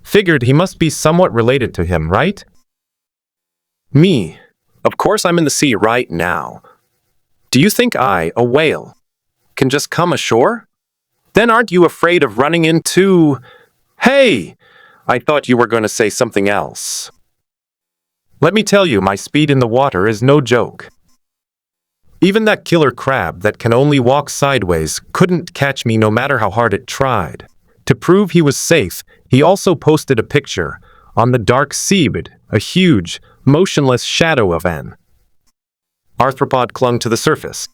figured he must be somewhat related to him, right? Me. Of course I'm in the sea right now. Do you think I, a whale, can just come ashore? Then aren't you afraid of running into... Hey! I thought you were going to say something else. Let me tell you, my speed in the water is no joke. Even that killer crab that can only walk sideways couldn't catch me no matter how hard it tried. To prove he was safe, he also posted a picture on the dark seabed, a huge, motionless shadow of an arthropod clung to the surface.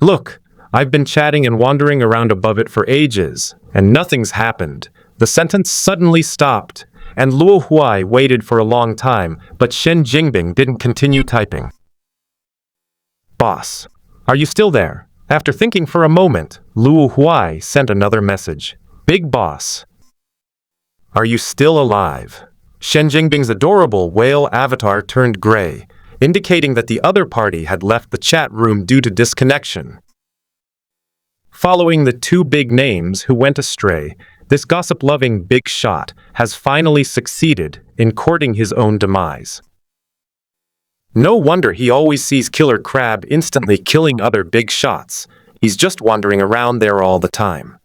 Look, I've been chatting and wandering around above it for ages, and nothing's happened. The sentence suddenly stopped, and Luo Huai waited for a long time, but Shen Jingbing didn't continue typing. Boss, are you still there? After thinking for a moment, Luo Huai sent another message. Big boss. Are you still alive? Shen Jingbing's adorable whale avatar turned gray, indicating that the other party had left the chat room due to disconnection. Following the two big names who went astray, this gossip-loving big shot has finally succeeded in courting his own demise. No wonder he always sees Killer Crab instantly killing other big shots. He's just wandering around there all the time.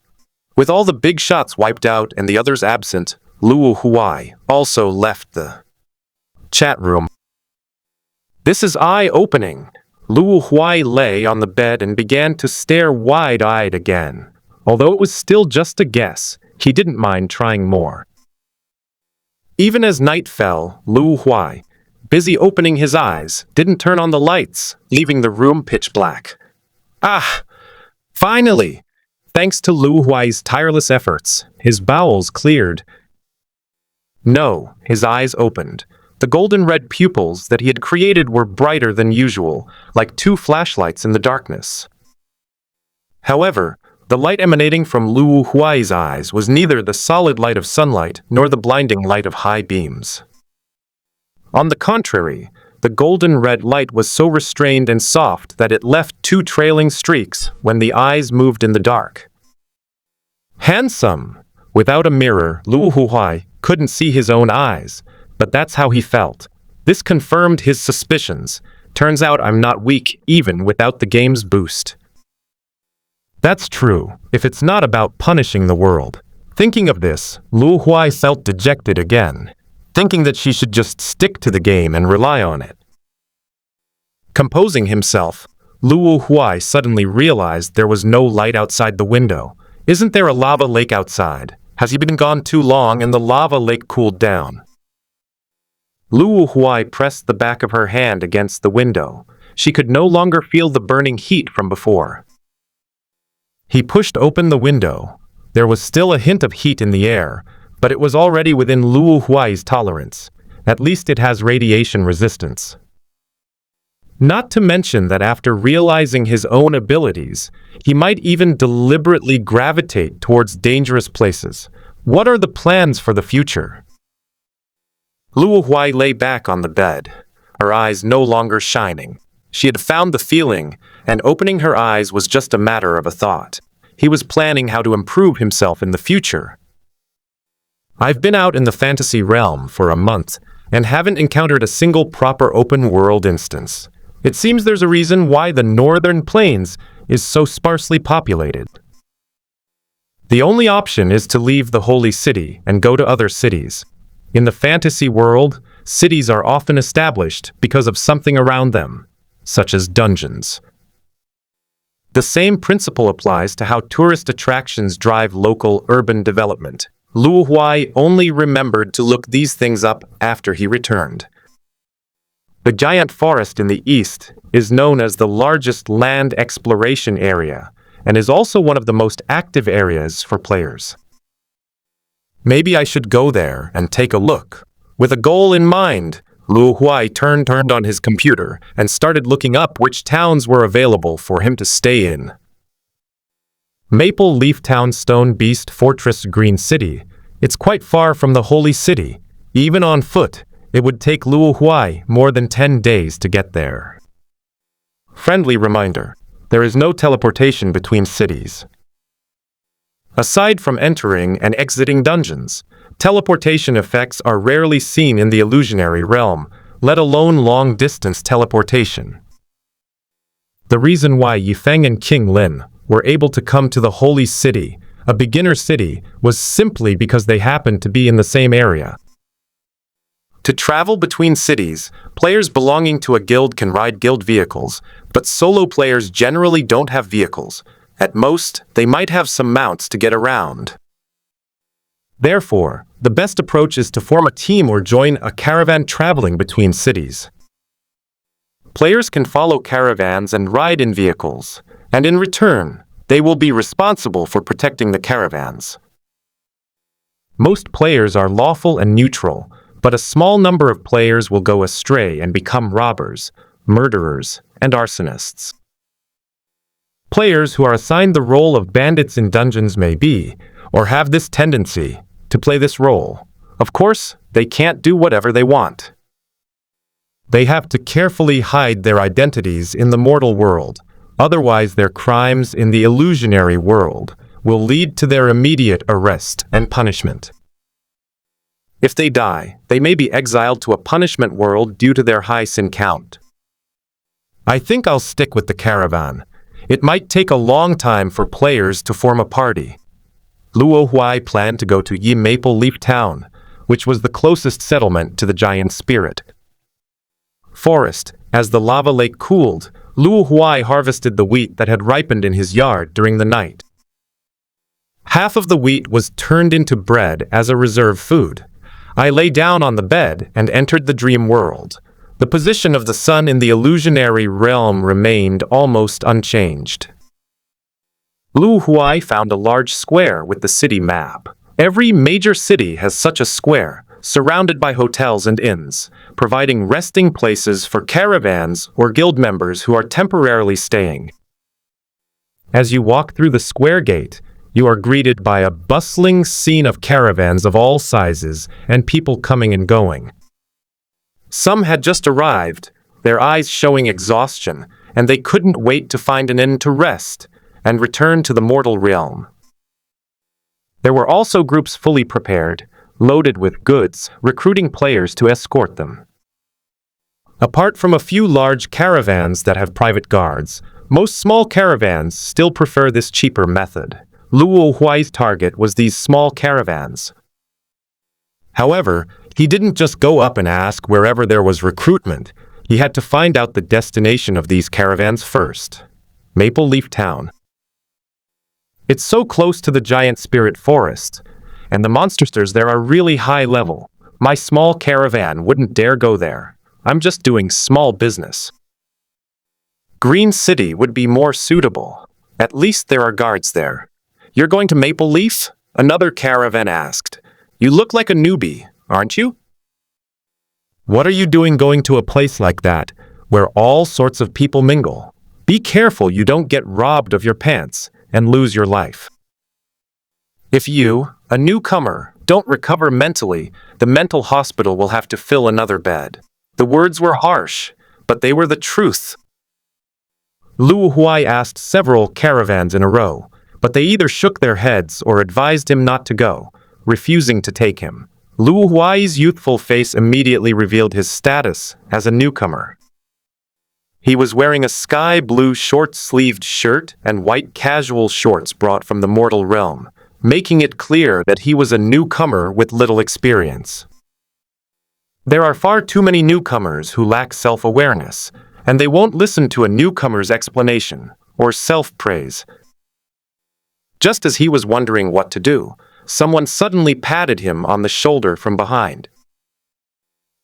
With all the big shots wiped out and the others absent, Luo Huai also left the chat room. This is eye-opening. Luo Huai lay on the bed and began to stare wide-eyed again. Although it was still just a guess, he didn't mind trying more. Even as night fell, Luo Huai, busy opening his eyes, didn't turn on the lights, leaving the room pitch black. Ah! Finally! Thanks to Luo Huai's tireless efforts, his bowels cleared. No, his eyes opened. The golden red pupils that he had created were brighter than usual, like two flashlights in the darkness. However, the light emanating from Luo Huai's eyes was neither the solid light of sunlight nor the blinding light of high beams. On the contrary, the golden red light was so restrained and soft that it left two trailing streaks when the eyes moved in the dark. Handsome! Without a mirror, Luo Huai couldn't see his own eyes, but that's how he felt. This confirmed his suspicions. Turns out I'm not weak even without the game's boost. That's true, if it's not about punishing the world. Thinking of this, Luo Huai felt dejected again, thinking that she should just stick to the game and rely on it. Composing himself, Luo Huai suddenly realized there was no light outside the window. Isn't there a lava lake outside? Has he been gone too long and the lava lake cooled down? Luo Huai pressed the back of her hand against the window. She could no longer feel the burning heat from before. He pushed open the window. There was still a hint of heat in the air, but it was already within Luo Huai's tolerance. At least it has radiation resistance. Not to mention that after realizing his own abilities, he might even deliberately gravitate towards dangerous places. What are the plans for the future? Luo Huai lay back on the bed, her eyes no longer shining. She had found the feeling, and opening her eyes was just a matter of a thought. He was planning how to improve himself in the future. I've been out in the fantasy realm for a month, and haven't encountered a single proper open-world instance. It seems there's a reason why the northern plains is so sparsely populated. The only option is to leave the holy city and go to other cities. In the fantasy world, cities are often established because of something around them, such as dungeons. The same principle applies to how tourist attractions drive local urban development. Luo Huai only remembered to look these things up after he returned. The giant forest in the east is known as the largest land exploration area and is also one of the most active areas for players. Maybe I should go there and take a look. With a goal in mind, Luo Huai turned on his computer and started looking up which towns were available for him to stay in. Maple Leaf Town, Stone Beast Fortress, Green City. It's quite far from the holy city. Even on foot, it would take Luo Huai more than 10 days to get there. Friendly reminder, there is no teleportation between cities. Aside from entering and exiting dungeons, teleportation effects are rarely seen in the illusionary realm, let alone long-distance teleportation. The reason why Yifeng and King Lin were able to come to the Holy City, a beginner city, was simply because they happened to be in the same area. To travel between cities, players belonging to a guild can ride guild vehicles, but solo players generally don't have vehicles. At most, they might have some mounts to get around. Therefore, the best approach is to form a team or join a caravan traveling between cities. Players can follow caravans and ride in vehicles, and in return, they will be responsible for protecting the caravans. Most players are lawful and neutral, but a small number of players will go astray and become robbers, murderers, and arsonists. Players who are assigned the role of bandits in dungeons may be, or have this tendency, to play this role. Of course, they can't do whatever they want. They have to carefully hide their identities in the mortal world, otherwise their crimes in the illusionary world will lead to their immediate arrest and punishment. If they die, they may be exiled to a punishment world due to their high sin count. I think I'll stick with the caravan. It might take a long time for players to form a party. Luo Huai planned to go to Yi Maple Leaf Town, which was the closest settlement to the giant spirit forest. As the lava lake cooled, Luo Huai harvested the wheat that had ripened in his yard during the night. Half of the wheat was turned into bread as a reserve food. I lay down on the bed and entered the dream world. The position of the sun in the illusionary realm remained almost unchanged. Luo Huai found a large square with the city map. Every major city has such a square, surrounded by hotels and inns, providing resting places for caravans or guild members who are temporarily staying. As you walk through the square gate, you are greeted by a bustling scene of caravans of all sizes and people coming and going. Some had just arrived, their eyes showing exhaustion, and they couldn't wait to find an inn to rest and return to the mortal realm. There were also groups fully prepared, loaded with goods, recruiting players to escort them. Apart from a few large caravans that have private guards, most small caravans still prefer this cheaper method. Luo Huai's target was these small caravans. However, he didn't just go up and ask wherever there was recruitment. He had to find out the destination of these caravans first. Maple Leaf Town. It's so close to the giant spirit forest, and the monsters there are really high level. My small caravan wouldn't dare go there. I'm just doing small business. Green City would be more suitable. At least there are guards there. You're going to Maple Leaf? Another caravan asked. You look like a newbie, aren't you? What are you doing going to a place like that, where all sorts of people mingle? Be careful you don't get robbed of your pants and lose your life. If you, a newcomer, don't recover mentally, the mental hospital will have to fill another bed. The words were harsh, but they were the truth. Luo Huai asked several caravans in a row, but they either shook their heads or advised him not to go, refusing to take him. Luo Huai's youthful face immediately revealed his status as a newcomer. He was wearing a sky blue short-sleeved shirt and white casual shorts brought from the mortal realm, making it clear that he was a newcomer with little experience. There are far too many newcomers who lack self-awareness, and they won't listen to a newcomer's explanation or self-praise. Just as he was wondering what to do, someone suddenly patted him on the shoulder from behind.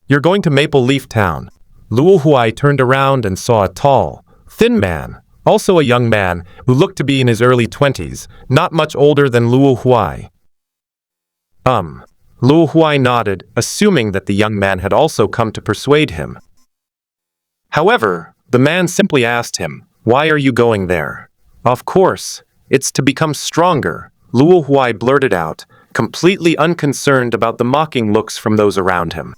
You're going to Maple Leaf Town. Luo Huai turned around and saw a tall, thin man, also a young man who looked to be in his early 20s, not much older than Luo Huai. Luo Huai nodded, assuming that the young man had also come to persuade him. However, the man simply asked him, "Why are you going there?" "Of course, it's to become stronger," Luo Huai blurted out, completely unconcerned about the mocking looks from those around him.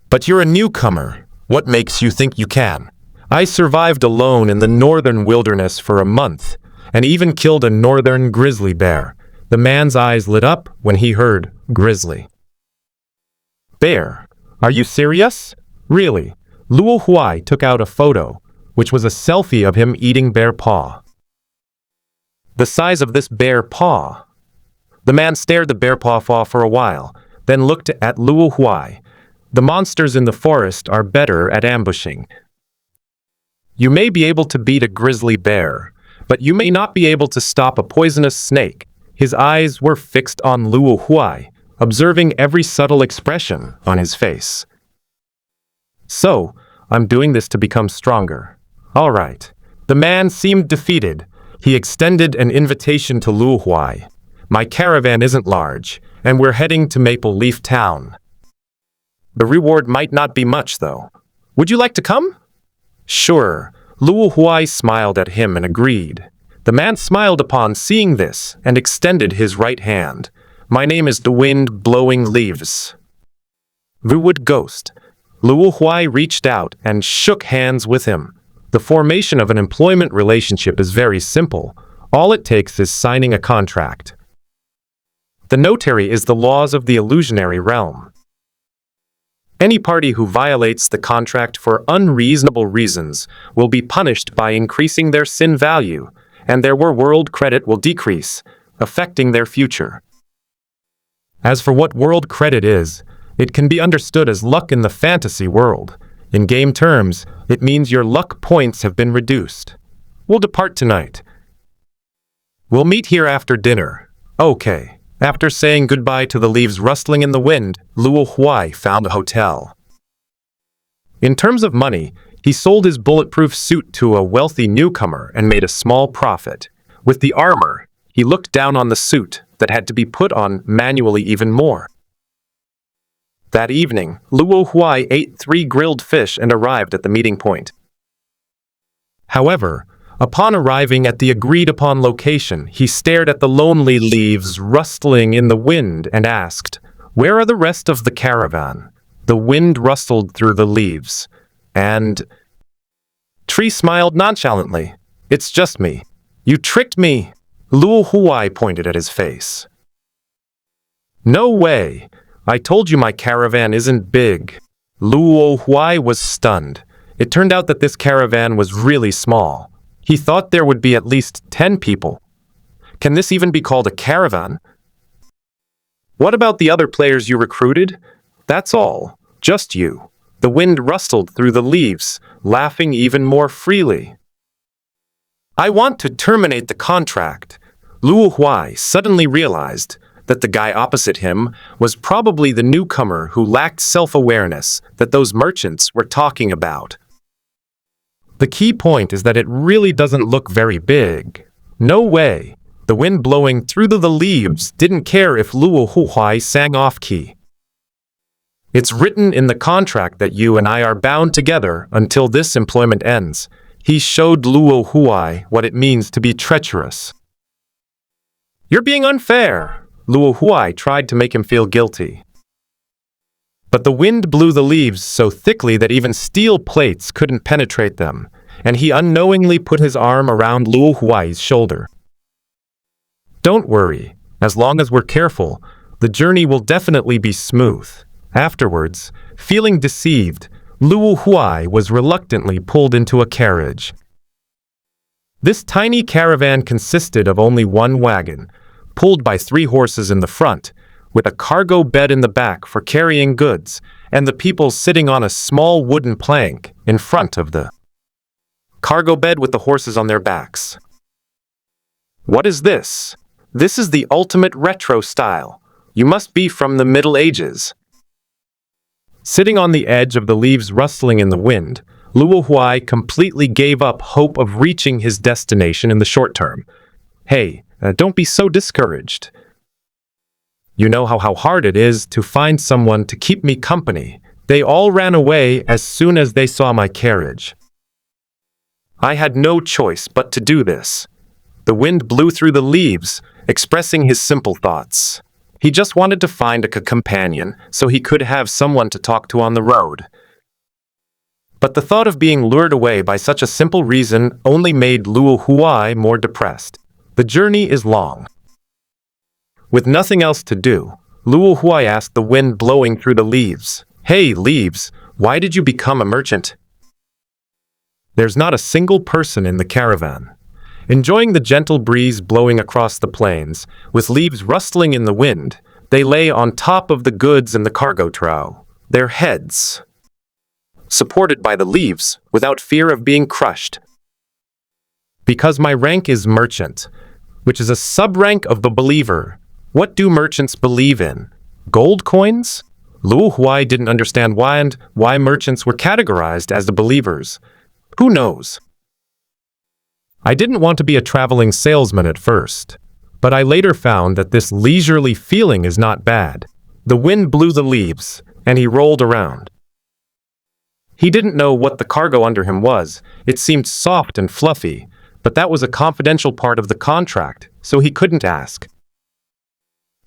"But you're a newcomer. What makes you think you can? I survived alone in the northern wilderness for a month, and even killed a northern grizzly bear." The man's eyes lit up when he heard grizzly bear. Are you serious? Really? Luo Huai took out a photo, which was a selfie of him eating bear paw. The size of this bear paw. The man stared the bear paw for a while, then looked at Luo Huai. The monsters in the forest are better at ambushing. You may be able to beat a grizzly bear, but you may not be able to stop a poisonous snake. His eyes were fixed on Luo Huai, observing every subtle expression on his face. So, I'm doing this to become stronger. All right. The man seemed defeated. He extended an invitation to Luo Huai. My caravan isn't large, and we're heading to Maple Leaf Town. The reward might not be much, though. Would you like to come? Sure. Luo Huai smiled at him and agreed. The man smiled upon seeing this and extended his right hand. My name is the Wind Blowing Leaves. The Wood Ghost. Luo Huai reached out and shook hands with him. The formation of an employment relationship is very simple. All it takes is signing a contract. The notary is the laws of the illusionary realm. Any party who violates the contract for unreasonable reasons will be punished by increasing their sin value, and their world credit will decrease, affecting their future. As for what world credit is, it can be understood as luck in the fantasy world. In game terms, it means your luck points have been reduced. We'll depart tonight. We'll meet here after dinner. Okay. After saying goodbye to the leaves rustling in the wind, Luo Huai found a hotel. In terms of money, he sold his bulletproof suit to a wealthy newcomer and made a small profit. With the armor, he looked down on the suit that had to be put on manually even more. That evening, Luo Huai ate 3 grilled fish and arrived at the meeting point. However, upon arriving at the agreed-upon location, he stared at the lonely leaves rustling in the wind and asked, "Where are the rest of the caravan?" The wind rustled through the leaves, and Tree smiled nonchalantly. "It's just me. You tricked me." Luo Huai pointed at his face. "No way. I told you my caravan isn't big." Luo Huai was stunned. It turned out that this caravan was really small. He thought there would be at least 10 people. Can this even be called a caravan? What about the other players you recruited? That's all. Just you. The wind rustled through the leaves, laughing even more freely. I want to terminate the contract. Luo Huai suddenly realized that the guy opposite him was probably the newcomer who lacked self-awareness that those merchants were talking about. The key point is that it really doesn't look very big. No way. The wind blowing through the leaves didn't care if Luo Huai sang off-key. It's written in the contract that you and I are bound together until this employment ends. He showed Luo Huai what it means to be treacherous. You're being unfair. Luo Huai tried to make him feel guilty. But the wind blew the leaves so thickly that even steel plates couldn't penetrate them, and he unknowingly put his arm around Luo Huai's shoulder. Don't worry. As long as we're careful, the journey will definitely be smooth. Afterwards, feeling deceived, Luo Huai was reluctantly pulled into a carriage. This tiny caravan consisted of only one wagon, pulled by 3 horses in the front, with a cargo bed in the back for carrying goods, and the people sitting on a small wooden plank in front of the cargo bed with the horses on their backs. What is this? This is the ultimate retro style. You must be from the Middle Ages. Sitting on the edge of the leaves rustling in the wind, Luo Huai completely gave up hope of reaching his destination in the short term. Hey, don't be so discouraged. You know how hard it is to find someone to keep me company. They all ran away as soon as they saw my carriage. I had no choice but to do this. The wind blew through the leaves, expressing his simple thoughts. He just wanted to find a companion so he could have someone to talk to on the road. But the thought of being lured away by such a simple reason only made Luo Huai more depressed. The journey is long. With nothing else to do, Luo Huai asked the wind blowing through the leaves, "Hey, Leaves, why did you become a merchant?" There's not a single person in the caravan. Enjoying the gentle breeze blowing across the plains, with leaves rustling in the wind, they lay on top of the goods in the cargo trough, their heads supported by the leaves, without fear of being crushed. Because my rank is merchant, which is a sub-rank of the believer. What do merchants believe in? Gold coins? Luo Huai didn't understand why merchants were categorized as the believers. Who knows? I didn't want to be a traveling salesman at first, but I later found that this leisurely feeling is not bad. The wind blew the leaves, and he rolled around. He didn't know what the cargo under him was. It seemed soft and fluffy, but that was a confidential part of the contract, so he couldn't ask.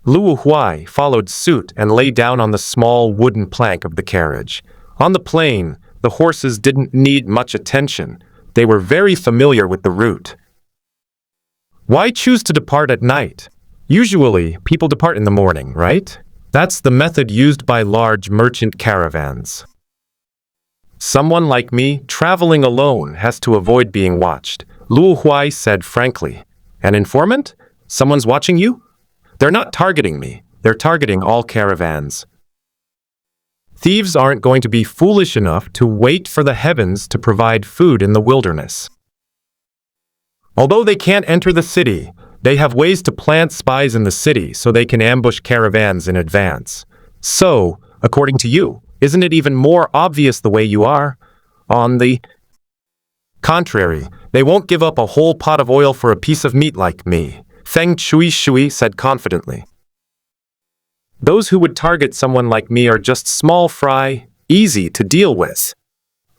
Luo Huai followed suit and lay down on the small wooden plank of the carriage. On the plain, the horses didn't need much attention. They were very familiar with the route. Why choose to depart at night? Usually, people depart in the morning, right? That's the method used by large merchant caravans. Someone like me, traveling alone, has to avoid being watched. Luo Huai said frankly. An informant? Someone's watching you? They're not targeting me. They're targeting all caravans. Thieves aren't going to be foolish enough to wait for the heavens to provide food in the wilderness. Although they can't enter the city, they have ways to plant spies in the city so they can ambush caravans in advance. So, according to you, isn't it even more obvious the way you are? On the contrary, they won't give up a whole pot of oil for a piece of meat like me, Feng Shui said confidently. Those who would target someone like me are just small fry, easy to deal with.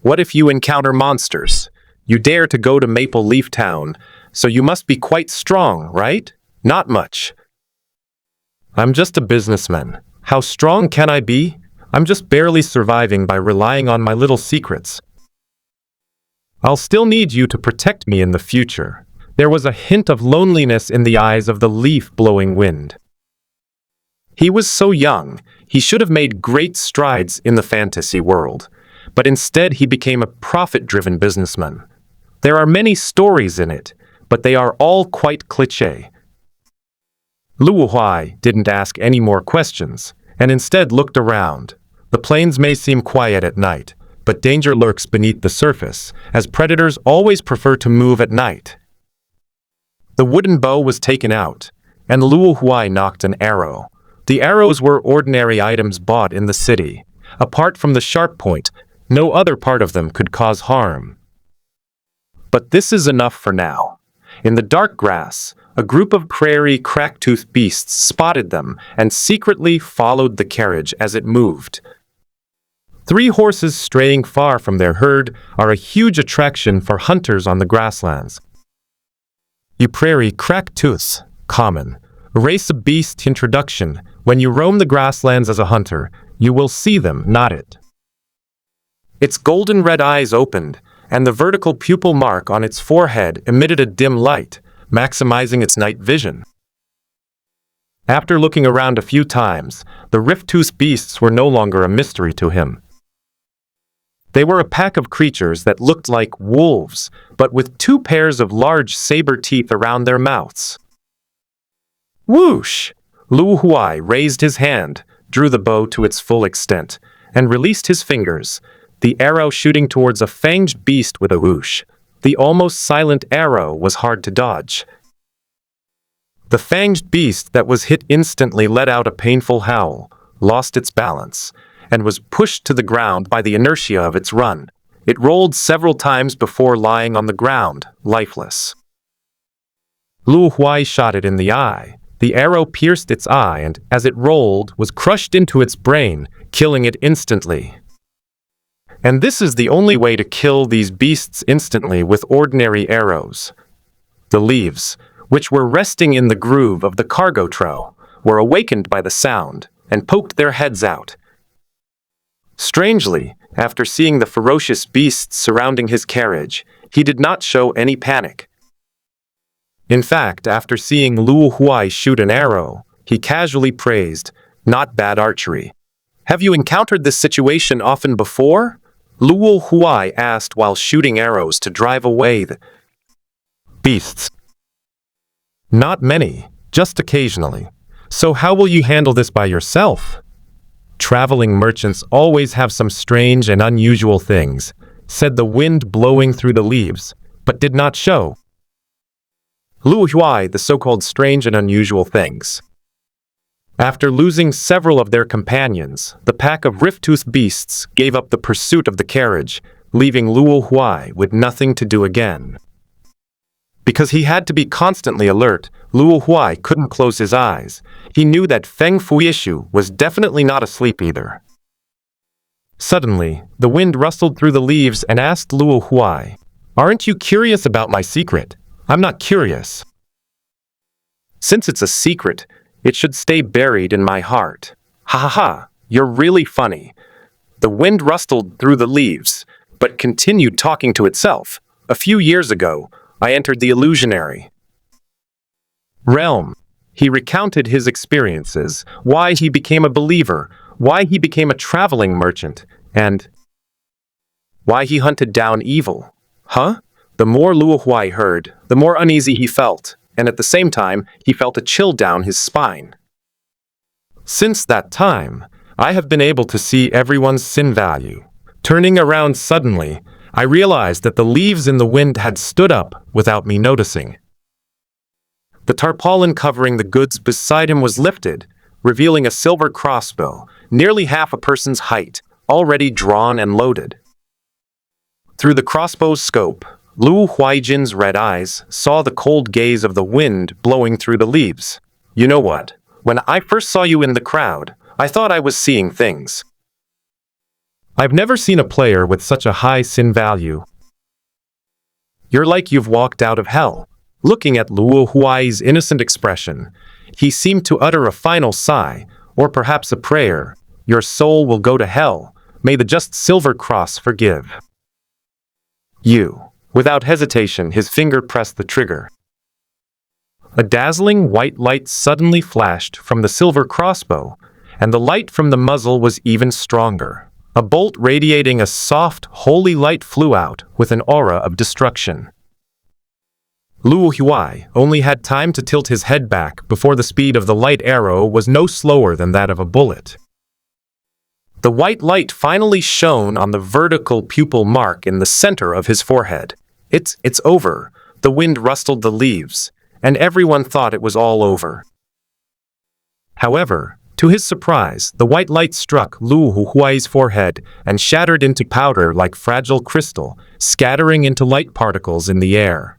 What if you encounter monsters? You dare to go to Maple Leaf Town, so you must be quite strong, right? Not much. I'm just a businessman. How strong can I be? I'm just barely surviving by relying on my little secrets. I'll still need you to protect me in the future. There was a hint of loneliness in the eyes of the leaf-blowing wind. He was so young, he should have made great strides in the fantasy world, but instead he became a profit-driven businessman. There are many stories in it, but they are all quite cliché. Luo Huai didn't ask any more questions, and instead looked around. The plains may seem quiet at night, but danger lurks beneath the surface, as predators always prefer to move at night. The wooden bow was taken out, and Luo Huai nocked an arrow. The arrows were ordinary items bought in the city. Apart from the sharp point, no other part of them could cause harm. But this is enough for now. In the dark grass, a group of prairie crack-toothed beasts spotted them and secretly followed the carriage as it moved. 3 horses straying far from their herd are a huge attraction for hunters on the grasslands. You prairie crack-tooths, common. Race of beast introduction. When you roam the grasslands as a hunter, you will see them, not it. Its golden red eyes opened, and the vertical pupil mark on its forehead emitted a dim light, maximizing its night vision. After looking around a few times, the rift-toothed beasts were no longer a mystery to him. They were a pack of creatures that looked like wolves, but with 2 pairs of large saber teeth around their mouths. Whoosh! Luo Huai raised his hand, drew the bow to its full extent, and released his fingers, the arrow shooting towards a fanged beast with a whoosh. The almost silent arrow was hard to dodge. The fanged beast that was hit instantly let out a painful howl, lost its balance, and was pushed to the ground by the inertia of its run. It rolled several times before lying on the ground, lifeless. Luo Huai shot it in the eye. The arrow pierced its eye and, as it rolled, was crushed into its brain, killing it instantly. And this is the only way to kill these beasts instantly with ordinary arrows. The leaves, which were resting in the groove of the cargo trough, were awakened by the sound and poked their heads out. Strangely, after seeing the ferocious beasts surrounding his carriage, he did not show any panic. In fact, after seeing Luo Huai shoot an arrow, he casually praised, "Not bad archery." Have you encountered this situation often before? Luo Huai asked while shooting arrows to drive away the beasts. Not many, just occasionally. So how will you handle this by yourself? Traveling merchants always have some strange and unusual things, said the wind blowing through the leaves, but did not show. Luo Huai, the so-called strange and unusual things. After losing several of their companions, the pack of rift-toothed beasts gave up the pursuit of the carriage, leaving Luo Huai with nothing to do again. Because he had to be constantly alert, Luo Huai couldn't close his eyes. He knew that Feng Fuishu was definitely not asleep either. Suddenly, the wind rustled through the leaves and asked Luo Huai, "Aren't you curious about my secret?" "I'm not curious. Since it's a secret, it should stay buried in my heart." "Ha ha ha, you're really funny." The wind rustled through the leaves, but continued talking to itself. "A few years ago, I entered the illusionary realm." He recounted his experiences, why he became a believer, why he became a traveling merchant, and why he hunted down evil. Huh? The more Luo Huai heard, the more uneasy he felt, and at the same time, he felt a chill down his spine. Since that time, I have been able to see everyone's sin value. Turning around suddenly, I realized that the leaves in the wind had stood up without me noticing. The tarpaulin covering the goods beside him was lifted, revealing a silver crossbow, nearly half a person's height, already drawn and loaded. Through the crossbow's scope, Luo Huaijin's red eyes saw the cold gaze of the wind blowing through the leaves. "You know what? When I first saw you in the crowd, I thought I was seeing things. I've never seen a player with such a high sin value. You're like you've walked out of hell." Looking at Luo Huai's innocent expression, he seemed to utter a final sigh, or perhaps a prayer. "Your soul will go to hell. May the just silver cross forgive you." Without hesitation, his finger pressed the trigger. A dazzling white light suddenly flashed from the silver crossbow, and the light from the muzzle was even stronger. A bolt radiating a soft, holy light flew out with an aura of destruction. Luo Huai only had time to tilt his head back before the speed of the light arrow was no slower than that of a bullet. The white light finally shone on the vertical pupil mark in the center of his forehead. It's over." The wind rustled the leaves, and everyone thought it was all over. However, to his surprise, the white light struck Luo Huai's forehead and shattered into powder like fragile crystal, scattering into light particles in the air.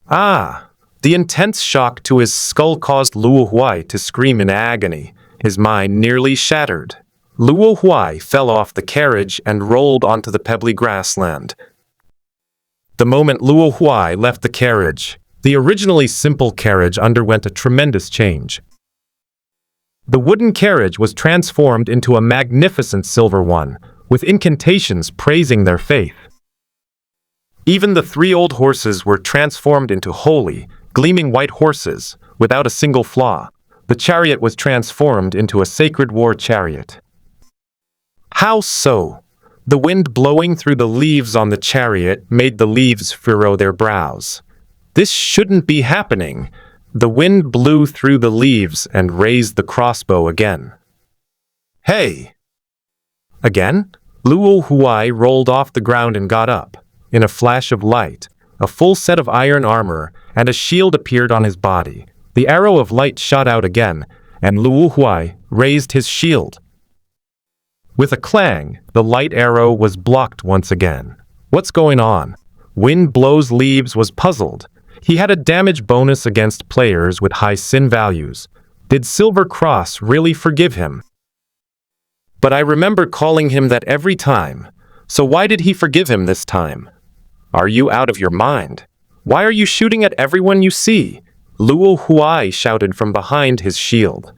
The intense shock to his skull caused Luo Huai to scream in agony, his mind nearly shattered. Luo Huai fell off the carriage and rolled onto the pebbly grassland. The moment Luo Huai left the carriage, the originally simple carriage underwent a tremendous change. The wooden carriage was transformed into a magnificent silver one, with incantations praising their faith. Even the 3 old horses were transformed into holy, gleaming white horses, without a single flaw. The chariot was transformed into a sacred war chariot. How so? The wind blowing through the leaves on the chariot made the leaves furrow their brows. This shouldn't be happening. The wind blew through the leaves and raised the crossbow again. "Hey!" Again? Luo Huai rolled off the ground and got up. In a flash of light, a full set of iron armor and a shield appeared on his body. The arrow of light shot out again, and Luo Huai raised his shield. With a clang, the light arrow was blocked once again. "What's going on?" Wind Blows Leaves was puzzled. He had a damage bonus against players with high sin values. Did Silver Cross really forgive him? But I remember calling him that every time. So why did he forgive him this time? Are you out of your mind? Why are you shooting at everyone you see? Luo Huai shouted from behind his shield.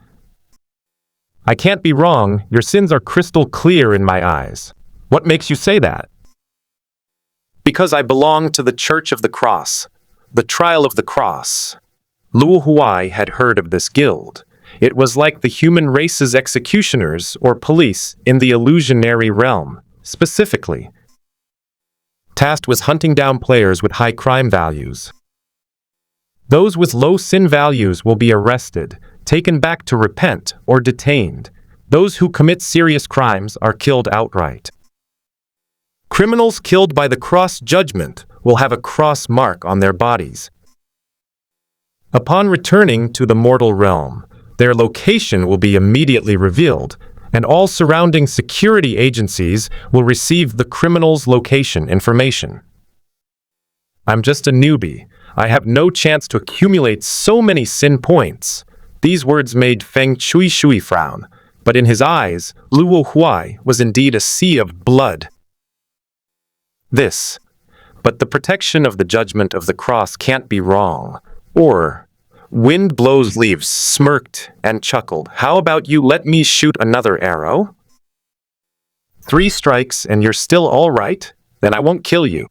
"I can't be wrong, your sins are crystal clear in my eyes." "What makes you say that?" "Because I belong to the Church of the Cross, the Trial of the Cross." Luo Huai had heard of this guild. It was like the human race's executioners or police in the illusionary realm, specifically tasked with hunting down players with high crime values. Those with low sin values will be arrested, taken back to repent, or detained. Those who commit serious crimes are killed outright. Criminals killed by the cross judgment will have a cross mark on their bodies. Upon returning to the mortal realm, their location will be immediately revealed, and all surrounding security agencies will receive the criminal's location information. I'm just a newbie. I have no chance to accumulate so many sin points. These words made Feng Shui frown, but in his eyes, Luo Huai was indeed a sea of blood. But the protection of the judgment of the cross can't be wrong. Or, Wind Blows Leaves smirked and chuckled. How about you let me shoot another arrow? 3 strikes and you're still all right? Then I won't kill you.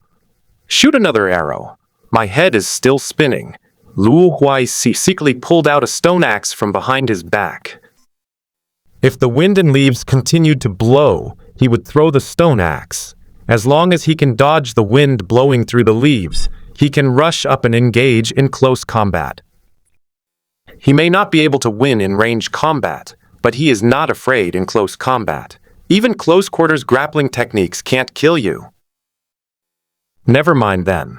Shoot another arrow. My head is still spinning. Luo Huai secretly pulled out a stone axe from behind his back. If the wind and leaves continued to blow, he would throw the stone axe. As long as he can dodge the wind blowing through the leaves, he can rush up and engage in close combat. He may not be able to win in range combat, but he is not afraid in close combat. Even close quarters grappling techniques can't kill you. Never mind then.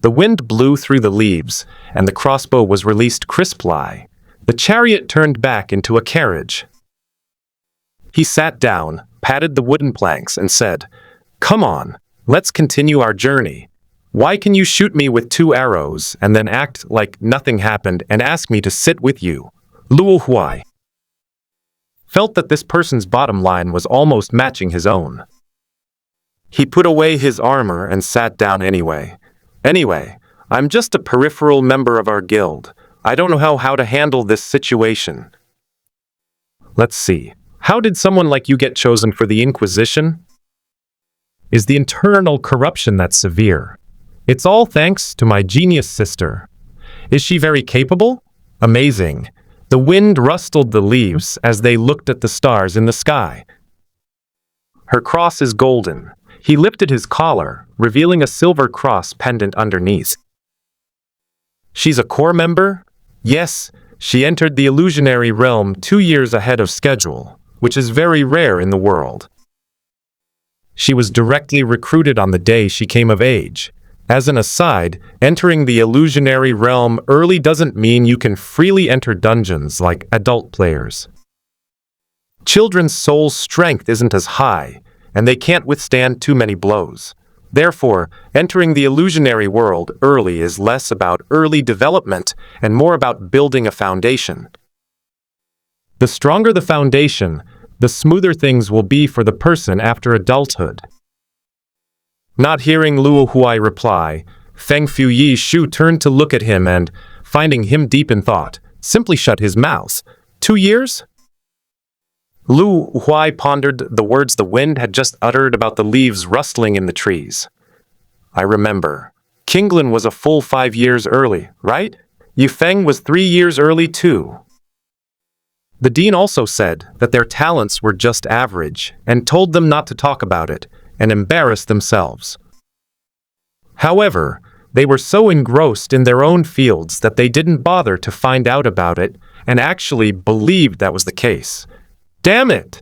The wind blew through the leaves, and the crossbow was released crisply. The chariot turned back into a carriage. He sat down, patted the wooden planks, and said, "Come on, let's continue our journey. Why can you shoot me with 2 arrows and then act like nothing happened and ask me to sit with you?" Luo Huai felt that this person's bottom line was almost matching his own. He put away his armor and sat down anyway. Anyway, I'm just a peripheral member of our guild. I don't know how to handle this situation. Let's see. How did someone like you get chosen for the Inquisition? Is the internal corruption that severe? It's all thanks to my genius sister. Is she very capable? Amazing. The wind rustled the leaves as they looked at the stars in the sky. Her cross is golden. He lifted his collar, revealing a silver cross pendant underneath. She's a core member? Yes, she entered the illusionary realm 2 years ahead of schedule, which is very rare in the world. She was directly recruited on the day she came of age. As an aside, entering the illusionary realm early doesn't mean you can freely enter dungeons like adult players. Children's soul strength isn't as high, and they can't withstand too many blows. Therefore, entering the illusionary world early is less about early development and more about building a foundation. The stronger the foundation, the smoother things will be for the person after adulthood. Not hearing Luo Huai reply, Feng Fuyi Shu turned to look at him and, finding him deep in thought, simply shut his mouth. 2 years? Luo Huai pondered the words the wind had just uttered about the leaves rustling in the trees. I remember. Kinglin was a full 5 years early, right? Yufeng was 3 years early too. The dean also said that their talents were just average and told them not to talk about it and embarrass themselves. However, they were so engrossed in their own fields that they didn't bother to find out about it and actually believed that was the case. Damn it!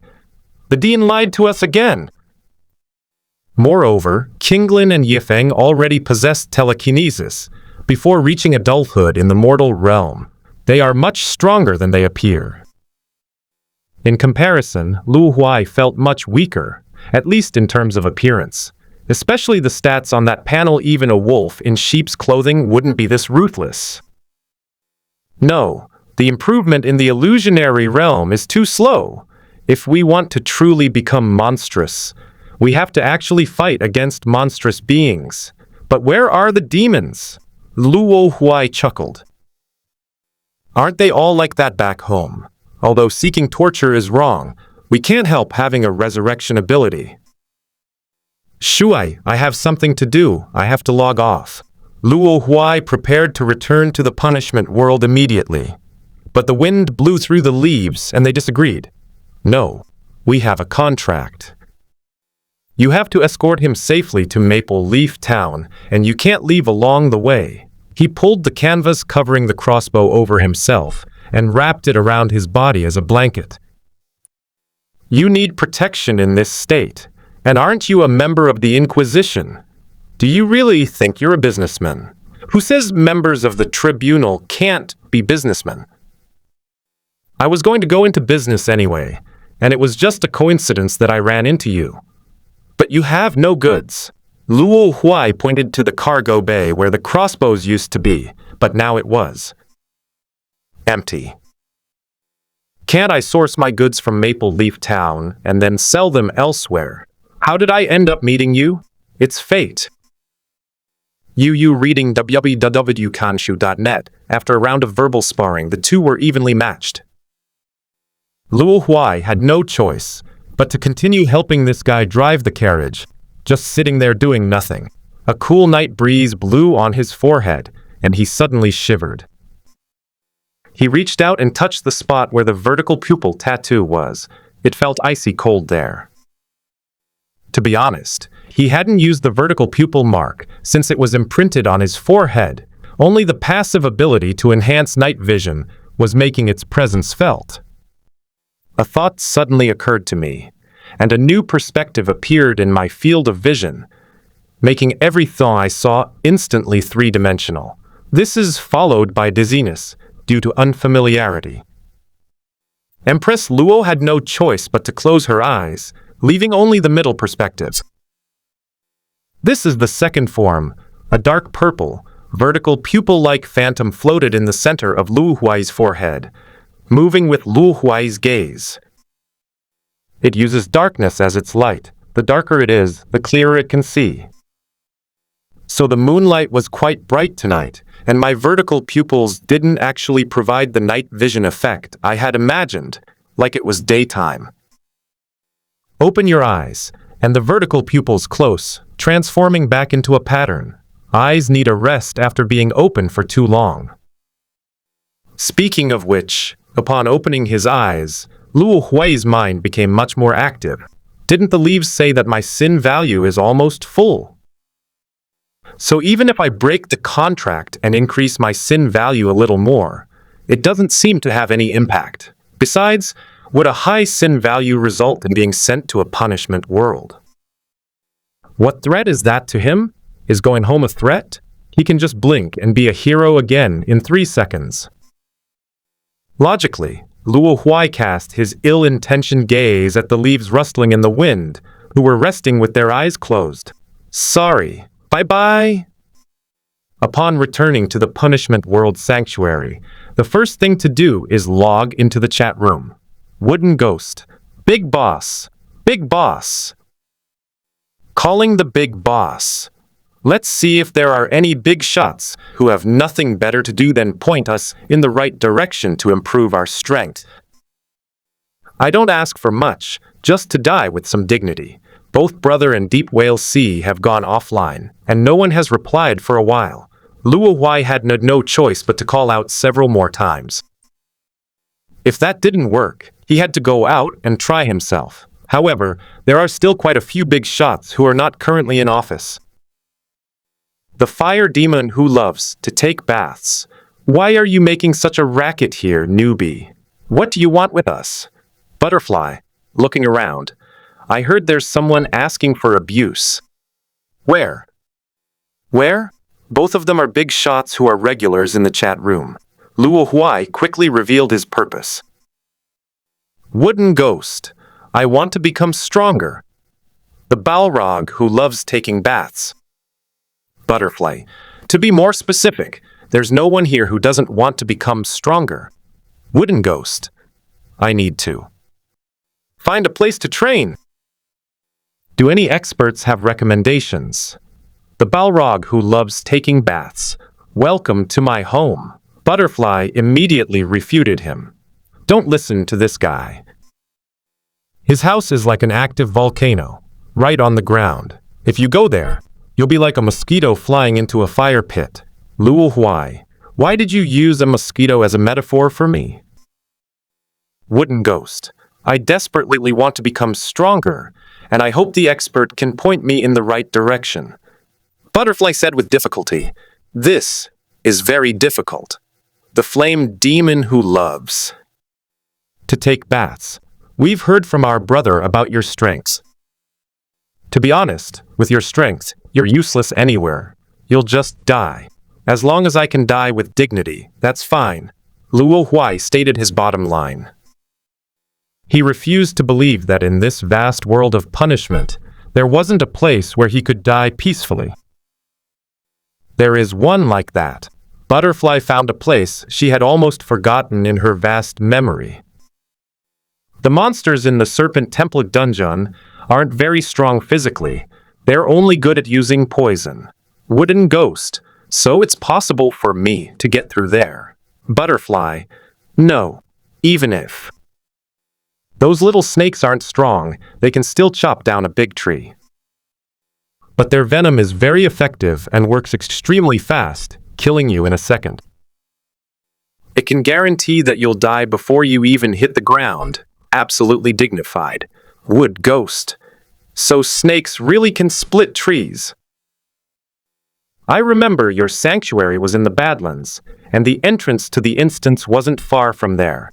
The dean lied to us again! Moreover, Kinglin and Yifeng already possessed telekinesis. Before reaching adulthood in the mortal realm, they are much stronger than they appear. In comparison, Luo Huai felt much weaker, at least in terms of appearance. Especially the stats on that panel. Even a wolf in sheep's clothing wouldn't be this ruthless. No, the improvement in the illusionary realm is too slow. If we want to truly become monstrous, we have to actually fight against monstrous beings. But where are the demons? Luo Huai chuckled. Aren't they all like that back home? Although seeking torture is wrong, we can't help having a resurrection ability. Shuai, I have something to do. I have to log off. Luo Huai prepared to return to the punishment world immediately. but the wind blew through the leaves and they disagreed. No, we have a contract. You have to escort him safely to Maple Leaf Town, and you can't leave along the way. He pulled the canvas covering the crossbow over himself and wrapped it around his body as a blanket. You need protection in this state, and aren't you a member of the Inquisition? Do you really think you're a businessman? Who says members of the tribunal can't be businessmen? I was going to go into business anyway, and it was just a coincidence that I ran into you. But you have no goods. Luo Huai pointed to the cargo bay where the crossbows used to be, but now it was empty. Can't I source my goods from Maple Leaf Town and then sell them elsewhere? How did I end up meeting you? It's fate. You reading www.kanshu.net. After a round of verbal sparring, the two were evenly matched. Luo Huai had no choice but to continue helping this guy drive the carriage, just sitting there doing nothing. A cool night breeze blew on his forehead, and he suddenly shivered. He reached out and touched the spot where the vertical pupil tattoo was. It felt icy cold there. To be honest, he hadn't used the vertical pupil mark since it was imprinted on his forehead. Only the passive ability to enhance night vision was making its presence felt. A thought suddenly occurred to me, and a new perspective appeared in my field of vision, making everything I saw instantly three-dimensional. This is followed by dizziness due to unfamiliarity. Empress Luo had no choice but to close her eyes, leaving only the middle perspective. This is the second form, a dark purple, vertical pupil-like phantom floated in the center of Luo Huai's forehead, moving with Luo Huai's gaze. It uses darkness as its light. The darker it is, the clearer it can see. So the moonlight was quite bright tonight, and my vertical pupils didn't actually provide the night vision effect I had imagined, like it was daytime. Open your eyes, and the vertical pupils close, transforming back into a pattern. Eyes need a rest after being open for too long. Speaking of which, upon opening his eyes, Luo Huai's mind became much more active. Didn't the leaves say that my sin value is almost full? So even if I break the contract and increase my sin value a little more, it doesn't seem to have any impact. Besides, would a high sin value result in being sent to a punishment world? What threat is that to him? Is going home a threat? He can just blink and be a hero again in 3 seconds. Logically, Luo Huai cast his ill-intentioned gaze at the leaves rustling in the wind, who were resting with their eyes closed. Sorry. Bye-bye. Upon returning to the punishment world sanctuary, the first thing to do is log into the chat room. Wooden Ghost. Big Boss. Big Boss. Calling the Big Boss. Let's see if there are any big shots who have nothing better to do than point us in the right direction to improve our strength. I don't ask for much, just to die with some dignity. Both Brother and Deep Whale Sea have gone offline, and no one has replied for a while. Luo Huai had no choice but to call out several more times. If that didn't work, he had to go out and try himself. However, there are still quite a few big shots who are not currently in office. The fire demon who loves to take baths. Why are you making such a racket here, newbie? What do you want with us? Butterfly, looking around. I heard there's someone asking for abuse. Where? Where? Both of them are big shots who are regulars in the chat room. Luo Huai quickly revealed his purpose. Wooden Ghost. I want to become stronger. The Balrog who loves taking baths. Butterfly. To be more specific, there's no one here who doesn't want to become stronger. Wooden Ghost. I need to find a place to train. Do any experts have recommendations? The Balrog who loves taking baths. Welcome to my home. Butterfly immediately refuted him. Don't listen to this guy. His house is like an active volcano, right on the ground. If you go there, you'll be like a mosquito flying into a fire pit. Luo Huai, why did you use a mosquito as a metaphor for me? Wooden ghost. I desperately want to become stronger, and I hope the expert can point me in the right direction. Butterfly said with difficulty, "This is very difficult. The flame demon who loves to take baths. We've heard from our brother about your strengths. To be honest, with your strength, you're useless anywhere. You'll just die. As long as I can die with dignity, that's fine." Luo Huai stated his bottom line. He refused to believe that in this vast world of punishment, there wasn't a place where he could die peacefully. There is one like that. Butterfly found a place she had almost forgotten in her vast memory. The monsters in the Serpent Temple dungeon aren't very strong physically. They're only good at using poison. Wooden ghost, so it's possible for me to get through there. Butterfly, no, even if. Those little snakes aren't strong, they can still chop down a big tree. But their venom is very effective and works extremely fast, killing you in a second. It can guarantee that you'll die before you even hit the ground. Absolutely dignified. Wood ghost. So snakes really can split trees. I remember your sanctuary was in the Badlands, and the entrance to the instance wasn't far from there.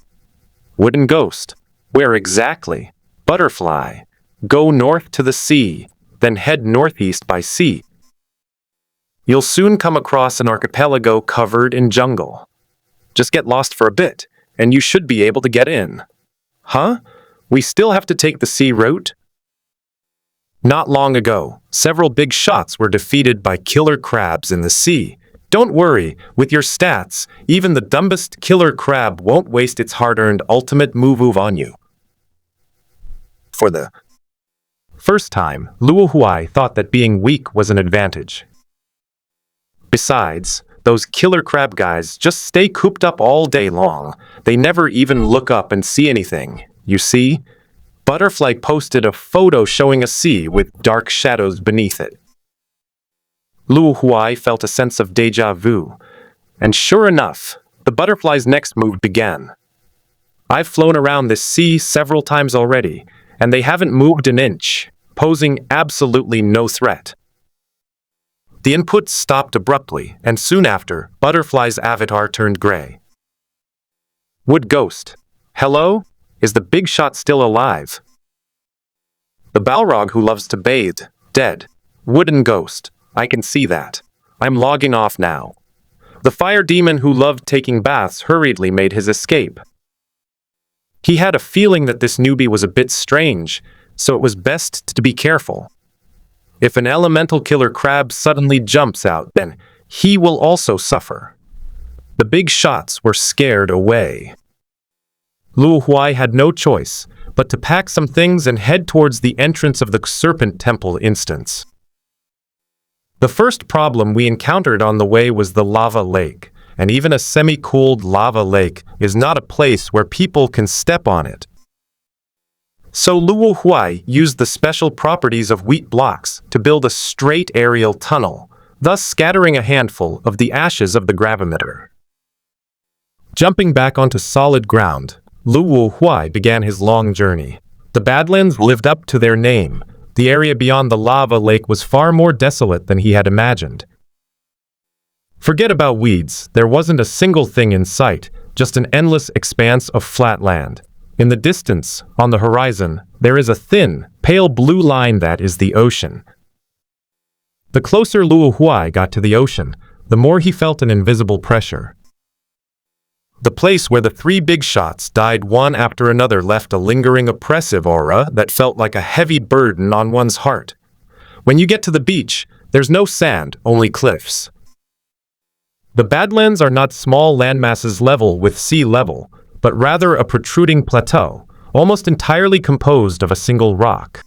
Wooden ghost. Where exactly? Butterfly. Go north to the sea, then head northeast by sea. You'll soon come across an archipelago covered in jungle. Just get lost for a bit, and you should be able to get in. Huh? We still have to take the sea route? Not long ago, several big shots were defeated by killer crabs in the sea. Don't worry, with your stats, even the dumbest killer crab won't waste its hard-earned ultimate move on you. For the first time, Luo Huai thought that being weak was an advantage. Besides, those killer crab guys just stay cooped up all day long. They never even look up and see anything. You see? Butterfly posted a photo showing a sea with dark shadows beneath it. Luo Huai felt a sense of déjà vu, and sure enough, the butterfly's next move began. I've flown around this sea several times already, and they haven't moved an inch, posing absolutely no threat. The input stopped abruptly, and soon after, Butterfly's avatar turned gray. Wood ghost. Hello? Is the big shot still alive? The Balrog who loves to bathe. Dead. Wooden ghost. I can see that. I'm logging off now. The fire demon who loved taking baths hurriedly made his escape. He had a feeling that this newbie was a bit strange, so it was best to be careful. If an elemental killer crab suddenly jumps out, then he will also suffer. The big shots were scared away. Luo Huai had no choice but to pack some things and head towards the entrance of the Serpent Temple instance. The first problem we encountered on the way was the lava lake, and even a semi-cooled lava lake is not a place where people can step on it. So Luo Huai used the special properties of wheat blocks to build a straight aerial tunnel, thus scattering a handful of the ashes of the gravimeter. Jumping back onto solid ground, Luo Huai began his long journey. The Badlands lived up to their name. The area beyond the lava lake was far more desolate than he had imagined. Forget about weeds, there wasn't a single thing in sight, just an endless expanse of flat land. In the distance, on the horizon, there is a thin, pale blue line that is the ocean. The closer Luo Huai got to the ocean, the more he felt an invisible pressure. The place where the three big shots died one after another left a lingering oppressive aura that felt like a heavy burden on one's heart. When you get to the beach, there's no sand, only cliffs. The Badlands are not small landmasses level with sea level, but rather a protruding plateau, almost entirely composed of a single rock.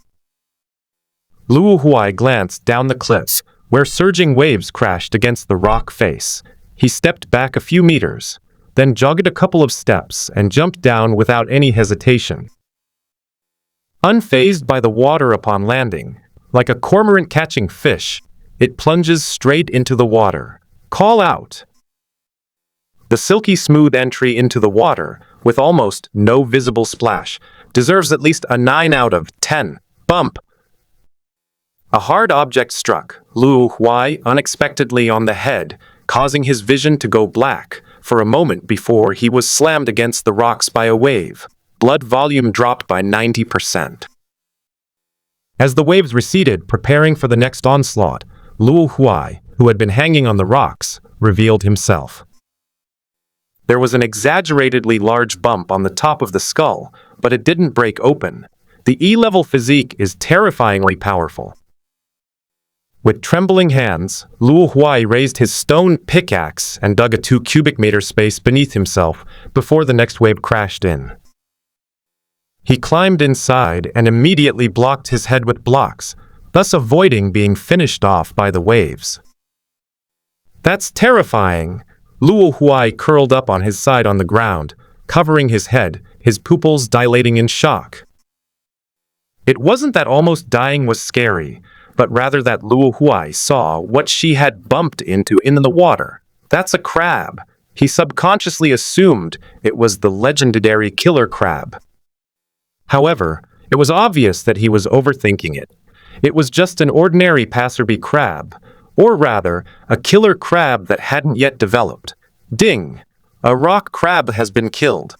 Luo Huai glanced down the cliff, where surging waves crashed against the rock face. He stepped back a few meters, then jogged a couple of steps and jumped down without any hesitation. Unfazed by the water upon landing, like a cormorant catching fish, it plunges straight into the water. Call out! The silky smooth entry into the water with almost no visible splash, deserves at least a 9 out of 10. Bump! A hard object struck Luo Huai unexpectedly on the head, causing his vision to go black for a moment before he was slammed against the rocks by a wave. Blood volume dropped by 90%. As the waves receded, preparing for the next onslaught, Luo Huai, who had been hanging on the rocks, revealed himself. There was an exaggeratedly large bump on the top of the skull, but it didn't break open. The E-level physique is terrifyingly powerful. With trembling hands, Luo Huai raised his stone pickaxe and dug a 2 cubic meter space beneath himself before the next wave crashed in. He climbed inside and immediately blocked his head with blocks, thus avoiding being finished off by the waves. That's terrifying. Luo Huai curled up on his side on the ground, covering his head, his pupils dilating in shock. It wasn't that almost dying was scary, but rather that Luo Huai saw what she had bumped into in the water. That's a crab. He subconsciously assumed it was the legendary killer crab. However, it was obvious that he was overthinking it. It was just an ordinary passerby crab, or rather, a killer crab that hadn't yet developed. Ding! A rock crab has been killed.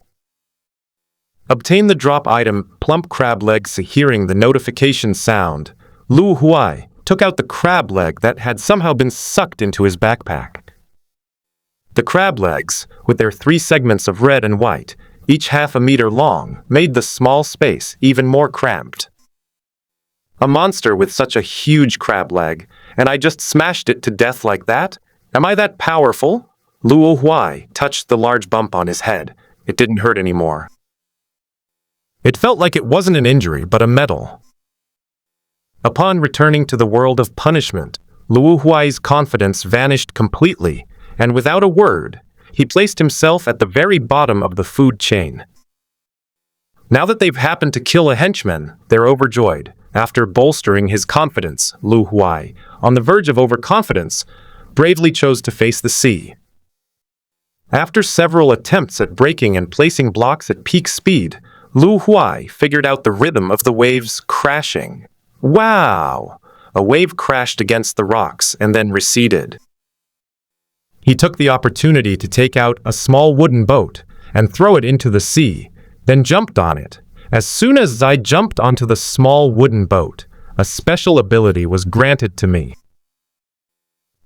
Obtain the drop item plump crab legs. Hearing the notification sound, Luo Huai took out the crab leg that had somehow been sucked into his backpack. The crab legs, with their 3 segments of red and white, each half a meter long, made the small space even more cramped. A monster with such a huge crab leg, and I just smashed it to death like that? Am I that powerful? Luo Huai touched the large bump on his head. It didn't hurt anymore. It felt like it wasn't an injury, but a medal. Upon returning to the world of punishment, Luo Huai's confidence vanished completely, and without a word, he placed himself at the very bottom of the food chain. Now that they've happened to kill a henchman, they're overjoyed. After bolstering his confidence, Luo Huai, on the verge of overconfidence, bravely chose to face the sea. After several attempts at breaking and placing blocks at peak speed, Luo Huai figured out the rhythm of the waves crashing. Wow! A wave crashed against the rocks and then receded. He took the opportunity to take out a small wooden boat and throw it into the sea, then jumped on it. As soon as I jumped onto the small wooden boat, a special ability was granted to me.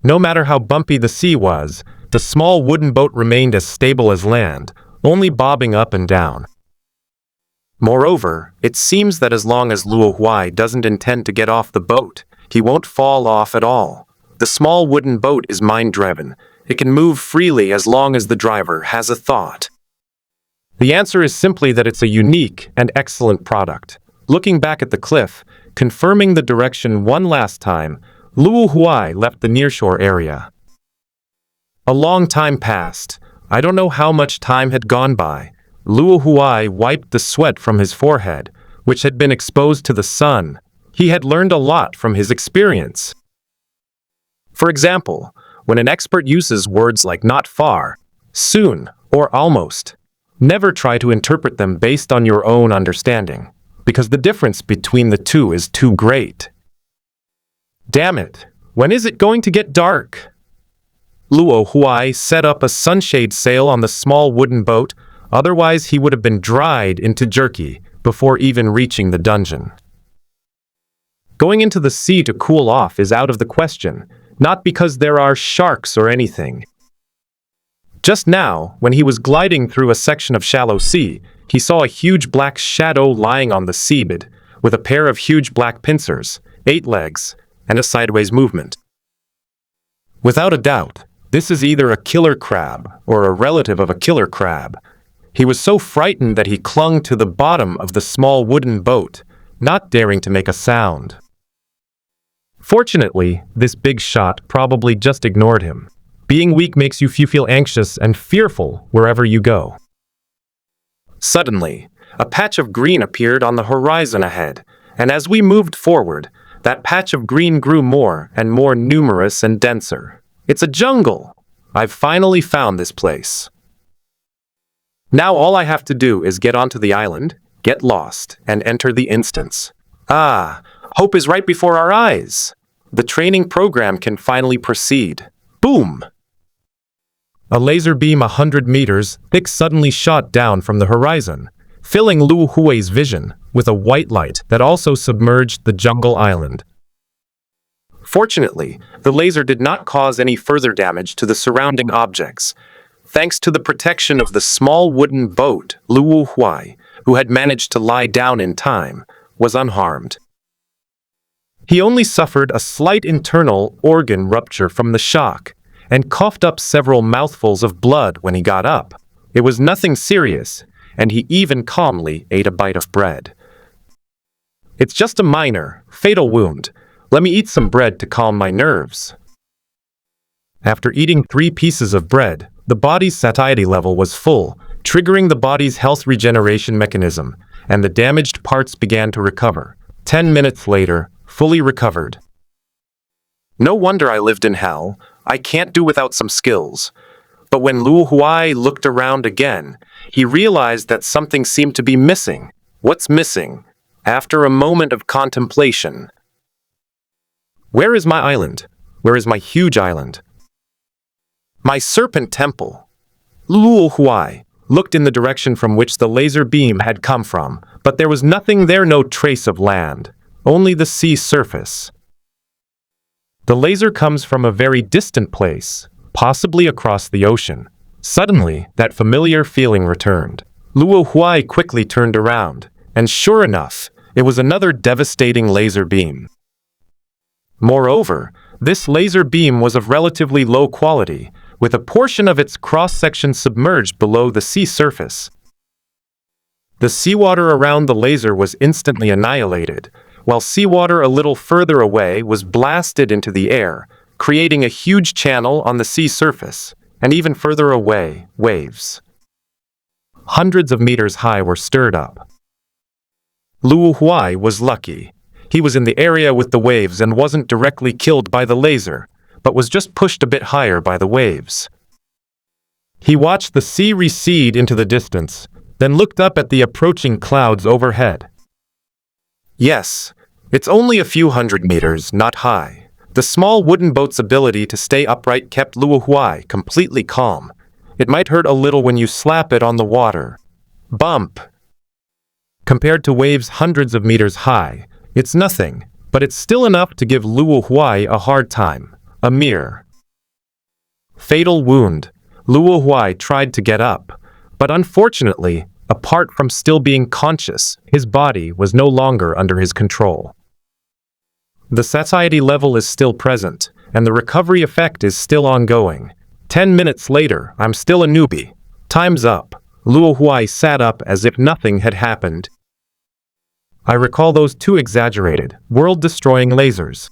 No matter how bumpy the sea was, the small wooden boat remained as stable as land, only bobbing up and down. Moreover, it seems that as long as Luo Huai doesn't intend to get off the boat, he won't fall off at all. The small wooden boat is mind-driven. It can move freely as long as the driver has a thought. The answer is simply that it's a unique and excellent product. Looking back at the cliff, confirming the direction one last time, Luo Huai left the nearshore area. A long time passed. I don't know how much time had gone by. Luo Huai wiped the sweat from his forehead, which had been exposed to the sun. He had learned a lot from his experience. For example, when an expert uses words like not far, soon, or almost, never try to interpret them based on your own understanding, because the difference between the two is too great. Damn it, when is it going to get dark? Luo Huai set up a sunshade sail on the small wooden boat, otherwise he would have been dried into jerky before even reaching the dungeon. Going into the sea to cool off is out of the question, not because there are sharks or anything. Just now, when he was gliding through a section of shallow sea, he saw a huge black shadow lying on the seabed, with a pair of huge black pincers, 8 legs, and a sideways movement. Without a doubt, this is either a killer crab or a relative of a killer crab. He was so frightened that he clung to the bottom of the small wooden boat, not daring to make a sound. Fortunately, this big shot probably just ignored him. Being weak makes you feel anxious and fearful wherever you go. Suddenly, a patch of green appeared on the horizon ahead, and as we moved forward, that patch of green grew more and more numerous and denser. It's a jungle! I've finally found this place. Now all I have to do is get onto the island, get lost, and enter the instance. Ah, hope is right before our eyes. The training program can finally proceed. Boom! A laser beam 100 meters thick suddenly shot down from the horizon, filling Luo Huai's vision with a white light that also submerged the jungle island. Fortunately, the laser did not cause any further damage to the surrounding objects. Thanks to the protection of the small wooden boat, Luo Huai, who had managed to lie down in time, was unharmed. He only suffered a slight internal organ rupture from the shock, and coughed up several mouthfuls of blood when he got up. It was nothing serious, and he even calmly ate a bite of bread. It's just a minor, fatal wound. Let me eat some bread to calm my nerves. After eating 3 pieces of bread, the body's satiety level was full, triggering the body's health regeneration mechanism, and the damaged parts began to recover. 10 minutes later, fully recovered. No wonder I lived in hell. I can't do without some skills. But when Luo Huai looked around again, he realized that something seemed to be missing. What's missing? After a moment of contemplation. Where is my island? Where is my huge island? My serpent temple. Luo Huai looked in the direction from which the laser beam had come from, but there was nothing there, no trace of land, only the sea surface. The laser comes from a very distant place, possibly across the ocean. Suddenly, that familiar feeling returned. Luo Huai quickly turned around, and sure enough, it was another devastating laser beam. Moreover, this laser beam was of relatively low quality, with a portion of its cross-section submerged below the sea surface. The seawater around the laser was instantly annihilated, while seawater a little further away was blasted into the air, creating a huge channel on the sea surface, and even further away, waves hundreds of meters high were stirred up. Luo Huai was lucky. He was in the area with the waves and wasn't directly killed by the laser, but was just pushed a bit higher by the waves. He watched the sea recede into the distance, then looked up at the approaching clouds overhead. Yes, it's only a few hundred meters, not high. The small wooden boat's ability to stay upright kept Luo Huai completely calm. It might hurt a little when you slap it on the water. Bump! Compared to waves hundreds of meters high, it's nothing, but it's still enough to give Luo Huai a hard time. A mere fatal wound. Luo Huai tried to get up, but unfortunately, apart from still being conscious, his body was no longer under his control. The satiety level is still present, and the recovery effect is still ongoing. 10 minutes later, I'm still a newbie. Time's up. Luo Huai sat up as if nothing had happened. I recall those 2 exaggerated, world-destroying lasers.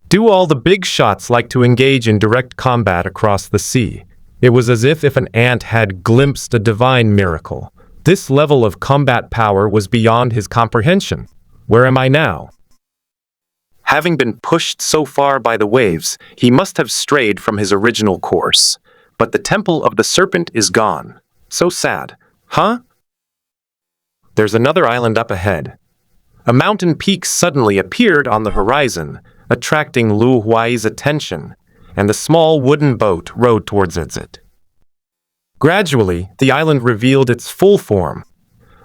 Do all the big shots like to engage in direct combat across the sea. It was as if an ant had glimpsed a divine miracle. This level of combat power was beyond his comprehension. Where am I now? Having been pushed so far by the waves, he must have strayed from his original course. But the temple of the serpent is gone. So sad. Huh? There's another island up ahead. A mountain peak suddenly appeared on the horizon, attracting Luo Huai's attention, and the small wooden boat rowed towards it. Gradually, the island revealed its full form.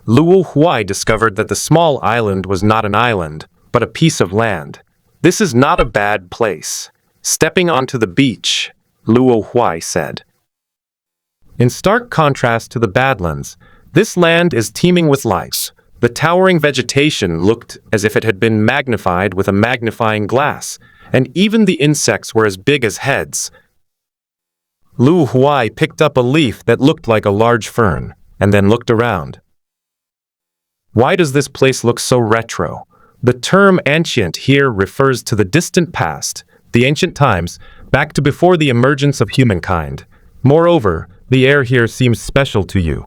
Luo Huai discovered that the small island was not an island, but a piece of land. This is not a bad place. Stepping onto the beach, Luo Huai said. In stark contrast to the Badlands, this land is teeming with life. The towering vegetation looked as if it had been magnified with a magnifying glass, and even the insects were as big as heads. Luo Huai picked up a leaf that looked like a large fern, and then looked around. Why does this place look so retro? The term ancient here refers to the distant past, the ancient times, back to before the emergence of humankind. Moreover, the air here seems special to you.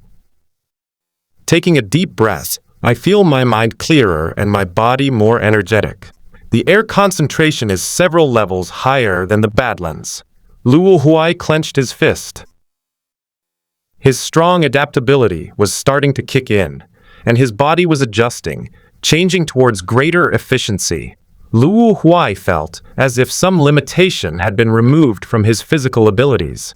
Taking a deep breath, I feel my mind clearer and my body more energetic. The air concentration is several levels higher than the Badlands. Luo Huai clenched his fist. His strong adaptability was starting to kick in, and his body was adjusting, changing towards greater efficiency. Luo Huai felt as if some limitation had been removed from his physical abilities.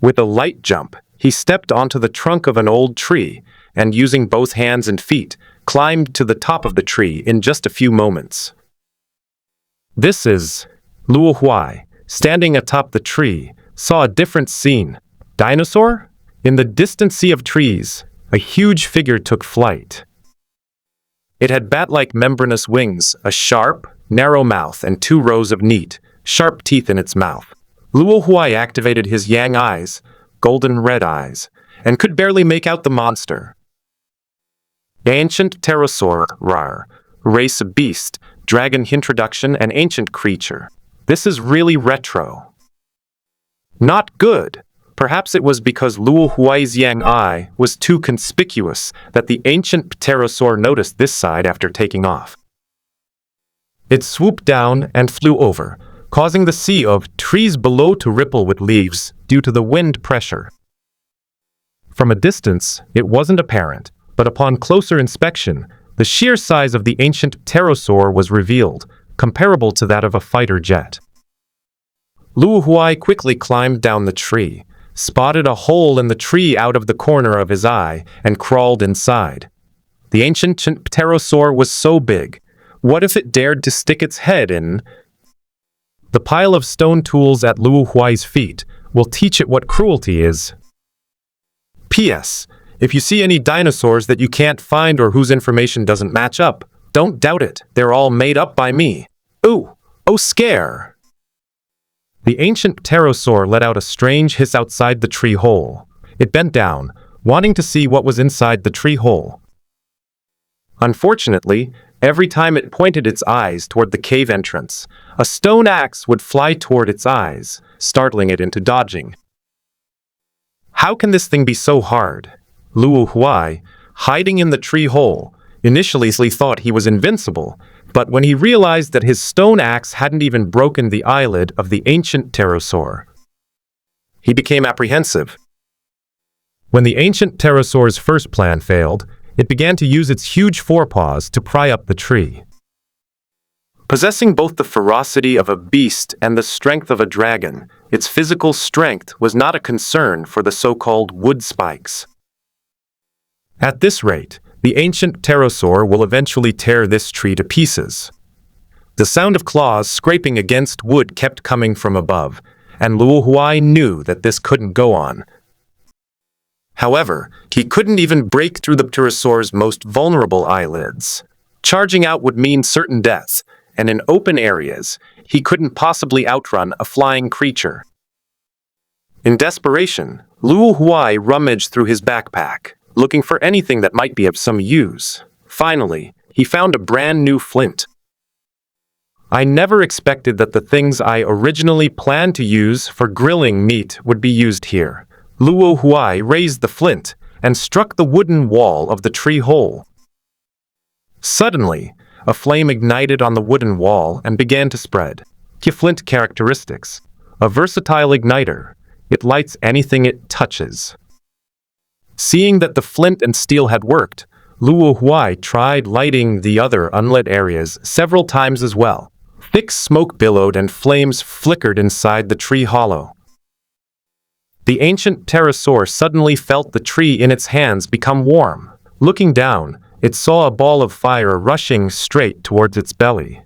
With a light jump, he stepped onto the trunk of an old tree and, using both hands and feet, climbed to the top of the tree in just a few moments. This is Luo Huai, standing atop the tree, saw a different scene. Dinosaur? In the distant sea of trees, a huge figure took flight. It had bat-like membranous wings, a sharp, narrow mouth, and 2 rows of neat, sharp teeth in its mouth. Luo Huai activated his yang eyes, golden red eyes, and could barely make out the monster. Ancient pterosaur, rar, race beast, dragon introduction, and ancient creature. This is really retro. Not good. Perhaps it was because Luo Huai's yang eye was too conspicuous that the ancient pterosaur noticed this side after taking off. It swooped down and flew over, causing the sea of trees below to ripple with leaves due to the wind pressure. From a distance, it wasn't apparent, but upon closer inspection, the sheer size of the ancient pterosaur was revealed, comparable to that of a fighter jet. Luo Huai quickly climbed down the tree, spotted a hole in the tree out of the corner of his eye, and crawled inside. The ancient pterosaur was so big. What if it dared to stick its head in? The pile of stone tools at Luo Huai's feet will teach it what cruelty is. P.S. If you see any dinosaurs that you can't find or whose information doesn't match up, don't doubt it. They're all made up by me. Ooh, oh scare! The ancient pterosaur let out a strange hiss outside the tree hole. It bent down, wanting to see what was inside the tree hole. Unfortunately, every time it pointed its eyes toward the cave entrance, a stone axe would fly toward its eyes, startling it into dodging. How can this thing be so hard? Luo Huai, hiding in the tree hole, initially thought he was invincible, but when he realized that his stone axe hadn't even broken the eyelid of the ancient pterosaur, he became apprehensive. When the ancient pterosaur's first plan failed, it began to use its huge forepaws to pry up the tree. Possessing both the ferocity of a beast and the strength of a dragon, its physical strength was not a concern for the so-called wood spikes. At this rate, the ancient pterosaur will eventually tear this tree to pieces. The sound of claws scraping against wood kept coming from above, and Luo Huai knew that this couldn't go on. However, he couldn't even break through the pterosaur's most vulnerable eyelids. Charging out would mean certain death, and in open areas, he couldn't possibly outrun a flying creature. In desperation, Luo Huai rummaged through his backpack, looking for anything that might be of some use. Finally, he found a brand new flint. I never expected that the things I originally planned to use for grilling meat would be used here. Luo Huai raised the flint and struck the wooden wall of the tree hole. Suddenly, a flame ignited on the wooden wall and began to spread. Flint characteristics. A versatile igniter. It lights anything it touches. Seeing that the flint and steel had worked, Luo Huai tried lighting the other unlit areas several times as well. Thick smoke billowed and flames flickered inside the tree hollow. The ancient pterosaur suddenly felt the tree in its hands become warm. Looking down, it saw a ball of fire rushing straight towards its belly.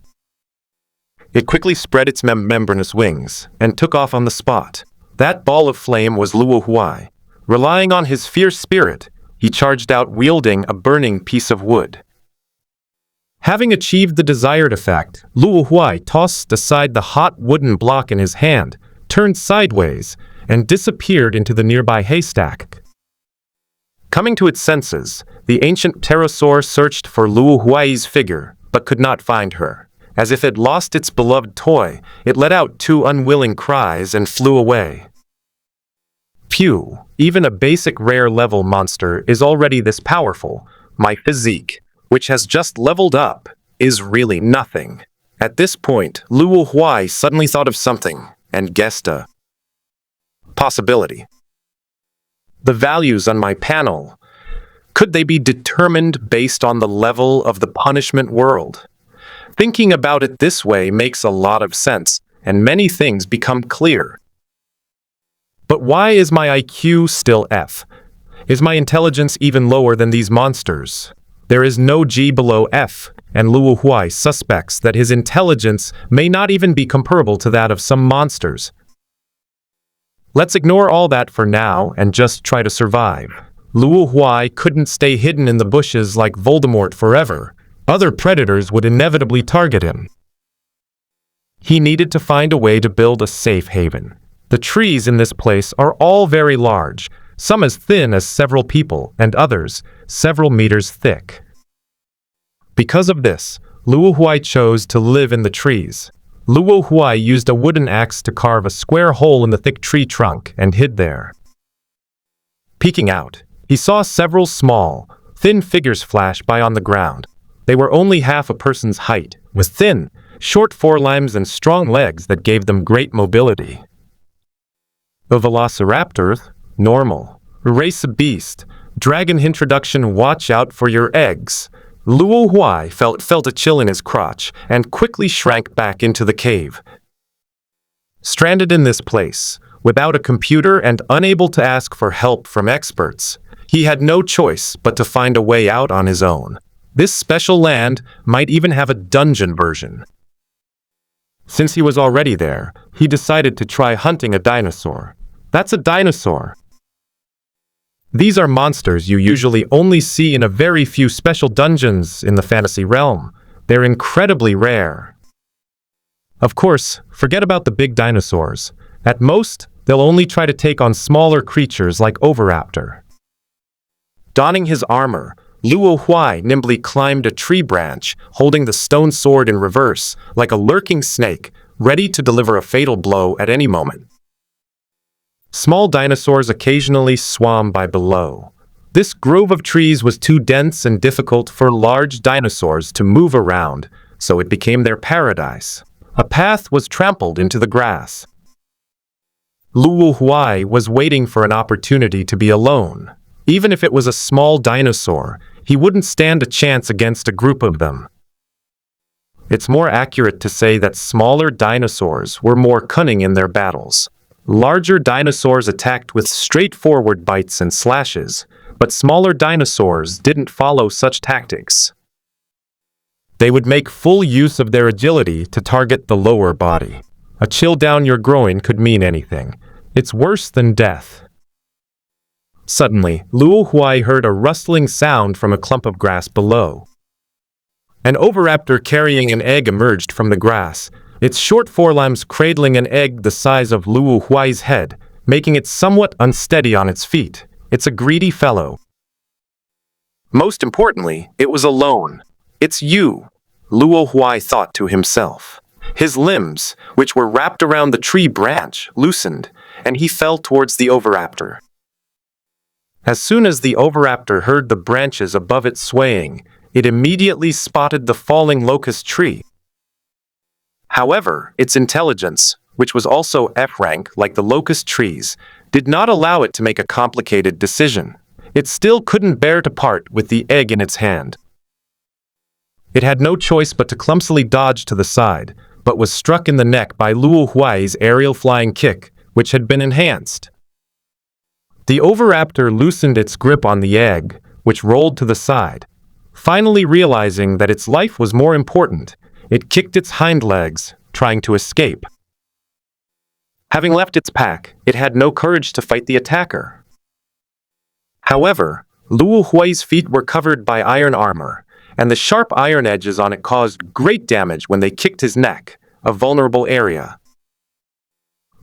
It quickly spread its membranous wings and took off on the spot. That ball of flame was Luo Huai. Relying on his fierce spirit, he charged out wielding a burning piece of wood. Having achieved the desired effect, Luo Huai tossed aside the hot wooden block in his hand, turned sideways, and disappeared into the nearby haystack. Coming to its senses, the ancient pterosaur searched for Luo Huai's figure, but could not find her. As if it lost its beloved toy, it let out 2 unwilling cries and flew away. Phew, even a basic rare level monster is already this powerful. My physique, which has just leveled up, is really nothing. At this point, Luo Huai suddenly thought of something and guessed a possibility. The values on my panel, could they be determined based on the level of the punishment world? Thinking about it this way makes a lot of sense, and many things become clear. But why is my IQ still F? Is my intelligence even lower than these monsters? There is no G below F, and Luo Huai suspects that his intelligence may not even be comparable to that of some monsters. Let's ignore all that for now and just try to survive. Luo Huai couldn't stay hidden in the bushes like Voldemort forever. Other predators would inevitably target him. He needed to find a way to build a safe haven. The trees in this place are all very large, some as thin as several people, and others several meters thick. Because of this, Luo Huai chose to live in the trees. Luo Huai used a wooden axe to carve a square hole in the thick tree trunk and hid there. Peeking out, he saw several small, thin figures flash by on the ground. They were only half a person's height, with thin, short forelimbs and strong legs that gave them great mobility. The velociraptor, normal. Race beast, dragon introduction, watch out for your eggs. Luo Huai felt a chill in his crotch and quickly shrank back into the cave. Stranded in this place, without a computer and unable to ask for help from experts, he had no choice but to find a way out on his own. This special land might even have a dungeon version. Since he was already there, he decided to try hunting a dinosaur. That's a dinosaur. These are monsters you usually only see in a very few special dungeons in the fantasy realm. They're incredibly rare. Of course, forget about the big dinosaurs. At most, they'll only try to take on smaller creatures like Oviraptor. Donning his armor, Luo Huai nimbly climbed a tree branch, holding the stone sword in reverse, like a lurking snake, ready to deliver a fatal blow at any moment. Small dinosaurs occasionally swam by below. This grove of trees was too dense and difficult for large dinosaurs to move around, so it became their paradise. A path was trampled into the grass. Luo Huai was waiting for an opportunity to be alone. Even if it was a small dinosaur, he wouldn't stand a chance against a group of them. It's more accurate to say that smaller dinosaurs were more cunning in their battles. Larger dinosaurs attacked with straightforward bites and slashes, but smaller dinosaurs didn't follow such tactics. They would make full use of their agility to target the lower body. A chill down your groin could mean anything. It's worse than death. Suddenly, Luo Huai heard a rustling sound from a clump of grass below. An oviraptor carrying an egg emerged from the grass, its short forelimbs cradling an egg the size of Luo Huai's head, making it somewhat unsteady on its feet. It's a greedy fellow. Most importantly, it was alone. It's you, Luo Huai thought to himself. His limbs, which were wrapped around the tree branch, loosened, and he fell towards the oviraptor. As soon as the oviraptor heard the branches above it swaying, it immediately spotted the falling locust tree. However, its intelligence, which was also F-rank like the locust trees, did not allow it to make a complicated decision. It still couldn't bear to part with the egg in its hand. It had no choice but to clumsily dodge to the side, but was struck in the neck by Luo Huai's aerial flying kick, which had been enhanced. The oviraptor loosened its grip on the egg, which rolled to the side. Finally realizing that its life was more important, it kicked its hind legs, trying to escape. Having left its pack, it had no courage to fight the attacker. However, Luo Huai's feet were covered by iron armor, and the sharp iron edges on it caused great damage when they kicked his neck, a vulnerable area.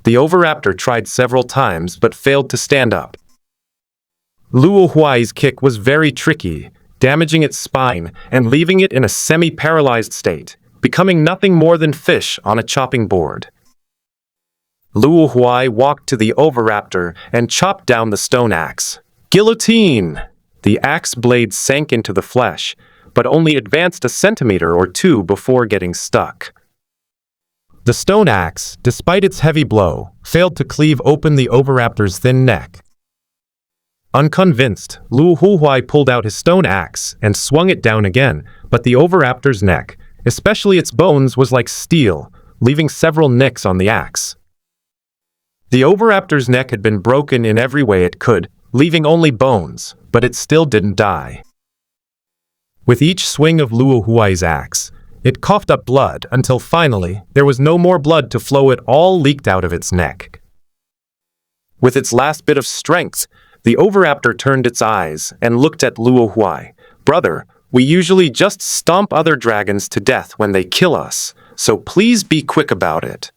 The oviraptor tried several times but failed to stand up. Luo Huai's kick was very tricky, damaging its spine and leaving it in a semi-paralyzed state, becoming nothing more than fish on a chopping board. Luo Huai walked to the oviraptor and chopped down the stone axe. Guillotine! The axe blade sank into the flesh, but only advanced a centimeter or two before getting stuck. The stone axe, despite its heavy blow, failed to cleave open the oviraptor's thin neck. Unconvinced, Luo Huai pulled out his stone axe and swung it down again, but the oviraptor's neck, especially its bones, was like steel, leaving several nicks on the axe. The oviraptor's neck had been broken in every way it could, leaving only bones, but it still didn't die. With each swing of Luo Huai's axe, it coughed up blood until finally there was no more blood to flow. It all leaked out of its neck. With its last bit of strength, the oviraptor turned its eyes and looked at Luo Huai. "Brother, we usually just stomp other dragons to death when they kill us, so please be quick about it."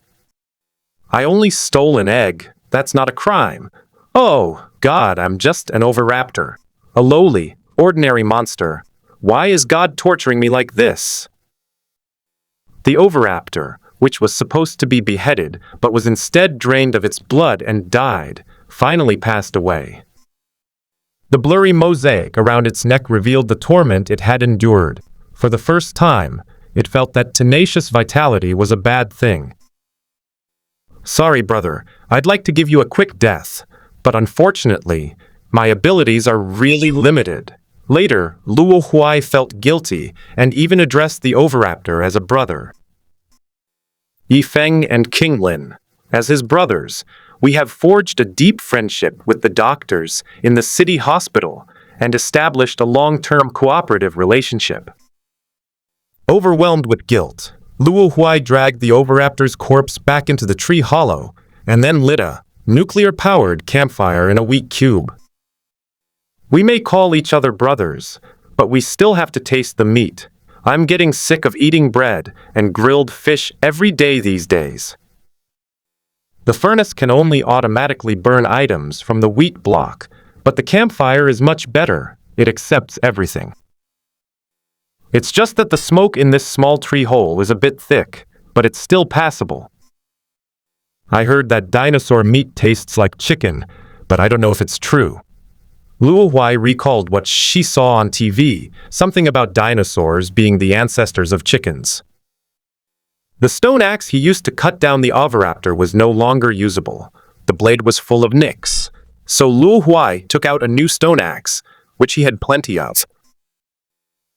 "I only stole an egg. That's not a crime." "Oh, God, I'm just an oviraptor. A lowly, ordinary monster. Why is God torturing me like this?" The oviraptor, which was supposed to be beheaded but was instead drained of its blood and died, finally passed away. The blurry mosaic around its neck revealed the torment it had endured. For the first time, it felt that tenacious vitality was a bad thing. "Sorry, brother, I'd like to give you a quick death, but unfortunately, my abilities are really limited." Later, Luo Huai felt guilty and even addressed the oviraptor as a brother. "Yifeng and Qinglin, as his brothers, we have forged a deep friendship with the doctors in the city hospital and established a long-term cooperative relationship." Overwhelmed with guilt, Luo Huai dragged the oviraptor's corpse back into the tree hollow and then lit a nuclear-powered campfire in a wheat cube. "We may call each other brothers, but we still have to taste the meat. I'm getting sick of eating bread and grilled fish every day these days." The furnace can only automatically burn items from the wheat block, but the campfire is much better. It accepts everything. It's just that the smoke in this small tree hole is a bit thick, but it's still passable. "I heard that dinosaur meat tastes like chicken, but I don't know if it's true." Luo Huai recalled what she saw on TV, something about dinosaurs being the ancestors of chickens. The stone axe he used to cut down the oviraptor was no longer usable. The blade was full of nicks, so Luo Huai took out a new stone axe, which he had plenty of.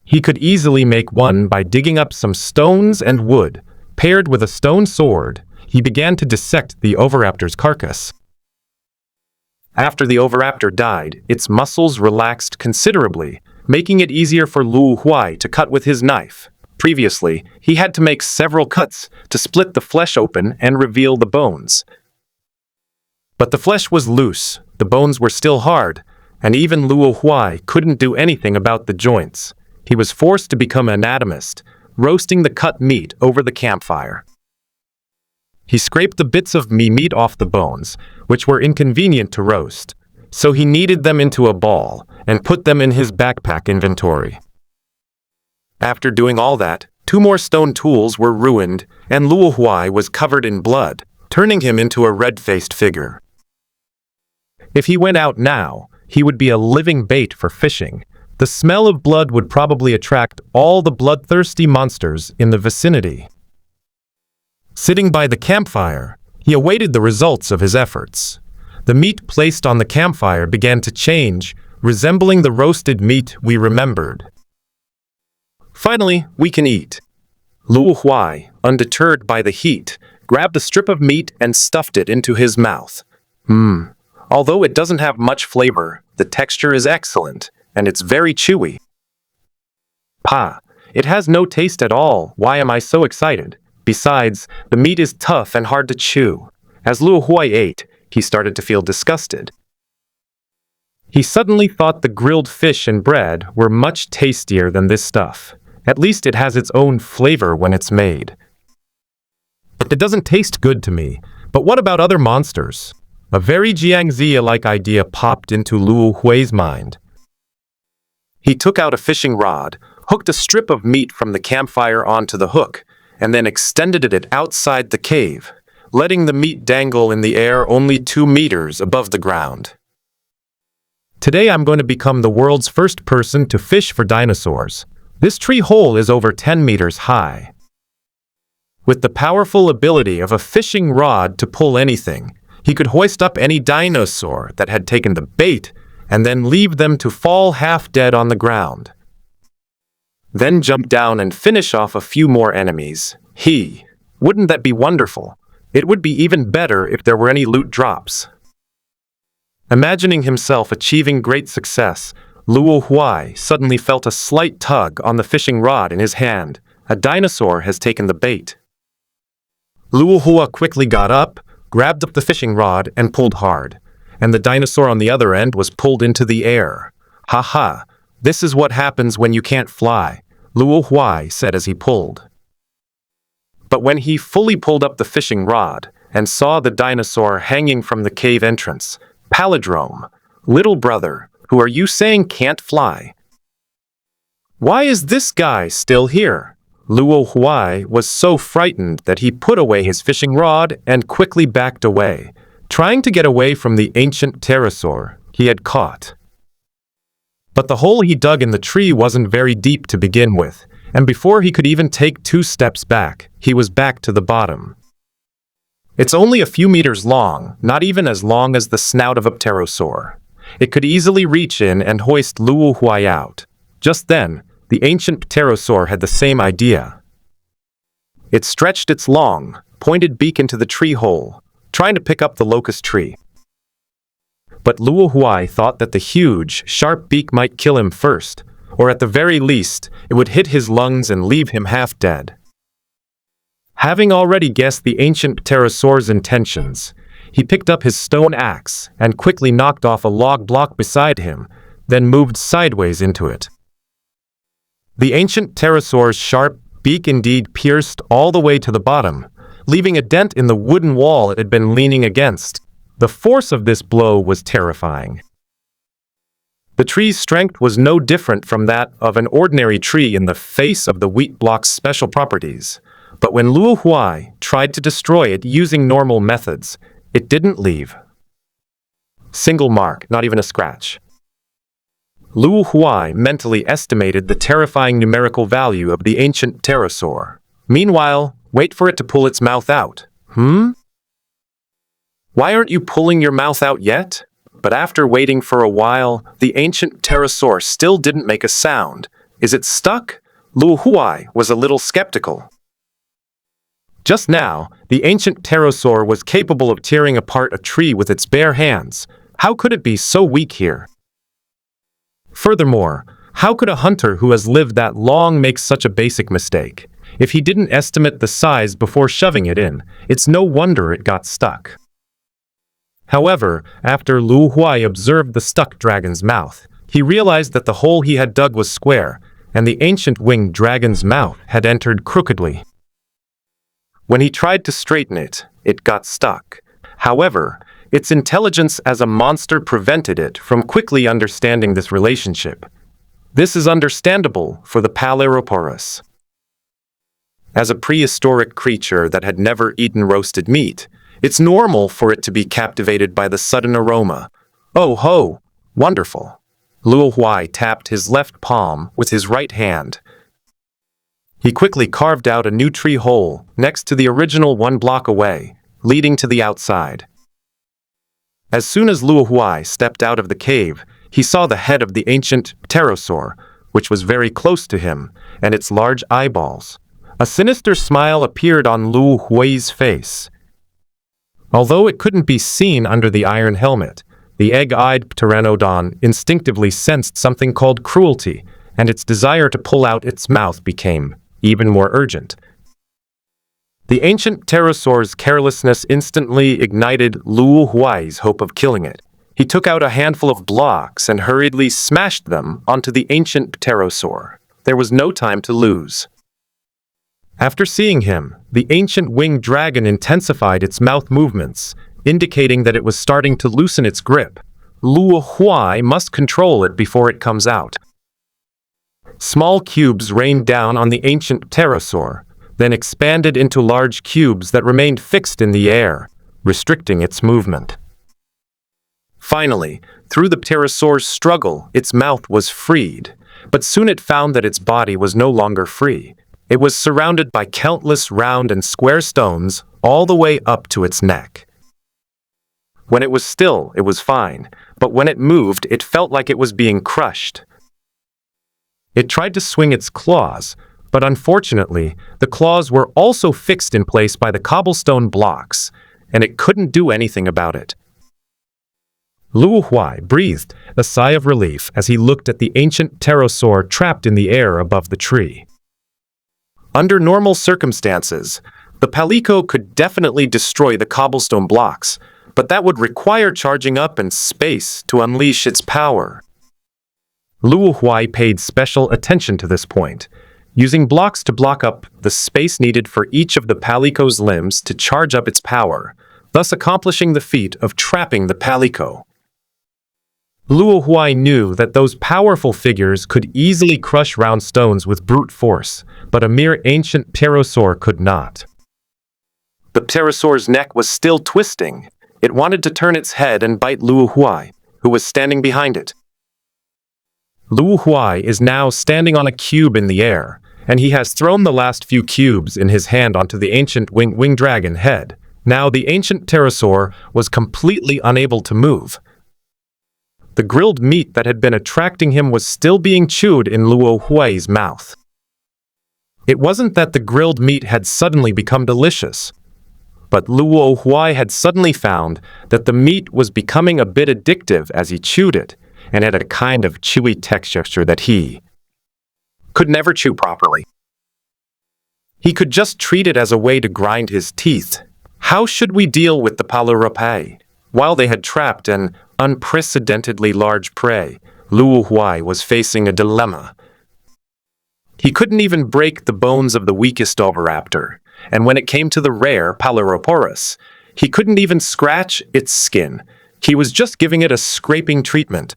He could easily make one by digging up some stones and wood. Paired with a stone sword, he began to dissect the oviraptor's carcass. After the oviraptor died, its muscles relaxed considerably, making it easier for Luo Huai to cut with his knife. Previously, he had to make several cuts to split the flesh open and reveal the bones. But the flesh was loose, the bones were still hard, and even Luo Huai couldn't do anything about the joints. He was forced to become an anatomist, roasting the cut meat over the campfire. He scraped the bits of meat off the bones, which were inconvenient to roast, so he kneaded them into a ball and put them in his backpack inventory. After doing all that, 2 more stone tools were ruined, and Luo Huai was covered in blood, turning him into a red-faced figure. If he went out now, he would be a living bait for fishing. The smell of blood would probably attract all the bloodthirsty monsters in the vicinity. Sitting by the campfire, he awaited the results of his efforts. The meat placed on the campfire began to change, resembling the roasted meat we remembered. "Finally, we can eat." Luo Huai, undeterred by the heat, grabbed a strip of meat and stuffed it into his mouth. Although it doesn't have much flavor, the texture is excellent, and it's very chewy. "Pa, it has no taste at all. Why am I so excited? Besides, the meat is tough and hard to chew." As Luo Huai ate, he started to feel disgusted. He suddenly thought the grilled fish and bread were much tastier than this stuff. At least it has its own flavor when it's made. "It doesn't taste good to me, but what about other monsters?" A very Jiangxia-like idea popped into Luo Huai's mind. He took out a fishing rod, hooked a strip of meat from the campfire onto the hook, and then extended it outside the cave, letting the meat dangle in the air only 2 meters above the ground. "Today I'm going to become the world's first person to fish for dinosaurs. This tree hole is over 10 meters high." With the powerful ability of a fishing rod to pull anything, he could hoist up any dinosaur that had taken the bait and then leave them to fall half dead on the ground. Then jump down and finish off a few more enemies. Wouldn't that be wonderful? It would be even better if there were any loot drops. Imagining himself achieving great success, Luo Huai suddenly felt a slight tug on the fishing rod in his hand. A dinosaur has taken the bait. Luo Huai quickly got up, grabbed up the fishing rod, and pulled hard. And the dinosaur on the other end was pulled into the air. "Ha, this is what happens when you can't fly," Luo Huai said as he pulled. But when he fully pulled up the fishing rod and saw the dinosaur hanging from the cave entrance, Palindrome, "Little brother, who are you saying can't fly? Why is this guy still here?" Luo Huai was so frightened that he put away his fishing rod and quickly backed away, trying to get away from the ancient pterosaur he had caught. But the hole he dug in the tree wasn't very deep to begin with, and before he could even take 2 steps back, he was back to the bottom. It's only a few meters long, not even as long as the snout of a pterosaur. It could easily reach in and hoist Luo Huai out. Just then, the ancient pterosaur had the same idea. It stretched its long, pointed beak into the tree hole, trying to pick up the locust tree. But Luo Huai thought that the huge, sharp beak might kill him first, or at the very least, it would hit his lungs and leave him half dead. Having already guessed the ancient pterosaur's intentions, he picked up his stone axe and quickly knocked off a log block beside him, then moved sideways into it. The ancient pterosaur's sharp beak indeed pierced all the way to the bottom, leaving a dent in the wooden wall it had been leaning against. The force of this blow was terrifying. The tree's strength was no different from that of an ordinary tree in the face of the wheat block's special properties. But when Luo Huai tried to destroy it using normal methods, it didn't leave. Single mark, not even a scratch. Luo Huai mentally estimated the terrifying numerical value of the ancient pterosaur. Meanwhile, wait for it to pull its mouth out. Why aren't you pulling your mouth out yet? But after waiting for a while, the ancient pterosaur still didn't make a sound. Is it stuck? Luo Huai was a little skeptical. Just now, the ancient pterosaur was capable of tearing apart a tree with its bare hands. How could it be so weak here? Furthermore, how could a hunter who has lived that long make such a basic mistake? If he didn't estimate the size before shoving it in, it's no wonder it got stuck. However, after Luo Huai observed the stuck dragon's mouth, he realized that the hole he had dug was square, and the ancient winged dragon's mouth had entered crookedly. When he tried to straighten it, it got stuck. However, its intelligence as a monster prevented it from quickly understanding this relationship. This is understandable for the Paleroporus. As a prehistoric creature that had never eaten roasted meat, it's normal for it to be captivated by the sudden aroma. Oh ho! Wonderful! Luo Huai tapped his left palm with his right hand. He quickly carved out a new tree hole next to the original 1 block away, leading to the outside. As soon as Luo Huai stepped out of the cave, he saw the head of the ancient pterosaur, which was very close to him, and its large eyeballs. A sinister smile appeared on Luo Huai's face. Although it couldn't be seen under the iron helmet, the egg-eyed pteranodon instinctively sensed something called cruelty, and its desire to pull out its mouth became even more urgent. The ancient pterosaur's carelessness instantly ignited Luo Huai's hope of killing it. He took out a handful of blocks and hurriedly smashed them onto the ancient pterosaur. There was no time to lose. After seeing him, the ancient winged dragon intensified its mouth movements, indicating that it was starting to loosen its grip. Luo Huai must control it before it comes out. Small cubes rained down on the ancient pterosaur, then expanded into large cubes that remained fixed in the air, restricting its movement. Finally, through the pterosaur's struggle, its mouth was freed, but soon it found that its body was no longer free. It was surrounded by countless round and square stones all the way up to its neck. When it was still, it was fine, but when it moved, it felt like it was being crushed. It tried to swing its claws, but unfortunately, the claws were also fixed in place by the cobblestone blocks, and it couldn't do anything about it. Luo Huai breathed a sigh of relief as he looked at the ancient pterosaur trapped in the air above the tree. Under normal circumstances, the palico could definitely destroy the cobblestone blocks, but that would require charging up in space to unleash its power. Luo Huai paid special attention to this point, using blocks to block up the space needed for each of the palico's limbs to charge up its power, thus accomplishing the feat of trapping the palico. Luo Huai knew that those powerful figures could easily crush round stones with brute force, but a mere ancient pterosaur could not. The pterosaur's neck was still twisting. It wanted to turn its head and bite Luo Huai, who was standing behind it. Luo Huai is now standing on a cube in the air, and he has thrown the last few cubes in his hand onto the ancient winged dragon head. Now the ancient pterosaur was completely unable to move. The grilled meat that had been attracting him was still being chewed in Luo Huai's mouth. It wasn't that the grilled meat had suddenly become delicious, but Luo Huai had suddenly found that the meat was becoming a bit addictive as he chewed it, and had a kind of chewy texture that he could never chew properly. He could just treat it as a way to grind his teeth. How should we deal with the Palaropai? While they had trapped an unprecedentedly large prey, Luo Huai was facing a dilemma. He couldn't even break the bones of the weakest oviraptor, and when it came to the rare Palaroporus, he couldn't even scratch its skin. He was just giving it a scraping treatment.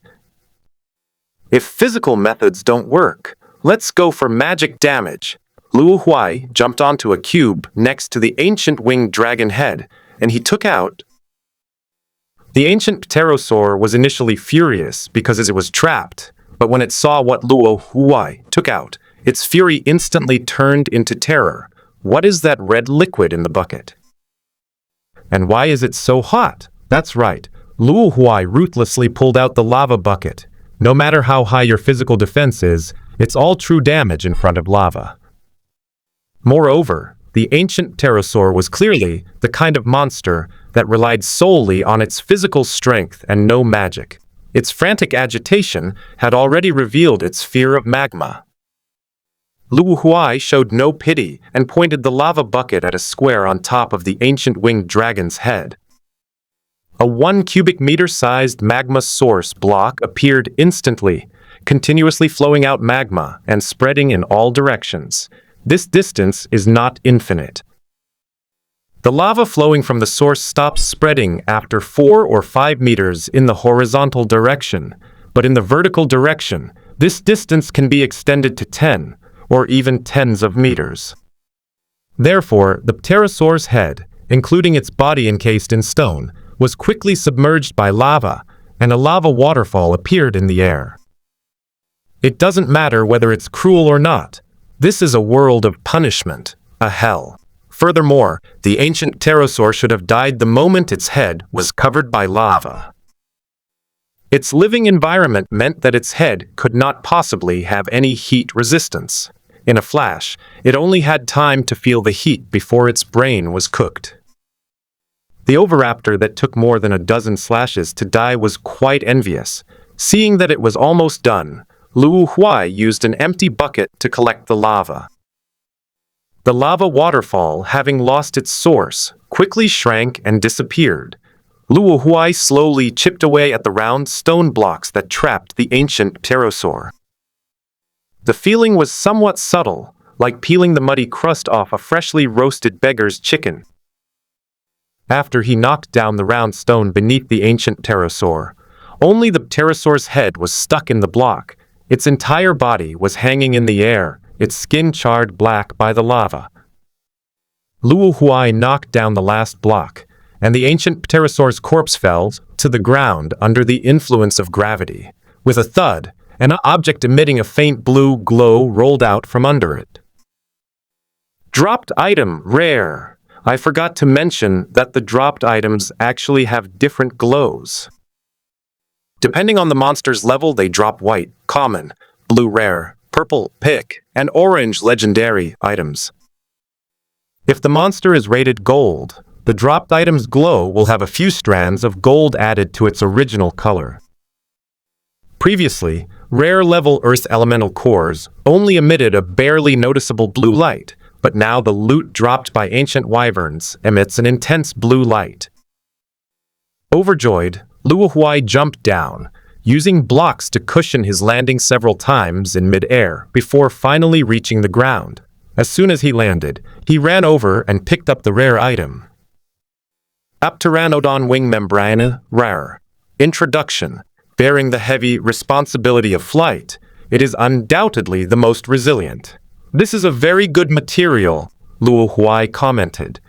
If physical methods don't work, let's go for magic damage. Luo Huai jumped onto a cube next to the ancient winged dragon head, and he took out. The ancient pterosaur was initially furious because it was trapped, but when it saw what Luo Huai took out, its fury instantly turned into terror. What is that red liquid in the bucket? And why is it so hot? That's right, Luo Huai ruthlessly pulled out the lava bucket. No matter how high your physical defense is, it's all true damage in front of lava. Moreover, the ancient pterosaur was clearly the kind of monster that relied solely on its physical strength and no magic. Its frantic agitation had already revealed its fear of magma. Luo Huai showed no pity and pointed the lava bucket at a square on top of the ancient winged dragon's head. A 1 cubic meter-sized magma source block appeared instantly, continuously flowing out magma and spreading in all directions. This distance is not infinite. The lava flowing from the source stops spreading after 4 or 5 meters in the horizontal direction, but in the vertical direction, this distance can be extended to 10 or even tens of meters. Therefore, the pterosaur's head, including its body encased in stone, was quickly submerged by lava, and a lava waterfall appeared in the air. It doesn't matter whether it's cruel or not. This is a world of punishment, a hell. Furthermore, the ancient pterosaur should have died the moment its head was covered by lava. Its living environment meant that its head could not possibly have any heat resistance. In a flash, it only had time to feel the heat before its brain was cooked. The oviraptor that took more than a dozen slashes to die was quite envious. Seeing that it was almost done, Luo Huai used an empty bucket to collect the lava. The lava waterfall, having lost its source, quickly shrank and disappeared. Luo Huai slowly chipped away at the round stone blocks that trapped the ancient pterosaur. The feeling was somewhat subtle, like peeling the muddy crust off a freshly roasted beggar's chicken. After he knocked down the round stone beneath the ancient pterosaur, only the pterosaur's head was stuck in the block. Its entire body was hanging in the air, its skin charred black by the lava. Luo Huai knocked down the last block, and the ancient pterosaur's corpse fell to the ground under the influence of gravity. With a thud, an object emitting a faint blue glow rolled out from under it. Dropped item, rare. I forgot to mention that the dropped items actually have different glows. Depending on the monster's level, they drop white, common, blue rare, purple, pick, and orange legendary items. If the monster is rated gold, the dropped item's glow will have a few strands of gold added to its original color. Previously, rare-level Earth elemental cores only emitted a barely noticeable blue light, but now the loot dropped by ancient wyverns emits an intense blue light. Overjoyed, Luo Huai jumped down, using blocks to cushion his landing several times in mid-air before finally reaching the ground. As soon as he landed, he ran over and picked up the rare item. Pteranodon wing membrane, rare. Introduction. Bearing the heavy responsibility of flight, it is undoubtedly the most resilient. This is a very good material, Luo Huai commented.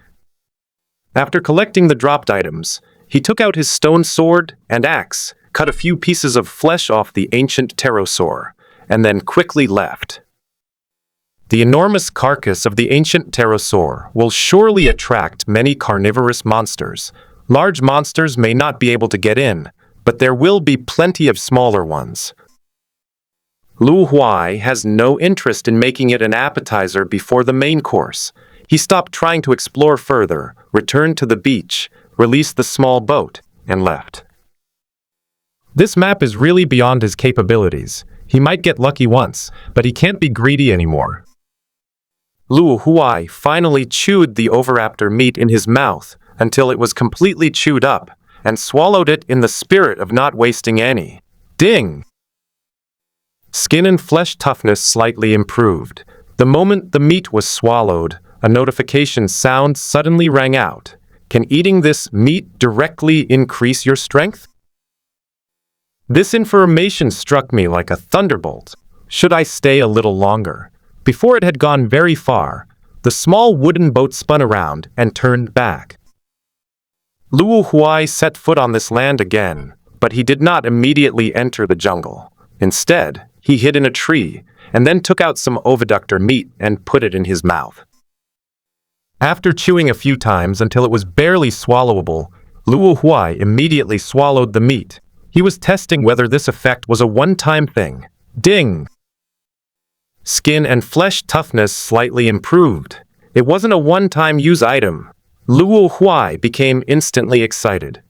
After collecting the dropped items, he took out his stone sword and axe, cut a few pieces of flesh off the ancient pterosaur, and then quickly left. The enormous carcass of the ancient pterosaur will surely attract many carnivorous monsters. Large monsters may not be able to get in, but there will be plenty of smaller ones. Luo Huai has no interest in making it an appetizer before the main course. He stopped trying to explore further, returned to the beach, released the small boat, and left. This map is really beyond his capabilities. He might get lucky once, but he can't be greedy anymore. Luo Huai finally chewed the oviraptor meat in his mouth until it was completely chewed up, and swallowed it in the spirit of not wasting any. Ding! Skin and flesh toughness slightly improved. The moment the meat was swallowed, a notification sound suddenly rang out. Can eating this meat directly increase your strength? This information struck me like a thunderbolt. Should I stay a little longer? Before it had gone very far, the small wooden boat spun around and turned back. Luo Huai set foot on this land again, but he did not immediately enter the jungle. Instead, he hid in a tree and then took out some oviductor meat and put it in his mouth. After chewing a few times until it was barely swallowable, Luo Huai immediately swallowed the meat. He was testing whether this effect was a one-time thing. Ding! Skin and flesh toughness slightly improved. It wasn't a one-time use item. Luo Huai became instantly excited.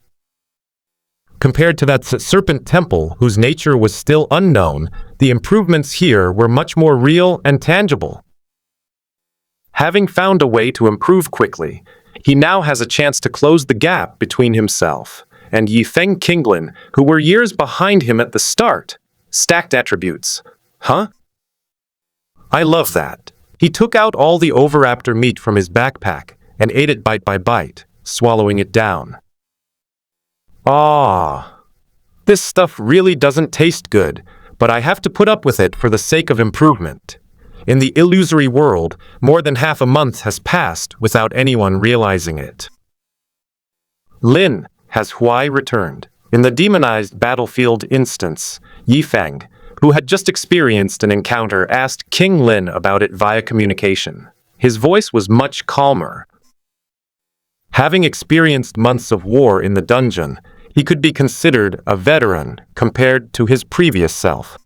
Compared to that serpent temple, whose nature was still unknown, the improvements here were much more real and tangible. Having found a way to improve quickly, he now has a chance to close the gap between himself and Yifeng Qinglin, who were years behind him at the start. Stacked attributes. Huh? I love that. He took out all the oviraptor meat from his backpack and ate it bite by bite, swallowing it down. This stuff really doesn't taste good, but I have to put up with it for the sake of improvement. In the illusory world, more than half a month has passed without anyone realizing it. Lin, has Huai returned? In the demonized battlefield instance, Yifeng, who had just experienced an encounter, asked King Lin about it via communication. His voice was much calmer. Having experienced months of war in the dungeon, he could be considered a veteran compared to his previous self.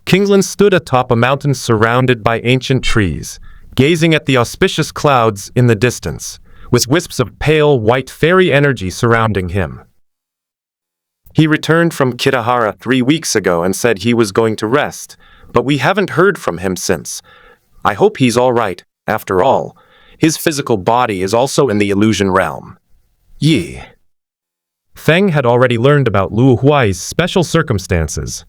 Qinglin stood atop a mountain surrounded by ancient trees, gazing at the auspicious clouds in the distance, with wisps of pale white fairy energy surrounding him. He returned from Kitahara 3 weeks ago and said he was going to rest, but we haven't heard from him since. I hope he's all right. After all, his physical body is also in the illusion realm. Yi. Feng had already learned about Luo Huai's special circumstances.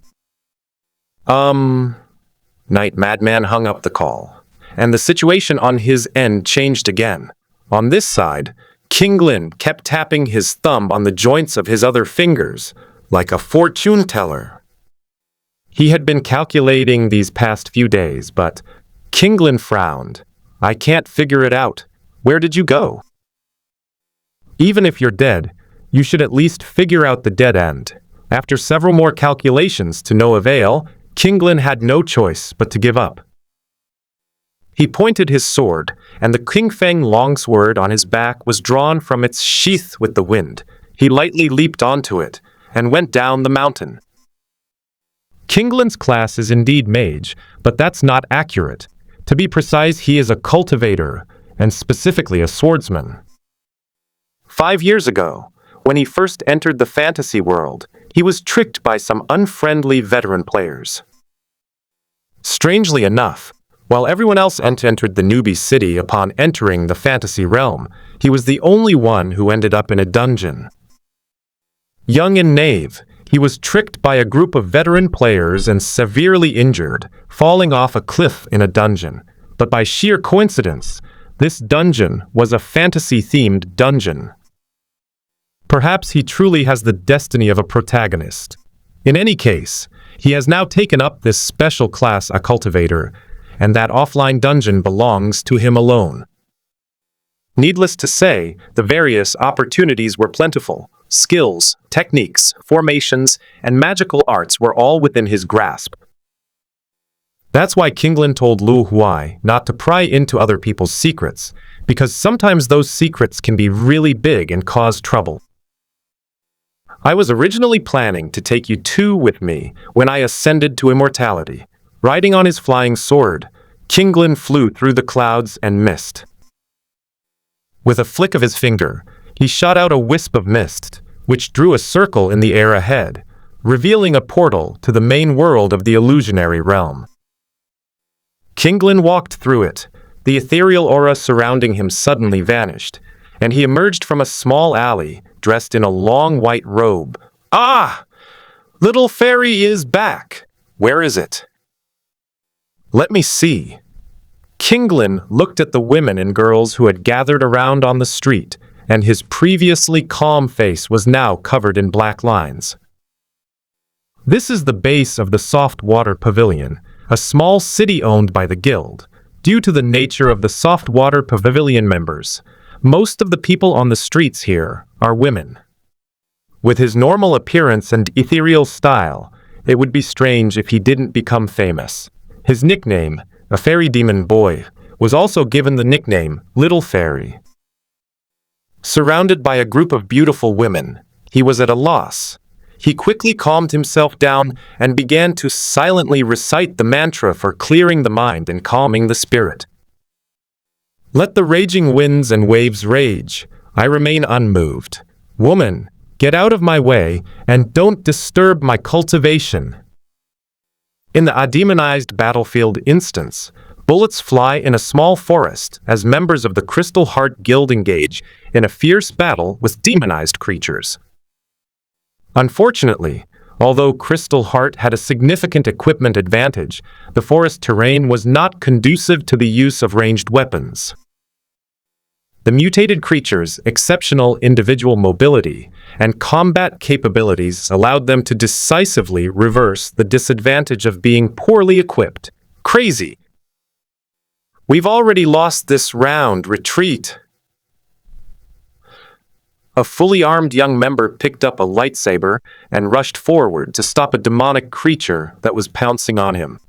Night Madman hung up the call, and the situation on his end changed again. On this side, King Lin kept tapping his thumb on the joints of his other fingers, like a fortune teller. He had been calculating these past few days, but King Lin frowned. I can't figure it out. Where did you go? Even if you're dead, you should at least figure out the dead end. After several more calculations to no avail, King Lin had no choice but to give up. He pointed his sword, and the Qingfeng longsword on his back was drawn from its sheath with the wind. He lightly leaped onto it, and went down the mountain. Qinglin's class is indeed mage, but that's not accurate. To be precise, he is a cultivator, and specifically a swordsman. 5 years ago, when he first entered the fantasy world, he was tricked by some unfriendly veteran players. Strangely enough, while everyone else entered the newbie city upon entering the fantasy realm, he was the only one who ended up in a dungeon. Young and naive, he was tricked by a group of veteran players and severely injured, falling off a cliff in a dungeon. But by sheer coincidence, this dungeon was a fantasy-themed dungeon. Perhaps he truly has the destiny of a protagonist. In any case, he has now taken up this special class, a cultivator, and that offline dungeon belongs to him alone. Needless to say, the various opportunities were plentiful. Skills, techniques, formations, and magical arts were all within his grasp. That's why Qinglin told Luo Huai not to pry into other people's secrets, because sometimes those secrets can be really big and cause trouble. I was originally planning to take you two with me when I ascended to immortality. Riding on his flying sword, Qinglin flew through the clouds and mist. With a flick of his finger, he shot out a wisp of mist, which drew a circle in the air ahead, revealing a portal to the main world of the illusionary realm. Qinglin walked through it. The ethereal aura surrounding him suddenly vanished, and he emerged from a small alley, dressed in a long white robe. Ah! Little fairy is back! Where is it? Let me see. Qinglin looked at the women and girls who had gathered around on the street, and his previously calm face was now covered in black lines. This is the base of the Soft Water Pavilion, a small city owned by the guild. Due to the nature of the Soft Water Pavilion members, most of the people on the streets here are women. With his normal appearance and ethereal style, it would be strange if he didn't become famous. His nickname, a fairy demon boy, was also given the nickname Little Fairy. Surrounded by a group of beautiful women, he was at a loss. He quickly calmed himself down and began to silently recite the mantra for clearing the mind and calming the spirit. Let the raging winds and waves rage. I remain unmoved. Woman, get out of my way and don't disturb my cultivation. In the ademonized battlefield instance, bullets fly in a small forest as members of the Crystal Heart Guild engage in a fierce battle with demonized creatures. Unfortunately, although Crystal Heart had a significant equipment advantage, the forest terrain was not conducive to the use of ranged weapons. The mutated creatures' exceptional individual mobility and combat capabilities allowed them to decisively reverse the disadvantage of being poorly equipped. Crazy! We've already lost this round. Retreat! A fully armed young member picked up a lightsaber and rushed forward to stop a demonic creature that was pouncing on him.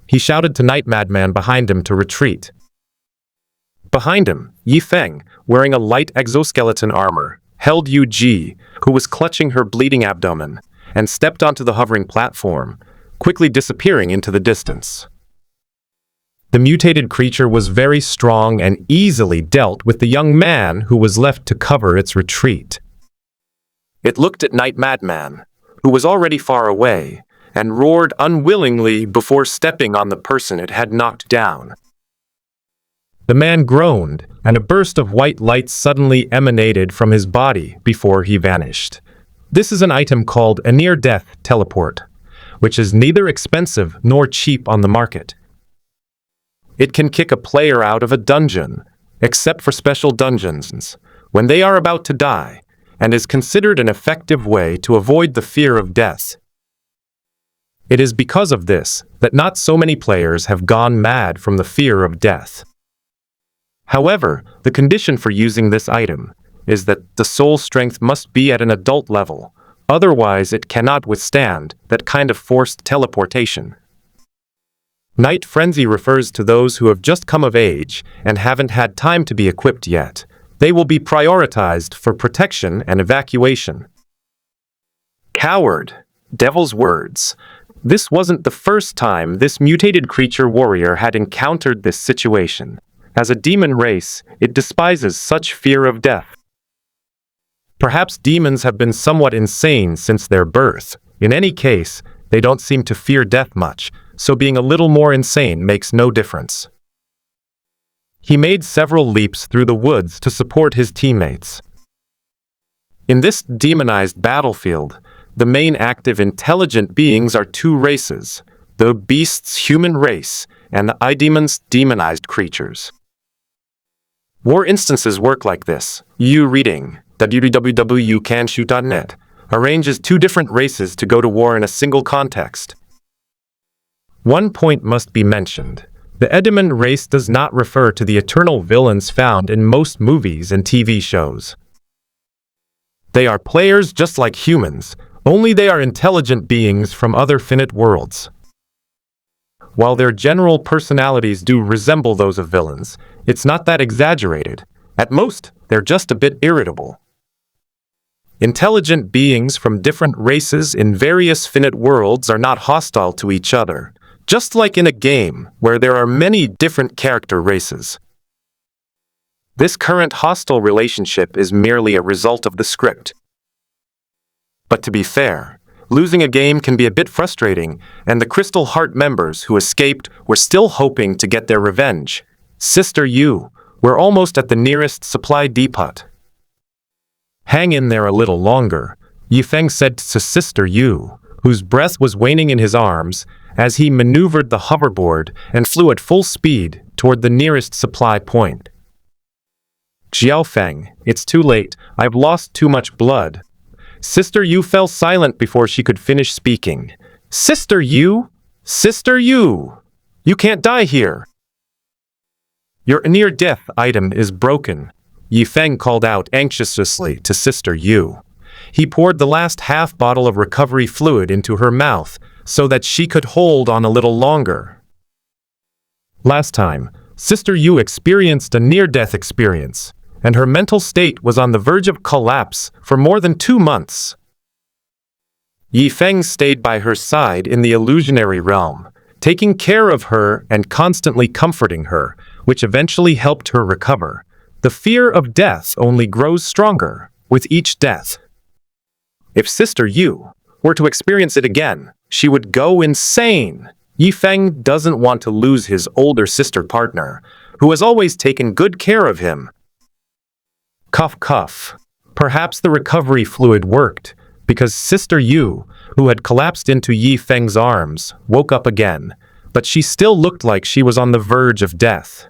He shouted to Night Madman behind him to retreat. Behind him, Yi Feng, wearing a light exoskeleton armor, held Yu Ji, who was clutching her bleeding abdomen, and stepped onto the hovering platform, quickly disappearing into the distance. The mutated creature was very strong and easily dealt with the young man who was left to cover its retreat. It looked at Night Madman, who was already far away, and roared unwillingly before stepping on the person it had knocked down. The man groaned, and a burst of white light suddenly emanated from his body before he vanished. This is an item called a near-death teleport, which is neither expensive nor cheap on the market. It can kick a player out of a dungeon, except for special dungeons, when they are about to die, and is considered an effective way to avoid the fear of death. It is because of this that not so many players have gone mad from the fear of death. However, the condition for using this item is that the soul strength must be at an adult level, otherwise it cannot withstand that kind of forced teleportation. Night Frenzy refers to those who have just come of age and haven't had time to be equipped yet. They will be prioritized for protection and evacuation. Coward. Devil's words. This wasn't the first time this mutated creature warrior had encountered this situation. As a demon race, it despises such fear of death. Perhaps demons have been somewhat insane since their birth. In any case, they don't seem to fear death much, so being a little more insane makes no difference. He made several leaps through the woods to support his teammates. In this demonized battlefield, the main active intelligent beings are two races, the beast's human race and the idemon's demonized creatures. War instances work like this. You reading www.ucanshoot.net arranges two different races to go to war in a single context. One point must be mentioned. The Edemon race does not refer to the eternal villains found in most movies and TV shows. They are players just like humans, only they are intelligent beings from other finite worlds. While their general personalities do resemble those of villains, it's not that exaggerated. At most, they're just a bit irritable. Intelligent beings from different races in various finite worlds are not hostile to each other, just like in a game where there are many different character races. This current hostile relationship is merely a result of the script. But to be fair, losing a game can be a bit frustrating, and the Crystal Heart members who escaped were still hoping to get their revenge. Sister Yu, we're almost at the nearest supply depot. Hang in there a little longer, Yifeng said to Sister Yu, whose breath was waning in his arms, as he maneuvered the hoverboard and flew at full speed toward the nearest supply point. Xiaofeng, it's too late, I've lost too much blood. Sister Yu fell silent before she could finish speaking. Sister Yu? Sister Yu! You can't die here! Your near-death item is broken, Yifeng called out anxiously to Sister Yu. He poured the last half bottle of recovery fluid into her mouth so that she could hold on a little longer. Last time, Sister Yu experienced a near-death experience, and her mental state was on the verge of collapse for more than 2 months. Yifeng stayed by her side in the illusionary realm, taking care of her and constantly comforting her, which eventually helped her recover. The fear of death only grows stronger with each death. If Sister Yu were to experience it again, she would go insane. Yifeng doesn't want to lose his older sister partner, who has always taken good care of him. Cough, cough. Perhaps the recovery fluid worked, because Sister Yu, who had collapsed into Yifeng's arms, woke up again, but she still looked like she was on the verge of death.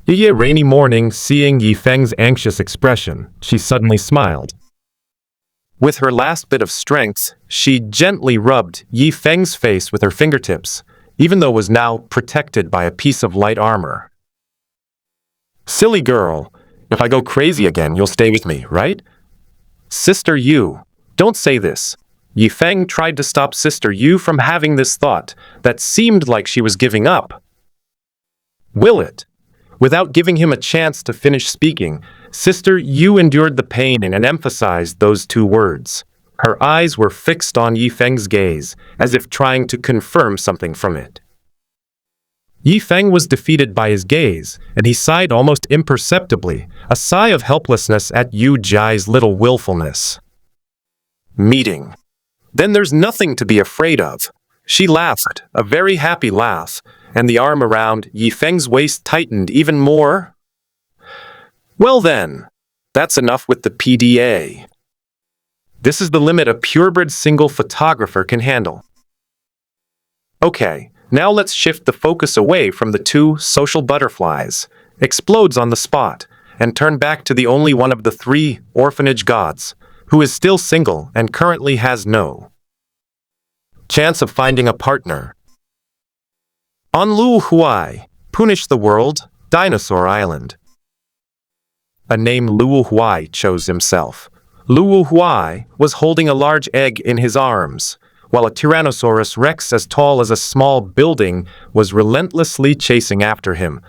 A rainy morning, seeing Yifeng's anxious expression, she suddenly smiled. With her last bit of strength, she gently rubbed Yifeng's face with her fingertips, even though it was now protected by a piece of light armor. Silly girl, if I go crazy again, you'll stay with me, right? Sister Yu, don't say this. Yifeng tried to stop Sister Yu from having this thought that seemed like she was giving up. Will it? Without giving him a chance to finish speaking, Sister Yu endured the pain and emphasized those 2 words. Her eyes were fixed on Yifeng's gaze, as if trying to confirm something from it. Yifeng was defeated by his gaze, and he sighed almost imperceptibly, a sigh of helplessness at Yu Jai's little willfulness. Meeting. Then there's nothing to be afraid of. She laughed, a very happy laugh, and the arm around Yifeng's waist tightened even more. Well then, that's enough with the PDA. This is the limit a purebred single photographer can handle. Okay, now let's shift the focus away from the 2 social butterflies, explodes on the spot, and turn back to the only one of the 3 orphanage gods, who is still single and currently has no chance of finding a partner. On Luo Huai, Punish the World, Dinosaur Island. A name Luo Huai chose himself. Luo Huai was holding a large egg in his arms, while a Tyrannosaurus Rex as tall as a small building was relentlessly chasing after him.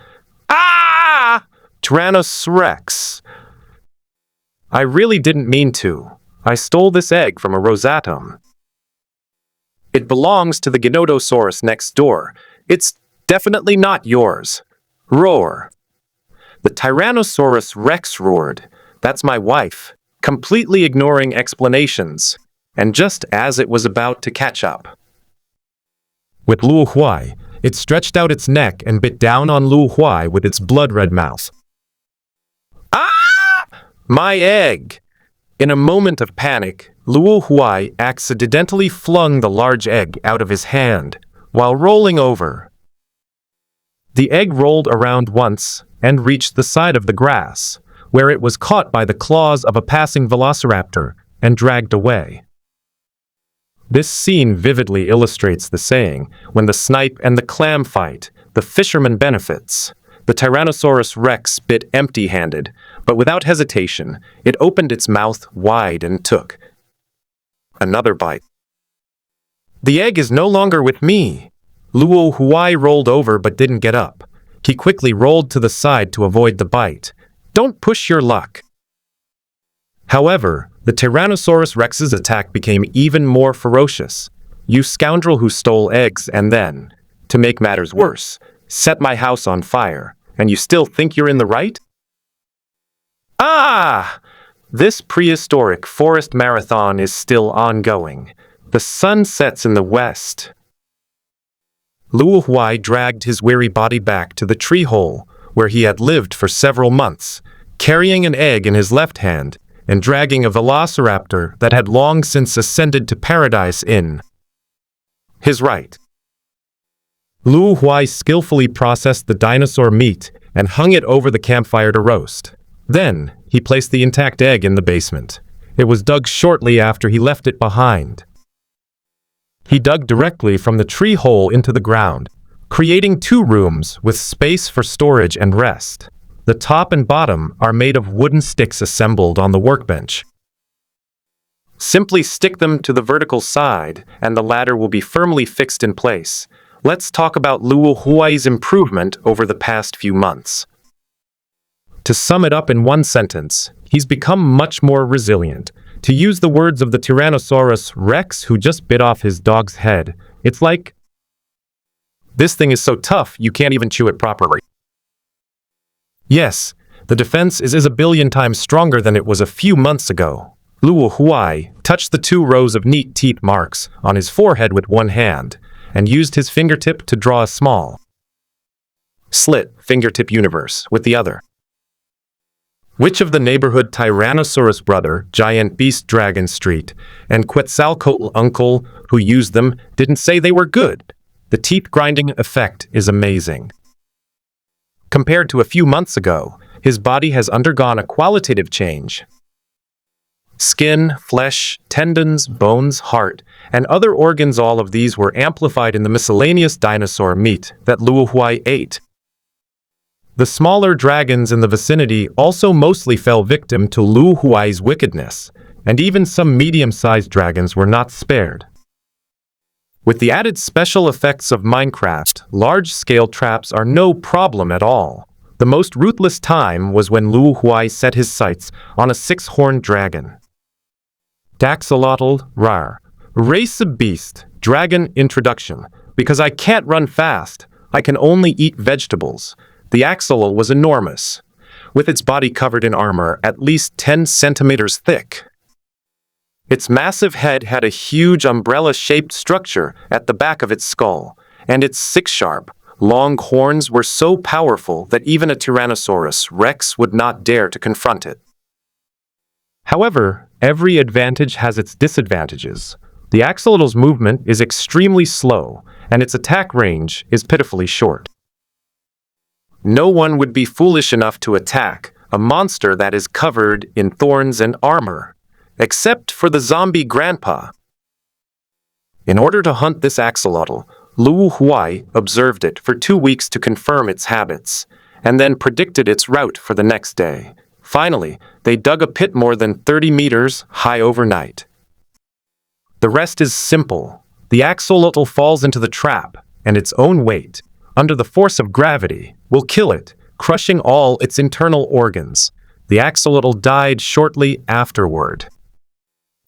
Ah! Tyrannosaurus Rex. I really didn't mean to. I stole this egg from a rosatum. It belongs to the Gynotosaurus next door. It's definitely not yours. Roar. The Tyrannosaurus Rex roared. That's my wife, completely ignoring explanations, and just as it was about to catch up. With Luo Huai, it stretched out its neck and bit down on Luo Huai with its blood-red mouth. Ah! My egg! In a moment of panic, Luo Huai accidentally flung the large egg out of his hand, while rolling over. The egg rolled around once and reached the side of the grass, where it was caught by the claws of a passing velociraptor and dragged away. This scene vividly illustrates the saying, when the snipe and the clam fight, the fisherman benefits. The Tyrannosaurus Rex bit empty-handed, but without hesitation, it opened its mouth wide and took another bite. The egg is no longer with me. Luo Huai rolled over but didn't get up. He quickly rolled to the side to avoid the bite. Don't push your luck. However, the Tyrannosaurus Rex's attack became even more ferocious. You scoundrel who stole eggs and then, to make matters worse, set my house on fire, and you still think you're in the right? Ah! This prehistoric forest marathon is still ongoing. The sun sets in the west. Luo Huai dragged his weary body back to the tree hole, where he had lived for several months, carrying an egg in his left hand and dragging a velociraptor that had long since ascended to paradise in his right. Luo Huai skillfully processed the dinosaur meat and hung it over the campfire to roast. Then, he placed the intact egg in the basement. It was dug shortly after he left it behind. He dug directly from the tree hole into the ground, creating 2 rooms with space for storage and rest. The top and bottom are made of wooden sticks assembled on the workbench. Simply stick them to the vertical side, and the ladder will be firmly fixed in place. Let's talk about Luo Huai's improvement over the past few months. To sum it up in one sentence, he's become much more resilient. To use the words of the Tyrannosaurus Rex who just bit off his dog's head, it's like, this thing is so tough you can't even chew it properly. Yes, the defense is a billion times stronger than it was a few months ago. Luo Huai touched the 2 rows of neat teeth marks on his forehead with one hand, and used his fingertip to draw a small slit fingertip universe with the other. Which of the neighborhood Tyrannosaurus brother, giant beast Dragon Street, and Quetzalcoatl uncle who used them didn't say they were good? The teeth grinding effect is amazing. Compared to a few months ago, his body has undergone a qualitative change. Skin, flesh, tendons, bones, heart, and other organs, all of these were amplified in the miscellaneous dinosaur meat that Luo Huai ate. The smaller dragons in the vicinity also mostly fell victim to Luo Huai's wickedness, and even some medium-sized dragons were not spared. With the added special effects of Minecraft, large-scale traps are no problem at all. The most ruthless time was when Luo Huai set his sights on a 6-horned dragon. Daxolotl, rar. Race of beast, dragon introduction. Because I can't run fast, I can only eat vegetables. The axolotl was enormous, with its body covered in armor at least 10 centimeters thick. Its massive head had a huge umbrella-shaped structure at the back of its skull, and its 6 sharp, long horns were so powerful that even a Tyrannosaurus Rex would not dare to confront it. However, every advantage has its disadvantages. The axolotl's movement is extremely slow, and its attack range is pitifully short. No one would be foolish enough to attack a monster that is covered in thorns and armor, except for the zombie grandpa. In order to hunt this axolotl, Luo Huai observed it for 2 weeks to confirm its habits, and then predicted its route for the next day. Finally, they dug a pit more than 30 meters high overnight. The rest is simple. The axolotl falls into the trap, and its own weight, under the force of gravity, will kill it, crushing all its internal organs. The axolotl died shortly afterward.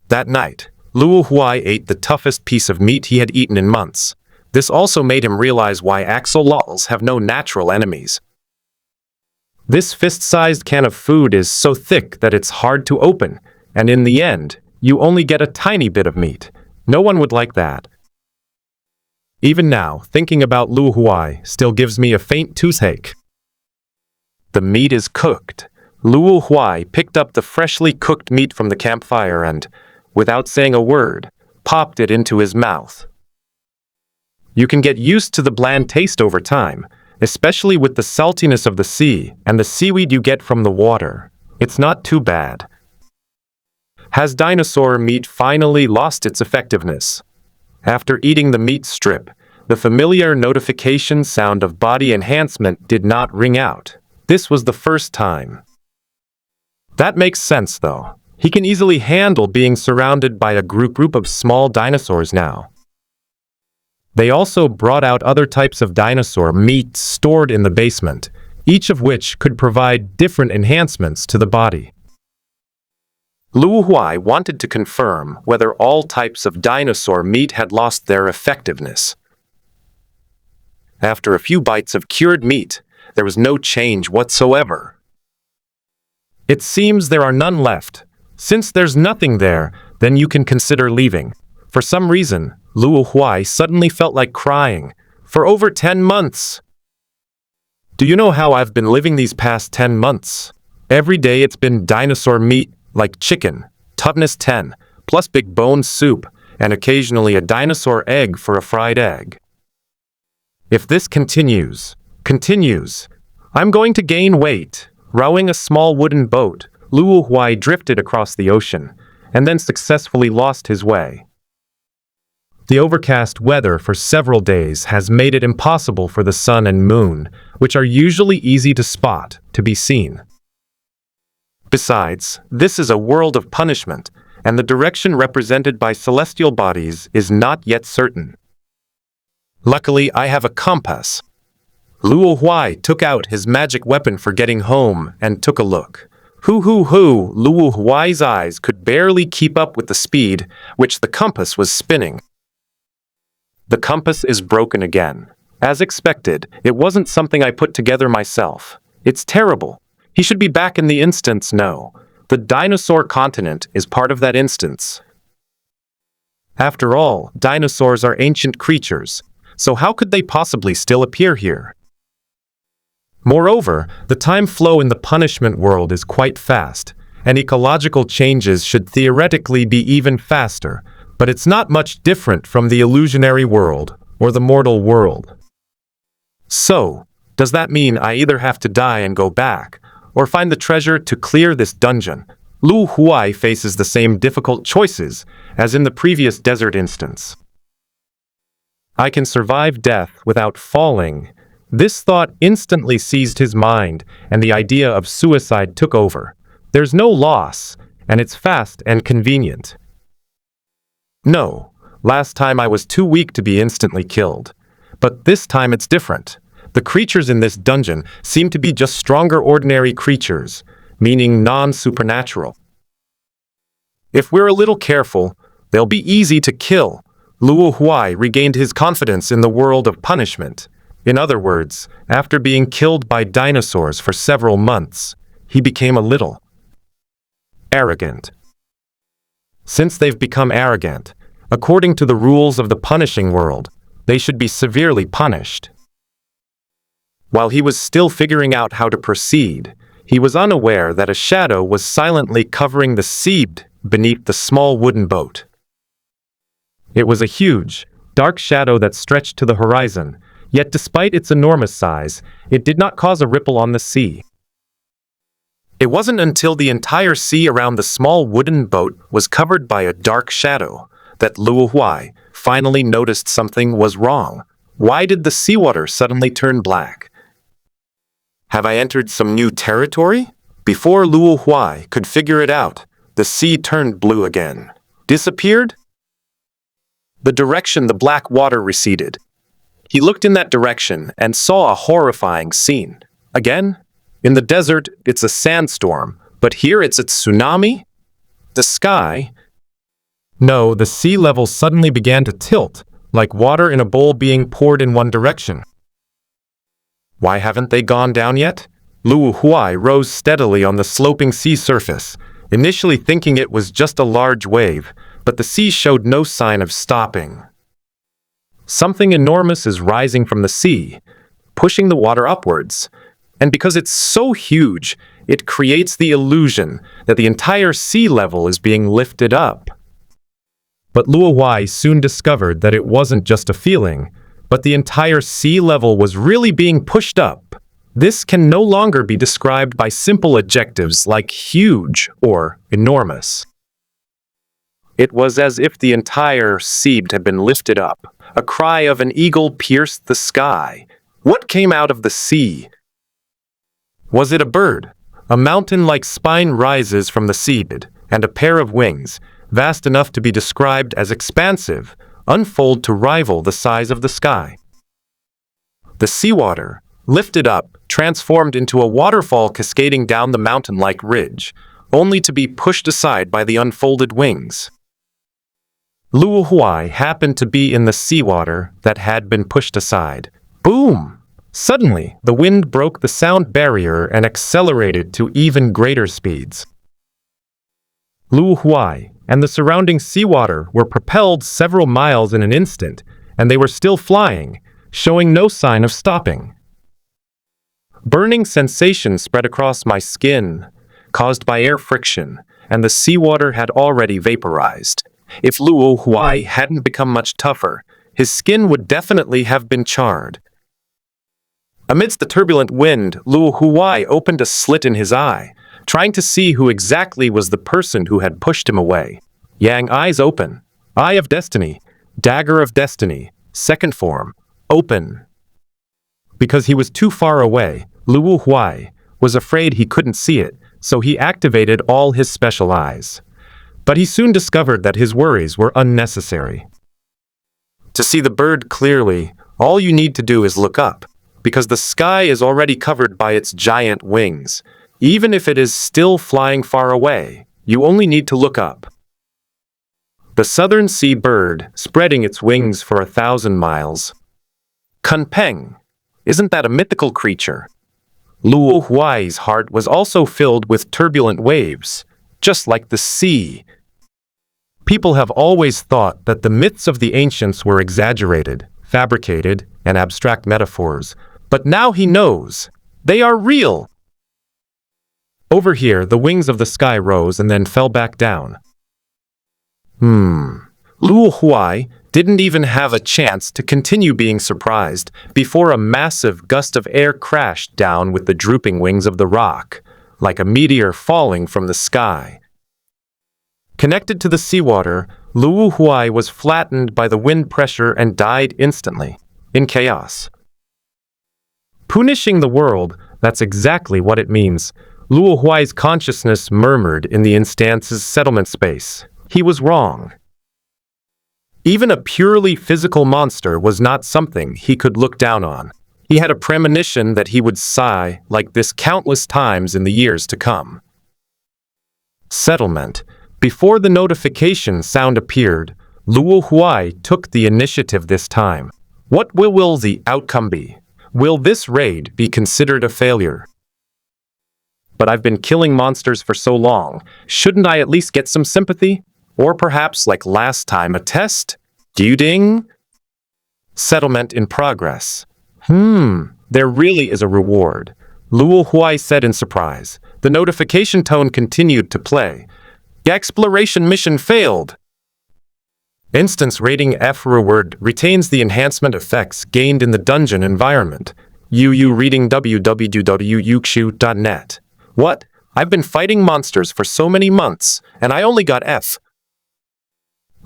That night, Luo Huai ate the toughest piece of meat he had eaten in months. This also made him realize why axolotls have no natural enemies. This fist-sized can of food is so thick that it's hard to open, and in the end, you only get a tiny bit of meat. No one would like that. Even now, thinking about Luo Huai still gives me a faint toothache. The meat is cooked. Luo Huai picked up the freshly cooked meat from the campfire and, without saying a word, popped it into his mouth. You can get used to the bland taste over time, especially with the saltiness of the sea and the seaweed you get from the water. It's not too bad. Has dinosaur meat finally lost its effectiveness? After eating the meat strip, the familiar notification sound of body enhancement did not ring out. This was the first time. That makes sense, though. He can easily handle being surrounded by a group of small dinosaurs now. They also brought out other types of dinosaur meat stored in the basement, each of which could provide different enhancements to the body. Luo Huai wanted to confirm whether all types of dinosaur meat had lost their effectiveness. After a few bites of cured meat, there was no change whatsoever. It seems there are none left. Since there's nothing there, then you can consider leaving. For some reason, Luo Huai suddenly felt like crying. For over 10 months. Do you know how I've been living these past 10 months? Every day it's been dinosaur meat, like chicken, toughness 10, plus big bone soup, and occasionally a dinosaur egg for a fried egg. If this continues, I'm going to gain weight. Rowing a small wooden boat, Luo Huai drifted across the ocean, and then successfully lost his way. The overcast weather for several days has made it impossible for the sun and moon, which are usually easy to spot, to be seen. Besides, this is a world of punishment, and the direction represented by celestial bodies is not yet certain. Luckily, I have a compass. Luo Huai took out his magic weapon for getting home and took a look. Luo Huai's eyes could barely keep up with the speed which the compass was spinning. The compass is broken again. As expected, it wasn't something I put together myself. It's terrible. He should be back in the instance. No. The dinosaur continent is part of that instance. After all, dinosaurs are ancient creatures, so how could they possibly still appear here? Moreover, the time flow in the punishment world is quite fast, and ecological changes should theoretically be even faster, but it's not much different from the illusionary world or the mortal world. So, does that mean I either have to die and go back, or find the treasure to clear this dungeon? Luo Huai faces the same difficult choices as in the previous desert instance. I can survive death without falling. This thought instantly seized his mind, and the idea of suicide took over. There's no loss, and it's fast and convenient. No, last time I was too weak to be instantly killed. But this time it's different. The creatures in this dungeon seem to be just stronger ordinary creatures, meaning non-supernatural. If we're a little careful, they'll be easy to kill. Luo Huai regained his confidence in the world of punishment. In other words, after being killed by dinosaurs for several months, he became a little arrogant. Since they've become arrogant, according to the rules of the punishing world, they should be severely punished. While he was still figuring out how to proceed, he was unaware that a shadow was silently covering the sea beneath the small wooden boat. It was a huge, dark shadow that stretched to the horizon, yet despite its enormous size, it did not cause a ripple on the sea. It wasn't until the entire sea around the small wooden boat was covered by a dark shadow that Luo Huai finally noticed something was wrong. Why did the seawater suddenly turn black? Have I entered some new territory? Before Luo Huai could figure it out, the sea turned blue again. Disappeared? the direction the black water receded. He looked in that direction and saw a horrifying scene. Again? In the desert, it's a sandstorm, but here it's a tsunami? The sky? No, the sea level suddenly began to tilt, like water in a bowl being poured in one direction. Why haven't they gone down yet? Luo Huai rose steadily on the sloping sea surface, initially thinking it was just a large wave, but the sea showed no sign of stopping. Something enormous is rising from the sea, pushing the water upwards, and because it's so huge, it creates the illusion that the entire sea level is being lifted up. But Luo Huai soon discovered that it wasn't just a feeling, but the entire sea level was really being pushed up. This can no longer be described by simple adjectives like huge or enormous. It was as if the entire sea had been lifted up. A cry of an eagle pierced the sky. What came out of the sea? Was it a bird? A mountain-like spine rises from the seabed, and a pair of wings, vast enough to be described as expansive, unfold to rival the size of the sky. The seawater, lifted up, transformed into a waterfall cascading down the mountain-like ridge, only to be pushed aside by the unfolded wings. Luo Huai happened to be in the seawater that had been pushed aside. Boom! Suddenly, the wind broke the sound barrier and accelerated to even greater speeds. Luo Huai and the surrounding seawater were propelled several miles in an instant, and they were still flying, showing no sign of stopping. Burning sensation spread across my skin, caused by air friction, and the seawater had already vaporized. If Luo Huai hadn't become much tougher, his skin would definitely have been charred. Amidst the turbulent wind, Luo Huai opened a slit in his eye, trying to see who exactly was the person who had pushed him away. Yang eyes open. Eye of Destiny. Dagger of Destiny. Second form. Open. Because he was too far away, Luo Huai was afraid he couldn't see it, so he activated all his special eyes. But he soon discovered that his worries were unnecessary. To see the bird clearly, all you need to do is look up, because the sky is already covered by its giant wings. Even if it is still flying far away, you only need to look up. The southern sea bird, spreading its wings for 1,000 miles. Kunpeng, isn't that a mythical creature? Luo Huai's heart was also filled with turbulent waves, just like the sea. People have always thought that the myths of the ancients were exaggerated, fabricated, and abstract metaphors, but now he knows. They are real. Over here, the wings of the sky rose and then fell back down. Luo Huai didn't even have a chance to continue being surprised before a massive gust of air crashed down with the drooping wings of the rock, like a meteor falling from the sky. Connected to the seawater, Luo Huai was flattened by the wind pressure and died instantly, in chaos. Punishing the world, that's exactly what it means. Luo Huai's consciousness murmured in the instance's settlement space. He was wrong. Even a purely physical monster was not something he could look down on. He had a premonition that he would sigh like this countless times in the years to come. Settlement. Before the notification sound appeared, Luo Huai took the initiative this time. What will the outcome be? Will this raid be considered a failure? But I've been killing monsters for so long, shouldn't I at least get some sympathy? Or perhaps, like last time, a test? Ding? Settlement in progress. There really is a reward, Luo Huai said in surprise. The notification tone continued to play. Exploration mission failed. Instance rating F reward retains the enhancement effects gained in the dungeon environment. UU reading www.uxu.net. What? I've been fighting monsters for so many months, and I only got F.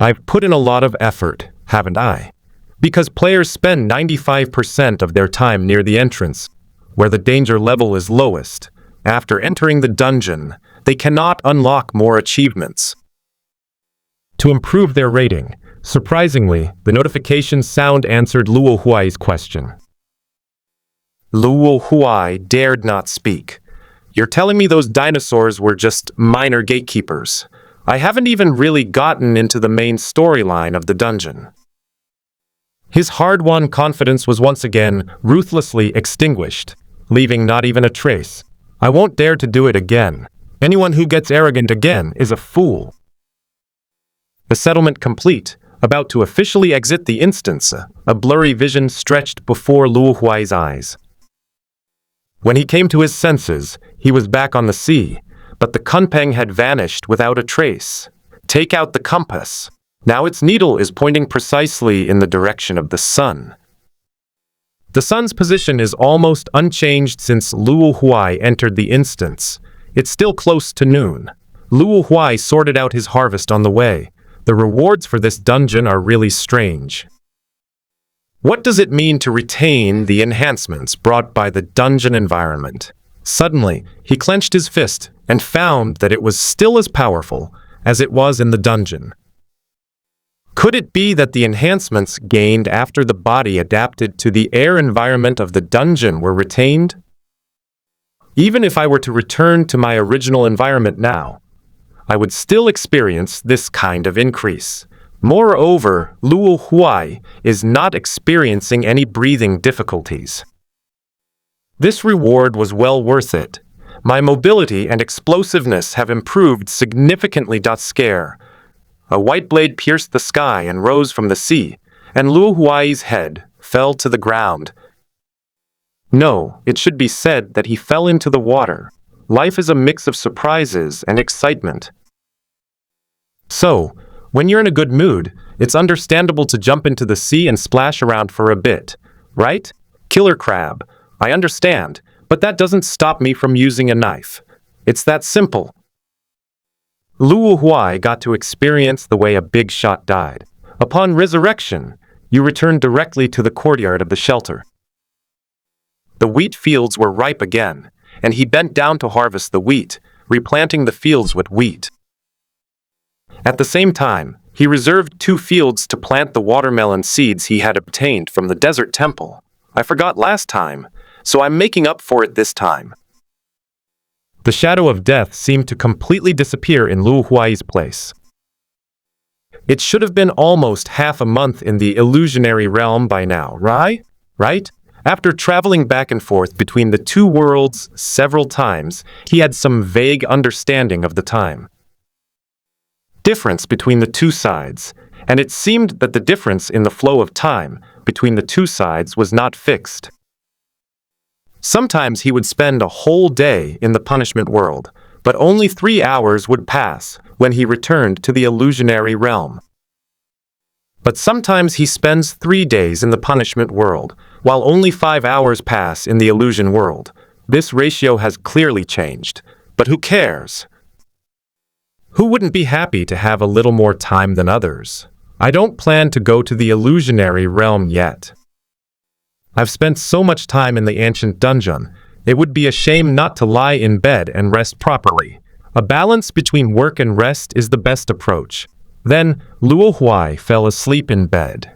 I've put in a lot of effort, haven't I? Because players spend 95% of their time near the entrance, where the danger level is lowest. After entering the dungeon, they cannot unlock more achievements. To improve their rating, Surprisingly, the notification sound answered Luo Huai's question. Luo Huai dared not speak. You're telling me those dinosaurs were just minor gatekeepers? I haven't even really gotten into the main storyline of the dungeon. His hard-won confidence was once again ruthlessly extinguished, leaving not even a trace. I won't dare to do it again. Anyone who gets arrogant again is a fool. The settlement complete, about to officially exit the instance, a blurry vision stretched before Luo Huai's eyes. When he came to his senses, he was back on the sea, but the kunpeng had vanished without a trace. Take out the compass. Now its needle is pointing precisely in the direction of the sun. The sun's position is almost unchanged since Luo Huai entered the instance. It's still close to noon. Luo Huai sorted out his harvest on the way. The rewards for this dungeon are really strange. What does it mean to retain the enhancements brought by the dungeon environment? Suddenly, he clenched his fist and found that it was still as powerful as it was in the dungeon. Could it be that the enhancements gained after the body adapted to the air environment of the dungeon were retained? Even if I were to return to my original environment now, I would still experience this kind of increase. Moreover, Luo Huai is not experiencing any breathing difficulties. This reward was well worth it. My mobility and explosiveness have improved significantly. Scare. A white blade pierced the sky and rose from the sea, and Luo Huai's head fell to the ground. No, it should be said that he fell into the water. Life is a mix of surprises and excitement. So, when you're in a good mood, it's understandable to jump into the sea and splash around for a bit, right? Killer crab. I understand, but that doesn't stop me from using a knife. It's that simple. Luo Huai got to experience the way a big shot died. Upon resurrection, you return directly to the courtyard of the shelter. The wheat fields were ripe again, and he bent down to harvest the wheat, replanting the fields with wheat. At the same time, he reserved 2 fields to plant the watermelon seeds he had obtained from the desert temple. I forgot last time, so I'm making up for it this time. The shadow of death seemed to completely disappear in Luo Huai's place. It should have been almost half a month in the illusionary realm by now, right? After traveling back and forth between the 2 worlds several times, he had some vague understanding of the time difference between the 2 sides, and it seemed that the difference in the flow of time between the 2 sides was not fixed. Sometimes he would spend a whole day in the punishment world, but only 3 hours would pass when he returned to the illusionary realm. But sometimes he spends 3 days in the punishment world, while only 5 hours pass in the illusion world. This ratio has clearly changed, but who cares? Who wouldn't be happy to have a little more time than others? I don't plan to go to the illusionary realm yet. I've spent so much time in the ancient dungeon, it would be a shame not to lie in bed and rest properly. A balance between work and rest is the best approach. Then, Luo Huai fell asleep in bed.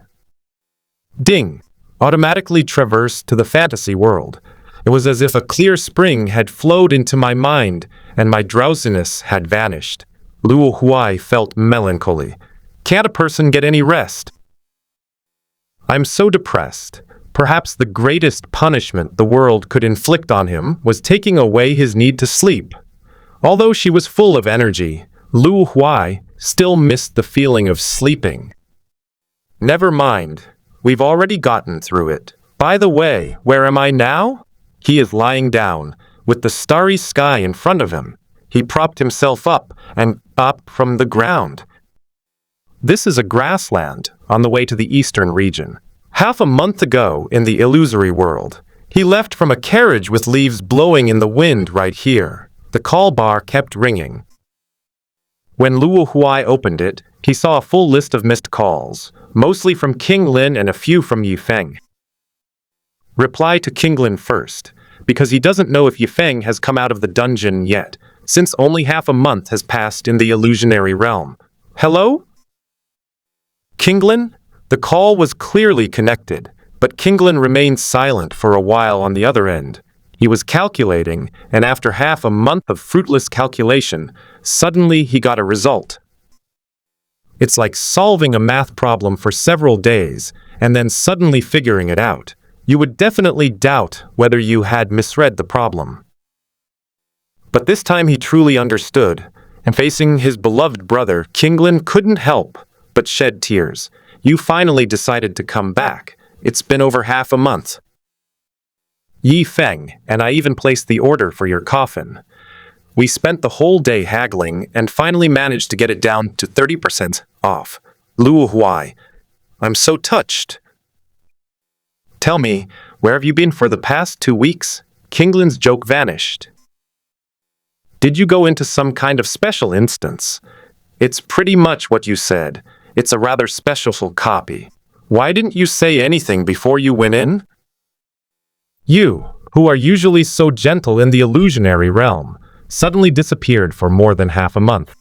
Ding! Automatically traversed to the fantasy world. It was as if a clear spring had flowed into my mind, and my drowsiness had vanished. Luo Huai felt melancholy. Can't a person get any rest? I'm so depressed. Perhaps the greatest punishment the world could inflict on him was taking away his need to sleep. Although she was full of energy, Luo Huai still missed the feeling of sleeping. Never mind. We've already gotten through it. By the way, where am I now? He is lying down, with the starry sky in front of him. He propped himself up and up from the ground. This is a grassland on the way to the eastern region. Half a month ago in the illusory world, he left from a carriage with leaves blowing in the wind right here. The call bar kept ringing. When Luo Huai opened it, he saw a full list of missed calls, mostly from King Lin and a few from Yifeng. Reply to King Lin first, because he doesn't know if Yifeng has come out of the dungeon yet, since only half a month has passed in the illusionary realm. Hello? Kinglin? The call was clearly connected, but Kinglin remained silent for a while on the other end. He was calculating, and after half a month of fruitless calculation, suddenly he got a result. It's like solving a math problem for several days, and then suddenly figuring it out. You would definitely doubt whether you had misread the problem. But this time he truly understood, and facing his beloved brother, Kinglin couldn't help but shed tears. You finally decided to come back. It's been over half a month. Yi Feng, and I even placed the order for your coffin. We spent the whole day haggling and finally managed to get it down to 30% off. Luo Huai, I'm so touched. Tell me, where have you been for the past 2 weeks? Kinglin's joke vanished. Did you go into some kind of special instance? It's pretty much what you said. It's a rather special copy. Why didn't you say anything before you went in? You, who are usually so gentle in the illusionary realm, suddenly disappeared for more than half a month.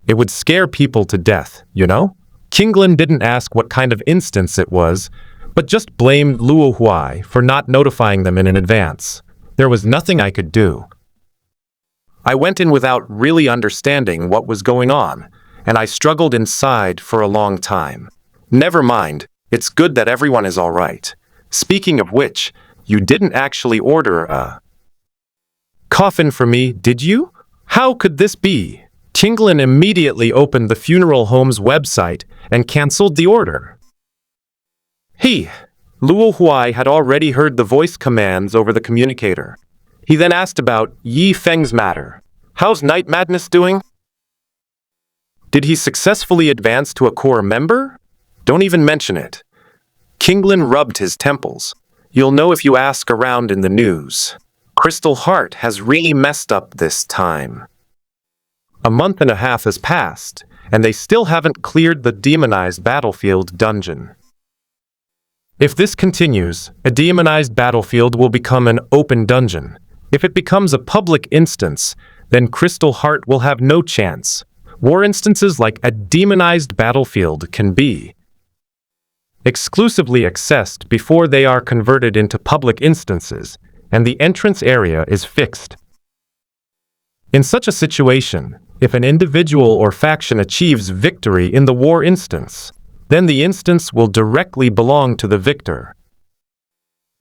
It would scare people to death, you know? Kinglin didn't ask what kind of instance it was, but just blamed Luo Huai for not notifying them in advance. There was nothing I could do. I went in without really understanding what was going on, and I struggled inside for a long time. Never mind, it's good that everyone is all right. Speaking of which, you didn't actually order a coffin for me, did you? How could this be? Kinglin immediately opened the funeral home's website and canceled the order. Luo Huai had already heard the voice commands over the communicator. He then asked about Yi Feng's matter. How's Night Madness doing? Did he successfully advance to a core member? Don't even mention it. Kinglin rubbed his temples. You'll know if you ask around in the news. Crystal Heart has really messed up this time. A month and a half has passed, and they still haven't cleared the demonized battlefield dungeon. If this continues, a demonized battlefield will become an open dungeon. If it becomes a public instance, then Crystal Heart will have no chance. War instances like a demonized battlefield can be exclusively accessed before they are converted into public instances, and the entrance area is fixed. In such a situation, if an individual or faction achieves victory in the war instance, then the instance will directly belong to the victor.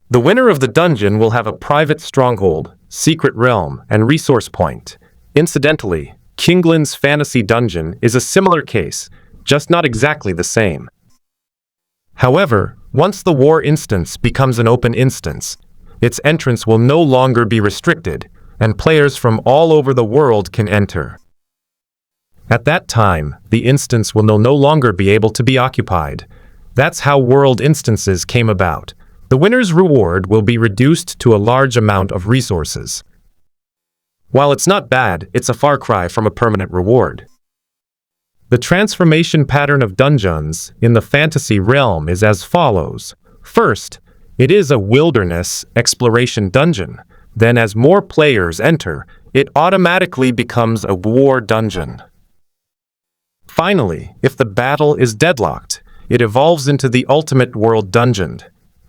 The winner of the dungeon will have a private stronghold, secret realm, and resource point. Incidentally, Kinglin's fantasy dungeon is a similar case, just not exactly the same. However, once the war instance becomes an open instance, its entrance will no longer be restricted, and players from all over the world can enter. At that time, the instance will no longer be able to be occupied. That's how world instances came about. The winner's reward will be reduced to a large amount of resources. While it's not bad, it's a far cry from a permanent reward. The transformation pattern of dungeons in the fantasy realm is as follows. First, it is a wilderness exploration dungeon. Then as more players enter, it automatically becomes a war dungeon. Finally, if the battle is deadlocked, it evolves into the ultimate world dungeon.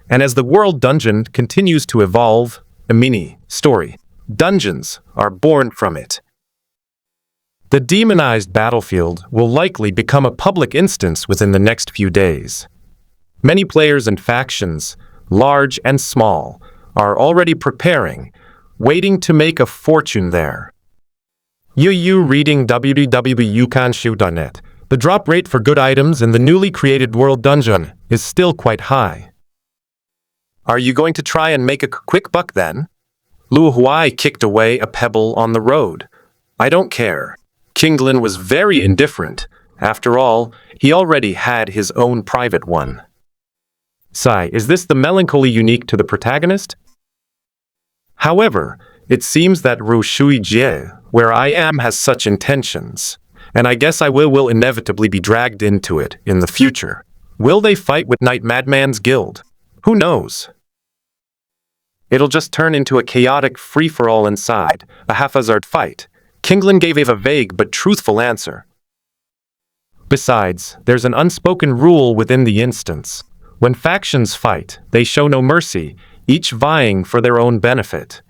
And as the world dungeon continues to evolve, a mini-story, dungeons are born from it. The demonized battlefield will likely become a public instance within the next few days. Many players and factions, large and small, are already preparing, waiting to make a fortune there. You reading www.ukanshu.net. The drop rate for good items in the newly created world dungeon is still quite high. Are you going to try and make a quick buck then? Luo Huai kicked away a pebble on the road. I don't care. Kinglin was very indifferent. After all, he already had his own private one. Sigh, is this the melancholy unique to the protagonist? However, it seems that Ru Shui Jie, where I am, has such intentions, and I guess I will inevitably be dragged into it in the future. Will they fight with Night Madman's guild? Who knows? It'll just turn into a chaotic free-for-all inside, a haphazard fight. Kinglin gave a vague but truthful answer. Besides, there's an unspoken rule within the instance. When factions fight, they show no mercy, each vying for their own benefit.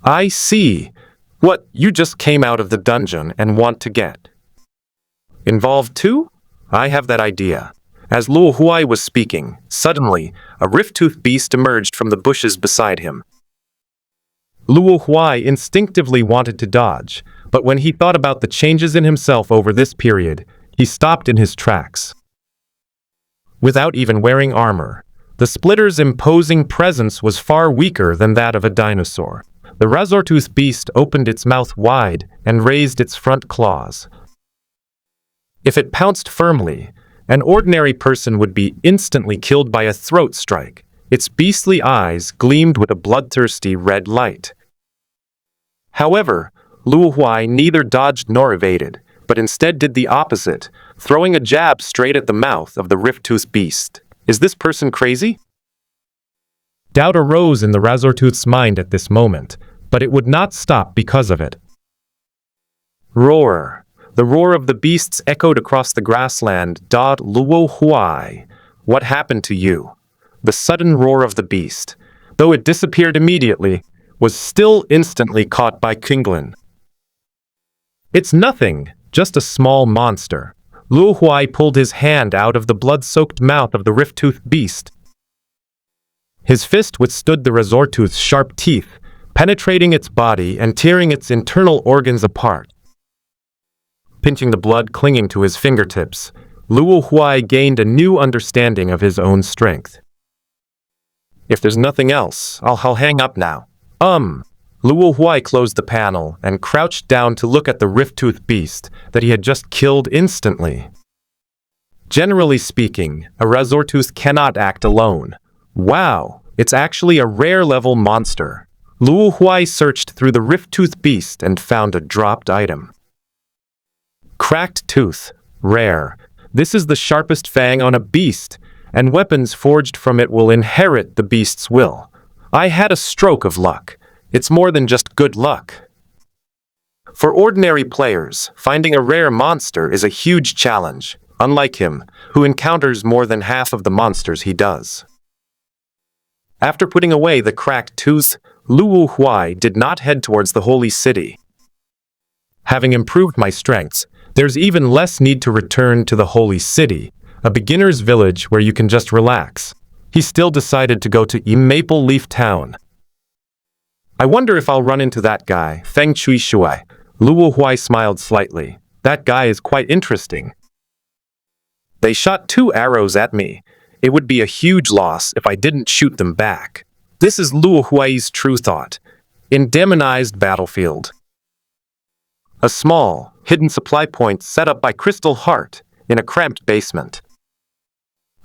I see. What, you just came out of the dungeon and want to get involved too? I have that idea. As Luo Huai was speaking, suddenly, a rift-toothed beast emerged from the bushes beside him. Luo Huai instinctively wanted to dodge, but when he thought about the changes in himself over this period, he stopped in his tracks. Without even wearing armor, the Splitter's imposing presence was far weaker than that of a dinosaur. The razor-toothed beast opened its mouth wide and raised its front claws. If it pounced firmly, an ordinary person would be instantly killed by a throat strike. Its beastly eyes gleamed with a bloodthirsty red light. However, Luo Huai neither dodged nor evaded, but instead did the opposite, throwing a jab straight at the mouth of the rift-toothed beast. Is this person crazy? Doubt arose in the razor-tooth's mind at this moment, but it would not stop because of it. Roar. The roar of the beasts echoed across the grassland. Luo Huai, what happened to you? The sudden roar of the beast, though it disappeared immediately, was still instantly caught by Kinglin. It's nothing, just a small monster. Luo Huai pulled his hand out of the blood-soaked mouth of the rift-toothed beast. His fist withstood the razor-tooth's sharp teeth, penetrating its body and tearing its internal organs apart. Pinching the blood clinging to his fingertips, Luo Huai gained a new understanding of his own strength. If there's nothing else, I'll hang up now. Luo Huai closed the panel and crouched down to look at the rift-toothed beast that he had just killed instantly. Generally speaking, a razor-tooth cannot act alone. Wow, it's actually a rare-level monster. Luo Huai searched through the rift-toothed beast and found a dropped item. Cracked tooth. Rare. This is the sharpest fang on a beast, and weapons forged from it will inherit the beast's will. I had a stroke of luck. It's more than just good luck. For ordinary players, finding a rare monster is a huge challenge, unlike him, who encounters more than half of the monsters he does. After putting away the cracked tooth, Luo Huai did not head towards the holy city. Having improved my strengths, there's even less need to return to the holy city, a beginner's village where you can just relax. He still decided to go to Maple Leaf Town. I wonder if I'll run into that guy, Feng Chui Shui. Luo Huai smiled slightly. That guy is quite interesting. They shot 2 arrows at me. It would be a huge loss if I didn't shoot them back. This is Luo Huai's true thought. In demonized battlefield. A small, hidden supply point set up by Crystal Heart in a cramped basement.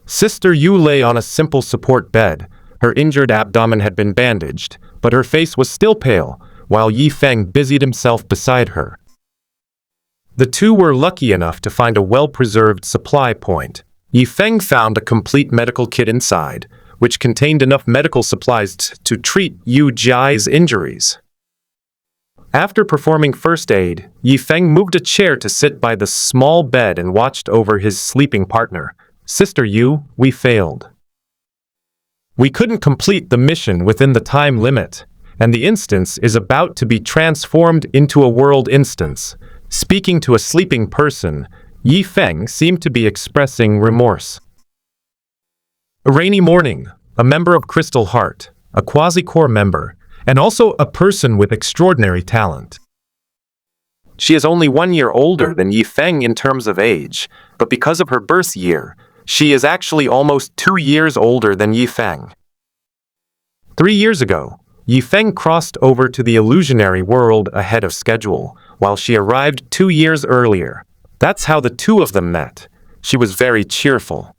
Sister Yu lay on a simple support bed. Her injured abdomen had been bandaged, but her face was still pale, while Yi Feng busied himself beside her. The two were lucky enough to find a well-preserved supply point. Yi Feng found a complete medical kit inside, which contained enough medical supplies to treat Yu Jiai's injuries. After performing first aid, Yi Feng moved a chair to sit by the small bed and watched over his sleeping partner. Sister Yu, we failed. We couldn't complete the mission within the time limit, and the instance is about to be transformed into a world instance. Speaking to a sleeping person, Yi Feng seemed to be expressing remorse. A rainy morning, a member of Crystal Heart, a quasi-core member, and also a person with extraordinary talent. She is only 1 year older than Yi Feng in terms of age, but because of her birth year, she is actually almost 2 years older than Yi Feng. 3 years ago, Yi Feng crossed over to the illusionary world ahead of schedule, while she arrived 2 years earlier. That's how the two of them met. She was very cheerful.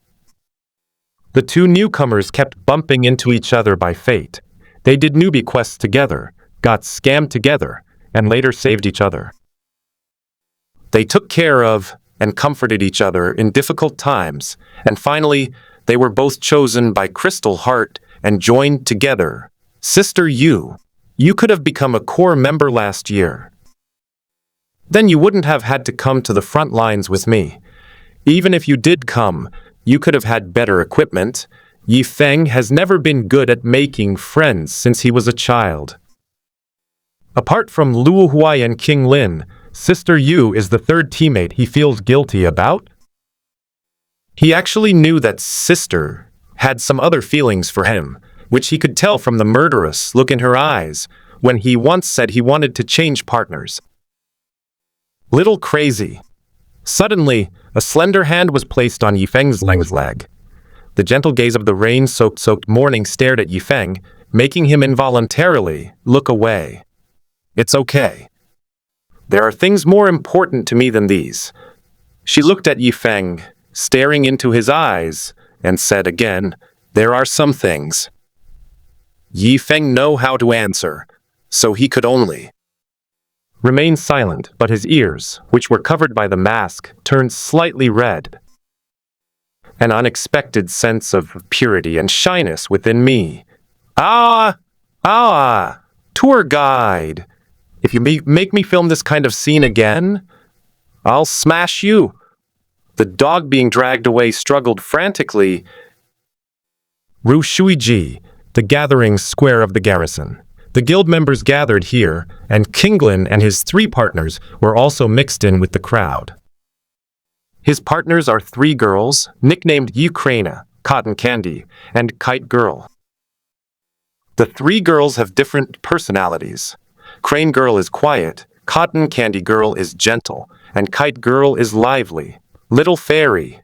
The two newcomers kept bumping into each other by fate. They did newbie quests together, got scammed together, and later saved each other. They took care of and comforted each other in difficult times, and finally, they were both chosen by Crystal Heart and joined together. Sister Yu, you could have become a core member last year. Then you wouldn't have had to come to the front lines with me. Even if you did come, you could have had better equipment. Yi Feng has never been good at making friends since he was a child. Apart from Luo Huai and King Lin, Sister Yu is the third teammate he feels guilty about. He actually knew that Sister had some other feelings for him, which he could tell from the murderous look in her eyes when he once said he wanted to change partners. Little crazy. Suddenly, a slender hand was placed on Yi Feng's leg. The gentle gaze of the rain-soaked morning stared at Yi Feng, making him involuntarily look away. It's okay. There are things more important to me than these. She looked at Yi Feng, staring into his eyes, and said again, there are some things. Yi Feng knew how to answer, so he could only remain silent, but his ears, which were covered by the mask, turned slightly red. An unexpected sense of purity and shyness within me. Tour guide. If you make me film this kind of scene again, I'll smash you. The dog being dragged away struggled frantically. Ru Shuiji, the gathering square of the garrison. The guild members gathered here, and Kinglin and his 3 partners were also mixed in with the crowd. His partners are 3 girls, nicknamed Ukraine, Cotton Candy, and Kite Girl. The 3 girls have different personalities. Crane Girl is quiet, Cotton Candy Girl is gentle, and Kite Girl is lively. Little fairy.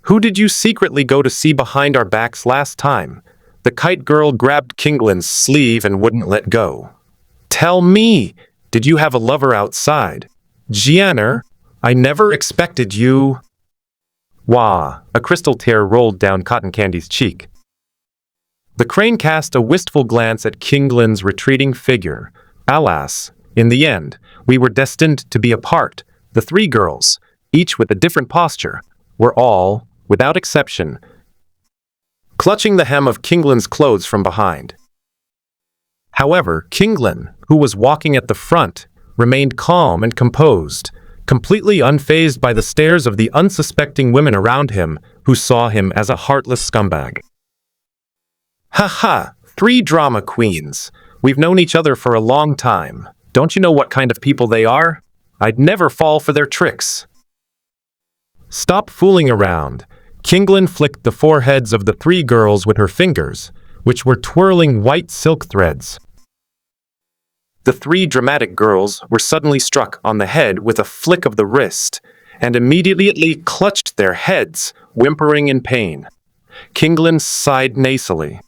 Who did you secretly go to see behind our backs last time? The Kite Girl grabbed Kinglin's sleeve and wouldn't let go. Tell me, did you have a lover outside? Jianner, I never expected you. Wah, a crystal tear rolled down Cotton Candy's cheek. The crane cast a wistful glance at Kinglin's retreating figure. Alas, in the end, we were destined to be apart. The 3 girls, each with a different posture, were all, without exception, clutching the hem of Kinglin's clothes from behind. However, Kinglin, who was walking at the front, remained calm and composed, completely unfazed by the stares of the unsuspecting women around him who saw him as a heartless scumbag. Ha, 3 drama queens. We've known each other for a long time. Don't you know what kind of people they are? I'd never fall for their tricks. Stop fooling around. Kinglin flicked the foreheads of the 3 girls with her fingers, which were twirling white silk threads. The 3 dramatic girls were suddenly struck on the head with a flick of the wrist, and immediately clutched their heads, whimpering in pain. Kinglin sighed nasally.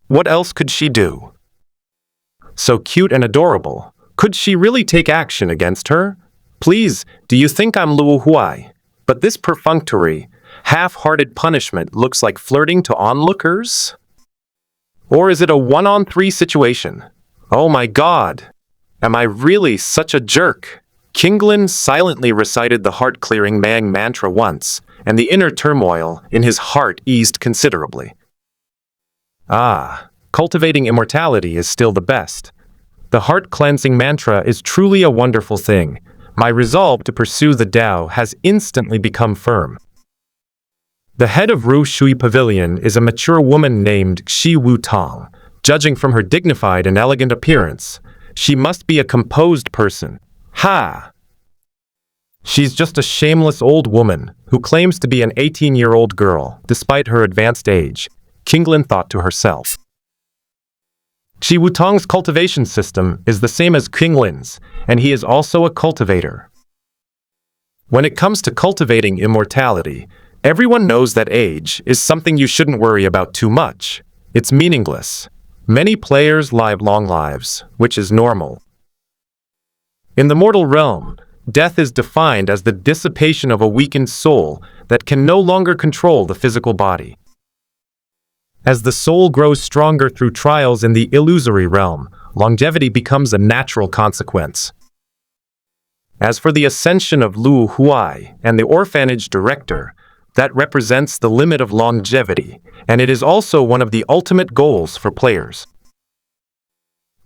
What else could she do? So cute and adorable. Could she really take action against her? Please, do you think I'm Luo Huai? But this perfunctory, half-hearted punishment looks like flirting to onlookers? Or is it a 1-on-3 situation? Oh my God! Am I really such a jerk? Kinglin silently recited the heart-clearing Mang mantra once, and the inner turmoil in his heart eased considerably. Cultivating immortality is still the best. The heart-cleansing mantra is truly a wonderful thing. My resolve to pursue the Tao has instantly become firm. The head of Ru Shui Pavilion is a mature woman named Xi Wu Tong. Judging from her dignified and elegant appearance, she must be a composed person. She's just a shameless old woman who claims to be an 18-year-old girl, despite her advanced age, Kinglin thought to herself. Xi Wutong's cultivation system is the same as Kinglin's, and he is also a cultivator. When it comes to cultivating immortality, everyone knows that age is something you shouldn't worry about too much. It's meaningless. Many players live long lives, which is normal. In the mortal realm, death is defined as the dissipation of a weakened soul that can no longer control the physical body. As the soul grows stronger through trials in the illusory realm, longevity becomes a natural consequence. As for the ascension of Luo Huai and the orphanage director, that represents the limit of longevity, and it is also one of the ultimate goals for players.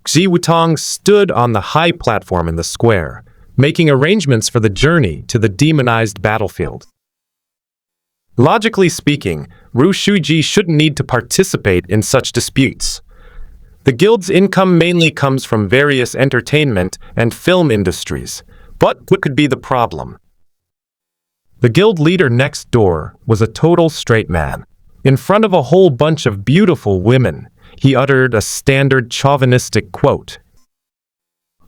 Xi Wutong stood on the high platform in the square, making arrangements for the journey to the demonized battlefield. Logically speaking, Ru Shuji shouldn't need to participate in such disputes. The guild's income mainly comes from various entertainment and film industries. But what could be the problem? The guild leader next door was a total straight man. In front of a whole bunch of beautiful women, he uttered a standard chauvinistic quote.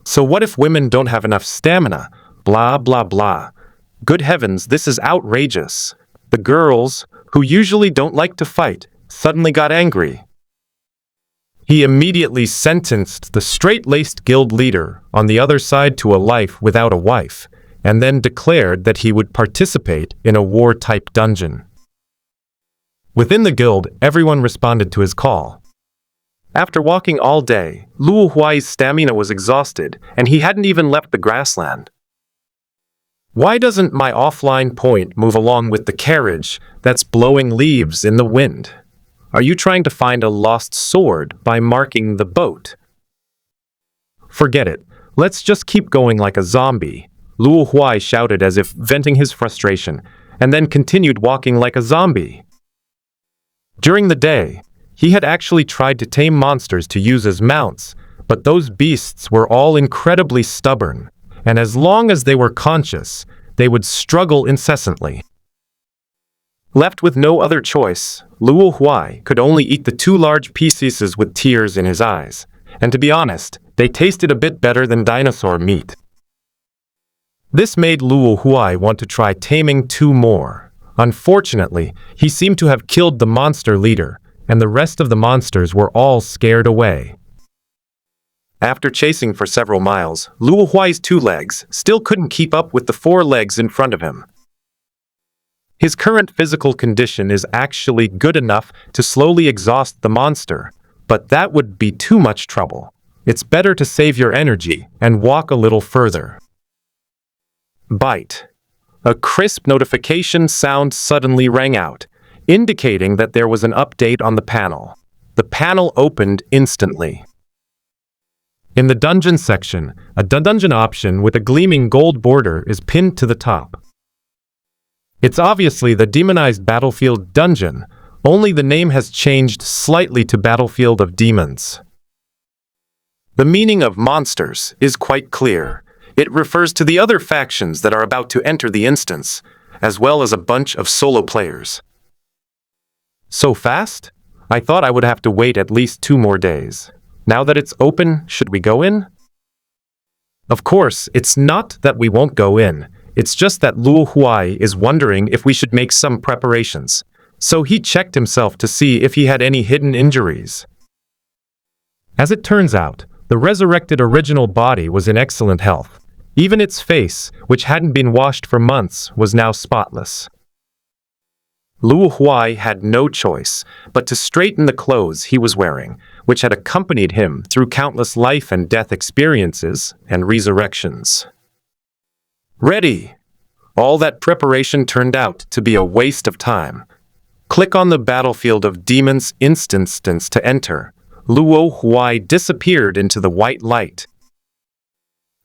"So what if women don't have enough stamina? Blah, blah, blah. Good heavens, this is outrageous." The girls, who usually don't like to fight, suddenly got angry. He immediately sentenced the straight-laced guild leader on the other side to a life without a wife, and then declared that he would participate in a war-type dungeon. Within the guild, everyone responded to his call. After walking all day, Luo Huai's stamina was exhausted, and he hadn't even left the grassland. Why doesn't my offline point move along with the carriage that's blowing leaves in the wind? Are you trying to find a lost sword by marking the boat? Forget it. Let's just keep going like a zombie, Luo Huai shouted as if venting his frustration, and then continued walking like a zombie. During the day, he had actually tried to tame monsters to use as mounts, but those beasts were all incredibly stubborn, and as long as they were conscious, they would struggle incessantly. Left with no other choice, Luo Huai could only eat the 2 large pieces with tears in his eyes, and to be honest, they tasted a bit better than dinosaur meat. This made Luo Huai want to try taming 2 more. Unfortunately, he seemed to have killed the monster leader, and the rest of the monsters were all scared away. After chasing for several miles, Luo Huai's 2 legs still couldn't keep up with the 4 legs in front of him. His current physical condition is actually good enough to slowly exhaust the monster, but that would be too much trouble. It's better to save your energy and walk a little further. Bite. A crisp notification sound suddenly rang out, indicating that there was an update on the panel. The panel opened instantly. In the dungeon section, a dungeon option with a gleaming gold border is pinned to the top. It's obviously the demonized battlefield dungeon, only the name has changed slightly to Battlefield of Demons. The meaning of monsters is quite clear. It refers to the other factions that are about to enter the instance, as well as a bunch of solo players. So fast? I thought I would have to wait at least 2 more days. Now that it's open, should we go in? Of course, it's not that we won't go in. It's just that Luo Huai is wondering if we should make some preparations. So he checked himself to see if he had any hidden injuries. As it turns out, the resurrected original body was in excellent health. Even its face, which hadn't been washed for months, was now spotless. Luo Huai had no choice but to straighten the clothes he was wearing, which had accompanied him through countless life and death experiences and resurrections. Ready! All that preparation turned out to be a waste of time. Click on the Battlefield of Demons instance to enter. Luo Huai disappeared into the white light.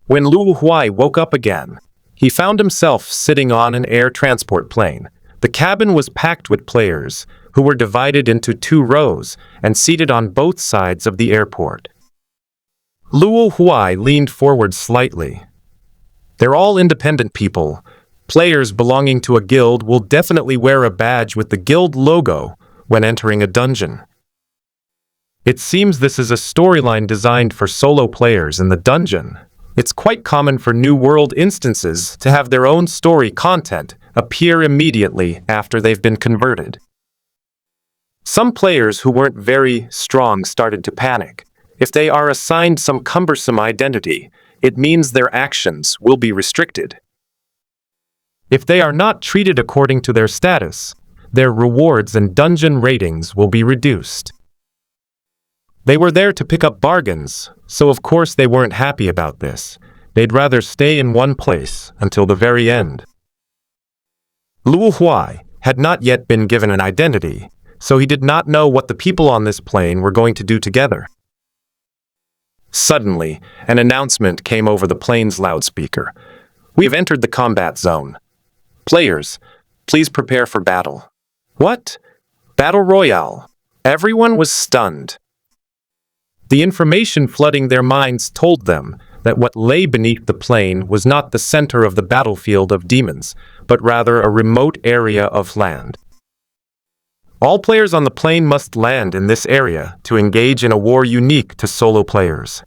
When Luo Huai woke up again, he found himself sitting on an air transport plane. The cabin was packed with players, who were divided into 2 rows and seated on both sides of the airport. Luo Huai leaned forward slightly. They're all independent people. Players belonging to a guild will definitely wear a badge with the guild logo when entering a dungeon. It seems this is a storyline designed for solo players in the dungeon. It's quite common for New World instances to have their own story content appear immediately after they've been converted. Some players who weren't very strong started to panic. If they are assigned some cumbersome identity, it means their actions will be restricted. If they are not treated according to their status, their rewards and dungeon ratings will be reduced. They were there to pick up bargains, so of course they weren't happy about this. They'd rather stay in one place until the very end. Luo Huai had not yet been given an identity, so he did not know what the people on this plane were going to do together. Suddenly, an announcement came over the plane's loudspeaker. We have entered the combat zone. Players, please prepare for battle. What? Battle Royale. Everyone was stunned. The information flooding their minds told them that what lay beneath the plain was not the center of the battlefield of demons, but rather a remote area of land. All players on the plain must land in this area to engage in a war unique to solo players.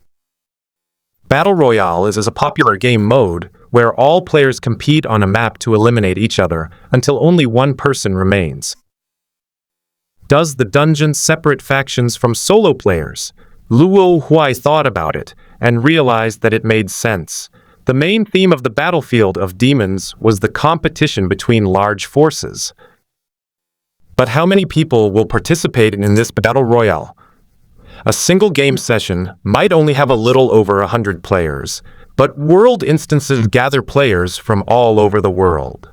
Battle Royale is a popular game mode where all players compete on a map to eliminate each other until only one person remains. Does the dungeon separate factions from solo players? Luo Huai thought about it and realized that it made sense. The main theme of the battlefield of demons was the competition between large forces. But how many people will participate in this battle royale? A single game session might only have a little over 100 players, but world instances gather players from all over the world.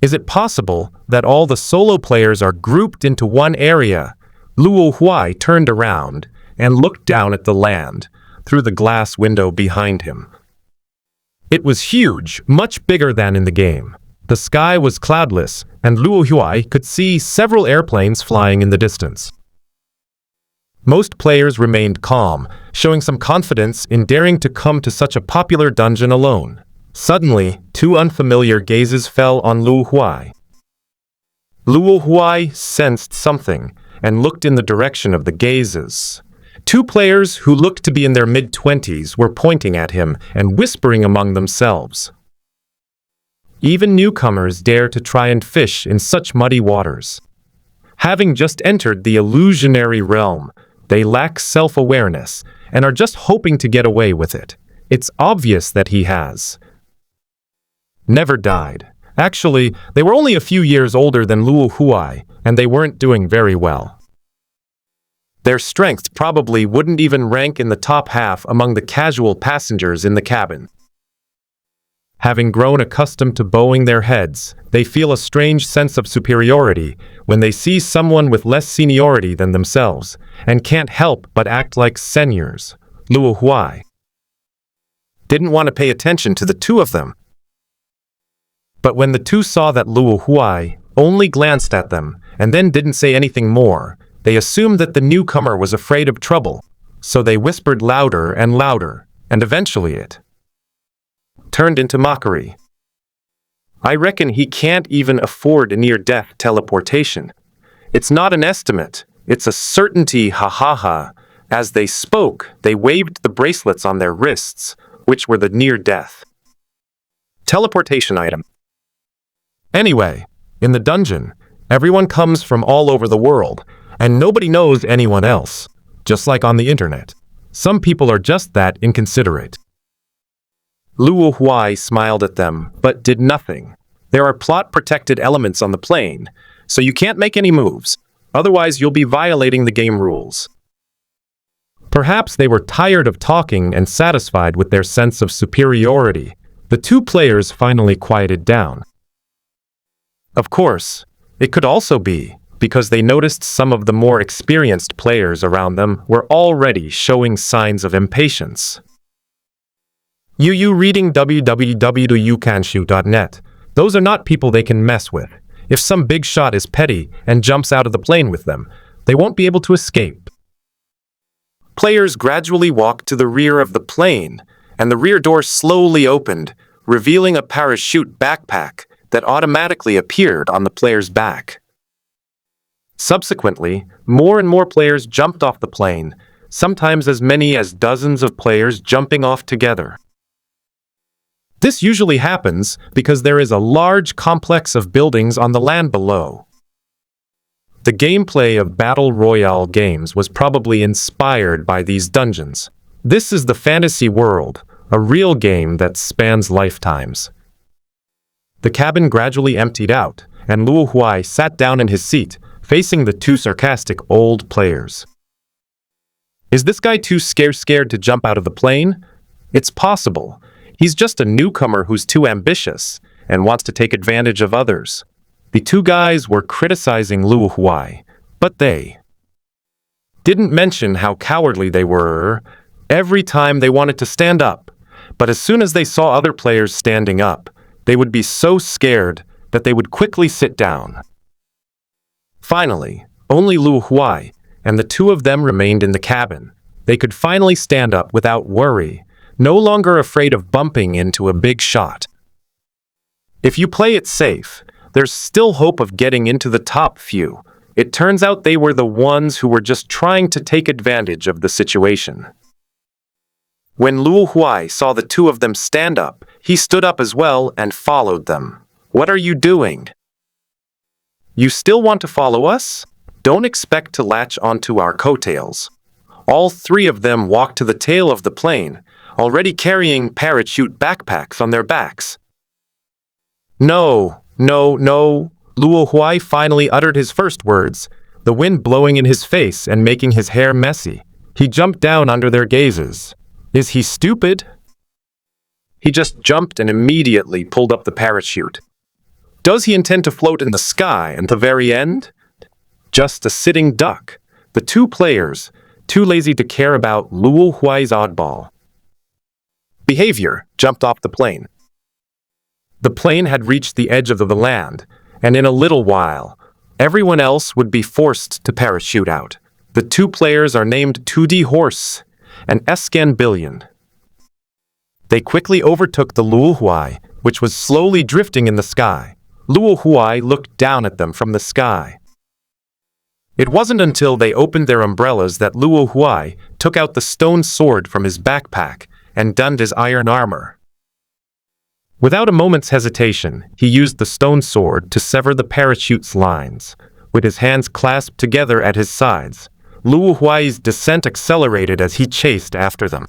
Is it possible that all the solo players are grouped into one area? Luo Huai turned around and looked down at the land through the glass window behind him. It was huge, much bigger than in the game. The sky was cloudless, and Luo Huai could see several airplanes flying in the distance. Most players remained calm, showing some confidence in daring to come to such a popular dungeon alone. Suddenly, two unfamiliar gazes fell on Luo Huai. Luo Huai sensed something and looked in the direction of the gazes. Two players who looked to be in their mid-20s were pointing at him and whispering among themselves. Even newcomers dare to try and fish in such muddy waters. Having just entered the illusionary realm, they lack self-awareness and are just hoping to get away with it. It's obvious that he has never died. Actually, they were only a few years older than Luo Huai, and they weren't doing very well. Their strength probably wouldn't even rank in the top half among the casual passengers in the cabin. Having grown accustomed to bowing their heads, they feel a strange sense of superiority when they see someone with less seniority than themselves, and can't help but act like seniors. Luo Huai didn't want to pay attention to the two of them. But when the two saw that Luo Huai only glanced at them and then didn't say anything more, they assumed that the newcomer was afraid of trouble, so they whispered louder and louder, and eventually it turned into mockery. I reckon he can't even afford a near-death teleportation. It's not an estimate, it's a certainty, ha ha ha. As they spoke, they waved the bracelets on their wrists, which were the near-death teleportation item. Anyway, in the dungeon, everyone comes from all over the world, and nobody knows anyone else, just like on the internet. Some people are just that inconsiderate. Luo Huai smiled at them, but did nothing. There are plot-protected elements on the plane, so you can't make any moves. Otherwise, you'll be violating the game rules. Perhaps they were tired of talking and satisfied with their sense of superiority. The two players finally quieted down. Of course, it could also be because they noticed some of the more experienced players around them were already showing signs of impatience. You reading www.youcanshoot.net. Those are not people they can mess with. If some big shot is petty and jumps out of the plane with them, they won't be able to escape. Players gradually walked to the rear of the plane, and the rear door slowly opened, revealing a parachute backpack that automatically appeared on the player's back. Subsequently, more and more players jumped off the plane, sometimes as many as dozens of players jumping off together. This usually happens because there is a large complex of buildings on the land below. The gameplay of Battle Royale games was probably inspired by these dungeons. This is the fantasy world, a real game that spans lifetimes. The cabin gradually emptied out, and Luo Huai sat down in his seat, facing the two sarcastic old players. Is this guy too scared to jump out of the plane? It's possible. He's just a newcomer who's too ambitious and wants to take advantage of others. The two guys were criticizing Luo Huai, but they didn't mention how cowardly they were every time they wanted to stand up. But as soon as they saw other players standing up, they would be so scared that they would quickly sit down. Finally, only Luo Huai and the two of them remained in the cabin. They could finally stand up without worry, no longer afraid of bumping into a big shot. If you play it safe, there's still hope of getting into the top few. It turns out they were the ones who were just trying to take advantage of the situation. When Luo Huai saw the two of them stand up, he stood up as well and followed them. What are you doing? You still want to follow us? Don't expect to latch onto our coattails. All three of them walked to the tail of the plane, already carrying parachute backpacks on their backs. No, no, no. Luo Huai finally uttered his first words, the wind blowing in his face and making his hair messy. He jumped down under their gazes. Is he stupid? He just jumped and immediately pulled up the parachute. Does he intend to float in the sky at the very end? Just a sitting duck. The two players, too lazy to care about Luo Huai's oddball behavior, jumped off the plane. The plane had reached the edge of the land, and in a little while, everyone else would be forced to parachute out. The two players are named 2D Horse and Escan Billion. They quickly overtook the Luo Huai, which was slowly drifting in the sky. Luo Huai looked down at them from the sky. It wasn't until they opened their umbrellas that Luo Huai took out the stone sword from his backpack and donned his iron armor. Without a moment's hesitation, he used the stone sword to sever the parachute's lines. With his hands clasped together at his sides, Luo Huai's descent accelerated as he chased after them.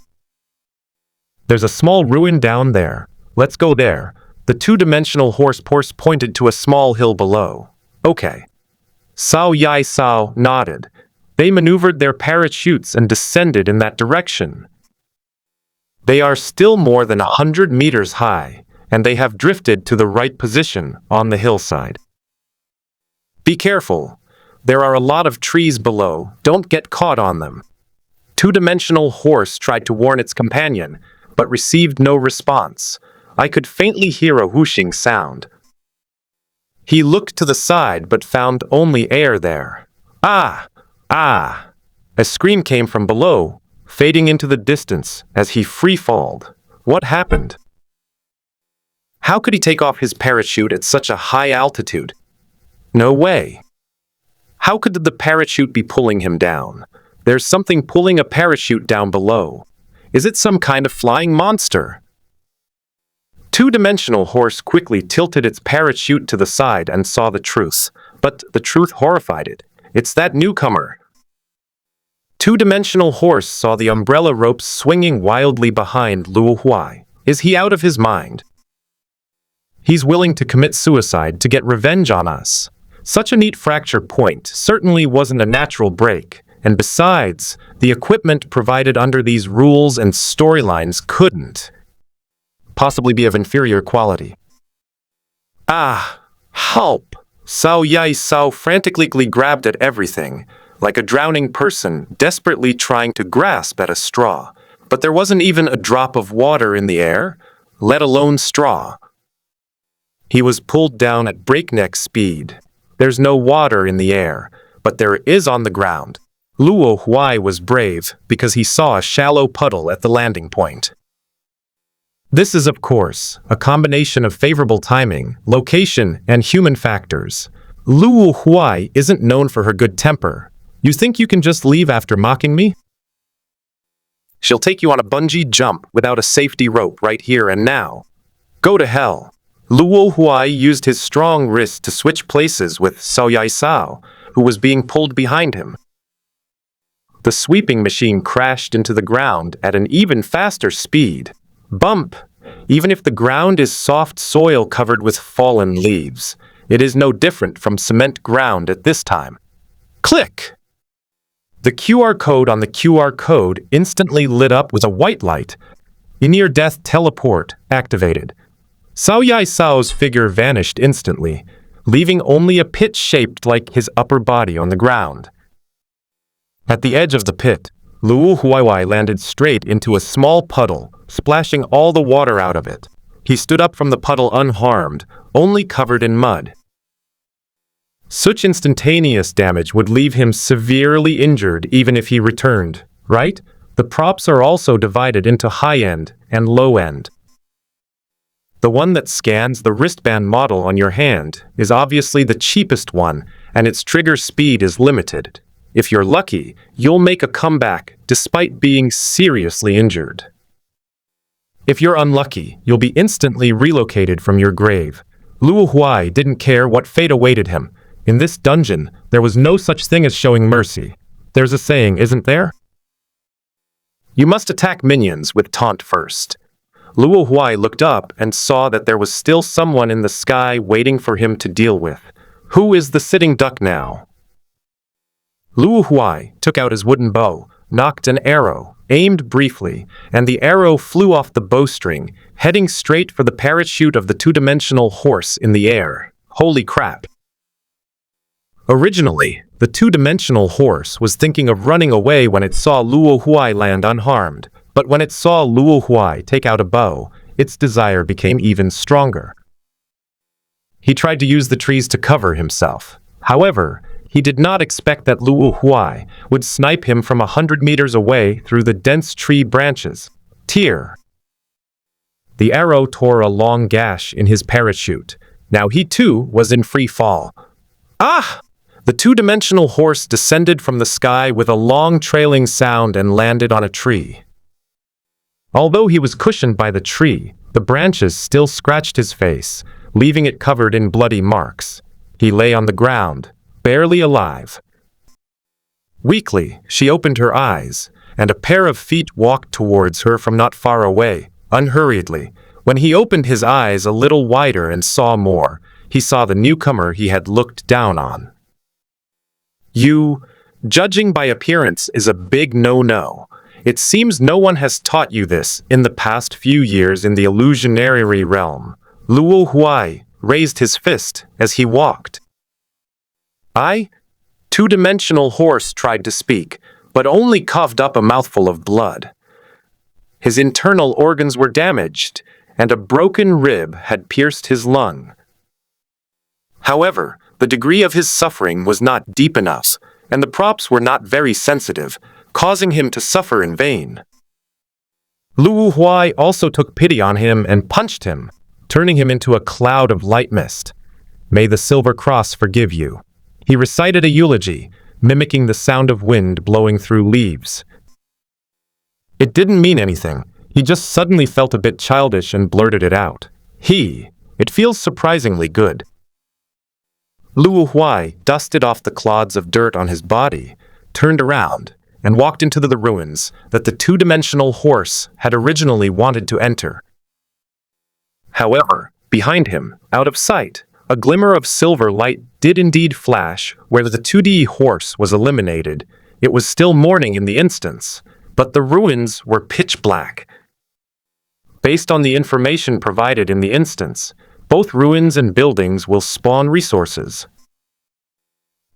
There's a small ruin down there. Let's go there. The two-dimensional horse pointed to a small hill below. Okay. Cao Yai Cao nodded. They maneuvered their parachutes and descended in that direction. They are still more than 100 meters high, and they have drifted to the right position on the hillside. Be careful. There are a lot of trees below. Don't get caught on them. Two-dimensional horse tried to warn its companion, but received no response. I could faintly hear a whooshing sound. He looked to the side but found only air there. Ah! Ah! A scream came from below, fading into the distance as he free-falled. What happened? How could he take off his parachute at such a high altitude? No way. How could the parachute be pulling him down? There's something pulling a parachute down below. Is it some kind of flying monster? Two-dimensional horse quickly tilted its parachute to the side and saw the truth. But the truth horrified it. It's that newcomer. Two-dimensional horse saw the umbrella ropes swinging wildly behind Luo Huai. Is he out of his mind? He's willing to commit suicide to get revenge on us. Such a neat fracture point certainly wasn't a natural break. And besides, the equipment provided under these rules and storylines couldn't possibly be of inferior quality. Ah! Help! Cao Yai Cao frantically grabbed at everything, like a drowning person desperately trying to grasp at a straw. But there wasn't even a drop of water in the air, let alone straw. He was pulled down at breakneck speed. There's no water in the air, but there is on the ground. Luo Huai was brave because he saw a shallow puddle at the landing point. This is, of course, a combination of favorable timing, location, and human factors. Luo Huai isn't known for her good temper. You think you can just leave after mocking me? She'll take you on a bungee jump without a safety rope right here and now. Go to hell. Luo Huai used his strong wrist to switch places with Cao Yai Cao, who was being pulled behind him. The sweeping machine crashed into the ground at an even faster speed. Bump! Even if the ground is soft soil covered with fallen leaves, it is no different from cement ground at this time. Click! The QR code on the QR code instantly lit up with a white light. A near-death teleport activated. Cao Yai Cao's figure vanished instantly, leaving only a pit shaped like his upper body on the ground. At the edge of the pit, Luo Huai landed straight into a small puddle splashing all the water out of it. He stood up from the puddle unharmed, only covered in mud. Such instantaneous damage would leave him severely injured even if he returned, right? The props are also divided into high-end and low-end. The one that scans the wristband model on your hand is obviously the cheapest one, and its trigger speed is limited. If you're lucky, you'll make a comeback despite being seriously injured. If you're unlucky, you'll be instantly relocated from your grave. Luo Huai didn't care what fate awaited him. In this dungeon, there was no such thing as showing mercy. There's a saying, isn't there? You must attack minions with taunt first. Luo Huai looked up and saw that there was still someone in the sky waiting for him to deal with. Who is the sitting duck now? Luo Huai took out his wooden bow, nocked an arrow, aimed briefly, and the arrow flew off the bowstring, heading straight for the parachute of the two-dimensional horse in the air. Holy crap! Originally, the two-dimensional horse was thinking of running away when it saw Luo Huai land unharmed, but when it saw Luo Huai take out a bow, its desire became even stronger. He tried to use the trees to cover himself. However, he did not expect that Luo Huai would snipe him from 100 meters away through the dense tree branches. Tear! The arrow tore a long gash in his parachute. Now he too was in free fall. Ah! The two-dimensional horse descended from the sky with a long trailing sound and landed on a tree. Although he was cushioned by the tree, the branches still scratched his face, leaving it covered in bloody marks. He lay on the ground, barely alive. Weakly, she opened her eyes, and a pair of feet walked towards her from not far away, unhurriedly. When he opened his eyes a little wider and saw more, he saw the newcomer he had looked down on. You, judging by appearance is a big no-no. It seems no one has taught you this in the past few years in the illusionary realm. Luo Huai raised his fist as he walked. Two-dimensional horse tried to speak, but only coughed up a mouthful of blood. His internal organs were damaged, and a broken rib had pierced his lung. However, the degree of his suffering was not deep enough, and the props were not very sensitive, causing him to suffer in vain. Luo Huai also took pity on him and punched him, turning him into a cloud of light mist. May the Silver Cross forgive you. He recited a eulogy, mimicking the sound of wind blowing through leaves. It didn't mean anything. He just suddenly felt a bit childish and blurted it out. It feels surprisingly good. Luo Huai dusted off the clods of dirt on his body, turned around, and walked into the ruins that the two-dimensional horse had originally wanted to enter. However, behind him, out of sight, a glimmer of silver light did indeed flash where the 2D horse was eliminated. It was still morning in the instance, but the ruins were pitch black. Based on the information provided in the instance, both ruins and buildings will spawn resources.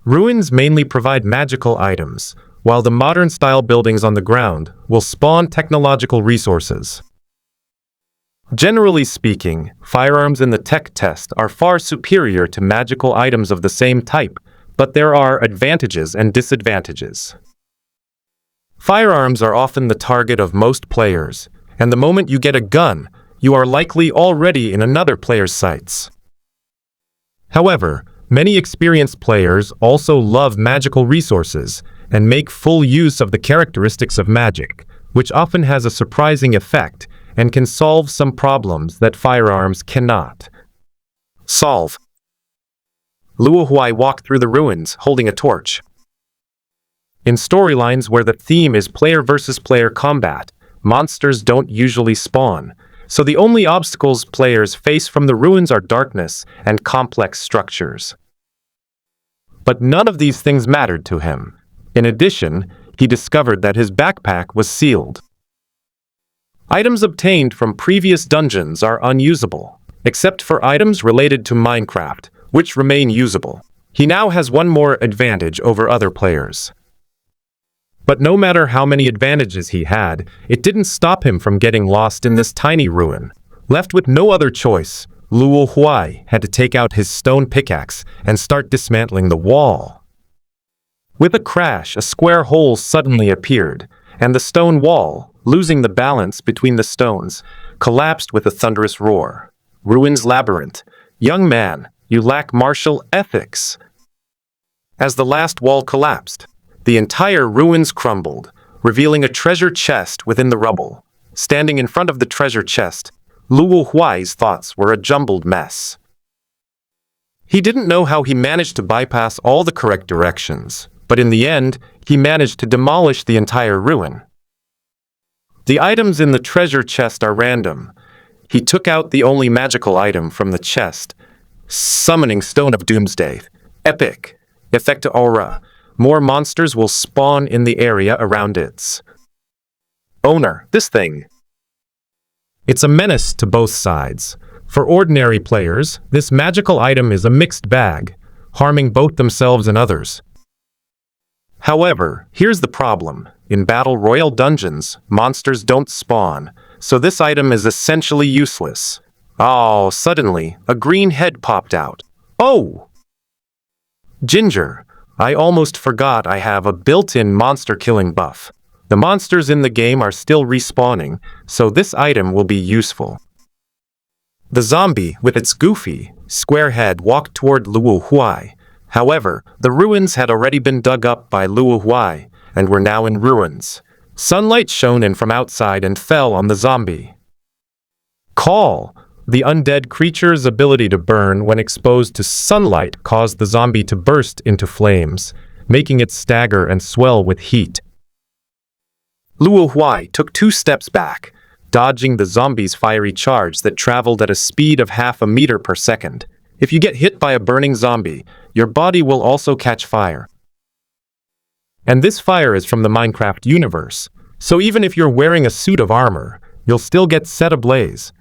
Ruins mainly provide magical items, while the modern-style buildings on the ground will spawn technological resources. Generally speaking, firearms in the tech test are far superior to magical items of the same type, but there are advantages and disadvantages. Firearms are often the target of most players, and the moment you get a gun, you are likely already in another player's sights. However, many experienced players also love magical resources and make full use of the characteristics of magic, which often has a surprising effect and can solve some problems that firearms cannot solve. Luo Huai walked through the ruins, holding a torch. In storylines where the theme is player versus player combat, monsters don't usually spawn, so the only obstacles players face from the ruins are darkness and complex structures. But none of these things mattered to him. In addition, he discovered that his backpack was sealed. Items obtained from previous dungeons are unusable, except for items related to Minecraft, which remain usable. He now has one more advantage over other players. But no matter how many advantages he had, it didn't stop him from getting lost in this tiny ruin. Left with no other choice, Luo Huai had to take out his stone pickaxe and start dismantling the wall. With a crash, a square hole suddenly appeared, and the stone wall, losing the balance between the stones, collapsed with a thunderous roar. Ruin's labyrinth. Young man, you lack martial ethics. As the last wall collapsed, the entire ruins crumbled, revealing a treasure chest within the rubble. Standing in front of the treasure chest, Luo Huai's thoughts were a jumbled mess. He didn't know how he managed to bypass all the correct directions, but in the end, he managed to demolish the entire ruin. The items in the treasure chest are random. He took out the only magical item from the chest, Summoning Stone of Doomsday. Epic. Effect aura. More monsters will spawn in the area around its owner. This thing. It's a menace to both sides. For ordinary players, this magical item is a mixed bag, harming both themselves and others. However, here's the problem. In Battle Royale dungeons, monsters don't spawn, so this item is essentially useless. Oh, suddenly, a green head popped out. Oh! Ginger, I almost forgot I have a built-in monster-killing buff. The monsters in the game are still respawning, so this item will be useful. The zombie, with its goofy, square head, walked toward Luo Huai. However, the ruins had already been dug up by Luo Huai, and were now in ruins. Sunlight shone in from outside and fell on the zombie. Call! The undead creature's ability to burn when exposed to sunlight caused the zombie to burst into flames, making it stagger and swell with heat. Luo Huai took 2 steps back, dodging the zombie's fiery charge that traveled at a speed of half a meter per second. If you get hit by a burning zombie, your body will also catch fire. And this fire is from the Minecraft universe, so even if you're wearing a suit of armor, you'll still get set ablaze.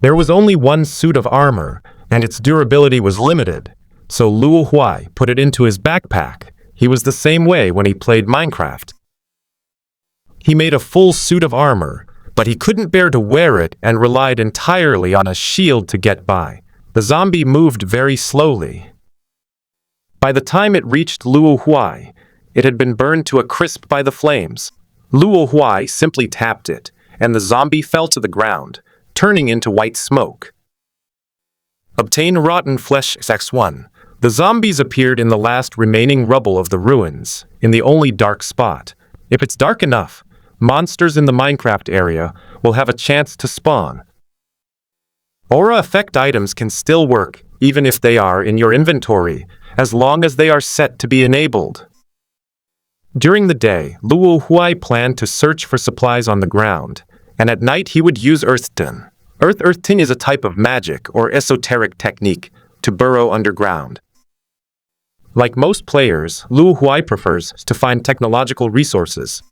There was only one suit of armor, and its durability was limited, so Luo Huai put it into his backpack. He was the same way when he played Minecraft. He made a full suit of armor, but he couldn't bear to wear it and relied entirely on a shield to get by. The zombie moved very slowly. By the time it reached Luo Huai, it had been burned to a crisp by the flames. Luo Huai simply tapped it, and the zombie fell to the ground, turning into white smoke. Obtain rotten flesh X1. The zombies appeared in the last remaining rubble of the ruins, in the only dark spot. If it's dark enough, monsters in the Minecraft area will have a chance to spawn. Aura effect items can still work, even if they are in your inventory, as long as they are set to be enabled. During the day, Luo Huai planned to search for supplies on the ground, and at night he would use Hearthstone. Hearthstone is a type of magic or esoteric technique to burrow underground. Like most players, Luo Huai prefers to find technological resources.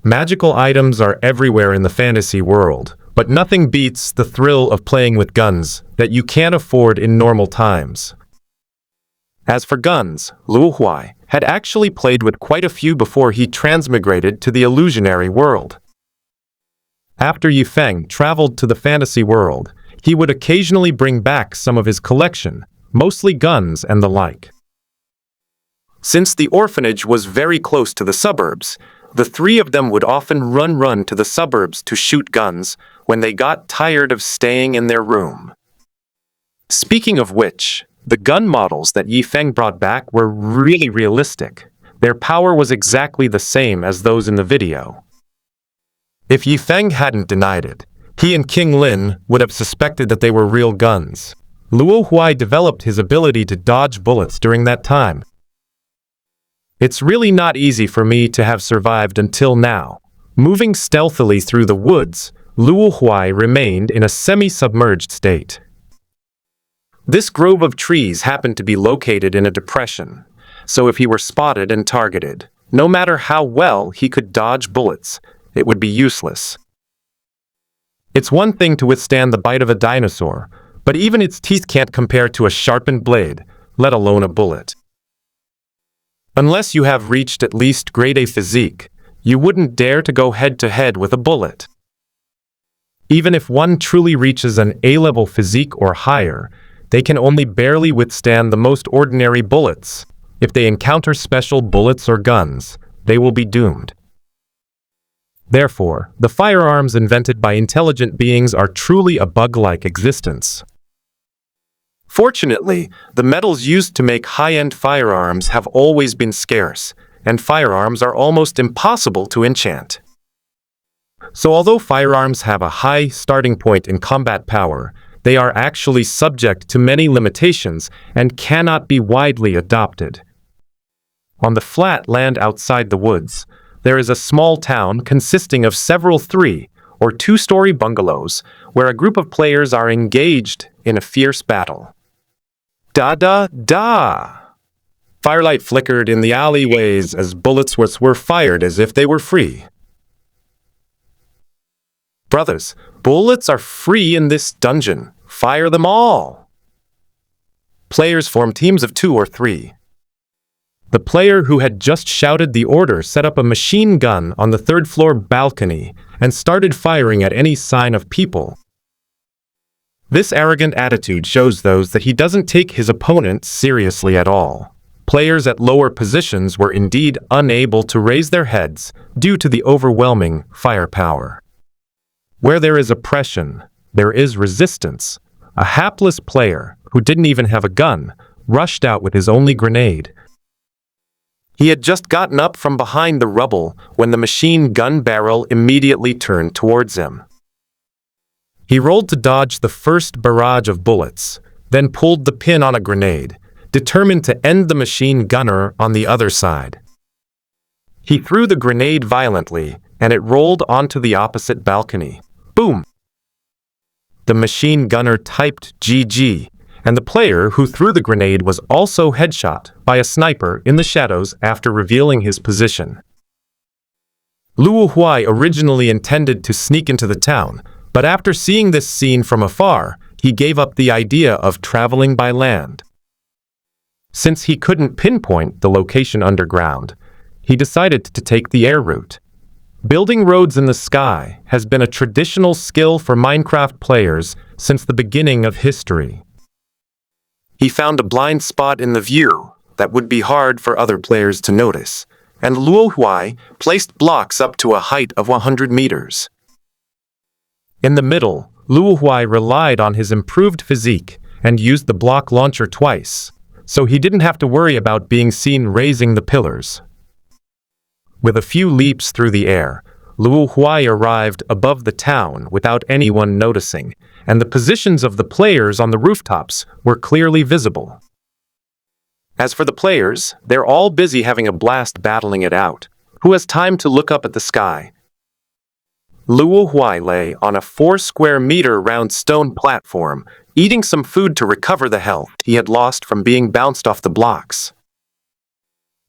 Magical items are everywhere in the fantasy world, but nothing beats the thrill of playing with guns that you can't afford in normal times. As for guns, Luo Huai had actually played with quite a few before he transmigrated to the illusionary world. After Yifeng traveled to the fantasy world, he would occasionally bring back some of his collection, mostly guns and the like. Since the orphanage was very close to the suburbs, the 3 of them would often run to the suburbs to shoot guns when they got tired of staying in their room. Speaking of which, the gun models that Yifeng brought back were really realistic. Their power was exactly the same as those in the video. If Yifeng hadn't denied it, he and King Lin would have suspected that they were real guns. Luo Huai developed his ability to dodge bullets during that time. It's really not easy for me to have survived until now. Moving stealthily through the woods, Luo Huai remained in a semi-submerged state. This grove of trees happened to be located in a depression, so if he were spotted and targeted, no matter how well he could dodge bullets, it would be useless. It's one thing to withstand the bite of a dinosaur, but even its teeth can't compare to a sharpened blade, let alone a bullet. Unless you have reached at least grade A physique, you wouldn't dare to go head-to-head with a bullet. Even if one truly reaches an A-level physique or higher, they can only barely withstand the most ordinary bullets. If they encounter special bullets or guns, they will be doomed. Therefore, the firearms invented by intelligent beings are truly a bug-like existence. Fortunately, the metals used to make high-end firearms have always been scarce, and firearms are almost impossible to enchant. So although firearms have a high starting point in combat power, they are actually subject to many limitations and cannot be widely adopted. On the flat land outside the woods, there is a small town consisting of several 3- or 2-story bungalows where a group of players are engaged in a fierce battle. Da-da-da! Firelight flickered in the alleyways as bullets were fired as if they were free. Brothers, bullets are free in this dungeon. Fire them all! Players form teams of 2 or 3. The player who had just shouted the order set up a machine gun on the 3rd-floor balcony and started firing at any sign of people. This arrogant attitude shows those that he doesn't take his opponent seriously at all. Players at lower positions were indeed unable to raise their heads due to the overwhelming firepower. Where there is oppression, there is resistance. A hapless player, who didn't even have a gun, rushed out with his only grenade. He had just gotten up from behind the rubble when the machine gun barrel immediately turned towards him. He rolled to dodge the first barrage of bullets, then pulled the pin on a grenade, determined to end the machine gunner on the other side. He threw the grenade violently, and it rolled onto the opposite balcony. Boom! The machine gunner typed GG, and the player who threw the grenade was also headshot by a sniper in the shadows after revealing his position. Luo Huai originally intended to sneak into the town, but after seeing this scene from afar, he gave up the idea of traveling by land. Since he couldn't pinpoint the location underground, he decided to take the air route. Building roads in the sky has been a traditional skill for Minecraft players since the beginning of history. He found a blind spot in the view that would be hard for other players to notice, and Luo Huai placed blocks up to a height of 100 meters. In the middle, Luo Huai relied on his improved physique and used the block launcher twice, so he didn't have to worry about being seen raising the pillars. With a few leaps through the air, Luo Huai arrived above the town without anyone noticing, and the positions of the players on the rooftops were clearly visible. As for the players, they're all busy having a blast battling it out. Who has time to look up at the sky? Luo Huai lay on a 4-square-meter round stone platform, eating some food to recover the health he had lost from being bounced off the blocks.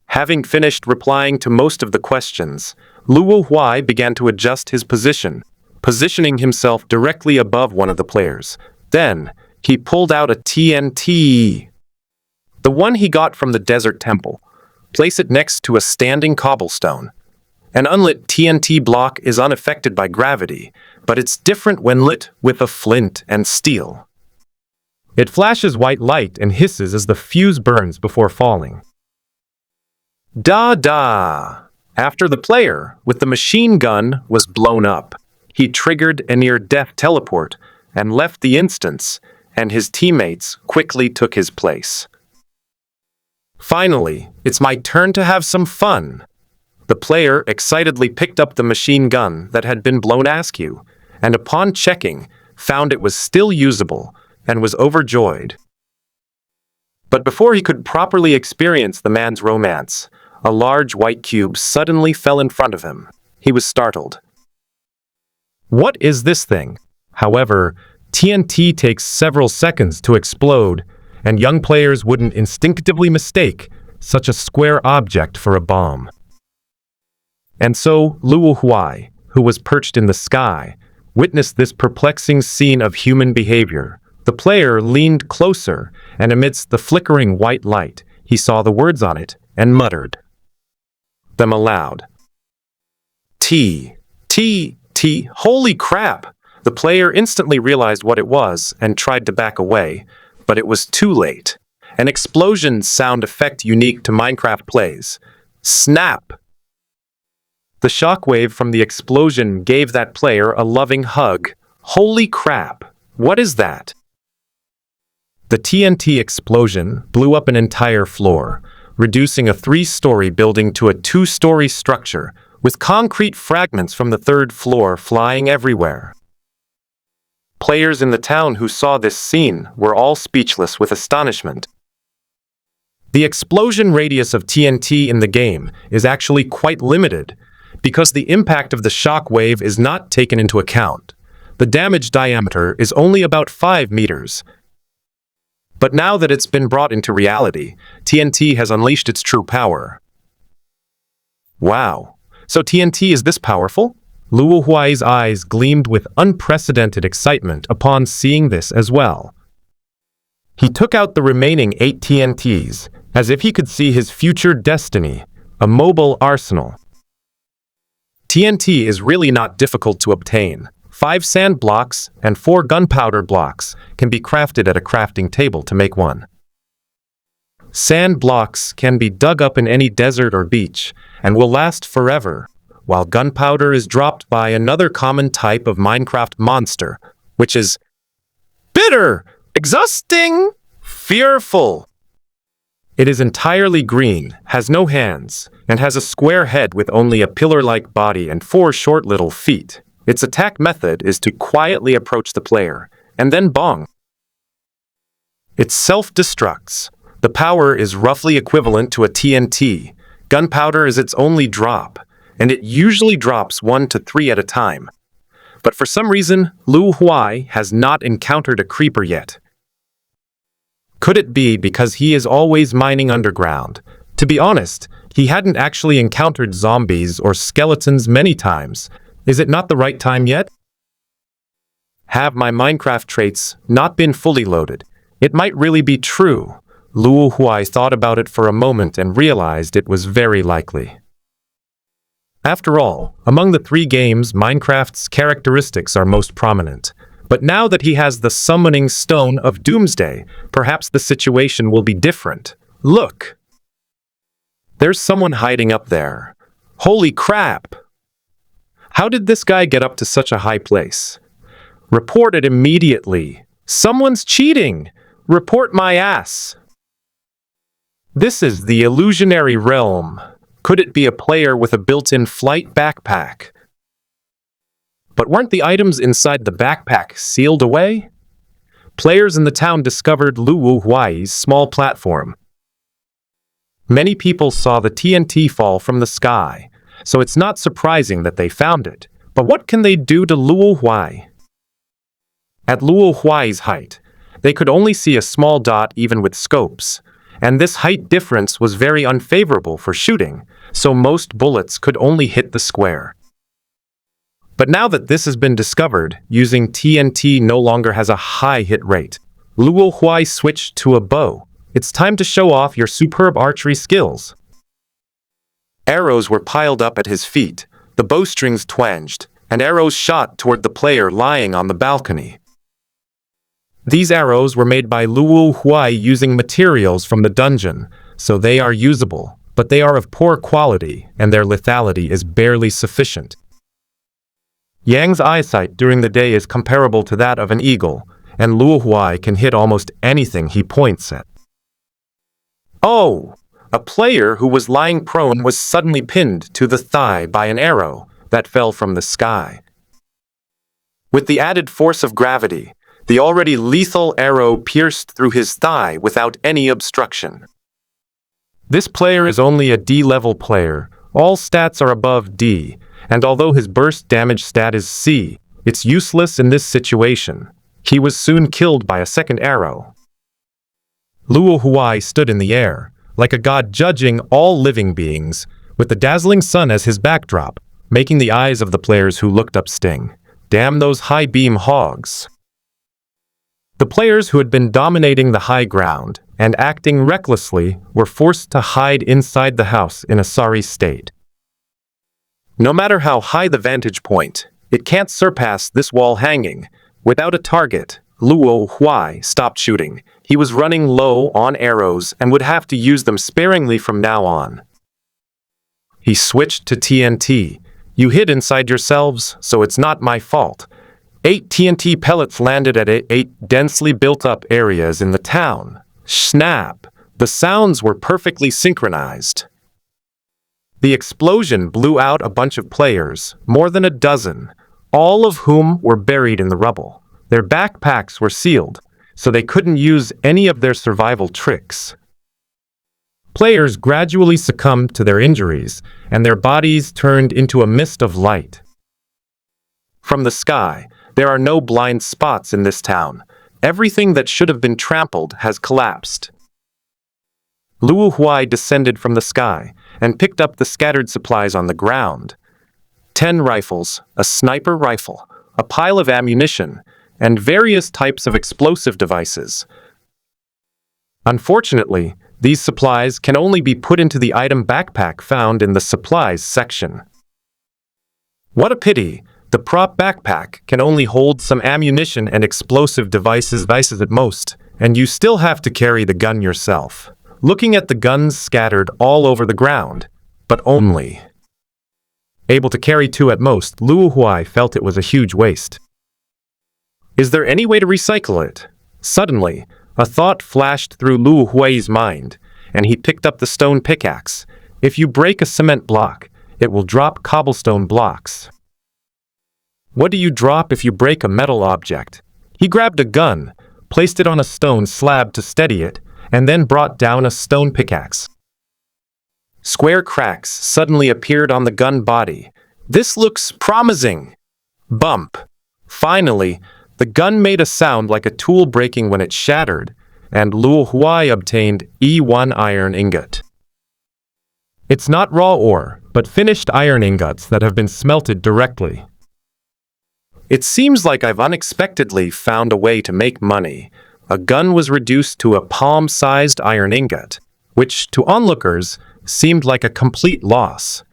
Having finished replying to most of the questions, Luo Huai began to adjust his position, positioning himself directly above one of the players. Then, he pulled out a TNT. The one he got from the desert temple. Place it next to a standing cobblestone. An unlit TNT block is unaffected by gravity, but it's different when lit with a flint and steel. It flashes white light and hisses as the fuse burns before falling. Da-da! After the player with the machine gun was blown up, he triggered a near-death teleport and left the instance, and his teammates quickly took his place. Finally, it's my turn to have some fun. The player excitedly picked up the machine gun that had been blown askew, and upon checking, found it was still usable and was overjoyed. But before he could properly experience the man's romance, a large white cube suddenly fell in front of him. He was startled. What is this thing? However, TNT takes several seconds to explode, and young players wouldn't instinctively mistake such a square object for a bomb. And so, Luo Huai, who was perched in the sky, witnessed this perplexing scene of human behavior. The player leaned closer, and amidst the flickering white light, he saw the words on it, and muttered them aloud. T, holy crap! The player instantly realized what it was and tried to back away, but it was too late. An explosion sound effect unique to Minecraft plays. Snap! The shockwave from the explosion gave that player a loving hug. Holy crap! What is that? The TNT explosion blew up an entire floor, reducing a 3-story building to a 2-story structure, with concrete fragments from the 3rd floor flying everywhere. Players in the town who saw this scene were all speechless with astonishment. The explosion radius of TNT in the game is actually quite limited, because the impact of the shock wave is not taken into account. The damage diameter is only about 5 meters. But now that it's been brought into reality, TNT has unleashed its true power. Wow, so TNT is this powerful? Luo Huai's eyes gleamed with unprecedented excitement upon seeing this as well. He took out the remaining 8 TNTs, as if he could see his future destiny, a mobile arsenal. TNT is really not difficult to obtain. 5 sand blocks and 4 gunpowder blocks can be crafted at a crafting table to make one. Sand blocks can be dug up in any desert or beach and will last forever, while gunpowder is dropped by another common type of Minecraft monster, which is bitter, exhausting, fearful. It is entirely green, has no hands, and has a square head with only a pillar-like body and 4 short little feet. Its attack method is to quietly approach the player, and then bong. It self-destructs. The power is roughly equivalent to a TNT. Gunpowder is its only drop, and it usually drops 1 to 3 at a time. But for some reason, Luo Huai has not encountered a creeper yet. Could it be because he is always mining underground? To be honest, he hadn't actually encountered zombies or skeletons many times. Is it not the right time yet? Have my Minecraft traits not been fully loaded? It might really be true. Luo Huai thought about it for a moment and realized it was very likely. After all, among the 3 games, Minecraft's characteristics are most prominent. But now that he has the summoning stone of Doomsday, perhaps the situation will be different. Look! There's someone hiding up there. Holy crap! How did this guy get up to such a high place? Report it immediately. Someone's cheating! Report my ass! This is the illusionary realm. Could it be a player with a built-in flight backpack? But weren't the items inside the backpack sealed away? Players in the town discovered Luo Huai's small platform. Many people saw the TNT fall from the sky, so it's not surprising that they found it. But what can they do to Luo Huai? At Luo Huai's height, they could only see a small dot even with scopes, and this height difference was very unfavorable for shooting, so most bullets could only hit the square. But now that this has been discovered, using TNT no longer has a high hit rate. Luo Huai switched to a bow. It's time to show off your superb archery skills. Arrows were piled up at his feet, the bowstrings twanged, and arrows shot toward the player lying on the balcony. These arrows were made by Luo Huai using materials from the dungeon, so they are usable, but they are of poor quality, and their lethality is barely sufficient. Yang's eyesight during the day is comparable to that of an eagle, and Luo Huai can hit almost anything he points at. Oh! A player who was lying prone was suddenly pinned to the thigh by an arrow that fell from the sky. With the added force of gravity, the already lethal arrow pierced through his thigh without any obstruction. This player is only a D-level player. All stats are above D, and although his burst damage stat is C, it's useless in this situation. He was soon killed by a second arrow. Luo Huai stood in the air, like a god judging all living beings, with the dazzling sun as his backdrop, making the eyes of the players who looked up sting. Damn those high-beam hogs! The players who had been dominating the high ground and acting recklessly, were forced to hide inside the house in a sorry state. No matter how high the vantage point, it can't surpass this wall hanging. Without a target, Luo Huai stopped shooting. He was running low on arrows and would have to use them sparingly from now on. He switched to TNT. You hid inside yourselves, so it's not my fault. 8 TNT pellets landed at 8 densely built-up areas in the town. Snap! The sounds were perfectly synchronized. The explosion blew out a bunch of players, more than a dozen, all of whom were buried in the rubble. Their backpacks were sealed, so they couldn't use any of their survival tricks. Players gradually succumbed to their injuries, and their bodies turned into a mist of light. From the sky, there are no blind spots in this town. Everything that should have been trampled has collapsed. Luo Huai descended from the sky and picked up the scattered supplies on the ground. 10 rifles, a sniper rifle, a pile of ammunition, and various types of explosive devices. Unfortunately, these supplies can only be put into the item backpack found in the supplies section. What a pity! The prop backpack can only hold some ammunition and explosive devices at most, and you still have to carry the gun yourself. Looking at the guns scattered all over the ground, but only able to carry 2 at most, Luo Huai felt it was a huge waste. Is there any way to recycle it? Suddenly, a thought flashed through Luo Huai's mind, and he picked up the stone pickaxe. If you break a cement block, it will drop cobblestone blocks. What do you drop if you break a metal object? He grabbed a gun, placed it on a stone slab to steady it, and then brought down a stone pickaxe. Square cracks suddenly appeared on the gun body. This looks promising. Bump. Finally, the gun made a sound like a tool breaking when it shattered, and Luo Huai obtained E1 iron ingot. It's not raw ore, but finished iron ingots that have been smelted directly. It seems like I've unexpectedly found a way to make money. A gun was reduced to a palm-sized iron ingot, which, to onlookers, seemed like a complete loss.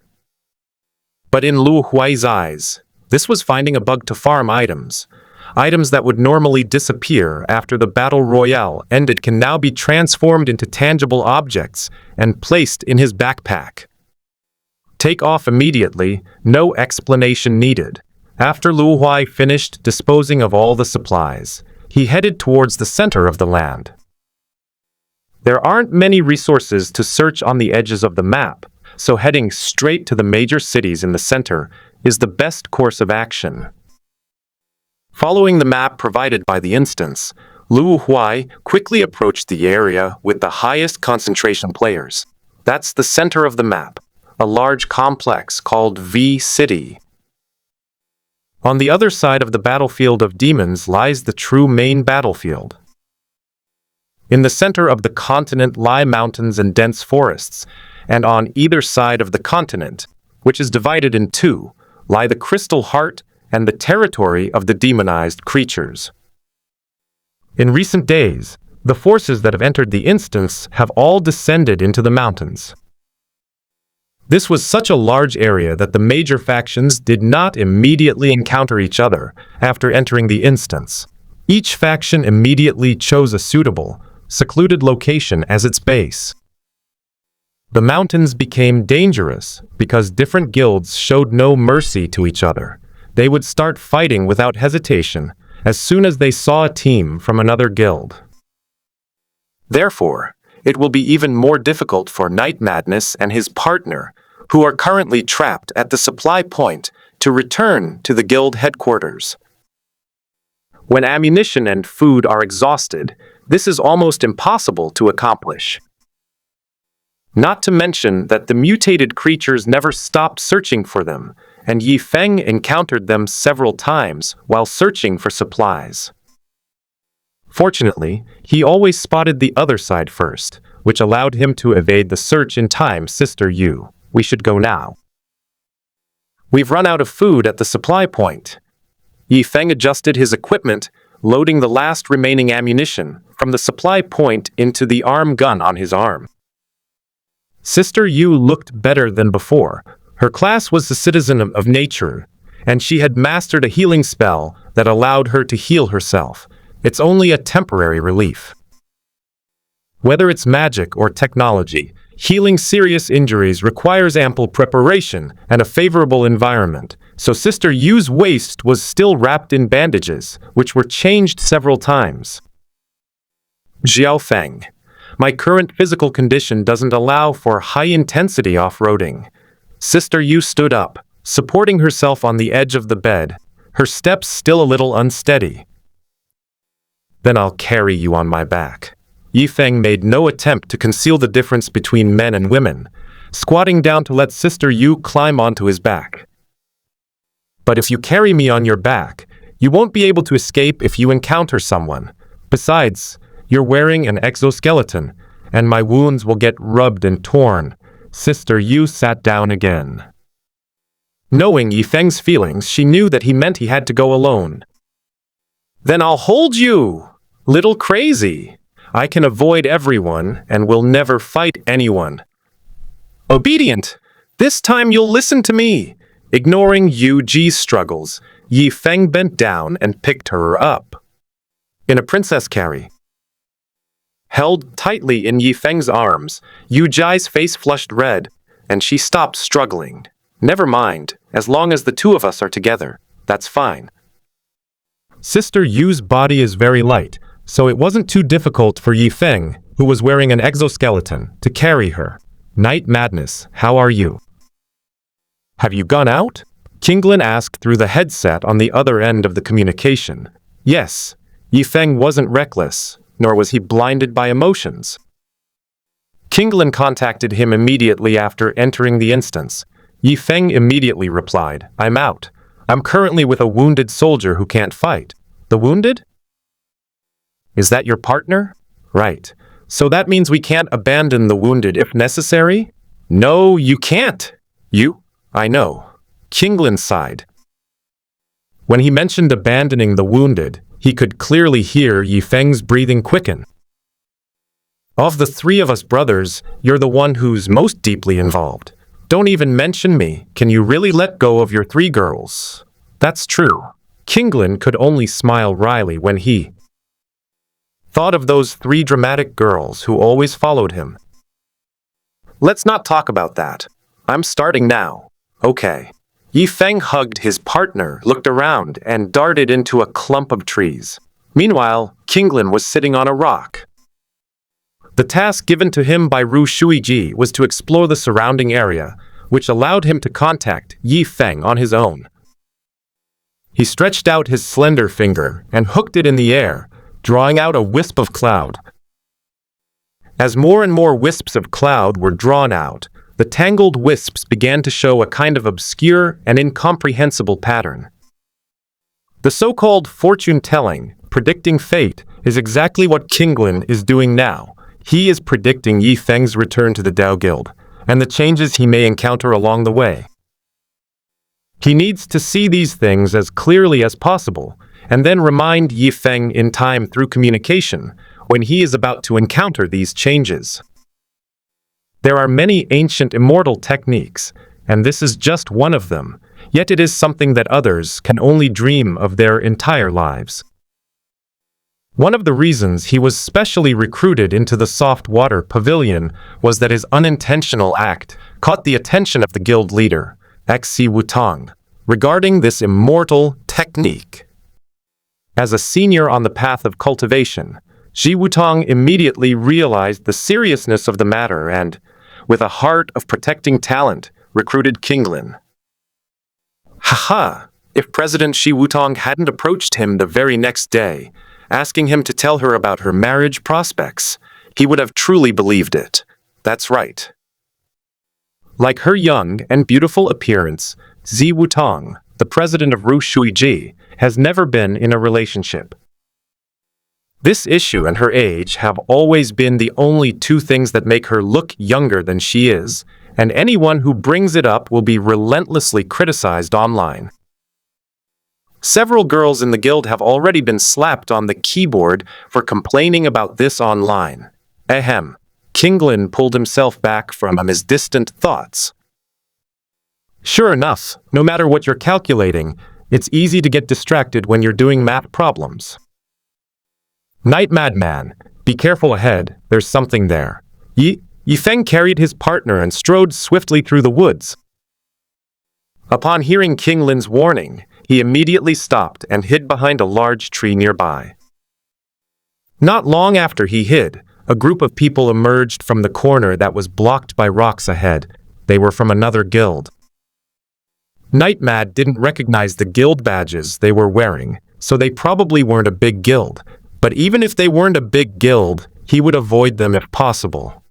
But in Luo Huai's eyes, this was finding a bug to farm items. Items that would normally disappear after the battle royale ended can now be transformed into tangible objects and placed in his backpack. Take off immediately, no explanation needed. After Luo Huai finished disposing of all the supplies, he headed towards the center of the land. There aren't many resources to search on the edges of the map, so heading straight to the major cities in the center is the best course of action. Following the map provided by the instance, Luo Huai quickly approached the area with the highest concentration players. That's the center of the map, a large complex called V-City. On the other side of the battlefield of demons lies the true main battlefield. In the center of the continent lie mountains and dense forests, and on either side of the continent, which is divided in 2, lie the Crystal Heart and the territory of the demonized creatures. In recent days, the forces that have entered the instance have all descended into the mountains. This was such a large area that the major factions did not immediately encounter each other after entering the instance. Each faction immediately chose a suitable, secluded location as its base. The mountains became dangerous because different guilds showed no mercy to each other. They would start fighting without hesitation as soon as they saw a team from another guild. Therefore, it will be even more difficult for Night Madness and his partner, who are currently trapped at the supply point, to return to the guild headquarters. When ammunition and food are exhausted, this is almost impossible to accomplish. Not to mention that the mutated creatures never stopped searching for them, and Yi Feng encountered them several times while searching for supplies. Fortunately, he always spotted the other side first, which allowed him to evade the search in time. Sister Yu, we should go now. We've run out of food at the supply point. Yi Feng adjusted his equipment, loading the last remaining ammunition from the supply point into the arm gun on his arm. Sister Yu looked better than before. Her class was the citizen of nature, and she had mastered a healing spell that allowed her to heal herself. It's only a temporary relief. Whether it's magic or technology, healing serious injuries requires ample preparation and a favorable environment, so Sister Yu's waist was still wrapped in bandages, which were changed several times. Xiao Feng, my current physical condition doesn't allow for high-intensity off-roading. Sister Yu stood up, supporting herself on the edge of the bed, her steps still a little unsteady. Then I'll carry you on my back. Yifeng made no attempt to conceal the difference between men and women, squatting down to let Sister Yu climb onto his back. But if you carry me on your back, you won't be able to escape if you encounter someone. Besides, you're wearing an exoskeleton, and my wounds will get rubbed and torn. Sister Yu sat down again. Knowing Yifeng's feelings, she knew that he meant he had to go alone. Then I'll hold you! Little crazy! I can avoid everyone and will never fight anyone. Obedient! This time you'll listen to me! Ignoring Yu Ji's struggles, Yifeng bent down and picked her up. In a princess carry. Held tightly in Yifeng's arms, Yu Ji's face flushed red, and she stopped struggling. Never mind, as long as the two of us are together, that's fine. Sister Yu's body is very light, so it wasn't too difficult for Yifeng, who was wearing an exoskeleton, to carry her. Night Madness, how are you? Have you gone out? Qinglin asked through the headset on the other end of the communication. Yes, Yifeng wasn't reckless, nor was he blinded by emotions. Qinglin contacted him immediately after entering the instance. Yifeng immediately replied, I'm out. I'm currently with a wounded soldier who can't fight. The wounded? Is that your partner? Right. So that means we can't abandon the wounded if necessary? No, you can't. You? I know. Qinglin sighed. When he mentioned abandoning the wounded, he could clearly hear Yifeng's breathing quicken. Of the three of us brothers, you're the one who's most deeply involved. Don't even mention me. Can you really let go of your three girls? That's true. Qinglin could only smile wryly when he thought of those three dramatic girls who always followed him. Let's not talk about that. I'm starting now. Okay. Yifeng hugged his partner, looked around, and darted into a clump of trees. Meanwhile, Qinglin was sitting on a rock. The task given to him by Ru Shuiji was to explore the surrounding area, which allowed him to contact Yifeng on his own. He stretched out his slender finger and hooked it in the air, drawing out a wisp of cloud. As more and more wisps of cloud were drawn out, the tangled wisps began to show a kind of obscure and incomprehensible pattern. The so-called fortune-telling, predicting fate, is exactly what Qinglin is doing now. He is predicting Yifeng's return to the Dao Guild, and the changes he may encounter along the way. He needs to see these things as clearly as possible, and then remind Yifeng in time through communication when he is about to encounter these changes. There are many ancient immortal techniques, and this is just one of them, yet it is something that others can only dream of their entire lives. One of the reasons he was specially recruited into the Soft Water Pavilion was that his unintentional act caught the attention of the guild leader, Xi Wutong, regarding this immortal technique. As a senior on the path of cultivation, Xi Wutong immediately realized the seriousness of the matter and, with a heart of protecting talent, recruited Qinglin. Haha! If President Xi Wutong hadn't approached him the very next day, asking him to tell her about her marriage prospects, he would have truly believed it. That's right. Like her young and beautiful appearance, Xi Wutong, the president of Ru Shuiji, has never been in a relationship. This issue and her age have always been the only two things that make her look younger than she is, and anyone who brings it up will be relentlessly criticized online. Several girls in the guild have already been slapped on the keyboard for complaining about this online. Ahem. Kinglin pulled himself back from his distant thoughts. Sure enough, no matter what you're calculating, it's easy to get distracted when you're doing math problems. Night Madman, be careful ahead, there's something there. Yifeng carried his partner and strode swiftly through the woods. Upon hearing Kinglin's warning, he immediately stopped and hid behind a large tree nearby. Not long after he hid, a group of people emerged from the corner that was blocked by rocks ahead. They were from another guild. Nightmad didn't recognize the guild badges they were wearing, so they probably weren't a big guild. But even if they weren't a big guild, he would avoid them if possible.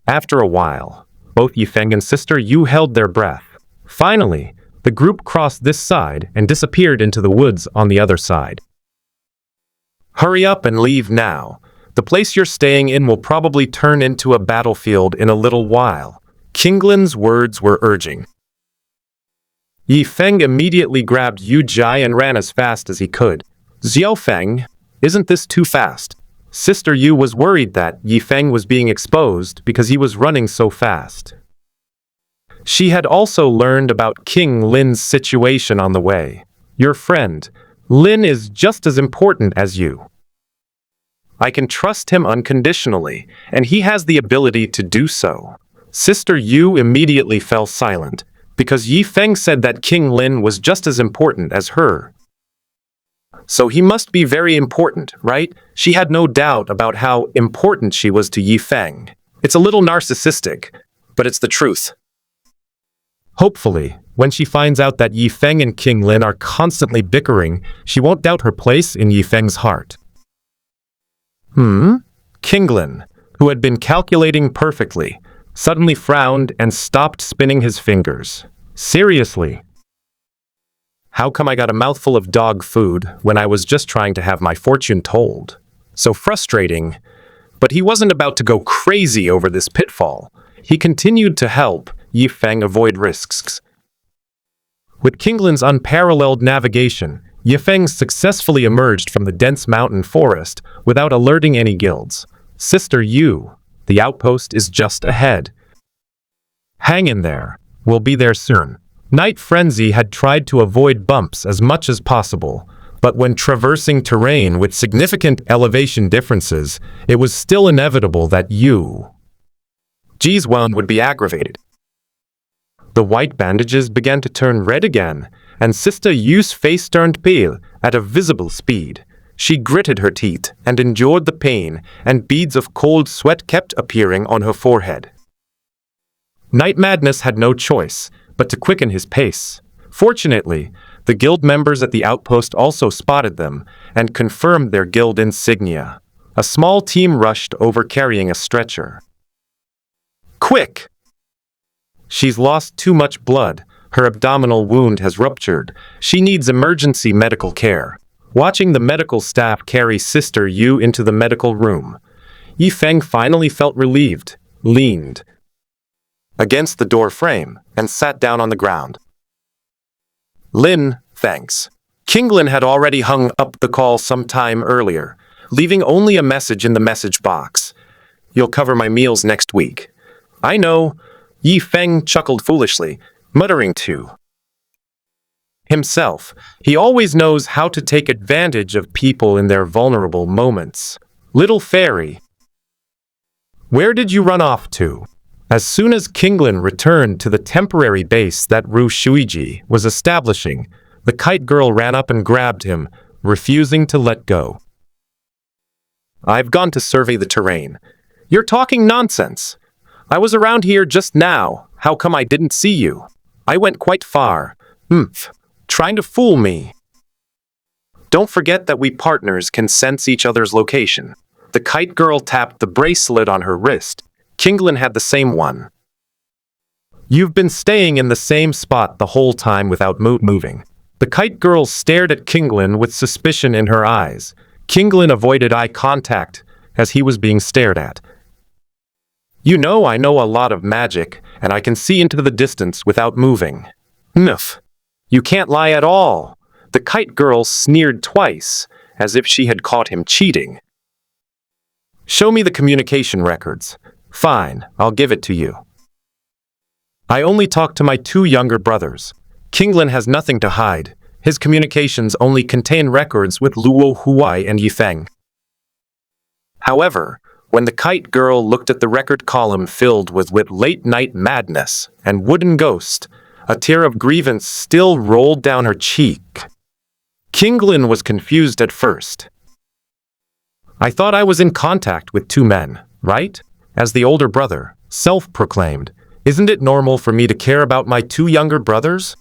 After a while, both Yifeng and Sister Yu held their breath. Finally, the group crossed this side and disappeared into the woods on the other side. Hurry up and leave now. The place you're staying in will probably turn into a battlefield in a little while. Kinglin's words were urging. Yifeng immediately grabbed Yu Jai and ran as fast as he could. Xiaofeng, isn't this too fast? Sister Yu was worried that Yifeng was being exposed because he was running so fast. She had also learned about King Lin's situation on the way. Your friend, Lin, is just as important as you. I can trust him unconditionally, and he has the ability to do so. Sister Yu immediately fell silent, because Yifeng said that King Lin was just as important as her. So he must be very important, right? She had no doubt about how important she was to Yifeng. It's a little narcissistic, but it's the truth. Hopefully, when she finds out that Yifeng and King Lin are constantly bickering, she won't doubt her place in Yifeng's heart. King Lin, who had been calculating perfectly, suddenly frowned and stopped spinning his fingers. Seriously? How come I got a mouthful of dog food when I was just trying to have my fortune told? So frustrating. But he wasn't about to go crazy over this pitfall. He continued to help Yifeng avoid risks. With Kinglin's unparalleled navigation, Yifeng successfully emerged from the dense mountain forest without alerting any guilds. Sister Yu, the outpost is just ahead. Hang in there. We'll be there soon. Night Frenzy had tried to avoid bumps as much as possible, but when traversing terrain with significant elevation differences, it was still inevitable that Ji's wound would be aggravated. The white bandages began to turn red again, and Sister Yu's face turned pale at a visible speed. She gritted her teeth and endured the pain, and beads of cold sweat kept appearing on her forehead. Night Madness had no choice but to quicken his pace. Fortunately, the guild members at the outpost also spotted them and confirmed their guild insignia. A small team rushed over carrying a stretcher. Quick! She's lost too much blood. Her abdominal wound has ruptured. She needs emergency medical care. Watching the medical staff carry Sister Yu into the medical room, Yifeng finally felt relieved, leaned against the door frame, and sat down on the ground. Lin, thanks. King Lin had already hung up the call some time earlier, leaving only a message in the message box. You'll cover my meals next week. I know, Yifeng chuckled foolishly, muttering to himself. He always knows how to take advantage of people in their vulnerable moments. Little fairy, where did you run off to? As soon as Kinglin returned to the temporary base that Ru Shuiji was establishing, the kite girl ran up and grabbed him, refusing to let go. I've gone to survey the terrain. You're talking nonsense. I was around here just now. How come I didn't see you? I went quite far. Trying to fool me. Don't forget that we partners can sense each other's location. The kite girl tapped the bracelet on her wrist. Kinglin had the same one. You've been staying in the same spot the whole time without moving. The kite girl stared at Kinglin with suspicion in her eyes. Kinglin avoided eye contact as he was being stared at. You know I know a lot of magic, and I can see into the distance without moving. You can't lie at all. The kite girl sneered twice, as if she had caught him cheating. "Show me the communication records." "Fine, I'll give it to you. I only talk to my two younger brothers. Kinglin has nothing to hide. His communications only contain records with Luo Huai and Yifeng." However, when the kite girl looked at the record column filled with late-night madness and wooden ghost, a tear of grievance still rolled down her cheek. Kinglin was confused at first. "I thought I was in contact with two men, right?" As the older brother, self-proclaimed, "Isn't it normal for me to care about my two younger brothers?"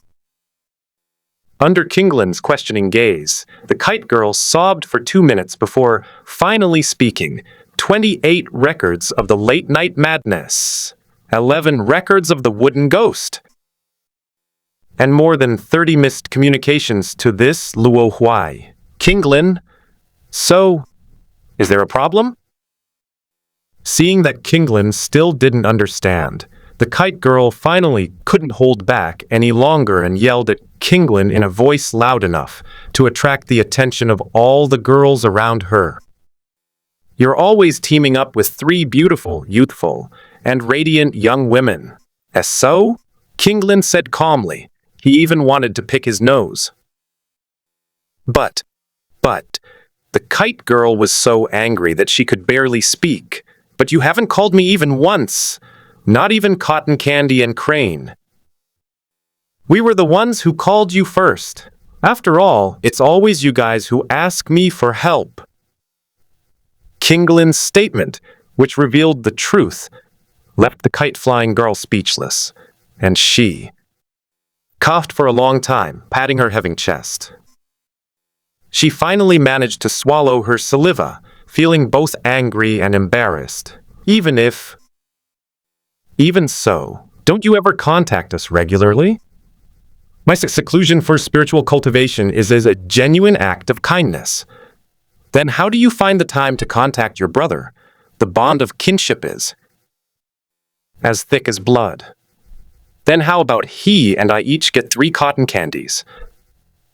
Under Kinglin's questioning gaze, the kite girl sobbed for 2 minutes before finally speaking. 28 records of the late-night madness, 11 records of the wooden ghost, and more than 30 missed communications to this Luo Huai. "Kinglin, so, is there a problem?" Seeing that Kinglin still didn't understand, the kite girl finally couldn't hold back any longer and yelled at Kinglin in a voice loud enough to attract the attention of all the girls around her. "You're always teaming up with 3 beautiful, youthful, and radiant young women. As so?" Kinglin said calmly. He even wanted to pick his nose. But, the kite girl was so angry that she could barely speak. "But you haven't called me even once. Not even Cotton Candy and Crane. We were the ones who called you first. After all, it's always you guys who ask me for help." Kinglin's statement, which revealed the truth, left the kite-flying girl speechless, and she coughed for a long time, patting her heaving chest. She finally managed to swallow her saliva, feeling both angry and embarrassed. Even so, don't you ever contact us regularly? My seclusion for spiritual cultivation is a genuine act of kindness. Then how do you find the time to contact your brother? The bond of kinship is as thick as blood. Then how about he and I each get 3 cotton candies?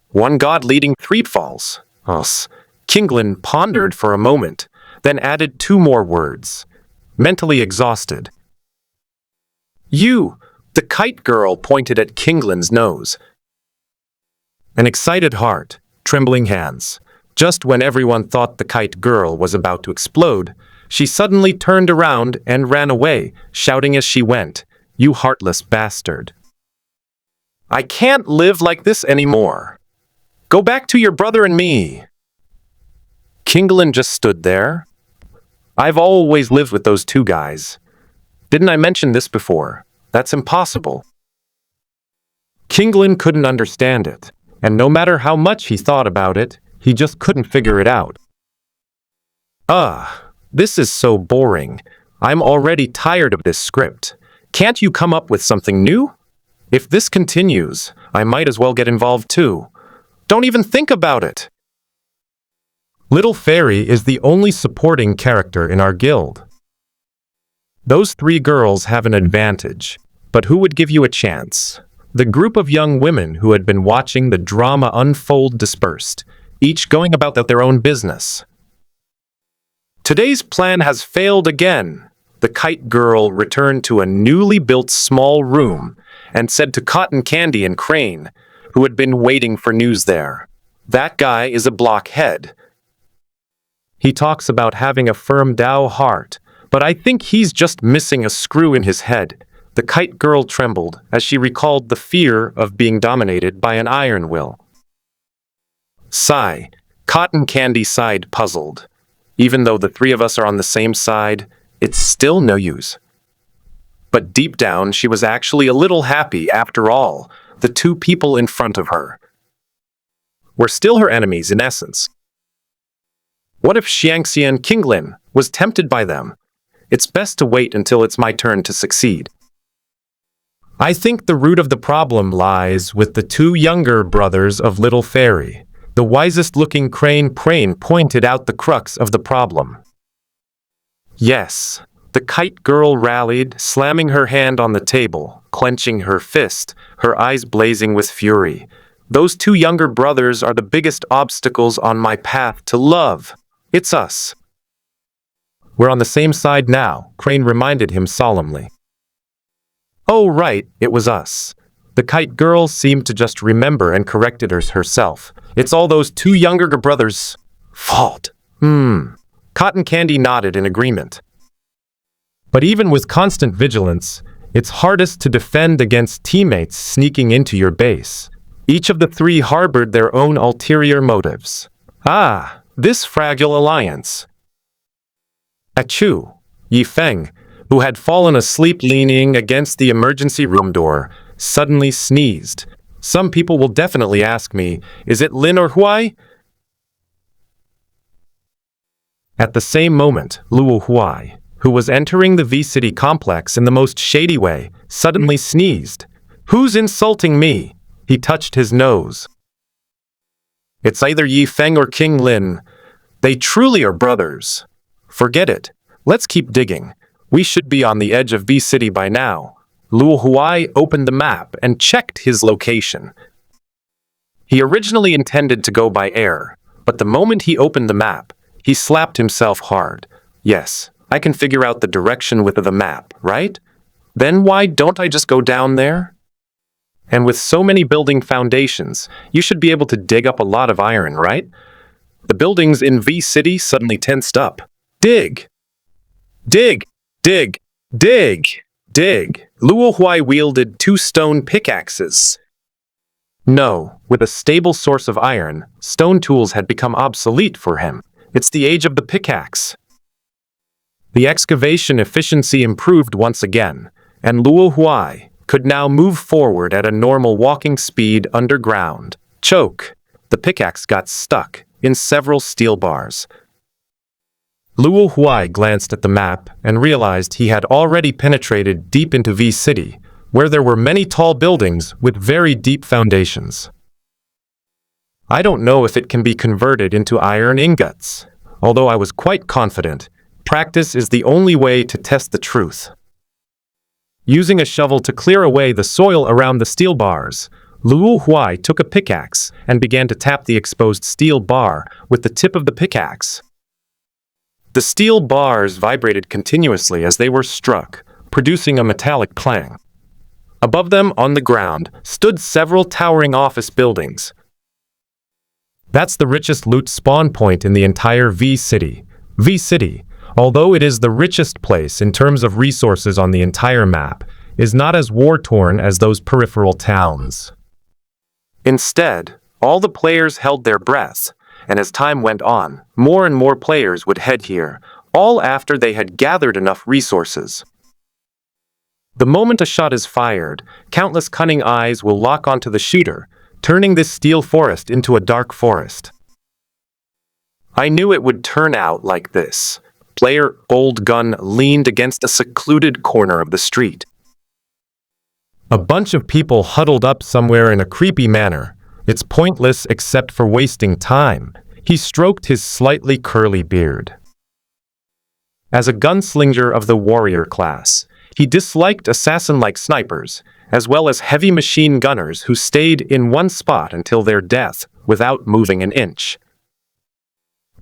1 god leading 3 falls. Us. Kinglin pondered for a moment, then added 2 more words, mentally exhausted. "You!" The kite girl pointed at Kinglin's nose. An excited heart, trembling hands. Just when everyone thought the kite girl was about to explode, she suddenly turned around and ran away, shouting as she went, "You heartless bastard. I can't live like this anymore. Go back to your brother and me." Kinglin just stood there. "I've always lived with those 2 guys. Didn't I mention this before? That's impossible." Kinglin couldn't understand it, and no matter how much he thought about it, he just couldn't figure it out. This is so boring. I'm already tired of this script. Can't you come up with something new? If this continues, I might as well get involved too. Don't even think about it. Little Fairy is the only supporting character in our guild. Those 3 girls have an advantage, but who would give you a chance? The group of young women who had been watching the drama unfold dispersed, each going about their own business. Today's plan has failed again. The kite girl returned to a newly built small room and said to Cotton Candy and Crane, who had been waiting for news there, "That guy is a blockhead. He talks about having a firm Tao heart, but I think he's just missing a screw in his head." The kite girl trembled as she recalled the fear of being dominated by an iron will. Sigh. Cotton Candy sighed, puzzled. Even though the 3 of us are on the same side, it's still no use. But deep down, she was actually a little happy after all. The 2 people in front of her were still her enemies in essence. What if Xiangxian Kinglin was tempted by them? It's best to wait until it's my turn to succeed. I think the root of the problem lies with the 2 younger brothers of Little Fairy. The wisest-looking Crane pointed out the crux of the problem. Yes, the kite girl rallied, slamming her hand on the table, clenching her fist, her eyes blazing with fury. Those two younger brothers are the biggest obstacles on my path to love. It's us. We're on the same side now, Crane reminded him solemnly. Oh, right, it was us. The kite girl seemed to just remember and corrected herself. It's all those two younger brothers' fault. Cotton Candy nodded in agreement. But even with constant vigilance, it's hardest to defend against teammates sneaking into your base. Each of the three harbored their own ulterior motives. Ah, this fragile alliance. Achoo! Yi Feng, who had fallen asleep leaning against the emergency room door, suddenly sneezed. Some people will definitely ask me, is it Lin or Huai? At the same moment, Luo Huai, who was entering the V-City complex in the most shady way, suddenly sneezed. Who's insulting me? He touched his nose. It's either Yi Feng or King Lin. They truly are brothers. Forget it. Let's keep digging. We should be on the edge of V-City by now. Luo Huai opened the map and checked his location. He originally intended to go by air, but the moment he opened the map, he slapped himself hard. Yes, I can figure out the direction with the map, right? Then why don't I just go down there? And with so many building foundations, you should be able to dig up a lot of iron, right? The buildings in V-City suddenly tensed up. Dig! Dig! Dig! Dig! Dig! Luo Huai wielded 2 stone pickaxes. No, with a stable source of iron, stone tools had become obsolete for him. It's the age of the pickaxe. The excavation efficiency improved once again, and Luo Huai could now move forward at a normal walking speed underground. Choke! The pickaxe got stuck in several steel bars. Luo Huai glanced at the map and realized he had already penetrated deep into V-City, where there were many tall buildings with very deep foundations. I don't know if it can be converted into iron ingots, although I was quite confident. Practice is the only way to test the truth. Using a shovel to clear away the soil around the steel bars, Luo Huai took a pickaxe and began to tap the exposed steel bar with the tip of the pickaxe. The steel bars vibrated continuously as they were struck, producing a metallic clang. Above them, on the ground, stood several towering office buildings. That's the richest loot spawn point in the entire V-City. V-City, although it is the richest place in terms of resources on the entire map, is not as war-torn as those peripheral towns. Instead, all the players held their breaths, and as time went on, more and more players would head here, all after they had gathered enough resources. The moment a shot is fired, countless cunning eyes will lock onto the shooter, turning this steel forest into a dark forest. I knew it would turn out like this. Player Old Gun leaned against a secluded corner of the street. A bunch of people huddled up somewhere in a creepy manner. It's pointless except for wasting time. He stroked his slightly curly beard. As a gunslinger of the warrior class, he disliked assassin-like snipers, as well as heavy machine gunners who stayed in one spot until their death without moving an inch.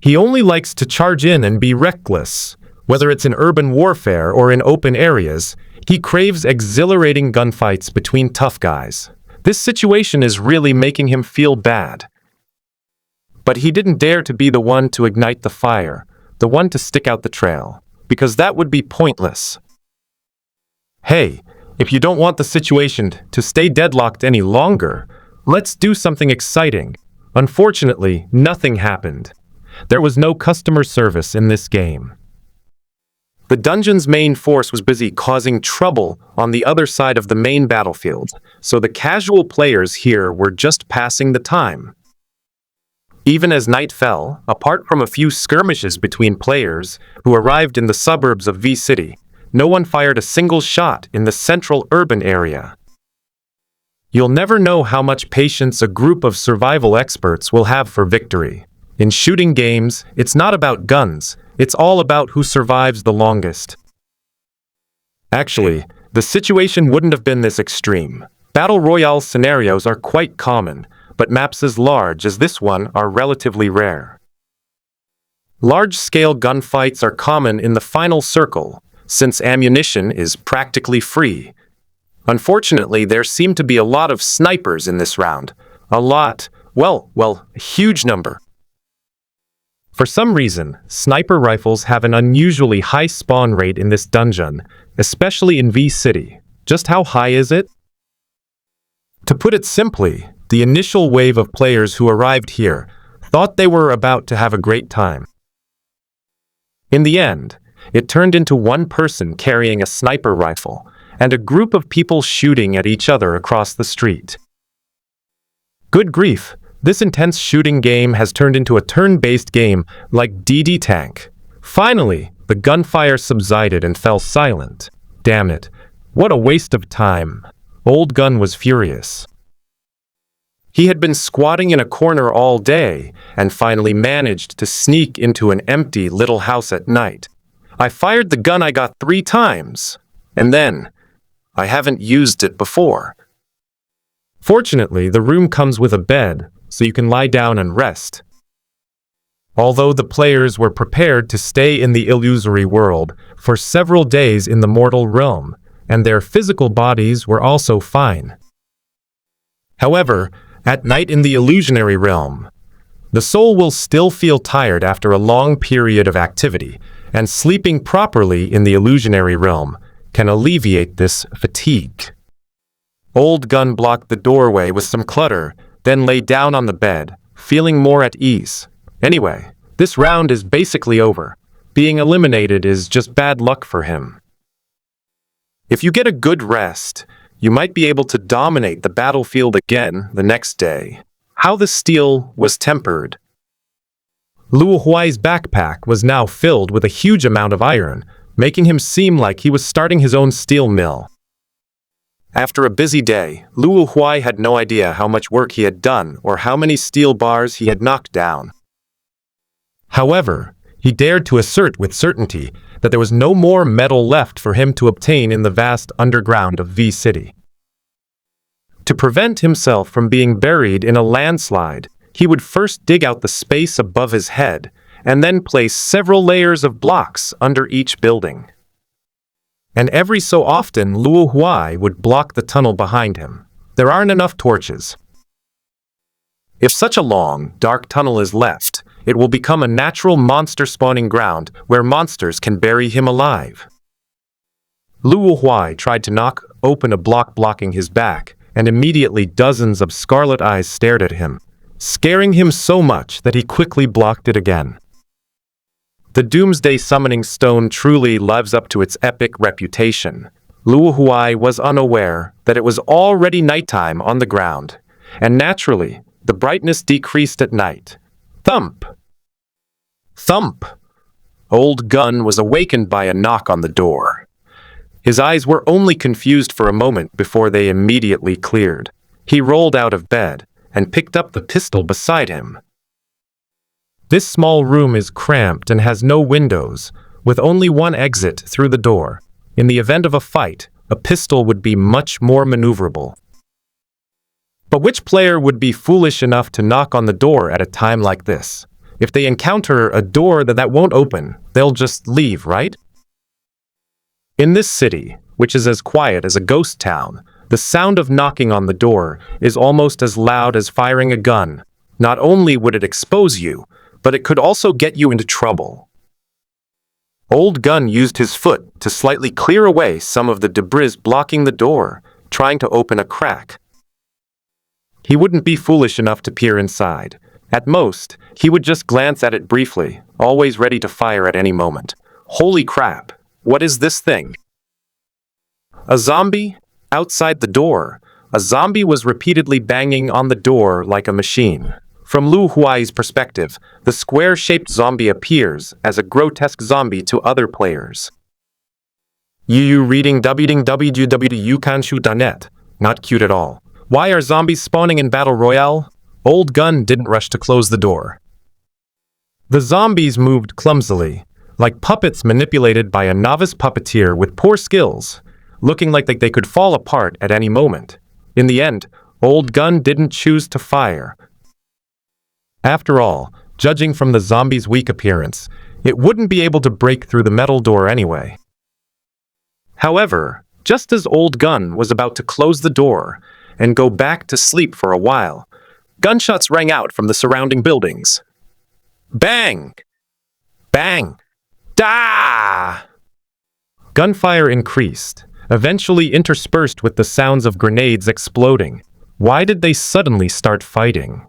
He only likes to charge in and be reckless. Whether it's in urban warfare or in open areas, he craves exhilarating gunfights between tough guys. This situation is really making him feel bad. But he didn't dare to be the one to ignite the fire, the one to stick out the trail, because that would be pointless. Hey, if you don't want the situation to stay deadlocked any longer, let's do something exciting. Unfortunately, nothing happened. There was no customer service in this game. The dungeon's main force was busy causing trouble on the other side of the main battlefield, so the casual players here were just passing the time. Even as night fell, apart from a few skirmishes between players who arrived in the suburbs of V-City, no one fired a single shot in the central urban area. You'll never know how much patience a group of survival experts will have for victory. In shooting games, it's not about guns, it's all about who survives the longest. Actually, the situation wouldn't have been this extreme. Battle Royale scenarios are quite common, but maps as large as this one are relatively rare. Large-scale gunfights are common in the final circle, since ammunition is practically free. Unfortunately, there seem to be a lot of snipers in this round. A lot, well, a huge number. For some reason, sniper rifles have an unusually high spawn rate in this dungeon, especially in V City. Just how high is it? To put it simply, the initial wave of players who arrived here thought they were about to have a great time. In the end, it turned into one person carrying a sniper rifle and a group of people shooting at each other across the street. Good grief, this intense shooting game has turned into a turn-based game like DD Tank. Finally, the gunfire subsided and fell silent. Damn it, what a waste of time. Old Gun was furious. He had been squatting in a corner all day and finally managed to sneak into an empty little house at night. I fired the gun I got 3 times, and then I haven't used it before. Fortunately, the room comes with a bed, so you can lie down and rest. Although the players were prepared to stay in the illusory world for several days in the mortal realm, and their physical bodies were also fine. However, at night in the illusionary realm, the soul will still feel tired after a long period of activity, and sleeping properly in the illusionary realm can alleviate this fatigue. Old Gun blocked the doorway with some clutter, then lay down on the bed, feeling more at ease. Anyway, this round is basically over. Being eliminated is just bad luck for him. If you get a good rest, you might be able to dominate the battlefield again the next day. How the steel was tempered. Luo Huai's backpack was now filled with a huge amount of iron, making him seem like he was starting his own steel mill. After a busy day, Luo Huai had no idea how much work he had done or how many steel bars he had knocked down. However, he dared to assert with certainty that there was no more metal left for him to obtain in the vast underground of V City. To prevent himself from being buried in a landslide, he would first dig out the space above his head and then place several layers of blocks under each building. And every so often, Luo Huai would block the tunnel behind him. There aren't enough torches. If such a long, dark tunnel is left, it will become a natural monster spawning ground where monsters can bury him alive. Luo Huai tried to knock open a block blocking his back, and immediately dozens of scarlet eyes stared at him, scaring him so much that he quickly blocked it again. The Doomsday Summoning Stone truly lives up to its epic reputation. Luo Huai was unaware that it was already nighttime on the ground, and naturally, the brightness decreased at night. Thump! Thump! Old Gun was awakened by a knock on the door. His eyes were only confused for a moment before they immediately cleared. He rolled out of bed and picked up the pistol beside him. This small room is cramped and has no windows, with only one exit through the door. In the event of a fight, a pistol would be much more maneuverable. But which player would be foolish enough to knock on the door at a time like this? If they encounter a door that won't open, they'll just leave, right? In this city, which is as quiet as a ghost town, the sound of knocking on the door is almost as loud as firing a gun. Not only would it expose you, but it could also get you into trouble. Old Gun used his foot to slightly clear away some of the debris blocking the door, trying to open a crack. He wouldn't be foolish enough to peer inside. At most, he would just glance at it briefly, always ready to fire at any moment. Holy crap, what is this thing? A zombie? Outside the door, a zombie was repeatedly banging on the door like a machine. From Luo Huai's perspective, the square-shaped zombie appears as a grotesque zombie to other players. You reading www.ukanshu.net? Not cute at all. Why are zombies spawning in Battle Royale? Old Gun didn't rush to close the door. The zombies moved clumsily, like puppets manipulated by a novice puppeteer with poor skills, looking like they could fall apart at any moment. In the end, Old Gun didn't choose to fire. After all, judging from the zombie's weak appearance, it wouldn't be able to break through the metal door anyway. However, just as Old Gun was about to close the door and go back to sleep for a while, gunshots rang out from the surrounding buildings. Bang! Bang! Da! Gunfire increased, eventually interspersed with the sounds of grenades exploding. Why did they suddenly start fighting?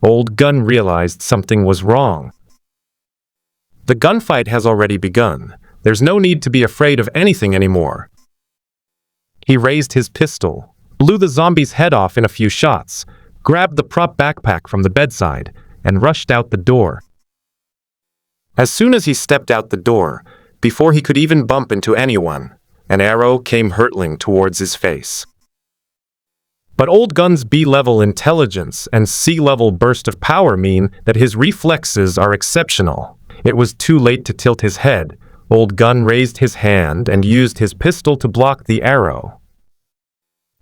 Old Gun realized something was wrong. The gunfight has already begun. There's no need to be afraid of anything anymore. He raised his pistol, blew the zombie's head off in a few shots, grabbed the prop backpack from the bedside, and rushed out the door. As soon as he stepped out the door, before he could even bump into anyone, an arrow came hurtling towards his face. But Old Gun's B-level intelligence and C-level burst of power mean that his reflexes are exceptional. It was too late to tilt his head. Old Gun raised his hand and used his pistol to block the arrow.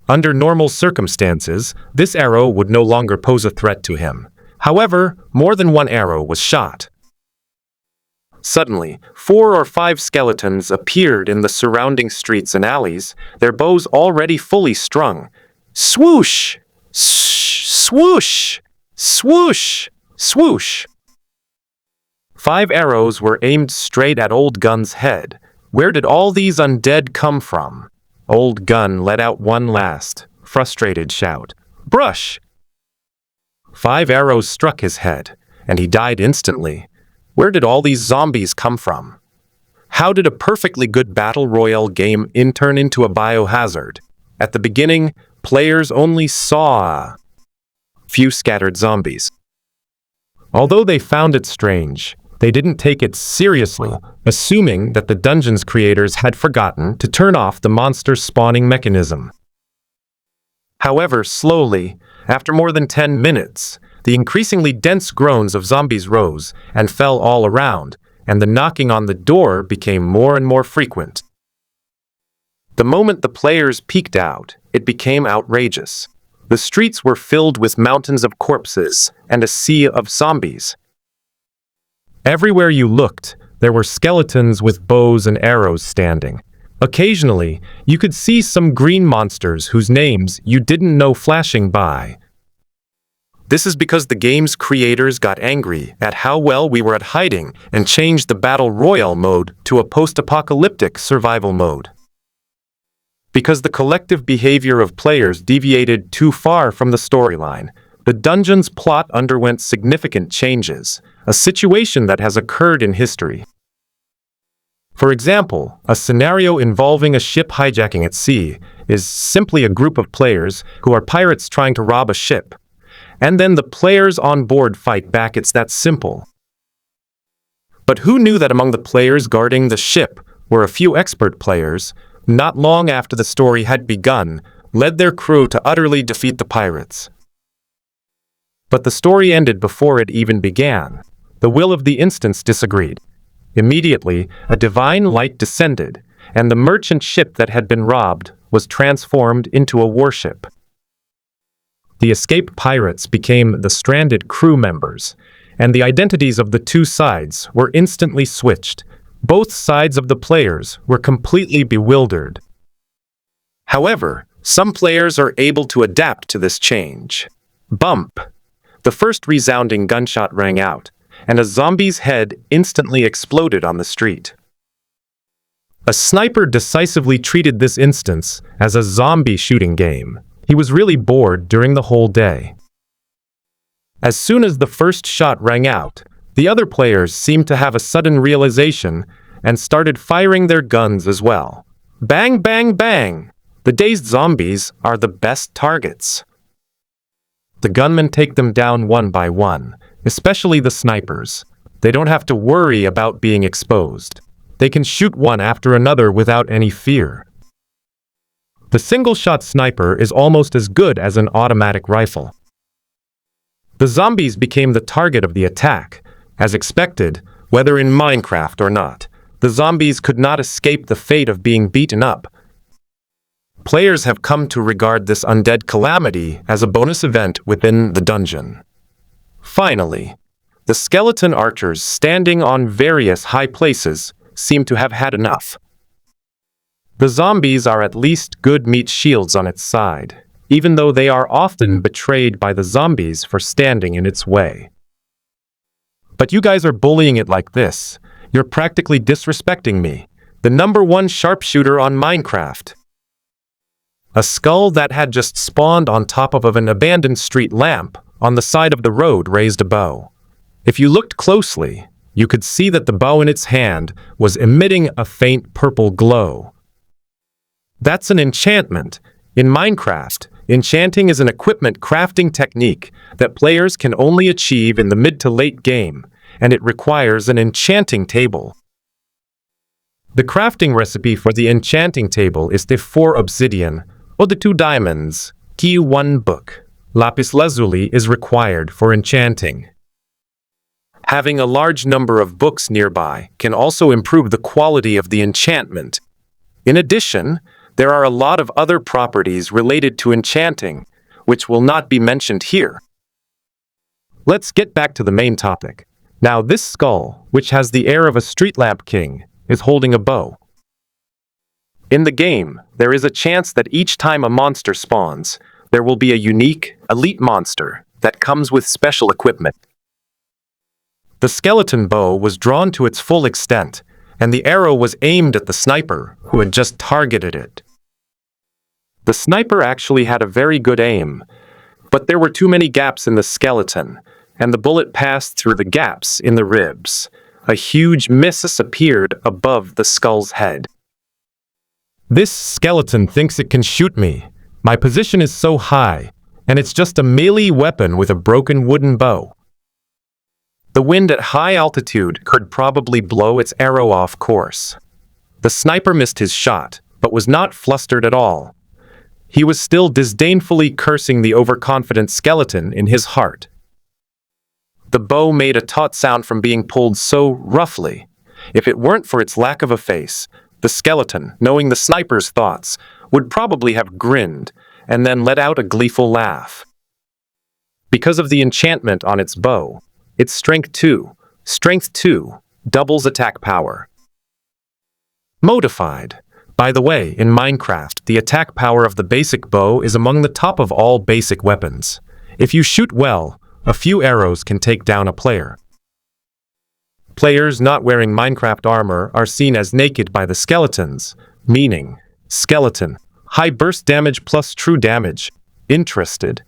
Under normal circumstances, this arrow would no longer pose a threat to him. However, more than one arrow was shot. Suddenly, 4 or 5 skeletons appeared in the surrounding streets and alleys, their bows already fully strung. Swoosh! Swoosh! Swoosh! Swoosh! 5 arrows were aimed straight at Old Gun's head. Where did all these undead come from? Old Gun let out one last, frustrated shout. Brush! 5 arrows struck his head, and he died instantly. Where did all these zombies come from? How did a perfectly good battle royale game turn into a biohazard? At the beginning, players only saw few scattered zombies. Although they found it strange, they didn't take it seriously, assuming that the dungeon's creators had forgotten to turn off the monster spawning mechanism. However, slowly, after more than 10 minutes, the increasingly dense groans of zombies rose and fell all around, and the knocking on the door became more and more frequent. The moment the players peeked out, it became outrageous. The streets were filled with mountains of corpses and a sea of zombies. Everywhere you looked, there were skeletons with bows and arrows standing. Occasionally, you could see some green monsters whose names you didn't know flashing by. This is because the game's creators got angry at how well we were at hiding and changed the Battle Royale mode to a post-apocalyptic survival mode. Because the collective behavior of players deviated too far from the storyline, the dungeon's plot underwent significant changes, a situation that has occurred in history. For example, a scenario involving a ship hijacking at sea is simply a group of players who are pirates trying to rob a ship. And then the players on board fight back. It's that simple. But who knew that among the players guarding the ship were a few expert players, not long after the story had begun, led their crew to utterly defeat the pirates. But the story ended before it even began. The will of the instance disagreed. Immediately, a divine light descended, and the merchant ship that had been robbed was transformed into a warship. The escaped pirates became the stranded crew members, and the identities of the two sides were instantly switched. Both sides of the players were completely bewildered. However, some players are able to adapt to this change. Bump! The first resounding gunshot rang out, and a zombie's head instantly exploded on the street. A sniper decisively treated this instance as a zombie shooting game. He was really bored during the whole day. As soon as the first shot rang out, the other players seemed to have a sudden realization and started firing their guns as well. Bang, bang, bang! The dazed zombies are the best targets. The gunmen take them down one by one, especially the snipers. They don't have to worry about being exposed. They can shoot one after another without any fear. The single-shot sniper is almost as good as an automatic rifle. The zombies became the target of the attack. As expected, whether in Minecraft or not, the zombies could not escape the fate of being beaten up. Players have come to regard this undead calamity as a bonus event within the dungeon. Finally, the skeleton archers standing on various high places seem to have had enough. The zombies are at least good meat shields on its side, even though they are often betrayed by the zombies for standing in its way. But you guys are bullying it like this. You're practically disrespecting me, the #1 sharpshooter on Minecraft. A skull that had just spawned on top of an abandoned street lamp on the side of the road raised a bow. If you looked closely, you could see that the bow in its hand was emitting a faint purple glow. That's an enchantment. In Minecraft, enchanting is an equipment crafting technique that players can only achieve in the mid to late game, and it requires an enchanting table. The crafting recipe for the enchanting table is the 4 obsidian, or the 2 diamonds, key 1 book. Lapis lazuli is required for enchanting. Having a large number of books nearby can also improve the quality of the enchantment. In addition, there are a lot of other properties related to enchanting, which will not be mentioned here. Let's get back to the main topic. Now, this skull, which has the air of a street lamp king, is holding a bow. In the game, there is a chance that each time a monster spawns, there will be a unique, elite monster that comes with special equipment. The skeleton bow was drawn to its full extent, and the arrow was aimed at the sniper, who had just targeted it. The sniper actually had a very good aim, but there were too many gaps in the skeleton, and the bullet passed through the gaps in the ribs. A huge miss appeared above the skull's head. This skeleton thinks it can shoot me. My position is so high, and it's just a melee weapon with a broken wooden bow. The wind at high altitude could probably blow its arrow off course. The sniper missed his shot, but was not flustered at all. He was still disdainfully cursing the overconfident skeleton in his heart. The bow made a taut sound from being pulled so roughly. If it weren't for its lack of a face, the skeleton, knowing the sniper's thoughts, would probably have grinned and then let out a gleeful laugh. Because of the enchantment on its bow, its strength 2 doubles attack power. Modified. By the way, in Minecraft, the attack power of the basic bow is among the top of all basic weapons. If you shoot well, a few arrows can take down a player. Players not wearing Minecraft armor are seen as naked by the skeletons, meaning, skeleton, high burst damage plus true damage, interested.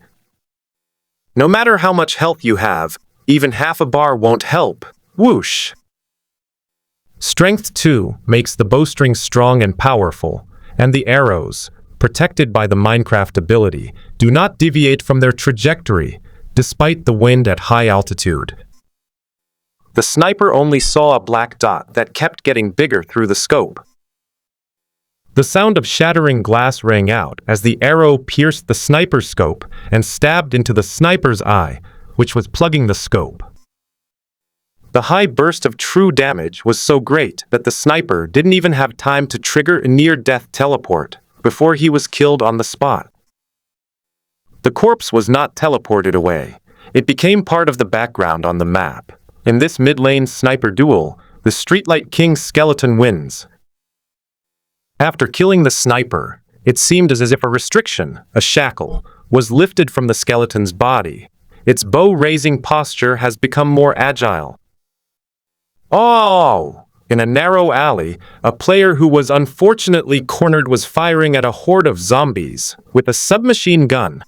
No matter how much health you have, even half a bar won't help, whoosh. Strength 2 makes the bowstring strong and powerful, and the arrows, protected by the Minecraft ability, do not deviate from their trajectory, despite the wind at high altitude. The sniper only saw a black dot that kept getting bigger through the scope. The sound of shattering glass rang out as the arrow pierced the sniper's scope and stabbed into the sniper's eye, which was plugging the scope. The high burst of true damage was so great that the sniper didn't even have time to trigger a near-death teleport before he was killed on the spot. The corpse was not teleported away. It became part of the background on the map. In this mid-lane sniper duel, the Streetlight King's skeleton wins. After killing the sniper, it seemed as if a restriction, a shackle, was lifted from the skeleton's body. Its bow-raising posture has become more agile. Oh! In a narrow alley, a player who was unfortunately cornered was firing at a horde of zombies with a submachine gun.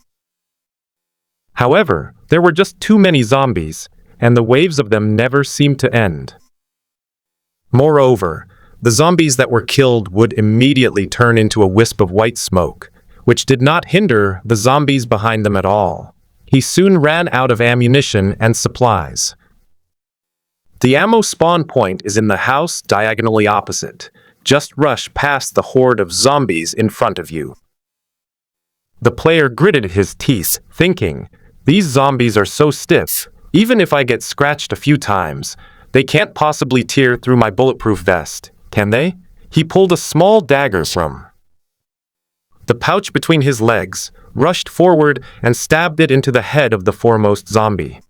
However, there were just too many zombies, and the waves of them never seemed to end. Moreover, the zombies that were killed would immediately turn into a wisp of white smoke, which did not hinder the zombies behind them at all. He soon ran out of ammunition and supplies. The ammo spawn point is in the house diagonally opposite. Just rush past the horde of zombies in front of you. The player gritted his teeth, thinking, "These zombies are so stiff. Even if I get scratched a few times, they can't possibly tear through my bulletproof vest, can they?" He pulled a small dagger from the pouch between his legs, rushed forward and stabbed it into the head of the foremost zombie.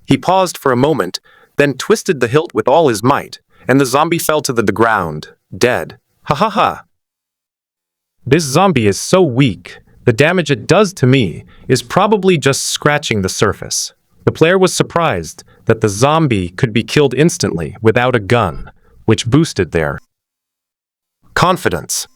He paused for a moment, then twisted the hilt with all his might, and the zombie fell to the ground, dead. Ha ha ha! This zombie is so weak, the damage it does to me is probably just scratching the surface. The player was surprised that the zombie could be killed instantly without a gun, which boosted their confidence.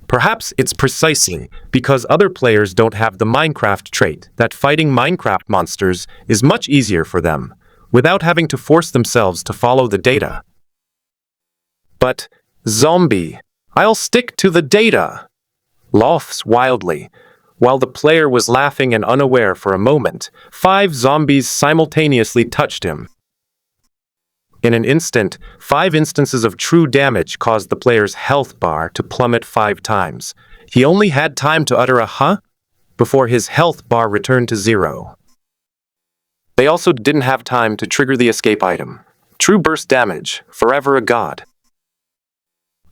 Perhaps it's precisely because other players don't have the Minecraft trait that fighting Minecraft monsters is much easier for them, without having to force themselves to follow the data. But, zombie, I'll stick to the data, laughs wildly. While the player was laughing and unaware for a moment, 5 zombies simultaneously touched him. In an instant, 5 instances of true damage caused the player's health bar to plummet 5 times. He only had time to utter a "huh?" before his health bar returned to 0. They also didn't have time to trigger the escape item. True burst damage, forever a god.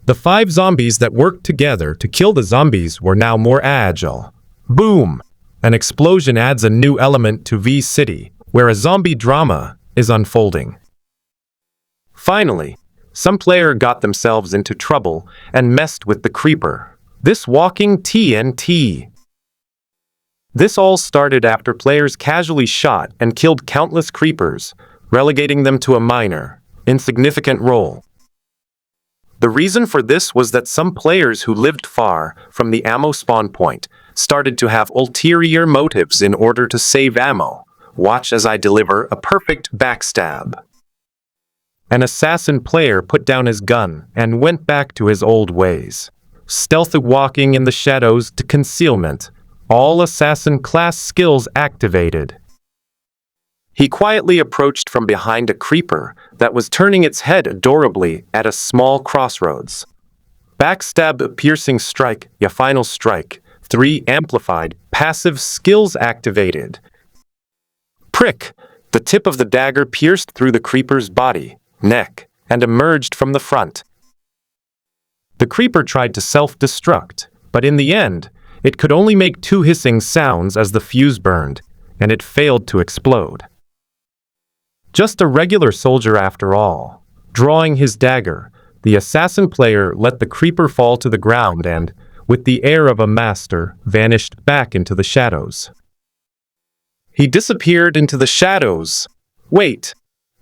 The 5 zombies that worked together to kill the zombies were now more agile. Boom! An explosion adds a new element to V-City, where a zombie drama is unfolding. Finally, some player got themselves into trouble and messed with the creeper. This walking TNT. This all started after players casually shot and killed countless creepers, relegating them to a minor, insignificant role. The reason for this was that some players who lived far from the ammo spawn point started to have ulterior motives in order to save ammo. Watch as I deliver a perfect backstab. An assassin player put down his gun and went back to his old ways. Stealthy walking in the shadows to concealment. All assassin class skills activated. He quietly approached from behind a creeper that was turning its head adorably at a small crossroads. Backstab, piercing strike, ya final strike. 3 amplified, passive skills activated. Prick! The tip of the dagger pierced through the creeper's body, neck, and emerged from the front. The creeper tried to self-destruct, but in the end, it could only make 2 hissing sounds as the fuse burned, and it failed to explode. Just a regular soldier after all. Drawing his dagger, the assassin player let the creeper fall to the ground and, with the air of a master, vanished back into the shadows. He disappeared into the shadows. Wait,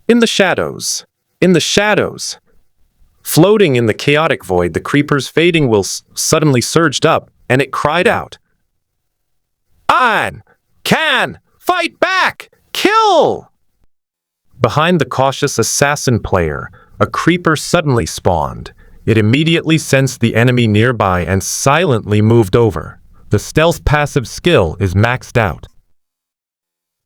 in the shadows. In the shadows. Floating in the chaotic void, the creeper's fading will suddenly surged up, and it cried out, "I can fight back! Kill!" Behind the cautious assassin player, a creeper suddenly spawned. It immediately sensed the enemy nearby and silently moved over. The stealth passive skill is maxed out.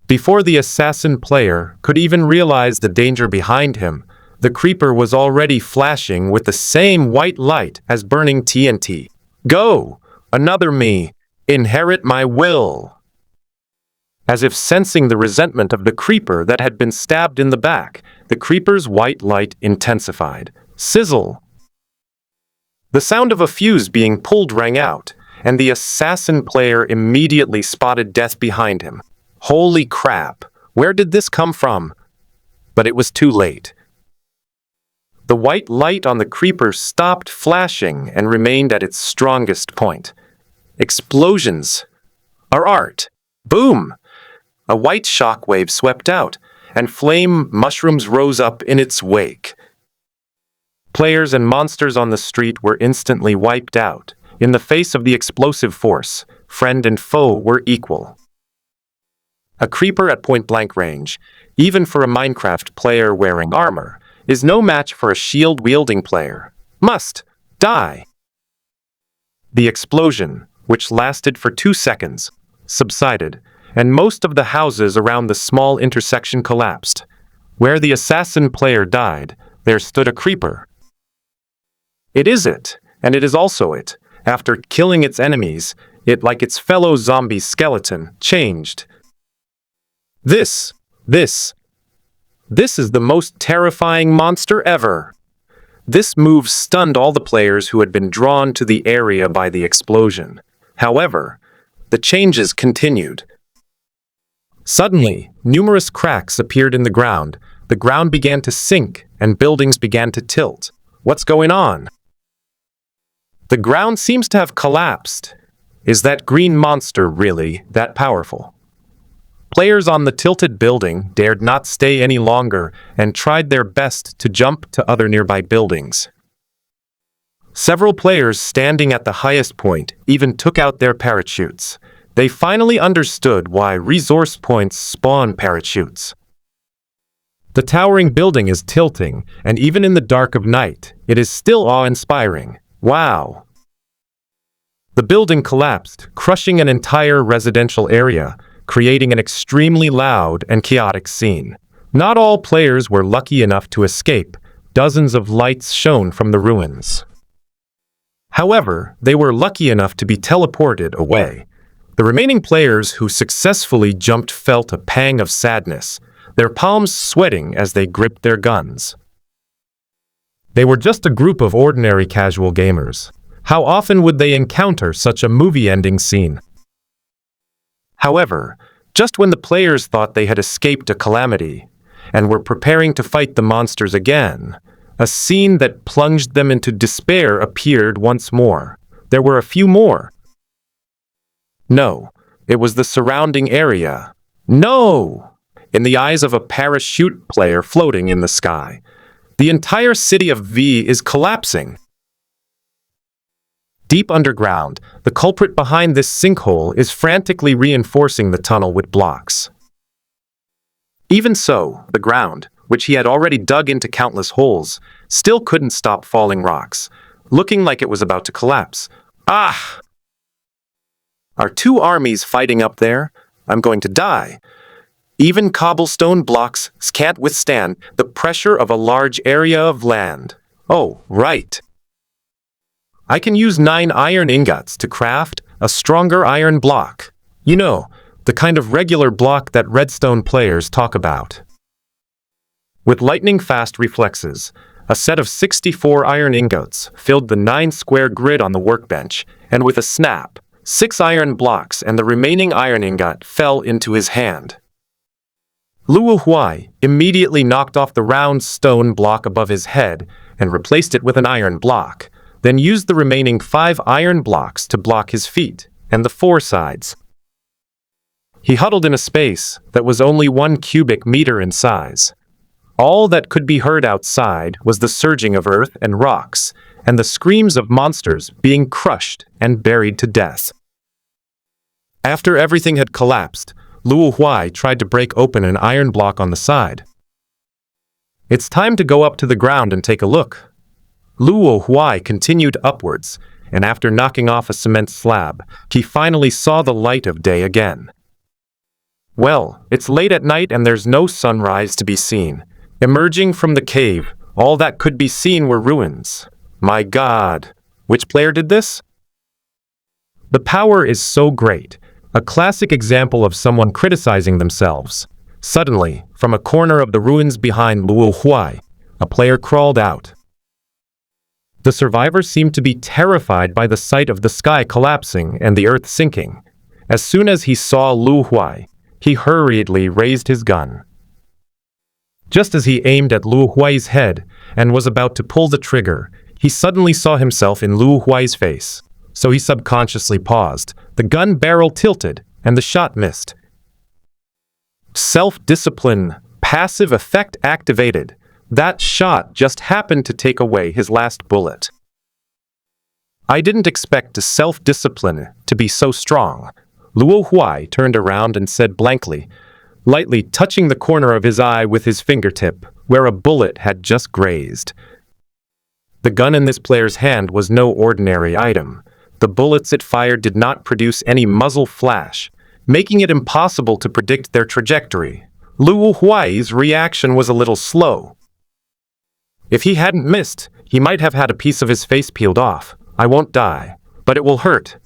Before the assassin player could even realize the danger behind him, the creeper was already flashing with the same white light as burning TNT. Go! Another me! Inherit my will! As if sensing the resentment of the creeper that had been stabbed in the back, the creeper's white light intensified. Sizzle! The sound of a fuse being pulled rang out, and the assassin player immediately spotted death behind him. Holy crap! Where did this come from? But it was too late. The white light on the creeper stopped flashing and remained at its strongest point. Explosions are art. Boom! A white shockwave swept out, and flame mushrooms rose up in its wake. Players and monsters on the street were instantly wiped out. In the face of the explosive force, friend and foe were equal. A creeper at point-blank range, even for a Minecraft player wearing armor, is no match for a shield-wielding player. Must die. The explosion, which lasted for 2 seconds, subsided, and most of the houses around the small intersection collapsed. Where the assassin player died, there stood a creeper. It is it, and it is also it. After killing its enemies, it, like its fellow zombie skeleton, changed. This is the most terrifying monster ever. This move stunned all the players who had been drawn to the area by the explosion. However, the changes continued. Suddenly, numerous cracks appeared in the ground began to sink, and buildings began to tilt. What's going on? The ground seems to have collapsed. Is that green monster really that powerful? Players on the tilted building dared not stay any longer and tried their best to jump to other nearby buildings. Several players standing at the highest point even took out their parachutes. They finally understood why resource points spawn parachutes. The towering building is tilting, and even in the dark of night, it is still awe-inspiring. Wow! The building collapsed, crushing an entire residential area, creating an extremely loud and chaotic scene. Not all players were lucky enough to escape. Dozens of lights shone from the ruins. However, they were lucky enough to be teleported away. The remaining players who successfully jumped felt a pang of sadness, their palms sweating as they gripped their guns. They were just a group of ordinary casual gamers. How often would they encounter such a movie-ending scene? However, just when the players thought they had escaped a calamity and were preparing to fight the monsters again, a scene that plunged them into despair appeared once more. There were a few more. No, it was the surrounding area. No! In the eyes of a parachute player floating in the sky, the entire city of V is collapsing. Deep underground, the culprit behind this sinkhole is frantically reinforcing the tunnel with blocks. Even so, the ground, which he had already dug into countless holes, still couldn't stop falling rocks, looking like it was about to collapse. Ah! Are two armies fighting up there? I'm going to die. Even cobblestone blocks can't withstand the pressure of a large area of land. Oh, right. I can use 9 iron ingots to craft a stronger iron block. You know, the kind of regular block that redstone players talk about. With lightning-fast reflexes, a set of 64 iron ingots filled the 9-square grid on the workbench, and with a snap, 6 iron blocks and the remaining iron ingot fell into his hand. Luo Huai immediately knocked off the round stone block above his head and replaced it with an iron block, then used the remaining 5 iron blocks to block his feet and the 4 sides. He huddled in a space that was only 1 cubic meter in size. All that could be heard outside was the surging of earth and rocks, and the screams of monsters being crushed and buried to death. After everything had collapsed, Luo Huai tried to break open an iron block on the side. It's time to go up to the ground and take a look. Luo Huai continued upwards, and after knocking off a cement slab, he finally saw the light of day again. Well, it's late at night and there's no sunrise to be seen. Emerging from the cave, all that could be seen were ruins. My God, which player did this? The power is so great. A classic example of someone criticizing themselves. Suddenly, from a corner of the ruins behind Luo Huai, a player crawled out. The survivor seemed to be terrified by the sight of the sky collapsing and the earth sinking. As soon as he saw Luo Huai, he hurriedly raised his gun. Just as he aimed at Luo Huai's head and was about to pull the trigger, he suddenly saw himself in Luo Huai's face. So he subconsciously paused. The gun barrel tilted, and the shot missed. Self-discipline, passive effect activated. That shot just happened to take away his last bullet. I didn't expect self-discipline to be so strong. Luo Huai turned around and said blankly, lightly touching the corner of his eye with his fingertip, where a bullet had just grazed. The gun in this player's hand was no ordinary item. The bullets it fired did not produce any muzzle flash, making it impossible to predict their trajectory. Luo Huai's reaction was a little slow. If he hadn't missed, he might have had a piece of his face peeled off. I won't die, but it will hurt.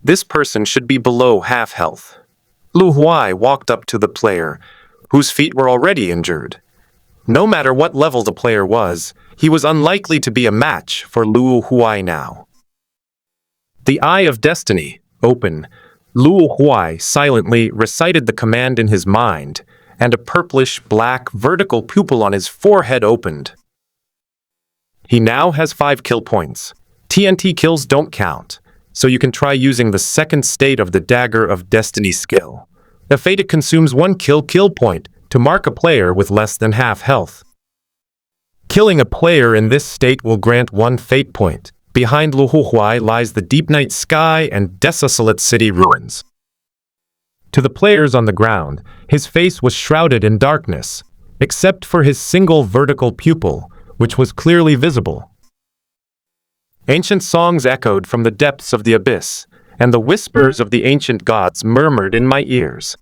This person should be below half health. Luo Huai walked up to the player, whose feet were already injured. No matter what level the player was, he was unlikely to be a match for Luo Huai now. The Eye of Destiny, open. Luo Huai silently recited the command in his mind, and a purplish-black vertical pupil on his forehead opened. He now has 5 kill points. TNT kills don't count, so you can try using the second state of the Dagger of Destiny skill. If it consumes 1 kill point to mark a player with less than half health. Killing a player in this state will grant 1 fate point. Behind Luo Huai lies the deep night sky and desolate city ruins. To the players on the ground, his face was shrouded in darkness, except for his single vertical pupil, which was clearly visible. Ancient songs echoed from the depths of the abyss, and the whispers of the ancient gods murmured in my ears.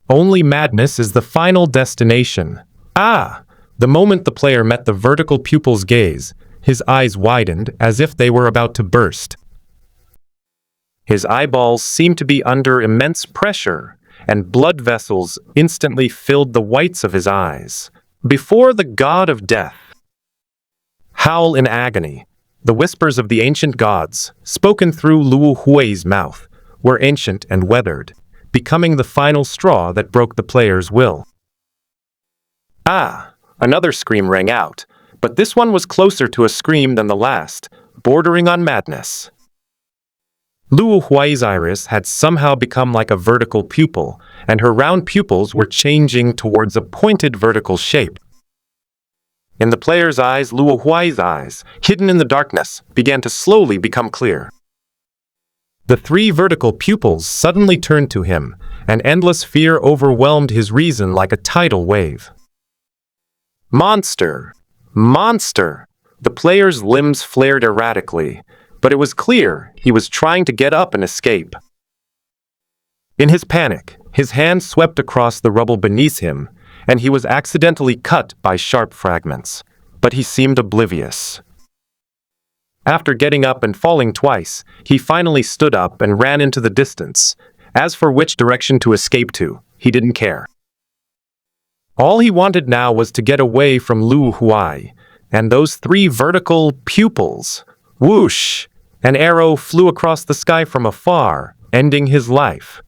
Only madness is the final destination. Ah! The moment the player met the vertical pupil's gaze, his eyes widened as if they were about to burst. His eyeballs seemed to be under immense pressure, and blood vessels instantly filled the whites of his eyes. Before the god of death. Howl in agony. The whispers of the ancient gods, spoken through Luo Huai's mouth, were ancient and weathered, becoming the final straw that broke the player's will. Ah! Another scream rang out, but this one was closer to a scream than the last, bordering on madness. Luo Huai's iris had somehow become like a vertical pupil, and her round pupils were changing towards a pointed vertical shape. In the player's eyes, Luo Huai's eyes, hidden in the darkness, began to slowly become clear. The 3 vertical pupils suddenly turned to him, and endless fear overwhelmed his reason like a tidal wave. Monster! Monster! The player's limbs flared erratically, but it was clear he was trying to get up and escape. In his panic, his hand swept across the rubble beneath him, and he was accidentally cut by sharp fragments, but he seemed oblivious. After getting up and falling twice, he finally stood up and ran into the distance. As for which direction to escape to, he didn't care. All he wanted now was to get away from Luo Huai, and those 3 vertical pupils. Whoosh! An arrow flew across the sky from afar, ending his life.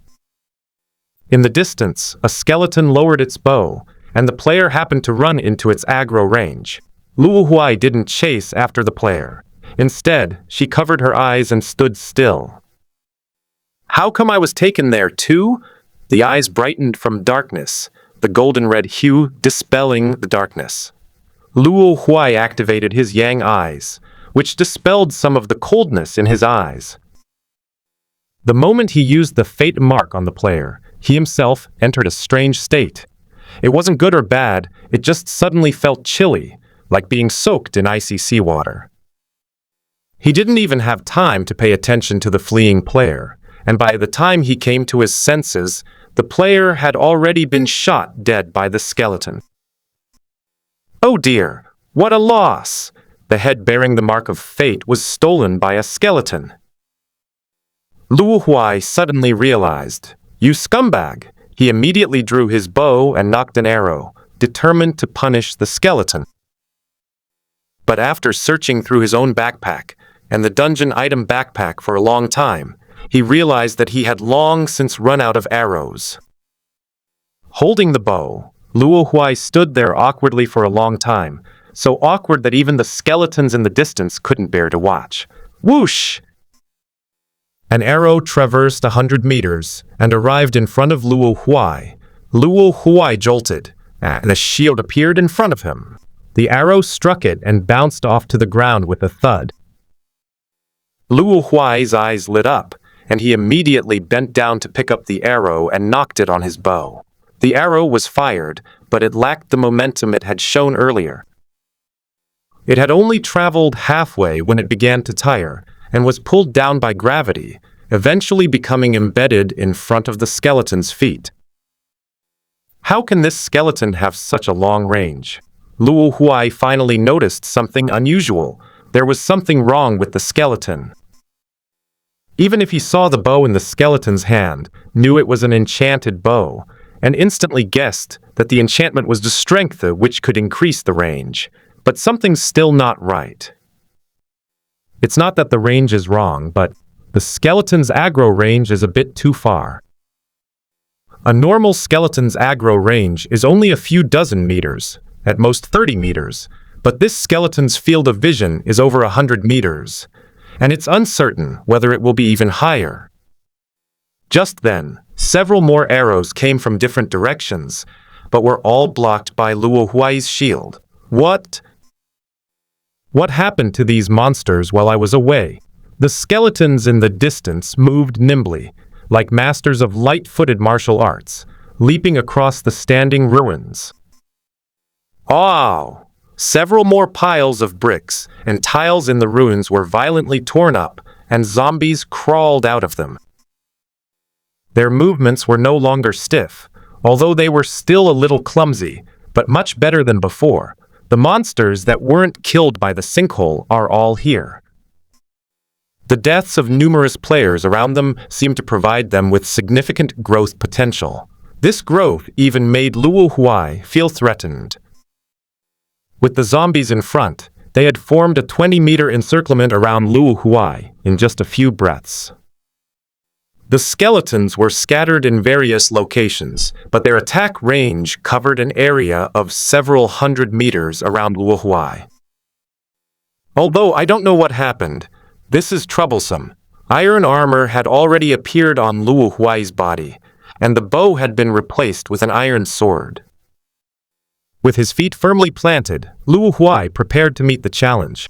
In the distance, a skeleton lowered its bow, and the player happened to run into its aggro range. Luo Huai didn't chase after the player. Instead, she covered her eyes and stood still. How come I was taken there too? The eyes brightened from darkness, the golden red hue dispelling the darkness. Luo Huai activated his yang eyes, which dispelled some of the coldness in his eyes. The moment he used the fate mark on the player, he himself entered a strange state. It wasn't good or bad, it just suddenly felt chilly, like being soaked in icy seawater. He didn't even have time to pay attention to the fleeing player, and by the time he came to his senses, the player had already been shot dead by the skeleton. Oh dear, what a loss! The head bearing the mark of fate was stolen by a skeleton. Luo Huai suddenly realized, "You scumbag!" He immediately drew his bow and nocked an arrow, determined to punish the skeleton. But after searching through his own backpack and the dungeon item backpack for a long time, he realized that he had long since run out of arrows. Holding the bow, Luo Huai stood there awkwardly for a long time, so awkward that even the skeletons in the distance couldn't bear to watch. Whoosh! An arrow traversed 100 meters and arrived in front of Luo Huai. Luo Huai jolted, and a shield appeared in front of him. The arrow struck it and bounced off to the ground with a thud. Luo Huai's eyes lit up, and he immediately bent down to pick up the arrow and knocked it on his bow. The arrow was fired, but it lacked the momentum it had shown earlier. It had only traveled halfway when it began to tire, and was pulled down by gravity, eventually becoming embedded in front of the skeleton's feet. How can this skeleton have such a long range? Luo Huai finally noticed something unusual. There was something wrong with the skeleton. Even if he saw the bow in the skeleton's hand, knew it was an enchanted bow, and instantly guessed that the enchantment was the strength which could increase the range. But something's still not right. It's not that the range is wrong, but the skeleton's aggro range is a bit too far. A normal skeleton's aggro range is only a few dozen meters, at most 30 meters, but this skeleton's field of vision is over 100 meters, and it's uncertain whether it will be even higher. Just then, several more arrows came from different directions, but were all blocked by Luo Huai's shield. What happened to these monsters while I was away? The skeletons in the distance moved nimbly, like masters of light-footed martial arts, leaping across the standing ruins. Oh! Several more piles of bricks and tiles in the ruins were violently torn up, and zombies crawled out of them. Their movements were no longer stiff, although they were still a little clumsy, but much better than before. The monsters that weren't killed by the sinkhole are all here. The deaths of numerous players around them seemed to provide them with significant growth potential. This growth even made Luo Huai feel threatened. With the zombies in front, they had formed a 20-meter encirclement around Luo Huai in just a few breaths. The skeletons were scattered in various locations, but their attack range covered an area of several hundred meters around Luo Huai. Although I don't know what happened, this is troublesome. Iron armor had already appeared on Luo Huai's body, and the bow had been replaced with an iron sword. With his feet firmly planted, Luo Huai prepared to meet the challenge.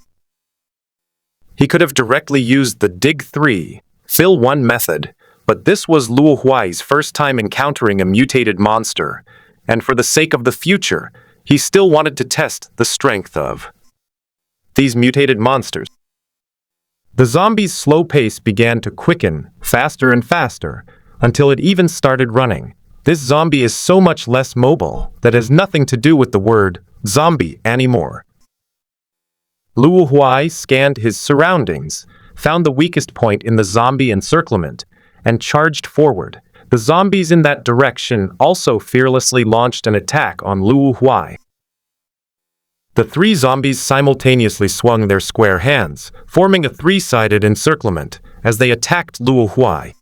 He could have directly used the Dig 3, Fill 1 method, but this was Luo Huai's first time encountering a mutated monster, and for the sake of the future, he still wanted to test the strength of these mutated monsters. The zombies' slow pace began to quicken, faster and faster, until it even started running. This zombie is so much less mobile that has nothing to do with the word zombie anymore. Luo Huai scanned his surroundings, found the weakest point in the zombie encirclement, and charged forward. The zombies in that direction also fearlessly launched an attack on Luo Huai. The three zombies simultaneously swung their square hands, forming a three-sided encirclement as they attacked Luo Huai.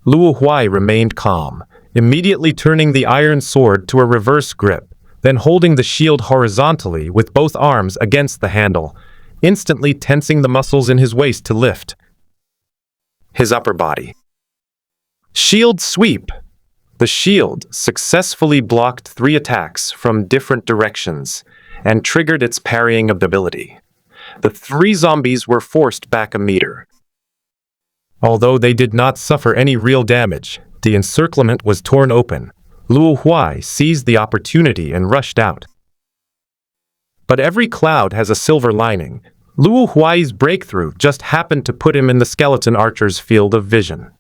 Luo Huai remained calm, immediately turning the iron sword to a reverse grip, then holding the shield horizontally with both arms against the handle, instantly tensing the muscles in his waist to lift his upper body. Shield sweep! The shield successfully blocked 3 attacks from different directions and triggered its parrying ability. The 3 zombies were forced back a meter. Although they did not suffer any real damage, the encirclement was torn open. Luo Huai seized the opportunity and rushed out. But every cloud has a silver lining. Luo Huai's breakthrough just happened to put him in the skeleton archer's field of vision.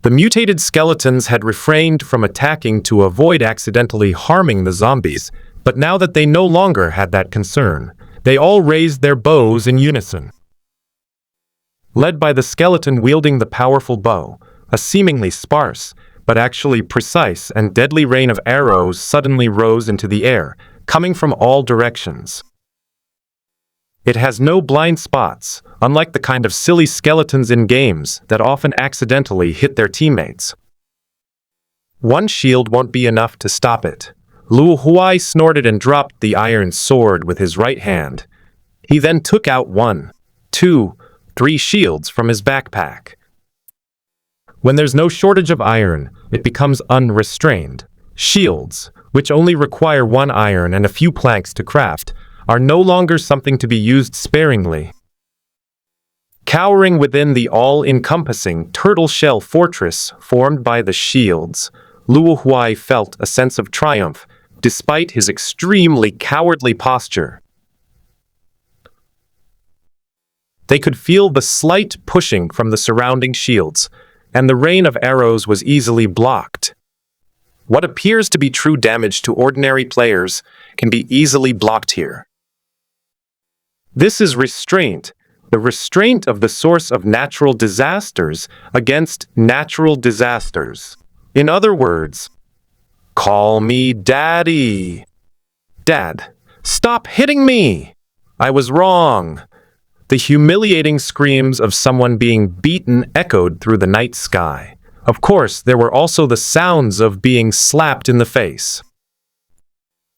The mutated skeletons had refrained from attacking to avoid accidentally harming the zombies, but now that they no longer had that concern, they all raised their bows in unison. Led by the skeleton wielding the powerful bow, a seemingly sparse, but actually precise and deadly rain of arrows suddenly rose into the air, coming from all directions. It has no blind spots, unlike the kind of silly skeletons in games that often accidentally hit their teammates. One shield won't be enough to stop it. Luo Huai snorted and dropped the iron sword with his right hand. He then took out 1, 2, 3 shields from his backpack. When there's no shortage of iron, it becomes unrestrained. Shields, which only require 1 iron and a few planks to craft, are no longer something to be used sparingly. Cowering within the all-encompassing turtle shell fortress formed by the shields, Luo Huai felt a sense of triumph, despite his extremely cowardly posture. They could feel the slight pushing from the surrounding shields, and the rain of arrows was easily blocked. What appears to be true damage to ordinary players can be easily blocked here. This is restraint, the restraint of the source of natural disasters against natural disasters. In other words, call me Daddy. Dad, stop hitting me! I was wrong. The humiliating screams of someone being beaten echoed through the night sky. Of course, there were also the sounds of being slapped in the face.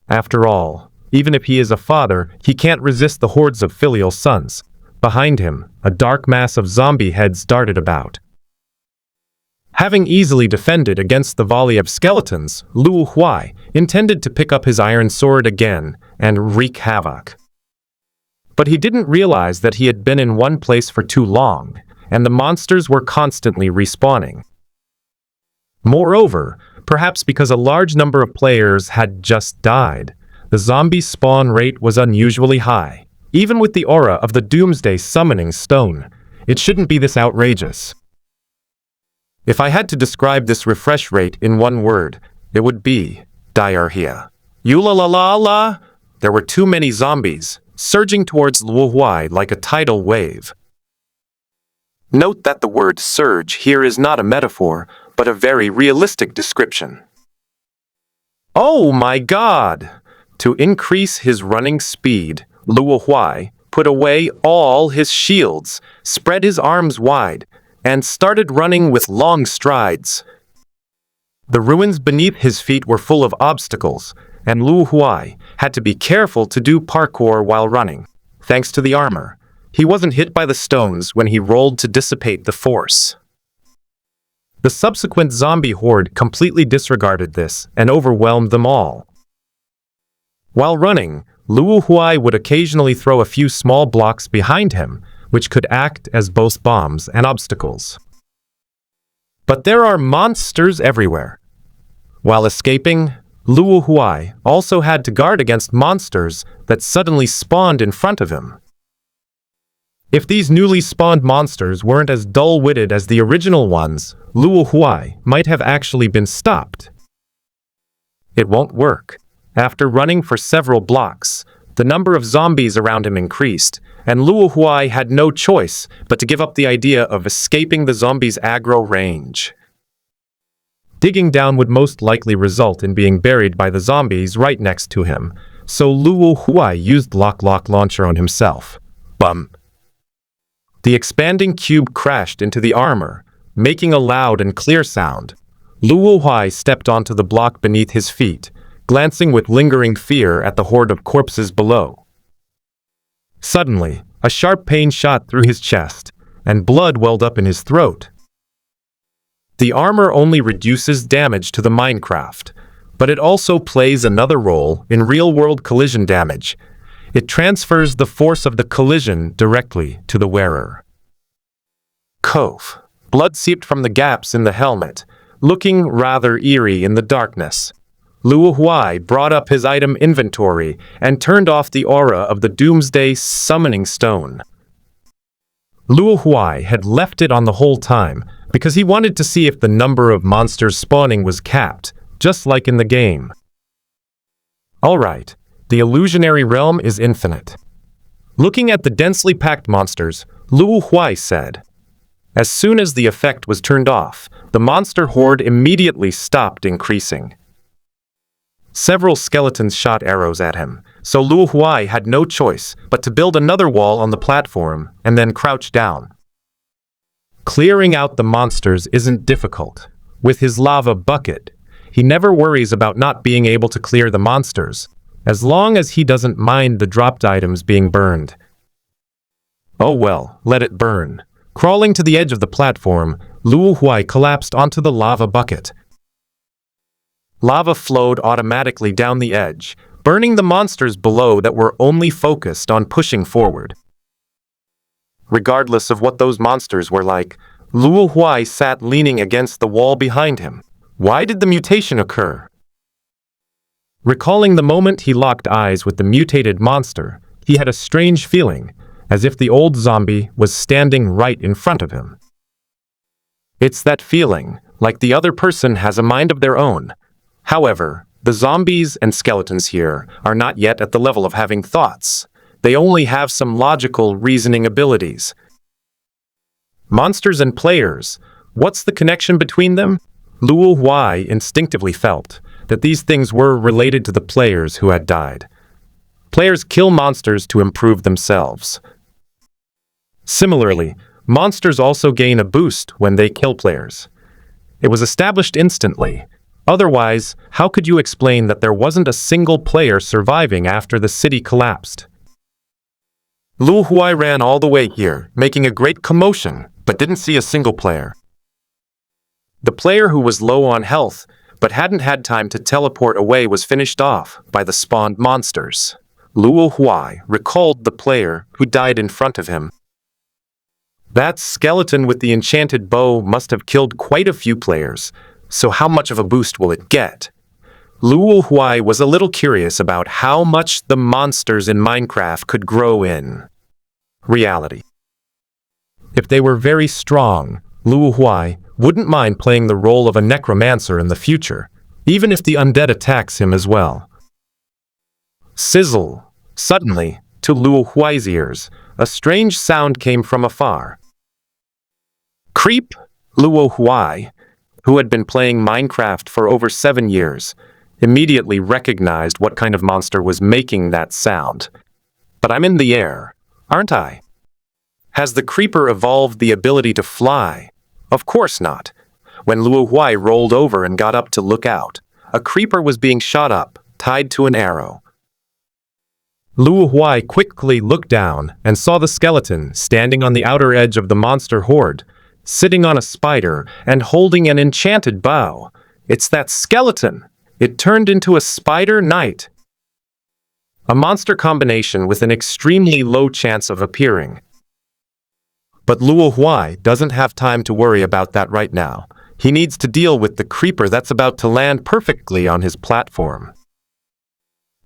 After all, even if he is a father, he can't resist the hordes of filial sons. Behind him, a dark mass of zombie heads darted about. Having easily defended against the volley of skeletons, Luo Huai intended to pick up his iron sword again and wreak havoc. But he didn't realize that he had been in one place for too long, and the monsters were constantly respawning. Moreover, perhaps because a large number of players had just died, the zombie spawn rate was unusually high. Even with the aura of the Doomsday Summoning Stone, it shouldn't be this outrageous. If I had to describe this refresh rate in one word, it would be diarrhea. Yula-la-la-la! There were too many zombies, surging towards Luo Huai like a tidal wave. Note that the word surge here is not a metaphor, but a very realistic description. Oh my God! To increase his running speed, Luo Huai put away all his shields, spread his arms wide, and started running with long strides. The ruins beneath his feet were full of obstacles, and Luo Huai had to be careful to do parkour while running. Thanks to the armor, he wasn't hit by the stones when he rolled to dissipate the force. The subsequent zombie horde completely disregarded this and overwhelmed them all. While running, Luo Huai would occasionally throw a few small blocks behind him, which could act as both bombs and obstacles. But there are monsters everywhere. While escaping, Luo Huai also had to guard against monsters that suddenly spawned in front of him. If these newly spawned monsters weren't as dull-witted as the original ones, Luo Huai might have actually been stopped. It won't work. After running for several blocks, the number of zombies around him increased, and Luo Huai had no choice but to give up the idea of escaping the zombies' aggro range. Digging down would most likely result in being buried by the zombies right next to him, so Luo Huai used Lock Launcher on himself. Bum! The expanding cube crashed into the armor, making a loud and clear sound. Luo Huai stepped onto the block beneath his feet, glancing with lingering fear at the horde of corpses below. Suddenly, a sharp pain shot through his chest, and blood welled up in his throat. The armor only reduces damage to the Minecraft, but it also plays another role in real-world collision damage. It transfers the force of the collision directly to the wearer. Cove. Blood seeped from the gaps in the helmet, looking rather eerie in the darkness. Luo Huai brought up his item inventory and turned off the aura of the Doomsday Summoning Stone. Luo Huai had left it on the whole time because he wanted to see if the number of monsters spawning was capped, just like in the game. Alright, the illusionary realm is infinite. Looking at the densely packed monsters, Luo Huai said. As soon as the effect was turned off, the monster horde immediately stopped increasing. Several skeletons shot arrows at him, so Luo Huai had no choice but to build another wall on the platform and then crouch down. Clearing out the monsters isn't difficult. With his lava bucket, he never worries about not being able to clear the monsters, as long as he doesn't mind the dropped items being burned. Oh well, let it burn. Crawling to the edge of the platform, Luo Huai collapsed onto the lava bucket. Lava flowed automatically down the edge, burning the monsters below that were only focused on pushing forward. Regardless of what those monsters were like, Luo Huai sat leaning against the wall behind him. Why did the mutation occur? Recalling the moment he locked eyes with the mutated monster, he had a strange feeling, as if the old zombie was standing right in front of him. It's that feeling, like the other person has a mind of their own. However, the zombies and skeletons here are not yet at the level of having thoughts. They only have some logical reasoning abilities. Monsters and players, what's the connection between them? Luo Huai instinctively felt that these things were related to the players who had died. Players kill monsters to improve themselves. Similarly, monsters also gain a boost when they kill players. It was established instantly. Otherwise, how could you explain that there wasn't a single player surviving after the city collapsed? Luo Huai ran all the way here, making a great commotion, but didn't see a single player. The player who was low on health, but hadn't had time to teleport away, was finished off by the spawned monsters. Luo Huai recalled the player who died in front of him. That skeleton with the enchanted bow must have killed quite a few players, so how much of a boost will it get? Luo Huai was a little curious about how much the monsters in Minecraft could grow in reality. If they were very strong, Luo Huai wouldn't mind playing the role of a necromancer in the future, even if the undead attacks him as well. Sizzle! Suddenly, to Luo Huai's ears, a strange sound came from afar. Creep! Luo Huai, who had been playing Minecraft for over 7 years, immediately recognized what kind of monster was making that sound. But I'm in the air, aren't I? Has the creeper evolved the ability to fly? Of course not. When Luo Huai rolled over and got up to look out, a creeper was being shot up, tied to an arrow. Luo Huai quickly looked down and saw the skeleton standing on the outer edge of the monster horde, sitting on a spider and holding an enchanted bow. It's that skeleton! It turned into a spider knight. A monster combination with an extremely low chance of appearing. But Luo Huai doesn't have time to worry about that right now. He needs to deal with the creeper that's about to land perfectly on his platform.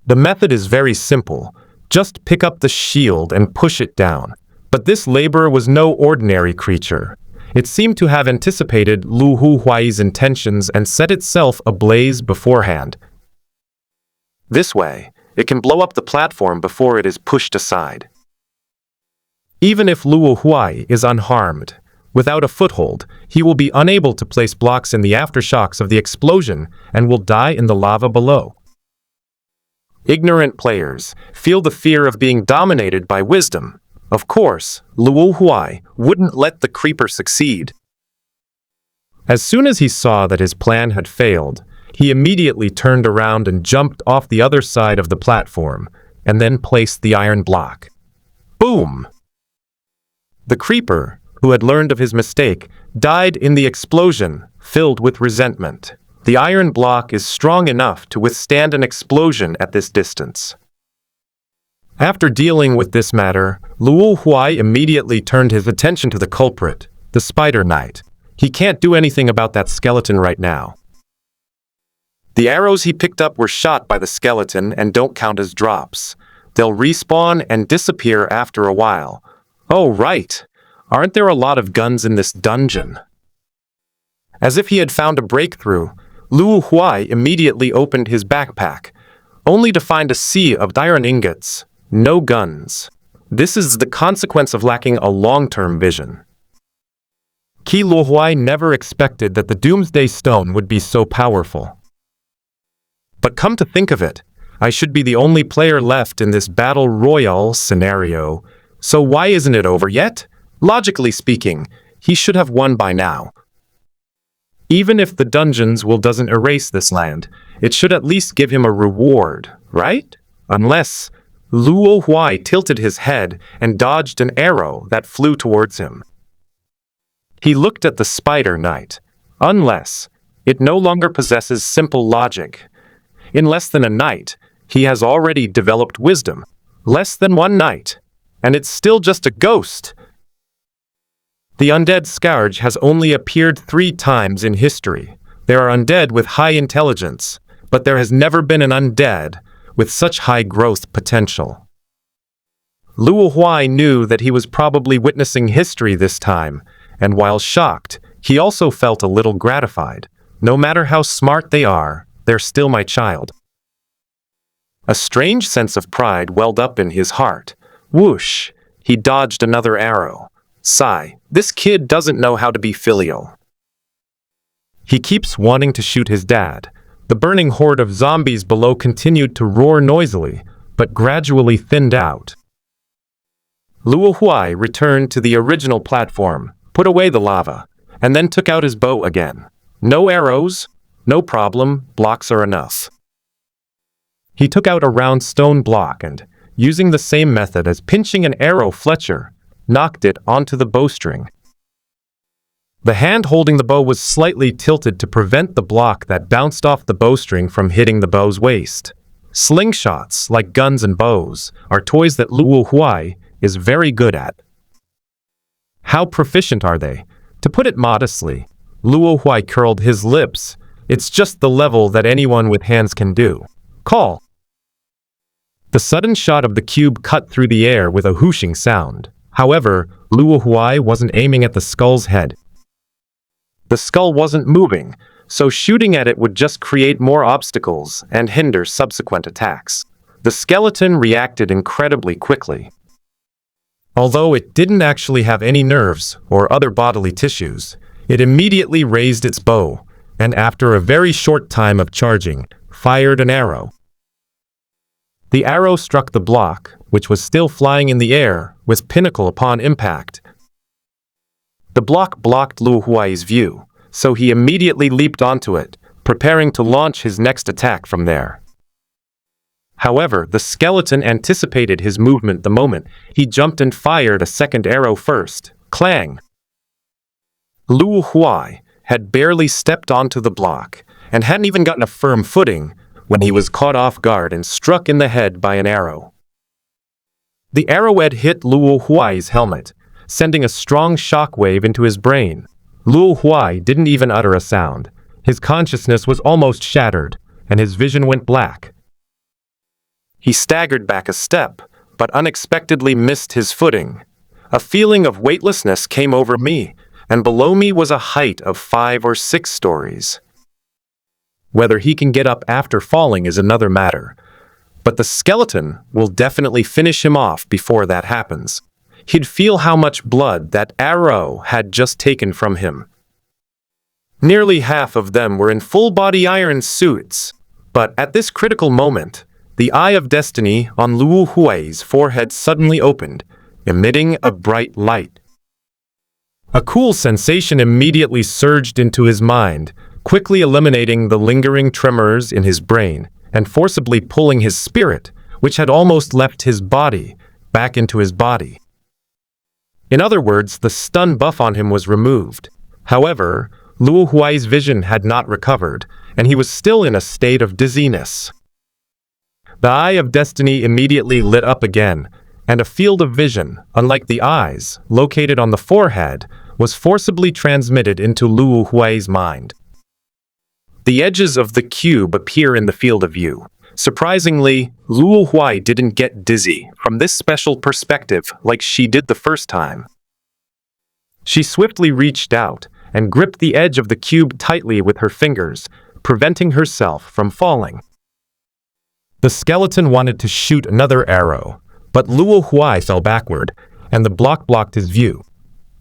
The method is very simple. Just pick up the shield and push it down. But this laborer was no ordinary creature. It seemed to have anticipated Luo Huai's intentions and set itself ablaze beforehand. This way, it can blow up the platform before it is pushed aside. Even if Luo Huai is unharmed, without a foothold, he will be unable to place blocks in the aftershocks of the explosion and will die in the lava below. Ignorant players feel the fear of being dominated by wisdom. Of course, Luo Huai wouldn't let the creeper succeed. As soon as he saw that his plan had failed, he immediately turned around and jumped off the other side of the platform, and then placed the iron block. Boom! The creeper, who had learned of his mistake, died in the explosion, filled with resentment. The iron block is strong enough to withstand an explosion at this distance. After dealing with this matter, Luo Huai immediately turned his attention to the culprit, the Spider Knight. He can't do anything about that skeleton right now. The arrows he picked up were shot by the skeleton and don't count as drops. They'll respawn and disappear after a while. Oh, right! Aren't there a lot of guns in this dungeon? As if he had found a breakthrough, Luo Huai immediately opened his backpack, only to find a sea of iron ingots. No guns. This is the consequence of lacking a long-term vision. Luo Huai never expected that the Doomsday Stone would be so powerful. But come to think of it, I should be the only player left in this battle royale scenario, so why isn't it over yet? Logically speaking, he should have won by now. Even if the dungeons doesn't erase this land, it should at least give him a reward, right? Unless Luo Huai tilted his head and dodged an arrow that flew towards him. He looked at the Spider Knight. Unless it no longer possesses simple logic. In less than a night, he has already developed wisdom. Less than one night, and it's still just a ghost. The undead scourge has only appeared 3 times in history. There are undead with high intelligence, but there has never been an undead with such high growth potential. Luo Huai knew that he was probably witnessing history this time, and while shocked, he also felt a little gratified. No matter how smart they are, they're still my child. A strange sense of pride welled up in his heart. Whoosh! He dodged another arrow. Sigh, this kid doesn't know how to be filial. He keeps wanting to shoot his dad. The burning horde of zombies below continued to roar noisily, but gradually thinned out. Luo Huai returned to the original platform, put away the lava, and then took out his bow again. No arrows? No problem, blocks are enough. He took out a round stone block and, using the same method as pinching an arrow fletcher, knocked it onto the bowstring. The hand holding the bow was slightly tilted to prevent the block that bounced off the bowstring from hitting the bow's waist. Slingshots, like guns and bows, are toys that Luo Huai is very good at. How proficient are they? To put it modestly, Luo Huai curled his lips. It's just the level that anyone with hands can do. Call. The sudden shot of the cube cut through the air with a whooshing sound. However, Luo Huai wasn't aiming at the skull's head. The skull wasn't moving, so shooting at it would just create more obstacles and hinder subsequent attacks. The skeleton reacted incredibly quickly. Although it didn't actually have any nerves or other bodily tissues, it immediately raised its bow, and after a very short time of charging, fired an arrow. The arrow struck the block, which was still flying in the air, with pinnacle upon impact. The block blocked Luo Huai's view, so he immediately leaped onto it, preparing to launch his next attack from there. However, the skeleton anticipated his movement the moment he jumped and fired a second arrow first. Clang! Luo Huai had barely stepped onto the block, and hadn't even gotten a firm footing, when he was caught off guard and struck in the head by an arrow. The arrowhead hit Luo Huai's helmet, sending a strong shockwave into his brain. Luo Huai didn't even utter a sound. His consciousness was almost shattered, and his vision went black. He staggered back a step, but unexpectedly missed his footing. A feeling of weightlessness came over me, and below me was a height of 5 or 6 stories. Whether he can get up after falling is another matter, but the skeleton will definitely finish him off before that happens. He'd feel how much blood that arrow had just taken from him. Nearly half of them were in full-body iron suits, but at this critical moment, the Eye of Destiny on Luo Huai's forehead suddenly opened, emitting a bright light. A cool sensation immediately surged into his mind, quickly eliminating the lingering tremors in his brain and forcibly pulling his spirit, which had almost left his body, back into his body. In other words, the stun buff on him was removed. However, Luo Huai's vision had not recovered, and he was still in a state of dizziness. The Eye of Destiny immediately lit up again, and a field of vision, unlike the eyes, located on the forehead, was forcibly transmitted into Luo Huai's mind. The edges of the cube appear in the field of view. Surprisingly, Luo Huai didn't get dizzy from this special perspective like she did the first time. She swiftly reached out and gripped the edge of the cube tightly with her fingers, preventing herself from falling. The skeleton wanted to shoot another arrow, but Luo Huai fell backward, and the block blocked his view.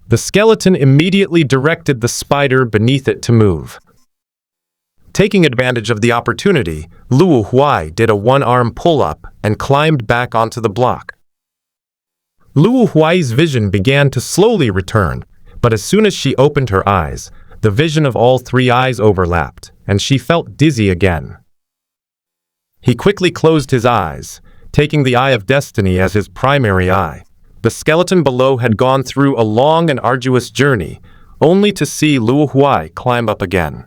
The skeleton immediately directed the spider beneath it to move. Taking advantage of the opportunity, Luo Huai did a one-arm pull-up and climbed back onto the block. Luo Huai's vision began to slowly return, but as soon as she opened her eyes, the vision of all 3 eyes overlapped, and she felt dizzy again. He quickly closed his eyes, taking the Eye of Destiny as his primary eye. The skeleton below had gone through a long and arduous journey, only to see Luo Huai climb up again.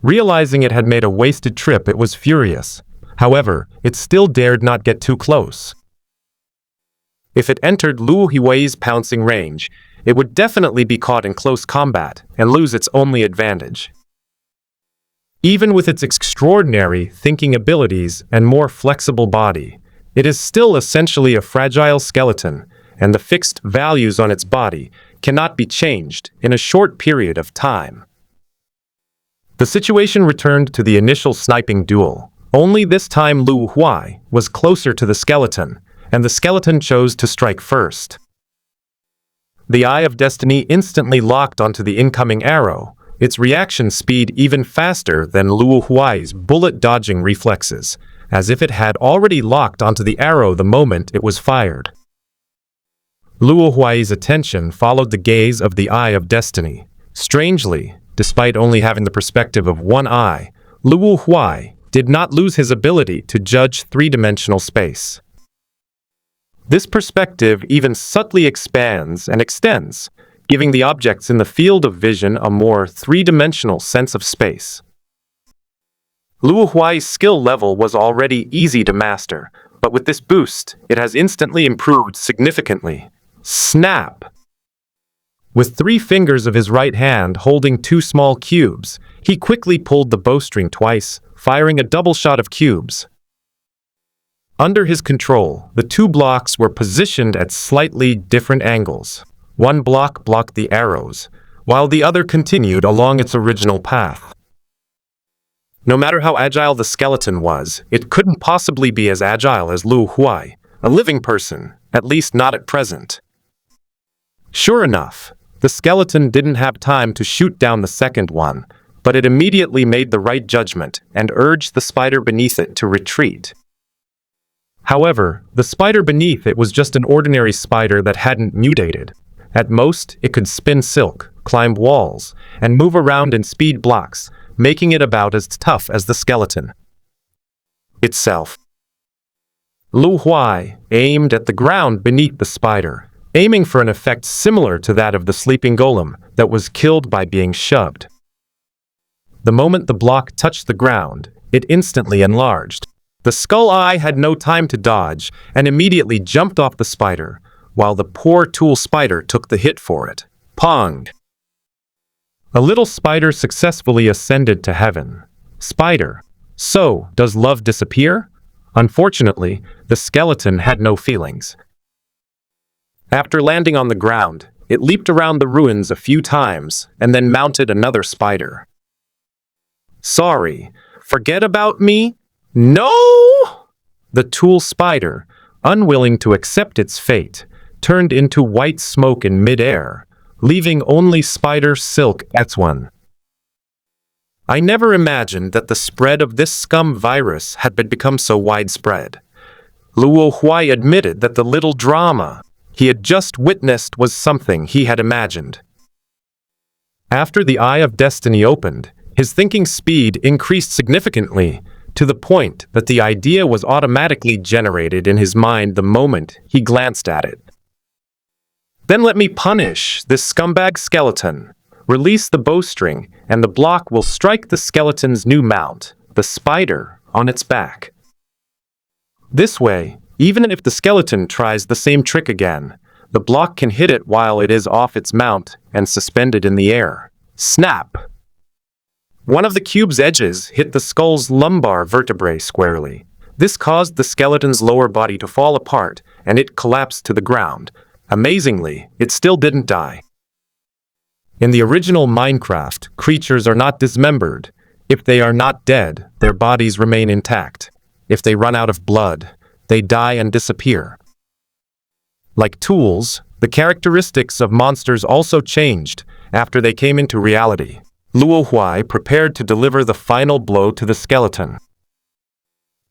Realizing it had made a wasted trip, it was furious. However, it still dared not get too close. If it entered Luo Huai's pouncing range, it would definitely be caught in close combat and lose its only advantage. Even with its extraordinary thinking abilities and more flexible body, it is still essentially a fragile skeleton, and the fixed values on its body cannot be changed in a short period of time. The situation returned to the initial sniping duel, only this time Luo Huai was closer to the skeleton, and the skeleton chose to strike first. The Eye of Destiny instantly locked onto the incoming arrow, its reaction speed even faster than Luo Huai's bullet-dodging reflexes, as if it had already locked onto the arrow the moment it was fired. Luo Huai's attention followed the gaze of the Eye of Destiny. Strangely, despite only having the perspective of one eye, Luo Huai did not lose his ability to judge three-dimensional space. This perspective even subtly expands and extends, giving the objects in the field of vision a more three-dimensional sense of space. Luo Huai's skill level was already easy to master, but with this boost, it has instantly improved significantly. Snap! With 3 fingers of his right hand holding 2 small cubes, he quickly pulled the bowstring twice, firing a double shot of cubes. Under his control, the 2 blocks were positioned at slightly different angles. One block blocked the arrows, while the other continued along its original path. No matter how agile the skeleton was, it couldn't possibly be as agile as Luo Huai, a living person, at least not at present. Sure enough, the skeleton didn't have time to shoot down the second one, but it immediately made the right judgment and urged the spider beneath it to retreat. However, the spider beneath it was just an ordinary spider that hadn't mutated. At most, it could spin silk, climb walls, and move around in speed blocks, making it about as tough as the skeleton itself. Luo Huai aimed at the ground beneath the spider, aiming for an effect similar to that of the sleeping golem that was killed by being shoved. The moment the block touched the ground, it instantly enlarged. The skull eye had no time to dodge and immediately jumped off the spider, while the poor tool spider took the hit for it. Pong! A little spider successfully ascended to heaven. Spider, so does love disappear? Unfortunately, the skeleton had no feelings. After landing on the ground, it leaped around the ruins a few times and then mounted another spider. Sorry, forget about me? No! The tool spider, unwilling to accept its fate, turned into white smoke in midair, leaving only spider silk as one. I never imagined that the spread of this scum virus had become so widespread. Luo Huai admitted that the little drama he had just witnessed was something he had imagined. After the Eye of Destiny opened, his thinking speed increased significantly, to the point that the idea was automatically generated in his mind the moment he glanced at it. Then let me punish this scumbag skeleton. Release the bowstring, and the block will strike the skeleton's new mount, the spider, on its back. This way, even if the skeleton tries the same trick again, the block can hit it while it is off its mount and suspended in the air. Snap! One of the cube's edges hit the skull's lumbar vertebrae squarely. This caused the skeleton's lower body to fall apart, and it collapsed to the ground. Amazingly, it still didn't die. In the original Minecraft, creatures are not dismembered. If they are not dead, their bodies remain intact. If they run out of blood, they die and disappear. Like tools, the characteristics of monsters also changed after they came into reality. Luo Huai prepared to deliver the final blow to the skeleton.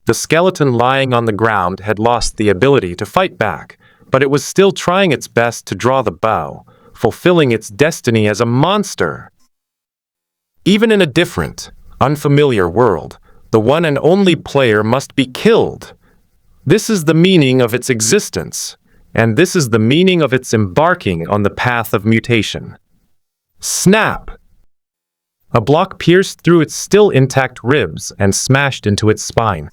The skeleton lying on the ground had lost the ability to fight back, but it was still trying its best to draw the bow, fulfilling its destiny as a monster. Even in a different, unfamiliar world, the one and only player must be killed. This is the meaning of its existence, and this is the meaning of its embarking on the path of mutation. Snap! A block pierced through its still intact ribs and smashed into its spine.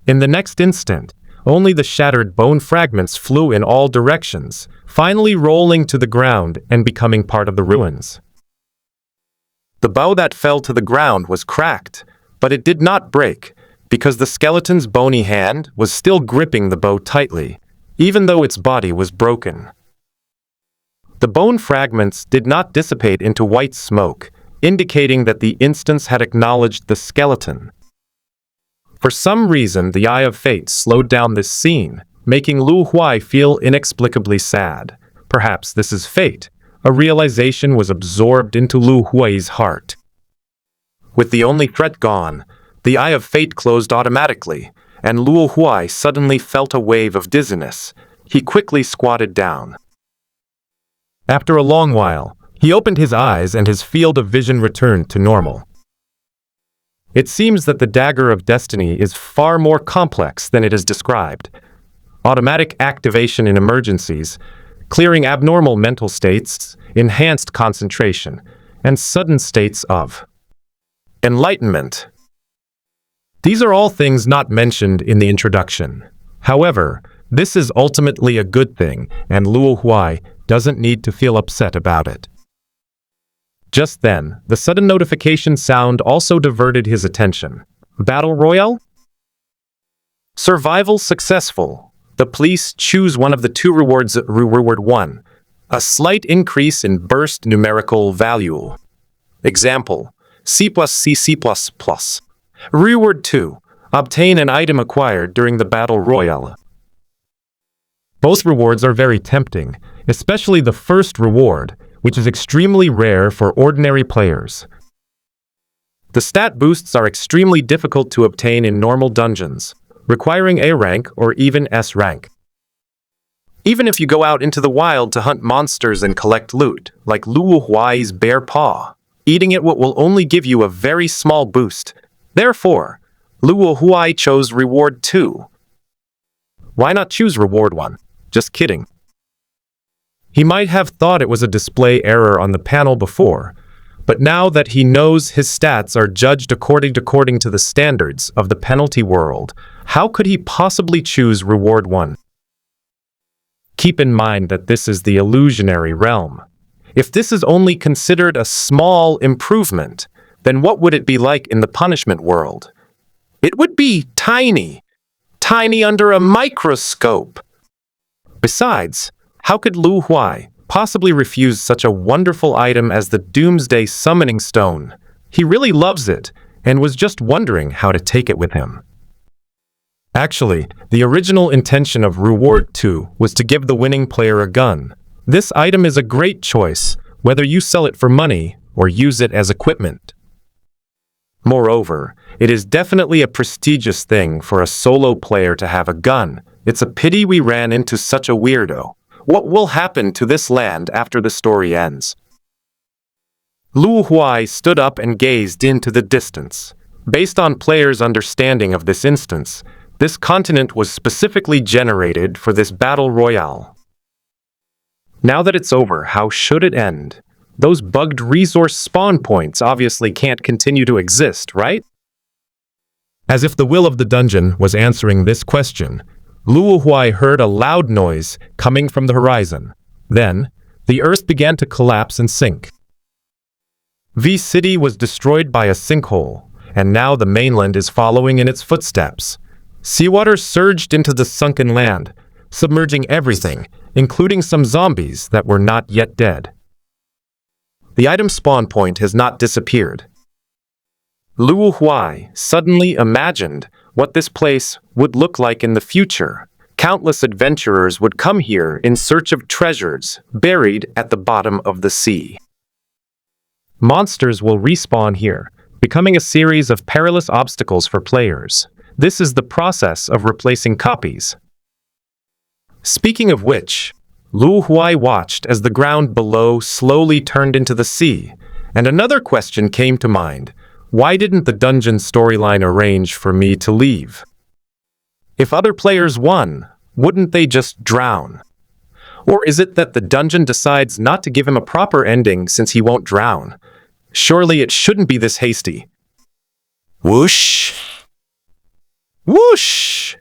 In the next instant, only the shattered bone fragments flew in all directions, finally rolling to the ground and becoming part of the ruins. The bow that fell to the ground was cracked, but it did not break, because the skeleton's bony hand was still gripping the bow tightly, even though its body was broken. The bone fragments did not dissipate into white smoke, indicating that the instance had acknowledged the skeleton. For some reason, the Eye of Fate slowed down this scene, making Luo Huai feel inexplicably sad. Perhaps this is fate, a realization was absorbed into Luo Huai's heart. With the only threat gone, the eye of fate closed automatically, and Luo Huai suddenly felt a wave of dizziness. He quickly squatted down. After a long while, he opened his eyes and his field of vision returned to normal. It seems that the dagger of destiny is far more complex than it is described. Automatic activation in emergencies, clearing abnormal mental states, enhanced concentration, and sudden states of enlightenment. These are all things not mentioned in the introduction. However, this is ultimately a good thing, and Luo Huai doesn't need to feel upset about it. Just then, the sudden notification sound also diverted his attention. Battle Royale? Survival successful. The police choose one of the two rewards. Reward 1. A slight increase in burst numerical value. Example, C++. Reward 2. Obtain an item acquired during the Battle Royale. Both rewards are very tempting, especially the first reward, which is extremely rare for ordinary players. The stat boosts are extremely difficult to obtain in normal dungeons, requiring A rank or even S rank. Even if you go out into the wild to hunt monsters and collect loot, like Luo Huai's bear paw, eating it will only give you a very small boost. Therefore, Luo Huai chose reward 2. Why not choose reward 1? Just kidding. He might have thought it was a display error on the panel before, but now that he knows his stats are judged according to the standards of the penalty world, how could he possibly choose reward 1? Keep in mind that this is the illusionary realm. If this is only considered a small improvement, then what would it be like in the punishment world? It would be tiny. Tiny under a microscope. Besides, how could Luo Huai possibly refuse such a wonderful item as the Doomsday Summoning Stone? He really loves it, and was just wondering how to take it with him. Actually, the original intention of Reward 2 was to give the winning player a gun. This item is a great choice, whether you sell it for money or use it as equipment. Moreover, it is definitely a prestigious thing for a solo player to have a gun. It's a pity we ran into such a weirdo. What will happen to this land after the story ends? Luo Huai stood up and gazed into the distance. Based on players' understanding of this instance, this continent was specifically generated for this battle royale. Now that it's over, how should it end? Those bugged resource spawn points obviously can't continue to exist, right? As if the will of the dungeon was answering this question, Luo Huai heard a loud noise coming from the horizon. Then, the earth began to collapse and sink. V City was destroyed by a sinkhole, and now the mainland is following in its footsteps. Seawater surged into the sunken land, submerging everything, including some zombies that were not yet dead. The item spawn point has not disappeared. Luo Huai suddenly imagined what this place would look like in the future. Countless adventurers would come here in search of treasures buried at the bottom of the sea. Monsters will respawn here, becoming a series of perilous obstacles for players. This is the process of replacing copies. Speaking of which, Luo Huai watched as the ground below slowly turned into the sea, and another question came to mind. Why didn't the dungeon storyline arrange for me to leave? If other players won, wouldn't they just drown? Or is it that the dungeon decides not to give him a proper ending since he won't drown? Surely it shouldn't be this hasty. Whoosh! Whoosh!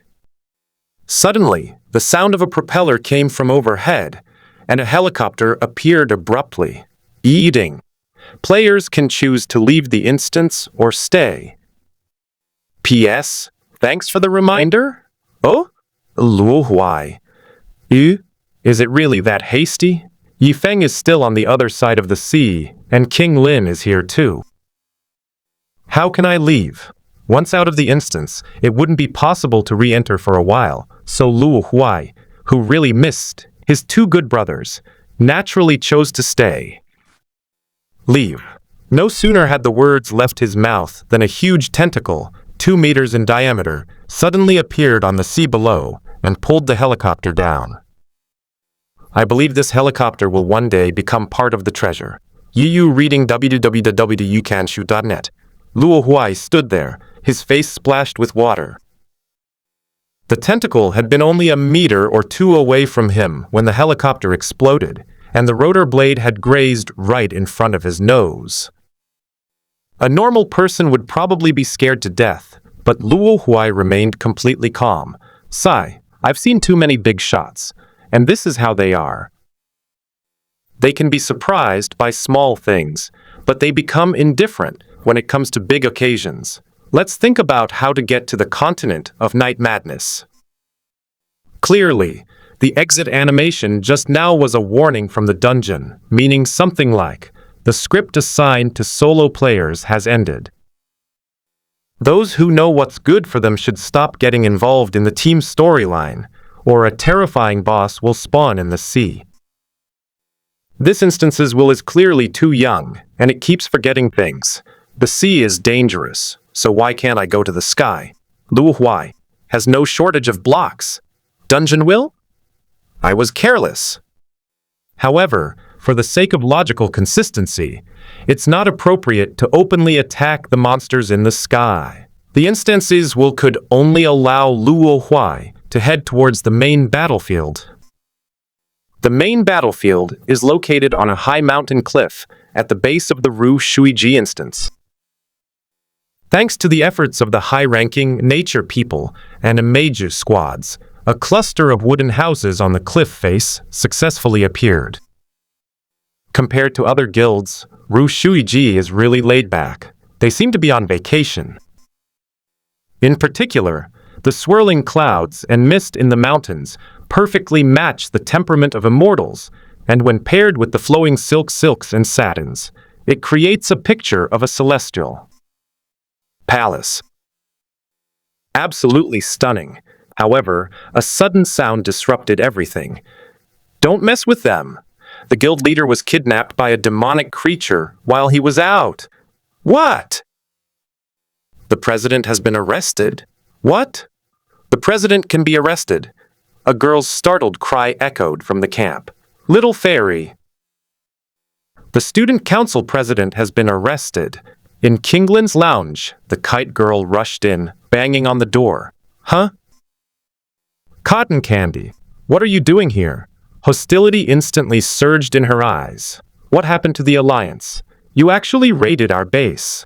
Suddenly, the sound of a propeller came from overhead, and a helicopter appeared abruptly. Eating. Players can choose to leave the instance or stay. P.S. Thanks for the reminder. Oh? Luo Huai. Is it really that hasty? Yifeng is still on the other side of the sea, and King Lin is here too. How can I leave? Once out of the instance, it wouldn't be possible to re-enter for a while, so Luo Huai, who really missed his two good brothers, naturally chose to stay. Leave. No sooner had the words left his mouth than a huge tentacle, 2 meters in diameter, suddenly appeared on the sea below and pulled the helicopter down. I believe this helicopter will one day become part of the treasure. You reading www.youcanshoot.net. Luo Huai stood there, his face splashed with water. The tentacle had been only a meter or two away from him when the helicopter exploded, and the rotor blade had grazed right in front of his nose. A normal person would probably be scared to death, but Luo Huai remained completely calm. Sigh, I've seen too many big shots, and this is how they are. They can be surprised by small things, but they become indifferent when it comes to big occasions. Let's think about how to get to the continent of night madness. Clearly, the exit animation just now was a warning from the dungeon, meaning something like, the script assigned to solo players has ended. Those who know what's good for them should stop getting involved in the team storyline, or a terrifying boss will spawn in the sea. This instance's Will is clearly too young, and it keeps forgetting things. The sea is dangerous, so why can't I go to the sky? Luo Huai has no shortage of blocks. Dungeon Will? I was careless. However, for the sake of logical consistency, it's not appropriate to openly attack the monsters in the sky. The instances Will could only allow Luo Huai to head towards the main battlefield. The main battlefield is located on a high mountain cliff at the base of the Ru Shuiji instance. Thanks to the efforts of the high-ranking nature people and Images squads, a cluster of wooden houses on the cliff face successfully appeared. Compared to other guilds, Ru Shuiji is really laid back. They seem to be on vacation. In particular, the swirling clouds and mist in the mountains perfectly match the temperament of immortals, and when paired with the flowing silks and satins, it creates a picture of a celestial palace. Absolutely stunning. However, a sudden sound disrupted everything. Don't mess with them. The guild leader was kidnapped by a demonic creature while he was out. What? The president has been arrested. What? The president can be arrested. A girl's startled cry echoed from the camp. Little fairy. The student council president has been arrested. In Kinglin's lounge, the kite girl rushed in, banging on the door. Huh? Cotton Candy, what are you doing here? Hostility instantly surged in her eyes. What happened to the alliance? You actually raided our base.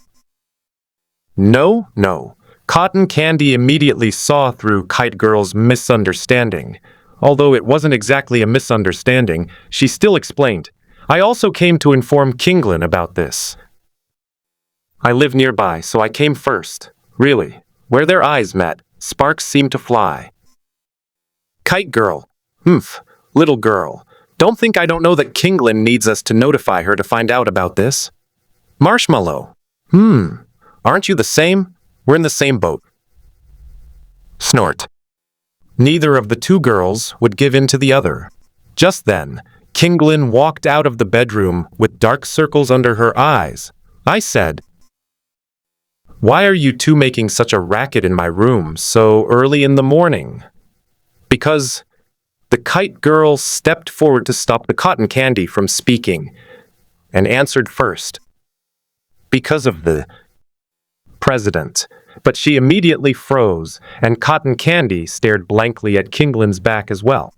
No. Cotton Candy immediately saw through Kite Girl's misunderstanding. Although it wasn't exactly a misunderstanding, she still explained, I also came to inform Kinglin about this. I live nearby, so I came first. Really, where their eyes met, sparks seemed to fly. Kite Girl. Little girl. Don't think I don't know that Kinglin needs us to notify her to find out about this. Marshmallow. Aren't you the same? We're in the same boat. Snort. Neither of the two girls would give in to the other. Just then, Kinglin walked out of the bedroom with dark circles under her eyes. I said, Why are you two making such a racket in my room so early in the morning? Because the kite girl stepped forward to stop the cotton candy from speaking and answered first. Because of the president. But she immediately froze, and Cotton Candy stared blankly at Kinglin's back as well.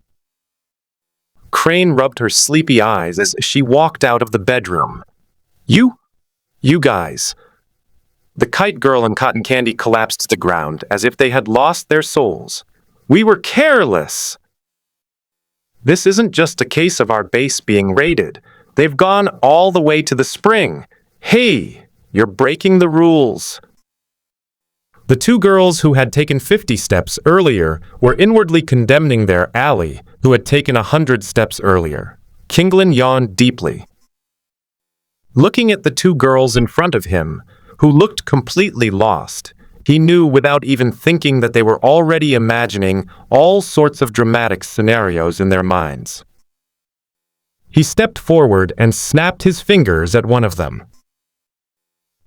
Crane rubbed her sleepy eyes as she walked out of the bedroom. You guys. The kite girl and Cotton Candy collapsed to the ground as if they had lost their souls. We were careless. This isn't just a case of our base being raided. They've gone all the way to the spring. Hey, you're breaking the rules. The two girls who had taken 50 steps earlier were inwardly condemning their ally, who had taken 100 steps earlier. Kinglin yawned deeply. Looking at the two girls in front of him, who looked completely lost, he knew without even thinking that they were already imagining all sorts of dramatic scenarios in their minds. He stepped forward and snapped his fingers at one of them.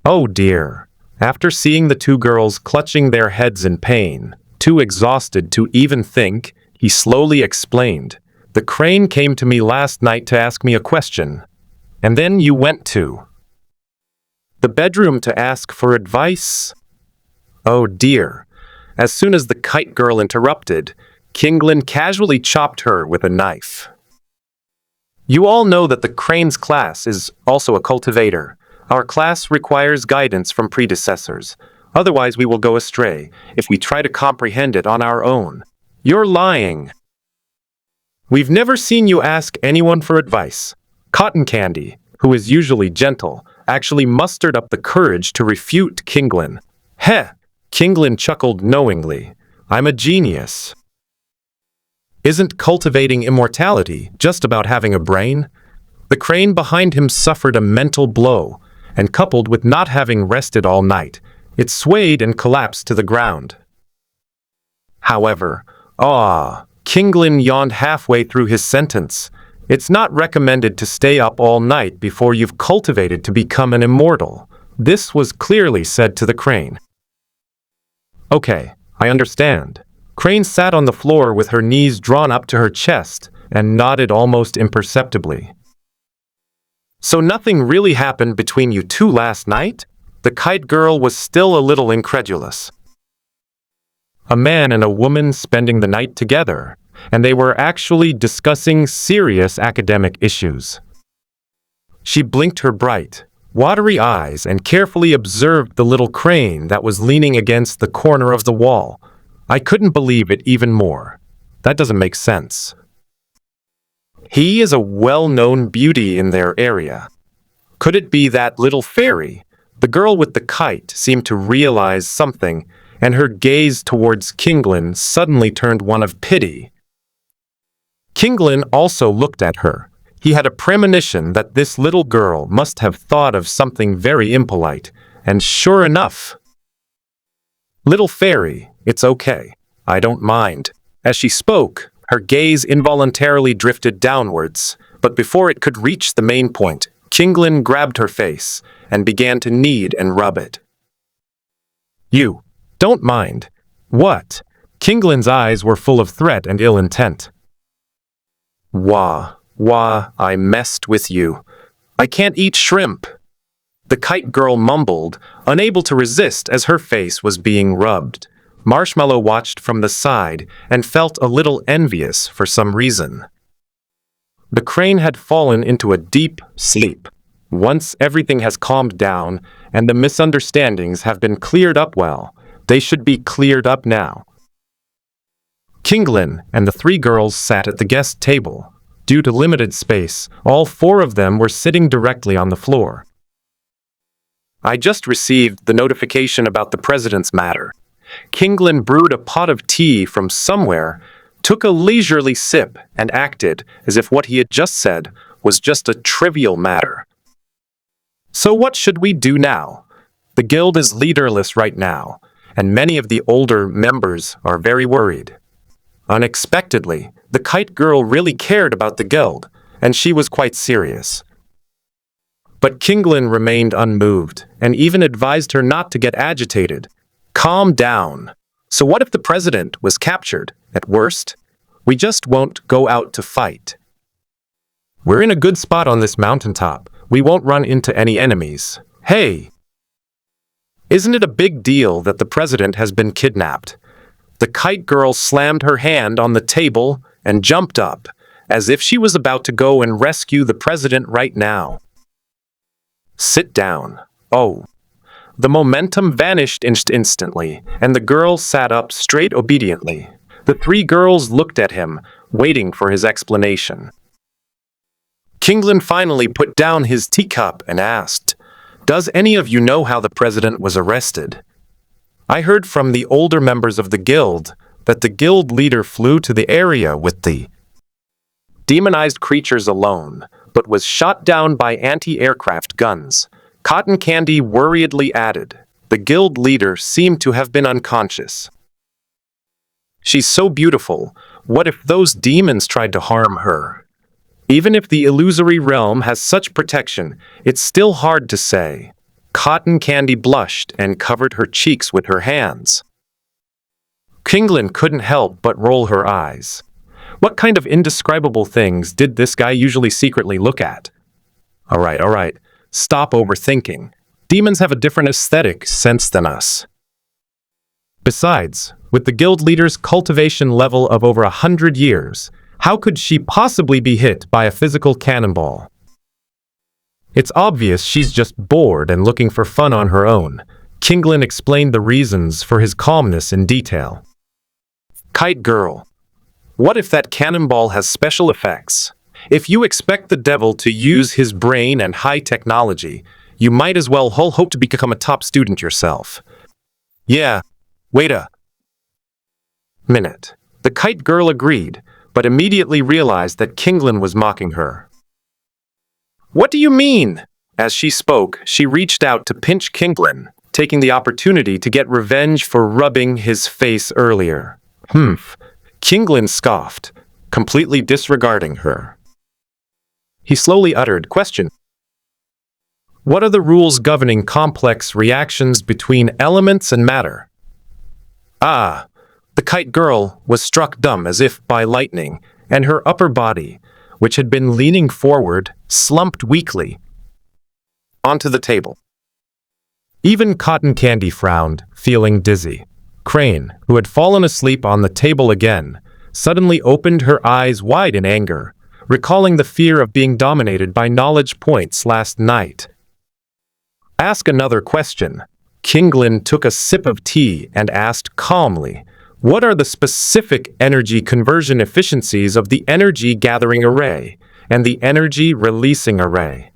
Oh dear. After seeing the two girls clutching their heads in pain, too exhausted to even think, he slowly explained, "The crane came to me last night to ask me a question. And then you went to the bedroom to ask for advice?" Oh dear. As soon as the kite girl interrupted, Kinglin casually chopped her with a knife. You all know that the crane's class is also a cultivator. Our class requires guidance from predecessors. Otherwise we will go astray if we try to comprehend it on our own. You're lying. We've never seen you ask anyone for advice. Cotton Candy, who is usually gentle, actually mustered up the courage to refute Kinglin. Heh! Kinglin chuckled knowingly. I'm a genius. Isn't cultivating immortality just about having a brain? The crane behind him suffered a mental blow, and coupled with not having rested all night, it swayed and collapsed to the ground. However, Kinglin yawned halfway through his sentence. It's not recommended to stay up all night before you've cultivated to become an immortal. This was clearly said to the crane. Okay, I understand. Crane sat on the floor with her knees drawn up to her chest and nodded almost imperceptibly. So nothing really happened between you two last night? The kite girl was still a little incredulous. A man and a woman spending the night together, and they were actually discussing serious academic issues. She blinked her bright, watery eyes and carefully observed the little crane that was leaning against the corner of the wall. I couldn't believe it even more. That doesn't make sense. He is a well-known beauty in their area. Could it be that little fairy? The girl with the kite seemed to realize something, and her gaze towards Kinglin suddenly turned one of pity. Kinglin also looked at her. He had a premonition that this little girl must have thought of something very impolite, and sure enough, "Little fairy, it's okay. I don't mind." As she spoke, her gaze involuntarily drifted downwards, but before it could reach the main point, Kinglin grabbed her face and began to knead and rub it. You don't mind. What? Kinglin's eyes were full of threat and ill intent. Wah, I messed with you. I can't eat shrimp. The kite girl mumbled, unable to resist as her face was being rubbed. Marshmallow watched from the side and felt a little envious for some reason. The crane had fallen into a deep sleep. Once everything has calmed down and the misunderstandings have been cleared up well, they should be cleared up now. Kinglin and the three girls sat at the guest table. Due to limited space, all four of them were sitting directly on the floor. I just received the notification about the president's matter. Kinglin brewed a pot of tea from somewhere, took a leisurely sip, and acted as if what he had just said was just a trivial matter. So what should we do now? The guild is leaderless right now, and many of the older members are very worried. Unexpectedly, the kite girl really cared about the guild, and she was quite serious. But Kinglin remained unmoved, and even advised her not to get agitated. Calm down. So what if the president was captured? At worst, we just won't go out to fight. We're in a good spot on this mountaintop. We won't run into any enemies. Hey! Isn't it a big deal that the president has been kidnapped? The kite girl slammed her hand on the table and jumped up, as if she was about to go and rescue the president right now. Sit down. Oh. The momentum vanished instantly, and the girl sat up straight obediently. The three girls looked at him, waiting for his explanation. Kinglin finally put down his teacup and asked, "Does any of you know how the president was arrested? I heard from the older members of the guild that the guild leader flew to the area with the demonized creatures alone, but was shot down by anti-aircraft guns." Cotton Candy worriedly added, "The guild leader seemed to have been unconscious." She's so beautiful. What if those demons tried to harm her? Even if the illusory realm has such protection, it's still hard to say. Cotton Candy blushed and covered her cheeks with her hands. Kinglin couldn't help but roll her eyes. What kind of indescribable things did this guy usually secretly look at? All right. Stop overthinking. Demons have a different aesthetic sense than us. Besides, with the guild leader's cultivation level of over 100 years, how could she possibly be hit by a physical cannonball? It's obvious she's just bored and looking for fun on her own. Kinglin explained the reasons for his calmness in detail. Kite girl, what if that cannonball has special effects? If you expect the devil to use his brain and high technology, you might as well hope to become a top student yourself. Yeah, wait a minute. The kite girl agreed, but immediately realized that Kinglin was mocking her. What do you mean? As she spoke, she reached out to pinch Kinglin, taking the opportunity to get revenge for rubbing his face earlier. Kinglin scoffed, completely disregarding her. He slowly uttered, question. What are the rules governing complex reactions between elements and matter? The kite girl was struck dumb as if by lightning, and her upper body, which had been leaning forward, slumped weakly onto the table. Even Cotton Candy frowned, feeling dizzy. Crane, who had fallen asleep on the table again, suddenly opened her eyes wide in anger, recalling the fear of being dominated by knowledge points last night. Ask another question. Kinglin took a sip of tea and asked calmly, what are the specific energy conversion efficiencies of the energy gathering array and the energy releasing array?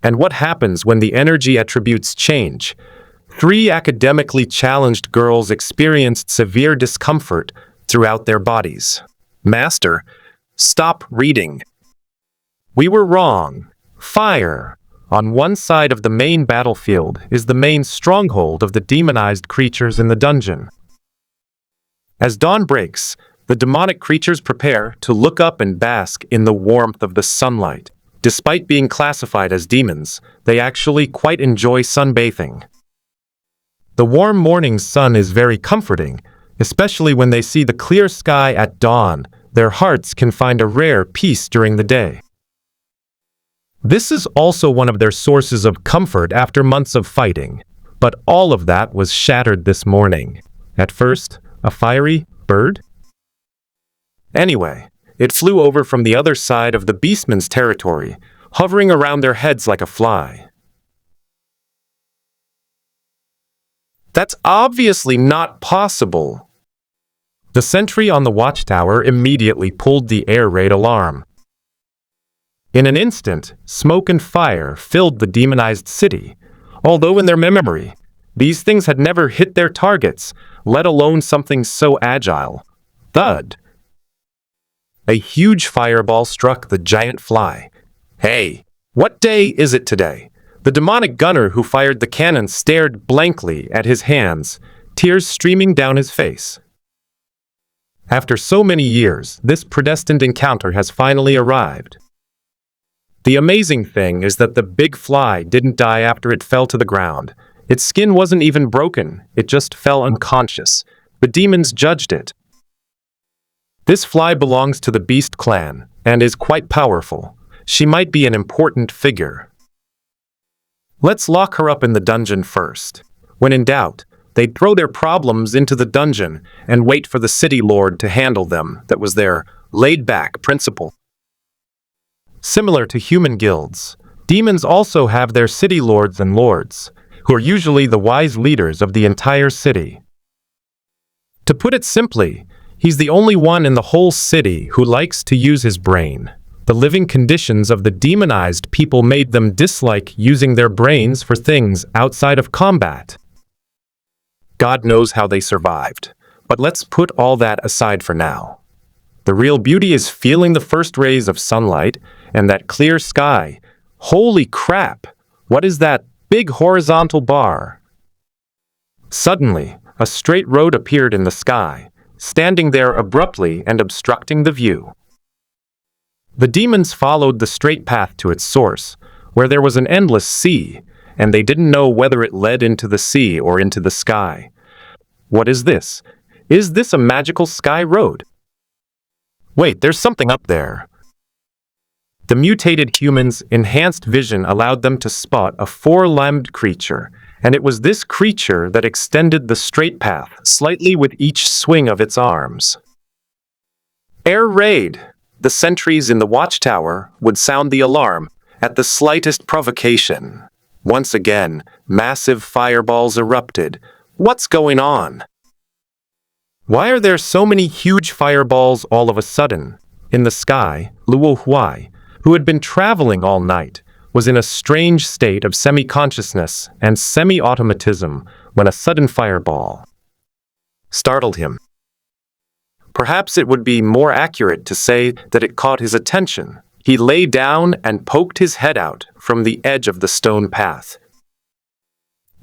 And what happens when the energy attributes change? 3 academically challenged girls experienced severe discomfort throughout their bodies. Master, stop reading. We were wrong. Fire. On one side of the main battlefield is the main stronghold of the demonized creatures in the dungeon. As dawn breaks, the demonic creatures prepare to look up and bask in the warmth of the sunlight. Despite being classified as demons, they actually quite enjoy sunbathing. The warm morning sun is very comforting, especially when they see the clear sky at dawn. Their hearts can find a rare peace during the day. This is also one of their sources of comfort after months of fighting, but all of that was shattered this morning. At first, a fiery bird? Anyway, it flew over from the other side of the beastman's territory, hovering around their heads like a fly. That's obviously not possible. The sentry on the watchtower immediately pulled the air raid alarm. In an instant, smoke and fire filled the demonized city, although in their memory, these things had never hit their targets, let alone something so agile. Thud. A huge fireball struck the giant fly. Hey, what day is it today? The demonic gunner who fired the cannon stared blankly at his hands, tears streaming down his face. After so many years, this predestined encounter has finally arrived. The amazing thing is that the big fly didn't die after it fell to the ground. Its skin wasn't even broken, it just fell unconscious. The demons judged it. This fly belongs to the Beast clan, and is quite powerful. She might be an important figure. Let's lock her up in the dungeon first. When in doubt, they'd throw their problems into the dungeon and wait for the city lord to handle them. That was their laid-back principle. Similar to human guilds, demons also have their city lords and lords, who are usually the wise leaders of the entire city. To put it simply, he's the only one in the whole city who likes to use his brain. The living conditions of the demonized people made them dislike using their brains for things outside of combat. God knows how they survived, but let's put all that aside for now. The real beauty is feeling the first rays of sunlight and that clear sky. Holy crap! What is that big horizontal bar? Suddenly, a straight road appeared in the sky, standing there abruptly and obstructing the view. The demons followed the straight path to its source, where there was an endless sea, and they didn't know whether it led into the sea or into the sky. What is this? Is this a magical sky road? Wait, there's something up there. The mutated humans' enhanced vision allowed them to spot a four-limbed creature, and it was this creature that extended the straight path slightly with each swing of its arms. Air raid! The sentries in the watchtower would sound the alarm at the slightest provocation. Once again, massive fireballs erupted. What's going on? Why are there so many huge fireballs all of a sudden? In the sky, Luo Huai, who had been traveling all night, was in a strange state of semi-consciousness and semi-automatism when a sudden fireball startled him. Perhaps it would be more accurate to say that it caught his attention. He lay down and poked his head out from the edge of the stone path.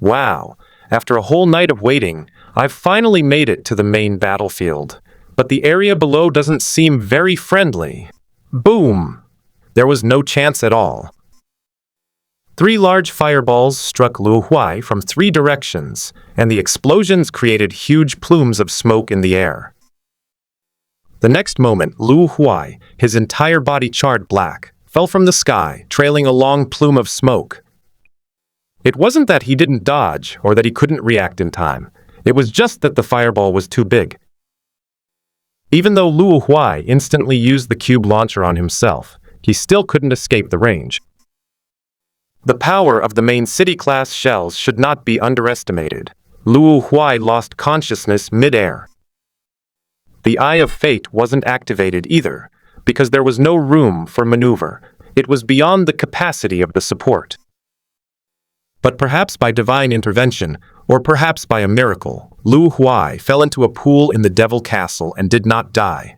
Wow, after a whole night of waiting, I've finally made it to the main battlefield. But the area below doesn't seem very friendly. Boom! There was no chance at all. 3 large fireballs struck Luo Huai from 3 directions, and the explosions created huge plumes of smoke in the air. The next moment, Luo Huai, his entire body charred black, fell from the sky, trailing a long plume of smoke. It wasn't that he didn't dodge or that he couldn't react in time. It was just that the fireball was too big. Even though Luo Huai instantly used the cube launcher on himself, he still couldn't escape the range. The power of the main city-class shells should not be underestimated. Luo Huai lost consciousness mid-air. The Eye of Fate wasn't activated either, because there was no room for maneuver. It was beyond the capacity of the support. But perhaps by divine intervention, or perhaps by a miracle, Luo Huai fell into a pool in the Devil Castle and did not die.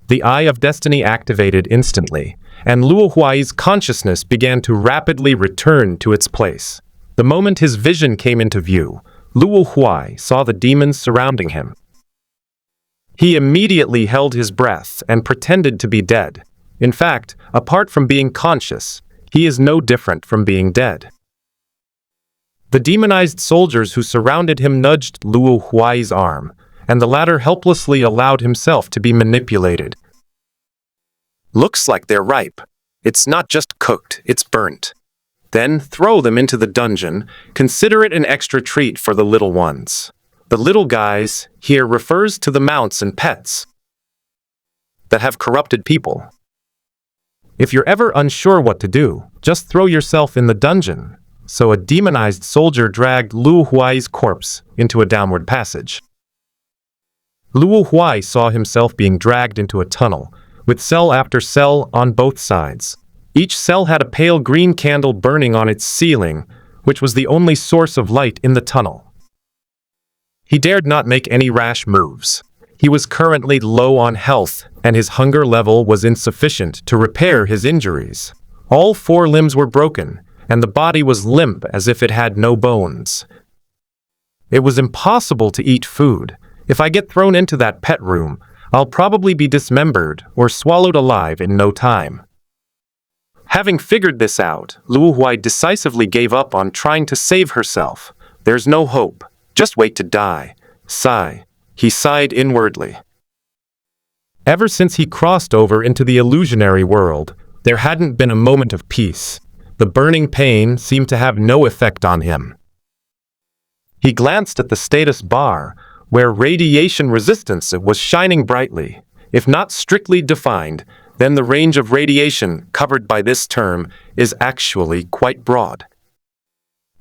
The Eye of Destiny activated instantly, and Luo Huai's consciousness began to rapidly return to its place. The moment his vision came into view, Luo Huai saw the demons surrounding him. He immediately held his breath and pretended to be dead. In fact, apart from being conscious, he is no different from being dead. The demonized soldiers who surrounded him nudged Luo Huai's arm, and the latter helplessly allowed himself to be manipulated. Looks like they're ripe. It's not just cooked, it's burnt. Then throw them into the dungeon. Consider it an extra treat for the little ones. The little guys here refers to the mounts and pets that have corrupted people. If you're ever unsure what to do, just throw yourself in the dungeon. So a demonized soldier dragged Luo Huai's corpse into a downward passage. Luo Huai saw himself being dragged into a tunnel, with cell after cell on both sides. Each cell had a pale green candle burning on its ceiling, which was the only source of light in the tunnel. He dared not make any rash moves. He was currently low on health, and his hunger level was insufficient to repair his injuries. All 4 limbs were broken, and the body was limp as if it had no bones. It was impossible to eat food. If I get thrown into that pet room, I'll probably be dismembered or swallowed alive in no time. Having figured this out, Luo Huai decisively gave up on trying to save herself. There's no hope. Just wait to die. Sigh. He sighed inwardly. Ever since he crossed over into the illusionary world, there hadn't been a moment of peace. The burning pain seemed to have no effect on him. He glanced at the status bar, where radiation resistance was shining brightly. If not strictly defined, then the range of radiation covered by this term is actually quite broad.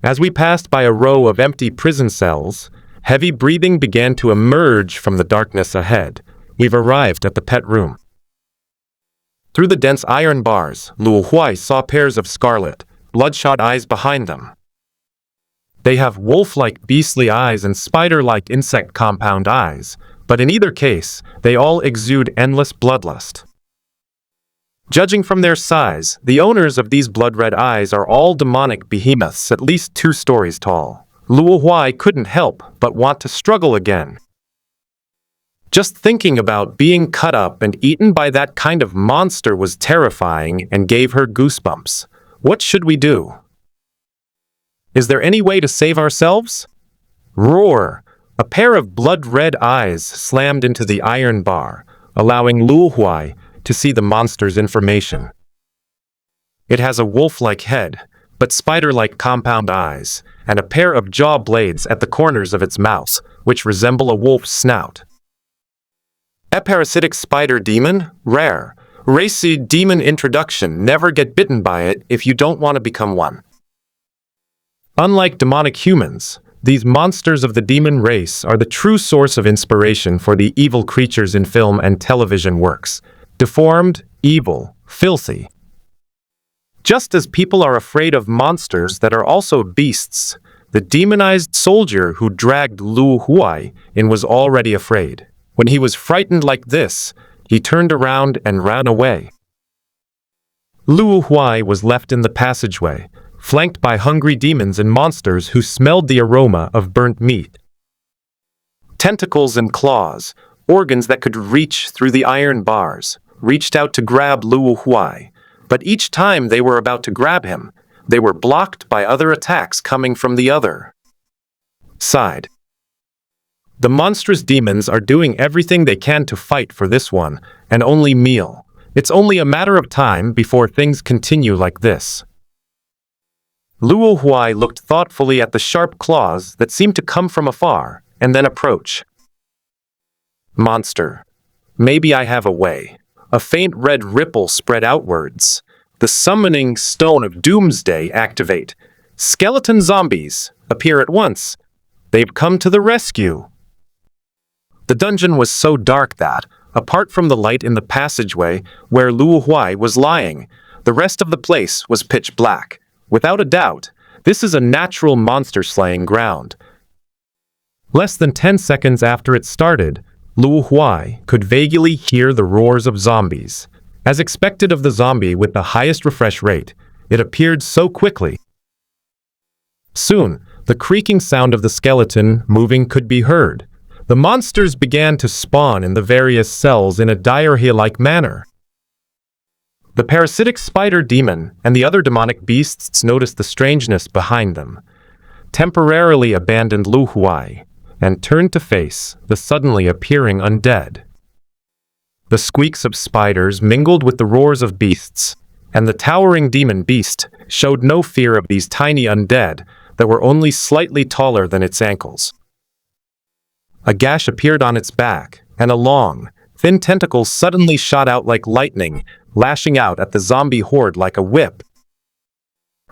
As we passed by a row of empty prison cells, heavy breathing began to emerge from the darkness ahead. We've arrived at the pet room. Through the dense iron bars, Luo Huai saw pairs of scarlet, bloodshot eyes behind them. They have wolf-like beastly eyes and spider-like insect compound eyes, but in either case, they all exude endless bloodlust. Judging from their size, the owners of these blood-red eyes are all demonic behemoths at least 2 stories tall. Luo Huai couldn't help but want to struggle again. Just thinking about being cut up and eaten by that kind of monster was terrifying and gave her goosebumps. What should we do? Is there any way to save ourselves? Roar! A pair of blood-red eyes slammed into the iron bar, allowing Luo Huai to see the monster's information. It has a wolf-like head, but spider-like compound eyes, and a pair of jaw blades at the corners of its mouth, which resemble a wolf's snout. A parasitic spider demon? Rare. Racy demon introduction. Never get bitten by it if you don't want to become one. Unlike demonic humans, these monsters of the demon race are the true source of inspiration for the evil creatures in film and television works. Deformed, evil, filthy. Just as people are afraid of monsters that are also beasts, the demonized soldier who dragged Luo Huai in was already afraid. When he was frightened like this, he turned around and ran away. Luo Huai was left in the passageway, flanked by hungry demons and monsters who smelled the aroma of burnt meat. Tentacles and claws, organs that could reach through the iron bars, reached out to grab Luo Huai, but each time they were about to grab him, they were blocked by other attacks coming from the other side. The monstrous demons are doing everything they can to fight for this one, and only meal. It's only a matter of time before things continue like this. Luo Huai looked thoughtfully at the sharp claws that seemed to come from afar, and then approach. Monster. Maybe I have a way. A faint red ripple spread outwards. The summoning stone of doomsday activate. Skeleton zombies appear at once. They've come to the rescue. The dungeon was so dark that, apart from the light in the passageway where Luo Huai was lying, the rest of the place was pitch black. Without a doubt, this is a natural monster-slaying ground. Less than 10 seconds after it started, Luo Huai could vaguely hear the roars of zombies. As expected of the zombie with the highest refresh rate, it appeared so quickly. Soon, the creaking sound of the skeleton moving could be heard. The monsters began to spawn in the various cells in a diarrhea-like manner. The parasitic spider demon and the other demonic beasts noticed the strangeness behind them, temporarily abandoned Luo Huai, and turned to face the suddenly appearing undead. The squeaks of spiders mingled with the roars of beasts, and the towering demon beast showed no fear of these tiny undead that were only slightly taller than its ankles. A gash appeared on its back, and a long, thin tentacle suddenly shot out like lightning, lashing out at the zombie horde like a whip.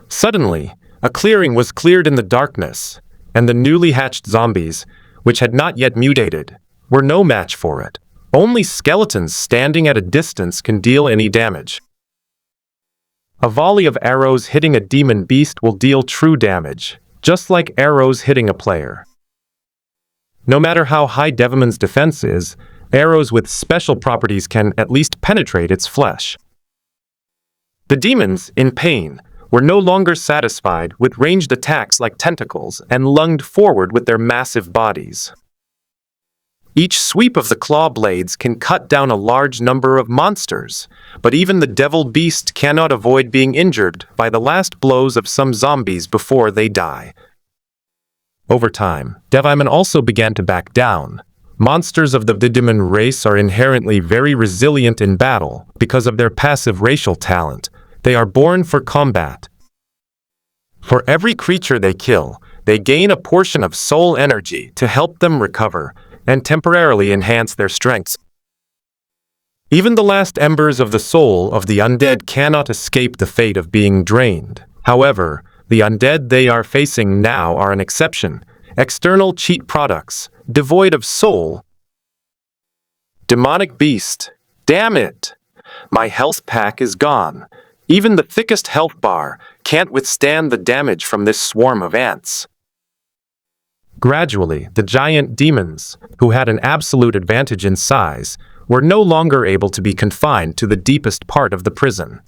Suddenly, a clearing was cleared in the darkness, and the newly hatched zombies, which had not yet mutated, were no match for it. Only skeletons standing at a distance can deal any damage. A volley of arrows hitting a demon beast will deal true damage, just like arrows hitting a player. No matter how high Deviman's defense is, arrows with special properties can at least penetrate its flesh. The demons, in pain, were no longer satisfied with ranged attacks like tentacles and lunged forward with their massive bodies. Each sweep of the claw blades can cut down a large number of monsters, but even the devil beast cannot avoid being injured by the last blows of some zombies before they die. Over time, Deviman also began to back down. Monsters of the demon race are inherently very resilient in battle because of their passive racial talent. They are born for combat. For every creature they kill, they gain a portion of soul energy to help them recover and temporarily enhance their strengths. Even the last embers of the soul of the undead cannot escape the fate of being drained. However, the undead they are facing now are an exception. External cheat products, devoid of soul. Demonic beast. Damn it! My health pack is gone. Even the thickest health bar can't withstand the damage from this swarm of ants. Gradually, the giant demons, who had an absolute advantage in size, were no longer able to be confined to the deepest part of the prison.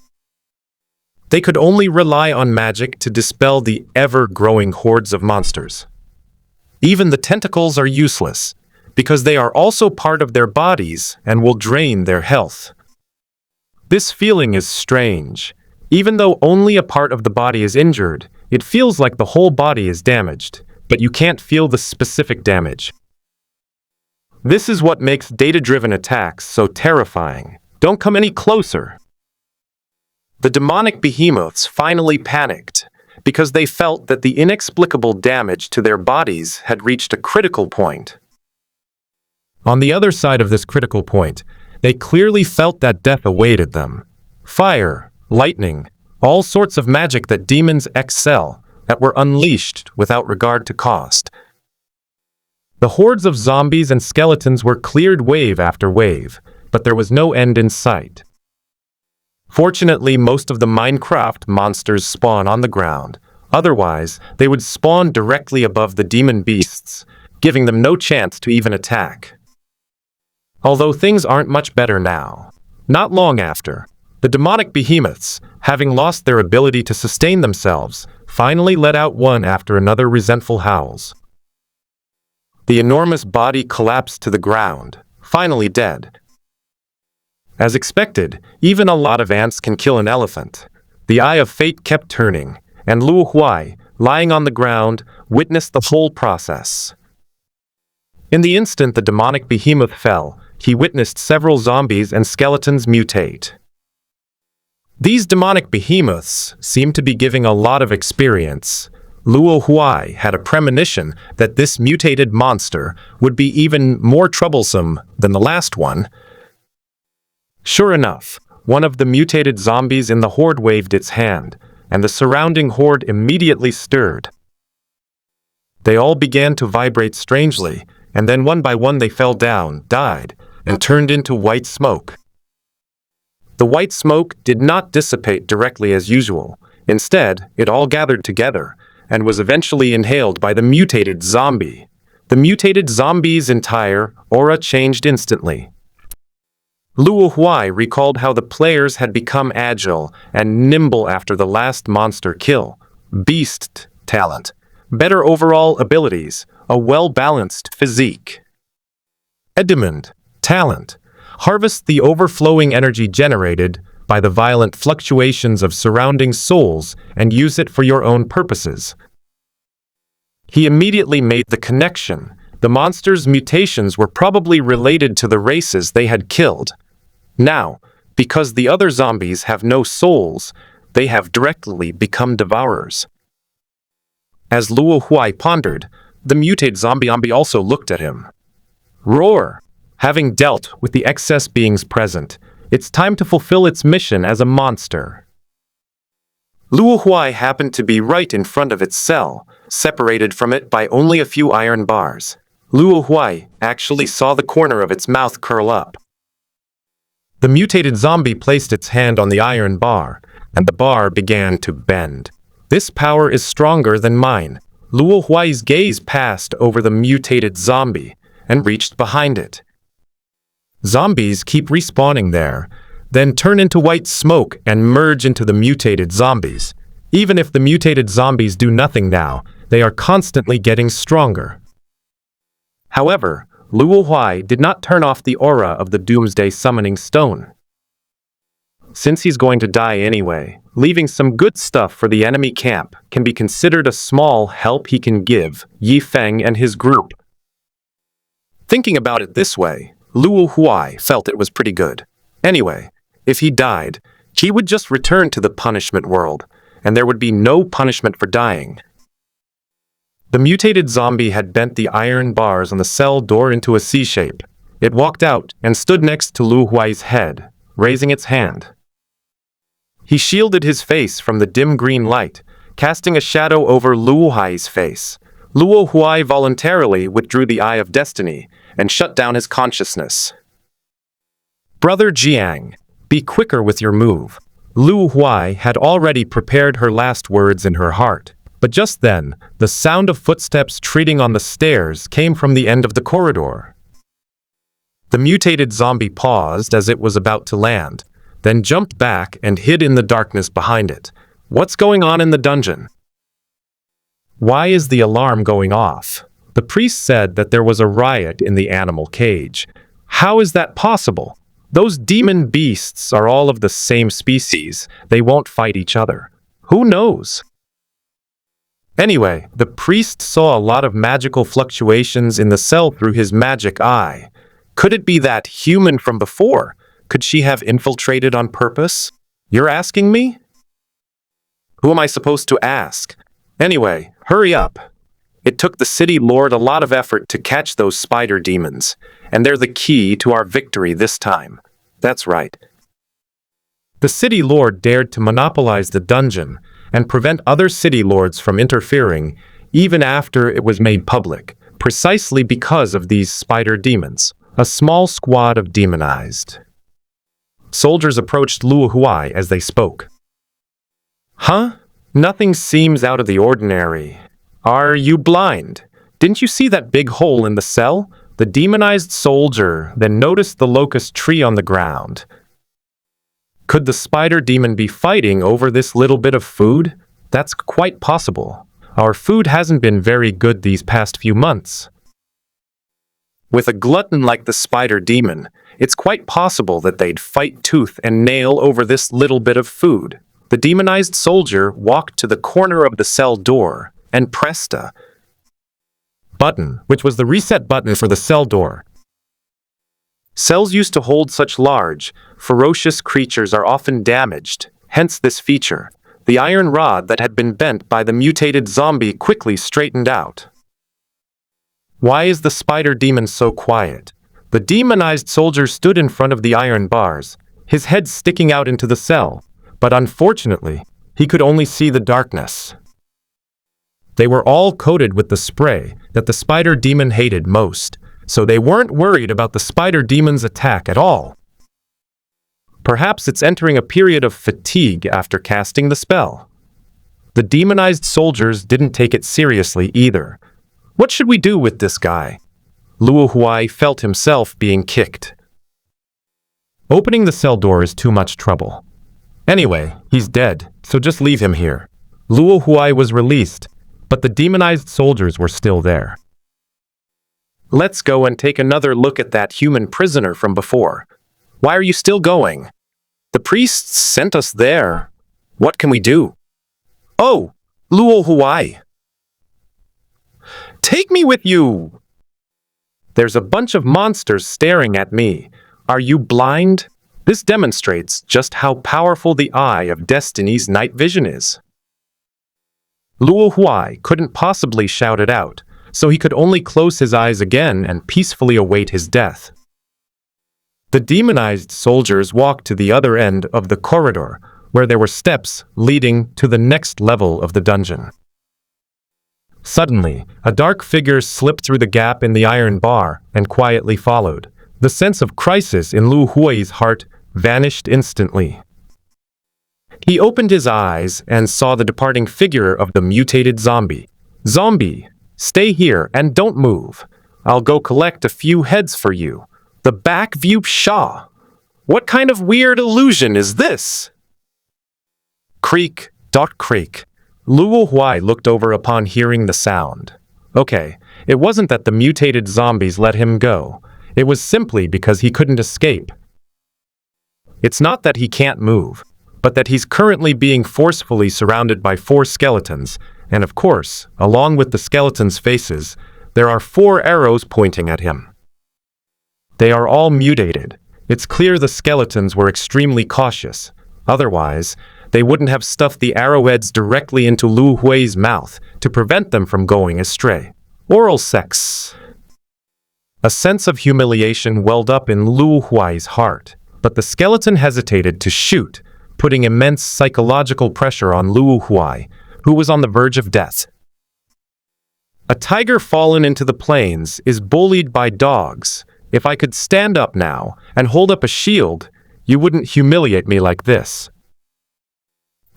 They could only rely on magic to dispel the ever-growing hordes of monsters. Even the tentacles are useless, because they are also part of their bodies and will drain their health. This feeling is strange. Even though only a part of the body is injured, it feels like the whole body is damaged, but you can't feel the specific damage. This is what makes data-driven attacks so terrifying. Don't come any closer. The demonic behemoths finally panicked because they felt that the inexplicable damage to their bodies had reached a critical point. On the other side of this critical point, they clearly felt that death awaited them. Fire, lightning, all sorts of magic that demons excel at were unleashed without regard to cost. The hordes of zombies and skeletons were cleared wave after wave, but there was no end in sight. Fortunately, most of the Minecraft monsters spawn on the ground. Otherwise, they would spawn directly above the demon beasts, giving them no chance to even attack. Although things aren't much better now. Not long after, the demonic behemoths, having lost their ability to sustain themselves, finally let out one after another resentful howls. The enormous body collapsed to the ground, finally dead. As expected, even a lot of ants can kill an elephant. The eye of fate kept turning, and Luo Huai, lying on the ground, witnessed the whole process. In the instant the demonic behemoth fell, he witnessed several zombies and skeletons mutate. These demonic behemoths seemed to be giving a lot of experience. Luo Huai had a premonition that this mutated monster would be even more troublesome than the last one. Sure enough, one of the mutated zombies in the horde waved its hand, and the surrounding horde immediately stirred. They all began to vibrate strangely, and then one by one they fell down, died, and turned into white smoke. The white smoke did not dissipate directly as usual. Instead, it all gathered together, and was eventually inhaled by the mutated zombie. The mutated zombie's entire aura changed instantly. Luo Huai recalled how the players had become agile and nimble after the last monster kill. Beast talent, better overall abilities, a well-balanced physique. Edmund talent, harvest the overflowing energy generated by the violent fluctuations of surrounding souls and use it for your own purposes. He immediately made the connection. The monsters' mutations were probably related to the races they had killed. Now, because the other zombies have no souls, they have directly become devourers. As Luo Huai pondered, the mutated zombie also looked at him. Roar! Having dealt with the excess beings present, it's time to fulfill its mission as a monster. Luo Huai happened to be right in front of its cell, separated from it by only a few iron bars. Luo Huai actually saw the corner of its mouth curl up. The mutated zombie placed its hand on the iron bar, and the bar began to bend. This power is stronger than mine. Luo Huai's gaze passed over the mutated zombie and reached behind it. Zombies keep respawning there, then turn into white smoke and merge into the mutated zombies. Even if the mutated zombies do nothing now, they are constantly getting stronger. However, Luo Huai did not turn off the aura of the Doomsday Summoning Stone. Since he's going to die anyway, leaving some good stuff for the enemy camp can be considered a small help he can give Yi Feng and his group. Thinking about it this way, Luo Huai felt it was pretty good. Anyway, if he died, he would just return to the punishment world, and there would be no punishment for dying. The mutated zombie had bent the iron bars on the cell door into a C shape. It walked out and stood next to Luo Huai's head, raising its hand. He shielded his face from the dim green light, casting a shadow over Luo Huai's face. Luo Huai voluntarily withdrew the Eye of Destiny and shut down his consciousness. Brother Jiang, be quicker with your move. Luo Huai had already prepared her last words in her heart. But just then, the sound of footsteps treading on the stairs came from the end of the corridor. The mutated zombie paused as it was about to land, then jumped back and hid in the darkness behind it. What's going on in the dungeon? Why is the alarm going off? The priest said that there was a riot in the animal cage. How is that possible? Those demon beasts are all of the same species. They won't fight each other. Who knows? Anyway, the priest saw a lot of magical fluctuations in the cell through his magic eye. Could it be that human from before? Could she have infiltrated on purpose? You're asking me? Who am I supposed to ask? Anyway, hurry up. It took the city lord a lot of effort to catch those spider demons, and they're the key to our victory this time. That's right. The city lord dared to monopolize the dungeon and prevent other city lords from interfering, even after it was made public, precisely because of these spider demons. A small squad of demonized soldiers approached Luo Huai as they spoke. Huh? Nothing seems out of the ordinary. Are you blind? Didn't you see that big hole in the cell? The demonized soldier then noticed the locust tree on the ground. Could the spider demon be fighting over this little bit of food? That's quite possible. Our food hasn't been very good these past few months. With a glutton like the spider demon, it's quite possible that they'd fight tooth and nail over this little bit of food. The demonized soldier walked to the corner of the cell door and pressed a button, which was the reset button for the cell door. Cells used to hold such large, ferocious creatures are often damaged, hence this feature. The iron rod that had been bent by the mutated zombie quickly straightened out. Why is the spider demon so quiet? The demonized soldier stood in front of the iron bars, his head sticking out into the cell, but unfortunately, he could only see the darkness. They were all coated with the spray that the spider demon hated most, so they weren't worried about the spider demon's attack at all. Perhaps it's entering a period of fatigue after casting the spell. The demonized soldiers didn't take it seriously either. What should we do with this guy? Luo Huai felt himself being kicked. Opening the cell door is too much trouble. Anyway, he's dead, so just leave him here. Luo Huai was released, but the demonized soldiers were still there. Let's go and take another look at that human prisoner from before. Why are you still going? The priests sent us there. What can we do? Oh, Luo Huai. Take me with you! There's a bunch of monsters staring at me. Are you blind? This demonstrates just how powerful the eye of destiny's night vision is. Luo Huai couldn't possibly shout it out, so he could only close his eyes again and peacefully await his death. The demonized soldiers walked to the other end of the corridor, where there were steps leading to the next level of the dungeon. Suddenly, a dark figure slipped through the gap in the iron bar and quietly followed. The sense of crisis in Luo Huai's heart vanished instantly. He opened his eyes and saw the departing figure of the mutated zombie. Zombie, stay here and don't move. I'll go collect a few heads for you. The back view Shaw. What kind of weird illusion is this? Creak, dot creak. Luo Huai looked over upon hearing the sound. Okay, it wasn't that the mutated zombies let him go. It was simply because he couldn't escape. It's not that he can't move, but that he's currently being forcefully surrounded by 4 skeletons, and of course, along with the skeletons' faces, there are 4 arrows pointing at him. They are all mutated. It's clear the skeletons were extremely cautious. Otherwise, they wouldn't have stuffed the arrowheads directly into Luo Huai's mouth to prevent them from going astray. Oral sex. A sense of humiliation welled up in Luo Huai's heart, but the skeleton hesitated to shoot, putting immense psychological pressure on Luo Huai, who was on the verge of death. A tiger fallen into the plains is bullied by dogs. If I could stand up now and hold up a shield, you wouldn't humiliate me like this.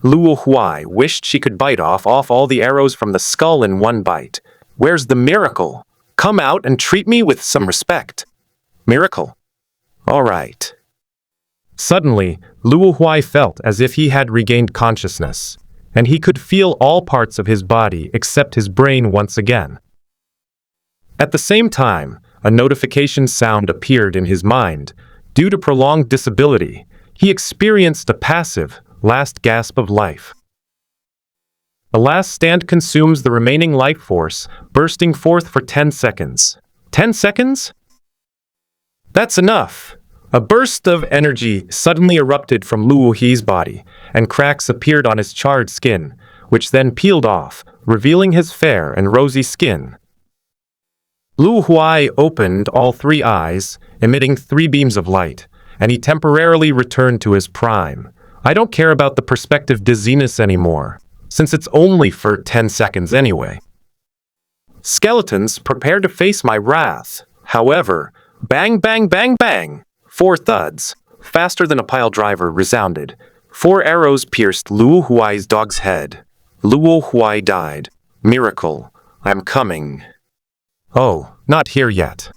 Luo Huai wished she could bite off all the arrows from the skull in one bite. Where's the miracle? Come out and treat me with some respect. Miracle. All right. Suddenly, Luo Huai felt as if he had regained consciousness, and he could feel all parts of his body except his brain once again. At the same time, a notification sound appeared in his mind. Due to prolonged disability, he experienced a passive, last gasp of life. The last stand consumes the remaining life force, bursting forth for 10 seconds. 10 seconds? That's enough! A burst of energy suddenly erupted from Luo Huai's body, and cracks appeared on his charred skin, which then peeled off, revealing his fair and rosy skin. Luo Huai opened all 3 eyes, emitting 3 beams of light, and he temporarily returned to his prime. I don't care about the perspective dizziness anymore, since it's only for 10 seconds anyway. Skeletons, prepare to face my wrath. However, bang, bang, bang, bang! 4 thuds, faster than a pile driver, resounded. 4 arrows pierced Luo Huai's dog's head. Luo Huai died. Miracle. I'm coming. Oh, not here yet.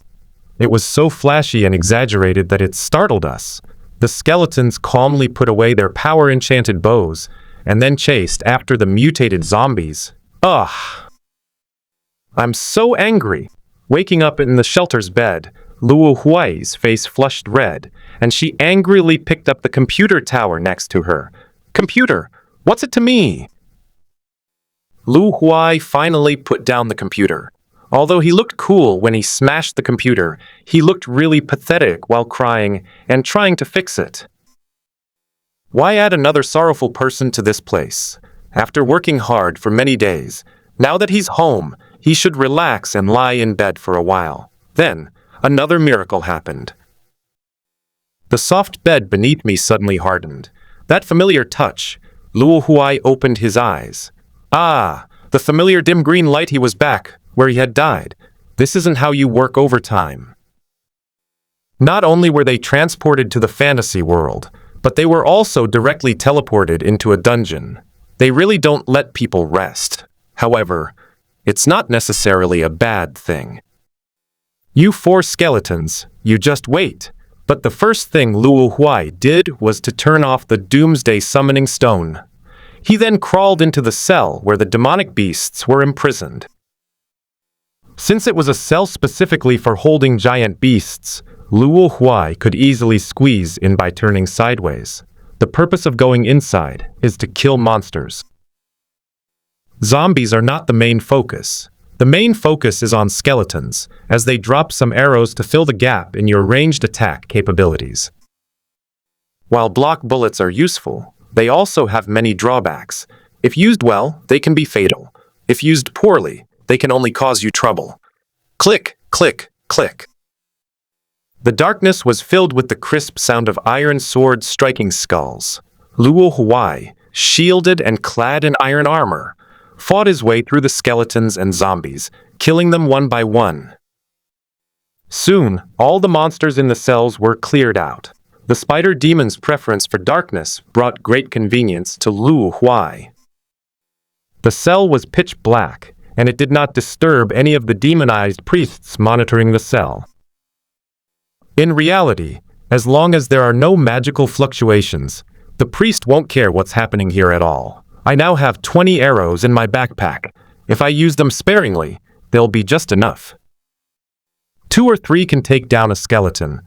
It was so flashy and exaggerated that it startled us. The skeletons calmly put away their power-enchanted bows, and then chased after the mutated zombies. Ugh! I'm so angry. Waking up in the shelter's bed, Luo Huai's face flushed red, and she angrily picked up the computer tower next to her. Computer, what's it to me? Luo Huai finally put down the computer. Although he looked cool when he smashed the computer, he looked really pathetic while crying and trying to fix it. Why add another sorrowful person to this place? After working hard for many days, now that he's home, he should relax and lie in bed for a while. Then, another miracle happened. The soft bed beneath me suddenly hardened. That familiar touch. Luo Huai opened his eyes. Ah, the familiar dim green light. He was back, where he had died. This isn't how you work overtime. Not only were they transported to the fantasy world, but they were also directly teleported into a dungeon. They really don't let people rest. However, it's not necessarily a bad thing. You 4 skeletons, you just wait. But the first thing Luo Huai did was to turn off the Doomsday Summoning Stone. He then crawled into the cell where the demonic beasts were imprisoned. Since it was a cell specifically for holding giant beasts, Luo Huai could easily squeeze in by turning sideways. The purpose of going inside is to kill monsters. Zombies are not the main focus. The main focus is on skeletons, as they drop some arrows to fill the gap in your ranged attack capabilities. While block bullets are useful, they also have many drawbacks. If used well, they can be fatal. If used poorly, they can only cause you trouble. Click, click, click. The darkness was filled with the crisp sound of iron swords striking skulls. Luo Huai, shielded and clad in iron armor, fought his way through the skeletons and zombies, killing them one by one. Soon, all the monsters in the cells were cleared out. The spider demon's preference for darkness brought great convenience to Luo Huai. The cell was pitch black, and it did not disturb any of the demonized priests monitoring the cell. In reality, as long as there are no magical fluctuations, the priest won't care what's happening here at all. I now have 20 arrows in my backpack. If I use them sparingly, they'll be just enough. 2 or 3 can take down a skeleton.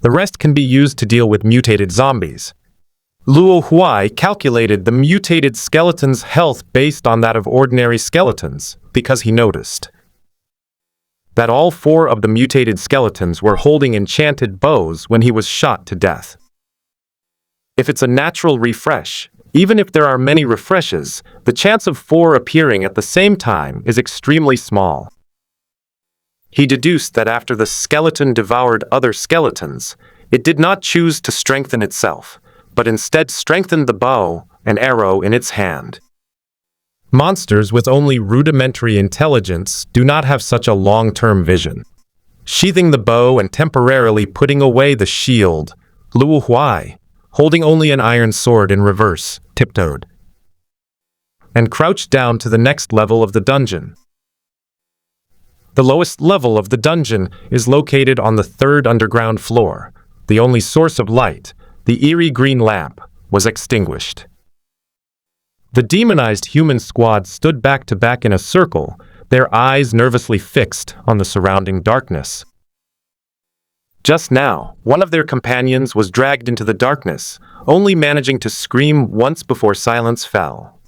The rest can be used to deal with mutated zombies. Luo Huai calculated the mutated skeleton's health based on that of ordinary skeletons, because he noticed that all 4 of the mutated skeletons were holding enchanted bows when he was shot to death. If it's a natural refresh, even if there are many refreshes, the chance of 4 appearing at the same time is extremely small. He deduced that after the skeleton devoured other skeletons, it did not choose to strengthen itself, but instead strengthened the bow and arrow in its hand. Monsters with only rudimentary intelligence do not have such a long-term vision. Sheathing the bow and temporarily putting away the shield, Luo Huai, holding only an iron sword in reverse, tiptoed and crouched down to the next level of the dungeon. The lowest level of the dungeon is located on the 3rd underground floor. The only source of light, the eerie green lamp, was extinguished. The demonized human squad stood back to back in a circle, their eyes nervously fixed on the surrounding darkness. Just now, one of their companions was dragged into the darkness, only managing to scream once before silence fell.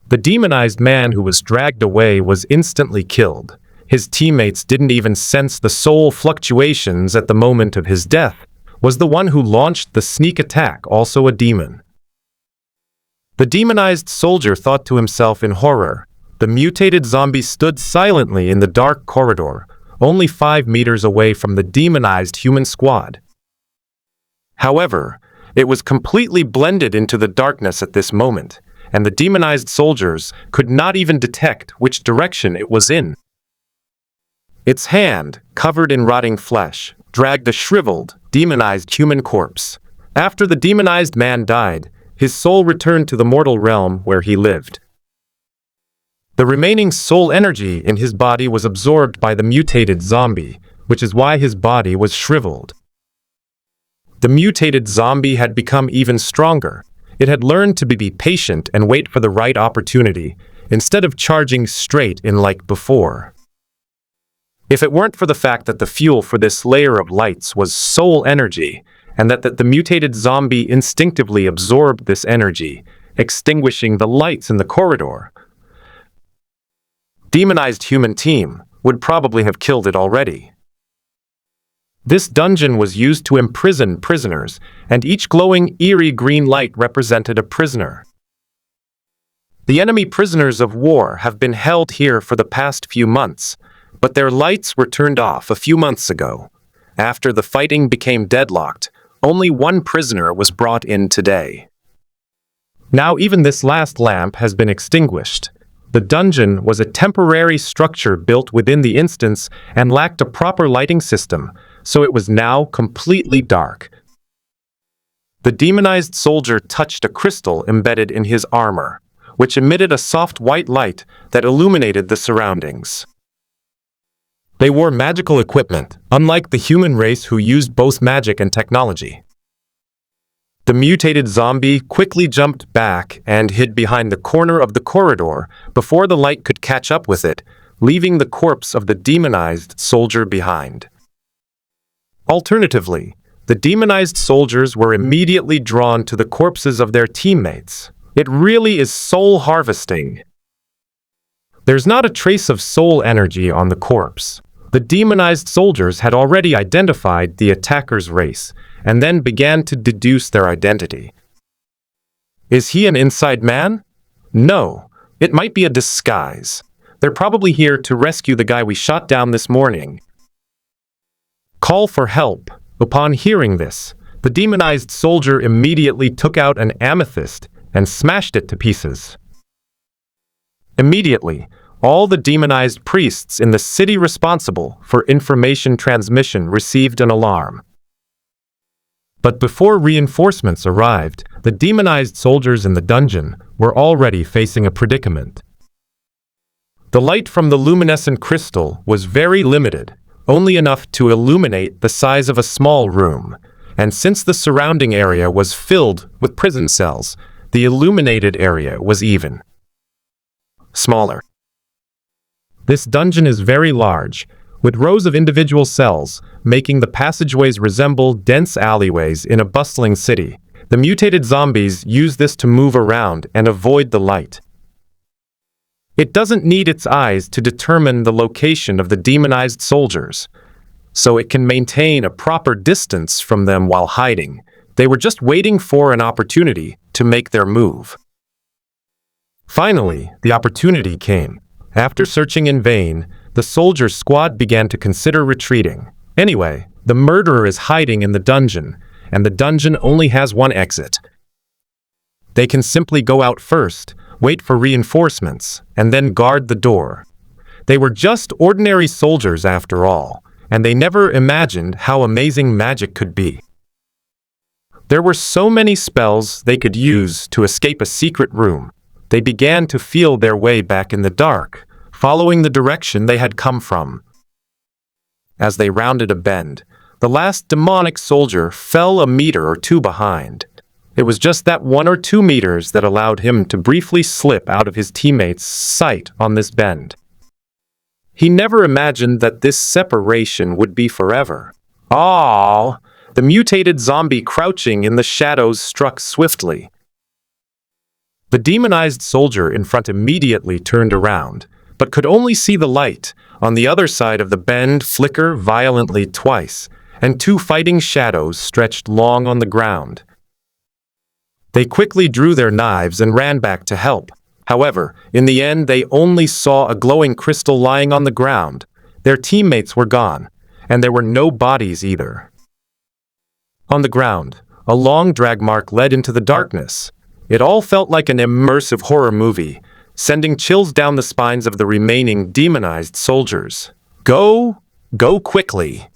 The demonized man who was dragged away was instantly killed. His teammates didn't even sense the soul fluctuations at the moment of his death. Was the one who launched the sneak attack also a demon? The demonized soldier thought to himself in horror. The mutated zombie stood silently in the dark corridor, only 5 meters away from the demonized human squad. However, it was completely blended into the darkness at this moment, and the demonized soldiers could not even detect which direction it was in. Its hand, covered in rotting flesh, dragged a shriveled, demonized human corpse. After the demonized man died, his soul returned to the mortal realm where he lived. The remaining soul energy in his body was absorbed by the mutated zombie, which is why his body was shriveled. The mutated zombie had become even stronger. It had learned to be patient and wait for the right opportunity, instead of charging straight in like before. If it weren't for the fact that the fuel for this layer of lights was soul energy, and that the mutated zombie instinctively absorbed this energy, extinguishing the lights in the corridor, demonized human team would probably have killed it already. This dungeon was used to imprison prisoners, and each glowing, eerie green light represented a prisoner. The enemy prisoners of war have been held here for the past few months, but their lights were turned off a few months ago. After the fighting became deadlocked, only one prisoner was brought in today. Now even this last lamp has been extinguished. The dungeon was a temporary structure built within the instance and lacked a proper lighting system, so it was now completely dark. The demonized soldier touched a crystal embedded in his armor, which emitted a soft white light that illuminated the surroundings. They wore magical equipment, unlike the human race who used both magic and technology. The mutated zombie quickly jumped back and hid behind the corner of the corridor before the light could catch up with it, leaving the corpse of the demonized soldier behind. Alternatively, the demonized soldiers were immediately drawn to the corpses of their teammates. It really is soul harvesting. There's not a trace of soul energy on the corpse. The demonized soldiers had already identified the attacker's race, and then began to deduce their identity. Is he an inside man? No, it might be a disguise. They're probably here to rescue the guy we shot down this morning. Call for help. Upon hearing this, the demonized soldier immediately took out an amethyst and smashed it to pieces. Immediately, all the demonized priests in the city responsible for information transmission received an alarm. But before reinforcements arrived, the demonized soldiers in the dungeon were already facing a predicament. The light from the luminescent crystal was very limited, only enough to illuminate the size of a small room, and since the surrounding area was filled with prison cells, the illuminated area was even smaller. This dungeon is very large, with rows of individual cells, making the passageways resemble dense alleyways in a bustling city. The mutated zombies use this to move around and avoid the light. It doesn't need its eyes to determine the location of the demonized soldiers, so it can maintain a proper distance from them while hiding. They were just waiting for an opportunity to make their move. Finally, the opportunity came. After searching in vain, the soldier squad began to consider retreating. Anyway, the murderer is hiding in the dungeon, and the dungeon only has one exit. They can simply go out first, wait for reinforcements, and then guard the door. They were just ordinary soldiers after all, and they never imagined how amazing magic could be. There were so many spells they could use to escape a secret room. They began to feel their way back in the dark, following the direction they had come from. As they rounded a bend, the last demonic soldier fell a meter or two behind. It was just that 1 or 2 meters that allowed him to briefly slip out of his teammates' sight on this bend. He never imagined that this separation would be forever. Ah! The mutated zombie crouching in the shadows struck swiftly. The demonized soldier in front immediately turned around, but could only see the light on the other side of the bend flicker violently twice, and two fighting shadows stretched long on the ground. They quickly drew their knives and ran back to help. However, in the end they only saw a glowing crystal lying on the ground. Their teammates were gone, and there were no bodies either. On the ground, a long drag mark led into the darkness. It all felt like an immersive horror movie, sending chills down the spines of the remaining demonized soldiers. Go quickly.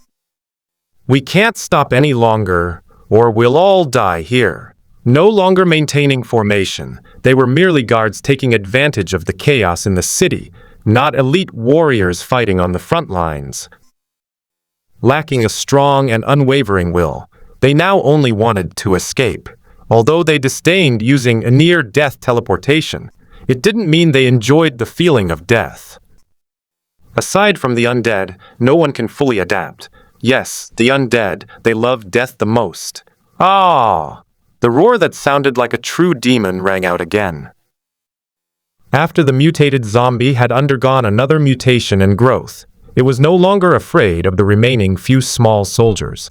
We can't stop any longer, or we'll all die here. No longer maintaining formation, they were merely guards taking advantage of the chaos in the city, not elite warriors fighting on the front lines. Lacking a strong and unwavering will, they now only wanted to escape. Although they disdained using a near-death teleportation, it didn't mean they enjoyed the feeling of death. Aside from the undead, no one can fully adapt. Yes, the undead, they love death the most. Ah! The roar that sounded like a true demon rang out again. After the mutated zombie had undergone another mutation and growth, it was no longer afraid of the remaining few small soldiers.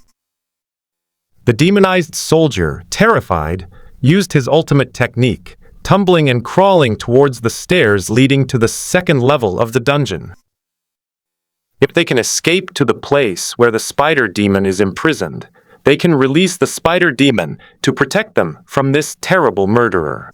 The demonized soldier, terrified, used his ultimate technique, tumbling and crawling towards the stairs leading to the second level of the dungeon. If they can escape to the place where the spider demon is imprisoned, they can release the spider demon to protect them from this terrible murderer.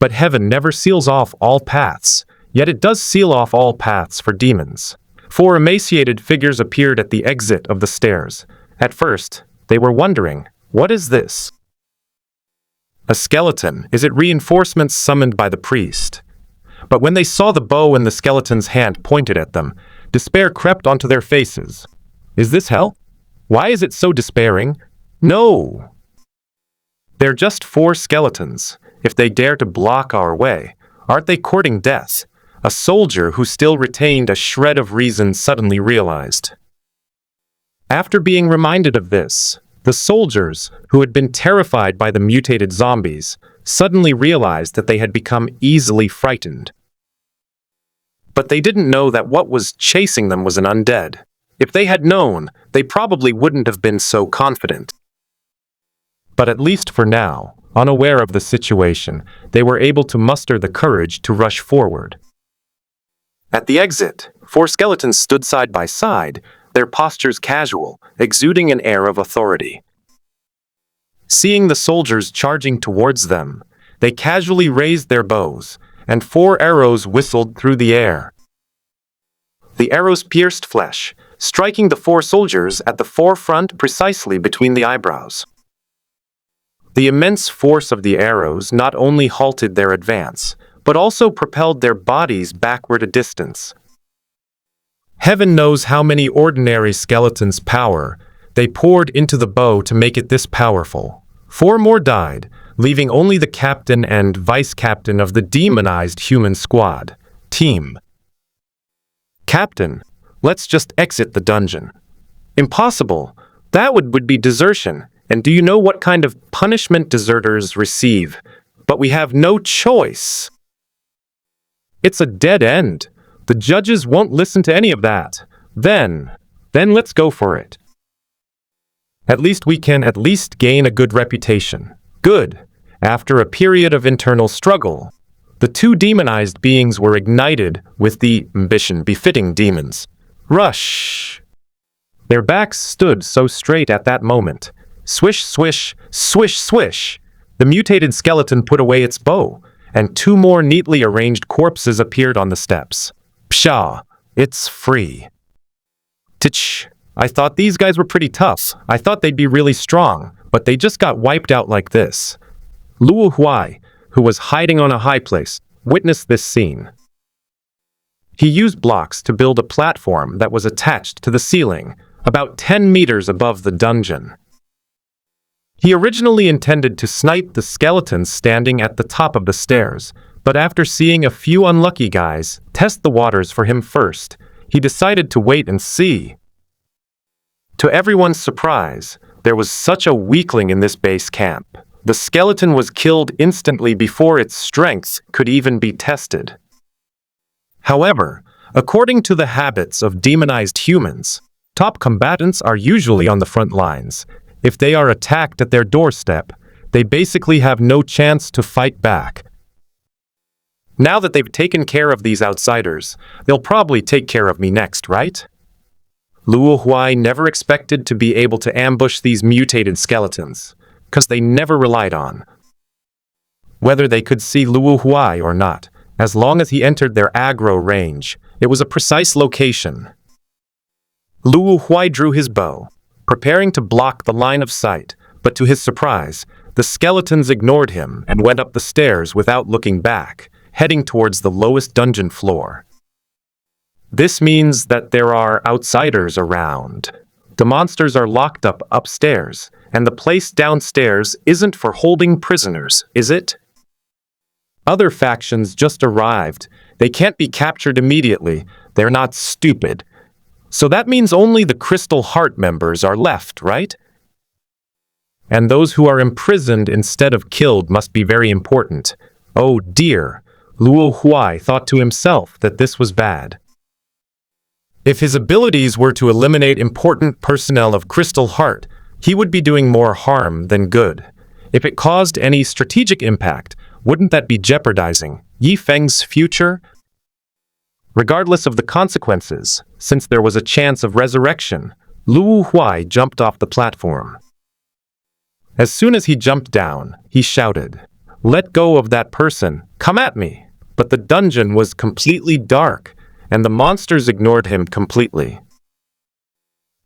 But heaven never seals off all paths, yet it does seal off all paths for demons. 4 emaciated figures appeared at the exit of the stairs. At first, they were wondering, what is this? A skeleton? Is it reinforcements summoned by the priest? But when they saw the bow in the skeleton's hand pointed at them, despair crept onto their faces. Is this hell? Why is it so despairing? No! They're just 4 skeletons. If they dare to block our way, aren't they courting death? A soldier who still retained a shred of reason suddenly realized. After being reminded of this, the soldiers, who had been terrified by the mutated zombies, suddenly realized that they had become easily frightened. But they didn't know that what was chasing them was an undead. If they had known, they probably wouldn't have been so confident. But at least for now, unaware of the situation, they were able to muster the courage to rush forward. At the exit, 4 skeletons stood side by side, their postures casual, exuding an air of authority. Seeing the soldiers charging towards them, they casually raised their bows, and 4 arrows whistled through the air. The arrows pierced flesh, striking the 4 soldiers at the forefront precisely between the eyebrows. The immense force of the arrows not only halted their advance, but also propelled their bodies backward a distance. Heaven knows how many ordinary skeletons' power they poured into the bow to make it this powerful. 4 more died, leaving only the captain and vice-captain of the demonized human squad. Team. Captain, let's just exit the dungeon. Impossible. That would be desertion. And do you know what kind of punishment deserters receive? But we have no choice. It's a dead end. The judges won't listen to any of that. Then let's go for it. At least we can gain a good reputation. Good. After a period of internal struggle, the 2 demonized beings were ignited with the ambition befitting demons. Rush! Their backs stood so straight at that moment. Swish, swish, swish, swish. The mutated skeleton put away its bow, and 2 more neatly arranged corpses appeared on the steps. Pshaw, it's free. Tch, I thought these guys were pretty tough. I thought they'd be really strong, but they just got wiped out like this. Luo Huai, who was hiding on a high place, witnessed this scene. He used blocks to build a platform that was attached to the ceiling, about 10 meters above the dungeon. He originally intended to snipe the skeletons standing at the top of the stairs, But after seeing a few unlucky guys test the waters for him first, he decided to wait and see. To everyone's surprise, there was such a weakling in this base camp. The skeleton was killed instantly before its strength could even be tested. However, according to the habits of demonized humans, top combatants are usually on the front lines. If they are attacked at their doorstep, they basically have no chance to fight back. Now that they've taken care of these outsiders, they'll probably take care of me next, right? Luo Huai never expected to be able to ambush these mutated skeletons, because they never relied on whether they could see Luo Huai or not. As long as he entered their aggro range, it was a precise location. Luo Huai drew his bow, preparing to block the line of sight, but to his surprise, the skeletons ignored him and went up the stairs without looking back, heading towards the lowest dungeon floor. This means that there are outsiders around. The monsters are locked up upstairs, and the place downstairs isn't for holding prisoners, is it? Other factions just arrived. They can't be captured immediately. They're not stupid. So that means only the Crystal Heart members are left, right? And those who are imprisoned instead of killed must be very important. Oh dear, Luo Huai thought to himself that this was bad. If his abilities were to eliminate important personnel of Crystal Heart, he would be doing more harm than good. If it caused any strategic impact, wouldn't that be jeopardizing Yi Feng's future? Regardless of the consequences, since there was a chance of resurrection, Luo Huai jumped off the platform. As soon as he jumped down, he shouted, "Let go of that person, come at me!" But the dungeon was completely dark, and the monsters ignored him completely.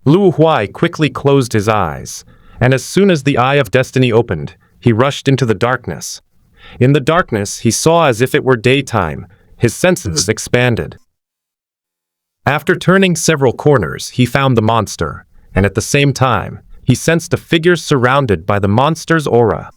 Luo Huai quickly closed his eyes, and as soon as the Eye of Destiny opened, he rushed into the darkness. In the darkness, he saw as if it were daytime. His senses expanded. After turning several corners, he found the monster, and at the same time, he sensed a figure surrounded by the monster's aura.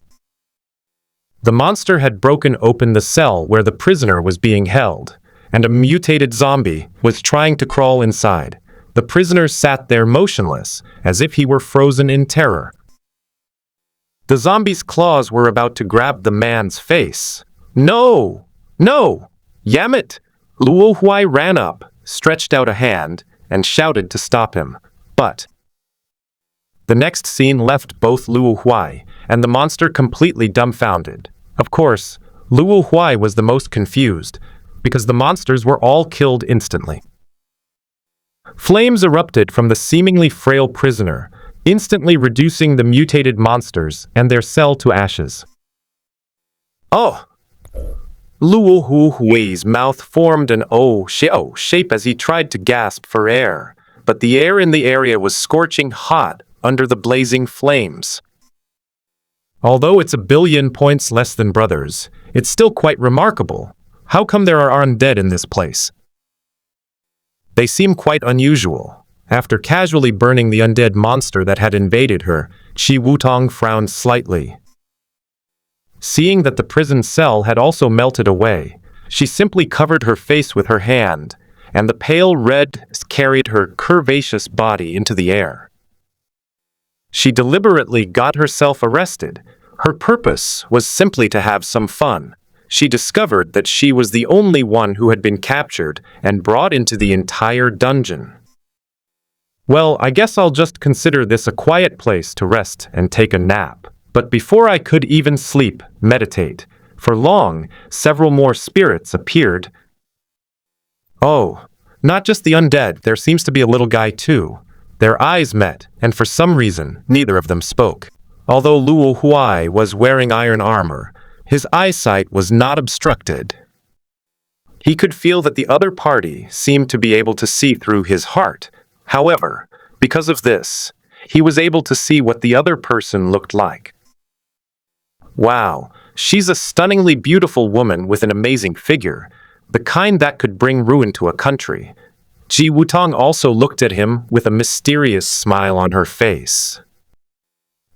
The monster had broken open the cell where the prisoner was being held, and a mutated zombie was trying to crawl inside. The prisoner sat there motionless, as if he were frozen in terror. The zombie's claws were about to grab the man's face. "No! No! Yamit!" Luo Huai ran up, stretched out a hand, and shouted to stop him. But the next scene left both Luo Huai and the monster completely dumbfounded. Of course, Luo Huai was the most confused, because the monsters were all killed instantly. Flames erupted from the seemingly frail prisoner, instantly reducing the mutated monsters and their cell to ashes. Oh! Luo Huai's mouth formed an O shape as he tried to gasp for air, but the air in the area was scorching hot under the blazing flames. Although it's 1,000,000,000 points less than brothers, it's still quite remarkable. How come there are undead in this place? They seem quite unusual. After casually burning the undead monster that had invaded her, Qi Wutong frowned slightly. Seeing that the prison cell had also melted away, she simply covered her face with her hand, and the pale red carried her curvaceous body into the air. She deliberately got herself arrested. Her purpose was simply to have some fun. She discovered that she was the only one who had been captured and brought into the entire dungeon. Well, I guess I'll just consider this a quiet place to rest and take a nap. But before I could even sleep, meditate, for long, several more spirits appeared. Oh, not just the undead, there seems to be a little guy too. Their eyes met, and for some reason, neither of them spoke. Although Luo Huai was wearing iron armor, his eyesight was not obstructed. He could feel that the other party seemed to be able to see through his heart. However, because of this, he was able to see what the other person looked like. Wow, she's a stunningly beautiful woman with an amazing figure, the kind that could bring ruin to a country. Qi Wutong also looked at him with a mysterious smile on her face.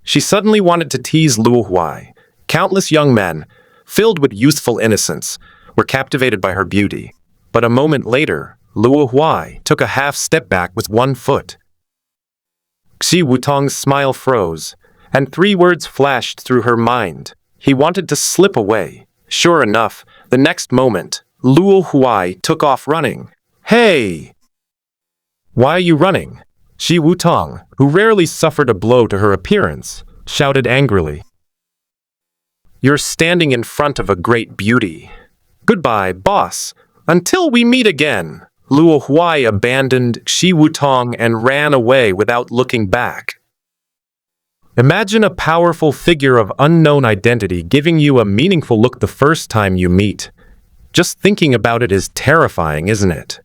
She suddenly wanted to tease Luo Huai. Countless young men, filled with youthful innocence, were captivated by her beauty. But a moment later, Luo Huai took a half step back with one foot. Xi Wutong's smile froze, and three words flashed through her mind. He wanted to slip away. Sure enough, the next moment, Luo Huai took off running. "Hey! Why are you running?" Xi Wutong, who rarely suffered a blow to her appearance, shouted angrily. "You're standing in front of a great beauty. Goodbye, boss. Until we meet again." Luo Huai abandoned Xi Wutong and ran away without looking back. Imagine a powerful figure of unknown identity giving you a meaningful look the first time you meet. Just thinking about it is terrifying, isn't it?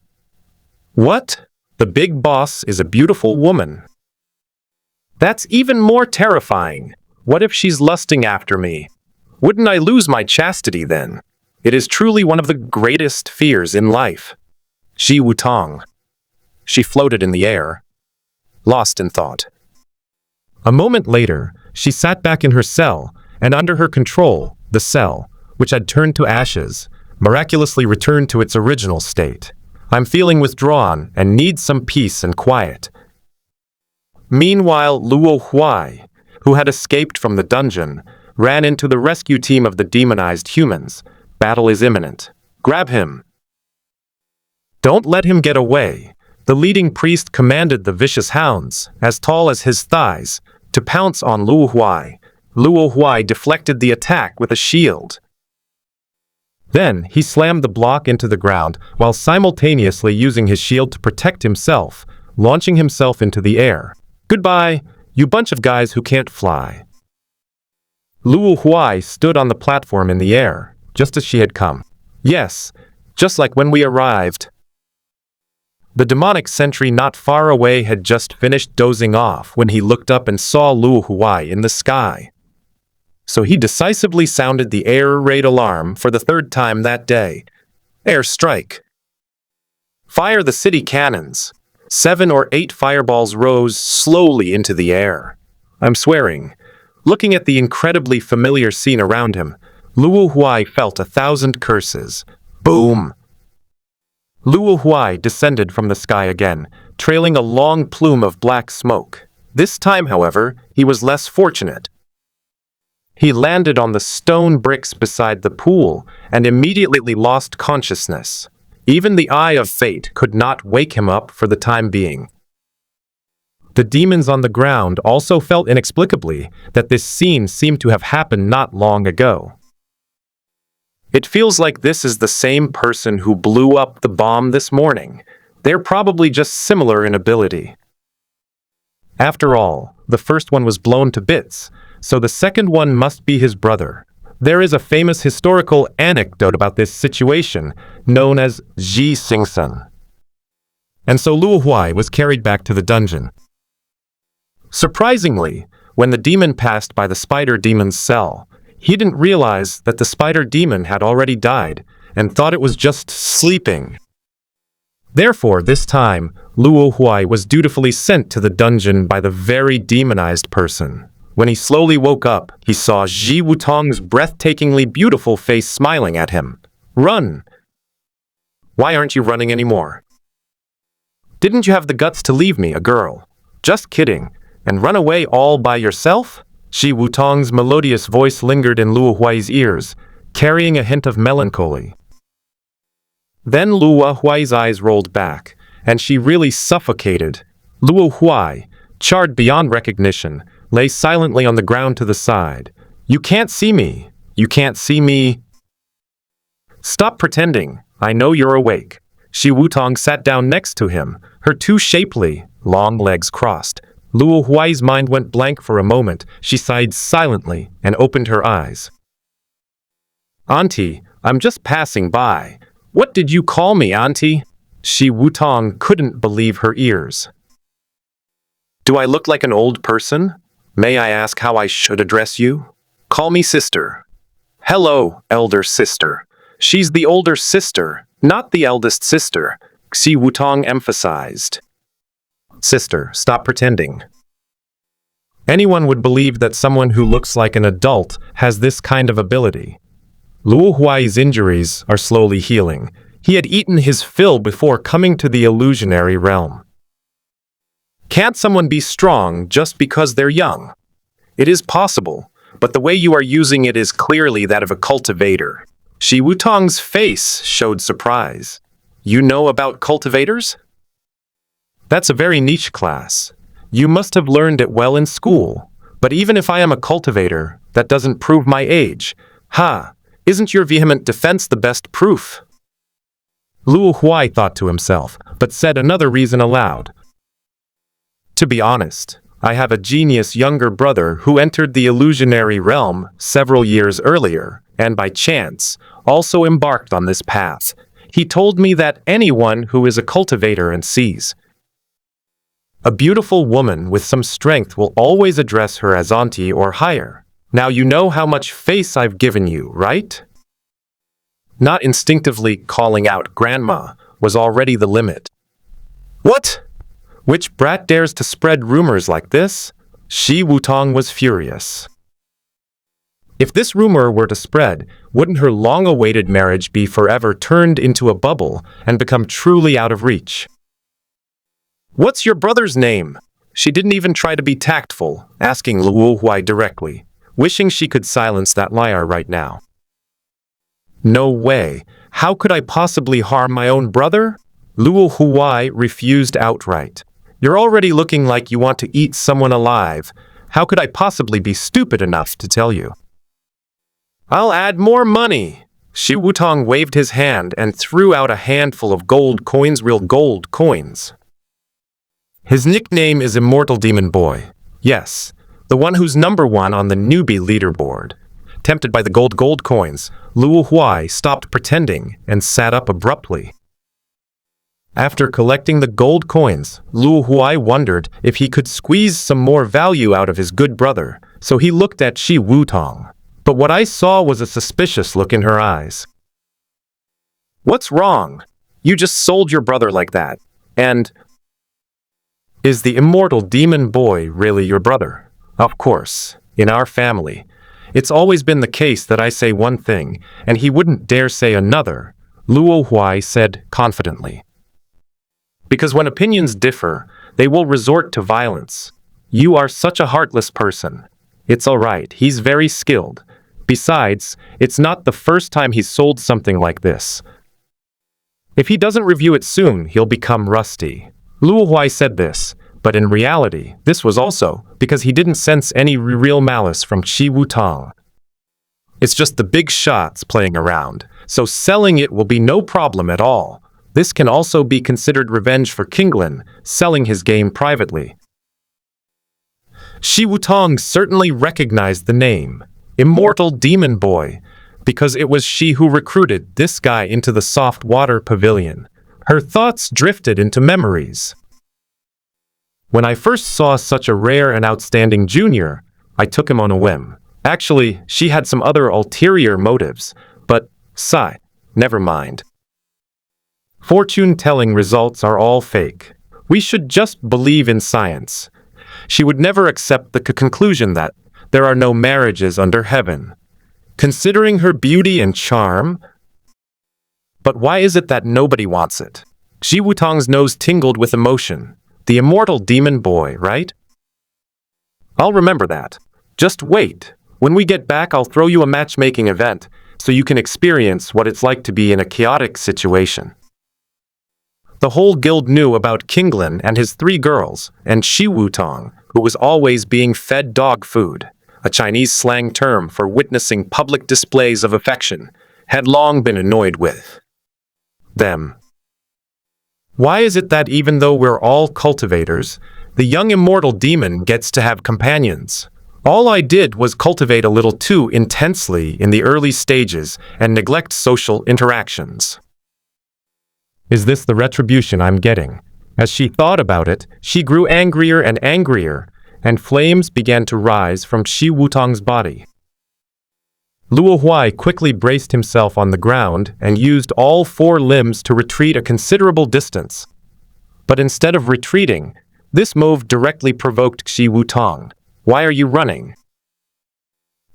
What? The big boss is a beautiful woman. That's even more terrifying. What if she's lusting after me? Wouldn't I lose my chastity then? It is truly one of the greatest fears in life. Xi Wutong. She floated in the air, lost in thought. A moment later, she sat back in her cell, and under her control, the cell, which had turned to ashes, miraculously returned to its original state. "I'm feeling withdrawn and need some peace and quiet." Meanwhile, Luo Huai, who had escaped from the dungeon, ran into the rescue team of the demonized humans. "Battle is imminent. Grab him." "Don't let him get away." The leading priest commanded the vicious hounds, as tall as his thighs, to pounce on Luo Huai. Luo Huai deflected the attack with a shield. Then he slammed the block into the ground while simultaneously using his shield to protect himself, launching himself into the air. "Goodbye, you bunch of guys who can't fly." Luo Huai stood on the platform in the air, just as she had come. Yes, just like when we arrived. The demonic sentry not far away had just finished dozing off when he looked up and saw Luo Huai in the sky. So he decisively sounded the air raid alarm for the third time that day. "Air strike. Fire the city cannons." 7 or 8 fireballs rose slowly into the air. I'm swearing. Looking at the incredibly familiar scene around him, Luo Huai felt 1,000 curses. Boom! Luo Huai descended from the sky again, trailing a long plume of black smoke. This time, however, he was less fortunate. He landed on the stone bricks beside the pool and immediately lost consciousness. Even the eye of fate could not wake him up for the time being. The demons on the ground also felt inexplicably that this scene seemed to have happened not long ago. It feels like this is the same person who blew up the bomb this morning. They're probably just similar in ability. After all, the first one was blown to bits, so the second one must be his brother. There is a famous historical anecdote about this situation, known as Ji Xingsen. And so Luo Huai was carried back to the dungeon. Surprisingly, when the demon passed by the spider demon's cell, he didn't realize that the spider demon had already died and thought it was just sleeping. Therefore, this time, Luo Huai was dutifully sent to the dungeon by the very demonized person. When he slowly woke up, he saw Xi Wutong's breathtakingly beautiful face smiling at him. "Run! Why aren't you running anymore? Didn't you have the guts to leave me, a girl? Just kidding. And run away all by yourself?" Xi Wutong's melodious voice lingered in Luo Huai's ears, carrying a hint of melancholy. Then Luo Huai's eyes rolled back, and she really suffocated. Luo Huai, charred beyond recognition, lay silently on the ground to the side. "You can't see me. You can't see me." "Stop pretending. I know you're awake." Xi Wutong sat down next to him, her two shapely, long legs crossed. Luo Huai's mind went blank for a moment. She sighed silently and opened her eyes. "Auntie, I'm just passing by." "What did you call me, Auntie?" Xi Wutong couldn't believe her ears. "Do I look like an old person? May I ask how I should address you?" "Call me sister." "Hello, elder sister." "She's the older sister, not the eldest sister," Xi Wutong emphasized. "Sister, stop pretending." Anyone would believe that someone who looks like an adult has this kind of ability. Luo Huai's injuries are slowly healing. He had eaten his fill before coming to the illusionary realm. Can't someone be strong just because they're young? It is possible, but the way you are using it is clearly that of a cultivator. Shi Wutong's face showed surprise. You know about cultivators? That's a very niche class. You must have learned it well in school. But even if I am a cultivator, that doesn't prove my age. Isn't your vehement defense the best proof? Luo Huai thought to himself, but said another reason aloud. To be honest, I have a genius younger brother who entered the illusionary realm several years earlier, and by chance, also embarked on this path. He told me that anyone who is a cultivator and sees a beautiful woman with some strength will always address her as auntie or higher. Now you know how much face I've given you, right? Not instinctively calling out grandma was already the limit. What? Which brat dares to spread rumors like this? Shi Wutong was furious. If this rumor were to spread, wouldn't her long-awaited marriage be forever turned into a bubble and become truly out of reach? What's your brother's name? She didn't even try to be tactful, asking Luo Huai directly, wishing she could silence that liar right now. No way. How could I possibly harm my own brother? Luo Huai refused outright. You're already looking like you want to eat someone alive. How could I possibly be stupid enough to tell you? I'll add more money. Shi Wutong waved his hand and threw out a handful of gold coins, real gold coins. His nickname is Immortal Demon Boy. Yes, the one who's #1 on the newbie leaderboard. Tempted by the gold coins, Luo Huai stopped pretending and sat up abruptly. After collecting the gold coins, Luo Huai wondered if he could squeeze some more value out of his good brother, so he looked at Shi Wutong. But what I saw was a suspicious look in her eyes. What's wrong? You just sold your brother like that. And is the Immortal Demon Boy really your brother? Of course, in our family. It's always been the case that I say one thing, and he wouldn't dare say another, Luo Huai said confidently. Because when opinions differ, they will resort to violence. You are such a heartless person. It's all right, he's very skilled. Besides, it's not the first time he's sold something like this. If he doesn't review it soon, he'll become rusty. Luo Huai said this, but in reality, this was also because he didn't sense any real malice from Shi Wutong. It's just the big shots playing around, so selling it will be no problem at all. This can also be considered revenge for Kinglin, selling his game privately. Shi Wutong certainly recognized the name, Immortal Demon Boy, because it was she who recruited this guy into the soft water pavilion. Her thoughts drifted into memories. When I first saw such a rare and outstanding junior, I took him on a whim. Actually, she had some other ulterior motives, but, never mind. Fortune-telling results are all fake. We should just believe in science. She would never accept the conclusion that there are no marriages under heaven. Considering her beauty and charm, but why is it that nobody wants it? Shi Wutong's nose tingled with emotion. The Immortal Demon Boy, right? I'll remember that. Just wait. When we get back, I'll throw you a matchmaking event so you can experience what it's like to be in a chaotic situation. The whole guild knew about Kinglin and his 3 girls, and Shi Wutong, who was always being fed dog food, a Chinese slang term for witnessing public displays of affection, had long been annoyed with them. Why is it that even though we're all cultivators, the young immortal demon gets to have companions? All I did was cultivate a little too intensely in the early stages and neglect social interactions. Is this the retribution I'm getting? As she thought about it, she grew angrier, and flames began to rise from Shi Wutong's body. Luo Huai quickly braced himself on the ground and used all 4 limbs to retreat a considerable distance. But instead of retreating, this move directly provoked Shi Wutong. Why are you running?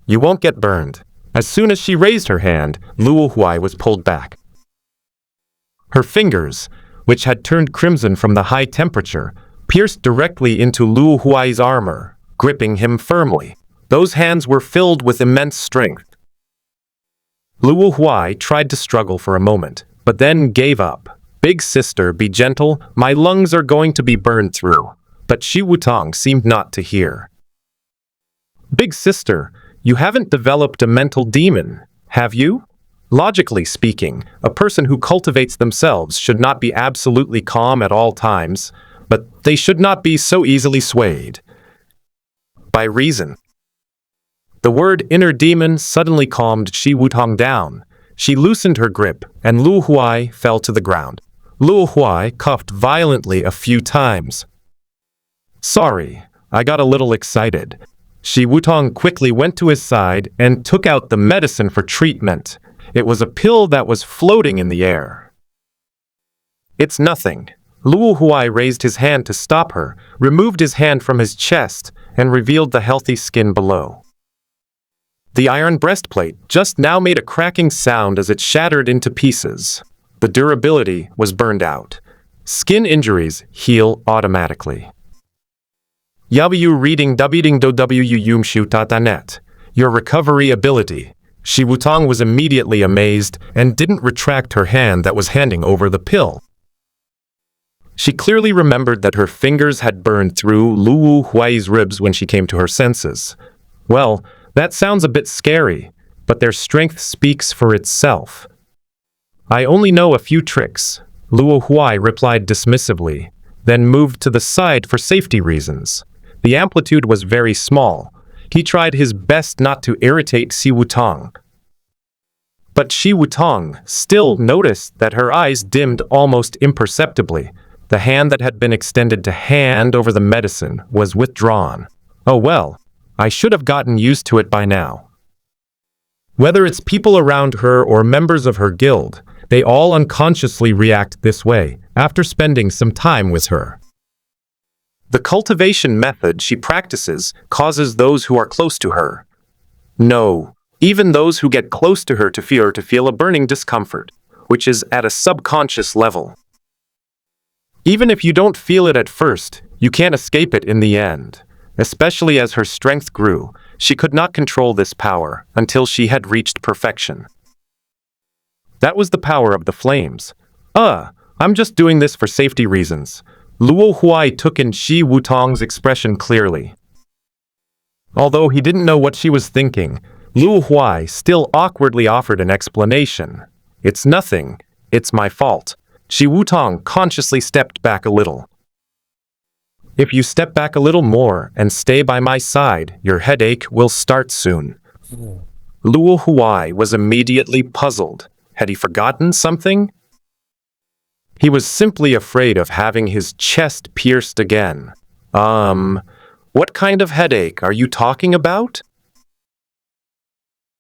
You won't get burned. As soon as she raised her hand, Luo Huai was pulled back. Her fingers, which had turned crimson from the high temperature, pierced directly into Luo Huai's armor, gripping him firmly. Those hands were filled with immense strength. Luo Huai tried to struggle for a moment, but then gave up. "Big sister, be gentle, my lungs are going to be burned through." But Shi Wutong seemed not to hear. "Big sister, you haven't developed a mental demon, have you? Logically speaking, a person who cultivates themselves should not be absolutely calm at all times, but they should not be so easily swayed by reason." The word inner demon suddenly calmed Shi Wutong down. She loosened her grip, and Luo Huai fell to the ground. Luo Huai coughed violently a few times. "Sorry, I got a little excited." Shi Wutong quickly went to his side and took out the medicine for treatment. It was a pill that was floating in the air. "It's nothing." Luo Huai raised his hand to stop her, removed his hand from his chest, and revealed the healthy skin below. The iron breastplate just now made a cracking sound as it shattered into pieces. The durability was burned out. Skin injuries heal automatically. Yabu reading www.yumshu.net. Your recovery ability. Shi Wutong was immediately amazed and didn't retract her hand that was handing over the pill. She clearly remembered that her fingers had burned through Luo Huai's ribs when she came to her senses. Well, that sounds a bit scary, but their strength speaks for itself. "I only know a few tricks," Luo Huai replied dismissively, then moved to the side for safety reasons. The amplitude was very small. He tried his best not to irritate Shi Wutong. But Shi Wutong still noticed that her eyes dimmed almost imperceptibly. The hand that had been extended to hand over the medicine was withdrawn. Oh well, I should have gotten used to it by now. Whether it's people around her or members of her guild, they all unconsciously react this way after spending some time with her. The cultivation method she practices causes those who are close to her. No, even those who get close to her to feel a burning discomfort, which is at a subconscious level. Even if you don't feel it at first, you can't escape it in the end. Especially as her strength grew, she could not control this power until she had reached perfection. That was the power of the flames. I'm just doing this for safety reasons." Luo Huai took in Shi Wutong's expression clearly. Although he didn't know what she was thinking, Luo Huai still awkwardly offered an explanation. "It's nothing. It's my fault." Shi Wutong consciously stepped back a little. "If you step back a little more and stay by my side, your headache will start soon." Luo Huai was immediately puzzled. Had he forgotten something? He was simply afraid of having his chest pierced again. What kind of headache are you talking about?"